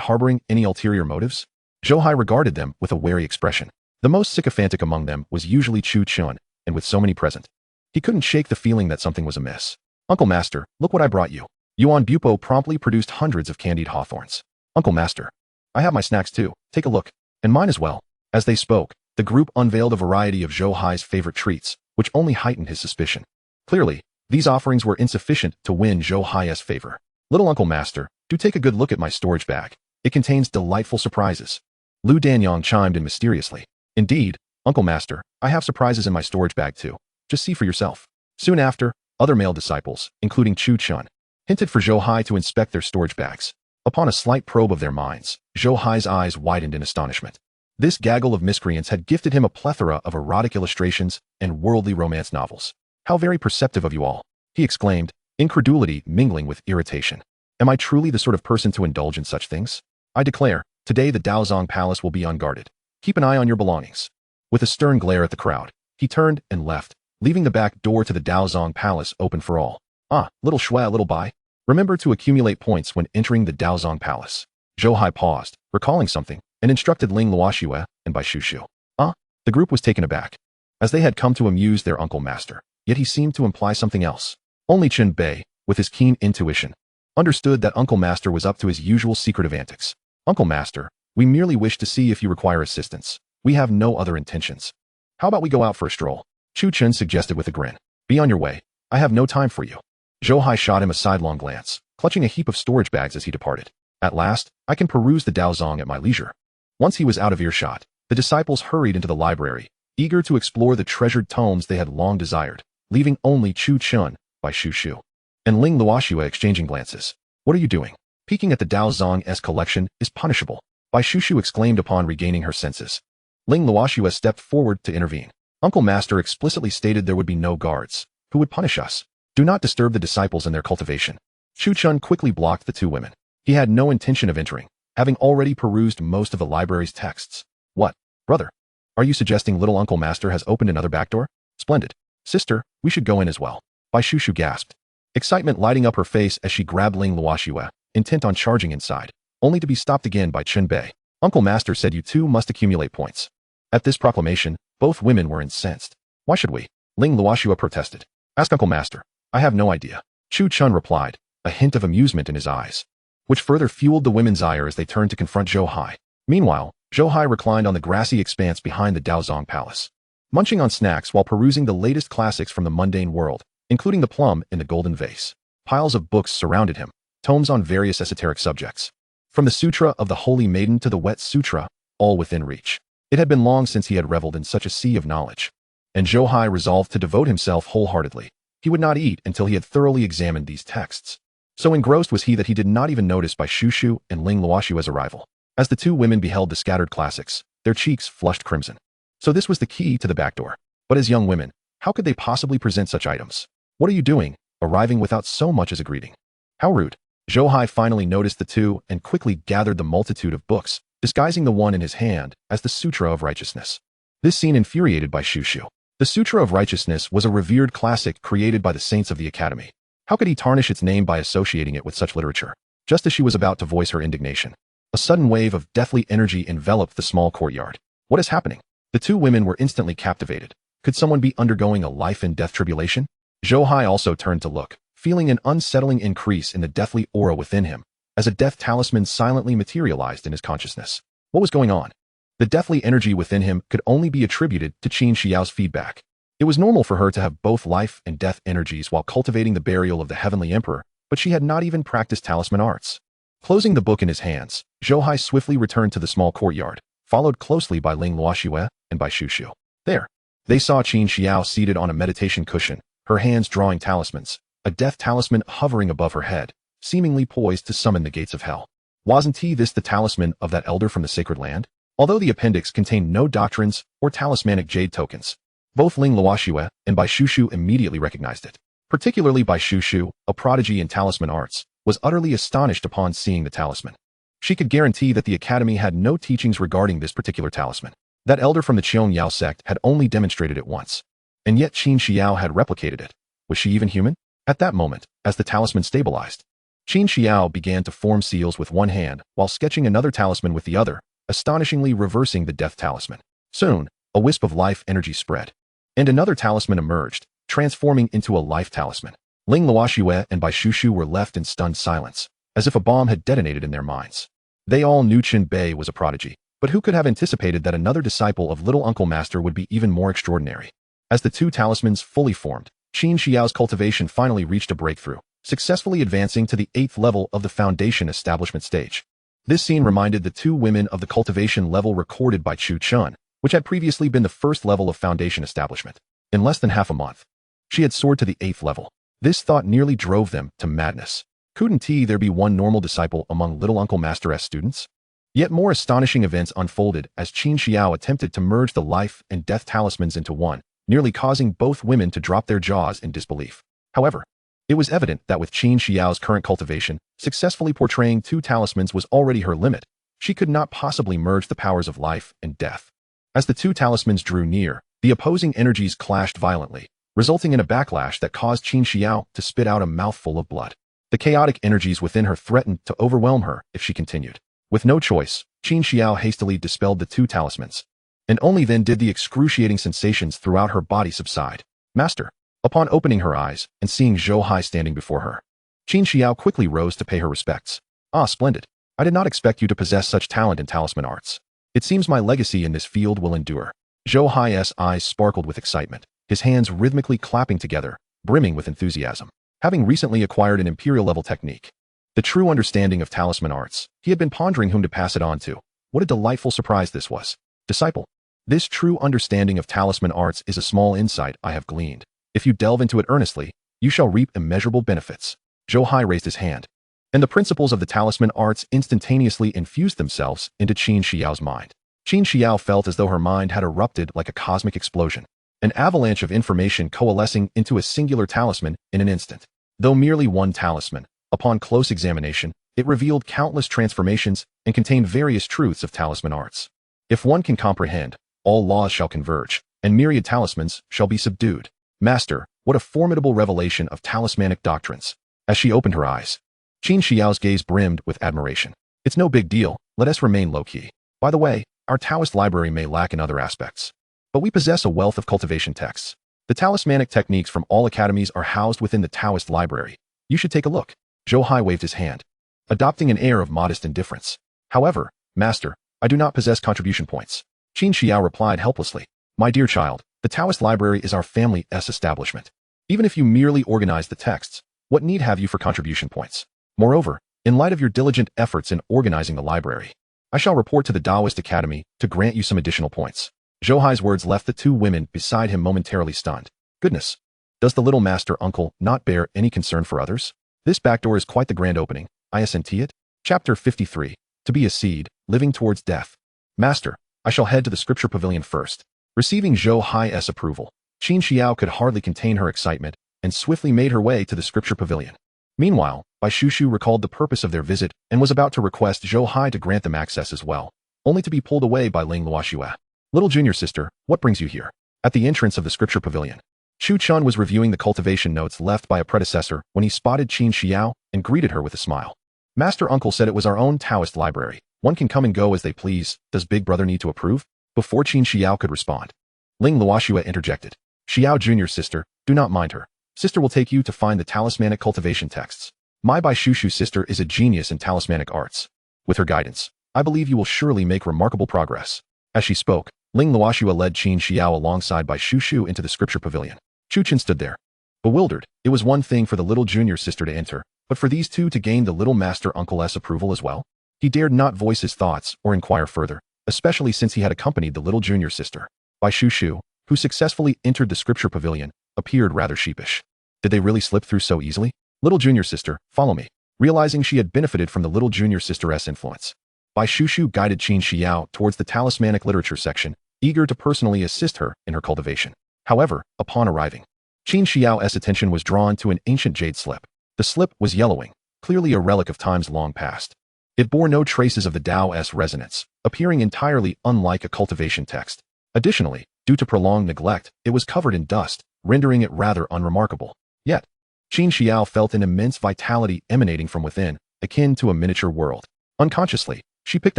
harboring any ulterior motives? Zhou Hai regarded them with a wary expression. The most sycophantic among them was usually Chu Chun, and with so many present, he couldn't shake the feeling that something was amiss. Uncle Master, look what I brought you. Yuan Bupo promptly produced hundreds of candied hawthorns. Uncle Master, I have my snacks too, take a look. And mine as well. As they spoke, the group unveiled a variety of Zhou Hai's favorite treats, which only heightened his suspicion. Clearly, these offerings were insufficient to win Zhou Hai's favor. Little Uncle Master, do take a good look at my storage bag. It contains delightful surprises. Lu Danyang chimed in mysteriously. Indeed, Uncle Master, I have surprises in my storage bag too. Just see for yourself. Soon after, other male disciples, including Chu Chun, hinted for Zhou Hai to inspect their storage bags. Upon a slight probe of their minds, Zhou Hai's eyes widened in astonishment. This gaggle of miscreants had gifted him a plethora of erotic illustrations and worldly romance novels. How very perceptive of you all, he exclaimed, incredulity mingling with irritation. Am I truly the sort of person to indulge in such things? I declare, today the Daozong Palace will be unguarded. Keep an eye on your belongings. With a stern glare at the crowd, he turned and left, leaving the back door to the Daozong Palace open for all. Ah, little Shui, little Bai. Remember to accumulate points when entering the Daozong Palace. Zhou Hai paused, recalling something, and instructed Ling Luoxue and Bai Shushu. The group was taken aback, as they had come to amuse their Uncle Master, yet he seemed to imply something else. Only Chen Bei, with his keen intuition, understood that Uncle Master was up to his usual secretive antics. Uncle Master, we merely wish to see if you require assistance. We have no other intentions. How about we go out for a stroll? Chu Chen suggested with a grin. Be on your way. I have no time for you. Zhou Hai shot him a sidelong glance, clutching a heap of storage bags as he departed. At last, I can peruse the Daozong at my leisure. Once he was out of earshot, the disciples hurried into the library, eager to explore the treasured tomes they had long desired, leaving only Chu Chun, by Shu Shu, and Ling Luoxue exchanging glances. What are you doing? Peeking at the Daozong's collection is punishable, by Shu Shu exclaimed upon regaining her senses. Ling Luoxue stepped forward to intervene. Uncle Master explicitly stated there would be no guards. Who would punish us? Do not disturb the disciples in their cultivation. Chu Chun quickly blocked the two women. He had no intention of entering, having already perused most of the library's texts. What, brother? Are you suggesting little Uncle Master has opened another back door? Splendid. Sister, we should go in as well. Bai Shushu gasped, excitement lighting up her face as she grabbed Ling Luoxue, intent on charging inside, only to be stopped again by Chen Bei. Uncle Master said you two must accumulate points. At this proclamation, both women were incensed. Why should we? Ling Luoxue protested. Ask Uncle Master. I have no idea. Chu Chun replied, a hint of amusement in his eyes, which further fueled the women's ire as they turned to confront Zhou Hai. Meanwhile, Zhou Hai reclined on the grassy expanse behind the Daozong Palace, munching on snacks while perusing the latest classics from the mundane world, including the plum in the golden vase. Piles of books surrounded him, tomes on various esoteric subjects. From the Sutra of the Holy Maiden to the Wet Sutra, all within reach. It had been long since he had reveled in such a sea of knowledge, and Zhou Hai resolved to devote himself wholeheartedly. He would not eat until he had thoroughly examined these texts. So engrossed was he that he did not even notice Bai Shushu and Ling Luoxue's arrival. As the two women beheld the scattered classics, their cheeks flushed crimson. So this was the key to the back door. But as young women, how could they possibly present such items? What are you doing, arriving without so much as a greeting? How rude. Zhou Hai finally noticed the two and quickly gathered the multitude of books, disguising the one in his hand as the Sutra of Righteousness. This scene infuriated Bai Shushu. The Sutra of Righteousness was a revered classic created by the saints of the Academy. How could he tarnish its name by associating it with such literature? Just as she was about to voice her indignation, a sudden wave of deathly energy enveloped the small courtyard. What is happening? The two women were instantly captivated. Could someone be undergoing a life and death tribulation? Zhou Hai also turned to look, feeling an unsettling increase in the deathly aura within him, as a death talisman silently materialized in his consciousness. What was going on? The deathly energy within him could only be attributed to Qin Xiao's feedback. It was normal for her to have both life and death energies while cultivating the burial of the Heavenly Emperor, but she had not even practiced talisman arts. Closing the book in his hands, Zhou Hai swiftly returned to the small courtyard, followed closely by Ling Luoxue and by Shu Shu. There, they saw Qin Xiao seated on a meditation cushion, her hands drawing talismans, a death talisman hovering above her head, seemingly poised to summon the gates of hell. Wasn't this the talisman of that elder from the sacred land? Although the appendix contained no doctrines or talismanic jade tokens, both Ling Luoxue and Bai Shushu immediately recognized it. Particularly Bai Shushu, a prodigy in talisman arts, was utterly astonished upon seeing the talisman. She could guarantee that the Academy had no teachings regarding this particular talisman. That elder from the Qiong Yao sect had only demonstrated it once. And yet Qin Xiao had replicated it. Was she even human? At that moment, as the talisman stabilized, Qin Xiao began to form seals with one hand while sketching another talisman with the other, astonishingly reversing the death talisman. Soon, a wisp of life energy spread, and another talisman emerged, transforming into a life talisman. Ling Luoxue and Bai Shushu were left in stunned silence, as if a bomb had detonated in their minds. They all knew Chen Bei was a prodigy, but who could have anticipated that another disciple of Little Uncle Master would be even more extraordinary? As the two talismans fully formed, Qin Xiao's cultivation finally reached a breakthrough, successfully advancing to the 8th level of the foundation establishment stage. This scene reminded the two women of the cultivation level recorded by Chu Chun, which had previously been the first level of foundation establishment. In less than half a month, she had soared to the 8th level. This thought nearly drove them to madness. Couldn't there be one normal disciple among Little Uncle Master's students? Yet more astonishing events unfolded as Qin Xiao attempted to merge the life and death talismans into one, nearly causing both women to drop their jaws in disbelief. However, it was evident that with Qin Xiao's current cultivation, successfully portraying two talismans was already her limit. She could not possibly merge the powers of life and death. As the two talismans drew near, the opposing energies clashed violently, resulting in a backlash that caused Qin Xiao to spit out a mouthful of blood. The chaotic energies within her threatened to overwhelm her if she continued. With no choice, Qin Xiao hastily dispelled the two talismans, and only then did the excruciating sensations throughout her body subside. Master. Upon opening her eyes and seeing Zhou Hai standing before her, Qin Xiao quickly rose to pay her respects. Ah, splendid. I did not expect you to possess such talent in talisman arts. It seems my legacy in this field will endure. Zhou Hai's eyes sparkled with excitement, his hands rhythmically clapping together, brimming with enthusiasm. having recently acquired an imperial-level technique. The true understanding of talisman arts. He had been pondering whom to pass it on to. What a delightful surprise this was. Disciple. This true understanding of talisman arts is a small insight I have gleaned. If you delve into it earnestly, you shall reap immeasurable benefits. Zhou Hai raised his hand, and the principles of the talisman arts instantaneously infused themselves into Qin Xiao's mind. Qin Xiao felt as though her mind had erupted like a cosmic explosion, an avalanche of information coalescing into a singular talisman in an instant. Though merely one talisman, upon close examination, it revealed countless transformations and contained various truths of talisman arts. If one can comprehend, all laws shall converge, and myriad talismans shall be subdued. Master, what a formidable revelation of talismanic doctrines. As she opened her eyes, Qin Xiao's gaze brimmed with admiration. It's no big deal, let us remain low-key. By the way, our Taoist library may lack in other aspects, but we possess a wealth of cultivation texts. The talismanic techniques from all academies are housed within the Taoist library. You should take a look. Zhou Hai waved his hand, adopting an air of modest indifference. However, Master, I do not possess contribution points. Qin Xiao replied helplessly. My dear child, the Taoist library is our family's establishment. Even if you merely organize the texts, what need have you for contribution points? Moreover, in light of your diligent efforts in organizing the library, I shall report to the Taoist Academy to grant you some additional points. Zhou Hai's words left the two women beside him momentarily stunned. Goodness, does the little master uncle not bear any concern for others? This back door is quite the grand opening. Isn't it? Chapter 53. To be a seed, living towards death. Master, I shall head to the scripture pavilion first. Receiving Zhou Hai's approval, Qin Xiao could hardly contain her excitement and swiftly made her way to the scripture pavilion. Meanwhile, Bai Shushu recalled the purpose of their visit and was about to request Zhou Hai to grant them access as well, only to be pulled away by Ling Luoxue. Little junior sister, what brings you here? At the entrance of the scripture pavilion, Chu Chun was reviewing the cultivation notes left by a predecessor when he spotted Qin Xiao and greeted her with a smile. Master Uncle said it was our own Taoist library. One can come and go as they please. Does Big Brother need to approve? Before Qin Xiao could respond, Ling Luoxue interjected. Xiao Junior sister, do not mind her. Sister will take you to find the talismanic cultivation texts. My Bai Shushu sister is a genius in talismanic arts. With her guidance, I believe you will surely make remarkable progress. As she spoke, Ling Luoxue led Qin Xiao alongside Bai Shushu into the scripture pavilion. Chu Chen stood there, bewildered. It was one thing for the little junior sister to enter, but for these two to gain the little master uncle's approval as well? He dared not voice his thoughts or inquire further, especially since he had accompanied the little junior sister. Bai Shushu, who successfully entered the scripture pavilion, appeared rather sheepish. Did they really slip through so easily? Little junior sister, follow me. Realizing she had benefited from the little junior sister's influence, Bai Shushu guided Qin Xiao towards the talismanic literature section, eager to personally assist her in her cultivation. However, upon arriving, Qin Xiao's attention was drawn to an ancient jade slip. The slip was yellowing, clearly a relic of times long past. It bore no traces of the Tao's resonance, appearing entirely unlike a cultivation text. Additionally, due to prolonged neglect, it was covered in dust, rendering it rather unremarkable. Yet, Qin Xiao felt an immense vitality emanating from within, akin to a miniature world. Unconsciously, she picked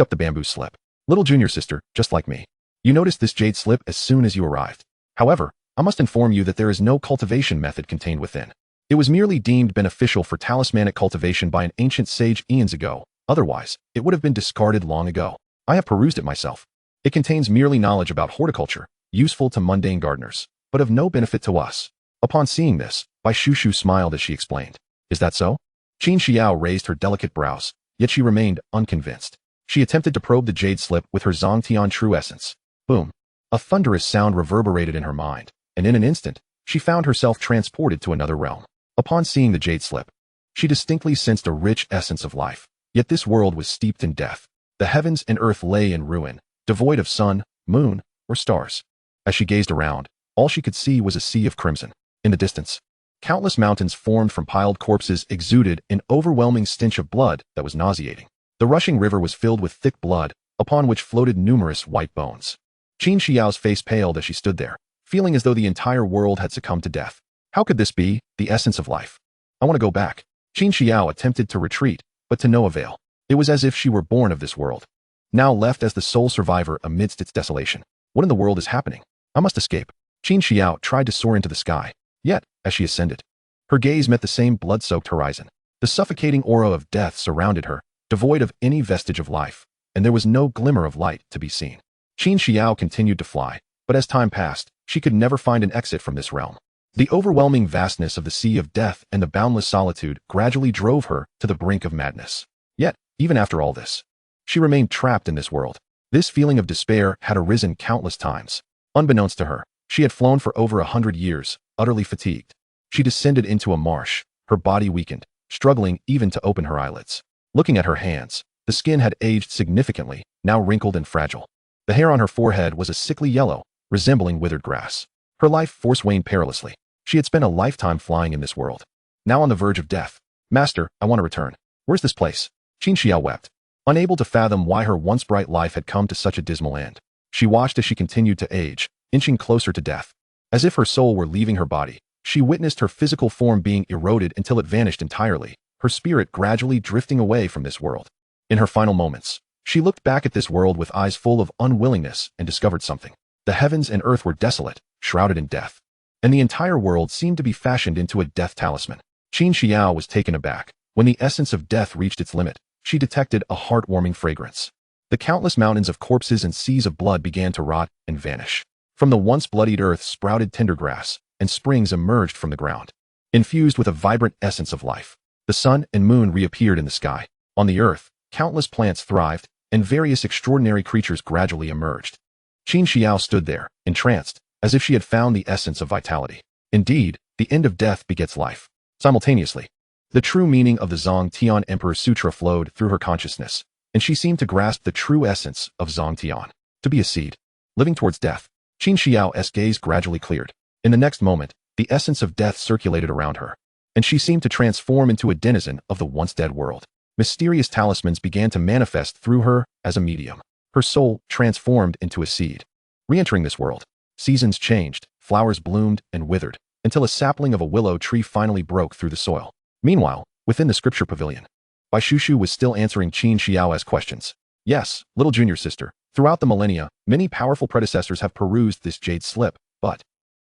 up the bamboo slip. Little junior sister, just like me. You noticed this jade slip as soon as you arrived. However, I must inform you that there is no cultivation method contained within. It was merely deemed beneficial for talismanic cultivation by an ancient sage eons ago. Otherwise, it would have been discarded long ago. I have perused it myself. It contains merely knowledge about horticulture, useful to mundane gardeners, but of no benefit to us. Upon seeing this, Bai Shushu smiled as she explained. Is that so? Qin Xiao raised her delicate brows, yet she remained unconvinced. She attempted to probe the jade slip with her Zhongtian true essence. Boom. A thunderous sound reverberated in her mind, and in an instant, she found herself transported to another realm. Upon seeing the jade slip, she distinctly sensed a rich essence of life. Yet this world was steeped in death. The heavens and earth lay in ruin, devoid of sun, moon, or stars. As she gazed around, all she could see was a sea of crimson. In the distance, countless mountains formed from piled corpses exuded an overwhelming stench of blood that was nauseating. The rushing river was filled with thick blood, upon which floated numerous white bones. Qin Xiao's face paled as she stood there, feeling as though the entire world had succumbed to death. How could this be, the essence of life? I want to go back. Qin Xiao attempted to retreat, but to no avail. It was as if she were born of this world, now left as the sole survivor amidst its desolation. What in the world is happening? I must escape. Qin Xiao tried to soar into the sky, yet, as she ascended, her gaze met the same blood-soaked horizon. The suffocating aura of death surrounded her, devoid of any vestige of life, and there was no glimmer of light to be seen. Qin Xiao continued to fly, but as time passed, she could never find an exit from this realm. The overwhelming vastness of the sea of death and the boundless solitude gradually drove her to the brink of madness. Yet, even after all this, she remained trapped in this world. This feeling of despair had arisen countless times. Unbeknownst to her, she had flown for over 100 years, utterly fatigued. She descended into a marsh, her body weakened, struggling even to open her eyelids. Looking at her hands, the skin had aged significantly, now wrinkled and fragile. The hair on her forehead was a sickly yellow, resembling withered grass. Her life force waned perilously. She had spent a lifetime flying in this world. Now on the verge of death. Master, I want to return. Where's this place? Qin Xiao wept, unable to fathom why her once bright life had come to such a dismal end. She watched as she continued to age, inching closer to death. As if her soul were leaving her body, she witnessed her physical form being eroded until it vanished entirely, her spirit gradually drifting away from this world. In her final moments, she looked back at this world with eyes full of unwillingness and discovered something. The heavens and earth were desolate, shrouded in death, and the entire world seemed to be fashioned into a death talisman. Qin Xiao was taken aback. When the essence of death reached its limit, she detected a heartwarming fragrance. The countless mountains of corpses and seas of blood began to rot and vanish. From the once bloodied earth sprouted tender grass, and springs emerged from the ground, infused with a vibrant essence of life. The sun and moon reappeared in the sky. On the earth, countless plants thrived, and various extraordinary creatures gradually emerged. Qin Xiao stood there, entranced, as if she had found the essence of vitality. Indeed, the end of death begets life. Simultaneously, the true meaning of the Zhongtian Emperor Sutra flowed through her consciousness, and she seemed to grasp the true essence of Zhongtian. To be a seed, living towards death. Qin Xiao's gaze gradually cleared. In the next moment, the essence of death circulated around her, and she seemed to transform into a denizen of the once dead world. Mysterious talismans began to manifest through her as a medium. Her soul transformed into a seed. Re-entering this world, seasons changed, flowers bloomed and withered, until a sapling of a willow tree finally broke through the soil. Meanwhile, within the scripture pavilion, Bai Shushu was still answering Qin Xiao's questions. Yes, little junior sister, throughout the millennia, many powerful predecessors have perused this jade slip, but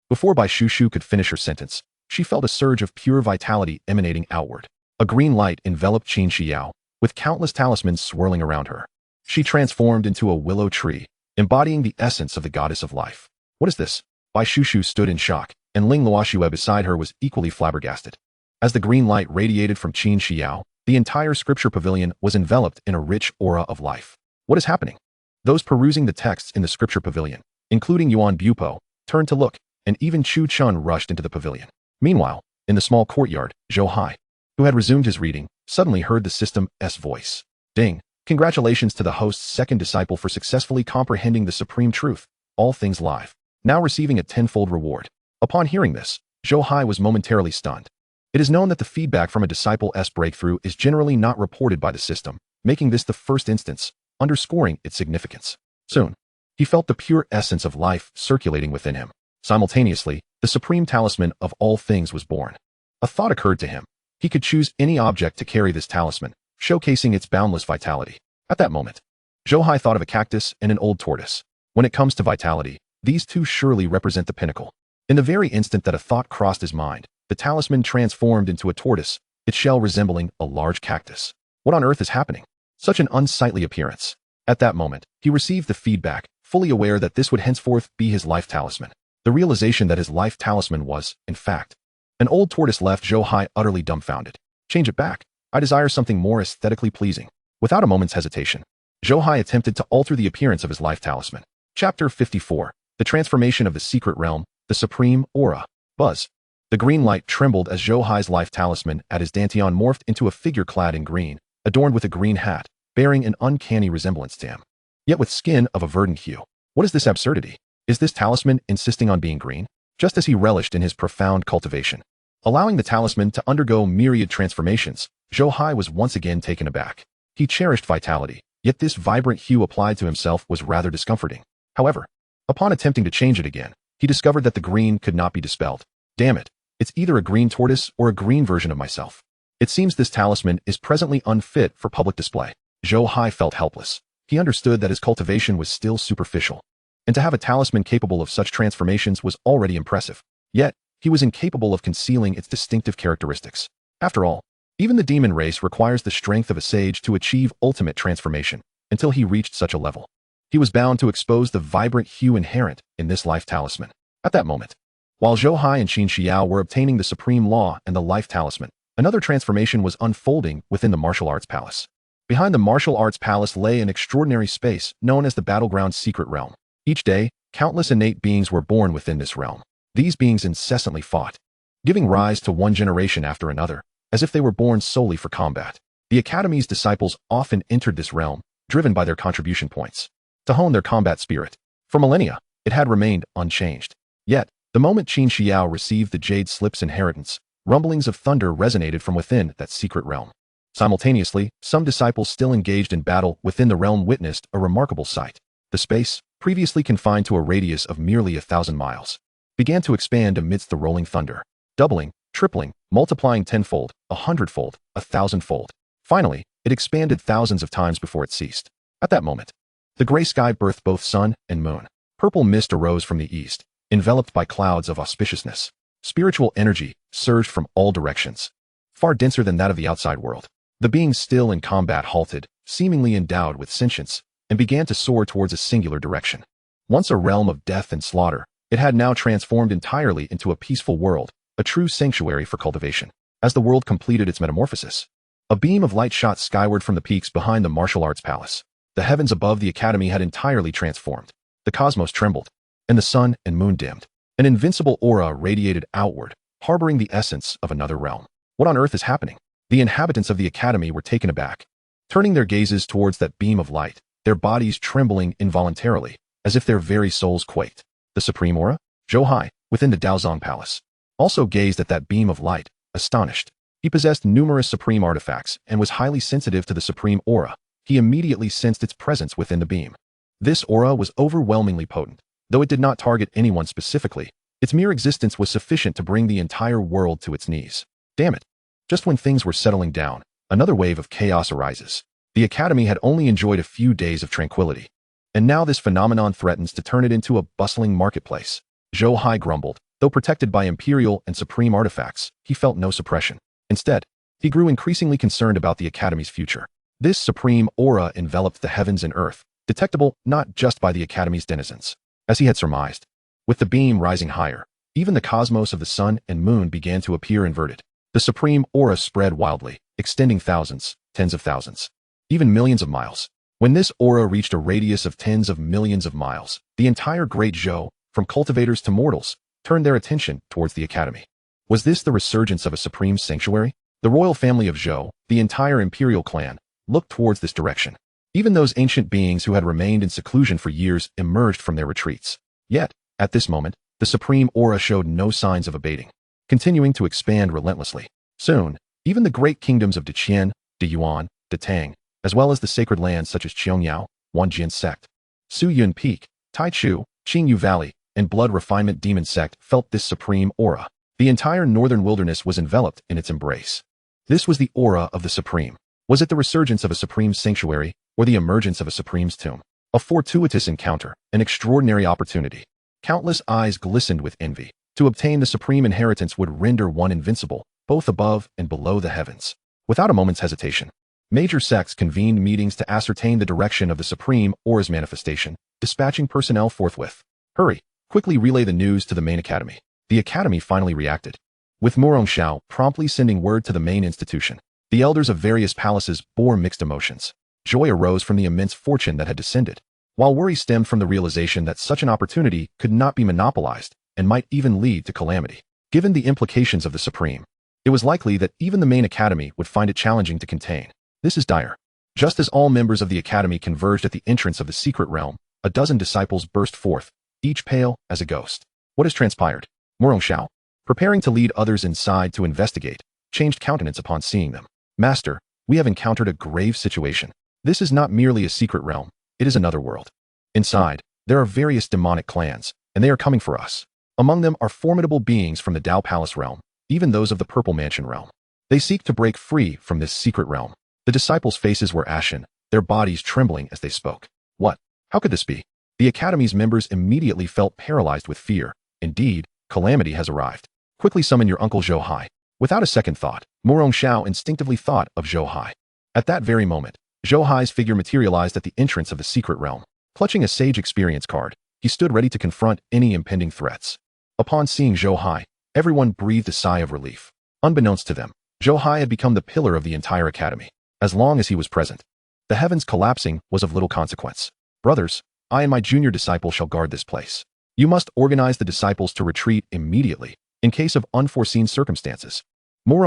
before Bai Shushu could finish her sentence, she felt a surge of pure vitality emanating outward. A green light enveloped Qin Xiao, with countless talismans swirling around her. She transformed into a willow tree, embodying the essence of the goddess of life. What is this? Bai Shushu stood in shock, and Ling Luoxue beside her was equally flabbergasted. As the green light radiated from Qin Xiao, the entire scripture pavilion was enveloped in a rich aura of life. What is happening? Those perusing the texts in the scripture pavilion, including Yuan Bupo, turned to look, and even Chu Chun rushed into the pavilion. Meanwhile, in the small courtyard, Zhou Hai, who had resumed his reading, suddenly heard the system's voice. Ding! Congratulations to the host's second disciple for successfully comprehending the supreme truth, all things live, now receiving a tenfold reward. Upon hearing this, Zhou Hai was momentarily stunned. It is known that the feedback from a disciple's breakthrough is generally not reported by the system, making this the first instance, underscoring its significance. Soon, he felt the pure essence of life circulating within him. Simultaneously, the supreme talisman of all things was born. A thought occurred to him. He could choose any object to carry this talisman, showcasing its boundless vitality. At that moment, Zhou Hai thought of a cactus and an old tortoise. When it comes to vitality, these two surely represent the pinnacle. In the very instant that a thought crossed his mind, the talisman transformed into a tortoise, its shell resembling a large cactus. What on earth is happening? Such an unsightly appearance. At that moment, he received the feedback, fully aware that this would henceforth be his life talisman. The realization that his life talisman was, in fact, an old tortoise left Zhou Hai utterly dumbfounded. Change it back. I desire something more aesthetically pleasing. Without a moment's hesitation, Zhou Hai attempted to alter the appearance of his life talisman. Chapter 54. The Transformation of the Secret Realm, the Supreme Aura. Buzz. The green light trembled as Zhou Hai's life talisman at his dantian morphed into a figure clad in green, adorned with a green hat, bearing an uncanny resemblance to him, yet with skin of a verdant hue. What is this absurdity? Is this talisman insisting on being green? Just as he relished in his profound cultivation, allowing the talisman to undergo myriad transformations, Zhou Hai was once again taken aback. He cherished vitality, yet this vibrant hue applied to himself was rather discomforting. However, upon attempting to change it again, he discovered that the green could not be dispelled. Damn it, it's either a green tortoise or a green version of myself. It seems this talisman is presently unfit for public display. Zhou Hai felt helpless. He understood that his cultivation was still superficial, and to have a talisman capable of such transformations was already impressive. Yet, he was incapable of concealing its distinctive characteristics. After all, even the demon race requires the strength of a sage to achieve ultimate transformation. Until he reached such a level, he was bound to expose the vibrant hue inherent in this life talisman. At that moment, While Zhou Hai and Qin Xiao were obtaining the supreme law and the life talisman, another transformation was unfolding within the martial arts palace. Behind the martial arts palace lay an extraordinary space known as the battleground secret realm. Each day, countless innate beings were born within this realm. These beings incessantly fought, giving rise to one generation after another, as if they were born solely for combat. The Academy's disciples often entered this realm, driven by their contribution points, to hone their combat spirit. For millennia, it had remained unchanged. Yet, the moment Qin Xiao received the Jade Slip's inheritance, rumblings of thunder resonated from within that secret realm. Simultaneously, some disciples still engaged in battle within the realm witnessed a remarkable sight. The space, previously confined to a radius of merely 1,000 miles, began to expand amidst the rolling thunder, doubling, tripling, multiplying tenfold, 100-fold, 1,000-fold. Finally, it expanded thousands of times before it ceased. At that moment, the gray sky birthed both sun and moon. Purple mist arose from the east, enveloped by clouds of auspiciousness. Spiritual energy surged from all directions, far denser than that of the outside world. The beings still in combat halted, seemingly endowed with sentience, and began to soar towards a singular direction. Once a realm of death and slaughter, it had now transformed entirely into a peaceful world, a true sanctuary for cultivation. As the world completed its metamorphosis, a beam of light shot skyward from the peaks behind the martial arts palace. The heavens above the Academy had entirely transformed. The cosmos trembled, and the sun and moon dimmed. An invincible aura radiated outward, harboring the essence of another realm. What on earth is happening? The inhabitants of the Academy were taken aback, turning their gazes towards that beam of light, their bodies trembling involuntarily, as if their very souls quaked. The supreme aura, Zhou Hai, within the Daozong Palace, also gazed at that beam of light, astonished. He possessed numerous supreme artifacts and was highly sensitive to the supreme aura. He immediately sensed its presence within the beam. This aura was overwhelmingly potent. Though it did not target anyone specifically, its mere existence was sufficient to bring the entire world to its knees. Damn it. Just when things were settling down, another wave of chaos arises. The Academy had only enjoyed a few days of tranquility, and now this phenomenon threatens to turn it into a bustling marketplace. Zhou Hai grumbled. Though protected by imperial and supreme artifacts, he felt no suppression. Instead, he grew increasingly concerned about the Academy's future. This supreme aura enveloped the heavens and earth, detectable not just by the Academy's denizens, as he had surmised. With the beam rising higher, even the cosmos of the sun and moon began to appear inverted. The supreme aura spread wildly, extending thousands, tens of thousands, even millions of miles. When this aura reached a radius of tens of millions of miles, the entire Great Zhou, from cultivators to mortals, turned their attention towards the Academy. Was this the resurgence of a supreme sanctuary? The royal family of Zhou, the entire imperial clan, looked towards this direction. Even those ancient beings who had remained in seclusion for years emerged from their retreats. Yet, at this moment, the supreme aura showed no signs of abating, continuing to expand relentlessly. Soon, even the great kingdoms of Deqian, Deyuan, Detang, as well as the sacred lands such as Qiangyao, Wanjian Sect, Suyun Peak, Taichu, Qingyu Valley, and Blood Refinement Demon Sect felt this supreme aura. The entire northern wilderness was enveloped in its embrace. This was the aura of the supreme. Was it the resurgence of a supreme sanctuary, or the emergence of a supreme's tomb? A fortuitous encounter, an extraordinary opportunity. Countless eyes glistened with envy. To obtain the supreme inheritance would render one invincible, both above and below the heavens. Without a moment's hesitation, major sects convened meetings to ascertain the direction of the supreme aura's manifestation, dispatching personnel forthwith. Hurry, quickly relay the news to the main academy. The academy finally reacted, with Murongxiao promptly sending word to the main institution. The elders of various palaces bore mixed emotions. Joy arose from the immense fortune that had descended, while worry stemmed from the realization that such an opportunity could not be monopolized and might even lead to calamity. Given the implications of the supreme, it was likely that even the main academy would find it challenging to contain. This is dire. Just as all members of the academy converged at the entrance of the secret realm, a dozen disciples burst forth, each pale as a ghost. What has transpired? Murongxiao, preparing to lead others inside to investigate, changed countenance upon seeing them. Master, we have encountered a grave situation. This is not merely a secret realm, it is another world. Inside, there are various demonic clans, and they are coming for us. Among them are formidable beings from the Dao Palace realm, even those of the Purple Mansion realm. They seek to break free from this secret realm. The disciples' faces were ashen, their bodies trembling as they spoke. What? How could this be? The academy's members immediately felt paralyzed with fear. Indeed, calamity has arrived. Quickly summon your uncle Zhou Hai. Without a second thought, Murongxiao instinctively thought of Zhou Hai. At that very moment, Zhou Hai's figure materialized at the entrance of the secret realm. Clutching a sage experience card, he stood ready to confront any impending threats. Upon seeing Zhou Hai, everyone breathed a sigh of relief. Unbeknownst to them, Zhou Hai had become the pillar of the entire academy. As long as he was present, the heavens collapsing was of little consequence. Brothers, I and my junior disciple shall guard this place. You must organize the disciples to retreat immediately, in case of unforeseen circumstances.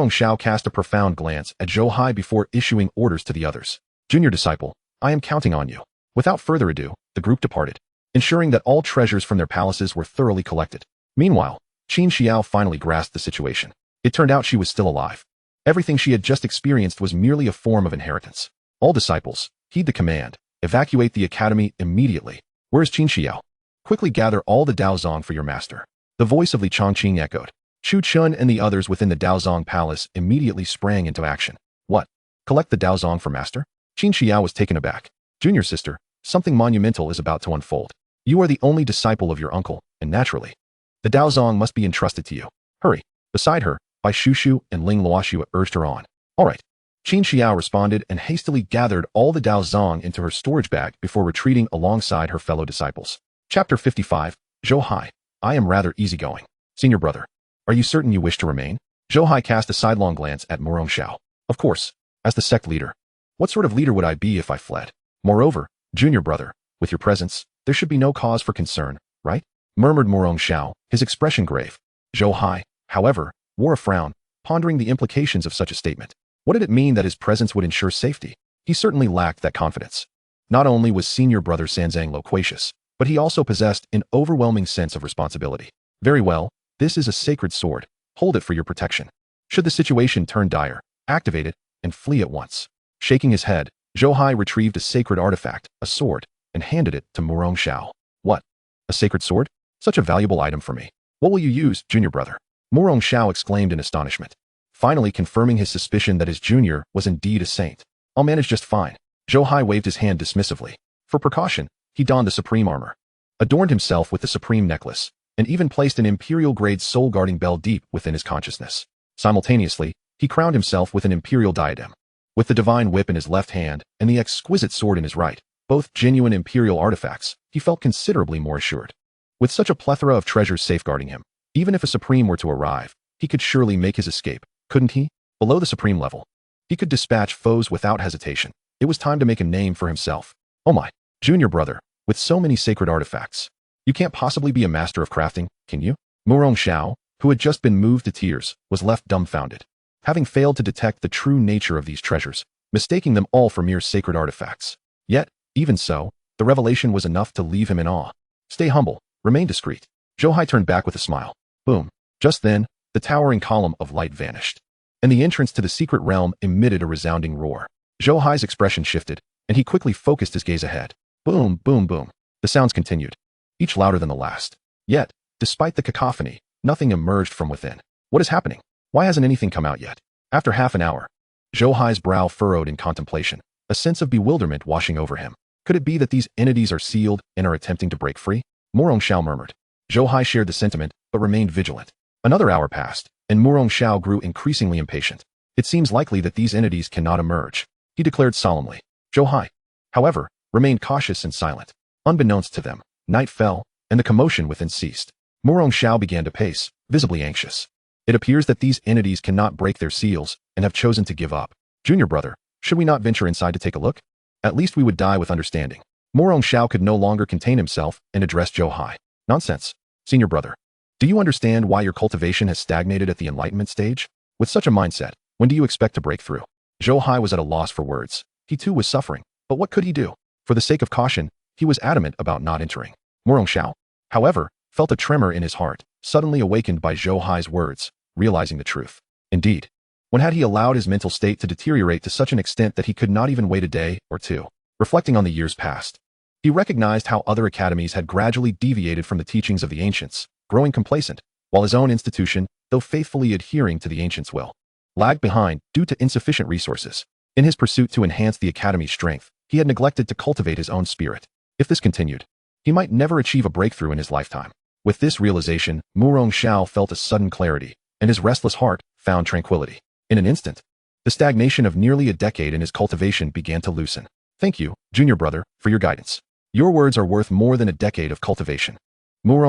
Shao cast a profound glance at Zhou Hai before issuing orders to the others. Junior disciple, I am counting on you. Without further ado, the group departed, ensuring that all treasures from their palaces were thoroughly collected. Meanwhile, Qin Xiao finally grasped the situation. It turned out she was still alive. Everything she had just experienced was merely a form of inheritance. All disciples, heed the command. Evacuate the academy immediately. Where is Qin Xiao? Quickly gather all the Daozong for your master. The voice of Li Chongqing echoed. Chu Chun and the others within the Daozong palace immediately sprang into action. What? Collect the Daozong for master? Qin Xiao was taken aback. Junior sister, something monumental is about to unfold. You are the only disciple of your uncle, and naturally, the Daozong must be entrusted to you. Hurry. Beside her, Bai Shushu and Ling Luoxu urged her on. All right. Qin Xiao responded and hastily gathered all the Daozong into her storage bag before retreating alongside her fellow disciples. Chapter 55, Zhou Hai. I am rather easygoing. Senior brother, are you certain you wish to remain? Zhou Hai cast a sidelong glance at Shao. Of course, as the sect leader. What sort of leader would I be if I fled? Moreover, junior brother, with your presence, there should be no cause for concern, right? Murmured Shao, his expression grave. Zhou Hai, however, wore a frown, pondering the implications of such a statement. What did it mean that his presence would ensure safety? He certainly lacked that confidence. Not only was senior brother Sanzang loquacious, but he also possessed an overwhelming sense of responsibility. Very well, this is a sacred sword. Hold it for your protection. Should the situation turn dire, activate it and flee at once. Shaking his head, Zhou Hai retrieved a sacred artifact, a sword, and handed it to Shao. What? A sacred sword? Such a valuable item for me. What will you use, junior brother? Shao exclaimed in astonishment, finally confirming his suspicion that his junior was indeed a saint. I'll manage just fine. Zhou Hai waved his hand dismissively. For precaution, he donned the supreme armor, adorned himself with the supreme necklace, and even placed an imperial-grade soul-guarding bell deep within his consciousness. Simultaneously, he crowned himself with an imperial diadem. With the divine whip in his left hand and the exquisite sword in his right, both genuine imperial artifacts, he felt considerably more assured. With such a plethora of treasures safeguarding him, even if a supreme were to arrive, he could surely make his escape, couldn't he? Below the supreme level, he could dispatch foes without hesitation. It was time to make a name for himself. Oh my, junior brother, with so many sacred artifacts, you can't possibly be a master of crafting, can you? Shao, who had just been moved to tears, was left dumbfounded, having failed to detect the true nature of these treasures, mistaking them all for mere sacred artifacts. Yet, even so, the revelation was enough to leave him in awe. Stay humble, remain discreet. Zhou Hai turned back with a smile. Boom. Just then, the towering column of light vanished, and the entrance to the secret realm emitted a resounding roar. Zhou Hai's expression shifted, and he quickly focused his gaze ahead. Boom, boom, boom. The sounds continued, each louder than the last. Yet, despite the cacophony, nothing emerged from within. What is happening? Why hasn't anything come out yet? After half an hour, Zhou Hai's brow furrowed in contemplation, a sense of bewilderment washing over him. Could it be that these entities are sealed and are attempting to break free? Shao murmured. Zhou Hai shared the sentiment, but remained vigilant. Another hour passed, and Shao grew increasingly impatient. It seems likely that these entities cannot emerge, he declared solemnly. Zhou Hai, however, remained cautious and silent. Unbeknownst to them, night fell, and the commotion within ceased. Shao began to pace, visibly anxious. It appears that these entities cannot break their seals and have chosen to give up. Junior brother, should we not venture inside to take a look? At least we would die with understanding. Shao could no longer contain himself and addressed Zhou Hai. Nonsense. Senior brother, do you understand why your cultivation has stagnated at the enlightenment stage? With such a mindset, when do you expect to break through? Zhou Hai was at a loss for words. He too was suffering, but what could he do? For the sake of caution, he was adamant about not entering. Shao, however, felt a tremor in his heart, suddenly awakened by Zhou Hai's words, realizing the truth. Indeed, when had he allowed his mental state to deteriorate to such an extent that he could not even wait a day or two? Reflecting on the years past, he recognized how other academies had gradually deviated from the teachings of the ancients, growing complacent, while his own institution, though faithfully adhering to the ancients' will, lagged behind due to insufficient resources. In his pursuit to enhance the academy's strength, he had neglected to cultivate his own spirit. If this continued, he might never achieve a breakthrough in his lifetime. With this realization, Shao felt a sudden clarity, and his restless heart found tranquility. In an instant, the stagnation of nearly a decade in his cultivation began to loosen. Thank you, junior brother, for your guidance. Your words are worth more than a decade of cultivation.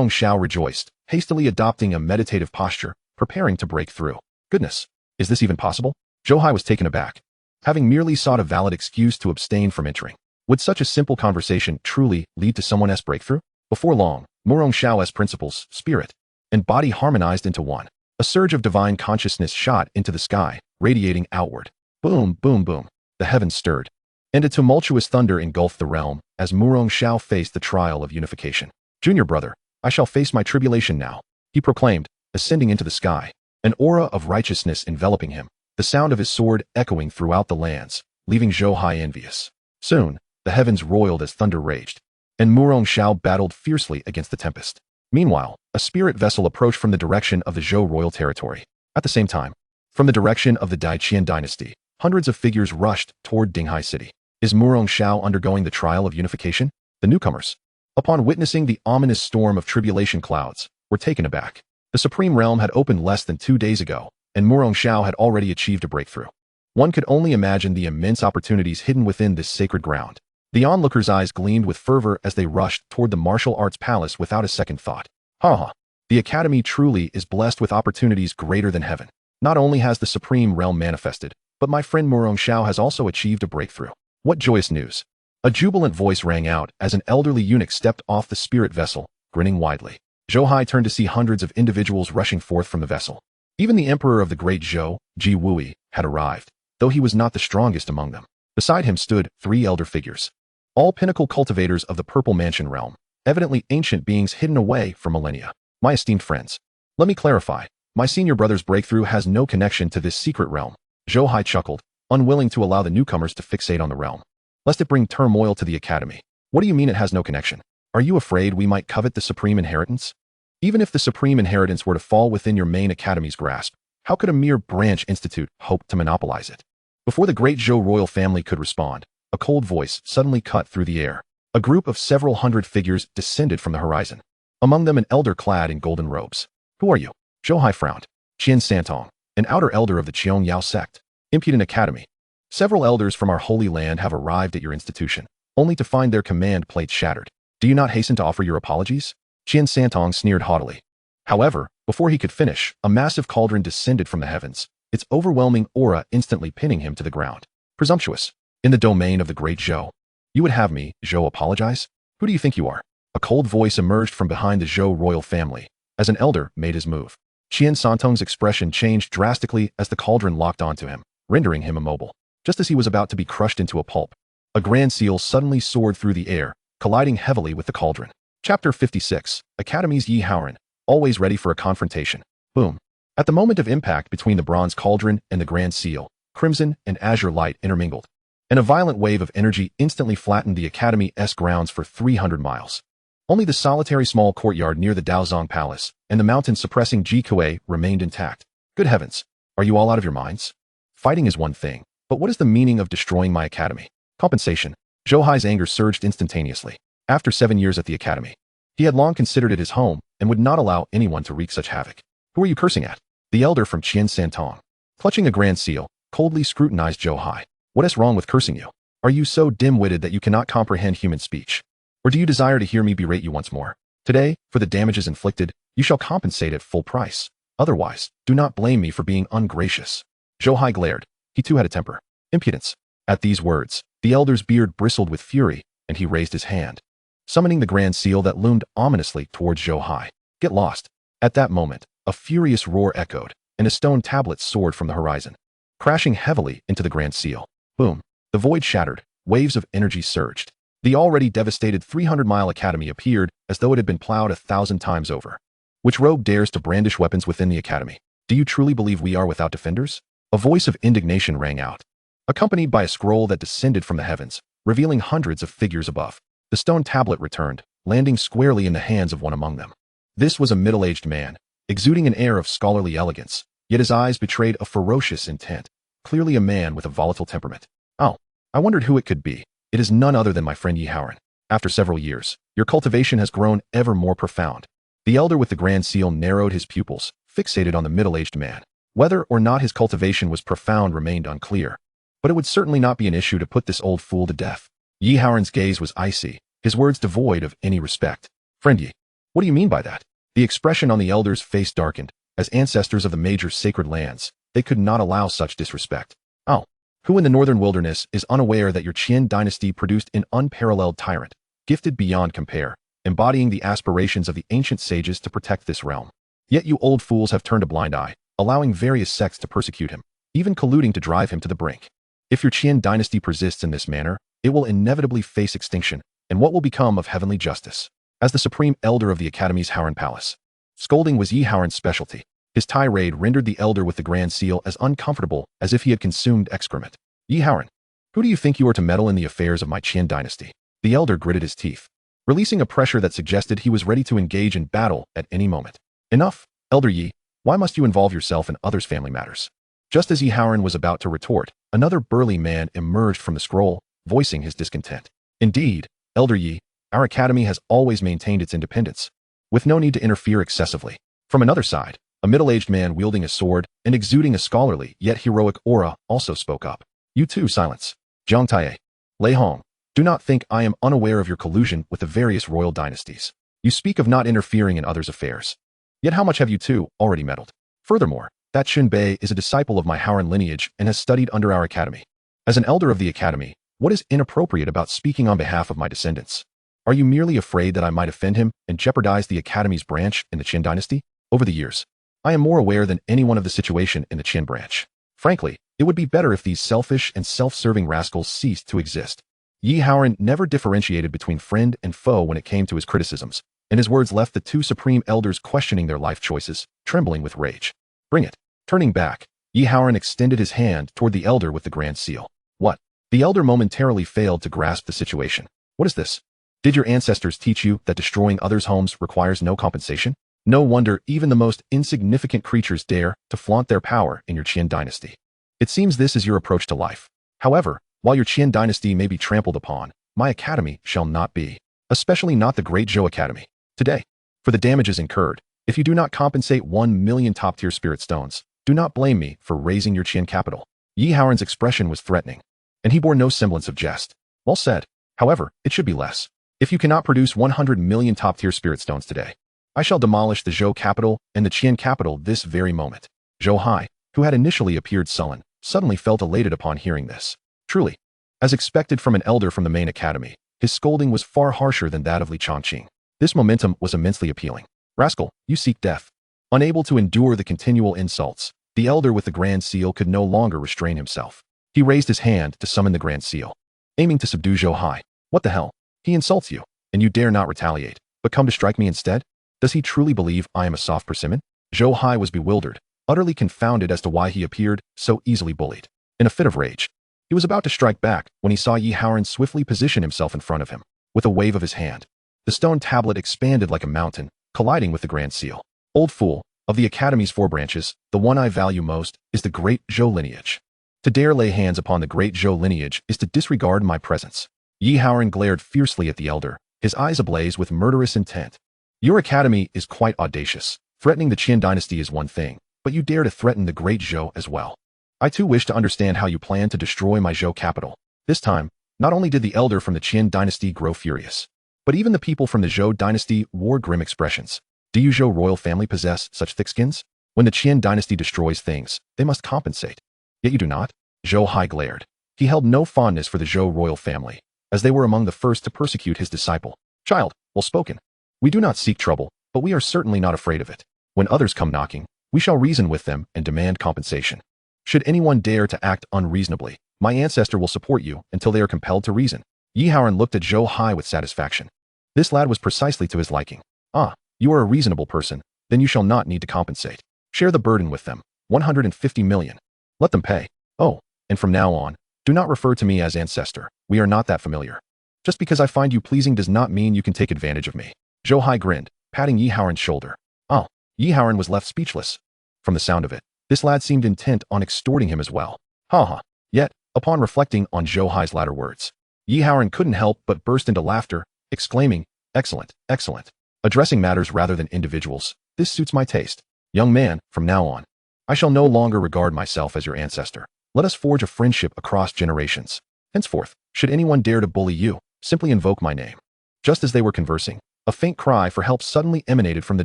Shao rejoiced, hastily adopting a meditative posture, preparing to break through. Goodness, is this even possible? Zhou Hai was taken aback. Having merely sought a valid excuse to abstain from entering, would such a simple conversation truly lead to someone's breakthrough? Before long, Murong Xiao's principles, spirit, and body harmonized into one. A surge of divine consciousness shot into the sky, radiating outward. Boom, boom, boom. The heavens stirred, and a tumultuous thunder engulfed the realm as Murong Xiao faced the trial of unification. Junior brother, I shall face my tribulation now, he proclaimed, ascending into the sky, an aura of righteousness enveloping him, the sound of his sword echoing throughout the lands, leaving Zhou Hai envious. Soon, the heavens roiled as thunder raged, and Murong Xiao battled fiercely against the tempest. Meanwhile, a spirit vessel approached from the direction of the Zhou royal territory. At the same time, from the direction of the Daiqian dynasty, hundreds of figures rushed toward Dinghai city. Is Murong Xiao undergoing the trial of unification? The newcomers, upon witnessing the ominous storm of tribulation clouds, were taken aback. The Supreme Realm had opened less than 2 days ago, and Murong Xiao had already achieved a breakthrough. One could only imagine the immense opportunities hidden within this sacred ground. The onlookers' eyes gleamed with fervor as they rushed toward the martial arts palace without a second thought. Ha! The Academy truly is blessed with opportunities greater than heaven. Not only has the Supreme Realm manifested, but my friend Murong Xiao has also achieved a breakthrough. What joyous news! A jubilant voice rang out as an elderly eunuch stepped off the spirit vessel, grinning widely. Zhou Hai turned to see hundreds of individuals rushing forth from the vessel. Even the emperor of the great Zhou, Ji Wui, had arrived, though he was not the strongest among them. Beside him stood 3 elder figures, all pinnacle cultivators of the Purple Mansion realm, evidently ancient beings hidden away for millennia. My esteemed friends, let me clarify, my senior brother's breakthrough has no connection to this secret realm. Zhou Hai chuckled, unwilling to allow the newcomers to fixate on the realm, lest it bring turmoil to the Academy. What do you mean it has no connection? Are you afraid we might covet the supreme inheritance? Even if the supreme inheritance were to fall within your main Academy's grasp, how could a mere branch institute hope to monopolize it? Before the great Zhou royal family could respond, a cold voice suddenly cut through the air. A group of several hundred figures descended from the horizon, among them an elder clad in golden robes. Who are you? Zhou Hai frowned. Qian Santong, an outer elder of the Qiong Yao sect. Impudent Academy. Several elders from our holy land have arrived at your institution, only to find their command plates shattered. Do you not hasten to offer your apologies? Qian Santong sneered haughtily. However, before he could finish, a massive cauldron descended from the heavens, its overwhelming aura instantly pinning him to the ground. Presumptuous. In the domain of the great Zhou. You would have me, Zhou, apologize? Who do you think you are? A cold voice emerged from behind the Zhou royal family, as an elder made his move. Qian Santong's expression changed drastically as the cauldron locked onto him, rendering him immobile. Just as he was about to be crushed into a pulp, a grand seal suddenly soared through the air, colliding heavily with the cauldron. Chapter 56, Academy's Yi Haoran, always ready for a confrontation. Boom. At the moment of impact between the bronze cauldron and the grand seal, crimson and azure light intermingled, and a violent wave of energy instantly flattened the Academy's grounds for 300 miles. Only the solitary small courtyard near the Daozong Palace and the mountain suppressing Jikue remained intact. Good heavens, are you all out of your minds? Fighting is one thing, but what is the meaning of destroying my Academy? Compensation. Zhou Hai's anger surged instantaneously. After 7 years at the Academy, he had long considered it his home and would not allow anyone to wreak such havoc. Who are you cursing at? The elder from Qian Santong, clutching a grand seal, coldly scrutinized Zhou Hai. What is wrong with cursing you? Are you so dim-witted that you cannot comprehend human speech? Or do you desire to hear me berate you once more? Today, for the damages inflicted, you shall compensate at full price. Otherwise, do not blame me for being ungracious. Zhou Hai glared. He too had a temper. Impudence. At these words, the elder's beard bristled with fury, and he raised his hand, summoning the grand seal that loomed ominously towards Zhou Hai. Get lost. At that moment, a furious roar echoed, and a stone tablet soared from the horizon, crashing heavily into the grand seal. Boom. The void shattered, waves of energy surged. The already devastated 300-mile Academy appeared as though it had been plowed 1,000 times over. Which rogue dares to brandish weapons within the Academy? Do you truly believe we are without defenders? A voice of indignation rang out, accompanied by a scroll that descended from the heavens, revealing hundreds of figures above. The stone tablet returned, landing squarely in the hands of one among them. This was a middle-aged man, exuding an air of scholarly elegance, yet his eyes betrayed a ferocious intent, clearly a man with a volatile temperament. Oh, I wondered who it could be. It is none other than my friend Yi Haoran. After several years, your cultivation has grown ever more profound. The elder with the grand seal narrowed his pupils, fixated on the middle-aged man. Whether or not his cultivation was profound remained unclear, but it would certainly not be an issue to put this old fool to death. Yi Haoran's gaze was icy, his words devoid of any respect. Friend Yi, what do you mean by that? The expression on the elder's face darkened. As ancestors of the major sacred lands, they could not allow such disrespect. Oh, who in the northern wilderness is unaware that your Qin dynasty produced an unparalleled tyrant, gifted beyond compare, embodying the aspirations of the ancient sages to protect this realm? Yet you old fools have turned a blind eye, allowing various sects to persecute him, even colluding to drive him to the brink. If your Qin dynasty persists in this manner, it will inevitably face extinction, and what will become of heavenly justice? As the supreme elder of the Academy's Howren Palace, scolding was Yi Howren's specialty. His tirade rendered the elder with the Grand Seal as uncomfortable as if he had consumed excrement. Yi Howren, who do you think you are to meddle in the affairs of my Qin dynasty? The elder gritted his teeth, releasing a pressure that suggested he was ready to engage in battle at any moment. Enough, Elder Yi, why must you involve yourself in others' family matters? Just as Yi Howren was about to retort, another burly man emerged from the scroll, voicing his discontent. Indeed, Elder Yi, our academy has always maintained its independence, with no need to interfere excessively. From another side, a middle-aged man wielding a sword and exuding a scholarly yet heroic aura also spoke up. You too, silence. Jiang Taie, Lei Hong, do not think I am unaware of your collusion with the various royal dynasties. You speak of not interfering in others' affairs. Yet how much have you two already meddled? Furthermore, that Xun Bei is a disciple of my Howren lineage and has studied under our academy. As an elder of the academy, what is inappropriate about speaking on behalf of my descendants? Are you merely afraid that I might offend him and jeopardize the academy's branch in the Qin dynasty? Over the years, I am more aware than anyone of the situation in the Qin branch. Frankly, it would be better if these selfish and self-serving rascals ceased to exist. Yi Howren never differentiated between friend and foe when it came to his criticisms, and his words left the two supreme elders questioning their life choices, trembling with rage. Bring it. Turning back, Yi Howren extended his hand toward the elder with the Grand Seal. What? The elder momentarily failed to grasp the situation. What is this? Did your ancestors teach you that destroying others' homes requires no compensation? No wonder even the most insignificant creatures dare to flaunt their power in your Qin dynasty. It seems this is your approach to life. However, while your Qin dynasty may be trampled upon, my academy shall not be. Especially not the Great Zhou Academy. Today, for the damages incurred, if you do not compensate 1 million top-tier spirit stones, do not blame me for raising your Qin capital. Yi Howren's expression was threatening, and he bore no semblance of jest. Well said. However, it should be less. If you cannot produce 100 million top-tier spirit stones today, I shall demolish the Zhou capital and the Qin capital this very moment. Zhou Hai, who had initially appeared sullen, suddenly felt elated upon hearing this. Truly, as expected from an elder from the main academy, his scolding was far harsher than that of Li Chongqing. This momentum was immensely appealing. Rascal, you seek death. Unable to endure the continual insults, the elder with the Grand Seal could no longer restrain himself. He raised his hand to summon the Grand Seal, aiming to subdue Zhou Hai. What the hell? He insults you, and you dare not retaliate, but come to strike me instead? Does he truly believe I am a soft persimmon? Zhou Hai was bewildered, utterly confounded as to why he appeared so easily bullied. In a fit of rage, he was about to strike back when he saw Yi Howren swiftly position himself in front of him. With a wave of his hand, the stone tablet expanded like a mountain, colliding with the Grand Seal. Old fool, of the Academy's 4 branches, the one I value most is the Great Zhou lineage. To dare lay hands upon the Great Zhou lineage is to disregard my presence. Yi Howren glared fiercely at the elder, his eyes ablaze with murderous intent. Your academy is quite audacious. Threatening the Qin dynasty is one thing, but you dare to threaten the Great Zhou as well. I too wish to understand how you plan to destroy my Zhou capital. This time, not only did the elder from the Qin dynasty grow furious, but even the people from the Zhou dynasty wore grim expressions. Do you Zhou royal family possess such thick skins? When the Qin dynasty destroys things, they must compensate. Yet you do not? Zhou Hai glared. He held no fondness for the Zhou royal family, as they were among the first to persecute his disciple. Child, well spoken. We do not seek trouble, but we are certainly not afraid of it. When others come knocking, we shall reason with them and demand compensation. Should anyone dare to act unreasonably, my ancestor will support you until they are compelled to reason. Yi Howren looked at Zhou Hai with satisfaction. This lad was precisely to his liking. Ah, you are a reasonable person, then you shall not need to compensate. Share the burden with them, 150 million. Let them pay. Oh, and from now on, do not refer to me as ancestor. We are not that familiar. Just because I find you pleasing does not mean you can take advantage of me. Zhou Hai grinned, patting Yi Howren's shoulder. Oh, Yi Howren was left speechless. From the sound of it, this lad seemed intent on extorting him as well. Ha ha. Yet, upon reflecting on Zhou Hai's latter words, Yi Howren couldn't help but burst into laughter, exclaiming, excellent, excellent. Addressing matters rather than individuals, this suits my taste. Young man, from now on, I shall no longer regard myself as your ancestor. Let us forge a friendship across generations. Henceforth, should anyone dare to bully you, simply invoke my name. Just as they were conversing, A faint cry for help suddenly emanated from the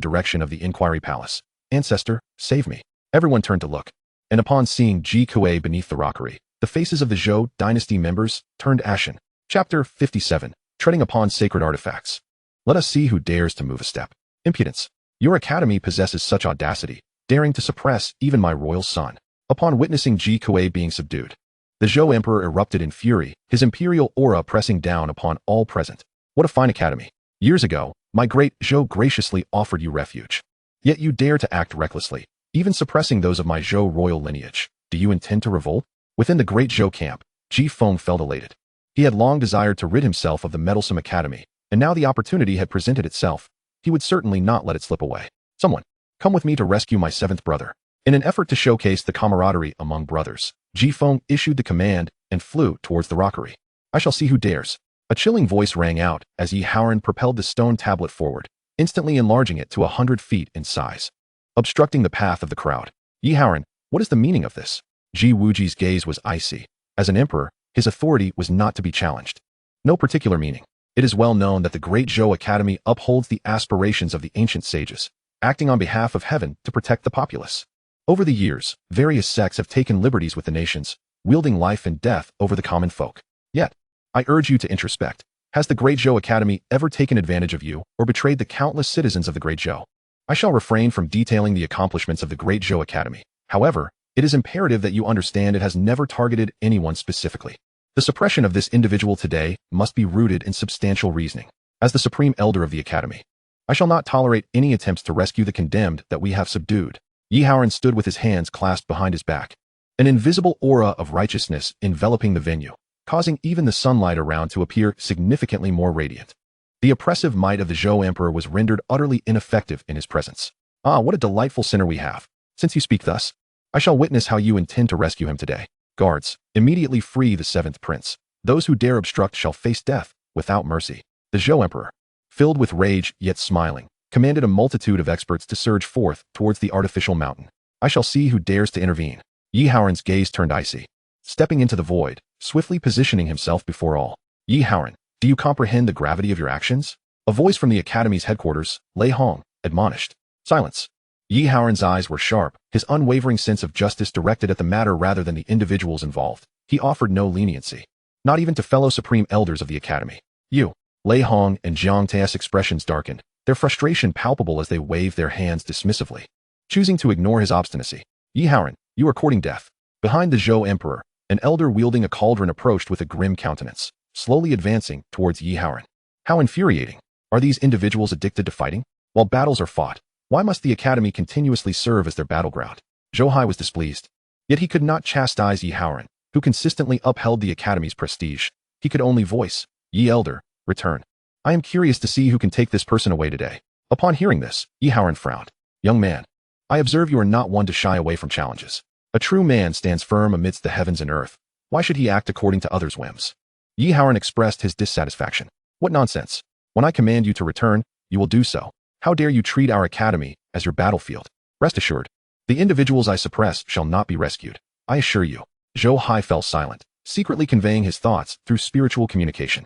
direction of the inquiry palace. Ancestor, save me. Everyone turned to look. And upon seeing Ji Kuei beneath the rockery, the faces of the Zhou dynasty members turned ashen. Chapter 57. Treading upon sacred artifacts. Let us see who dares to move a step. Impudence. Your academy possesses such audacity, daring to suppress even my royal son. Upon witnessing Ji Kuei being subdued, the Zhou emperor erupted in fury, his imperial aura pressing down upon all present. What a fine academy. Years ago, my great Zhou graciously offered you refuge. Yet you dare to act recklessly, even suppressing those of my Zhou royal lineage. Do you intend to revolt? Within the great Zhou camp, Ji Feng felt elated. He had long desired to rid himself of the meddlesome academy, and now the opportunity had presented itself. He would certainly not let it slip away. Someone, come with me to rescue my seventh brother. In an effort to showcase the camaraderie among brothers, Ji Feng issued the command and flew towards the rockery. I shall see who dares. A chilling voice rang out as Yi Haoran propelled the stone tablet forward, instantly enlarging it to 100 feet in size, obstructing the path of the crowd. Yi Haoran, what is the meaning of this? Ji Wuji's gaze was icy. As an emperor, his authority was not to be challenged. No particular meaning. It is well known that the Great Zhou Academy upholds the aspirations of the ancient sages, acting on behalf of heaven to protect the populace. Over the years, various sects have taken liberties with the nations, wielding life and death over the common folk. Yet, I urge you to introspect. Has the Great Zhou Academy ever taken advantage of you or betrayed the countless citizens of the Great Zhou? I shall refrain from detailing the accomplishments of the Great Zhou Academy. However, it is imperative that you understand it has never targeted anyone specifically. The suppression of this individual today must be rooted in substantial reasoning. As the supreme elder of the academy, I shall not tolerate any attempts to rescue the condemned that we have subdued. Yi Haoran stood with his hands clasped behind his back, an invisible aura of righteousness enveloping the venue, causing even the sunlight around to appear significantly more radiant. The oppressive might of the Zhou Emperor was rendered utterly ineffective in his presence. Ah, what a delightful sinner we have. Since you speak thus, I shall witness how you intend to rescue him today. Guards, immediately free the seventh prince. Those who dare obstruct shall face death without mercy. The Zhou Emperor, filled with rage yet smiling, commanded a multitude of experts to surge forth towards the artificial mountain. I shall see who dares to intervene. Yi Haoran's gaze turned icy. Stepping into the void, swiftly positioning himself before all. Yi Haoran, do you comprehend the gravity of your actions? A voice from the academy's headquarters, Lei Hong, admonished. Silence. Yi Haoran's eyes were sharp, his unwavering sense of justice directed at the matter rather than the individuals involved. He offered no leniency, not even to fellow supreme elders of the academy. You, Lei Hong and Jiang Tai's expressions darkened, their frustration palpable as they waved their hands dismissively. Choosing to ignore his obstinacy. Yi Haoran, you are courting death. Behind the Zhou Emperor, an elder wielding a cauldron approached with a grim countenance, slowly advancing towards Yi Haoran. How infuriating. Are these individuals addicted to fighting? While battles are fought, why must the academy continuously serve as their battleground? Zhou Hai was displeased. Yet he could not chastise Yi Haoran, who consistently upheld the academy's prestige. He could only voice, Yi Elder, return. I am curious to see who can take this person away today. Upon hearing this, Yi Haoran frowned. Young man, I observe you are not one to shy away from challenges. A true man stands firm amidst the heavens and earth. Why should he act according to others' whims? Yi Haoran expressed his dissatisfaction. What nonsense. When I command you to return, you will do so. How dare you treat our academy as your battlefield? Rest assured, the individuals I suppress shall not be rescued. I assure you. Zhou Hai fell silent, secretly conveying his thoughts through spiritual communication.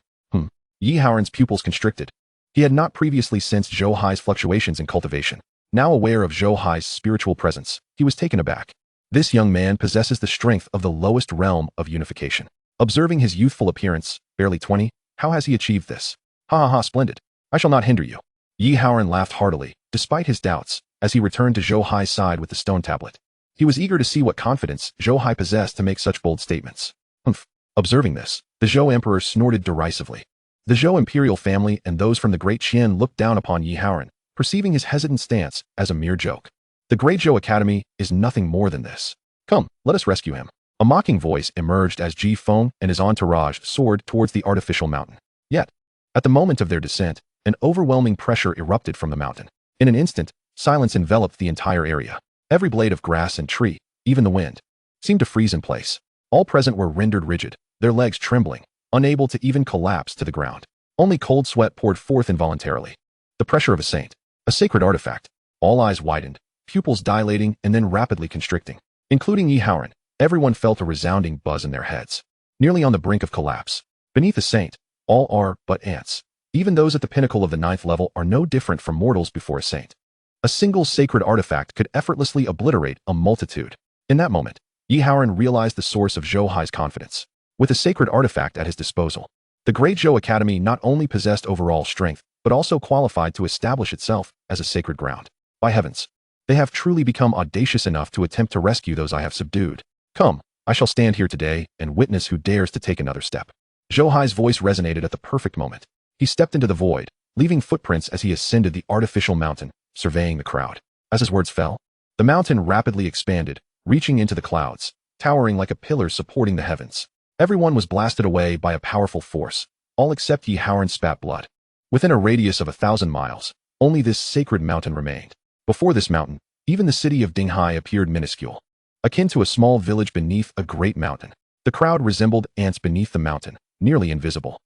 Yi Haoran's pupils constricted. He had not previously sensed Zhou Hai's fluctuations in cultivation. Now aware of Zhou Hai's spiritual presence, he was taken aback. This young man possesses the strength of the lowest realm of unification. Observing his youthful appearance, barely 20, how has he achieved this? Ha ha ha, splendid. I shall not hinder you. Yi Haoran laughed heartily, despite his doubts, as he returned to Zhou Hai's side with the stone tablet. He was eager to see what confidence Zhou Hai possessed to make such bold statements. Humph. Observing this, the Zhou Emperor snorted derisively. The Zhou imperial family and those from the Great Qian looked down upon Yi Haoran, perceiving his hesitant stance as a mere joke. The Great Zhou Academy is nothing more than this. Come, let us rescue him. A mocking voice emerged as Ji Feng and his entourage soared towards the artificial mountain. Yet, at the moment of their descent, an overwhelming pressure erupted from the mountain. In an instant, silence enveloped the entire area. Every blade of grass and tree, even the wind, seemed to freeze in place. All present were rendered rigid, their legs trembling, unable to even collapse to the ground. Only cold sweat poured forth involuntarily. The pressure of a saint, a sacred artifact. All eyes widened, pupils dilating and then rapidly constricting. Including Yi Haoran, everyone felt a resounding buzz in their heads. Nearly on the brink of collapse. Beneath the saint, all are but ants. Even those at the pinnacle of the 9th level are no different from mortals before a saint. A single sacred artifact could effortlessly obliterate a multitude. In that moment, Yi Haoran realized the source of Zhou Hai's confidence. With a sacred artifact at his disposal, the Great Zhou Academy not only possessed overall strength, but also qualified to establish itself as a sacred ground. By heavens, they have truly become audacious enough to attempt to rescue those I have subdued. Come, I shall stand here today and witness who dares to take another step. Zhou Hai's voice resonated at the perfect moment. He stepped into the void, leaving footprints as he ascended the artificial mountain, surveying the crowd. As his words fell, the mountain rapidly expanded, reaching into the clouds, towering like a pillar supporting the heavens. Everyone was blasted away by a powerful force, all except Yi Haoran spat blood. Within a radius of 1,000 miles, only this sacred mountain remained. Before this mountain, even the city of Dinghai appeared minuscule, akin to a small village beneath a great mountain. The crowd resembled ants beneath the mountain, nearly invisible.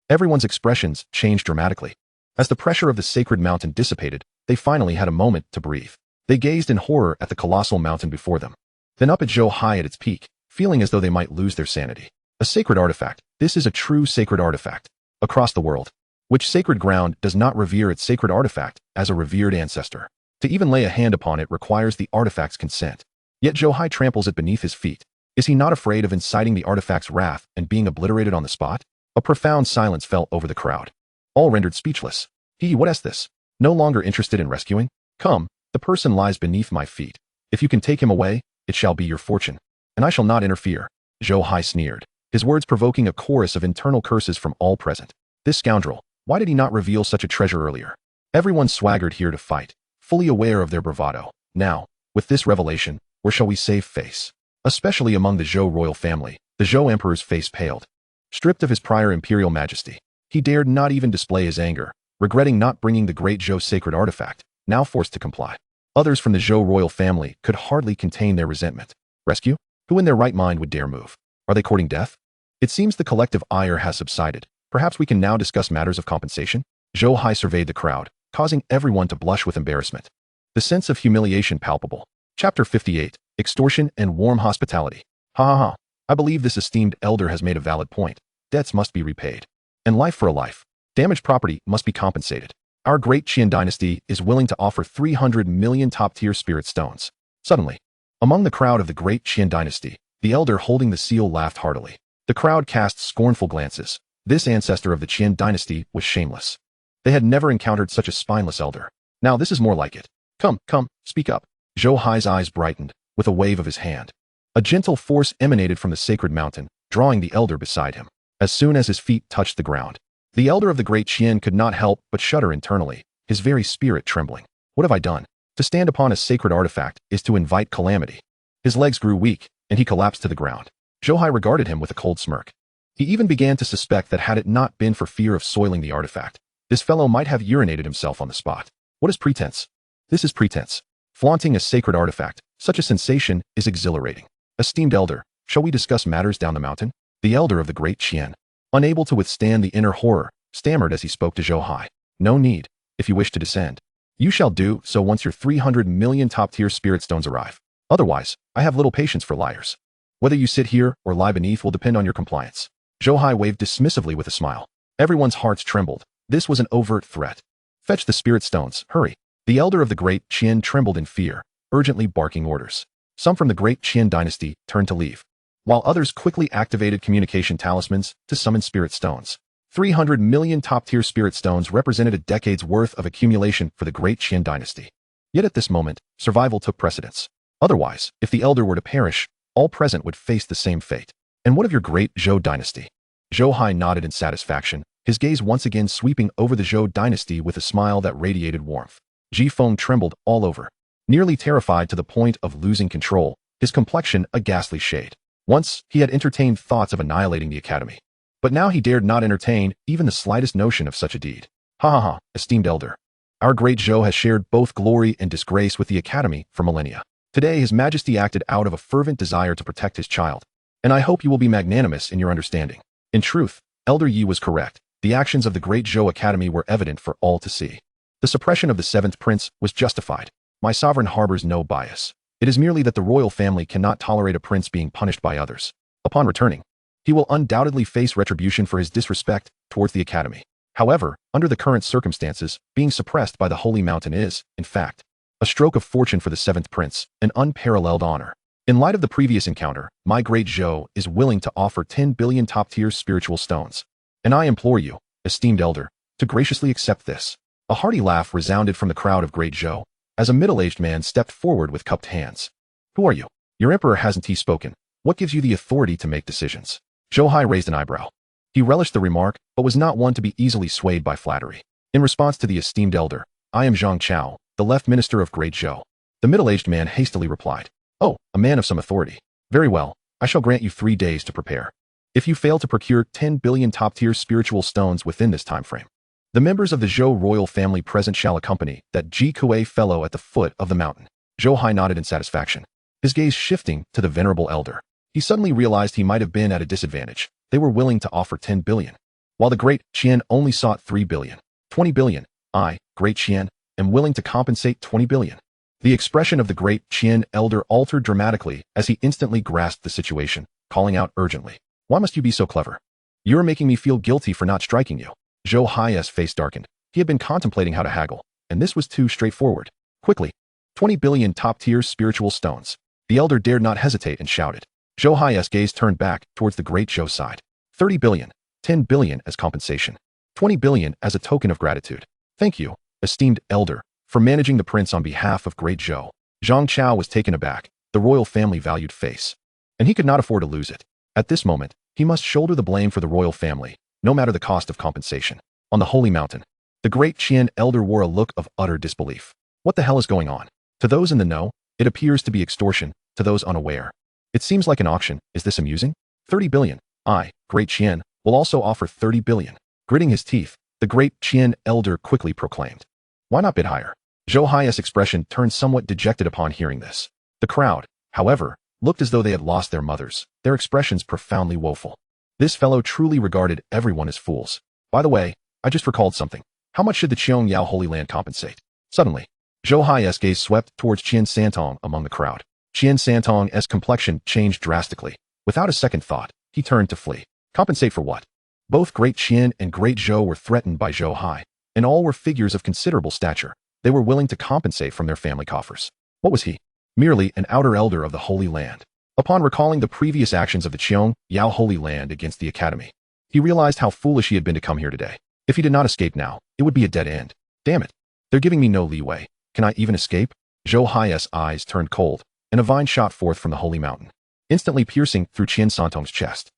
Everyone's expressions changed dramatically. As the pressure of the sacred mountain dissipated, they finally had a moment to breathe. They gazed in horror at the colossal mountain before them. Then up at Zhou Hai at its peak, feeling as though they might lose their sanity. A sacred artifact. This is a true sacred artifact. Across the world, which sacred ground does not revere its sacred artifact as a revered ancestor? To even lay a hand upon it requires the artifact's consent. Yet Zhou Hai tramples it beneath his feet. Is he not afraid of inciting the artifact's wrath and being obliterated on the spot? A profound silence fell over the crowd. All rendered speechless. What is this? No longer interested in rescuing? Come, the person lies beneath my feet. If you can take him away, it shall be your fortune. And I shall not interfere. Zhou Hai sneered, his words provoking a chorus of internal curses from all present. This scoundrel, why did he not reveal such a treasure earlier? Everyone swaggered here to fight, fully aware of their bravado. Now, with this revelation, where shall we save face? Especially among the Zhou royal family, the Zhou emperor's face paled. Stripped of his prior imperial majesty, he dared not even display his anger, regretting not bringing the great Zhou sacred artifact, now forced to comply. Others from the Zhou royal family could hardly contain their resentment. Rescue? Who in their right mind would dare move? Are they courting death? It seems the collective ire has subsided. Perhaps we can now discuss matters of compensation? Zhou Hai surveyed the crowd, causing everyone to blush with embarrassment. The sense of humiliation palpable. Chapter 58, Extortion and Warm Hospitality. Ha ha ha. I believe this esteemed elder has made a valid point. Debts must be repaid. And life for a life. Damaged property must be compensated. Our great Qian dynasty is willing to offer 300 million top-tier spirit stones. Suddenly, among the crowd of the great Qian dynasty, the elder holding the seal laughed heartily. The crowd cast scornful glances. This ancestor of the Qian dynasty was shameless. They had never encountered such a spineless elder. Now this is more like it. Come, speak up. Zhou Hai's eyes brightened, with a wave of his hand. A gentle force emanated from the sacred mountain, drawing the elder beside him. As soon as his feet touched the ground, the elder of the great Qian could not help but shudder internally, his very spirit trembling. What have I done? To stand upon a sacred artifact is to invite calamity. His legs grew weak, and he collapsed to the ground. Zhou Hai regarded him with a cold smirk. He even began to suspect that had it not been for fear of soiling the artifact, this fellow might have urinated himself on the spot. What is pretense? This is pretense. Flaunting a sacred artifact, such a sensation is exhilarating. Esteemed elder, shall we discuss matters down the mountain? The elder of the great Qian, unable to withstand the inner horror, stammered as he spoke to Zhou Hai. No need, if you wish to descend. You shall do so once your 300 million top-tier spirit stones arrive. Otherwise, I have little patience for liars. Whether you sit here or lie beneath will depend on your compliance. Zhou Hai waved dismissively with a smile. Everyone's hearts trembled. This was an overt threat. Fetch the spirit stones, hurry. The elder of the great Qian trembled in fear, urgently barking orders. Some from the great Qian dynasty turned to leave, while others quickly activated communication talismans to summon spirit stones. 300 million top-tier spirit stones represented a decade's worth of accumulation for the great Qian dynasty. Yet at this moment, survival took precedence. Otherwise, if the elder were to perish, all present would face the same fate. And what of your great Zhou dynasty? Zhou Hai nodded in satisfaction, his gaze once again sweeping over the Zhou dynasty with a smile that radiated warmth. Ji Feng trembled all over, nearly terrified to the point of losing control, his complexion a ghastly shade. Once, he had entertained thoughts of annihilating the academy. But now he dared not entertain even the slightest notion of such a deed. Ha ha ha, esteemed elder. Our great Zhou has shared both glory and disgrace with the academy for millennia. Today his majesty acted out of a fervent desire to protect his child. And I hope you will be magnanimous in your understanding. In truth, Elder Yi was correct. The actions of the great Zhou Academy were evident for all to see. The suppression of the 7th prince was justified. My sovereign harbors no bias. It is merely that the royal family cannot tolerate a prince being punished by others. Upon returning, he will undoubtedly face retribution for his disrespect towards the academy. However, under the current circumstances, being suppressed by the Holy Mountain is, in fact, a stroke of fortune for the seventh prince, an unparalleled honor. In light of the previous encounter, my great Zhou is willing to offer 10 billion top-tier spiritual stones. And I implore you, esteemed elder, to graciously accept this. A hearty laugh resounded from the crowd of great Zhou, as a middle-aged man stepped forward with cupped hands. Who are you? Your emperor hasn't he spoken? What gives you the authority to make decisions? Zhou Hai raised an eyebrow. He relished the remark, but was not one to be easily swayed by flattery. In response to the esteemed elder, I am Zhang Chao, the left minister of Great Zhou. The middle-aged man hastily replied, Oh, a man of some authority. Very well, I shall grant you 3 days to prepare. If you fail to procure 10 billion top-tier spiritual stones within this time frame, the members of the Zhou royal family present shall accompany that Ji Kuei fellow at the foot of the mountain. Zhou Hai nodded in satisfaction, his gaze shifting to the venerable elder. He suddenly realized he might have been at a disadvantage. They were willing to offer 10 billion, while the great Qian only sought 3 billion. 20 billion. I, great Qian, am willing to compensate 20 billion. The expression of the great Qian elder altered dramatically as he instantly grasped the situation, calling out urgently, Why must you be so clever? You're making me feel guilty for not striking you. Zhou Hai's face darkened. He had been contemplating how to haggle, and this was too straightforward. Quickly, 20 billion top-tier spiritual stones. The elder dared not hesitate and shouted. Zhou Hai's gaze turned back towards the great Zhou side. 30 billion, 10 billion as compensation, 20 billion as a token of gratitude. Thank you, esteemed elder, for managing the prince on behalf of great Zhou. Zhang Chao was taken aback, the royal family valued face. And he could not afford to lose it. At this moment, he must shoulder the blame for the royal family, no matter the cost of compensation. On the Holy Mountain, the great Qian elder wore a look of utter disbelief. What the hell is going on? To those in the know, it appears to be extortion. To those unaware, it seems like an auction. Is this amusing? 30 billion. I, great Qian, will also offer 30 billion. Gritting his teeth, the great Qian elder quickly proclaimed. Why not bid higher? Zhou Hai's expression turned somewhat dejected upon hearing this. The crowd, however, looked as though they had lost their mothers, their expressions profoundly woeful. This fellow truly regarded everyone as fools. By the way, I just recalled something. How much should the Qiangyao Holy Land compensate? Suddenly, Zhou Hai's gaze swept towards Qian Santong among the crowd. Qian Santong's complexion changed drastically. Without a second thought, he turned to flee. Compensate for what? Both Great Qian and Great Zhou were threatened by Zhou Hai, and all were figures of considerable stature. They were willing to compensate from their family coffers. What was he? Merely an outer elder of the Holy Land. Upon recalling the previous actions of the Qiangyao Holy Land against the Academy, he realized how foolish he had been to come here today. If he did not escape now, it would be a dead end. Damn it. They're giving me no leeway. Can I even escape? Zhou Hai's eyes turned cold, and a vine shot forth from the Holy Mountain, instantly piercing through Qian Santong's chest.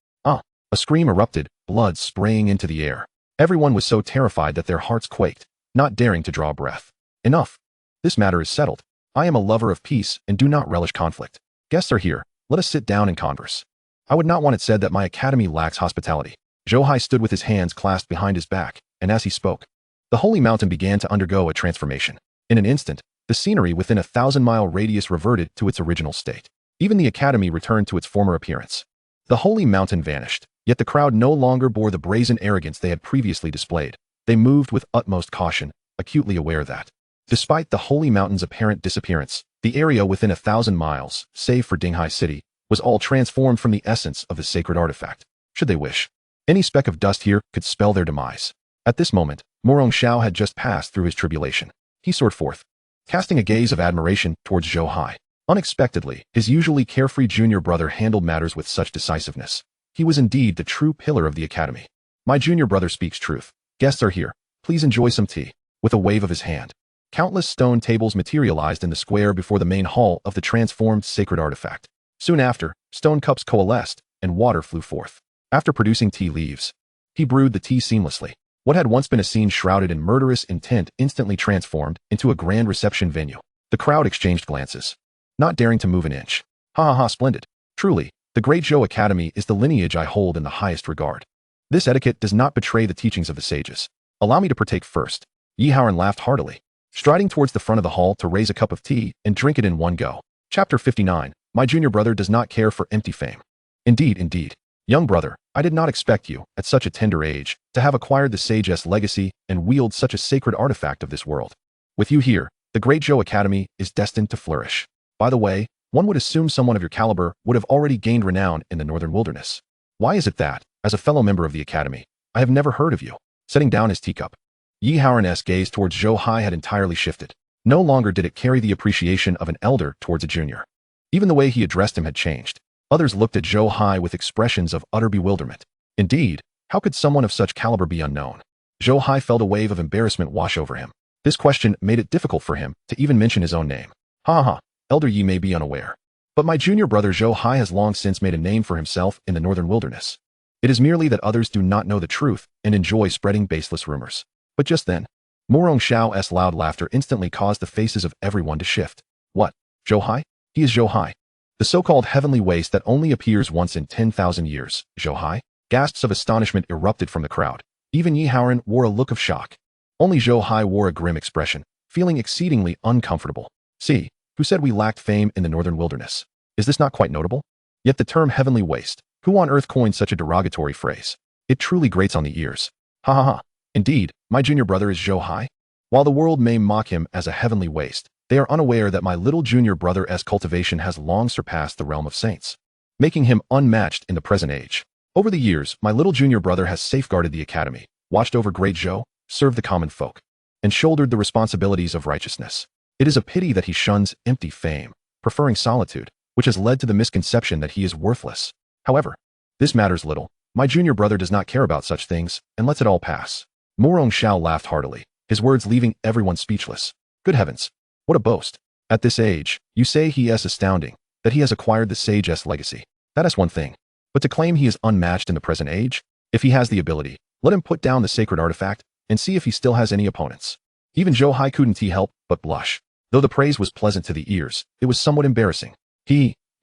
A scream erupted, blood spraying into the air. Everyone was so terrified that their hearts quaked, not daring to draw a breath. Enough. This matter is settled. I am a lover of peace and do not relish conflict. Guests are here. Let us sit down and converse. I would not want it said that my academy lacks hospitality. Zhou Hai stood with his hands clasped behind his back, and as he spoke, the Holy Mountain began to undergo a transformation. In an instant, the scenery within a 1,000-mile radius reverted to its original state. Even the academy returned to its former appearance. The Holy Mountain vanished, yet the crowd no longer bore the brazen arrogance they had previously displayed. They moved with utmost caution, acutely aware that, despite the Holy Mountain's apparent disappearance, the area within 1,000 miles, save for Dinghai City, was all transformed from the essence of the sacred artifact. Should they wish, any speck of dust here could spell their demise. At this moment, Morong Xiao had just passed through his tribulation. He soared forth, casting a gaze of admiration towards Zhou Hai. Unexpectedly, his usually carefree junior brother handled matters with such decisiveness. He was indeed the true pillar of the academy. My junior brother speaks truth. Guests are here. Please enjoy some tea. With a wave of his hand, countless stone tables materialized in the square before the main hall of the transformed sacred artifact. Soon after, stone cups coalesced, and water flew forth. After producing tea leaves, he brewed the tea seamlessly. What had once been a scene shrouded in murderous intent instantly transformed into a grand reception venue. The crowd exchanged glances, not daring to move an inch. Ha ha ha, splendid. Truly, the Great Zhou Academy is the lineage I hold in the highest regard. This etiquette does not betray the teachings of the sages. Allow me to partake first. Yi Haoran laughed heartily, striding towards the front of the hall to raise a cup of tea and drink it in one go. Chapter 59. My junior brother does not care for empty fame. Indeed. Young brother, I did not expect you, at such a tender age, to have acquired the sage's legacy and wield such a sacred artifact of this world. With you here, the Great Zhou Academy is destined to flourish. By the way, one would assume someone of your caliber would have already gained renown in the northern wilderness. Why is it that, as a fellow member of the academy, I have never heard of you? setting down his teacup. Yi Haoran's gaze towards Zhou Hai had entirely shifted. No longer did it carry the appreciation of an elder towards a junior. Even the way he addressed him had changed. Others looked at Zhou Hai with expressions of utter bewilderment. Indeed, how could someone of such caliber be unknown? Zhou Hai felt a wave of embarrassment wash over him. This question made it difficult for him to even mention his own name. Ha ha, Elder Yi may be unaware. But my junior brother Zhou Hai has long since made a name for himself in the northern wilderness. It is merely that others do not know the truth and enjoy spreading baseless rumors. But just then, Murong Xiao's loud laughter instantly caused the faces of everyone to shift. What? Zhou Hai? He is Zhou Hai. The so-called heavenly waste that only appears once in 10,000 years. Zhou Hai? Gasps of astonishment erupted from the crowd. Even Yi Haoran wore a look of shock. Only Zhou Hai wore a grim expression, feeling exceedingly uncomfortable. See, who said we lacked fame in the northern wilderness? Is this not quite notable? Yet the term heavenly waste, who on earth coined such a derogatory phrase? It truly grates on the ears. Ha ha ha. Indeed, my junior brother is Zhou Hai? While the world may mock him as a heavenly waste, they are unaware that my little junior brother's cultivation has long surpassed the realm of saints, making him unmatched in the present age. Over the years, my little junior brother has safeguarded the academy, watched over great Zhou, served the common folk, and shouldered the responsibilities of righteousness. It is a pity that he shuns empty fame, preferring solitude, which has led to the misconception that he is worthless. However, this matters little. My junior brother does not care about such things, and lets it all pass. Murong Xiao laughed heartily, his words leaving everyone speechless. Good heavens, what a boast. At this age, you say he is astounding, that he has acquired the sage's legacy. That is one thing. But to claim he is unmatched in the present age? If he has the ability, let him put down the sacred artifact, and see if he still has any opponents. Even Zhou Hai couldn't help but blush. Though the praise was pleasant to the ears, it was somewhat embarrassing.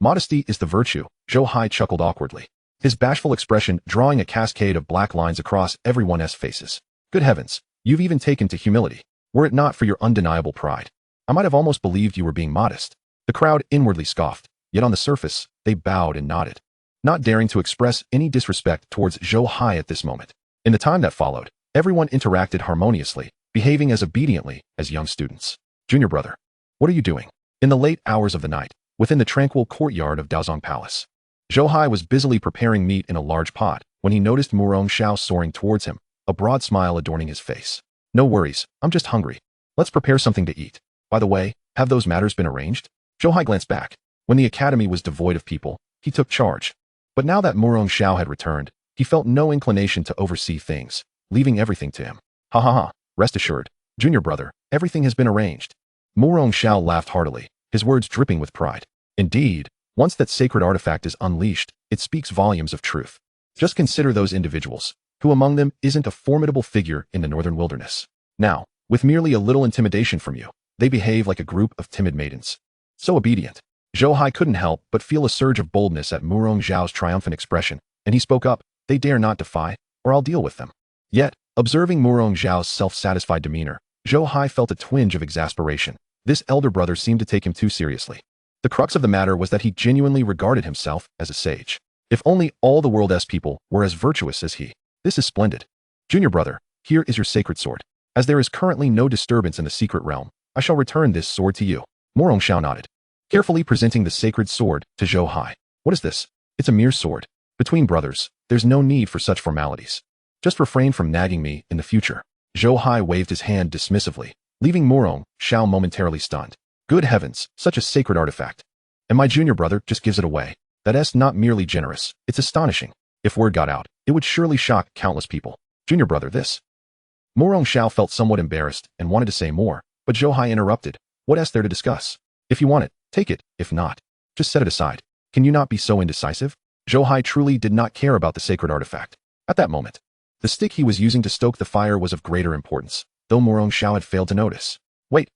Modesty is the virtue, Zhou Hai chuckled awkwardly, his bashful expression drawing a cascade of black lines across everyone's faces. Good heavens, you've even taken to humility. Were it not for your undeniable pride, I might have almost believed you were being modest. The crowd inwardly scoffed, yet on the surface, they bowed and nodded, not daring to express any disrespect towards Zhou Hai at this moment. In the time that followed, everyone interacted harmoniously, behaving as obediently as young students. Junior brother, what are you doing? In the late hours of the night, within the tranquil courtyard of Daozong Palace, Zhou Hai was busily preparing meat in a large pot when he noticed Murong Xiao soaring towards him, a broad smile adorning his face. No worries, I'm just hungry. Let's prepare something to eat. By the way, have those matters been arranged? Zhou Hai glanced back. When the academy was devoid of people, he took charge. But now that Murong Xiao had returned, he felt no inclination to oversee things, leaving everything to him. Ha ha ha, rest assured, junior brother, everything has been arranged. Murong Xiao laughed heartily, his words dripping with pride. Indeed, once that sacred artifact is unleashed, it speaks volumes of truth. Just consider those individuals, who among them isn't a formidable figure in the northern wilderness. Now, with merely a little intimidation from you, they behave like a group of timid maidens. So obedient. Zhou Hai couldn't help but feel a surge of boldness at Murong Xiao's triumphant expression, and he spoke up, they dare not defy, or I'll deal with them. Yet, observing Murong Xiao's self-satisfied demeanor, Zhou Hai felt a twinge of exasperation. This elder brother seemed to take him too seriously. The crux of the matter was that he genuinely regarded himself as a sage. If only all the world's people were as virtuous as he. This is splendid. Junior brother, here is your sacred sword. As there is currently no disturbance in the secret realm, I shall return this sword to you. Murong Xiao nodded, carefully presenting the sacred sword to Zhou Hai. What is this? It's a mere sword. Between brothers, there's no need for such formalities. Just refrain from nagging me in the future. Zhou Hai waved his hand dismissively, leaving Murong Xiao momentarily stunned. Good heavens, such a sacred artifact. And my junior brother just gives it away. That's not merely generous, it's astonishing. If word got out, it would surely shock countless people. Junior brother, this. Murong Xiao felt somewhat embarrassed and wanted to say more, but Zhou Hai interrupted. What else there to discuss? If you want it, take it. If not, just set it aside. Can you not be so indecisive? Zhou Hai truly did not care about the sacred artifact. At that moment, the stick he was using to stoke the fire was of greater importance, though Murong Xiao had failed to notice. Wait,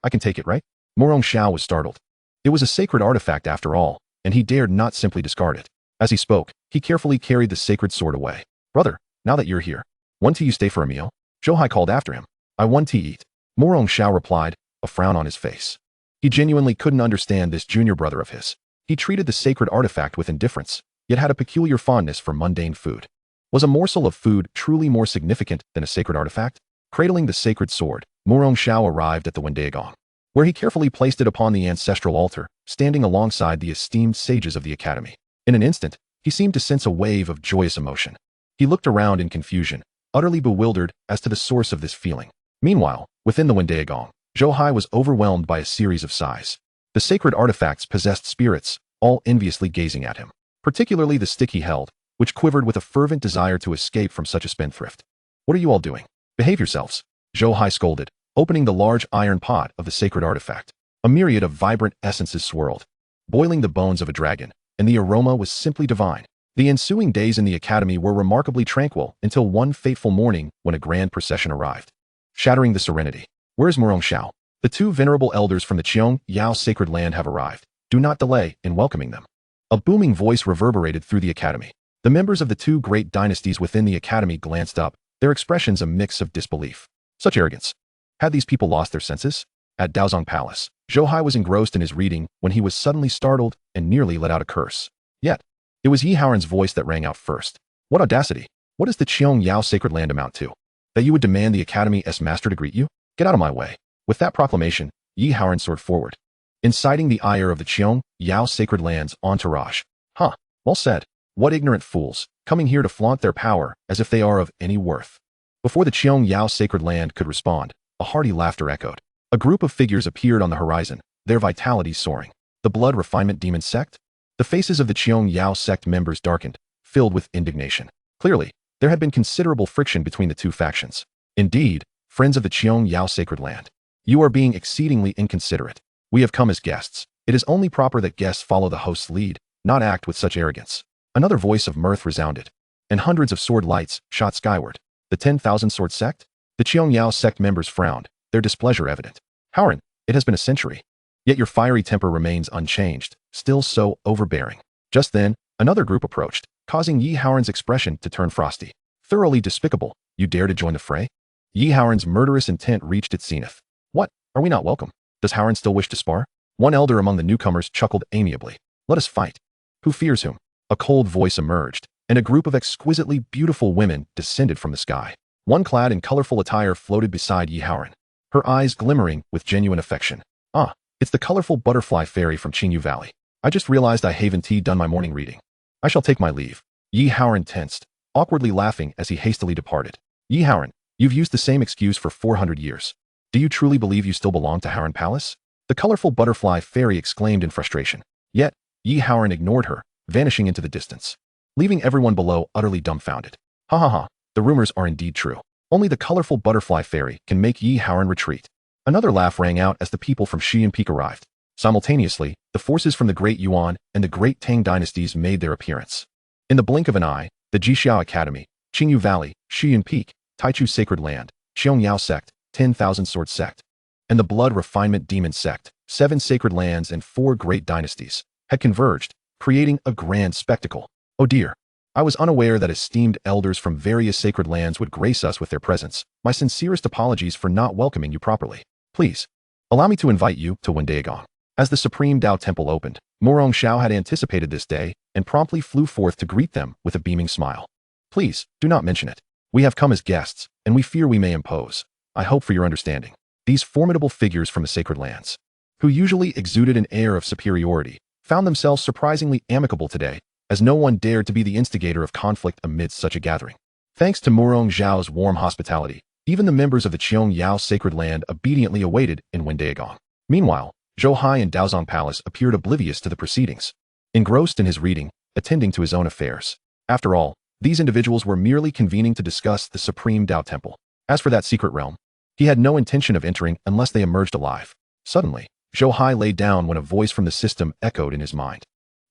I can take it, right? Murong Xiao was startled. It was a sacred artifact after all, and he dared not simply discard it. As he spoke, he carefully carried the sacred sword away. Brother, now that you're here, want to you stay for a meal? Zhou Hai called after him. I want to eat. Murong Xiao replied, a frown on his face. He genuinely couldn't understand this junior brother of his. He treated the sacred artifact with indifference, yet had a peculiar fondness for mundane food. Was a morsel of food truly more significant than a sacred artifact? Cradling the sacred sword, Murong Xiao arrived at the Wendaegong, where he carefully placed it upon the ancestral altar, standing alongside the esteemed sages of the academy. In an instant, he seemed to sense a wave of joyous emotion. He looked around in confusion, utterly bewildered as to the source of this feeling. Meanwhile, within the Wendaegong, Zhou Hai was overwhelmed by a series of sighs. The sacred artifacts possessed spirits, all enviously gazing at him, particularly the stick he held, which quivered with a fervent desire to escape from such a spendthrift. "What are you all doing? Behave yourselves," Zhou Hai scolded, opening the large iron pot of the sacred artifact. A myriad of vibrant essences swirled, boiling the bones of a dragon, and the aroma was simply divine. The ensuing days in the academy were remarkably tranquil until one fateful morning when a grand procession arrived, shattering the serenity. "Where's Murong Xiao? The two venerable elders from the Qiong Yao sacred land have arrived. Do not delay in welcoming them." A booming voice reverberated through the academy. The members of the two great dynasties within the academy glanced up, their expressions a mix of disbelief. Such arrogance. Had these people lost their senses? At Daozong Palace, Zhou Hai was engrossed in his reading when he was suddenly startled and nearly let out a curse. Yet, it was Yi Haoran's voice that rang out first. "What audacity! What does the Qiong Yao sacred land amount to? That you would demand the Academy's master to greet you? Get out of my way." With that proclamation, Yi Haoran soared forward, inciting the ire of the Qiong Yao sacred land's entourage. "Huh, well said. What ignorant fools, coming here to flaunt their power as if they are of any worth." Before the Qiong Yao sacred land could respond, a hearty laughter echoed. A group of figures appeared on the horizon, their vitality soaring. The blood refinement demon sect? The faces of the Qiong Yao sect members darkened, filled with indignation. Clearly, there had been considerable friction between the two factions. "Indeed, friends of the Qiong Yao sacred land, you are being exceedingly inconsiderate. We have come as guests. It is only proper that guests follow the host's lead, not act with such arrogance." Another voice of mirth resounded, and hundreds of sword lights shot skyward. "The 10,000 sword sect?" The Qiong Yao sect members frowned, their displeasure evident. "Haoran, it has been a century. Yet your fiery temper remains unchanged, still so overbearing." Just then, another group approached, causing Yi Haoran's expression to turn frosty. "Thoroughly despicable, you dare to join the fray?" Yi Haoran's murderous intent reached its zenith. "What, are we not welcome? Does Haoran still wish to spar?" One elder among the newcomers chuckled amiably. "Let us fight. Who fears whom?" A cold voice emerged, and a group of exquisitely beautiful women descended from the sky. One clad in colorful attire floated beside Yi Haoran, her eyes glimmering with genuine affection. "Ah, it's the colorful butterfly fairy from Qingyu Valley. I just realized I haven't done my morning reading. I shall take my leave." Yi Haoran tensed, awkwardly laughing as he hastily departed. "Yi Haoran, you've used the same excuse for 400 years. Do you truly believe you still belong to Haoran Palace?" The colorful butterfly fairy exclaimed in frustration. Yet, Yi Haoran ignored her, vanishing into the distance, leaving everyone below utterly dumbfounded. "Ha ha ha, the rumors are indeed true. Only the colorful butterfly fairy can make Yi Haoran retreat." Another laugh rang out as the people from Xi'an Peak arrived. Simultaneously, the forces from the Great Yuan and the Great Tang dynasties made their appearance. In the blink of an eye, the Jixiao Academy, Qingyu Valley, Xi'an Peak, Taichu Sacred Land, Qiong Yao Sect, 10,000 Sword Sect, and the Blood Refinement Demon Sect, 7 sacred lands and 4 great dynasties, had converged, creating a grand spectacle. "Oh dear. I was unaware that esteemed elders from various sacred lands would grace us with their presence. My sincerest apologies for not welcoming you properly. Please, allow me to invite you to Wendaegong." As the Supreme Tao Temple opened, Murong Xiao had anticipated this day and promptly flew forth to greet them with a beaming smile. "Please, do not mention it. We have come as guests, and we fear we may impose. I hope for your understanding." These formidable figures from the sacred lands, who usually exuded an air of superiority, found themselves surprisingly amicable today, as no one dared to be the instigator of conflict amidst such a gathering. Thanks to Murong Xiao's warm hospitality, even the members of the Qiong Yao sacred land obediently awaited in Wendaegong. Meanwhile, Zhou Hai in Daozong Palace appeared oblivious to the proceedings, engrossed in his reading, attending to his own affairs. After all, these individuals were merely convening to discuss the Supreme Tao Temple. As for that secret realm, he had no intention of entering unless they emerged alive. Suddenly, Zhou Hai lay down when a voice from the system echoed in his mind.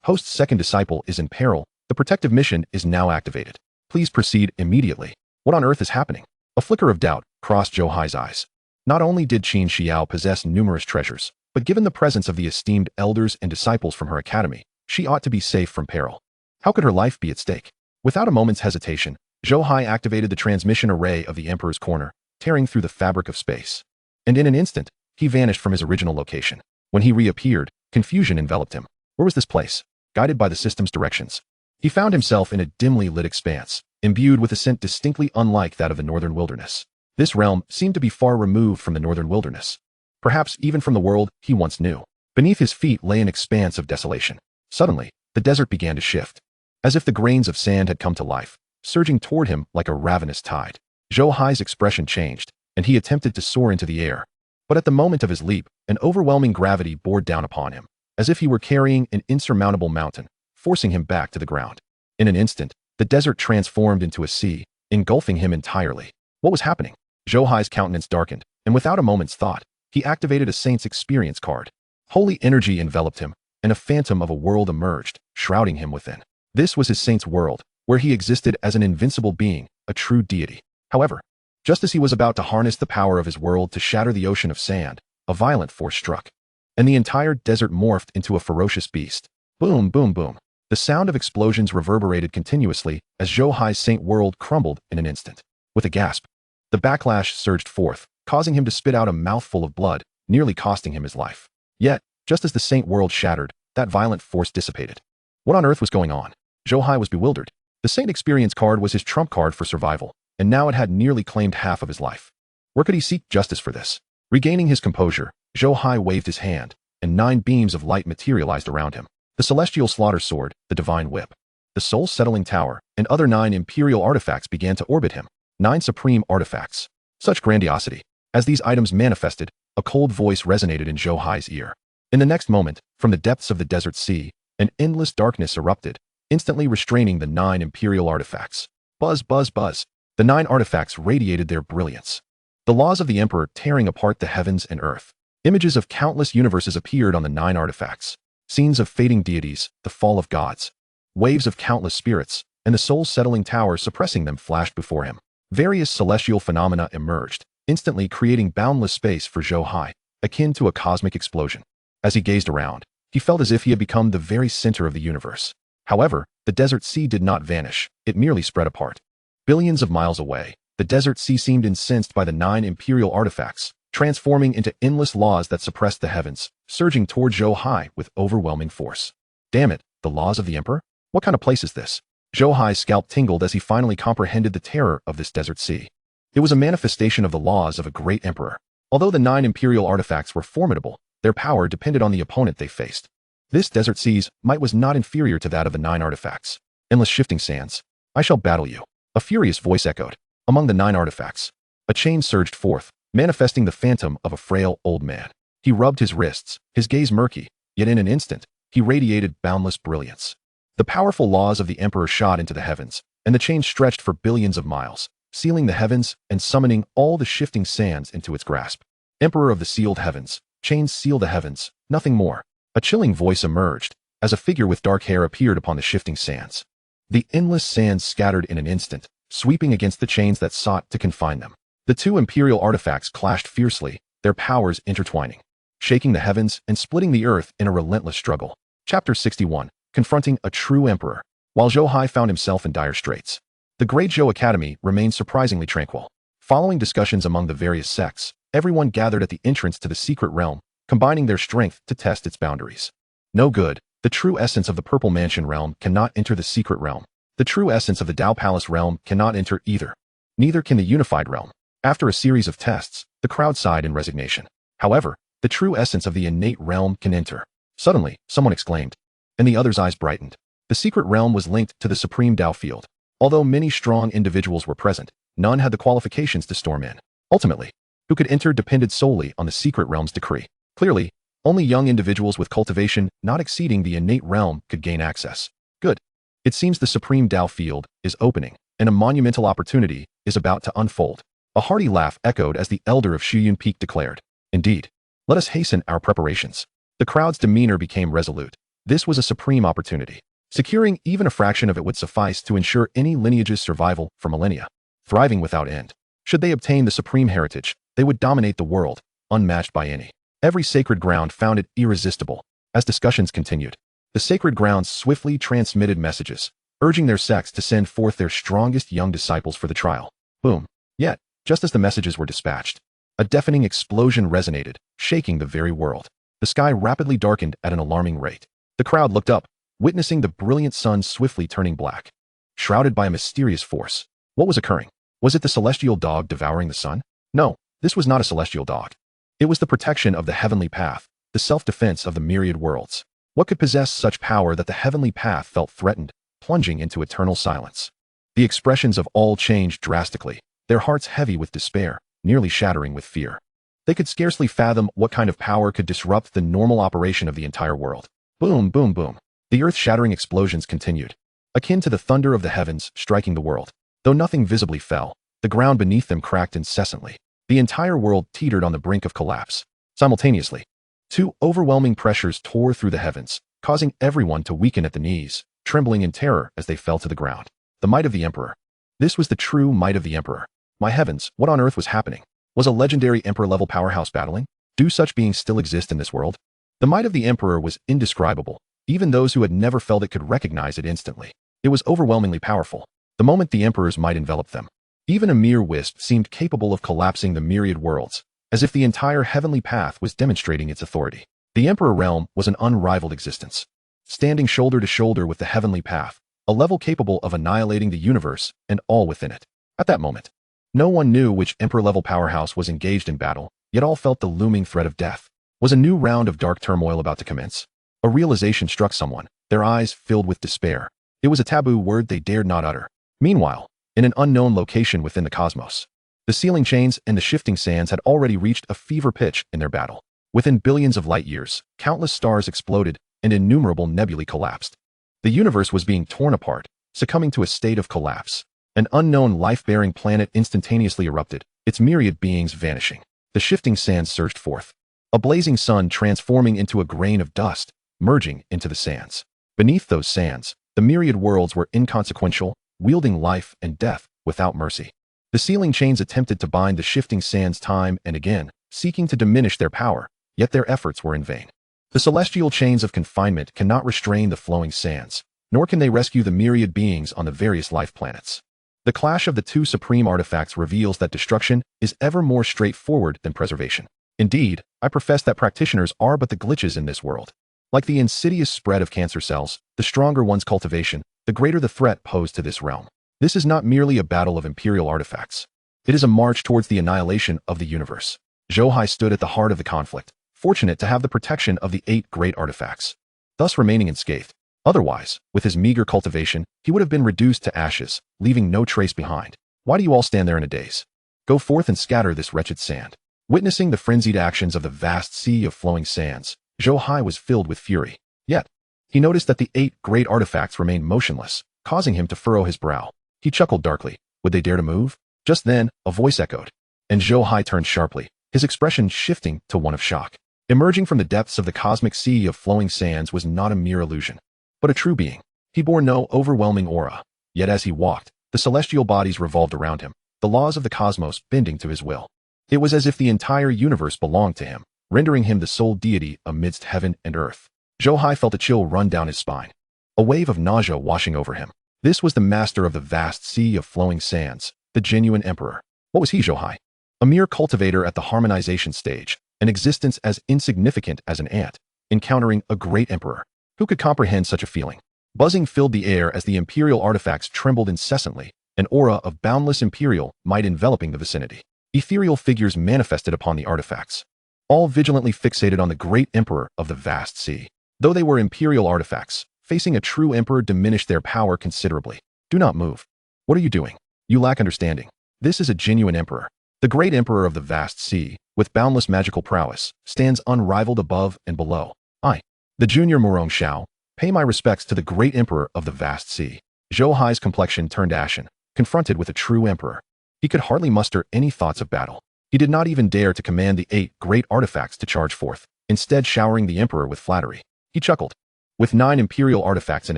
"Host's second disciple is in peril. The protective mission is now activated. Please proceed immediately." What on earth is happening? A flicker of doubt crossed Zhou Hai's eyes. Not only did Qin Xiao possess numerous treasures, but given the presence of the esteemed elders and disciples from her academy, she ought to be safe from peril. How could her life be at stake? Without a moment's hesitation, Zhou Hai activated the transmission array of the Emperor's Corner, tearing through the fabric of space. And in an instant, he vanished from his original location. When he reappeared, confusion enveloped him. Where was this place? Guided by the system's directions, he found himself in a dimly lit expanse, imbued with a scent distinctly unlike that of the northern wilderness. This realm seemed to be far removed from the northern wilderness, perhaps even from the world he once knew. Beneath his feet lay an expanse of desolation. Suddenly, the desert began to shift, as if the grains of sand had come to life, surging toward him like a ravenous tide. Zhou Hai's expression changed, and he attempted to soar into the air. But at the moment of his leap, an overwhelming gravity bore down upon him, as if he were carrying an insurmountable mountain, forcing him back to the ground. In an instant, the desert transformed into a sea, engulfing him entirely. What was happening? Zhou Hai's countenance darkened, and without a moment's thought, he activated a saint's experience card. Holy energy enveloped him, and a phantom of a world emerged, shrouding him within. This was his saint's world, where he existed as an invincible being, a true deity. However, just as he was about to harness the power of his world to shatter the ocean of sand, a violent force struck, and the entire desert morphed into a ferocious beast. Boom, boom, boom. The sound of explosions reverberated continuously as Zhou Hai's saint world crumbled in an instant. With a gasp, the backlash surged forth, causing him to spit out a mouthful of blood, nearly costing him his life. Yet, just as the saint world shattered, that violent force dissipated. What on earth was going on? Zhou Hai was bewildered. The saint experience card was his trump card for survival, and now it had nearly claimed half of his life. Where could he seek justice for this? Regaining his composure, Zhou Hai waved his hand, and 9 beams of light materialized around him. The celestial slaughter sword, the divine whip, the soul settling tower, and other 9 imperial artifacts began to orbit him. 9 supreme artifacts. Such grandiosity. As these items manifested, a cold voice resonated in Zhou Hai's ear. In the next moment, from the depths of the desert sea, an endless darkness erupted, instantly restraining the 9 imperial artifacts. Buzz, buzz, buzz. The 9 artifacts radiated their brilliance. The laws of the Emperor tearing apart the heavens and earth. Images of countless universes appeared on the 9 artifacts. Scenes of fading deities, the fall of gods. Waves of countless spirits, and the soul-settling tower suppressing them flashed before him. Various celestial phenomena emerged, instantly creating boundless space for Zhou Hai, akin to a cosmic explosion. As he gazed around, he felt as if he had become the very center of the universe. However, the desert sea did not vanish, it merely spread apart. Billions of miles away, the desert sea seemed incensed by the 9 imperial artifacts, transforming into endless laws that suppressed the heavens, surging toward Zhou Hai with overwhelming force. Damn it, the laws of the Emperor? What kind of place is this? Zhou Hai's scalp tingled as he finally comprehended the terror of this desert sea. It was a manifestation of the laws of a great emperor. Although the 9 imperial artifacts were formidable, their power depended on the opponent they faced. This desert sea's might was not inferior to that of the 9 artifacts. Endless shifting sands. I shall battle you. A furious voice echoed. Among the 9 artifacts, a chain surged forth, manifesting the phantom of a frail old man. He rubbed his wrists, his gaze murky, yet in an instant, he radiated boundless brilliance. The powerful laws of the Emperor shot into the heavens, and the chain stretched for billions of miles, sealing the heavens and summoning all the shifting sands into its grasp. Emperor of the sealed heavens, chains seal the heavens, nothing more. A chilling voice emerged, as a figure with dark hair appeared upon the shifting sands. The endless sands scattered in an instant, sweeping against the chains that sought to confine them. The 2 imperial artifacts clashed fiercely, their powers intertwining, shaking the heavens and splitting the earth in a relentless struggle. Chapter 61. Confronting a true emperor. While Zhou Hai found himself in dire straits, the Great Zhou Academy remained surprisingly tranquil. Following discussions among the various sects, everyone gathered at the entrance to the secret realm, combining their strength to test its boundaries. No good. The true essence of the Purple Mansion realm cannot enter the secret realm. The true essence of the Dao Palace realm cannot enter either. Neither can the unified realm. After a series of tests, the crowd sighed in resignation. However, the true essence of the innate realm can enter. Suddenly, someone exclaimed, and the other's eyes brightened. The secret realm was linked to the supreme Dao field. Although many strong individuals were present, none had the qualifications to storm in. Ultimately, who could enter depended solely on the secret realm's decree. Clearly, only young individuals with cultivation not exceeding the innate realm could gain access. Good. It seems the supreme Dao field is opening, and a monumental opportunity is about to unfold. A hearty laugh echoed as the elder of Shuyun Peak declared, "Indeed. Let us hasten our preparations." The crowd's demeanor became resolute. This was a supreme opportunity. Securing even a fraction of it would suffice to ensure any lineage's survival for millennia, thriving without end. Should they obtain the supreme heritage, they would dominate the world, unmatched by any. Every sacred ground found it irresistible. As discussions continued, the sacred grounds swiftly transmitted messages, urging their sects to send forth their strongest young disciples for the trial. Boom. Yet, just as the messages were dispatched, a deafening explosion resonated, shaking the very world. The sky rapidly darkened at an alarming rate. The crowd looked up, witnessing the brilliant sun swiftly turning black, shrouded by a mysterious force. What was occurring? Was it the celestial dog devouring the sun? No, this was not a celestial dog. It was the protection of the heavenly path, the self-defense of the myriad worlds. What could possess such power that the heavenly path felt threatened, plunging into eternal silence? The expressions of all changed drastically. their hearts heavy with despair, nearly shattering with fear. They could scarcely fathom what kind of power could disrupt the normal operation of the entire world. Boom, boom, boom. The earth-shattering explosions continued, akin to the thunder of the heavens striking the world. Though nothing visibly fell, the ground beneath them cracked incessantly. The entire world teetered on the brink of collapse. Simultaneously, two overwhelming pressures tore through the heavens, causing everyone to weaken at the knees, trembling in terror as they fell to the ground. The might of the Emperor. This was the true might of the Emperor. My heavens, what on earth was happening? Was a legendary Emperor-level powerhouse battling? Do such beings still exist in this world? The might of the Emperor was indescribable. Even those who had never felt it could recognize it instantly. It was overwhelmingly powerful. The moment the Emperor's might enveloped them, even a mere wisp seemed capable of collapsing the myriad worlds, as if the entire heavenly path was demonstrating its authority. The Emperor realm was an unrivaled existence, standing shoulder to shoulder with the heavenly path, a level capable of annihilating the universe and all within it. At that moment, no one knew which Emperor-level powerhouse was engaged in battle, yet all felt the looming threat of death. Was a new round of dark turmoil about to commence? A realization struck someone, their eyes filled with despair. It was a taboo word they dared not utter. Meanwhile, in an unknown location within the cosmos, the sealing chains and the shifting sands had already reached a fever pitch in their battle. Within billions of light years, countless stars exploded and innumerable nebulae collapsed. The universe was being torn apart, succumbing to a state of collapse. An unknown life-bearing planet instantaneously erupted, its myriad beings vanishing. The shifting sands surged forth, a blazing sun transforming into a grain of dust, merging into the sands. Beneath those sands, the myriad worlds were inconsequential, wielding life and death without mercy. The sealing chains attempted to bind the shifting sands time and again, seeking to diminish their power, yet their efforts were in vain. The celestial chains of confinement cannot restrain the flowing sands, nor can they rescue the myriad beings on the various life planets. The clash of the two supreme artifacts reveals that destruction is ever more straightforward than preservation. Indeed, I profess that practitioners are but the glitches in this world. Like the insidious spread of cancer cells, the stronger one's cultivation, the greater the threat posed to this realm. This is not merely a battle of imperial artifacts. It is a march towards the annihilation of the universe. Zhou Hai stood at the heart of the conflict, fortunate to have the protection of the 8 great artifacts, thus remaining unscathed. Otherwise, with his meager cultivation, he would have been reduced to ashes, leaving no trace behind. Why do you all stand there in a daze? Go forth and scatter this wretched sand. Witnessing the frenzied actions of the vast sea of flowing sands, Zhou Hai was filled with fury. Yet, he noticed that the 8 great artifacts remained motionless, causing him to furrow his brow. He chuckled darkly. Would they dare to move? Just then, a voice echoed, and Zhou Hai turned sharply, his expression shifting to one of shock. Emerging from the depths of the cosmic sea of flowing sands was not a mere illusion, but a true being. He bore no overwhelming aura, yet as he walked, the celestial bodies revolved around him, the laws of the cosmos bending to his will. It was as if the entire universe belonged to him, rendering him the sole deity amidst heaven and earth. Zhou Hai felt a chill run down his spine, a wave of nausea washing over him. This was the master of the vast sea of flowing sands, the genuine emperor. What was he, Zhou Hai? A mere cultivator at the harmonization stage, an existence as insignificant as an ant, encountering a great emperor. Who could comprehend such a feeling? Buzzing filled the air as the imperial artifacts trembled incessantly, an aura of boundless imperial might enveloping the vicinity. Ethereal figures manifested upon the artifacts, all vigilantly fixated on the great emperor of the vast sea. Though they were imperial artifacts, facing a true emperor diminished their power considerably. Do not move. What are you doing? You lack understanding. This is a genuine emperor. The great emperor of the vast sea, with boundless magical prowess, stands unrivaled above and below. I, the junior Murong Xiao, pay my respects to the great emperor of the vast sea. Zhou Hai's complexion turned ashen, confronted with a true emperor. He could hardly muster any thoughts of battle. He did not even dare to command the 8 great artifacts to charge forth, instead showering the emperor with flattery. He chuckled. With 9 imperial artifacts in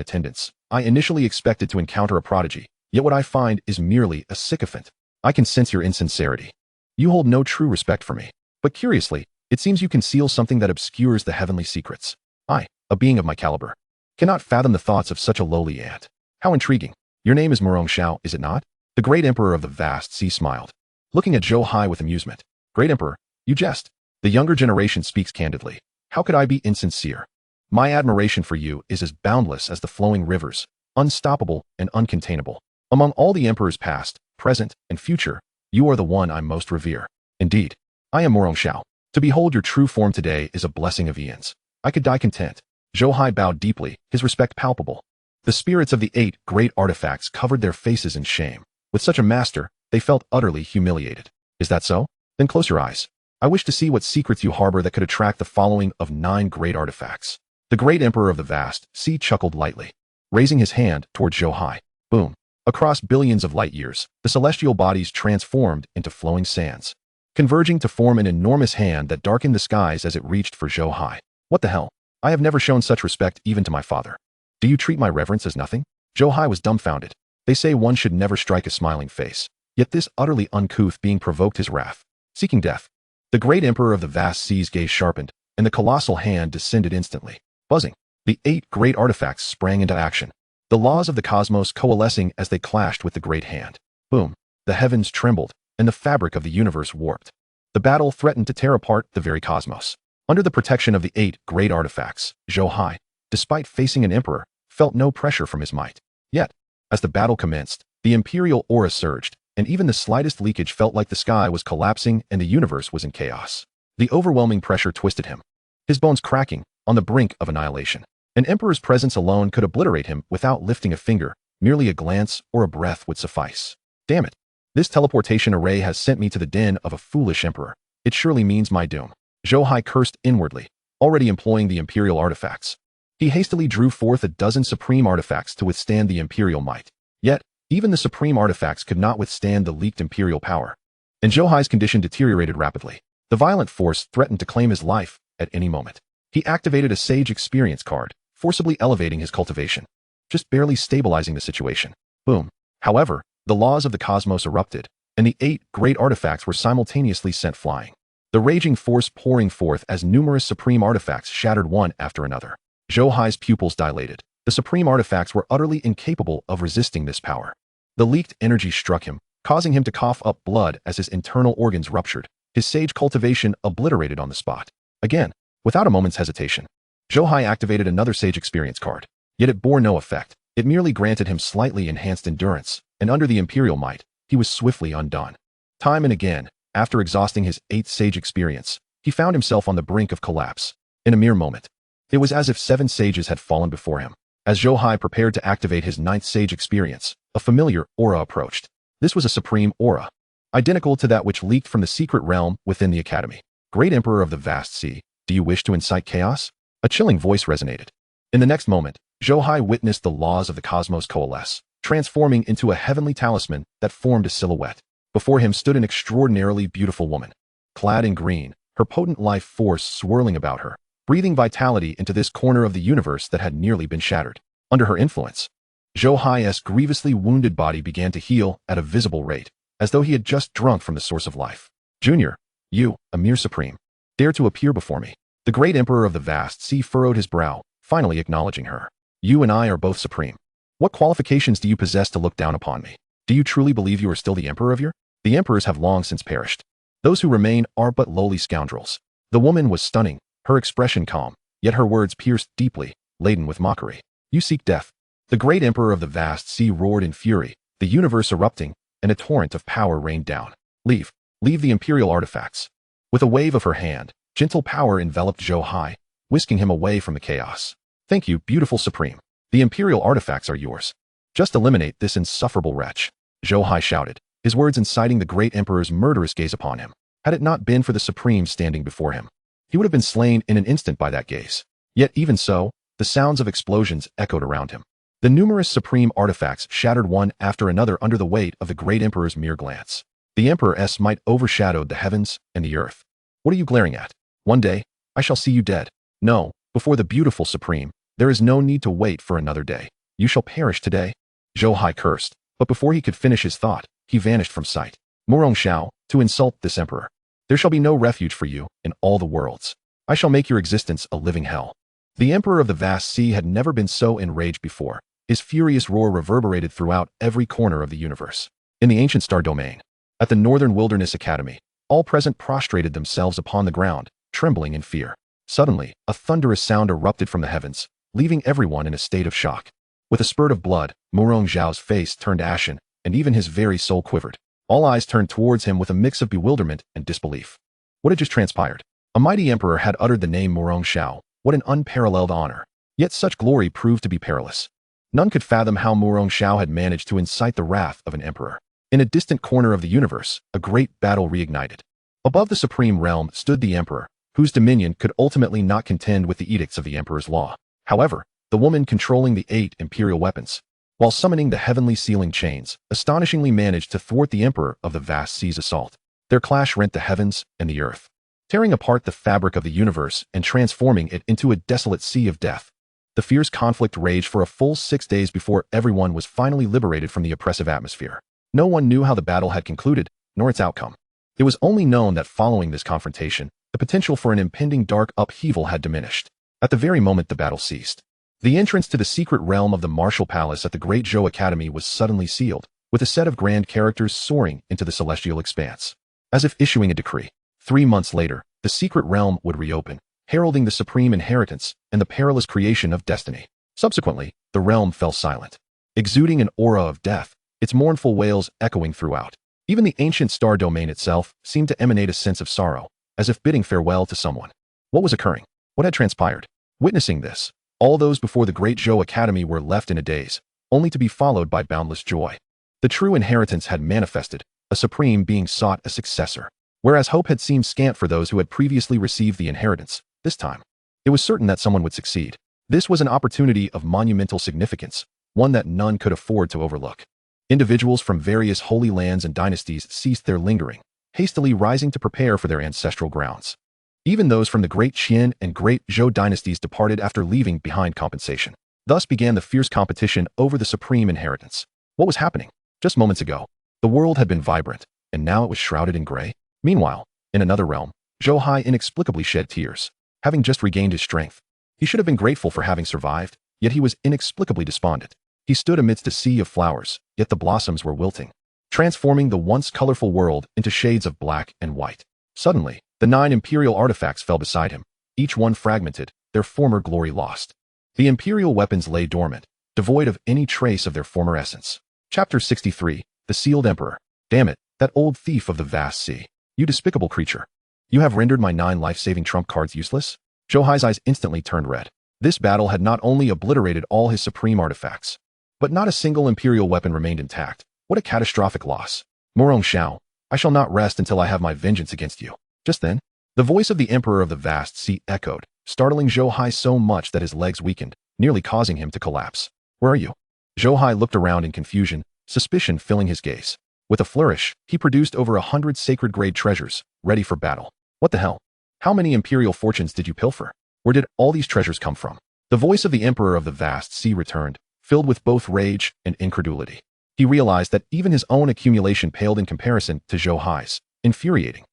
attendance, I initially expected to encounter a prodigy, yet what I find is merely a sycophant. I can sense your insincerity. You hold no true respect for me. But curiously, it seems you conceal something that obscures the heavenly secrets. I, a being of my caliber, cannot fathom the thoughts of such a lowly ant. How intriguing. Your name is Murong Xiao, is it not? The great emperor of the vast sea smiled, looking at Zhou Hai with amusement. Great emperor, you jest. The younger generation speaks candidly. How could I be insincere? My admiration for you is as boundless as the flowing rivers, unstoppable and uncontainable. Among all the emperors past, present, and future, you are the one I most revere. Indeed, I am Murong Xiao. To behold your true form today is a blessing of eons. I could die content. Zhou Hai bowed deeply, his respect palpable. The spirits of the 8 great artifacts covered their faces in shame. With such a master, They felt utterly humiliated. Is that so? Then close your eyes. I wish to see what secrets you harbor that could attract the following of 9 great artifacts. The great emperor of the vast sea chuckled lightly, raising his hand toward Zhou Hai. Boom. Across billions of light years, the celestial bodies transformed into flowing sands, converging to form an enormous hand that darkened the skies as it reached for Zhou Hai. What the hell? I have never shown such respect even to my father. Do you treat my reverence as nothing? Zhou Hai was dumbfounded. They say one should never strike a smiling face. Yet this utterly uncouth being provoked his wrath, seeking death. The great emperor of the vast seas gaze sharpened, and the colossal hand descended instantly. Buzzing, the 8 great artifacts sprang into action, the laws of the cosmos coalescing as they clashed with the great hand. Boom, the heavens trembled, and the fabric of the universe warped. The battle threatened to tear apart the very cosmos. Under the protection of the 8 great artifacts, Zhou Hai, despite facing an emperor, felt no pressure from his might. Yet, as the battle commenced, the imperial aura surged, and even the slightest leakage felt like the sky was collapsing and the universe was in chaos. The overwhelming pressure twisted him, his bones cracking, on the brink of annihilation. An emperor's presence alone could obliterate him without lifting a finger. Merely a glance or a breath would suffice. Damn it. This teleportation array has sent me to the den of a foolish emperor. It surely means my doom. Zhou Hai cursed inwardly, already employing the imperial artifacts. He hastily drew forth a dozen supreme artifacts to withstand the imperial might. Yet, even the supreme artifacts could not withstand the leaked imperial power. And Zhou Hai's condition deteriorated rapidly. The violent force threatened to claim his life at any moment. He activated a sage experience card, forcibly elevating his cultivation, just barely stabilizing the situation. Boom. However, the laws of the cosmos erupted, and the 8 great artifacts were simultaneously sent flying, the raging force pouring forth as numerous supreme artifacts shattered one after another. Zhou Hai's pupils dilated. The supreme artifacts were utterly incapable of resisting this power. The leaked energy struck him, causing him to cough up blood as his internal organs ruptured, his sage cultivation obliterated on the spot. Again, without a moment's hesitation, Zhou Hai activated another sage experience card. Yet it bore no effect. It merely granted him slightly enhanced endurance, and under the imperial might, he was swiftly undone. Time and again, after exhausting his 8th sage experience, he found himself on the brink of collapse. In a mere moment, it was as if 7 sages had fallen before him. As Zhou Hai prepared to activate his 9th sage experience, a familiar aura approached. This was a supreme aura, identical to that which leaked from the secret realm within the academy. Great Emperor of the vast sea, do you wish to incite chaos? A chilling voice resonated. In the next moment, Zhou Hai witnessed the laws of the cosmos coalesce, transforming into a heavenly talisman that formed a silhouette. Before him stood an extraordinarily beautiful woman, clad in green, her potent life force swirling about her, breathing vitality into this corner of the universe that had nearly been shattered. Under her influence, Zhou Hai's grievously wounded body began to heal at a visible rate, as though he had just drunk from the source of life. Junior, you, a mere supreme, dare to appear before me. The great emperor of the vast sea furrowed his brow, finally acknowledging her. You and I are both supreme. What qualifications do you possess to look down upon me? Do you truly believe you are still the emperor of your? The emperors have long since perished. Those who remain are but lowly scoundrels. The woman was stunning, her expression calm, yet her words pierced deeply, laden with mockery. You seek death. The great emperor of the vast sea roared in fury, the universe erupting, and a torrent of power rained down. Leave the imperial artifacts. With a wave of her hand, gentle power enveloped Zhou Hai, whisking him away from the chaos. Thank you, beautiful supreme. The imperial artifacts are yours. Just eliminate this insufferable wretch. Zhou Hai shouted, his words inciting the great emperor's murderous gaze upon him. Had it not been for the supreme standing before him, he would have been slain in an instant by that gaze. Yet even so, the sounds of explosions echoed around him. The numerous supreme artifacts shattered one after another under the weight of the great emperor's mere glance. The emperor's might overshadowed the heavens and the earth. What are you glaring at? One day, I shall see you dead. No, before the beautiful supreme, there is no need to wait for another day. You shall perish today. Zhou Hai cursed, but before he could finish his thought, he vanished from sight. Murong Xiao, to insult this emperor. There shall be no refuge for you in all the worlds. I shall make your existence a living hell. The emperor of the vast sea had never been so enraged before. His furious roar reverberated throughout every corner of the universe. In the ancient star domain, at the Northern Wilderness Academy, all present prostrated themselves upon the ground, trembling in fear. Suddenly, a thunderous sound erupted from the heavens, leaving everyone in a state of shock. With a spurt of blood, Murong Xiao's face turned ashen, and even his very soul quivered. All eyes turned towards him with a mix of bewilderment and disbelief. What had just transpired? A mighty emperor had uttered the name Murong Xiao. What an unparalleled honor. Yet such glory proved to be perilous. None could fathom how Murong Xiao had managed to incite the wrath of an emperor. In a distant corner of the universe, a great battle reignited. Above the supreme realm stood the emperor, whose dominion could ultimately not contend with the edicts of the emperor's law. However, the woman controlling the 8 imperial weapons, while summoning the heavenly sealing chains, astonishingly managed to thwart the emperor of the vast sea's assault. Their clash rent the heavens and the earth, tearing apart the fabric of the universe and transforming it into a desolate sea of death. The fierce conflict raged for a full 6 days before everyone was finally liberated from the oppressive atmosphere. No one knew how the battle had concluded, nor its outcome. It was only known that following this confrontation, the potential for an impending dark upheaval had diminished. At the very moment the battle ceased, the entrance to the secret realm of the Martial Palace at the Great Zhou Academy was suddenly sealed, with a set of grand characters soaring into the celestial expanse, as if issuing a decree. 3 months later, the secret realm would reopen, heralding the supreme inheritance and the perilous creation of destiny. Subsequently, the realm fell silent, exuding an aura of death, its mournful wails echoing throughout. Even the ancient star domain itself seemed to emanate a sense of sorrow, as if bidding farewell to someone. What was occurring? What had transpired? Witnessing this, all those before the Great Zhou Academy were left in a daze, only to be followed by boundless joy. The true inheritance had manifested, a supreme being sought a successor. Whereas hope had seemed scant for those who had previously received the inheritance, this time, it was certain that someone would succeed. This was an opportunity of monumental significance, one that none could afford to overlook. Individuals from various holy lands and dynasties ceased their lingering, hastily rising to prepare for their ancestral grounds. Even those from the Great Qian and Great Zhou dynasties departed after leaving behind compensation. Thus began the fierce competition over the supreme inheritance. What was happening? Just moments ago, the world had been vibrant, and now it was shrouded in gray. Meanwhile, in another realm, Zhou Hai inexplicably shed tears, having just regained his strength. He should have been grateful for having survived, yet he was inexplicably despondent. He stood amidst a sea of flowers, yet the blossoms were wilting, transforming the once colorful world into shades of black and white. Suddenly, the 9 imperial artifacts fell beside him, each one fragmented, their former glory lost. The imperial weapons lay dormant, devoid of any trace of their former essence. Chapter 63, The Sealed Emperor. Damn it, that old thief of the vast sea. You despicable creature. You have rendered my 9 life-saving trump cards useless? Zhou Hai's eyes instantly turned red. This battle had not only obliterated all his supreme artifacts, but not a single imperial weapon remained intact. What a catastrophic loss. Morong Xiao, I shall not rest until I have my vengeance against you. Just then, the voice of the Emperor of the Vast Sea echoed, startling Zhou Hai so much that his legs weakened, nearly causing him to collapse. Where are you? Zhou Hai looked around in confusion, suspicion filling his gaze. With a flourish, he produced over 100 sacred-grade treasures, ready for battle. What the hell? How many imperial fortunes did you pilfer? Where did all these treasures come from? The voice of the Emperor of the Vast Sea returned, filled with both rage and incredulity. He realized that even his own accumulation paled in comparison to Zhou Hai's. Infuriating.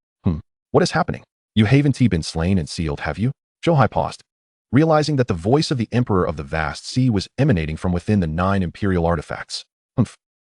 What is happening? You haven't been slain and sealed, have you? Zhou Hai paused, realizing that the voice of the Emperor of the Vast Sea was emanating from within the 9 imperial artifacts.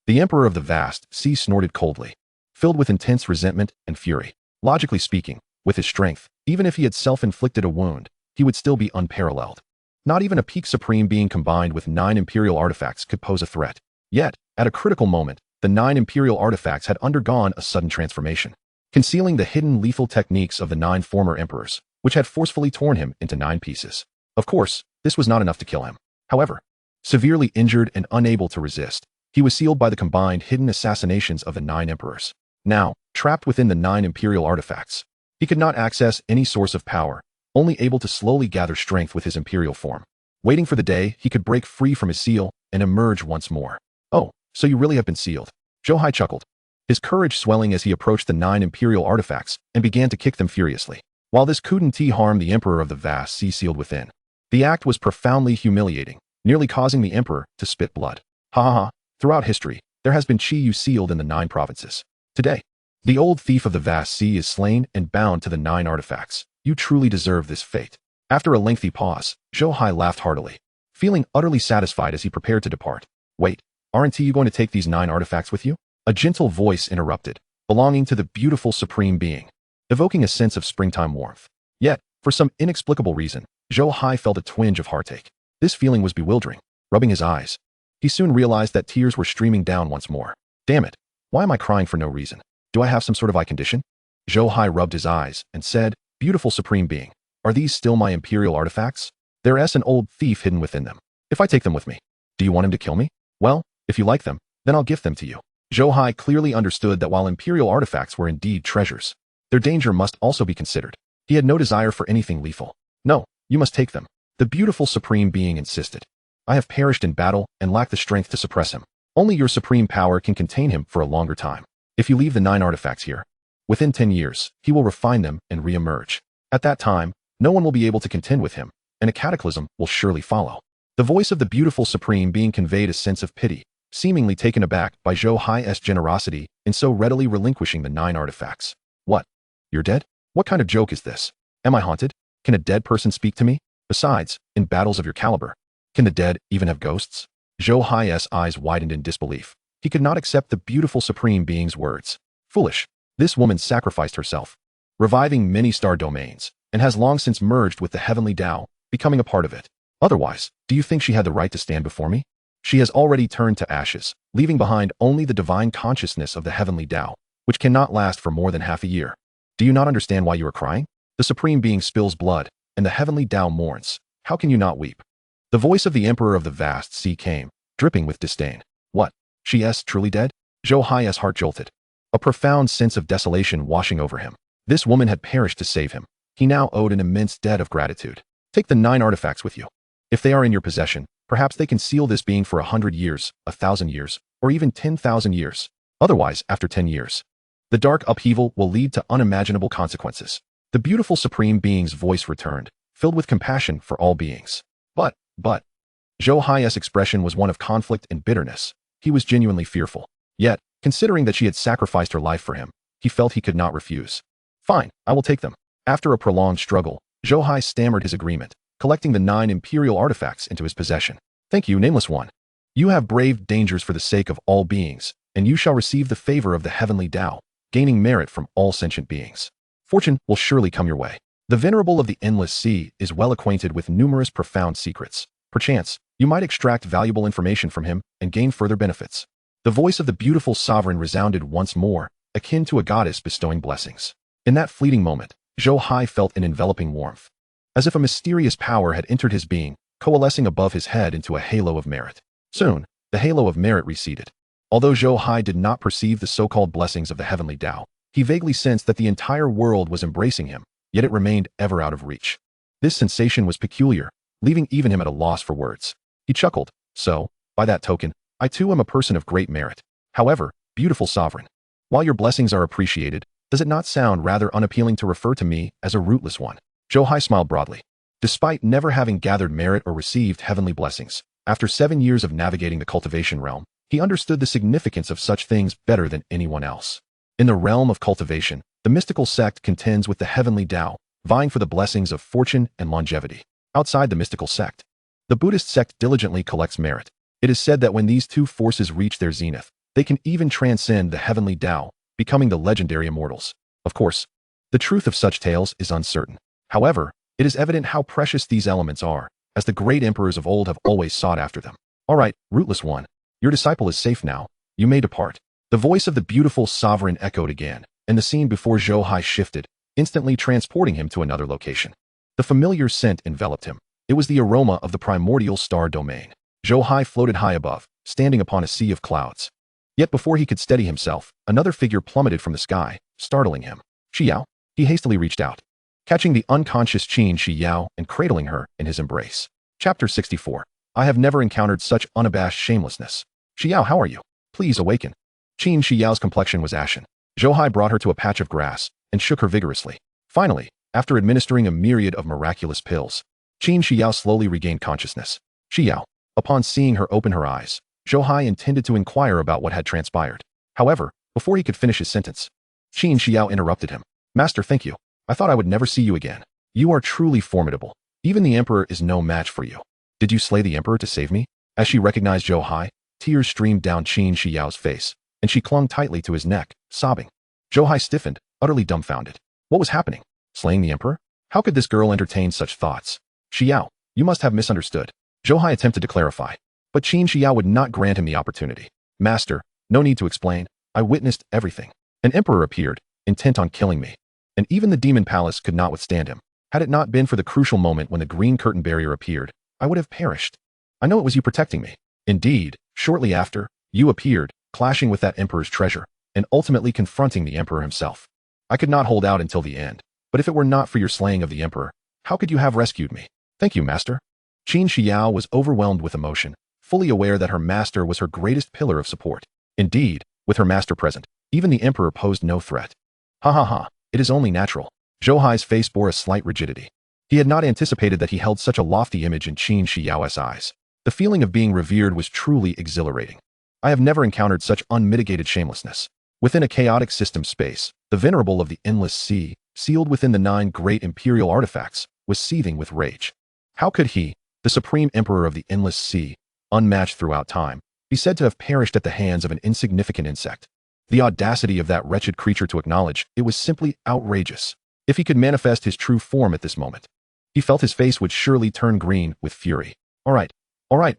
The Emperor of the Vast Sea snorted coldly, filled with intense resentment and fury. Logically speaking, with his strength, even if he had self-inflicted a wound, he would still be unparalleled. Not even a peak supreme being combined with 9 imperial artifacts could pose a threat. Yet, at a critical moment, the 9 imperial artifacts had undergone a sudden transformation, concealing the hidden lethal techniques of the 9 former emperors, which had forcefully torn him into 9 pieces. Of course, this was not enough to kill him. However, severely injured and unable to resist, he was sealed by the combined hidden assassinations of the 9 emperors. Now, trapped within the 9 imperial artifacts, he could not access any source of power, only able to slowly gather strength with his imperial form, waiting for the day he could break free from his seal and emerge once more. Oh, so you really have been sealed. Zhou Hai chuckled, his courage swelling as he approached the 9 imperial artifacts and began to kick them furiously. While this couldn't harm the Emperor of the Vast Sea sealed within, the act was profoundly humiliating, nearly causing the Emperor to spit blood. Ha ha ha, throughout history, there has been Chi-Yu sealed in the 9 provinces. Today, the old thief of the Vast Sea is slain and bound to the 9 artifacts. You truly deserve this fate. After a lengthy pause, Zhou Hai laughed heartily, feeling utterly satisfied as he prepared to depart. Wait, aren't you going to take these 9 artifacts with you? A gentle voice interrupted, belonging to the beautiful supreme being, evoking a sense of springtime warmth. Yet, for some inexplicable reason, Zhou Hai felt a twinge of heartache. This feeling was bewildering. Rubbing his eyes, he soon realized that tears were streaming down once more. Damn it, why am I crying for no reason? Do I have some sort of eye condition? Zhou Hai rubbed his eyes and said, Beautiful supreme being, are these still my imperial artifacts? There's an old thief hidden within them. If I take them with me, do you want him to kill me? Well, if you like them, then I'll gift them to you. Zhou Hai clearly understood that while imperial artifacts were indeed treasures, their danger must also be considered. He had no desire for anything lethal. No, you must take them. The beautiful supreme being insisted. I have perished in battle and lack the strength to suppress him. Only your supreme power can contain him for a longer time. If you leave the 9 artifacts here, within 10 years, he will refine them and re-emerge. At that time, no one will be able to contend with him, and a cataclysm will surely follow. The voice of the beautiful supreme being conveyed a sense of pity, seemingly taken aback by Zhou Hai's generosity in so readily relinquishing the 9 artifacts. What? You're dead? What kind of joke is this? Am I haunted? Can a dead person speak to me? Besides, in battles of your caliber, can the dead even have ghosts? Zhou Hai's eyes widened in disbelief. He could not accept the beautiful supreme being's words. Foolish. This woman sacrificed herself, reviving many star domains, and has long since merged with the heavenly Tao, becoming a part of it. Otherwise, do you think she had the right to stand before me? She has already turned to ashes, leaving behind only the divine consciousness of the heavenly Tao, which cannot last for more than half a year. Do you not understand why you are crying? The supreme being spills blood, and the heavenly Tao mourns. How can you not weep? The voice of the emperor of the vast sea came, dripping with disdain. What? She is truly dead? Zhou Hai's heart jolted, a profound sense of desolation washing over him. This woman had perished to save him. He now owed an immense debt of gratitude. Take the 9 artifacts with you. If they are in your possession, perhaps they can seal this being for 100 years, 1,000 years, or even 10,000 years. Otherwise, after 10 years, the dark upheaval will lead to unimaginable consequences. The beautiful supreme being's voice returned, filled with compassion for all beings. But, Zhou Hai's expression was one of conflict and bitterness. He was genuinely fearful. Yet, considering that she had sacrificed her life for him, he felt he could not refuse. Fine, I will take them. After a prolonged struggle, Zhou Hai stammered his agreement, collecting the 9 imperial artifacts into his possession. Thank you, nameless one. You have braved dangers for the sake of all beings, and you shall receive the favor of the heavenly Tao, gaining merit from all sentient beings. Fortune will surely come your way. The Venerable of the Endless Sea is well acquainted with numerous profound secrets. Perchance, you might extract valuable information from him and gain further benefits. The voice of the beautiful sovereign resounded once more, akin to a goddess bestowing blessings. In that fleeting moment, Zhou Hai felt an enveloping warmth, as if a mysterious power had entered his being, coalescing above his head into a halo of merit. Soon, the halo of merit receded. Although Zhou Hai did not perceive the so-called blessings of the heavenly Tao, he vaguely sensed that the entire world was embracing him, yet it remained ever out of reach. This sensation was peculiar, leaving even him at a loss for words. He chuckled. So, by that token, I too am a person of great merit. However, beautiful sovereign, while your blessings are appreciated, does it not sound rather unappealing to refer to me as a rootless one? Zhou Hai smiled broadly. Despite never having gathered merit or received heavenly blessings, after 7 years of navigating the cultivation realm, he understood the significance of such things better than anyone else. In the realm of cultivation, the mystical sect contends with the heavenly Tao, vying for the blessings of fortune and longevity. Outside the mystical sect, the Buddhist sect diligently collects merit. It is said that when these two forces reach their zenith, they can even transcend the heavenly Tao, becoming the legendary immortals. Of course, the truth of such tales is uncertain. However, it is evident how precious these elements are, as the great emperors of old have always sought after them. All right, rootless one, your disciple is safe now. You may depart. The voice of the beautiful sovereign echoed again, and the scene before Zhou Hai shifted, instantly transporting him to another location. The familiar scent enveloped him. It was the aroma of the primordial star domain. Zhou Hai floated high above, standing upon a sea of clouds. Yet before he could steady himself, another figure plummeted from the sky, startling him. Xiao. He hastily reached out, catching the unconscious Qin Xiao and cradling her in his embrace. Chapter 64. I have never encountered such unabashed shamelessness. Xiao, how are you? Please awaken. Qin Xiao's complexion was ashen. Zhou Hai brought her to a patch of grass and shook her vigorously. Finally, after administering a myriad of miraculous pills, Qin Xiao slowly regained consciousness. Xiao. Upon seeing her open her eyes, Zhou Hai intended to inquire about what had transpired. However, before he could finish his sentence, Qin Xiao interrupted him. Master, thank you. I thought I would never see you again. You are truly formidable. Even the emperor is no match for you. Did you slay the emperor to save me? As she recognized Zhou Hai, tears streamed down Qin Xiao's face, and she clung tightly to his neck, sobbing. Zhou Hai stiffened, utterly dumbfounded. What was happening? Slaying the emperor? How could this girl entertain such thoughts? Xiao, you must have misunderstood. Zhou Hai attempted to clarify, but Qin Xiao would not grant him the opportunity. Master, no need to explain. I witnessed everything. An emperor appeared, intent on killing me, and even the demon palace could not withstand him. Had it not been for the crucial moment when the green curtain barrier appeared, I would have perished. I know it was you protecting me. Indeed, shortly after, you appeared, clashing with that emperor's treasure, and ultimately confronting the emperor himself. I could not hold out until the end, but if it were not for your slaying of the emperor, how could you have rescued me? Thank you, master. Qin Xiao was overwhelmed with emotion, fully aware that her master was her greatest pillar of support. Indeed, with her master present, even the emperor posed no threat. Ha ha ha, it is only natural. Zhou Hai's face bore a slight rigidity. He had not anticipated that he held such a lofty image in Qin Xiao's eyes. The feeling of being revered was truly exhilarating. I have never encountered such unmitigated shamelessness. Within a chaotic system space, the venerable of the endless sea, sealed within the 9 great imperial artifacts, was seething with rage. How could he, the supreme emperor of the endless sea, unmatched throughout time, be said to have perished at the hands of an insignificant insect? The audacity of that wretched creature to acknowledge it was simply outrageous. If he could manifest his true form at this moment, he felt his face would surely turn green with fury. All right,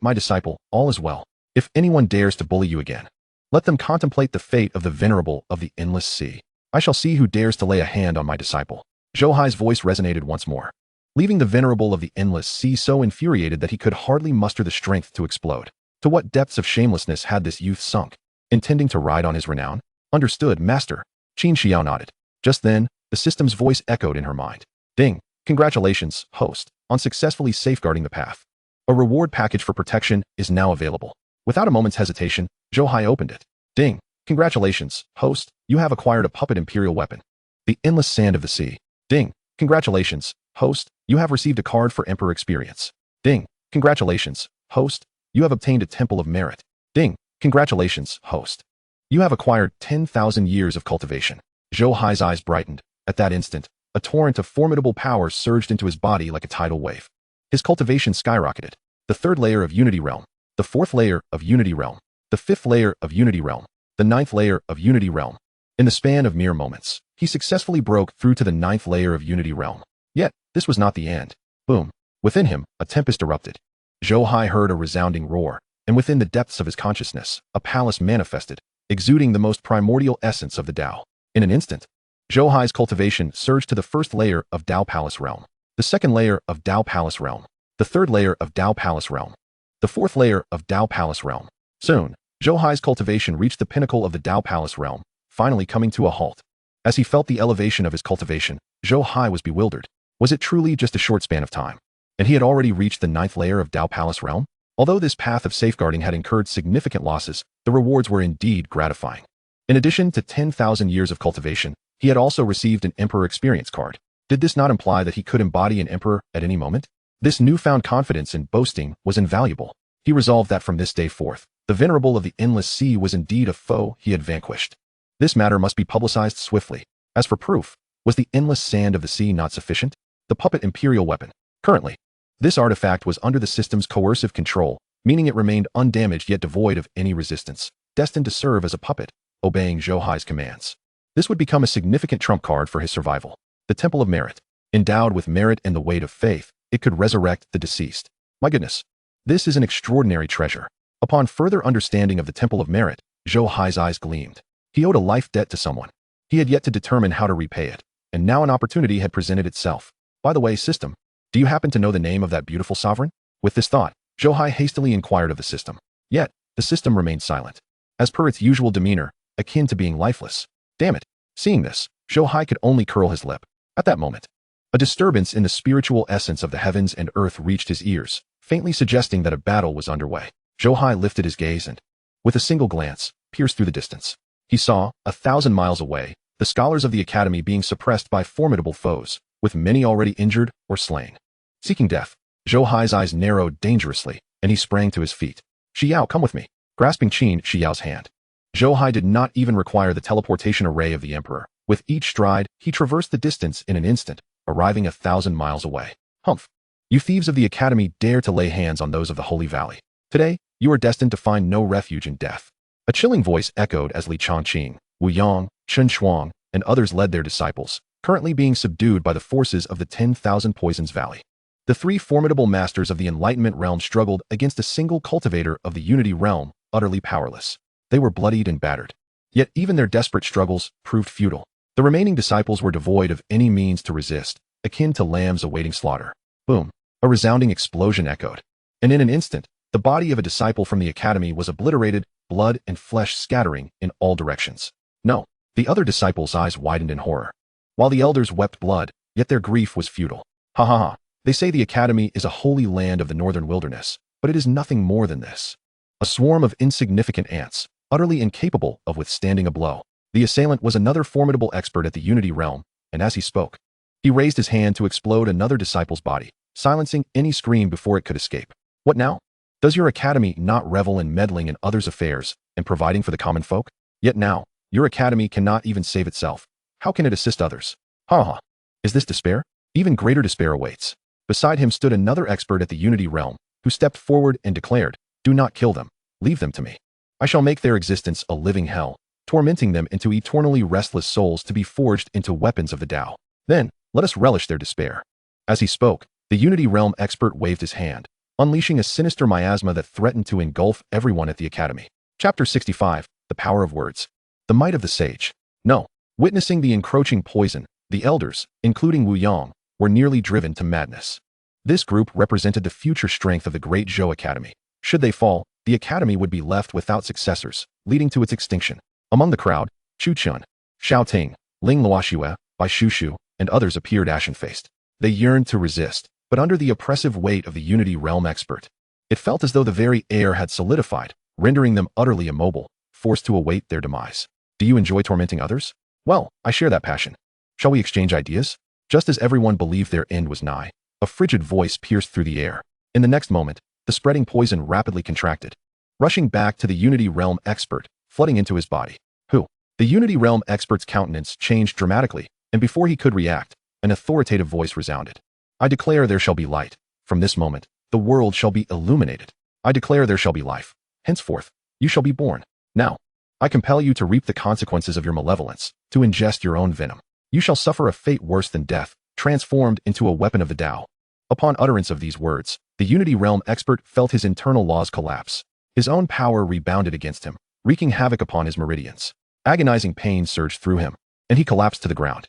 my disciple, all is well. If anyone dares to bully you again, let them contemplate the fate of the venerable of the endless sea. I shall see who dares to lay a hand on my disciple. Zhou Hai's voice resonated once more, leaving the venerable of the endless sea so infuriated that he could hardly muster the strength to explode. To what depths of shamelessness had this youth sunk? Intending to ride on his renown? Understood, master. Qin Xiao nodded. Just then, the system's voice echoed in her mind. Ding. Congratulations, host, on successfully safeguarding the path. A reward package for protection is now available. Without a moment's hesitation, Zhou Hai opened it. Ding. Congratulations, host, you have acquired a puppet imperial weapon. The endless sand of the sea. Ding. Congratulations, host, you have received a card for emperor experience. Ding. Congratulations, host, you have obtained a temple of merit. Ding. Congratulations, host. You have acquired 10,000 years of cultivation. Zhou Hai's eyes brightened. At that instant, a torrent of formidable power surged into his body like a tidal wave. His cultivation skyrocketed. The 3rd layer of Unity Realm, the 4th layer of Unity Realm, the 5th layer of Unity Realm, the 9th layer of Unity Realm. In the span of mere moments, he successfully broke through to the 9th layer of Unity Realm. Yet, this was not the end. Boom. Within him, a tempest erupted. Zhou Hai heard a resounding roar, and within the depths of his consciousness, a palace manifested, exuding the most primordial essence of the Tao. In an instant, Zhou Hai's cultivation surged to the 1st layer of Tao Palace Realm, the 2nd layer of Tao Palace Realm, the 3rd layer of Tao Palace Realm, the 4th layer of Tao Palace Realm. Soon, Zhou Hai's cultivation reached the pinnacle of the Tao Palace Realm, finally coming to a halt. As he felt the elevation of his cultivation, Zhou Hai was bewildered. Was it truly just a short span of time? And he had already reached the 9th layer of Tao Palace Realm? Although this path of safeguarding had incurred significant losses, the rewards were indeed gratifying. In addition to 10,000 years of cultivation, he had also received an Emperor Experience card. Did this not imply that he could embody an Emperor at any moment? This newfound confidence in boasting was invaluable. He resolved that from this day forth, the Venerable of the Endless Sea was indeed a foe he had vanquished. This matter must be publicized swiftly. As for proof, was the endless sand of the sea not sufficient? The puppet imperial weapon. Currently, this artifact was under the system's coercive control, meaning it remained undamaged yet devoid of any resistance, destined to serve as a puppet, obeying Zhou Hai's commands. This would become a significant trump card for his survival. The Temple of Merit. Endowed with merit and the weight of faith, it could resurrect the deceased. My goodness, this is an extraordinary treasure. Upon further understanding of the Temple of Merit, Zhou Hai's eyes gleamed. He owed a life debt to someone. He had yet to determine how to repay it, and now an opportunity had presented itself. By the way, system, do you happen to know the name of that beautiful sovereign? With this thought, Zhou Hai hastily inquired of the system. Yet, the system remained silent, as per its usual demeanor, akin to being lifeless. Damn it. Seeing this, Zhou Hai could only curl his lip. At that moment, a disturbance in the spiritual essence of the heavens and earth reached his ears, faintly suggesting that a battle was underway. Zhou Hai lifted his gaze and, with a single glance, pierced through the distance. He saw, 1,000 miles away, the scholars of the academy being suppressed by formidable foes, with many already injured or slain. Seeking death, Zhou Hai's eyes narrowed dangerously, and he sprang to his feet. Xiao, come with me. Grasping Qin Xiao's hand, Zhou Hai did not even require the teleportation array of the emperor. With each stride, he traversed the distance in an instant, arriving 1,000 miles away. Humph! You thieves of the academy dare to lay hands on those of the Holy Valley. Today, you are destined to find no refuge in death. A chilling voice echoed as Li Chongqing, Wu Yang, Chen Shuang, and others led their disciples, currently being subdued by the forces of the 10,000 Poisons Valley. The three formidable masters of the Enlightenment realm struggled against a single cultivator of the Unity realm, utterly powerless. They were bloodied and battered. Yet even their desperate struggles proved futile. The remaining disciples were devoid of any means to resist, akin to lambs awaiting slaughter. Boom! A resounding explosion echoed. And in an instant, The body of a disciple from the academy was obliterated, blood and flesh scattering in all directions. No, the other disciples' eyes widened in horror. While the elders wept blood, yet their grief was futile. Ha ha ha. They say the academy is a holy land of the northern wilderness, but it is nothing more than this. A swarm of insignificant ants, utterly incapable of withstanding a blow. The assailant was another formidable expert at the Unity realm, and as he spoke, he raised his hand to explode another disciple's body, silencing any scream before it could escape. What now? Does your academy not revel in meddling in others' affairs and providing for the common folk? Yet now, your academy cannot even save itself. How can it assist others? Ha ha. Is this despair? Even greater despair awaits. Beside him stood another expert at the Unity realm, who stepped forward and declared, "Do not kill them. Leave them to me. I shall make their existence a living hell, tormenting them into eternally restless souls to be forged into weapons of the Tao. Then, let us relish their despair." As he spoke, the Unity realm expert waved his hand, unleashing a sinister miasma that threatened to engulf everyone at the academy. Chapter 65, The Power of Words. The Might of the Sage. No. Witnessing the encroaching poison, the elders, including Wu Yang, were nearly driven to madness. This group represented the future strength of the great Zhou Academy. Should they fall, the academy would be left without successors, leading to its extinction. Among the crowd, Chu Chun, Xiao Ting, Ling Luoxue, Bai Shushu, and others appeared ashen-faced. They yearned to resist, but under the oppressive weight of the Unity realm expert, it felt as though the very air had solidified, rendering them utterly immobile, forced to await their demise. Do you enjoy tormenting others? Well, I share that passion. Shall we exchange ideas? Just as everyone believed their end was nigh, a frigid voice pierced through the air. In the next moment, the spreading poison rapidly contracted, rushing back to the Unity realm expert, flooding into his body. Who? The Unity realm expert's countenance changed dramatically, and before he could react, an authoritative voice resounded. I declare there shall be light. From this moment, the world shall be illuminated. I declare there shall be life. Henceforth, you shall be born. Now, I compel you to reap the consequences of your malevolence, to ingest your own venom. You shall suffer a fate worse than death, transformed into a weapon of the Tao. Upon utterance of these words, the Unity realm expert felt his internal laws collapse. His own power rebounded against him, wreaking havoc upon his meridians. Agonizing pain surged through him, and he collapsed to the ground.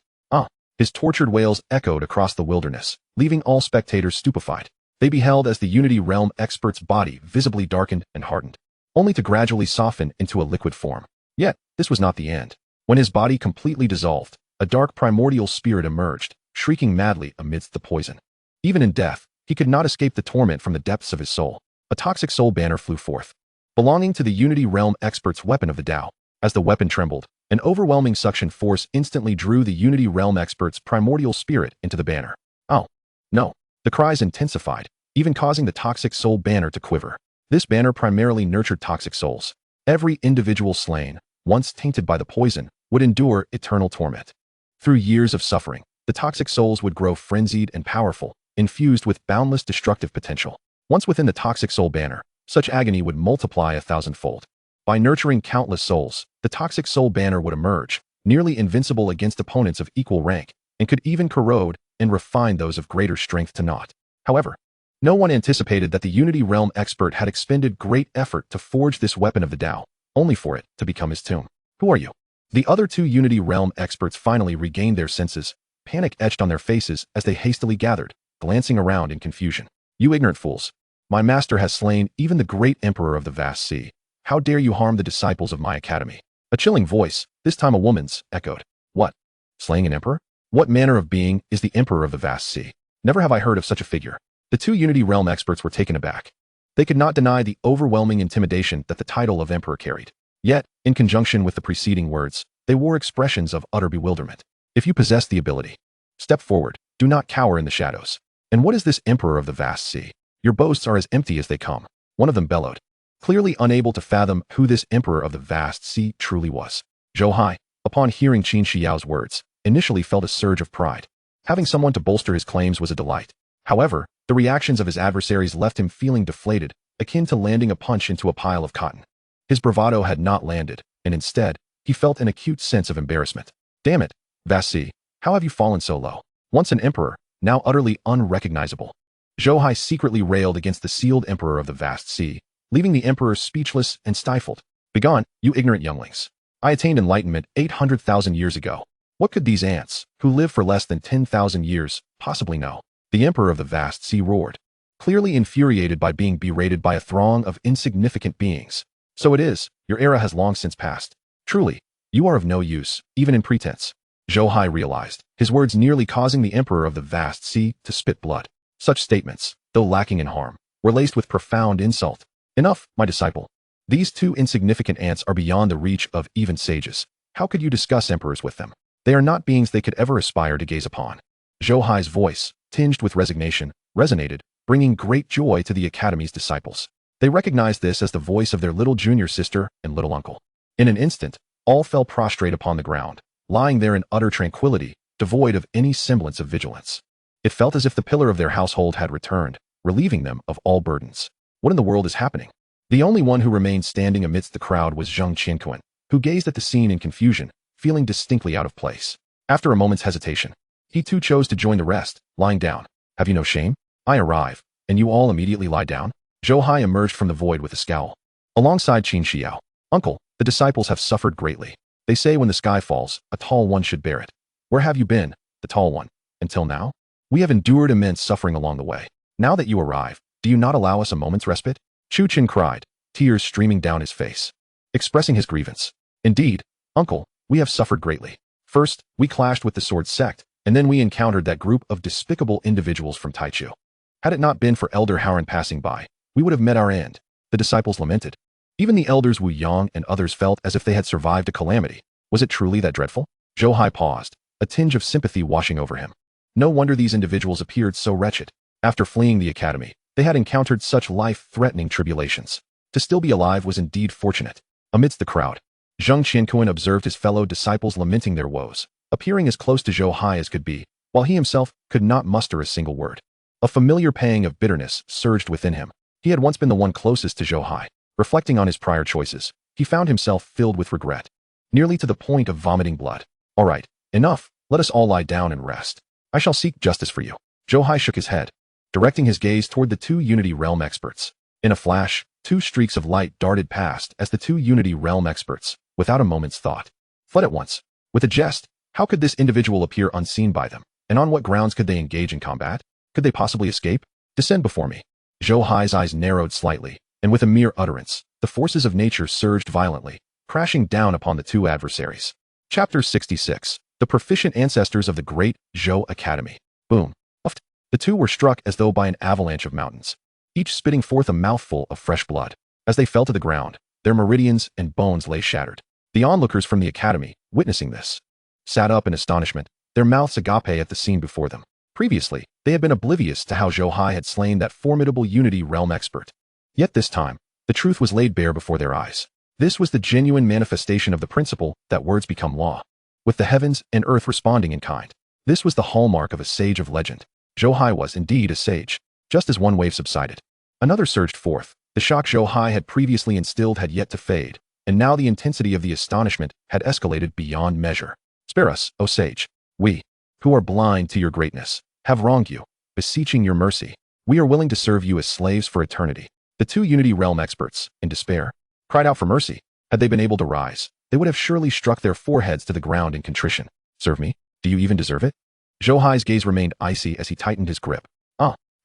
His tortured wails echoed across the wilderness, leaving all spectators stupefied. They beheld as the Unity realm expert's body visibly darkened and hardened, only to gradually soften into a liquid form. Yet, this was not the end. When his body completely dissolved, a dark primordial spirit emerged, shrieking madly amidst the poison. Even in death, he could not escape the torment from the depths of his soul. A toxic soul banner flew forth, belonging to the Unity realm expert's weapon of the Tao. As the weapon trembled, an overwhelming suction force instantly drew the Unity realm expert's primordial spirit into the banner. Oh, no. The cries intensified, even causing the toxic soul banner to quiver. This banner primarily nurtured toxic souls. Every individual slain, once tainted by the poison, would endure eternal torment. Through years of suffering, the toxic souls would grow frenzied and powerful, infused with boundless destructive potential. Once within the toxic soul banner, such agony would multiply 1,000-fold. By nurturing countless souls, the toxic soul banner would emerge, nearly invincible against opponents of equal rank, and could even corrode and refine those of greater strength to naught. However, no one anticipated that the Unity realm expert had expended great effort to forge this weapon of the Tao, only for it to become his tomb. Who are you? The other two Unity realm experts finally regained their senses, panic etched on their faces as they hastily gathered, glancing around in confusion. You ignorant fools! My master has slain even the great emperor of the vast sea. How dare you harm the disciples of my academy? A chilling voice, this time a woman's, echoed. What? Slaying an emperor? What manner of being is the emperor of the vast sea? Never have I heard of such a figure. The two Unity realm experts were taken aback. They could not deny the overwhelming intimidation that the title of emperor carried. Yet, in conjunction with the preceding words, they wore expressions of utter bewilderment. If you possess the ability, step forward, do not cower in the shadows. And what is this emperor of the vast sea? Your boasts are as empty as they come. One of them bellowed, clearly unable to fathom who this emperor of the vast sea truly was. Zhou Hai, upon hearing Qin Shiyao's words, initially felt a surge of pride. Having someone to bolster his claims was a delight. However, the reactions of his adversaries left him feeling deflated, akin to landing a punch into a pile of cotton. His bravado had not landed, and instead, he felt an acute sense of embarrassment. Damn it, vast sea, how have you fallen so low? Once an emperor, now utterly unrecognizable. Zhou Hai secretly railed against the sealed emperor of the vast sea, leaving the emperor speechless and stifled. Begone, you ignorant younglings. I attained enlightenment 800,000 years ago. What could these ants, who live for less than 10,000 years, possibly know? The emperor of the vast sea roared, clearly infuriated by being berated by a throng of insignificant beings. So it is, your era has long since passed. Truly, you are of no use, even in pretense. Zhou Hai realized, his words nearly causing the emperor of the vast sea to spit blood. Such statements, though lacking in harm, were laced with profound insult. Enough, my disciple. These two insignificant ants are beyond the reach of even sages. How could you discuss emperors with them? They are not beings they could ever aspire to gaze upon. Zhou Hai's voice, tinged with resignation, resonated, bringing great joy to the academy's disciples. They recognized this as the voice of their little junior sister and little uncle. In an instant, all fell prostrate upon the ground, lying there in utter tranquility, devoid of any semblance of vigilance. It felt as if the pillar of their household had returned, relieving them of all burdens. What in the world is happening? The only one who remained standing amidst the crowd was Zhang Qianquan, who gazed at the scene in confusion, feeling distinctly out of place. After a moment's hesitation, he too chose to join the rest, lying down. Have you no shame? I arrive, and you all immediately lie down? Zhou Hai emerged from the void with a scowl. Alongside Qin Xiao, uncle, the disciples have suffered greatly. They say when the sky falls, a tall one should bear it. Where have you been, the tall one, until now? We have endured immense suffering along the way. Now that you arrive, do you not allow us a moment's respite? Chu Qin cried, tears streaming down his face, expressing his grievance. Indeed, uncle, we have suffered greatly. First, we clashed with the sword sect, and then we encountered that group of despicable individuals from Taichu. Had it not been for Elder Howren passing by, we would have met our end, the disciples lamented. Even the elders Wu Yang and others felt as if they had survived a calamity. Was it truly that dreadful? Zhou Hai paused, a tinge of sympathy washing over him. No wonder these individuals appeared so wretched. After fleeing the academy, they had encountered such life-threatening tribulations. To still be alive was indeed fortunate. Amidst the crowd, Zhang Qianquan observed his fellow disciples lamenting their woes, appearing as close to Zhou Hai as could be, while he himself could not muster a single word. A familiar pang of bitterness surged within him. He had once been the one closest to Zhou Hai. Reflecting on his prior choices, he found himself filled with regret, nearly to the point of vomiting blood. All right, enough, let us all lie down and rest. I shall seek justice for you. Zhou Hai shook his head, directing his gaze toward the two Unity Realm experts. In a flash, two streaks of light darted past as the two Unity Realm experts, without a moment's thought, fled at once. With a jest, how could this individual appear unseen by them, and on what grounds could they engage in combat? Could they possibly escape? Descend before me. Zhou Hai's eyes narrowed slightly, and with a mere utterance, the forces of nature surged violently, crashing down upon the two adversaries. Chapter 66. The Proficient Ancestors of the Great Zhou Academy. Boom. Uft. The two were struck as though by an avalanche of mountains, each spitting forth a mouthful of fresh blood. As they fell to the ground, their meridians and bones lay shattered. The onlookers from the academy, witnessing this, sat up in astonishment, their mouths agape at the scene before them. Previously, they had been oblivious to how Zhou Hai had slain that formidable Unity Realm expert. Yet this time, the truth was laid bare before their eyes. This was the genuine manifestation of the principle that words become law, with the heavens and earth responding in kind. This was the hallmark of a sage of legend. Zhou Hai was indeed a sage. Just as one wave subsided, another surged forth. The shock Zhou Hai had previously instilled had yet to fade, and now the intensity of the astonishment had escalated beyond measure. Spare us, O sage. We, who are blind to your greatness, have wronged you, beseeching your mercy. We are willing to serve you as slaves for eternity. The two Unity Realm experts, in despair, cried out for mercy. Had they been able to rise, they would have surely struck their foreheads to the ground in contrition. Serve me? Do you even deserve it? Zhou Hai's gaze remained icy as he tightened his grip.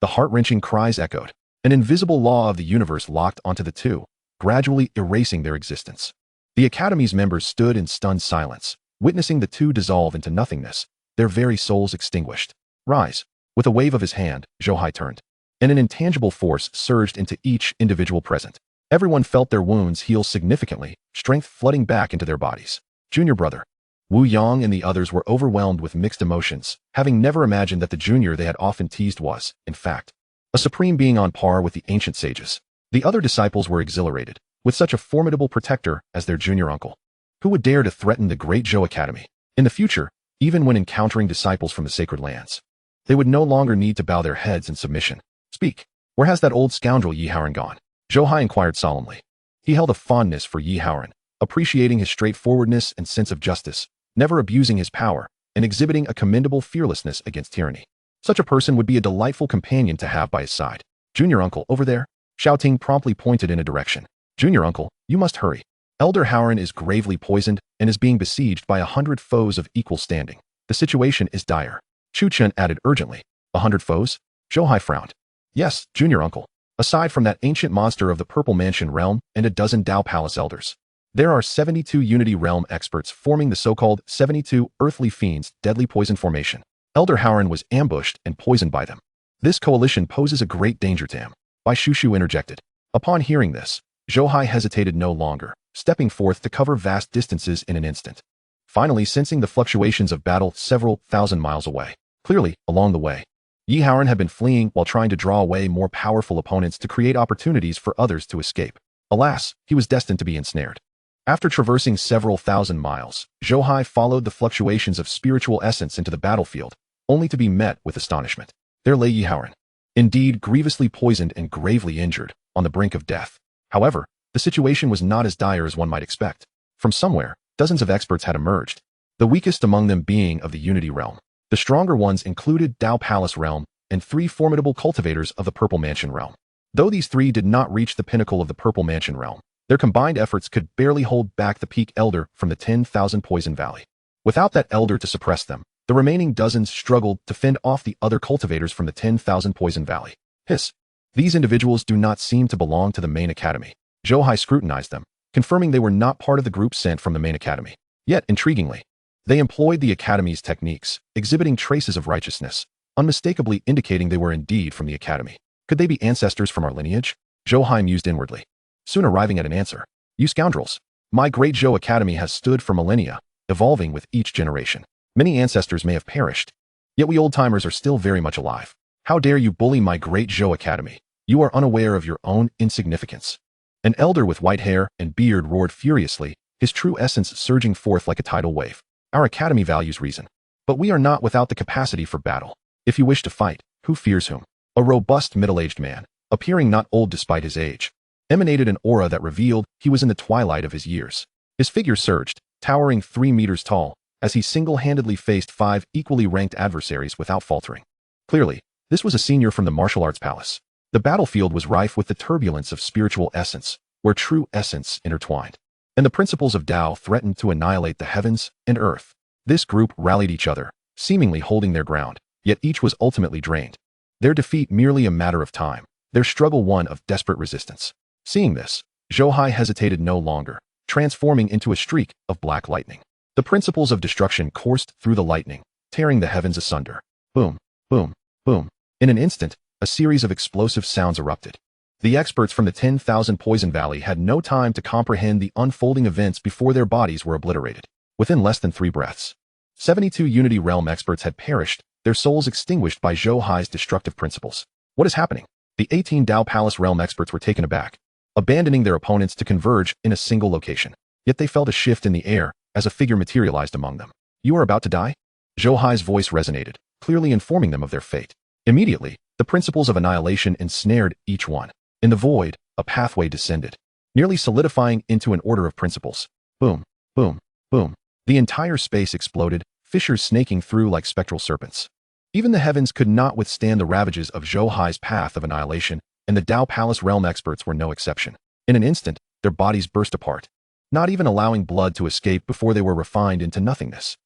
The heart-wrenching cries echoed. An invisible law of the universe locked onto the two, gradually erasing their existence. The Academy's members stood in stunned silence, witnessing the two dissolve into nothingness, their very souls extinguished. Rise. With a wave of his hand, Zhou Hai turned, and an intangible force surged into each individual present. Everyone felt their wounds heal significantly, strength flooding back into their bodies. Junior brother. Wu Yang and the others were overwhelmed with mixed emotions, having never imagined that the junior they had often teased was, in fact, a supreme being on par with the ancient sages. The other disciples were exhilarated, with such a formidable protector as their junior uncle. Who would dare to threaten the great Zhou Academy? In the future, even when encountering disciples from the sacred lands, they would no longer need to bow their heads in submission. Speak. Where has that old scoundrel Yi Haoren gone? Zhou Hai inquired solemnly. He held a fondness for Yi Haoren, appreciating his straightforwardness and sense of justice, never abusing his power, and exhibiting a commendable fearlessness against tyranny. Such a person would be a delightful companion to have by his side. Junior uncle, over there. Xiao Ting promptly pointed in a direction. Junior uncle, you must hurry. Elder Howren is gravely poisoned and is being besieged by 100 foes of equal standing. The situation is dire. Chu Chen added urgently. 100 foes? Zhou Hai frowned. Yes, junior uncle. Aside from that ancient monster of the Purple Mansion realm and a dozen Dao Palace elders, there are 72 Unity Realm experts forming the so-called 72 Earthly Fiends Deadly Poison Formation. Elder Howren was ambushed and poisoned by them. This coalition poses a great danger to him. Bai Shushu interjected. Upon hearing this, Zhou Hai hesitated no longer, stepping forth to cover vast distances in an instant. Finally sensing the fluctuations of battle several thousand miles away. Clearly, along the way, Yi Howren had been fleeing while trying to draw away more powerful opponents to create opportunities for others to escape. Alas, he was destined to be ensnared. After traversing several thousand miles, Zhou Hai followed the fluctuations of spiritual essence into the battlefield, only to be met with astonishment. There lay Yi Howren, indeed grievously poisoned and gravely injured, on the brink of death. However, the situation was not as dire as one might expect. From somewhere, dozens of experts had emerged, the weakest among them being of the Unity realm. The stronger ones included Dao Palace realm and 3 formidable cultivators of the Purple Mansion realm. Though these 3 did not reach the pinnacle of the Purple Mansion realm, their combined efforts could barely hold back the peak elder from the 10,000 Poison Valley. Without that elder to suppress them, the remaining dozens struggled to fend off the other cultivators from the 10,000 Poison Valley. Hiss. These individuals do not seem to belong to the main academy. Zhou Hai scrutinized them, confirming they were not part of the group sent from the main academy. Yet, intriguingly, they employed the academy's techniques, exhibiting traces of righteousness, unmistakably indicating they were indeed from the academy. Could they be ancestors from our lineage? Zhou Hai mused inwardly, soon arriving at an answer. You scoundrels! My great Zhou Academy has stood for millennia, evolving with each generation. Many ancestors may have perished, yet we old-timers are still very much alive. How dare you bully my great Zhou Academy? You are unaware of your own insignificance. An elder with white hair and beard roared furiously, his true essence surging forth like a tidal wave. Our academy values reason, but we are not without the capacity for battle. If you wish to fight, who fears whom? A robust middle-aged man, appearing not old despite his age, emanated an aura that revealed he was in the twilight of his years. His figure surged, towering 3 meters tall, as he single-handedly faced 5 equally ranked adversaries without faltering. Clearly, this was a senior from the martial arts palace. The battlefield was rife with the turbulence of spiritual essence, where true essence intertwined, and the principles of Tao threatened to annihilate the heavens and earth. This group rallied each other, seemingly holding their ground, yet each was ultimately drained. Their defeat merely a matter of time, their struggle one of desperate resistance. Seeing this, Zhou Hai hesitated no longer, transforming into a streak of black lightning. The principles of destruction coursed through the lightning, tearing the heavens asunder. Boom, boom, boom. In an instant, a series of explosive sounds erupted. The experts from the 10,000 Poison Valley had no time to comprehend the unfolding events before their bodies were obliterated. Within less than 3 breaths, 72 Unity Realm experts had perished, their souls extinguished by Zhou Hai's destructive principles. What is happening? The 18 Dao Palace Realm experts were taken aback, abandoning their opponents to converge in a single location. Yet they felt a shift in the air as a figure materialized among them. You are about to die? Zhou Hai's voice resonated, clearly informing them of their fate. Immediately, the principles of annihilation ensnared each one. In the void, a pathway descended, nearly solidifying into an order of principles. Boom, boom, boom. The entire space exploded, fissures snaking through like spectral serpents. Even the heavens could not withstand the ravages of Zhou Hai's path of annihilation, and the Dao Palace Realm experts were no exception. In an instant, their bodies burst apart, not even allowing blood to escape before they were refined into nothingness.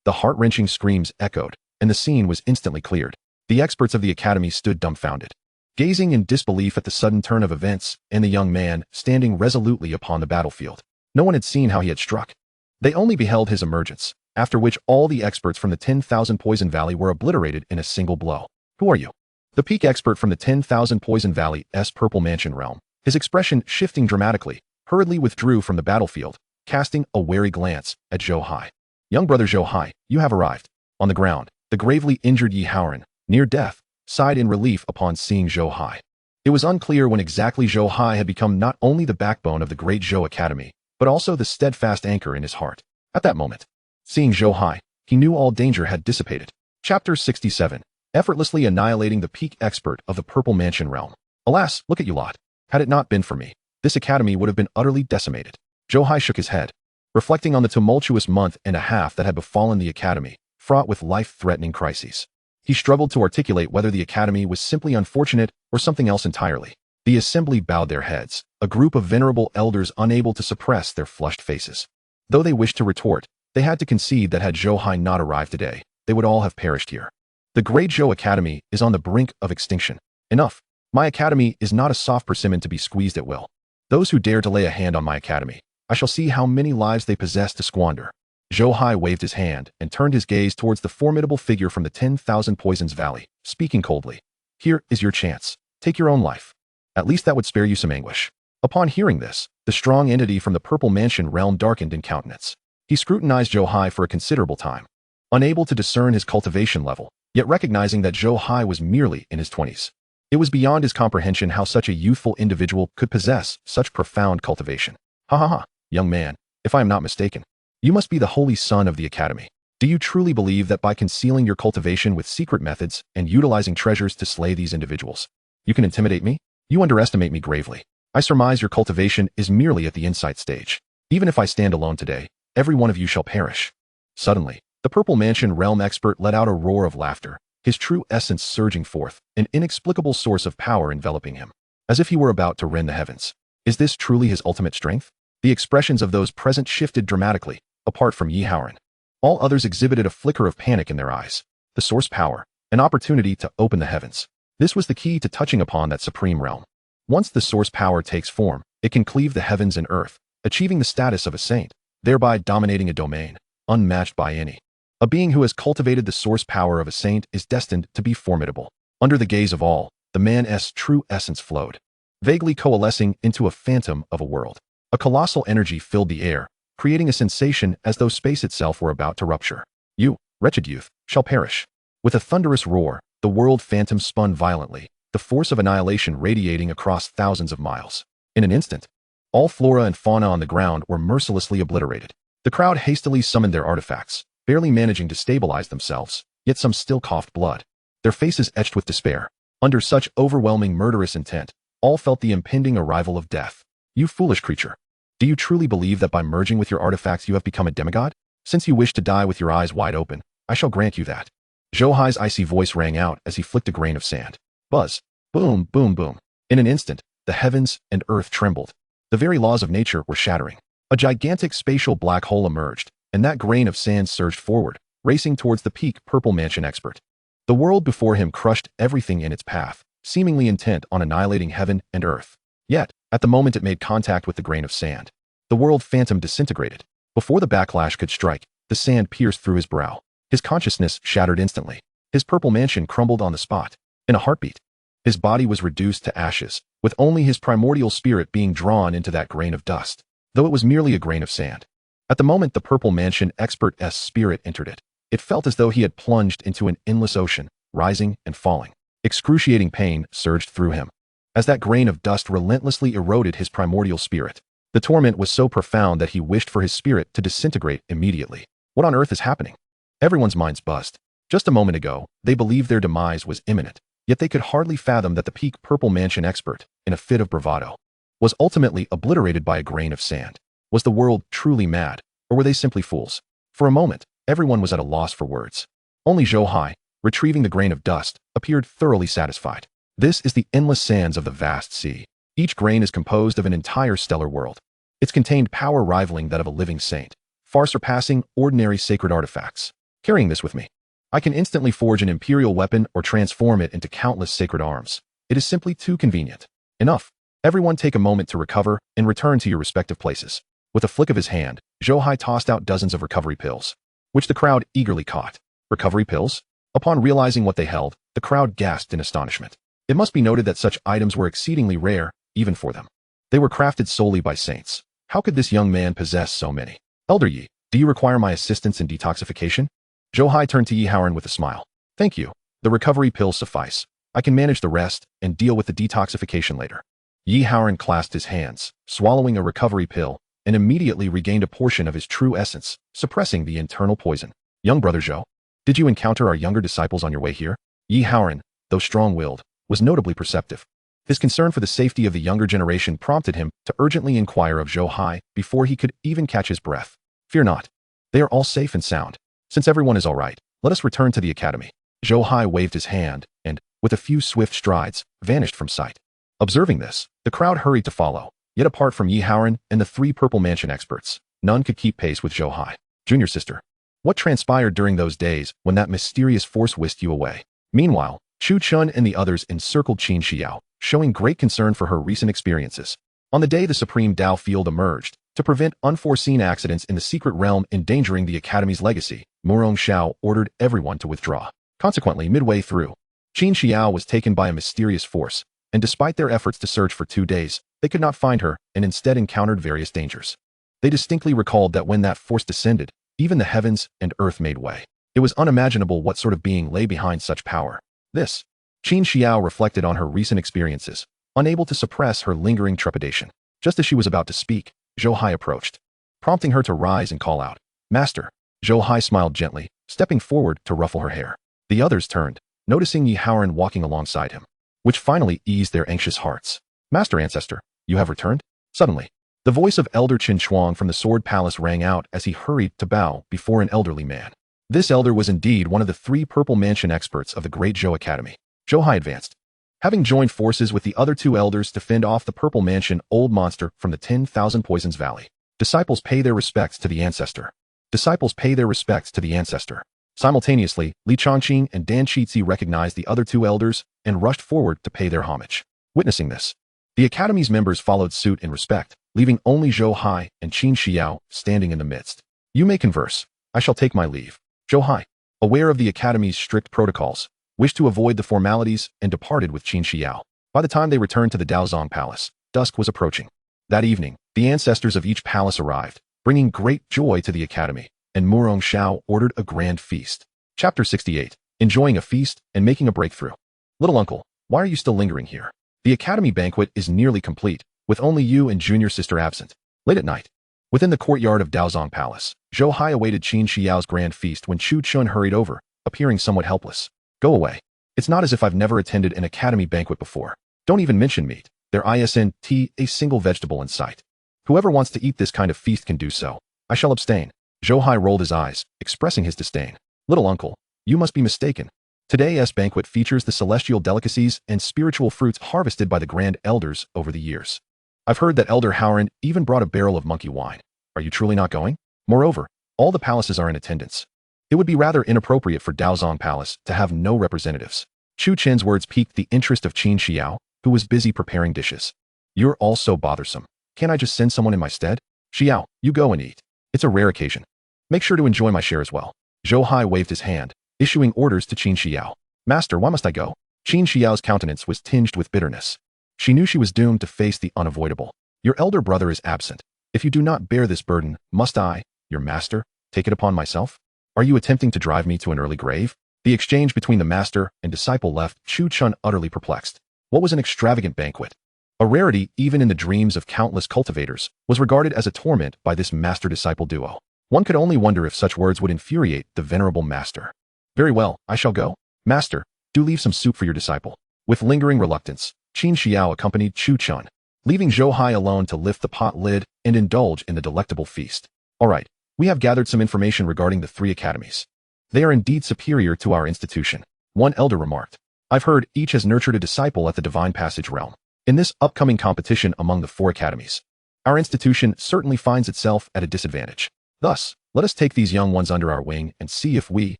The heart-wrenching screams echoed, and the scene was instantly cleared. The experts of the academy stood dumbfounded, gazing in disbelief at the sudden turn of events and the young man standing resolutely upon the battlefield. No one had seen how he had struck. They only beheld his emergence, after which all the experts from the 10,000 Poison Valley were obliterated in a single blow. Who are you? The peak expert from the 10,000 Poison Valley's Purple Mansion realm, his expression shifting dramatically, hurriedly withdrew from the battlefield, casting a wary glance at Zhou Hai. Young brother Zhou Hai, you have arrived. On the ground, the gravely injured Yi Howren, near death, sighed in relief upon seeing Zhou Hai. It was unclear when exactly Zhou Hai had become not only the backbone of the great Zhou Academy, but also the steadfast anchor in his heart. At that moment, seeing Zhou Hai, he knew all danger had dissipated. Chapter 67. Effortlessly annihilating the peak expert of the Purple Mansion realm. Alas, look at you lot. Had it not been for me, this academy would have been utterly decimated. Zhou Hai shook his head, reflecting on the tumultuous month and a half that had befallen the academy, fraught with life-threatening crises. He struggled to articulate whether the academy was simply unfortunate or something else entirely. The assembly bowed their heads, a group of venerable elders unable to suppress their flushed faces. Though they wished to retort, they had to concede that had Zhou Hai not arrived today, they would all have perished here. The great Zhou Academy is on the brink of extinction. Enough. My academy is not a soft persimmon to be squeezed at will. Those who dare to lay a hand on my academy, I shall see how many lives they possess to squander. Zhou Hai waved his hand and turned his gaze towards the formidable figure from the 10,000 Poisons Valley, speaking coldly. Here is your chance. Take your own life. At least that would spare you some anguish. Upon hearing this, the strong entity from the Purple Mansion realm darkened in countenance. He scrutinized Zhou Hai for a considerable time, unable to discern his cultivation level, yet recognizing that Zhou Hai was merely in his 20s. It was beyond his comprehension how such a youthful individual could possess such profound cultivation. Ha ha ha, young man, if I am not mistaken, you must be the holy son of the academy. Do you truly believe that by concealing your cultivation with secret methods and utilizing treasures to slay these individuals, you can intimidate me? You underestimate me gravely. I surmise your cultivation is merely at the insight stage. Even if I stand alone today, every one of you shall perish. Suddenly, the Purple Mansion realm expert let out a roar of laughter, his true essence surging forth, an inexplicable source of power enveloping him, as if he were about to rend the heavens. Is this truly his ultimate strength? The expressions of those present shifted dramatically, apart from Yi Haoran. All others exhibited a flicker of panic in their eyes. The source power, an opportunity to open the heavens. This was the key to touching upon that supreme realm. Once the source power takes form, it can cleave the heavens and earth, achieving the status of a saint, thereby dominating a domain, unmatched by any. A being who has cultivated the source power of a saint is destined to be formidable. Under the gaze of all, the man's true essence flowed, vaguely coalescing into a phantom of a world. A colossal energy filled the air, creating a sensation as though space itself were about to rupture. You, wretched youth, shall perish. With a thunderous roar, the world phantom spun violently, the force of annihilation radiating across thousands of miles. In an instant, all flora and fauna on the ground were mercilessly obliterated. The crowd hastily summoned their artifacts, barely managing to stabilize themselves, yet some still coughed blood, their faces etched with despair. Under such overwhelming murderous intent, all felt the impending arrival of death. You foolish creature. Do you truly believe that by merging with your artifacts you have become a demigod? Since you wish to die with your eyes wide open, I shall grant you that. Zhou Hai's icy voice rang out as he flicked a grain of sand. Buzz. Boom, boom, boom. In an instant, the heavens and earth trembled. The very laws of nature were shattering. A gigantic spatial black hole emerged, and that grain of sand surged forward, racing towards the peak Purple Mansion expert. The world before him crushed everything in its path, seemingly intent on annihilating heaven and earth. Yet, at the moment it made contact with the grain of sand, the world phantom disintegrated. Before the backlash could strike, the sand pierced through his brow. His consciousness shattered instantly. His Purple Mansion crumbled on the spot. In a heartbeat, his body was reduced to ashes, with only his primordial spirit being drawn into that grain of dust, though it was merely a grain of sand. At the moment the Purple Mansion expert's spirit entered it, it felt as though he had plunged into an endless ocean, rising and falling. Excruciating pain surged through him, as that grain of dust relentlessly eroded his primordial spirit. The torment was so profound that he wished for his spirit to disintegrate immediately. What on earth is happening? Everyone's minds buzzed. Just a moment ago, they believed their demise was imminent, yet they could hardly fathom that the peak Purple Mansion expert, in a fit of bravado, was ultimately obliterated by a grain of sand. Was the world truly mad, or were they simply fools? For a moment, everyone was at a loss for words. Only Zhou Hai, retrieving the grain of dust, appeared thoroughly satisfied. This is the endless sands of the vast sea. Each grain is composed of an entire stellar world. It's contained power rivaling that of a living saint, far surpassing ordinary sacred artifacts. Carrying this with me, I can instantly forge an imperial weapon or transform it into countless sacred arms. It is simply too convenient. Enough. Everyone take a moment to recover and return to your respective places. With a flick of his hand, Zhou Hai tossed out dozens of recovery pills, which the crowd eagerly caught. Recovery pills? Upon realizing what they held, the crowd gasped in astonishment. It must be noted that such items were exceedingly rare, even for them. They were crafted solely by saints. How could this young man possess so many? Elder Yi, do you require my assistance in detoxification? Zhou Hai turned to Yi Haoran with a smile. Thank you. The recovery pills suffice. I can manage the rest and deal with the detoxification later. Yi Haoran clasped his hands, swallowing a recovery pill, and immediately regained a portion of his true essence, suppressing the internal poison. Young brother Zhou, did you encounter our younger disciples on your way here? Yi Haoran, though strong-willed, was notably perceptive. His concern for the safety of the younger generation prompted him to urgently inquire of Zhou Hai before he could even catch his breath. Fear not. They are all safe and sound. Since everyone is all right, let us return to the academy. Zhou Hai waved his hand and, with a few swift strides, vanished from sight. Observing this, the crowd hurried to follow, yet apart from Yi Haoran and the three Purple Mansion experts, none could keep pace with Zhou Hai. Junior sister, what transpired during those days when that mysterious force whisked you away? Meanwhile, Chu Chun and the others encircled Qin Xiao, showing great concern for her recent experiences. On the day the Supreme Dao Field emerged, to prevent unforeseen accidents in the secret realm endangering the Academy's legacy, Murong Xiao ordered everyone to withdraw. Consequently, midway through, Qin Xiao was taken by a mysterious force, and despite their efforts to search for 2 days, they could not find her and instead encountered various dangers. They distinctly recalled that when that force descended, even the heavens and earth made way. It was unimaginable what sort of being lay behind such power. This. Qin Xiao reflected on her recent experiences, unable to suppress her lingering trepidation. Just as she was about to speak, Zhou Hai approached, prompting her to rise and call out, "Master." Zhou Hai smiled gently, stepping forward to ruffle her hair. The others turned, noticing Yi Haoran walking alongside him, which finally eased their anxious hearts. "Master Ancestor, you have returned?" Suddenly, the voice of Elder Qin Chuang from the Sword Palace rang out as he hurried to bow before an elderly man. This elder was indeed one of the 3 Purple Mansion experts of the Great Zhou Academy. Zhou Hai advanced, having joined forces with the other 2 elders to fend off the Purple Mansion old monster from the 10,000 Poisons Valley. Disciples pay their respects to the ancestor. Disciples pay their respects to the ancestor. Simultaneously, Li Chongqing and Dan Qixi recognized the other 2 elders and rushed forward to pay their homage. Witnessing this, the Academy's members followed suit in respect, leaving only Zhou Hai and Qin Xiao standing in the midst. "You may converse. I shall take my leave." Zhou Hai, aware of the Academy's strict protocols, wished to avoid the formalities and departed with Qin Xiao. By the time they returned to the Daozong Palace, dusk was approaching. That evening, the ancestors of each palace arrived, bringing great joy to the Academy, and Murong Xiao ordered a grand feast. Chapter 68. Enjoying a feast and making a breakthrough. Little uncle, why are you still lingering here? The Academy banquet is nearly complete, with only you and junior sister absent. Late at night, within the courtyard of Daozong Palace, Zhou Hai awaited Qin Xiao's grand feast when Chu Chun hurried over, appearing somewhat helpless. "Go away. It's not as if I've never attended an Academy banquet before. Don't even mention meat. There isn't a single vegetable in sight. Whoever wants to eat this kind of feast can do so. I shall abstain." Zhou Hai rolled his eyes, expressing his disdain. "Little uncle, you must be mistaken. Today's banquet features the celestial delicacies and spiritual fruits harvested by the grand elders over the years. I've heard that Elder Haoran even brought a barrel of monkey wine. Are you truly not going? Moreover, all the palaces are in attendance. It would be rather inappropriate for Daozong Palace to have no representatives." Chu Chen's words piqued the interest of Qin Xiao, who was busy preparing dishes. "You're all so bothersome. Can't I just send someone in my stead? Xiao, you go and eat. It's a rare occasion. Make sure to enjoy my share as well." Zhou Hai waved his hand, issuing orders to Qin Xiao. "Master, why must I go?" Qin Xiao's countenance was tinged with bitterness. She knew she was doomed to face the unavoidable. "Your elder brother is absent. If you do not bear this burden, must I, your master, take it upon myself? Are you attempting to drive me to an early grave?" The exchange between the master and disciple left Chu Chun utterly perplexed. What was an extravagant banquet? A rarity even in the dreams of countless cultivators, was regarded as a torment by this master-disciple duo. One could only wonder if such words would infuriate the venerable master. "Very well, I shall go. Master, do leave some soup for your disciple." With lingering reluctance, Qin Xiao accompanied Chu Chun, leaving Zhou Hai alone to lift the pot lid and indulge in the delectable feast. "All right, we have gathered some information regarding the 3 academies. They are indeed superior to our institution," one elder remarked. "I've heard each has nurtured a disciple at the Divine Passage realm. In this upcoming competition among the 4 academies, our institution certainly finds itself at a disadvantage. Thus, let us take these young ones under our wing and see if we,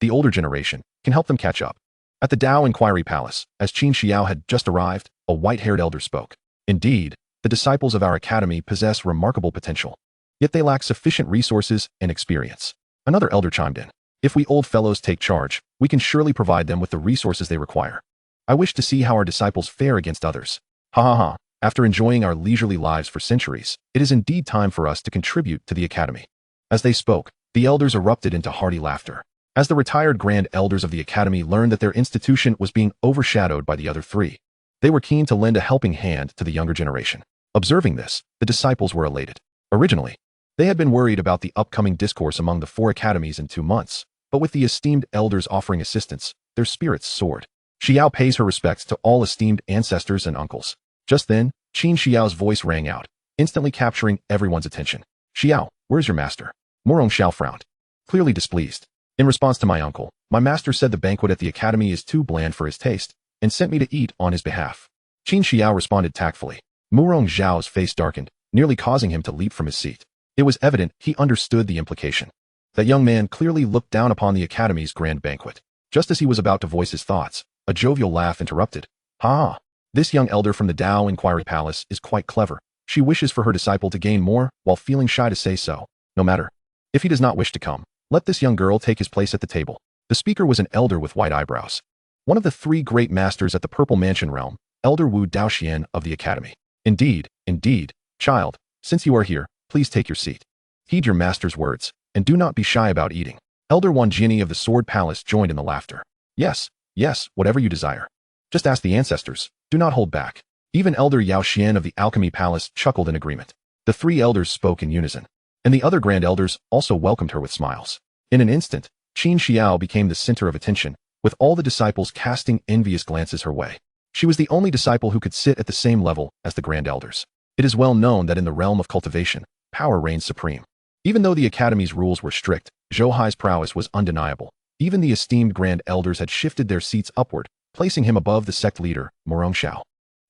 the older generation, can help them catch up." At the Dao Inquiry Palace, as Qin Xiao had just arrived, a white-haired elder spoke. "Indeed, the disciples of our academy possess remarkable potential. Yet they lack sufficient resources and experience." Another elder chimed in. "If we old fellows take charge, we can surely provide them with the resources they require. I wish to see how our disciples fare against others. Ha ha ha. After enjoying our leisurely lives for centuries, it is indeed time for us to contribute to the academy." As they spoke, the elders erupted into hearty laughter. As the retired grand elders of the academy learned that their institution was being overshadowed by the other 3, they were keen to lend a helping hand to the younger generation. Observing this, the disciples were elated. Originally, they had been worried about the upcoming discourse among the 4 academies in 2 months, but with the esteemed elders offering assistance, their spirits soared. Xiao pays her respects to all esteemed ancestors and uncles. Just then, Qin Xiao's voice rang out, instantly capturing everyone's attention. "Xiao, where's your master?" Murong Xiao frowned, clearly displeased. "In response to my uncle, my master said the banquet at the academy is too bland for his taste, and sent me to eat on his behalf." Qin Xiao responded tactfully. Murong Xiao's face darkened, nearly causing him to leap from his seat. It was evident he understood the implication. That young man clearly looked down upon the academy's grand banquet. Just as he was about to voice his thoughts, A jovial laugh interrupted. Ha! This young elder from the Dao Inquiry Palace is quite clever. She wishes for her disciple to gain more while feeling shy to say so. No matter. If he does not wish to come, let this young girl take his place at the table. The speaker was an elder with white eyebrows. One of the three great masters at the Purple Mansion realm, Elder Wu Daoxian of the Academy. Indeed, child, since you are here, please take your seat. Heed your master's words, and do not be shy about eating. Elder Wan Jinni of the Sword Palace joined in the laughter. Yes, whatever you desire. Just ask the ancestors, do not hold back. Even Elder Yao Xian of the Alchemy Palace chuckled in agreement. The three elders spoke in unison, and the other grand elders also welcomed her with smiles. In an instant, Qin Xiao became the center of attention, with all the disciples casting envious glances her way. She was the only disciple who could sit at the same level as the grand elders. It is well known that in the realm of cultivation, power reigns supreme. Even though the Academy's rules were strict, Zhou Hai's prowess was undeniable. Even the esteemed grand elders had shifted their seats upward, placing him above the sect leader, Murong Xiao.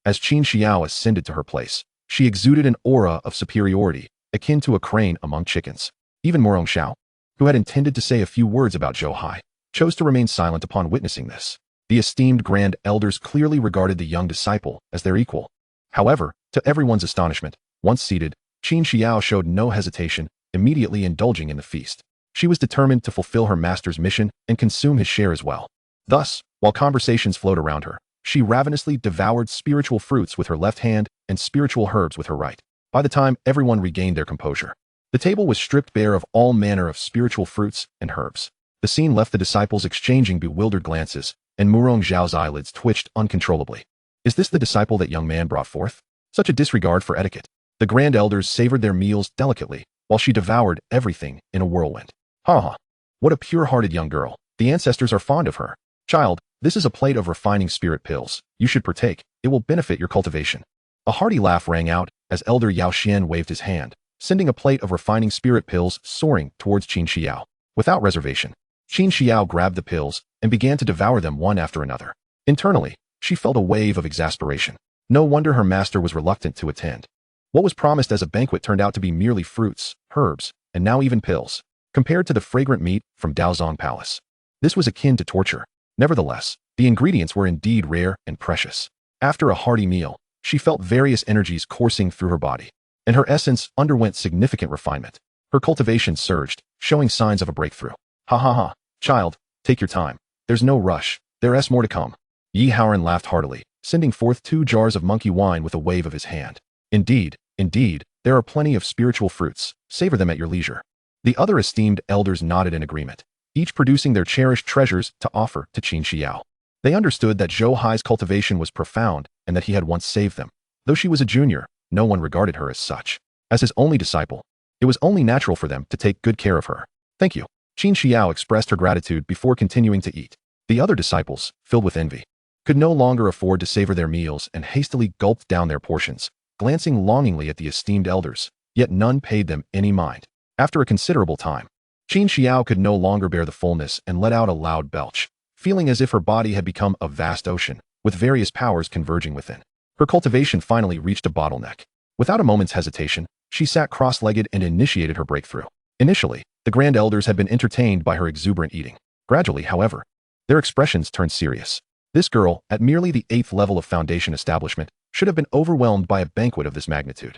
As Qin Xiao ascended to her place, she exuded an aura of superiority, akin to a crane among chickens. Even Murong Xiao, who had intended to say a few words about Zhou Hai, chose to remain silent upon witnessing this. The esteemed grand elders clearly regarded the young disciple as their equal. However, to everyone's astonishment, once seated, Qin Xiao showed no hesitation, immediately indulging in the feast. She was determined to fulfill her master's mission and consume his share as well. Thus, while conversations flowed around her, she ravenously devoured spiritual fruits with her left hand and spiritual herbs with her right. By the time everyone regained their composure, the table was stripped bare of all manner of spiritual fruits and herbs. The scene left the disciples exchanging bewildered glances, and Murong Zhao's eyelids twitched uncontrollably. Is this the disciple that young man brought forth? Such a disregard for etiquette. The grand elders savored their meals delicately, while she devoured everything in a whirlwind. Ha! What a pure-hearted young girl. The ancestors are fond of her. Child, this is a plate of refining spirit pills. You should partake. It will benefit your cultivation. A hearty laugh rang out as Elder Yao Xian waved his hand, sending a plate of refining spirit pills soaring towards Qin Xiao. Without reservation, Qin Xiao grabbed the pills and began to devour them one after another. Internally, she felt a wave of exasperation. No wonder her master was reluctant to attend. What was promised as a banquet turned out to be merely fruits, herbs, and now even pills, compared to the fragrant meat from Daozong Palace. This was akin to torture. Nevertheless, the ingredients were indeed rare and precious. After a hearty meal, she felt various energies coursing through her body, and her essence underwent significant refinement. Her cultivation surged, showing signs of a breakthrough. Ha! Child, take your time. There's no rush. There's more to come. Yi Haoran laughed heartily, sending forth 2 jars of monkey wine with a wave of his hand. Indeed, there are plenty of spiritual fruits. Savor them at your leisure. The other esteemed elders nodded in agreement, each producing their cherished treasures to offer to Qin Xiao. They understood that Zhou Hai's cultivation was profound and that he had once saved them. Though she was a junior, no one regarded her as such. As his only disciple, it was only natural for them to take good care of her. Thank you. Qin Xiao expressed her gratitude before continuing to eat. The other disciples, filled with envy, could no longer afford to savor their meals and hastily gulped down their portions, glancing longingly at the esteemed elders, yet none paid them any mind. After a considerable time, Qin Xiao could no longer bear the fullness and let out a loud belch, feeling as if her body had become a vast ocean, with various powers converging within. Her cultivation finally reached a bottleneck. Without a moment's hesitation, she sat cross-legged and initiated her breakthrough. Initially, the grand elders had been entertained by her exuberant eating. Gradually, however, their expressions turned serious. This girl, at merely the 8th level of foundation establishment, should have been overwhelmed by a banquet of this magnitude.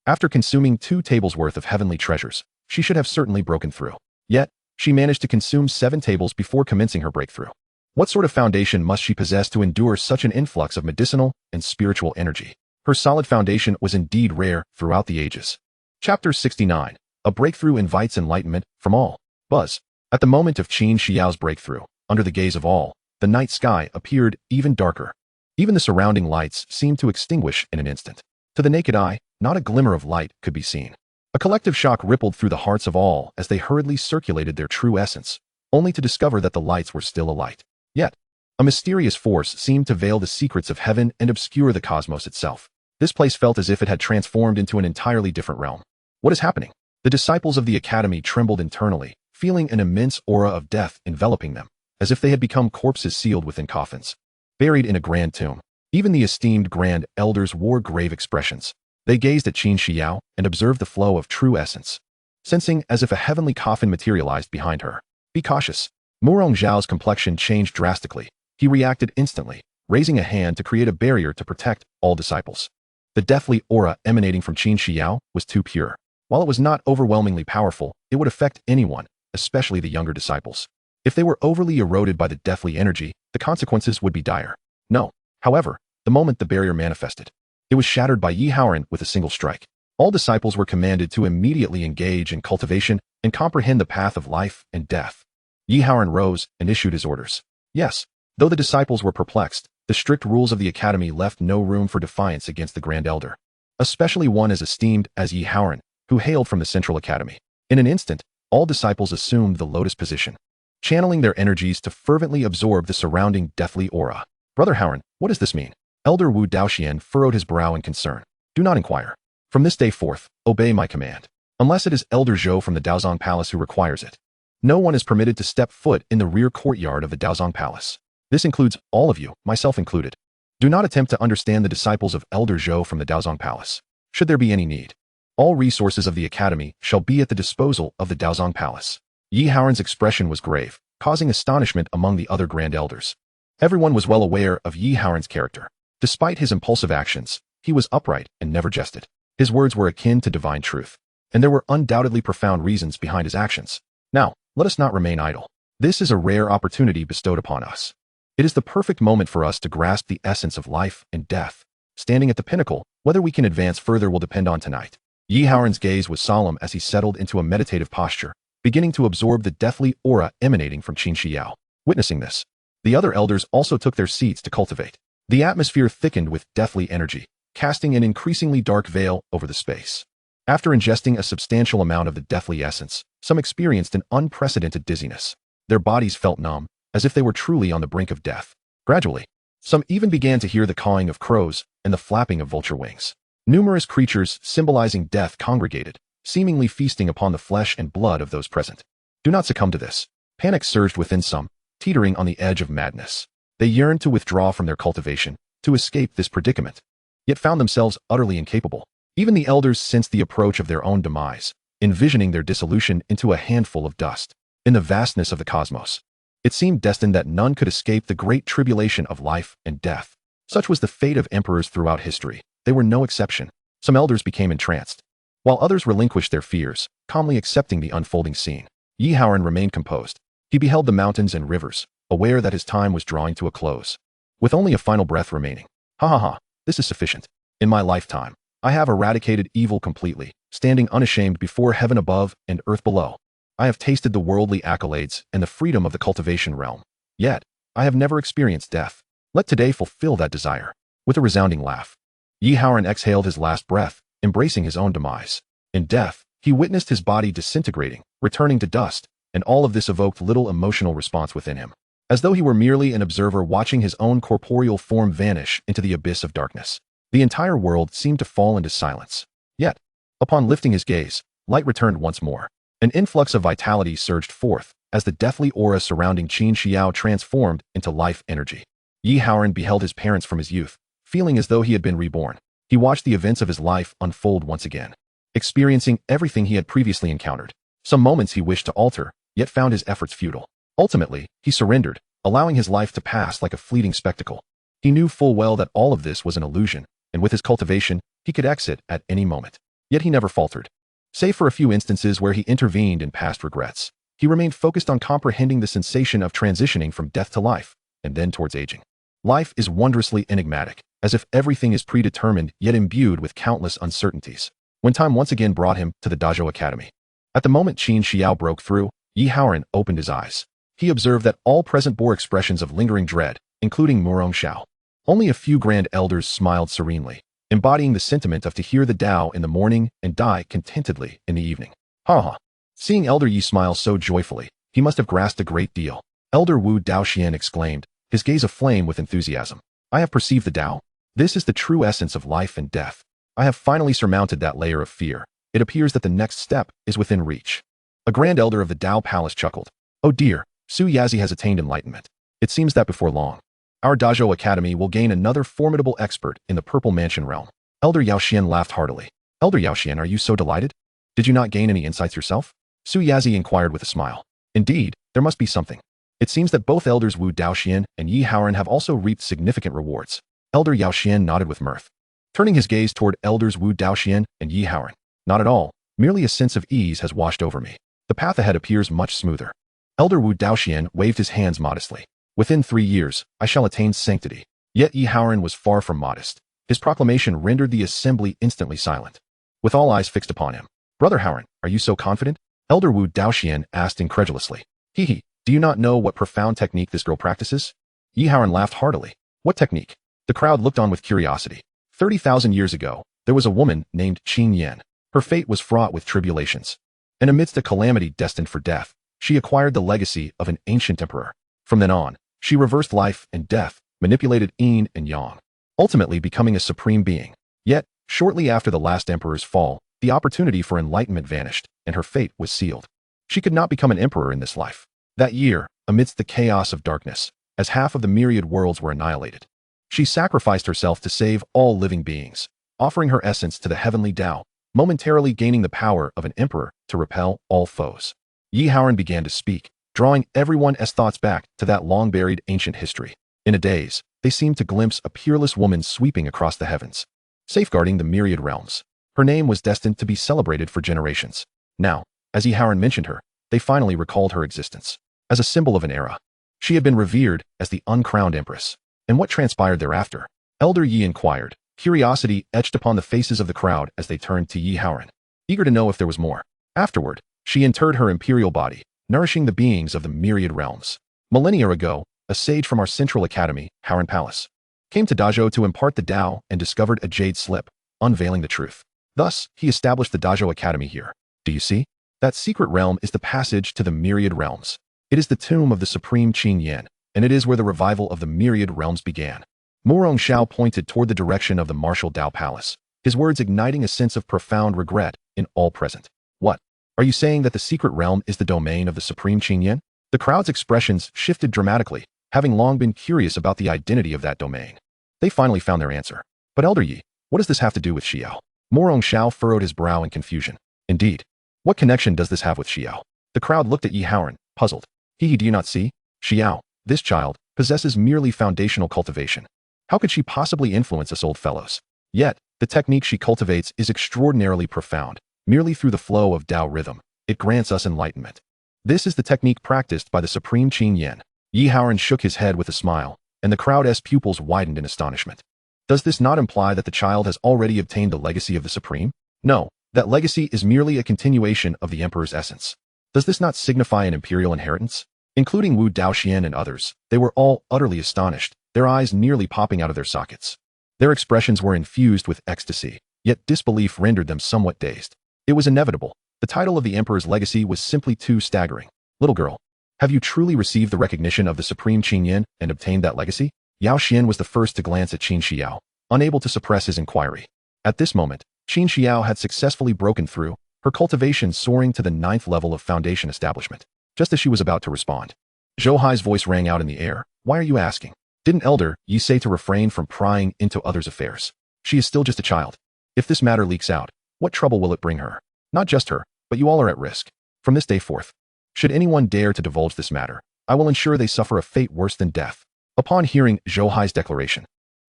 After consuming 2 tables worth of heavenly treasures, she should have certainly broken through. Yet, she managed to consume 7 tables before commencing her breakthrough. What sort of foundation must she possess to endure such an influx of medicinal and spiritual energy? Her solid foundation was indeed rare throughout the ages. Chapter 69. A breakthrough invites enlightenment from all. Buzz. At the moment of Qin Xiao's breakthrough, under the gaze of all, the night sky appeared even darker. Even the surrounding lights seemed to extinguish in an instant. To the naked eye, not a glimmer of light could be seen. A collective shock rippled through the hearts of all as they hurriedly circulated their true essence, only to discover that the lights were still alight. Yet, a mysterious force seemed to veil the secrets of heaven and obscure the cosmos itself. This place felt as if it had transformed into an entirely different realm. What is happening? The disciples of the academy trembled internally, feeling an immense aura of death enveloping them, as if they had become corpses sealed within coffins, buried in a grand tomb. Even the esteemed grand elders wore grave expressions. They gazed at Qin Xiao and observed the flow of true essence, sensing as if a heavenly coffin materialized behind her. Be cautious. Murong Zhao's complexion changed drastically, He reacted instantly, raising a hand to create a barrier to protect all disciples. The deathly aura emanating from Qin Xiao was too pure. While it was not overwhelmingly powerful, it would affect anyone, especially the younger disciples. If they were overly eroded by the deathly energy, the consequences would be dire. No. However, the moment the barrier manifested, it was shattered by Yi Haoran with a single strike. All disciples were commanded to immediately engage in cultivation and comprehend the path of life and death. Yi Haoran rose and issued his orders. Yes, though the disciples were perplexed, the strict rules of the academy left no room for defiance against the Grand Elder, especially one as esteemed as Yi Haoran, who hailed from the Central Academy. In an instant, all disciples assumed the lotus position, channeling their energies to fervently absorb the surrounding deathly aura. Brother Haoran, what does this mean? Elder Wu Daoxian furrowed his brow in concern. Do not inquire. From this day forth, obey my command. Unless it is Elder Zhou from the Daozong Palace who requires it, no one is permitted to step foot in the rear courtyard of the Daozong Palace. This includes all of you, myself included. Do not attempt to understand the disciples of Elder Zhou from the Daozong Palace. Should there be any need, all resources of the academy shall be at the disposal of the Daozong Palace. Yi Haoran's expression was grave, causing astonishment among the other Grand Elders. Everyone was well aware of Yi Haoran's character. Despite his impulsive actions, he was upright and never jested. His words were akin to divine truth, and there were undoubtedly profound reasons behind his actions. Now, let us not remain idle. This is a rare opportunity bestowed upon us. It is the perfect moment for us to grasp the essence of life and death. Standing at the pinnacle, whether we can advance further will depend on tonight. Yi Haoran's gaze was solemn as he settled into a meditative posture, beginning to absorb the deathly aura emanating from Qin Xiao. Witnessing this, the other elders also took their seats to cultivate. The atmosphere thickened with deathly energy, casting an increasingly dark veil over the space. After ingesting a substantial amount of the deathly essence, some experienced an unprecedented dizziness. Their bodies felt numb, as if they were truly on the brink of death. Gradually, some even began to hear the cawing of crows and the flapping of vulture wings. Numerous creatures symbolizing death congregated, seemingly feasting upon the flesh and blood of those present. Do not succumb to this. Panic surged within some, teetering on the edge of madness. They yearned to withdraw from their cultivation, to escape this predicament, yet found themselves utterly incapable. Even the elders sensed the approach of their own demise, envisioning their dissolution into a handful of dust. In the vastness of the cosmos, it seemed destined that none could escape the great tribulation of life and death. Such was the fate of emperors throughout history. They were no exception. Some elders became entranced, while others relinquished their fears, calmly accepting the unfolding scene. Yi Haoran remained composed. He beheld the mountains and rivers, aware that his time was drawing to a close. With only a final breath remaining. Ha ha ha, this is sufficient. In my lifetime, I have eradicated evil completely, standing unashamed before heaven above and earth below. I have tasted the worldly accolades and the freedom of the cultivation realm. Yet, I have never experienced death. Let today fulfill that desire. With a resounding laugh, Yi Haoran exhaled his last breath, embracing his own demise. In death, he witnessed his body disintegrating, returning to dust, and all of this evoked little emotional response within him, as though he were merely an observer watching his own corporeal form vanish into the abyss of darkness. The entire world seemed to fall into silence. Yet, upon lifting his gaze, light returned once more. An influx of vitality surged forth as the deathly aura surrounding Qin Xiao transformed into life energy. Yi Haoran beheld his parents from his youth, feeling as though he had been reborn. He watched the events of his life unfold once again, experiencing everything he had previously encountered. Some moments he wished to alter, yet found his efforts futile. Ultimately, he surrendered, allowing his life to pass like a fleeting spectacle. He knew full well that all of this was an illusion, and with his cultivation, he could exit at any moment. Yet he never faltered. Save for a few instances where he intervened in past regrets, he remained focused on comprehending the sensation of transitioning from death to life, and then towards aging. Life is wondrously enigmatic, as if everything is predetermined yet imbued with countless uncertainties. When time once again brought him to the Dazhou Academy. At the moment Qin Xiao broke through, Yi Haoran opened his eyes. He observed that all present bore expressions of lingering dread, including Murong Shao. Only a few grand elders smiled serenely, embodying the sentiment of to hear the Tao in the morning and die contentedly in the evening. Ha ha. Seeing Elder Yi smile so joyfully, he must have grasped a great deal. Elder Wu Daoxian exclaimed, his gaze aflame with enthusiasm. I have perceived the Tao. This is the true essence of life and death. I have finally surmounted that layer of fear. It appears that the next step is within reach. A grand elder of the Tao Palace chuckled. Oh dear, Su Yazi has attained enlightenment. It seems that before long, our Dazhou Academy will gain another formidable expert in the Purple Mansion realm. Elder Yaoxian laughed heartily. Elder Yaoxian, are you so delighted? Did you not gain any insights yourself? Su Yazi inquired with a smile. Indeed, there must be something. It seems that both elders Wu Daoxian and Yi Haoran have also reaped significant rewards. Elder Yao Xian nodded with mirth, turning his gaze toward elders Wu Daoxian and Yi Haoran. Not at all. Merely a sense of ease has washed over me. The path ahead appears much smoother. Elder Wu Daoxian waved his hands modestly. Within 3 years, I shall attain sanctity. Yet Yi Haoran was far from modest. His proclamation rendered the assembly instantly silent, with all eyes fixed upon him. Brother Haoran, are you so confident? Elder Wu Daoxian asked incredulously. Hee, do you not know what profound technique this girl practices? Yi Haoran laughed heartily. What technique? The crowd looked on with curiosity. 30,000 years ago, there was a woman named Qin Yan. Her fate was fraught with tribulations. And amidst a calamity destined for death, she acquired the legacy of an ancient emperor. From then on, she reversed life and death, manipulated yin and yang, ultimately becoming a supreme being. Yet, shortly after the last emperor's fall, the opportunity for enlightenment vanished, and her fate was sealed. She could not become an emperor in this life. That year, amidst the chaos of darkness, as half of the myriad worlds were annihilated, she sacrificed herself to save all living beings, offering her essence to the heavenly Tao, momentarily gaining the power of an emperor to repel all foes. Yi Haoran began to speak, drawing everyone's thoughts back to that long-buried ancient history. In a daze, they seemed to glimpse a peerless woman sweeping across the heavens, safeguarding the myriad realms. Her name was destined to be celebrated for generations. Now, as Yi Haoran mentioned her, they finally recalled her existence. As a symbol of an era, she had been revered as the uncrowned empress. And what transpired thereafter? Elder Yi inquired, curiosity etched upon the faces of the crowd as they turned to Yi Haoran, eager to know if there was more. Afterward, she interred her imperial body, nourishing the beings of the myriad realms. Millennia ago, a sage from our central academy, Haoran Palace, came to Dazhou to impart the Tao and discovered a jade slip, unveiling the truth. Thus, he established the Dazhou Academy here. Do you see? That secret realm is the passage to the myriad realms. It is the tomb of the supreme Qin Yan, and it is where the revival of the myriad realms began. Morong Xiao pointed toward the direction of the Martial Dao Palace, his words igniting a sense of profound regret in all present. What? Are you saying that the secret realm is the domain of the supreme Qin Yan? The crowd's expressions shifted dramatically, having long been curious about the identity of that domain. They finally found their answer. But Elder Yi, what does this have to do with Xiao? Morong Xiao furrowed his brow in confusion. Indeed. What connection does this have with Xiao? The crowd looked at Yi Haoran, puzzled. Do you not see? Xiao, this child, possesses merely foundational cultivation. How could she possibly influence us old fellows? Yet, the technique she cultivates is extraordinarily profound. Merely through the flow of Tao rhythm, it grants us enlightenment. This is the technique practiced by the supreme Qin Yan. Yi Haoran shook his head with a smile, and the crowd's pupils widened in astonishment. Does this not imply that the child has already obtained the legacy of the supreme? No, that legacy is merely a continuation of the emperor's essence. Does this not signify an imperial inheritance? Including Wu Daoxian and others, they were all utterly astonished, their eyes nearly popping out of their sockets. Their expressions were infused with ecstasy, yet disbelief rendered them somewhat dazed. It was inevitable. The title of the emperor's legacy was simply too staggering. Little girl, have you truly received the recognition of the supreme Qin Yan and obtained that legacy? Yao Xian was the first to glance at Qin Xiao, unable to suppress his inquiry. At this moment, Qin Xiao had successfully broken through, her cultivation soaring to the 9th level of foundation establishment. Just as she was about to respond, Zhou Hai's voice rang out in the air. Why are you asking? Didn't Elder Yi say to refrain from prying into others' affairs? She is still just a child. If this matter leaks out, what trouble will it bring her? Not just her, but you all are at risk. From this day forth, should anyone dare to divulge this matter, I will ensure they suffer a fate worse than death. Upon hearing Zhou Hai's declaration,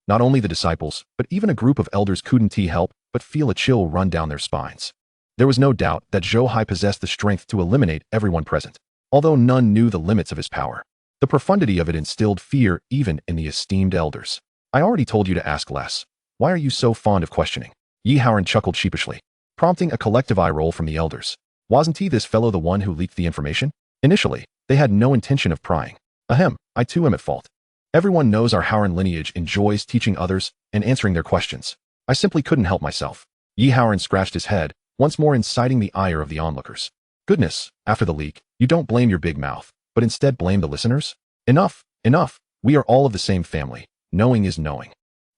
not only the disciples, but even a group of elders couldn't help but feel a chill run down their spines. There was no doubt that Zhou Hai possessed the strength to eliminate everyone present, although none knew the limits of his power. The profundity of it instilled fear even in the esteemed elders. I already told you to ask less. Why are you so fond of questioning? Yi Haoran chuckled sheepishly, prompting a collective eye roll from the elders. Wasn't he this fellow the one who leaked the information? Initially, they had no intention of prying. Ahem, I too am at fault. Everyone knows our Haoran lineage enjoys teaching others and answering their questions. I simply couldn't help myself. Yi Haoran scratched his head, once more inciting the ire of the onlookers. Goodness, after the leak, you don't blame your big mouth, but instead blame the listeners? Enough, enough. We are all of the same family. Knowing is knowing.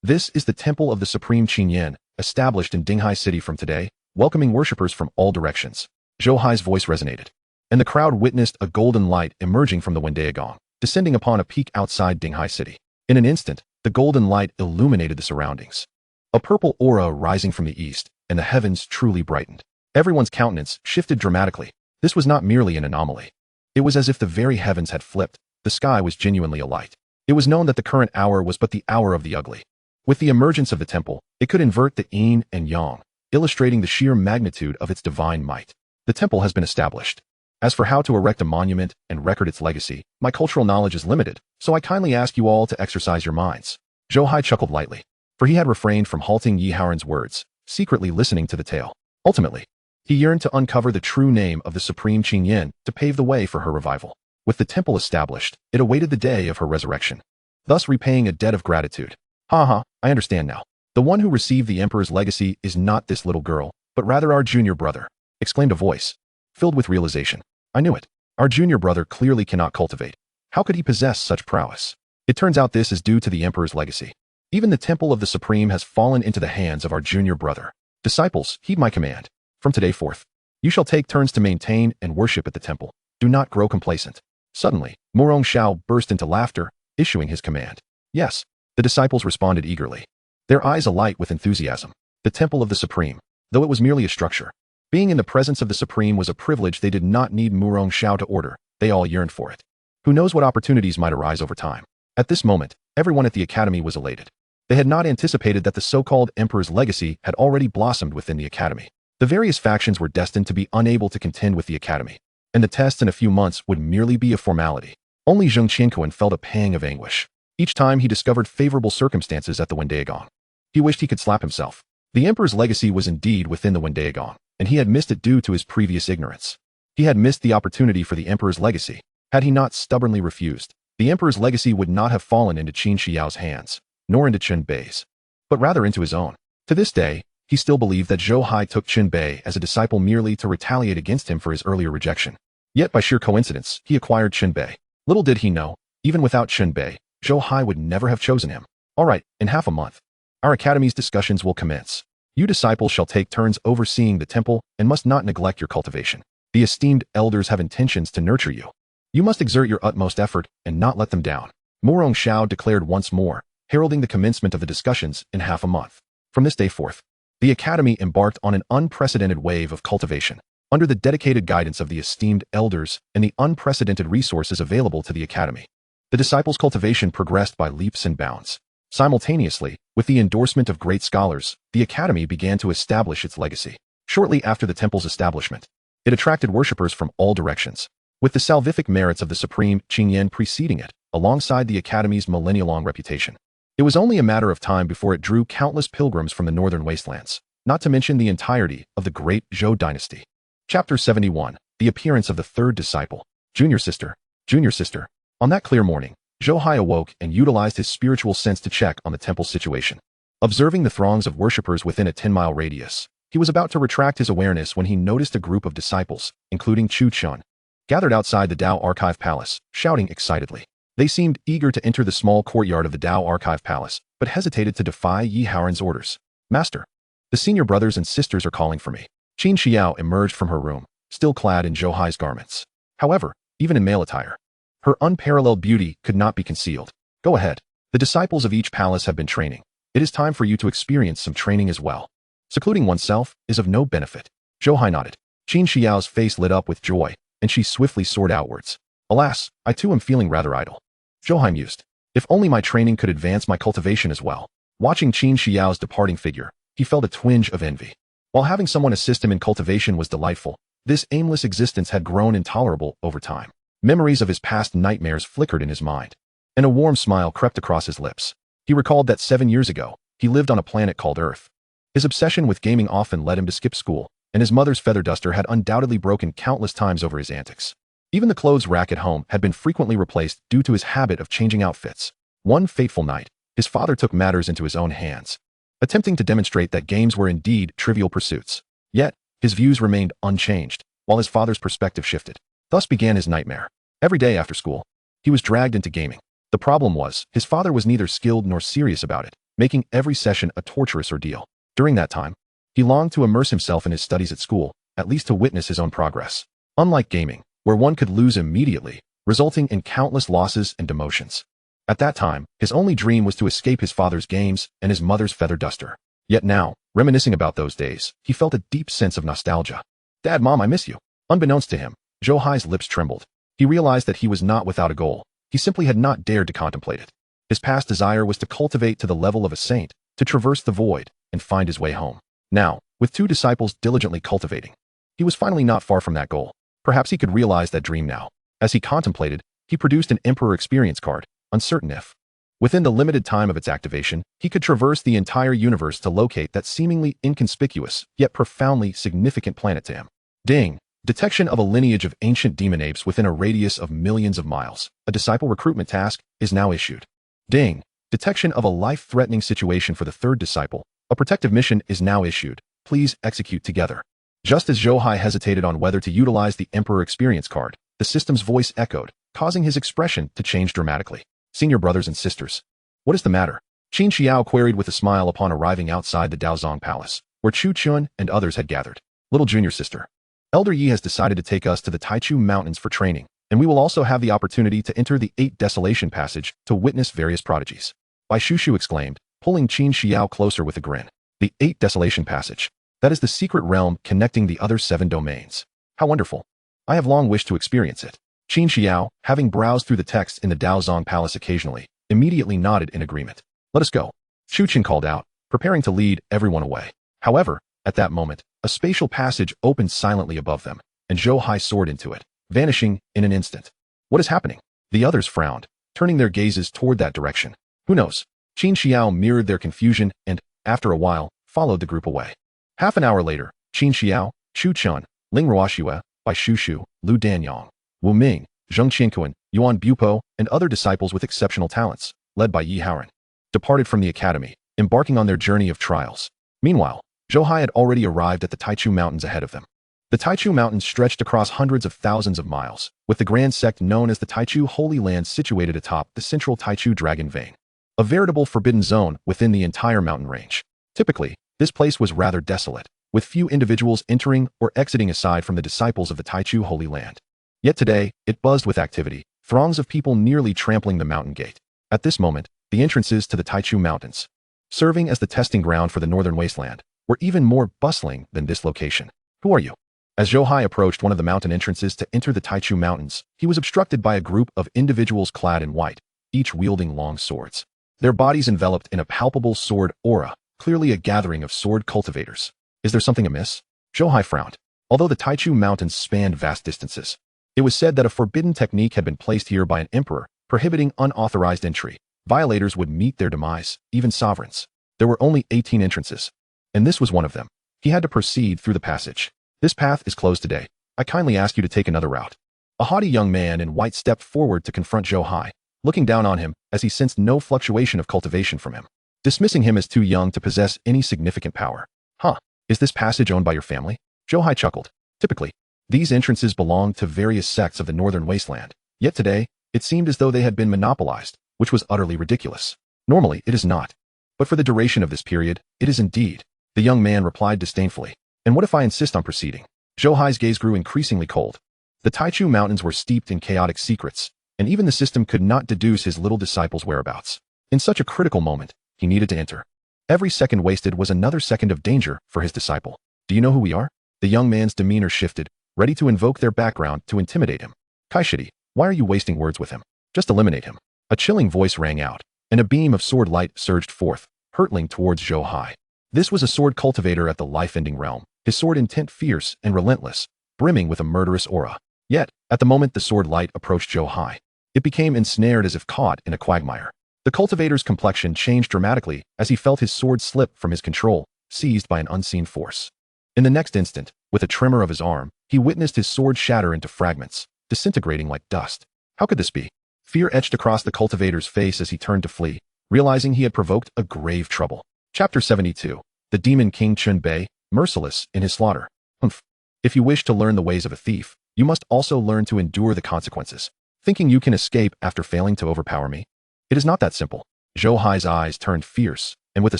This is the temple of the supreme Qin Yan, established in Dinghai City from today, welcoming worshippers from all directions. Zhou Hai's voice resonated, and the crowd witnessed a golden light emerging from the Wendae Gong, descending upon a peak outside Dinghai City. In an instant, the golden light illuminated the surroundings. A purple aura rising from the east, and the heavens truly brightened. Everyone's countenance shifted dramatically. This was not merely an anomaly. It was as if the very heavens had flipped, the sky was genuinely alight. It was known that the current hour was but the hour of the ugly. With the emergence of the temple, it could invert the yin and yang, illustrating the sheer magnitude of its divine might. The temple has been established. As for how to erect a monument and record its legacy, my cultural knowledge is limited, so I kindly ask you all to exercise your minds. Zhou Hai chuckled lightly, for he had refrained from halting Yi Haoran's words, secretly listening to the tale. Ultimately, he yearned to uncover the true name of the supreme Qing Yin to pave the way for her revival. With the temple established, it awaited the day of her resurrection, thus repaying a debt of gratitude. I understand now. The one who received the emperor's legacy is not this little girl, but rather our junior brother, exclaimed a voice, filled with realization. I knew it. Our junior brother clearly cannot cultivate. How could he possess such prowess? It turns out this is due to the emperor's legacy. Even the temple of the Supreme has fallen into the hands of our junior brother. Disciples, heed my command. From today forth, you shall take turns to maintain and worship at the temple. Do not grow complacent. Suddenly, Murong Xiao burst into laughter, issuing his command. Yes, the disciples responded eagerly, their eyes alight with enthusiasm. The temple of the Supreme, though it was merely a structure, being in the presence of the Supreme was a privilege they did not need Murong Xiao to order. They all yearned for it. Who knows what opportunities might arise over time? At this moment, everyone at the academy was elated. They had not anticipated that the so-called emperor's legacy had already blossomed within the academy. The various factions were destined to be unable to contend with the academy, and the test in a few months would merely be a formality. Only Zheng Qianquan felt a pang of anguish each time he discovered favorable circumstances at the Wendiagong. He wished he could slap himself. The emperor's legacy was indeed within the Wendiagong, and he had missed it due to his previous ignorance. He had missed the opportunity for the emperor's legacy. Had he not stubbornly refused, the emperor's legacy would not have fallen into Qin Shiyao's hands, nor into Chen Bei's, but rather into his own. To this day, he still believed that Zhou Hai took Chen Bei as a disciple merely to retaliate against him for his earlier rejection. Yet by sheer coincidence, he acquired Chen Bei. Little did he know, even without Chen Bei, Zhou Hai would never have chosen him. All right, in half a month, our academy's discussions will commence. You disciples shall take turns overseeing the temple and must not neglect your cultivation. The esteemed elders have intentions to nurture you. You must exert your utmost effort and not let them down. Murong Xiao declared once more, heralding the commencement of the discussions in half a month. From this day forth, the academy embarked on an unprecedented wave of cultivation, under the dedicated guidance of the esteemed elders and the unprecedented resources available to the academy. The disciples' cultivation progressed by leaps and bounds. Simultaneously, with the endorsement of great scholars, the academy began to establish its legacy. Shortly after the temple's establishment, it attracted worshippers from all directions, with the salvific merits of the supreme Qingyan preceding it, alongside the academy's millennia-long reputation. It was only a matter of time before it drew countless pilgrims from the northern wastelands, not to mention the entirety of the great Zhou dynasty. Chapter 71. The appearance of the third disciple. Junior sister. Junior sister. On that clear morning, Zhou Hai awoke and utilized his spiritual sense to check on the temple's situation. Observing the throngs of worshippers within a 10-mile radius, he was about to retract his awareness when he noticed a group of disciples, including Chu Chun, gathered outside the Dao Archive Palace, shouting excitedly. They seemed eager to enter the small courtyard of the Dao Archive Palace, but hesitated to defy Yi Haoran's orders. Master, the senior brothers and sisters are calling for me. Qin Xiao emerged from her room, still clad in Zhou Hai's garments. However, even in male attire, her unparalleled beauty could not be concealed. Go ahead. The disciples of each palace have been training. It is time for you to experience some training as well. Secluding oneself is of no benefit. Zhou Hai nodded. Qin Xiao's face lit up with joy, and she swiftly soared outwards. Alas, I too am feeling rather idle. Zhou Hai mused. If only my training could advance my cultivation as well. Watching Qin Xiao's departing figure, he felt a twinge of envy. While having someone assist him in cultivation was delightful, this aimless existence had grown intolerable over time. Memories of his past nightmares flickered in his mind, and a warm smile crept across his lips. He recalled that 7 years ago, he lived on a planet called Earth. His obsession with gaming often led him to skip school, and his mother's feather duster had undoubtedly broken countless times over his antics. Even the clothes rack at home had been frequently replaced due to his habit of changing outfits. One fateful night, his father took matters into his own hands, attempting to demonstrate that games were indeed trivial pursuits. Yet, his views remained unchanged, while his father's perspective shifted. Thus began his nightmare. Every day after school, he was dragged into gaming. The problem was, his father was neither skilled nor serious about it, making every session a torturous ordeal. During that time, he longed to immerse himself in his studies at school, at least to witness his own progress. Unlike gaming, where one could lose immediately, resulting in countless losses and demotions. At that time, his only dream was to escape his father's games and his mother's feather duster. Yet now, reminiscing about those days, he felt a deep sense of nostalgia. Dad, Mom, I miss you. Unbeknownst to him, Zhou Hai's lips trembled. He realized that he was not without a goal. He simply had not dared to contemplate it. His past desire was to cultivate to the level of a saint, to traverse the void, and find his way home. Now, with 2 disciples diligently cultivating, he was finally not far from that goal. Perhaps he could realize that dream now. As he contemplated, he produced an Emperor experience card, uncertain if, within the limited time of its activation, he could traverse the entire universe to locate that seemingly inconspicuous, yet profoundly significant planet to him. Ding! Detection of a lineage of ancient demon apes within a radius of millions of miles. A disciple recruitment task is now issued. Ding! Detection of a life-threatening situation for the 3rd disciple. A protective mission is now issued. Please execute together. Just as Zhou Hai hesitated on whether to utilize the Emperor experience card, the system's voice echoed, causing his expression to change dramatically. Senior brothers and sisters, what is the matter? Qin Xiao queried with a smile upon arriving outside the Daozong Palace, where Chu Chun and others had gathered. Little junior sister, Elder Yi has decided to take us to the Taichu Mountains for training, and we will also have the opportunity to enter the 8 Desolation Passage to witness various prodigies. Bai Shushu exclaimed, pulling Qin Xiao closer with a grin. The 8 Desolation Passage. That is the secret realm connecting the other 7 domains. How wonderful. I have long wished to experience it. Qin Xiao, having browsed through the text in the Daozong Palace occasionally, immediately nodded in agreement. Let us go. Chu Qin called out, preparing to lead everyone away. However, at that moment, a spatial passage opened silently above them, and Zhou Hai soared into it, vanishing in an instant. What is happening? The others frowned, turning their gazes toward that direction. Who knows? Qin Xiao mirrored their confusion and, after a while, followed the group away. Half an hour later, Qin Xiao, Chu Chun, Ling Ruoxue, Bai Shushu, Lu Danyang, Wu Ming, Zheng Qianquan, Yuan Bupo, and other disciples with exceptional talents, led by Yi Haoren, departed from the academy, embarking on their journey of trials. Meanwhile, Zhou Hai had already arrived at the Taichu Mountains ahead of them. The Taichu Mountains stretched across hundreds of thousands of miles, with the grand sect known as the Taichu Holy Land situated atop the central Taichu Dragon Vein, a veritable forbidden zone within the entire mountain range. Typically, this place was rather desolate, with few individuals entering or exiting aside from the disciples of the Taichu Holy Land. Yet today, it buzzed with activity, throngs of people nearly trampling the mountain gate. At this moment, the entrances to the Taichu Mountains, serving as the testing ground for the northern wasteland, were even more bustling than this location. Who are you? As Zhou Hai approached one of the mountain entrances to enter the Taichu Mountains, he was obstructed by a group of individuals clad in white, each wielding long swords. Their bodies enveloped in a palpable sword aura, clearly a gathering of sword cultivators. Is there something amiss? Zhou Hai frowned. Although the Taichu Mountains spanned vast distances, it was said that a forbidden technique had been placed here by an emperor, prohibiting unauthorized entry. Violators would meet their demise, even sovereigns. There were only 18 entrances, and this was one of them. He had to proceed through the passage. This path is closed today. I kindly ask you to take another route. A haughty young man in white stepped forward to confront Zhou Hai, looking down on him as he sensed no fluctuation of cultivation from him, dismissing him as too young to possess any significant power. Huh, is this passage owned by your family? Zhou Hai chuckled. Typically, these entrances belonged to various sects of the northern wasteland, yet today, it seemed as though they had been monopolized, which was utterly ridiculous. Normally, it is not. But for the duration of this period, it is indeed. The young man replied disdainfully. And what if I insist on proceeding? Zhou Hai's gaze grew increasingly cold. The Taichu Mountains were steeped in chaotic secrets, and even the system could not deduce his little disciple's whereabouts. In such a critical moment, he needed to enter. Every second wasted was another second of danger for his disciple. Do you know who we are? The young man's demeanor shifted, ready to invoke their background to intimidate him. Kaishidi, why are you wasting words with him? Just eliminate him. A chilling voice rang out, and a beam of sword light surged forth, hurtling towards Zhou Hai. This was a sword cultivator at the life-ending realm, his sword intent fierce and relentless, brimming with a murderous aura. Yet, at the moment the sword light approached Zhou Hai, it became ensnared as if caught in a quagmire. The cultivator's complexion changed dramatically as he felt his sword slip from his control, seized by an unseen force. In the next instant, with a tremor of his arm, he witnessed his sword shatter into fragments, disintegrating like dust. How could this be? Fear etched across the cultivator's face as he turned to flee, realizing he had provoked a grave trouble. Chapter 72. The Demon King Chun Bei, merciless in his slaughter. Humph. If you wish to learn the ways of a thief, you must also learn to endure the consequences. Thinking you can escape after failing to overpower me? It is not that simple. Zhou Hai's eyes turned fierce, and with a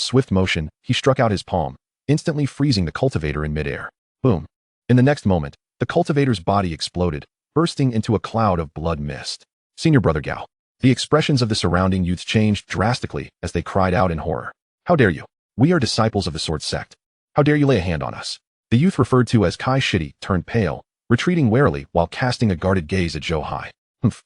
swift motion, he struck out his palm, instantly freezing the cultivator in midair. Boom. In the next moment, the cultivator's body exploded, bursting into a cloud of blood mist. Senior Brother Gao. The expressions of the surrounding youths changed drastically as they cried out in horror. How dare you? We are disciples of the sword sect. How dare you lay a hand on us? The youth referred to as Kai Shidi turned pale, retreating warily while casting a guarded gaze at Zhou Hai. Humph.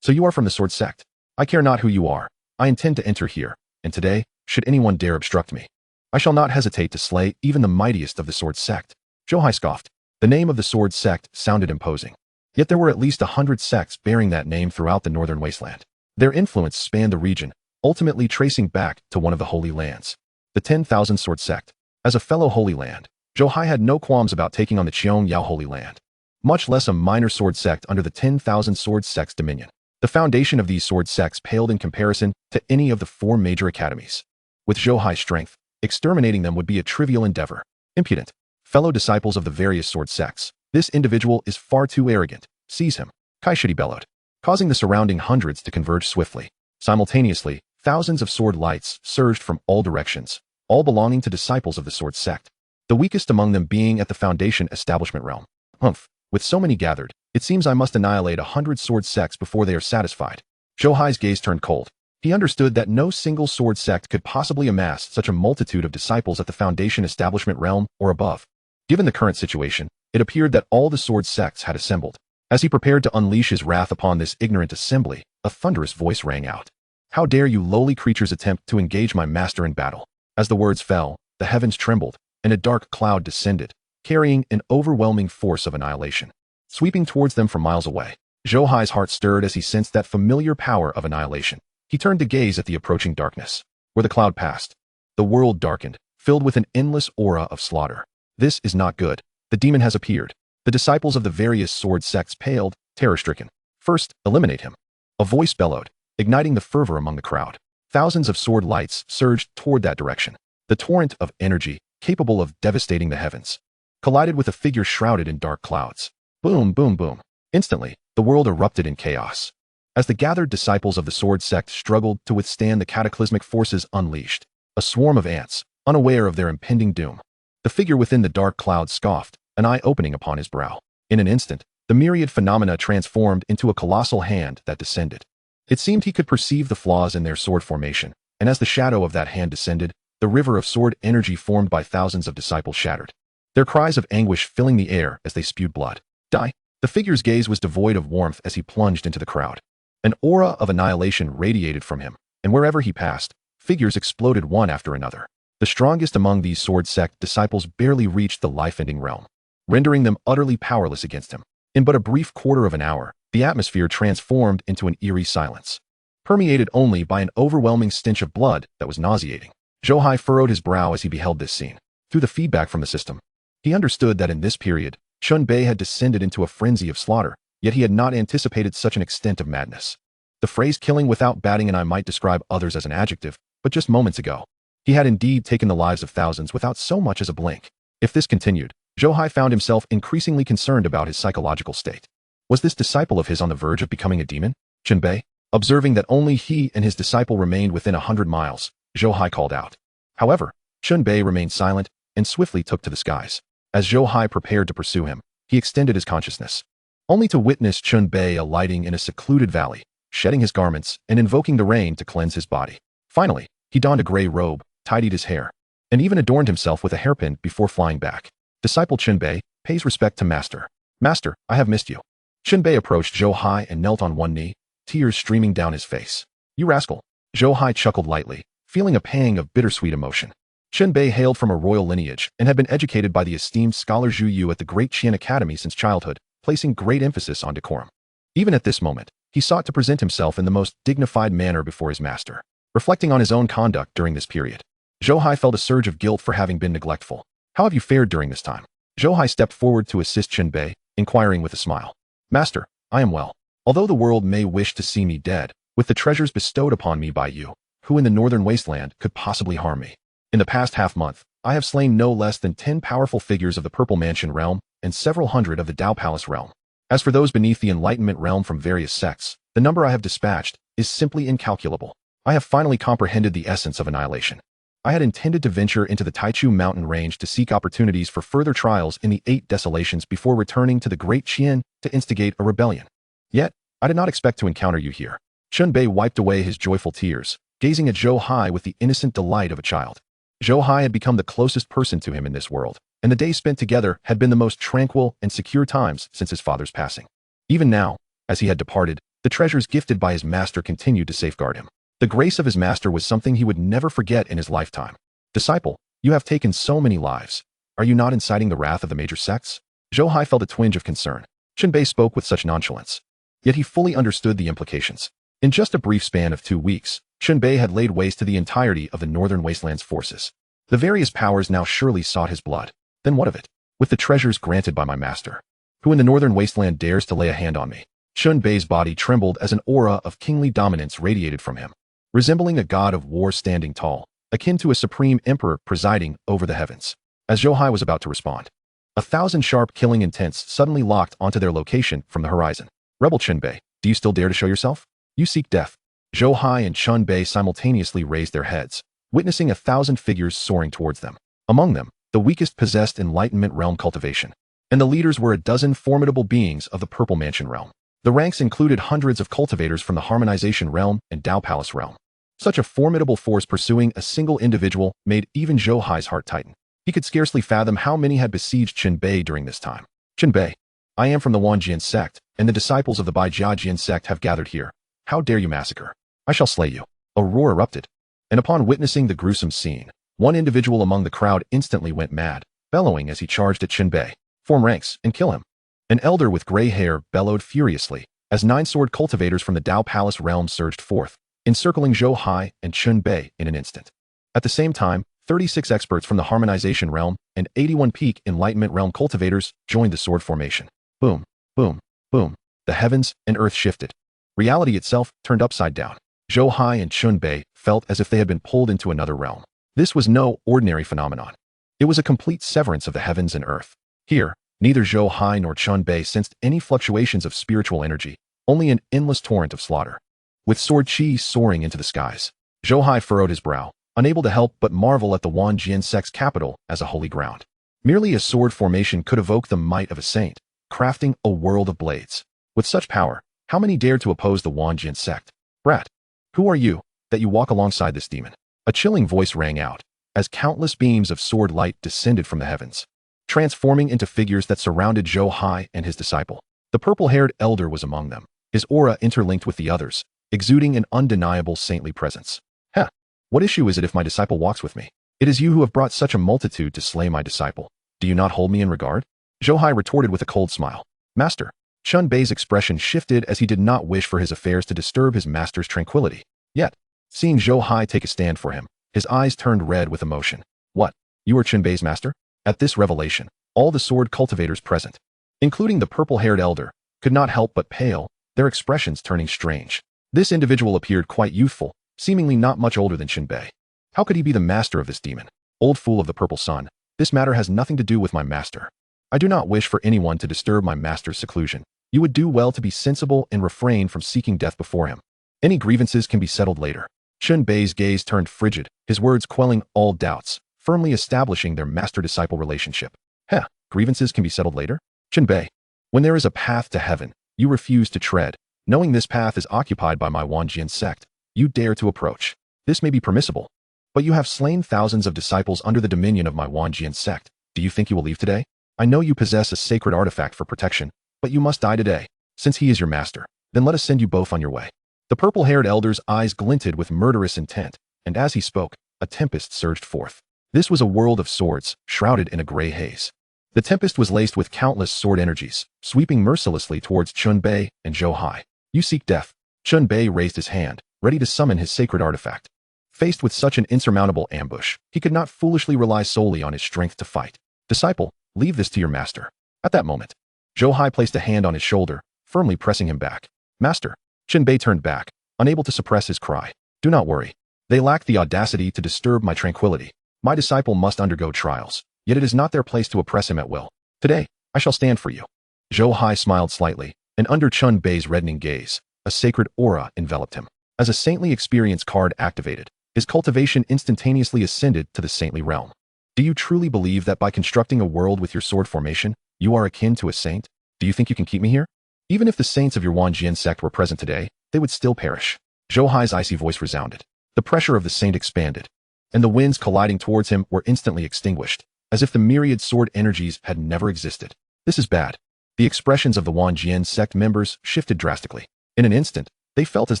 So you are from the sword sect. I care not who you are. I intend to enter here, and today, should anyone dare obstruct me, I shall not hesitate to slay even the mightiest of the sword sect. Zhou Hai scoffed. The name of the sword sect sounded imposing. Yet there were at least 100 sects bearing that name throughout the northern wasteland. Their influence spanned the region, ultimately tracing back to one of the Holy Lands, the 10,000 Sword Sect. As a fellow Holy Land, Zhou Hai had no qualms about taking on the Qiong Holy Land, much less a minor sword sect under the 10,000 Sword Sect's dominion. The foundation of these sword sects paled in comparison to any of the 4 major academies. With Zhou Hai's strength, exterminating them would be a trivial endeavor. Impudent. Fellow disciples of the various sword sects, this individual is far too arrogant. Seize him. Kaishidi bellowed, causing the surrounding hundreds to converge swiftly. Simultaneously, thousands of sword lights surged from all directions, all belonging to disciples of the sword sect, the weakest among them being at the foundation establishment realm. Humph, with so many gathered, it seems I must annihilate 100 sword sects before they are satisfied. Zhou Hai's gaze turned cold. He understood that no single sword sect could possibly amass such a multitude of disciples at the foundation establishment realm or above. Given the current situation, it appeared that all the sword sects had assembled. As he prepared to unleash his wrath upon this ignorant assembly, a thunderous voice rang out. How dare you lowly creatures attempt to engage my master in battle? As the words fell, the heavens trembled, and a dark cloud descended, carrying an overwhelming force of annihilation, sweeping towards them from miles away. Zhou Hai's heart stirred as he sensed that familiar power of annihilation. He turned to gaze at the approaching darkness. Where the cloud passed, the world darkened, filled with an endless aura of slaughter. This is not good. The demon has appeared. The disciples of the various sword sects paled, terror-stricken. First, eliminate him. A voice bellowed, igniting the fervor among the crowd. Thousands of sword lights surged toward that direction. The torrent of energy, capable of devastating the heavens, collided with a figure shrouded in dark clouds. Boom, boom, boom. Instantly, the world erupted in chaos. As the gathered disciples of the sword sect struggled to withstand the cataclysmic forces unleashed, a swarm of ants, unaware of their impending doom. The figure within the dark cloud scoffed, an eye opening upon his brow. In an instant, the myriad phenomena transformed into a colossal hand that descended. It seemed he could perceive the flaws in their sword formation, and as the shadow of that hand descended, the river of sword energy formed by thousands of disciples shattered, their cries of anguish filling the air as they spewed blood. Die! The figure's gaze was devoid of warmth as he plunged into the crowd. An aura of annihilation radiated from him, and wherever he passed, figures exploded one after another. The strongest among these sword sect disciples barely reached the life-ending realm, rendering them utterly powerless against him. In but a brief quarter of an hour, the atmosphere transformed into an eerie silence, permeated only by an overwhelming stench of blood that was nauseating. Zhou Hai furrowed his brow as he beheld this scene. Through the feedback from the system, he understood that in this period, Chun Bei had descended into a frenzy of slaughter, yet he had not anticipated such an extent of madness. The phrase killing without batting an eye might describe others as an adjective, but just moments ago, he had indeed taken the lives of thousands without so much as a blink. If this continued, Zhou Hai found himself increasingly concerned about his psychological state. Was this disciple of his on the verge of becoming a demon? Chun Bei, observing that only he and his disciple remained within 100 miles, Zhou Hai called out. However, Chun Bei remained silent and swiftly took to the skies. As Zhou Hai prepared to pursue him, he extended his consciousness, only to witness Chun Bei alighting in a secluded valley, shedding his garments and invoking the rain to cleanse his body. Finally, he donned a gray robe, tidied his hair, and even adorned himself with a hairpin before flying back. Disciple Chun Bei pays respect to Master. Master, I have missed you. Chun Bei approached Zhou Hai and knelt on one knee, tears streaming down his face. You rascal. Zhou Hai chuckled lightly, feeling a pang of bittersweet emotion. Chun Bei hailed from a royal lineage and had been educated by the esteemed scholar Zhu Yu at the Great Qian Academy since childhood, placing great emphasis on decorum. Even at this moment, he sought to present himself in the most dignified manner before his master. Reflecting on his own conduct during this period, Zhou Hai felt a surge of guilt for having been neglectful. How have you fared during this time? Zhou Hai stepped forward to assist Chun Bei, inquiring with a smile. Master, I am well. Although the world may wish to see me dead, with the treasures bestowed upon me by you, who in the northern wasteland could possibly harm me? In the past half-month, I have slain no less than 10 powerful figures of the Purple Mansion realm and several hundred of the Dao Palace realm. As for those beneath the Enlightenment realm from various sects, the number I have dispatched is simply incalculable. I have finally comprehended the essence of annihilation. I had intended to venture into the Taichu mountain range to seek opportunities for further trials in the 8 desolations before returning to the Great Qian to instigate a rebellion. Yet, I did not expect to encounter you here. Chun Bei wiped away his joyful tears, gazing at Zhou Hai with the innocent delight of a child. Zhou Hai had become the closest person to him in this world, and the days spent together had been the most tranquil and secure times since his father's passing. Even now, as he had departed, The treasures gifted by his master continued to safeguard him. The grace of his master was something he would never forget in his lifetime. Disciple, you have taken so many lives. Are you not inciting the wrath of the major sects? Zhou Hai felt a twinge of concern. Qianbei spoke with such nonchalance. Yet he fully understood the implications. In just a brief span of 2 weeks, Qianbei had laid waste to the entirety of the Northern Wasteland's forces. The various powers now surely sought his blood. Then what of it? With the treasures granted by my master, who in the Northern Wasteland dares to lay a hand on me? Qianbei's body trembled as an aura of kingly dominance radiated from him. Resembling a god of war standing tall, akin to a supreme emperor presiding over the heavens. As Zhou Hai was about to respond, 1,000 sharp killing intents suddenly locked onto their location from the horizon. Rebel Qianbei, do you still dare to show yourself? You seek death. Zhou Hai and Qianbei simultaneously raised their heads, witnessing 1,000 figures soaring towards them. Among them, the weakest possessed enlightenment realm cultivation, and the leaders were a dozen formidable beings of the Purple Mansion realm. The ranks included hundreds of cultivators from the Harmonization realm and Dao Palace realm. Such a formidable force pursuing a single individual made even Zhou Hai's heart tighten. He could scarcely fathom how many had besieged Qianbei during this time. Qianbei, I am from the Wanjian sect, and the disciples of the Baijiajian sect have gathered here. How dare you massacre? I shall slay you. A roar erupted, and upon witnessing the gruesome scene, one individual among the crowd instantly went mad, bellowing as he charged at Qianbei. Form ranks and kill him. An elder with gray hair bellowed furiously as 9 sword cultivators from the Dao Palace realm surged forth, encircling Zhou Hai and Qianbei in an instant. At the same time, 36 experts from the Harmonization realm and 81 peak Enlightenment realm cultivators joined the sword formation. Boom, boom, boom. The heavens and earth shifted. Reality itself turned upside down. Zhou Hai and Qianbei felt as if they had been pulled into another realm. This was no ordinary phenomenon. It was a complete severance of the heavens and earth. Here, neither Zhou Hai nor Qianbei sensed any fluctuations of spiritual energy, only an endless torrent of slaughter. With sword chi soaring into the skies, Zhou Hai furrowed his brow, unable to help but marvel at the Wanjian sect's capital as a holy ground. Merely a sword formation could evoke the might of a saint, crafting a world of blades. With such power, how many dared to oppose the Wanjian sect? Brat, who are you, that you walk alongside this demon? A chilling voice rang out, as countless beams of sword light descended from the heavens, transforming into figures that surrounded Zhou Hai and his disciple. The purple-haired elder was among them, his aura interlinked with the others, exuding an undeniable saintly presence. Heh, what issue is it if my disciple walks with me? It is you who have brought such a multitude to slay my disciple. Do you not hold me in regard? Zhou Hai retorted with a cold smile. Master. Qianbei's expression shifted as he did not wish for his affairs to disturb his master's tranquility. Yet, seeing Zhou Hai take a stand for him, his eyes turned red with emotion. What? You are Qianbei's master? At this revelation, all the sword cultivators present, including the purple-haired elder, could not help but pale, their expressions turning strange. This individual appeared quite youthful, seemingly not much older than Qianbei. How could he be the master of this demon? Old fool of the purple sun, this matter has nothing to do with my master. I do not wish for anyone to disturb my master's seclusion. You would do well to be sensible and refrain from seeking death before him. Any grievances can be settled later. Qianbei's gaze turned frigid, his words quelling all doubts, firmly establishing their master-disciple relationship. Heh, grievances can be settled later? Qianbei, when there is a path to heaven, you refuse to tread. Knowing this path is occupied by my Wanjian sect, you dare to approach. This may be permissible, but you have slain thousands of disciples under the dominion of my Wanjian sect. Do you think you will leave today? I know you possess a sacred artifact for protection, but you must die today. Since he is your master, then let us send you both on your way. The purple-haired elder's eyes glinted with murderous intent, and as he spoke, a tempest surged forth. This was a world of swords, shrouded in a gray haze. The tempest was laced with countless sword energies, sweeping mercilessly towards Qianbei and Zhou Hai. You seek death. Qianbei raised his hand, ready to summon his sacred artifact. Faced with such an insurmountable ambush, he could not foolishly rely solely on his strength to fight. Disciple, leave this to your master. At that moment, Zhou Hai placed a hand on his shoulder, firmly pressing him back. Master. Qianbei turned back, unable to suppress his cry. Do not worry. They lack the audacity to disturb my tranquility. My disciple must undergo trials, yet it is not their place to oppress him at will. Today, I shall stand for you. Zhou Hai smiled slightly, and under Qianbei's reddening gaze, a sacred aura enveloped him. As a saintly experience card activated, his cultivation instantaneously ascended to the saintly realm. Do you truly believe that by constructing a world with your sword formation, you are akin to a saint? Do you think you can keep me here? Even if the saints of your Wanjian sect were present today, they would still perish. Zhou Hai's icy voice resounded. The pressure of the saint expanded, and the winds colliding towards him were instantly extinguished, as if the myriad sword energies had never existed. This is bad. The expressions of the Wanjian sect members shifted drastically. In an instant, they felt as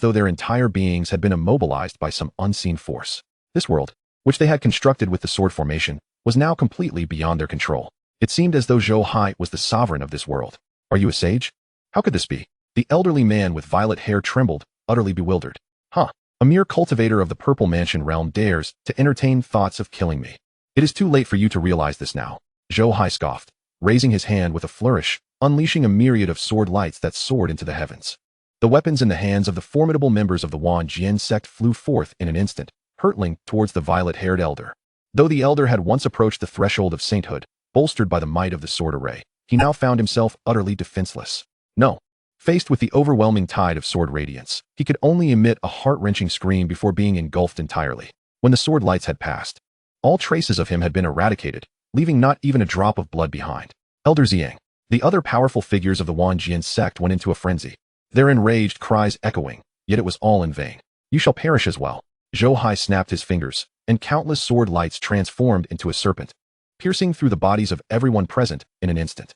though their entire beings had been immobilized by some unseen force. This world, which they had constructed with the sword formation, was now completely beyond their control. It seemed as though Zhou Hai was the sovereign of this world. Are you a sage? How could this be? The elderly man with violet hair trembled, utterly bewildered. Huh. A mere cultivator of the purple mansion realm dares to entertain thoughts of killing me. It is too late for you to realize this now. Zhou Hai scoffed, raising his hand with a flourish, unleashing a myriad of sword lights that soared into the heavens. The weapons in the hands of the formidable members of the Wan Jian sect flew forth in an instant, hurtling towards the violet-haired elder. Though the elder had once approached the threshold of sainthood, bolstered by the might of the sword array, he now found himself utterly defenseless. No. Faced with the overwhelming tide of sword radiance, he could only emit a heart-wrenching scream before being engulfed entirely. When the sword lights had passed, all traces of him had been eradicated, leaving not even a drop of blood behind. Elder Xiang. The other powerful figures of the Wan Jian sect went into a frenzy, their enraged cries echoing, yet it was all in vain. You shall perish as well. Zhou Hai snapped his fingers, and countless sword lights transformed into a serpent, piercing through the bodies of everyone present in an instant.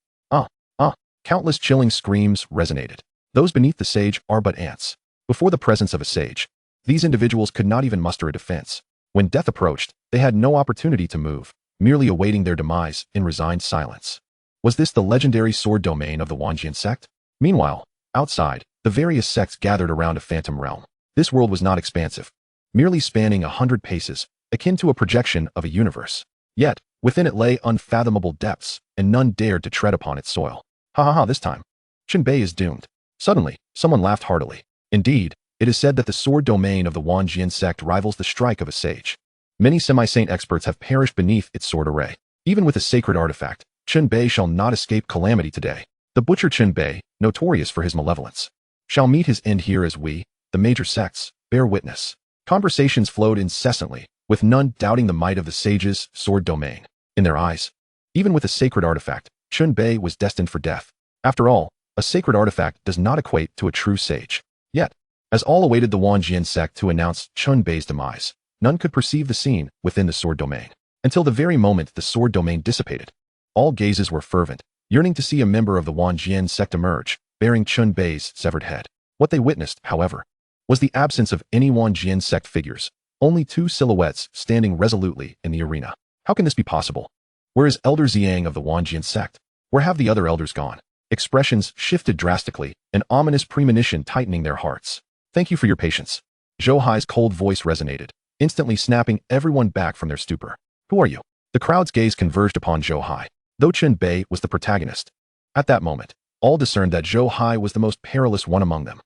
Countless chilling screams resonated. Those beneath the sage are but ants. Before the presence of a sage, these individuals could not even muster a defense. When death approached, they had no opportunity to move, merely awaiting their demise in resigned silence. Was this the legendary sword domain of the Wanjian sect? Meanwhile, outside, the various sects gathered around a phantom realm. This world was not expansive, merely spanning 100 paces, akin to a projection of a universe. Yet, within it lay unfathomable depths, and none dared to tread upon its soil. This time, Chen Bei is doomed. Suddenly, someone laughed heartily. Indeed, it is said that the sword domain of the Wanjian sect rivals the strike of a sage. Many semi-saint experts have perished beneath its sword array. Even with a sacred artifact, Chen Bei shall not escape calamity today. The butcher Chen Bei, notorious for his malevolence, shall meet his end here as we, the major sects, bear witness. Conversations flowed incessantly, with none doubting the might of the sage's sword domain. In their eyes, even with a sacred artifact, Chen Bei was destined for death. After all, a sacred artifact does not equate to a true sage. Yet, as all awaited the Wanjian sect to announce Chen Bei's demise, none could perceive the scene within the sword domain. Until the very moment the sword domain dissipated, all gazes were fervent, yearning to see a member of the Wanjian sect emerge, bearing Chen Bei's severed head. What they witnessed, however, was the absence of any Wanjian sect figures, only two silhouettes standing resolutely in the arena. How can this be possible? Where is Elder Xiang of the Wanjian sect? Where have the other elders gone? Expressions shifted drastically, an ominous premonition tightening their hearts. Thank you for your patience. Zhou Hai's cold voice resonated, instantly snapping everyone back from their stupor. Who are you? The crowd's gaze converged upon Zhou Hai, though Chen Bei was the protagonist. At that moment, all discerned that Zhou Hai was the most perilous one among them.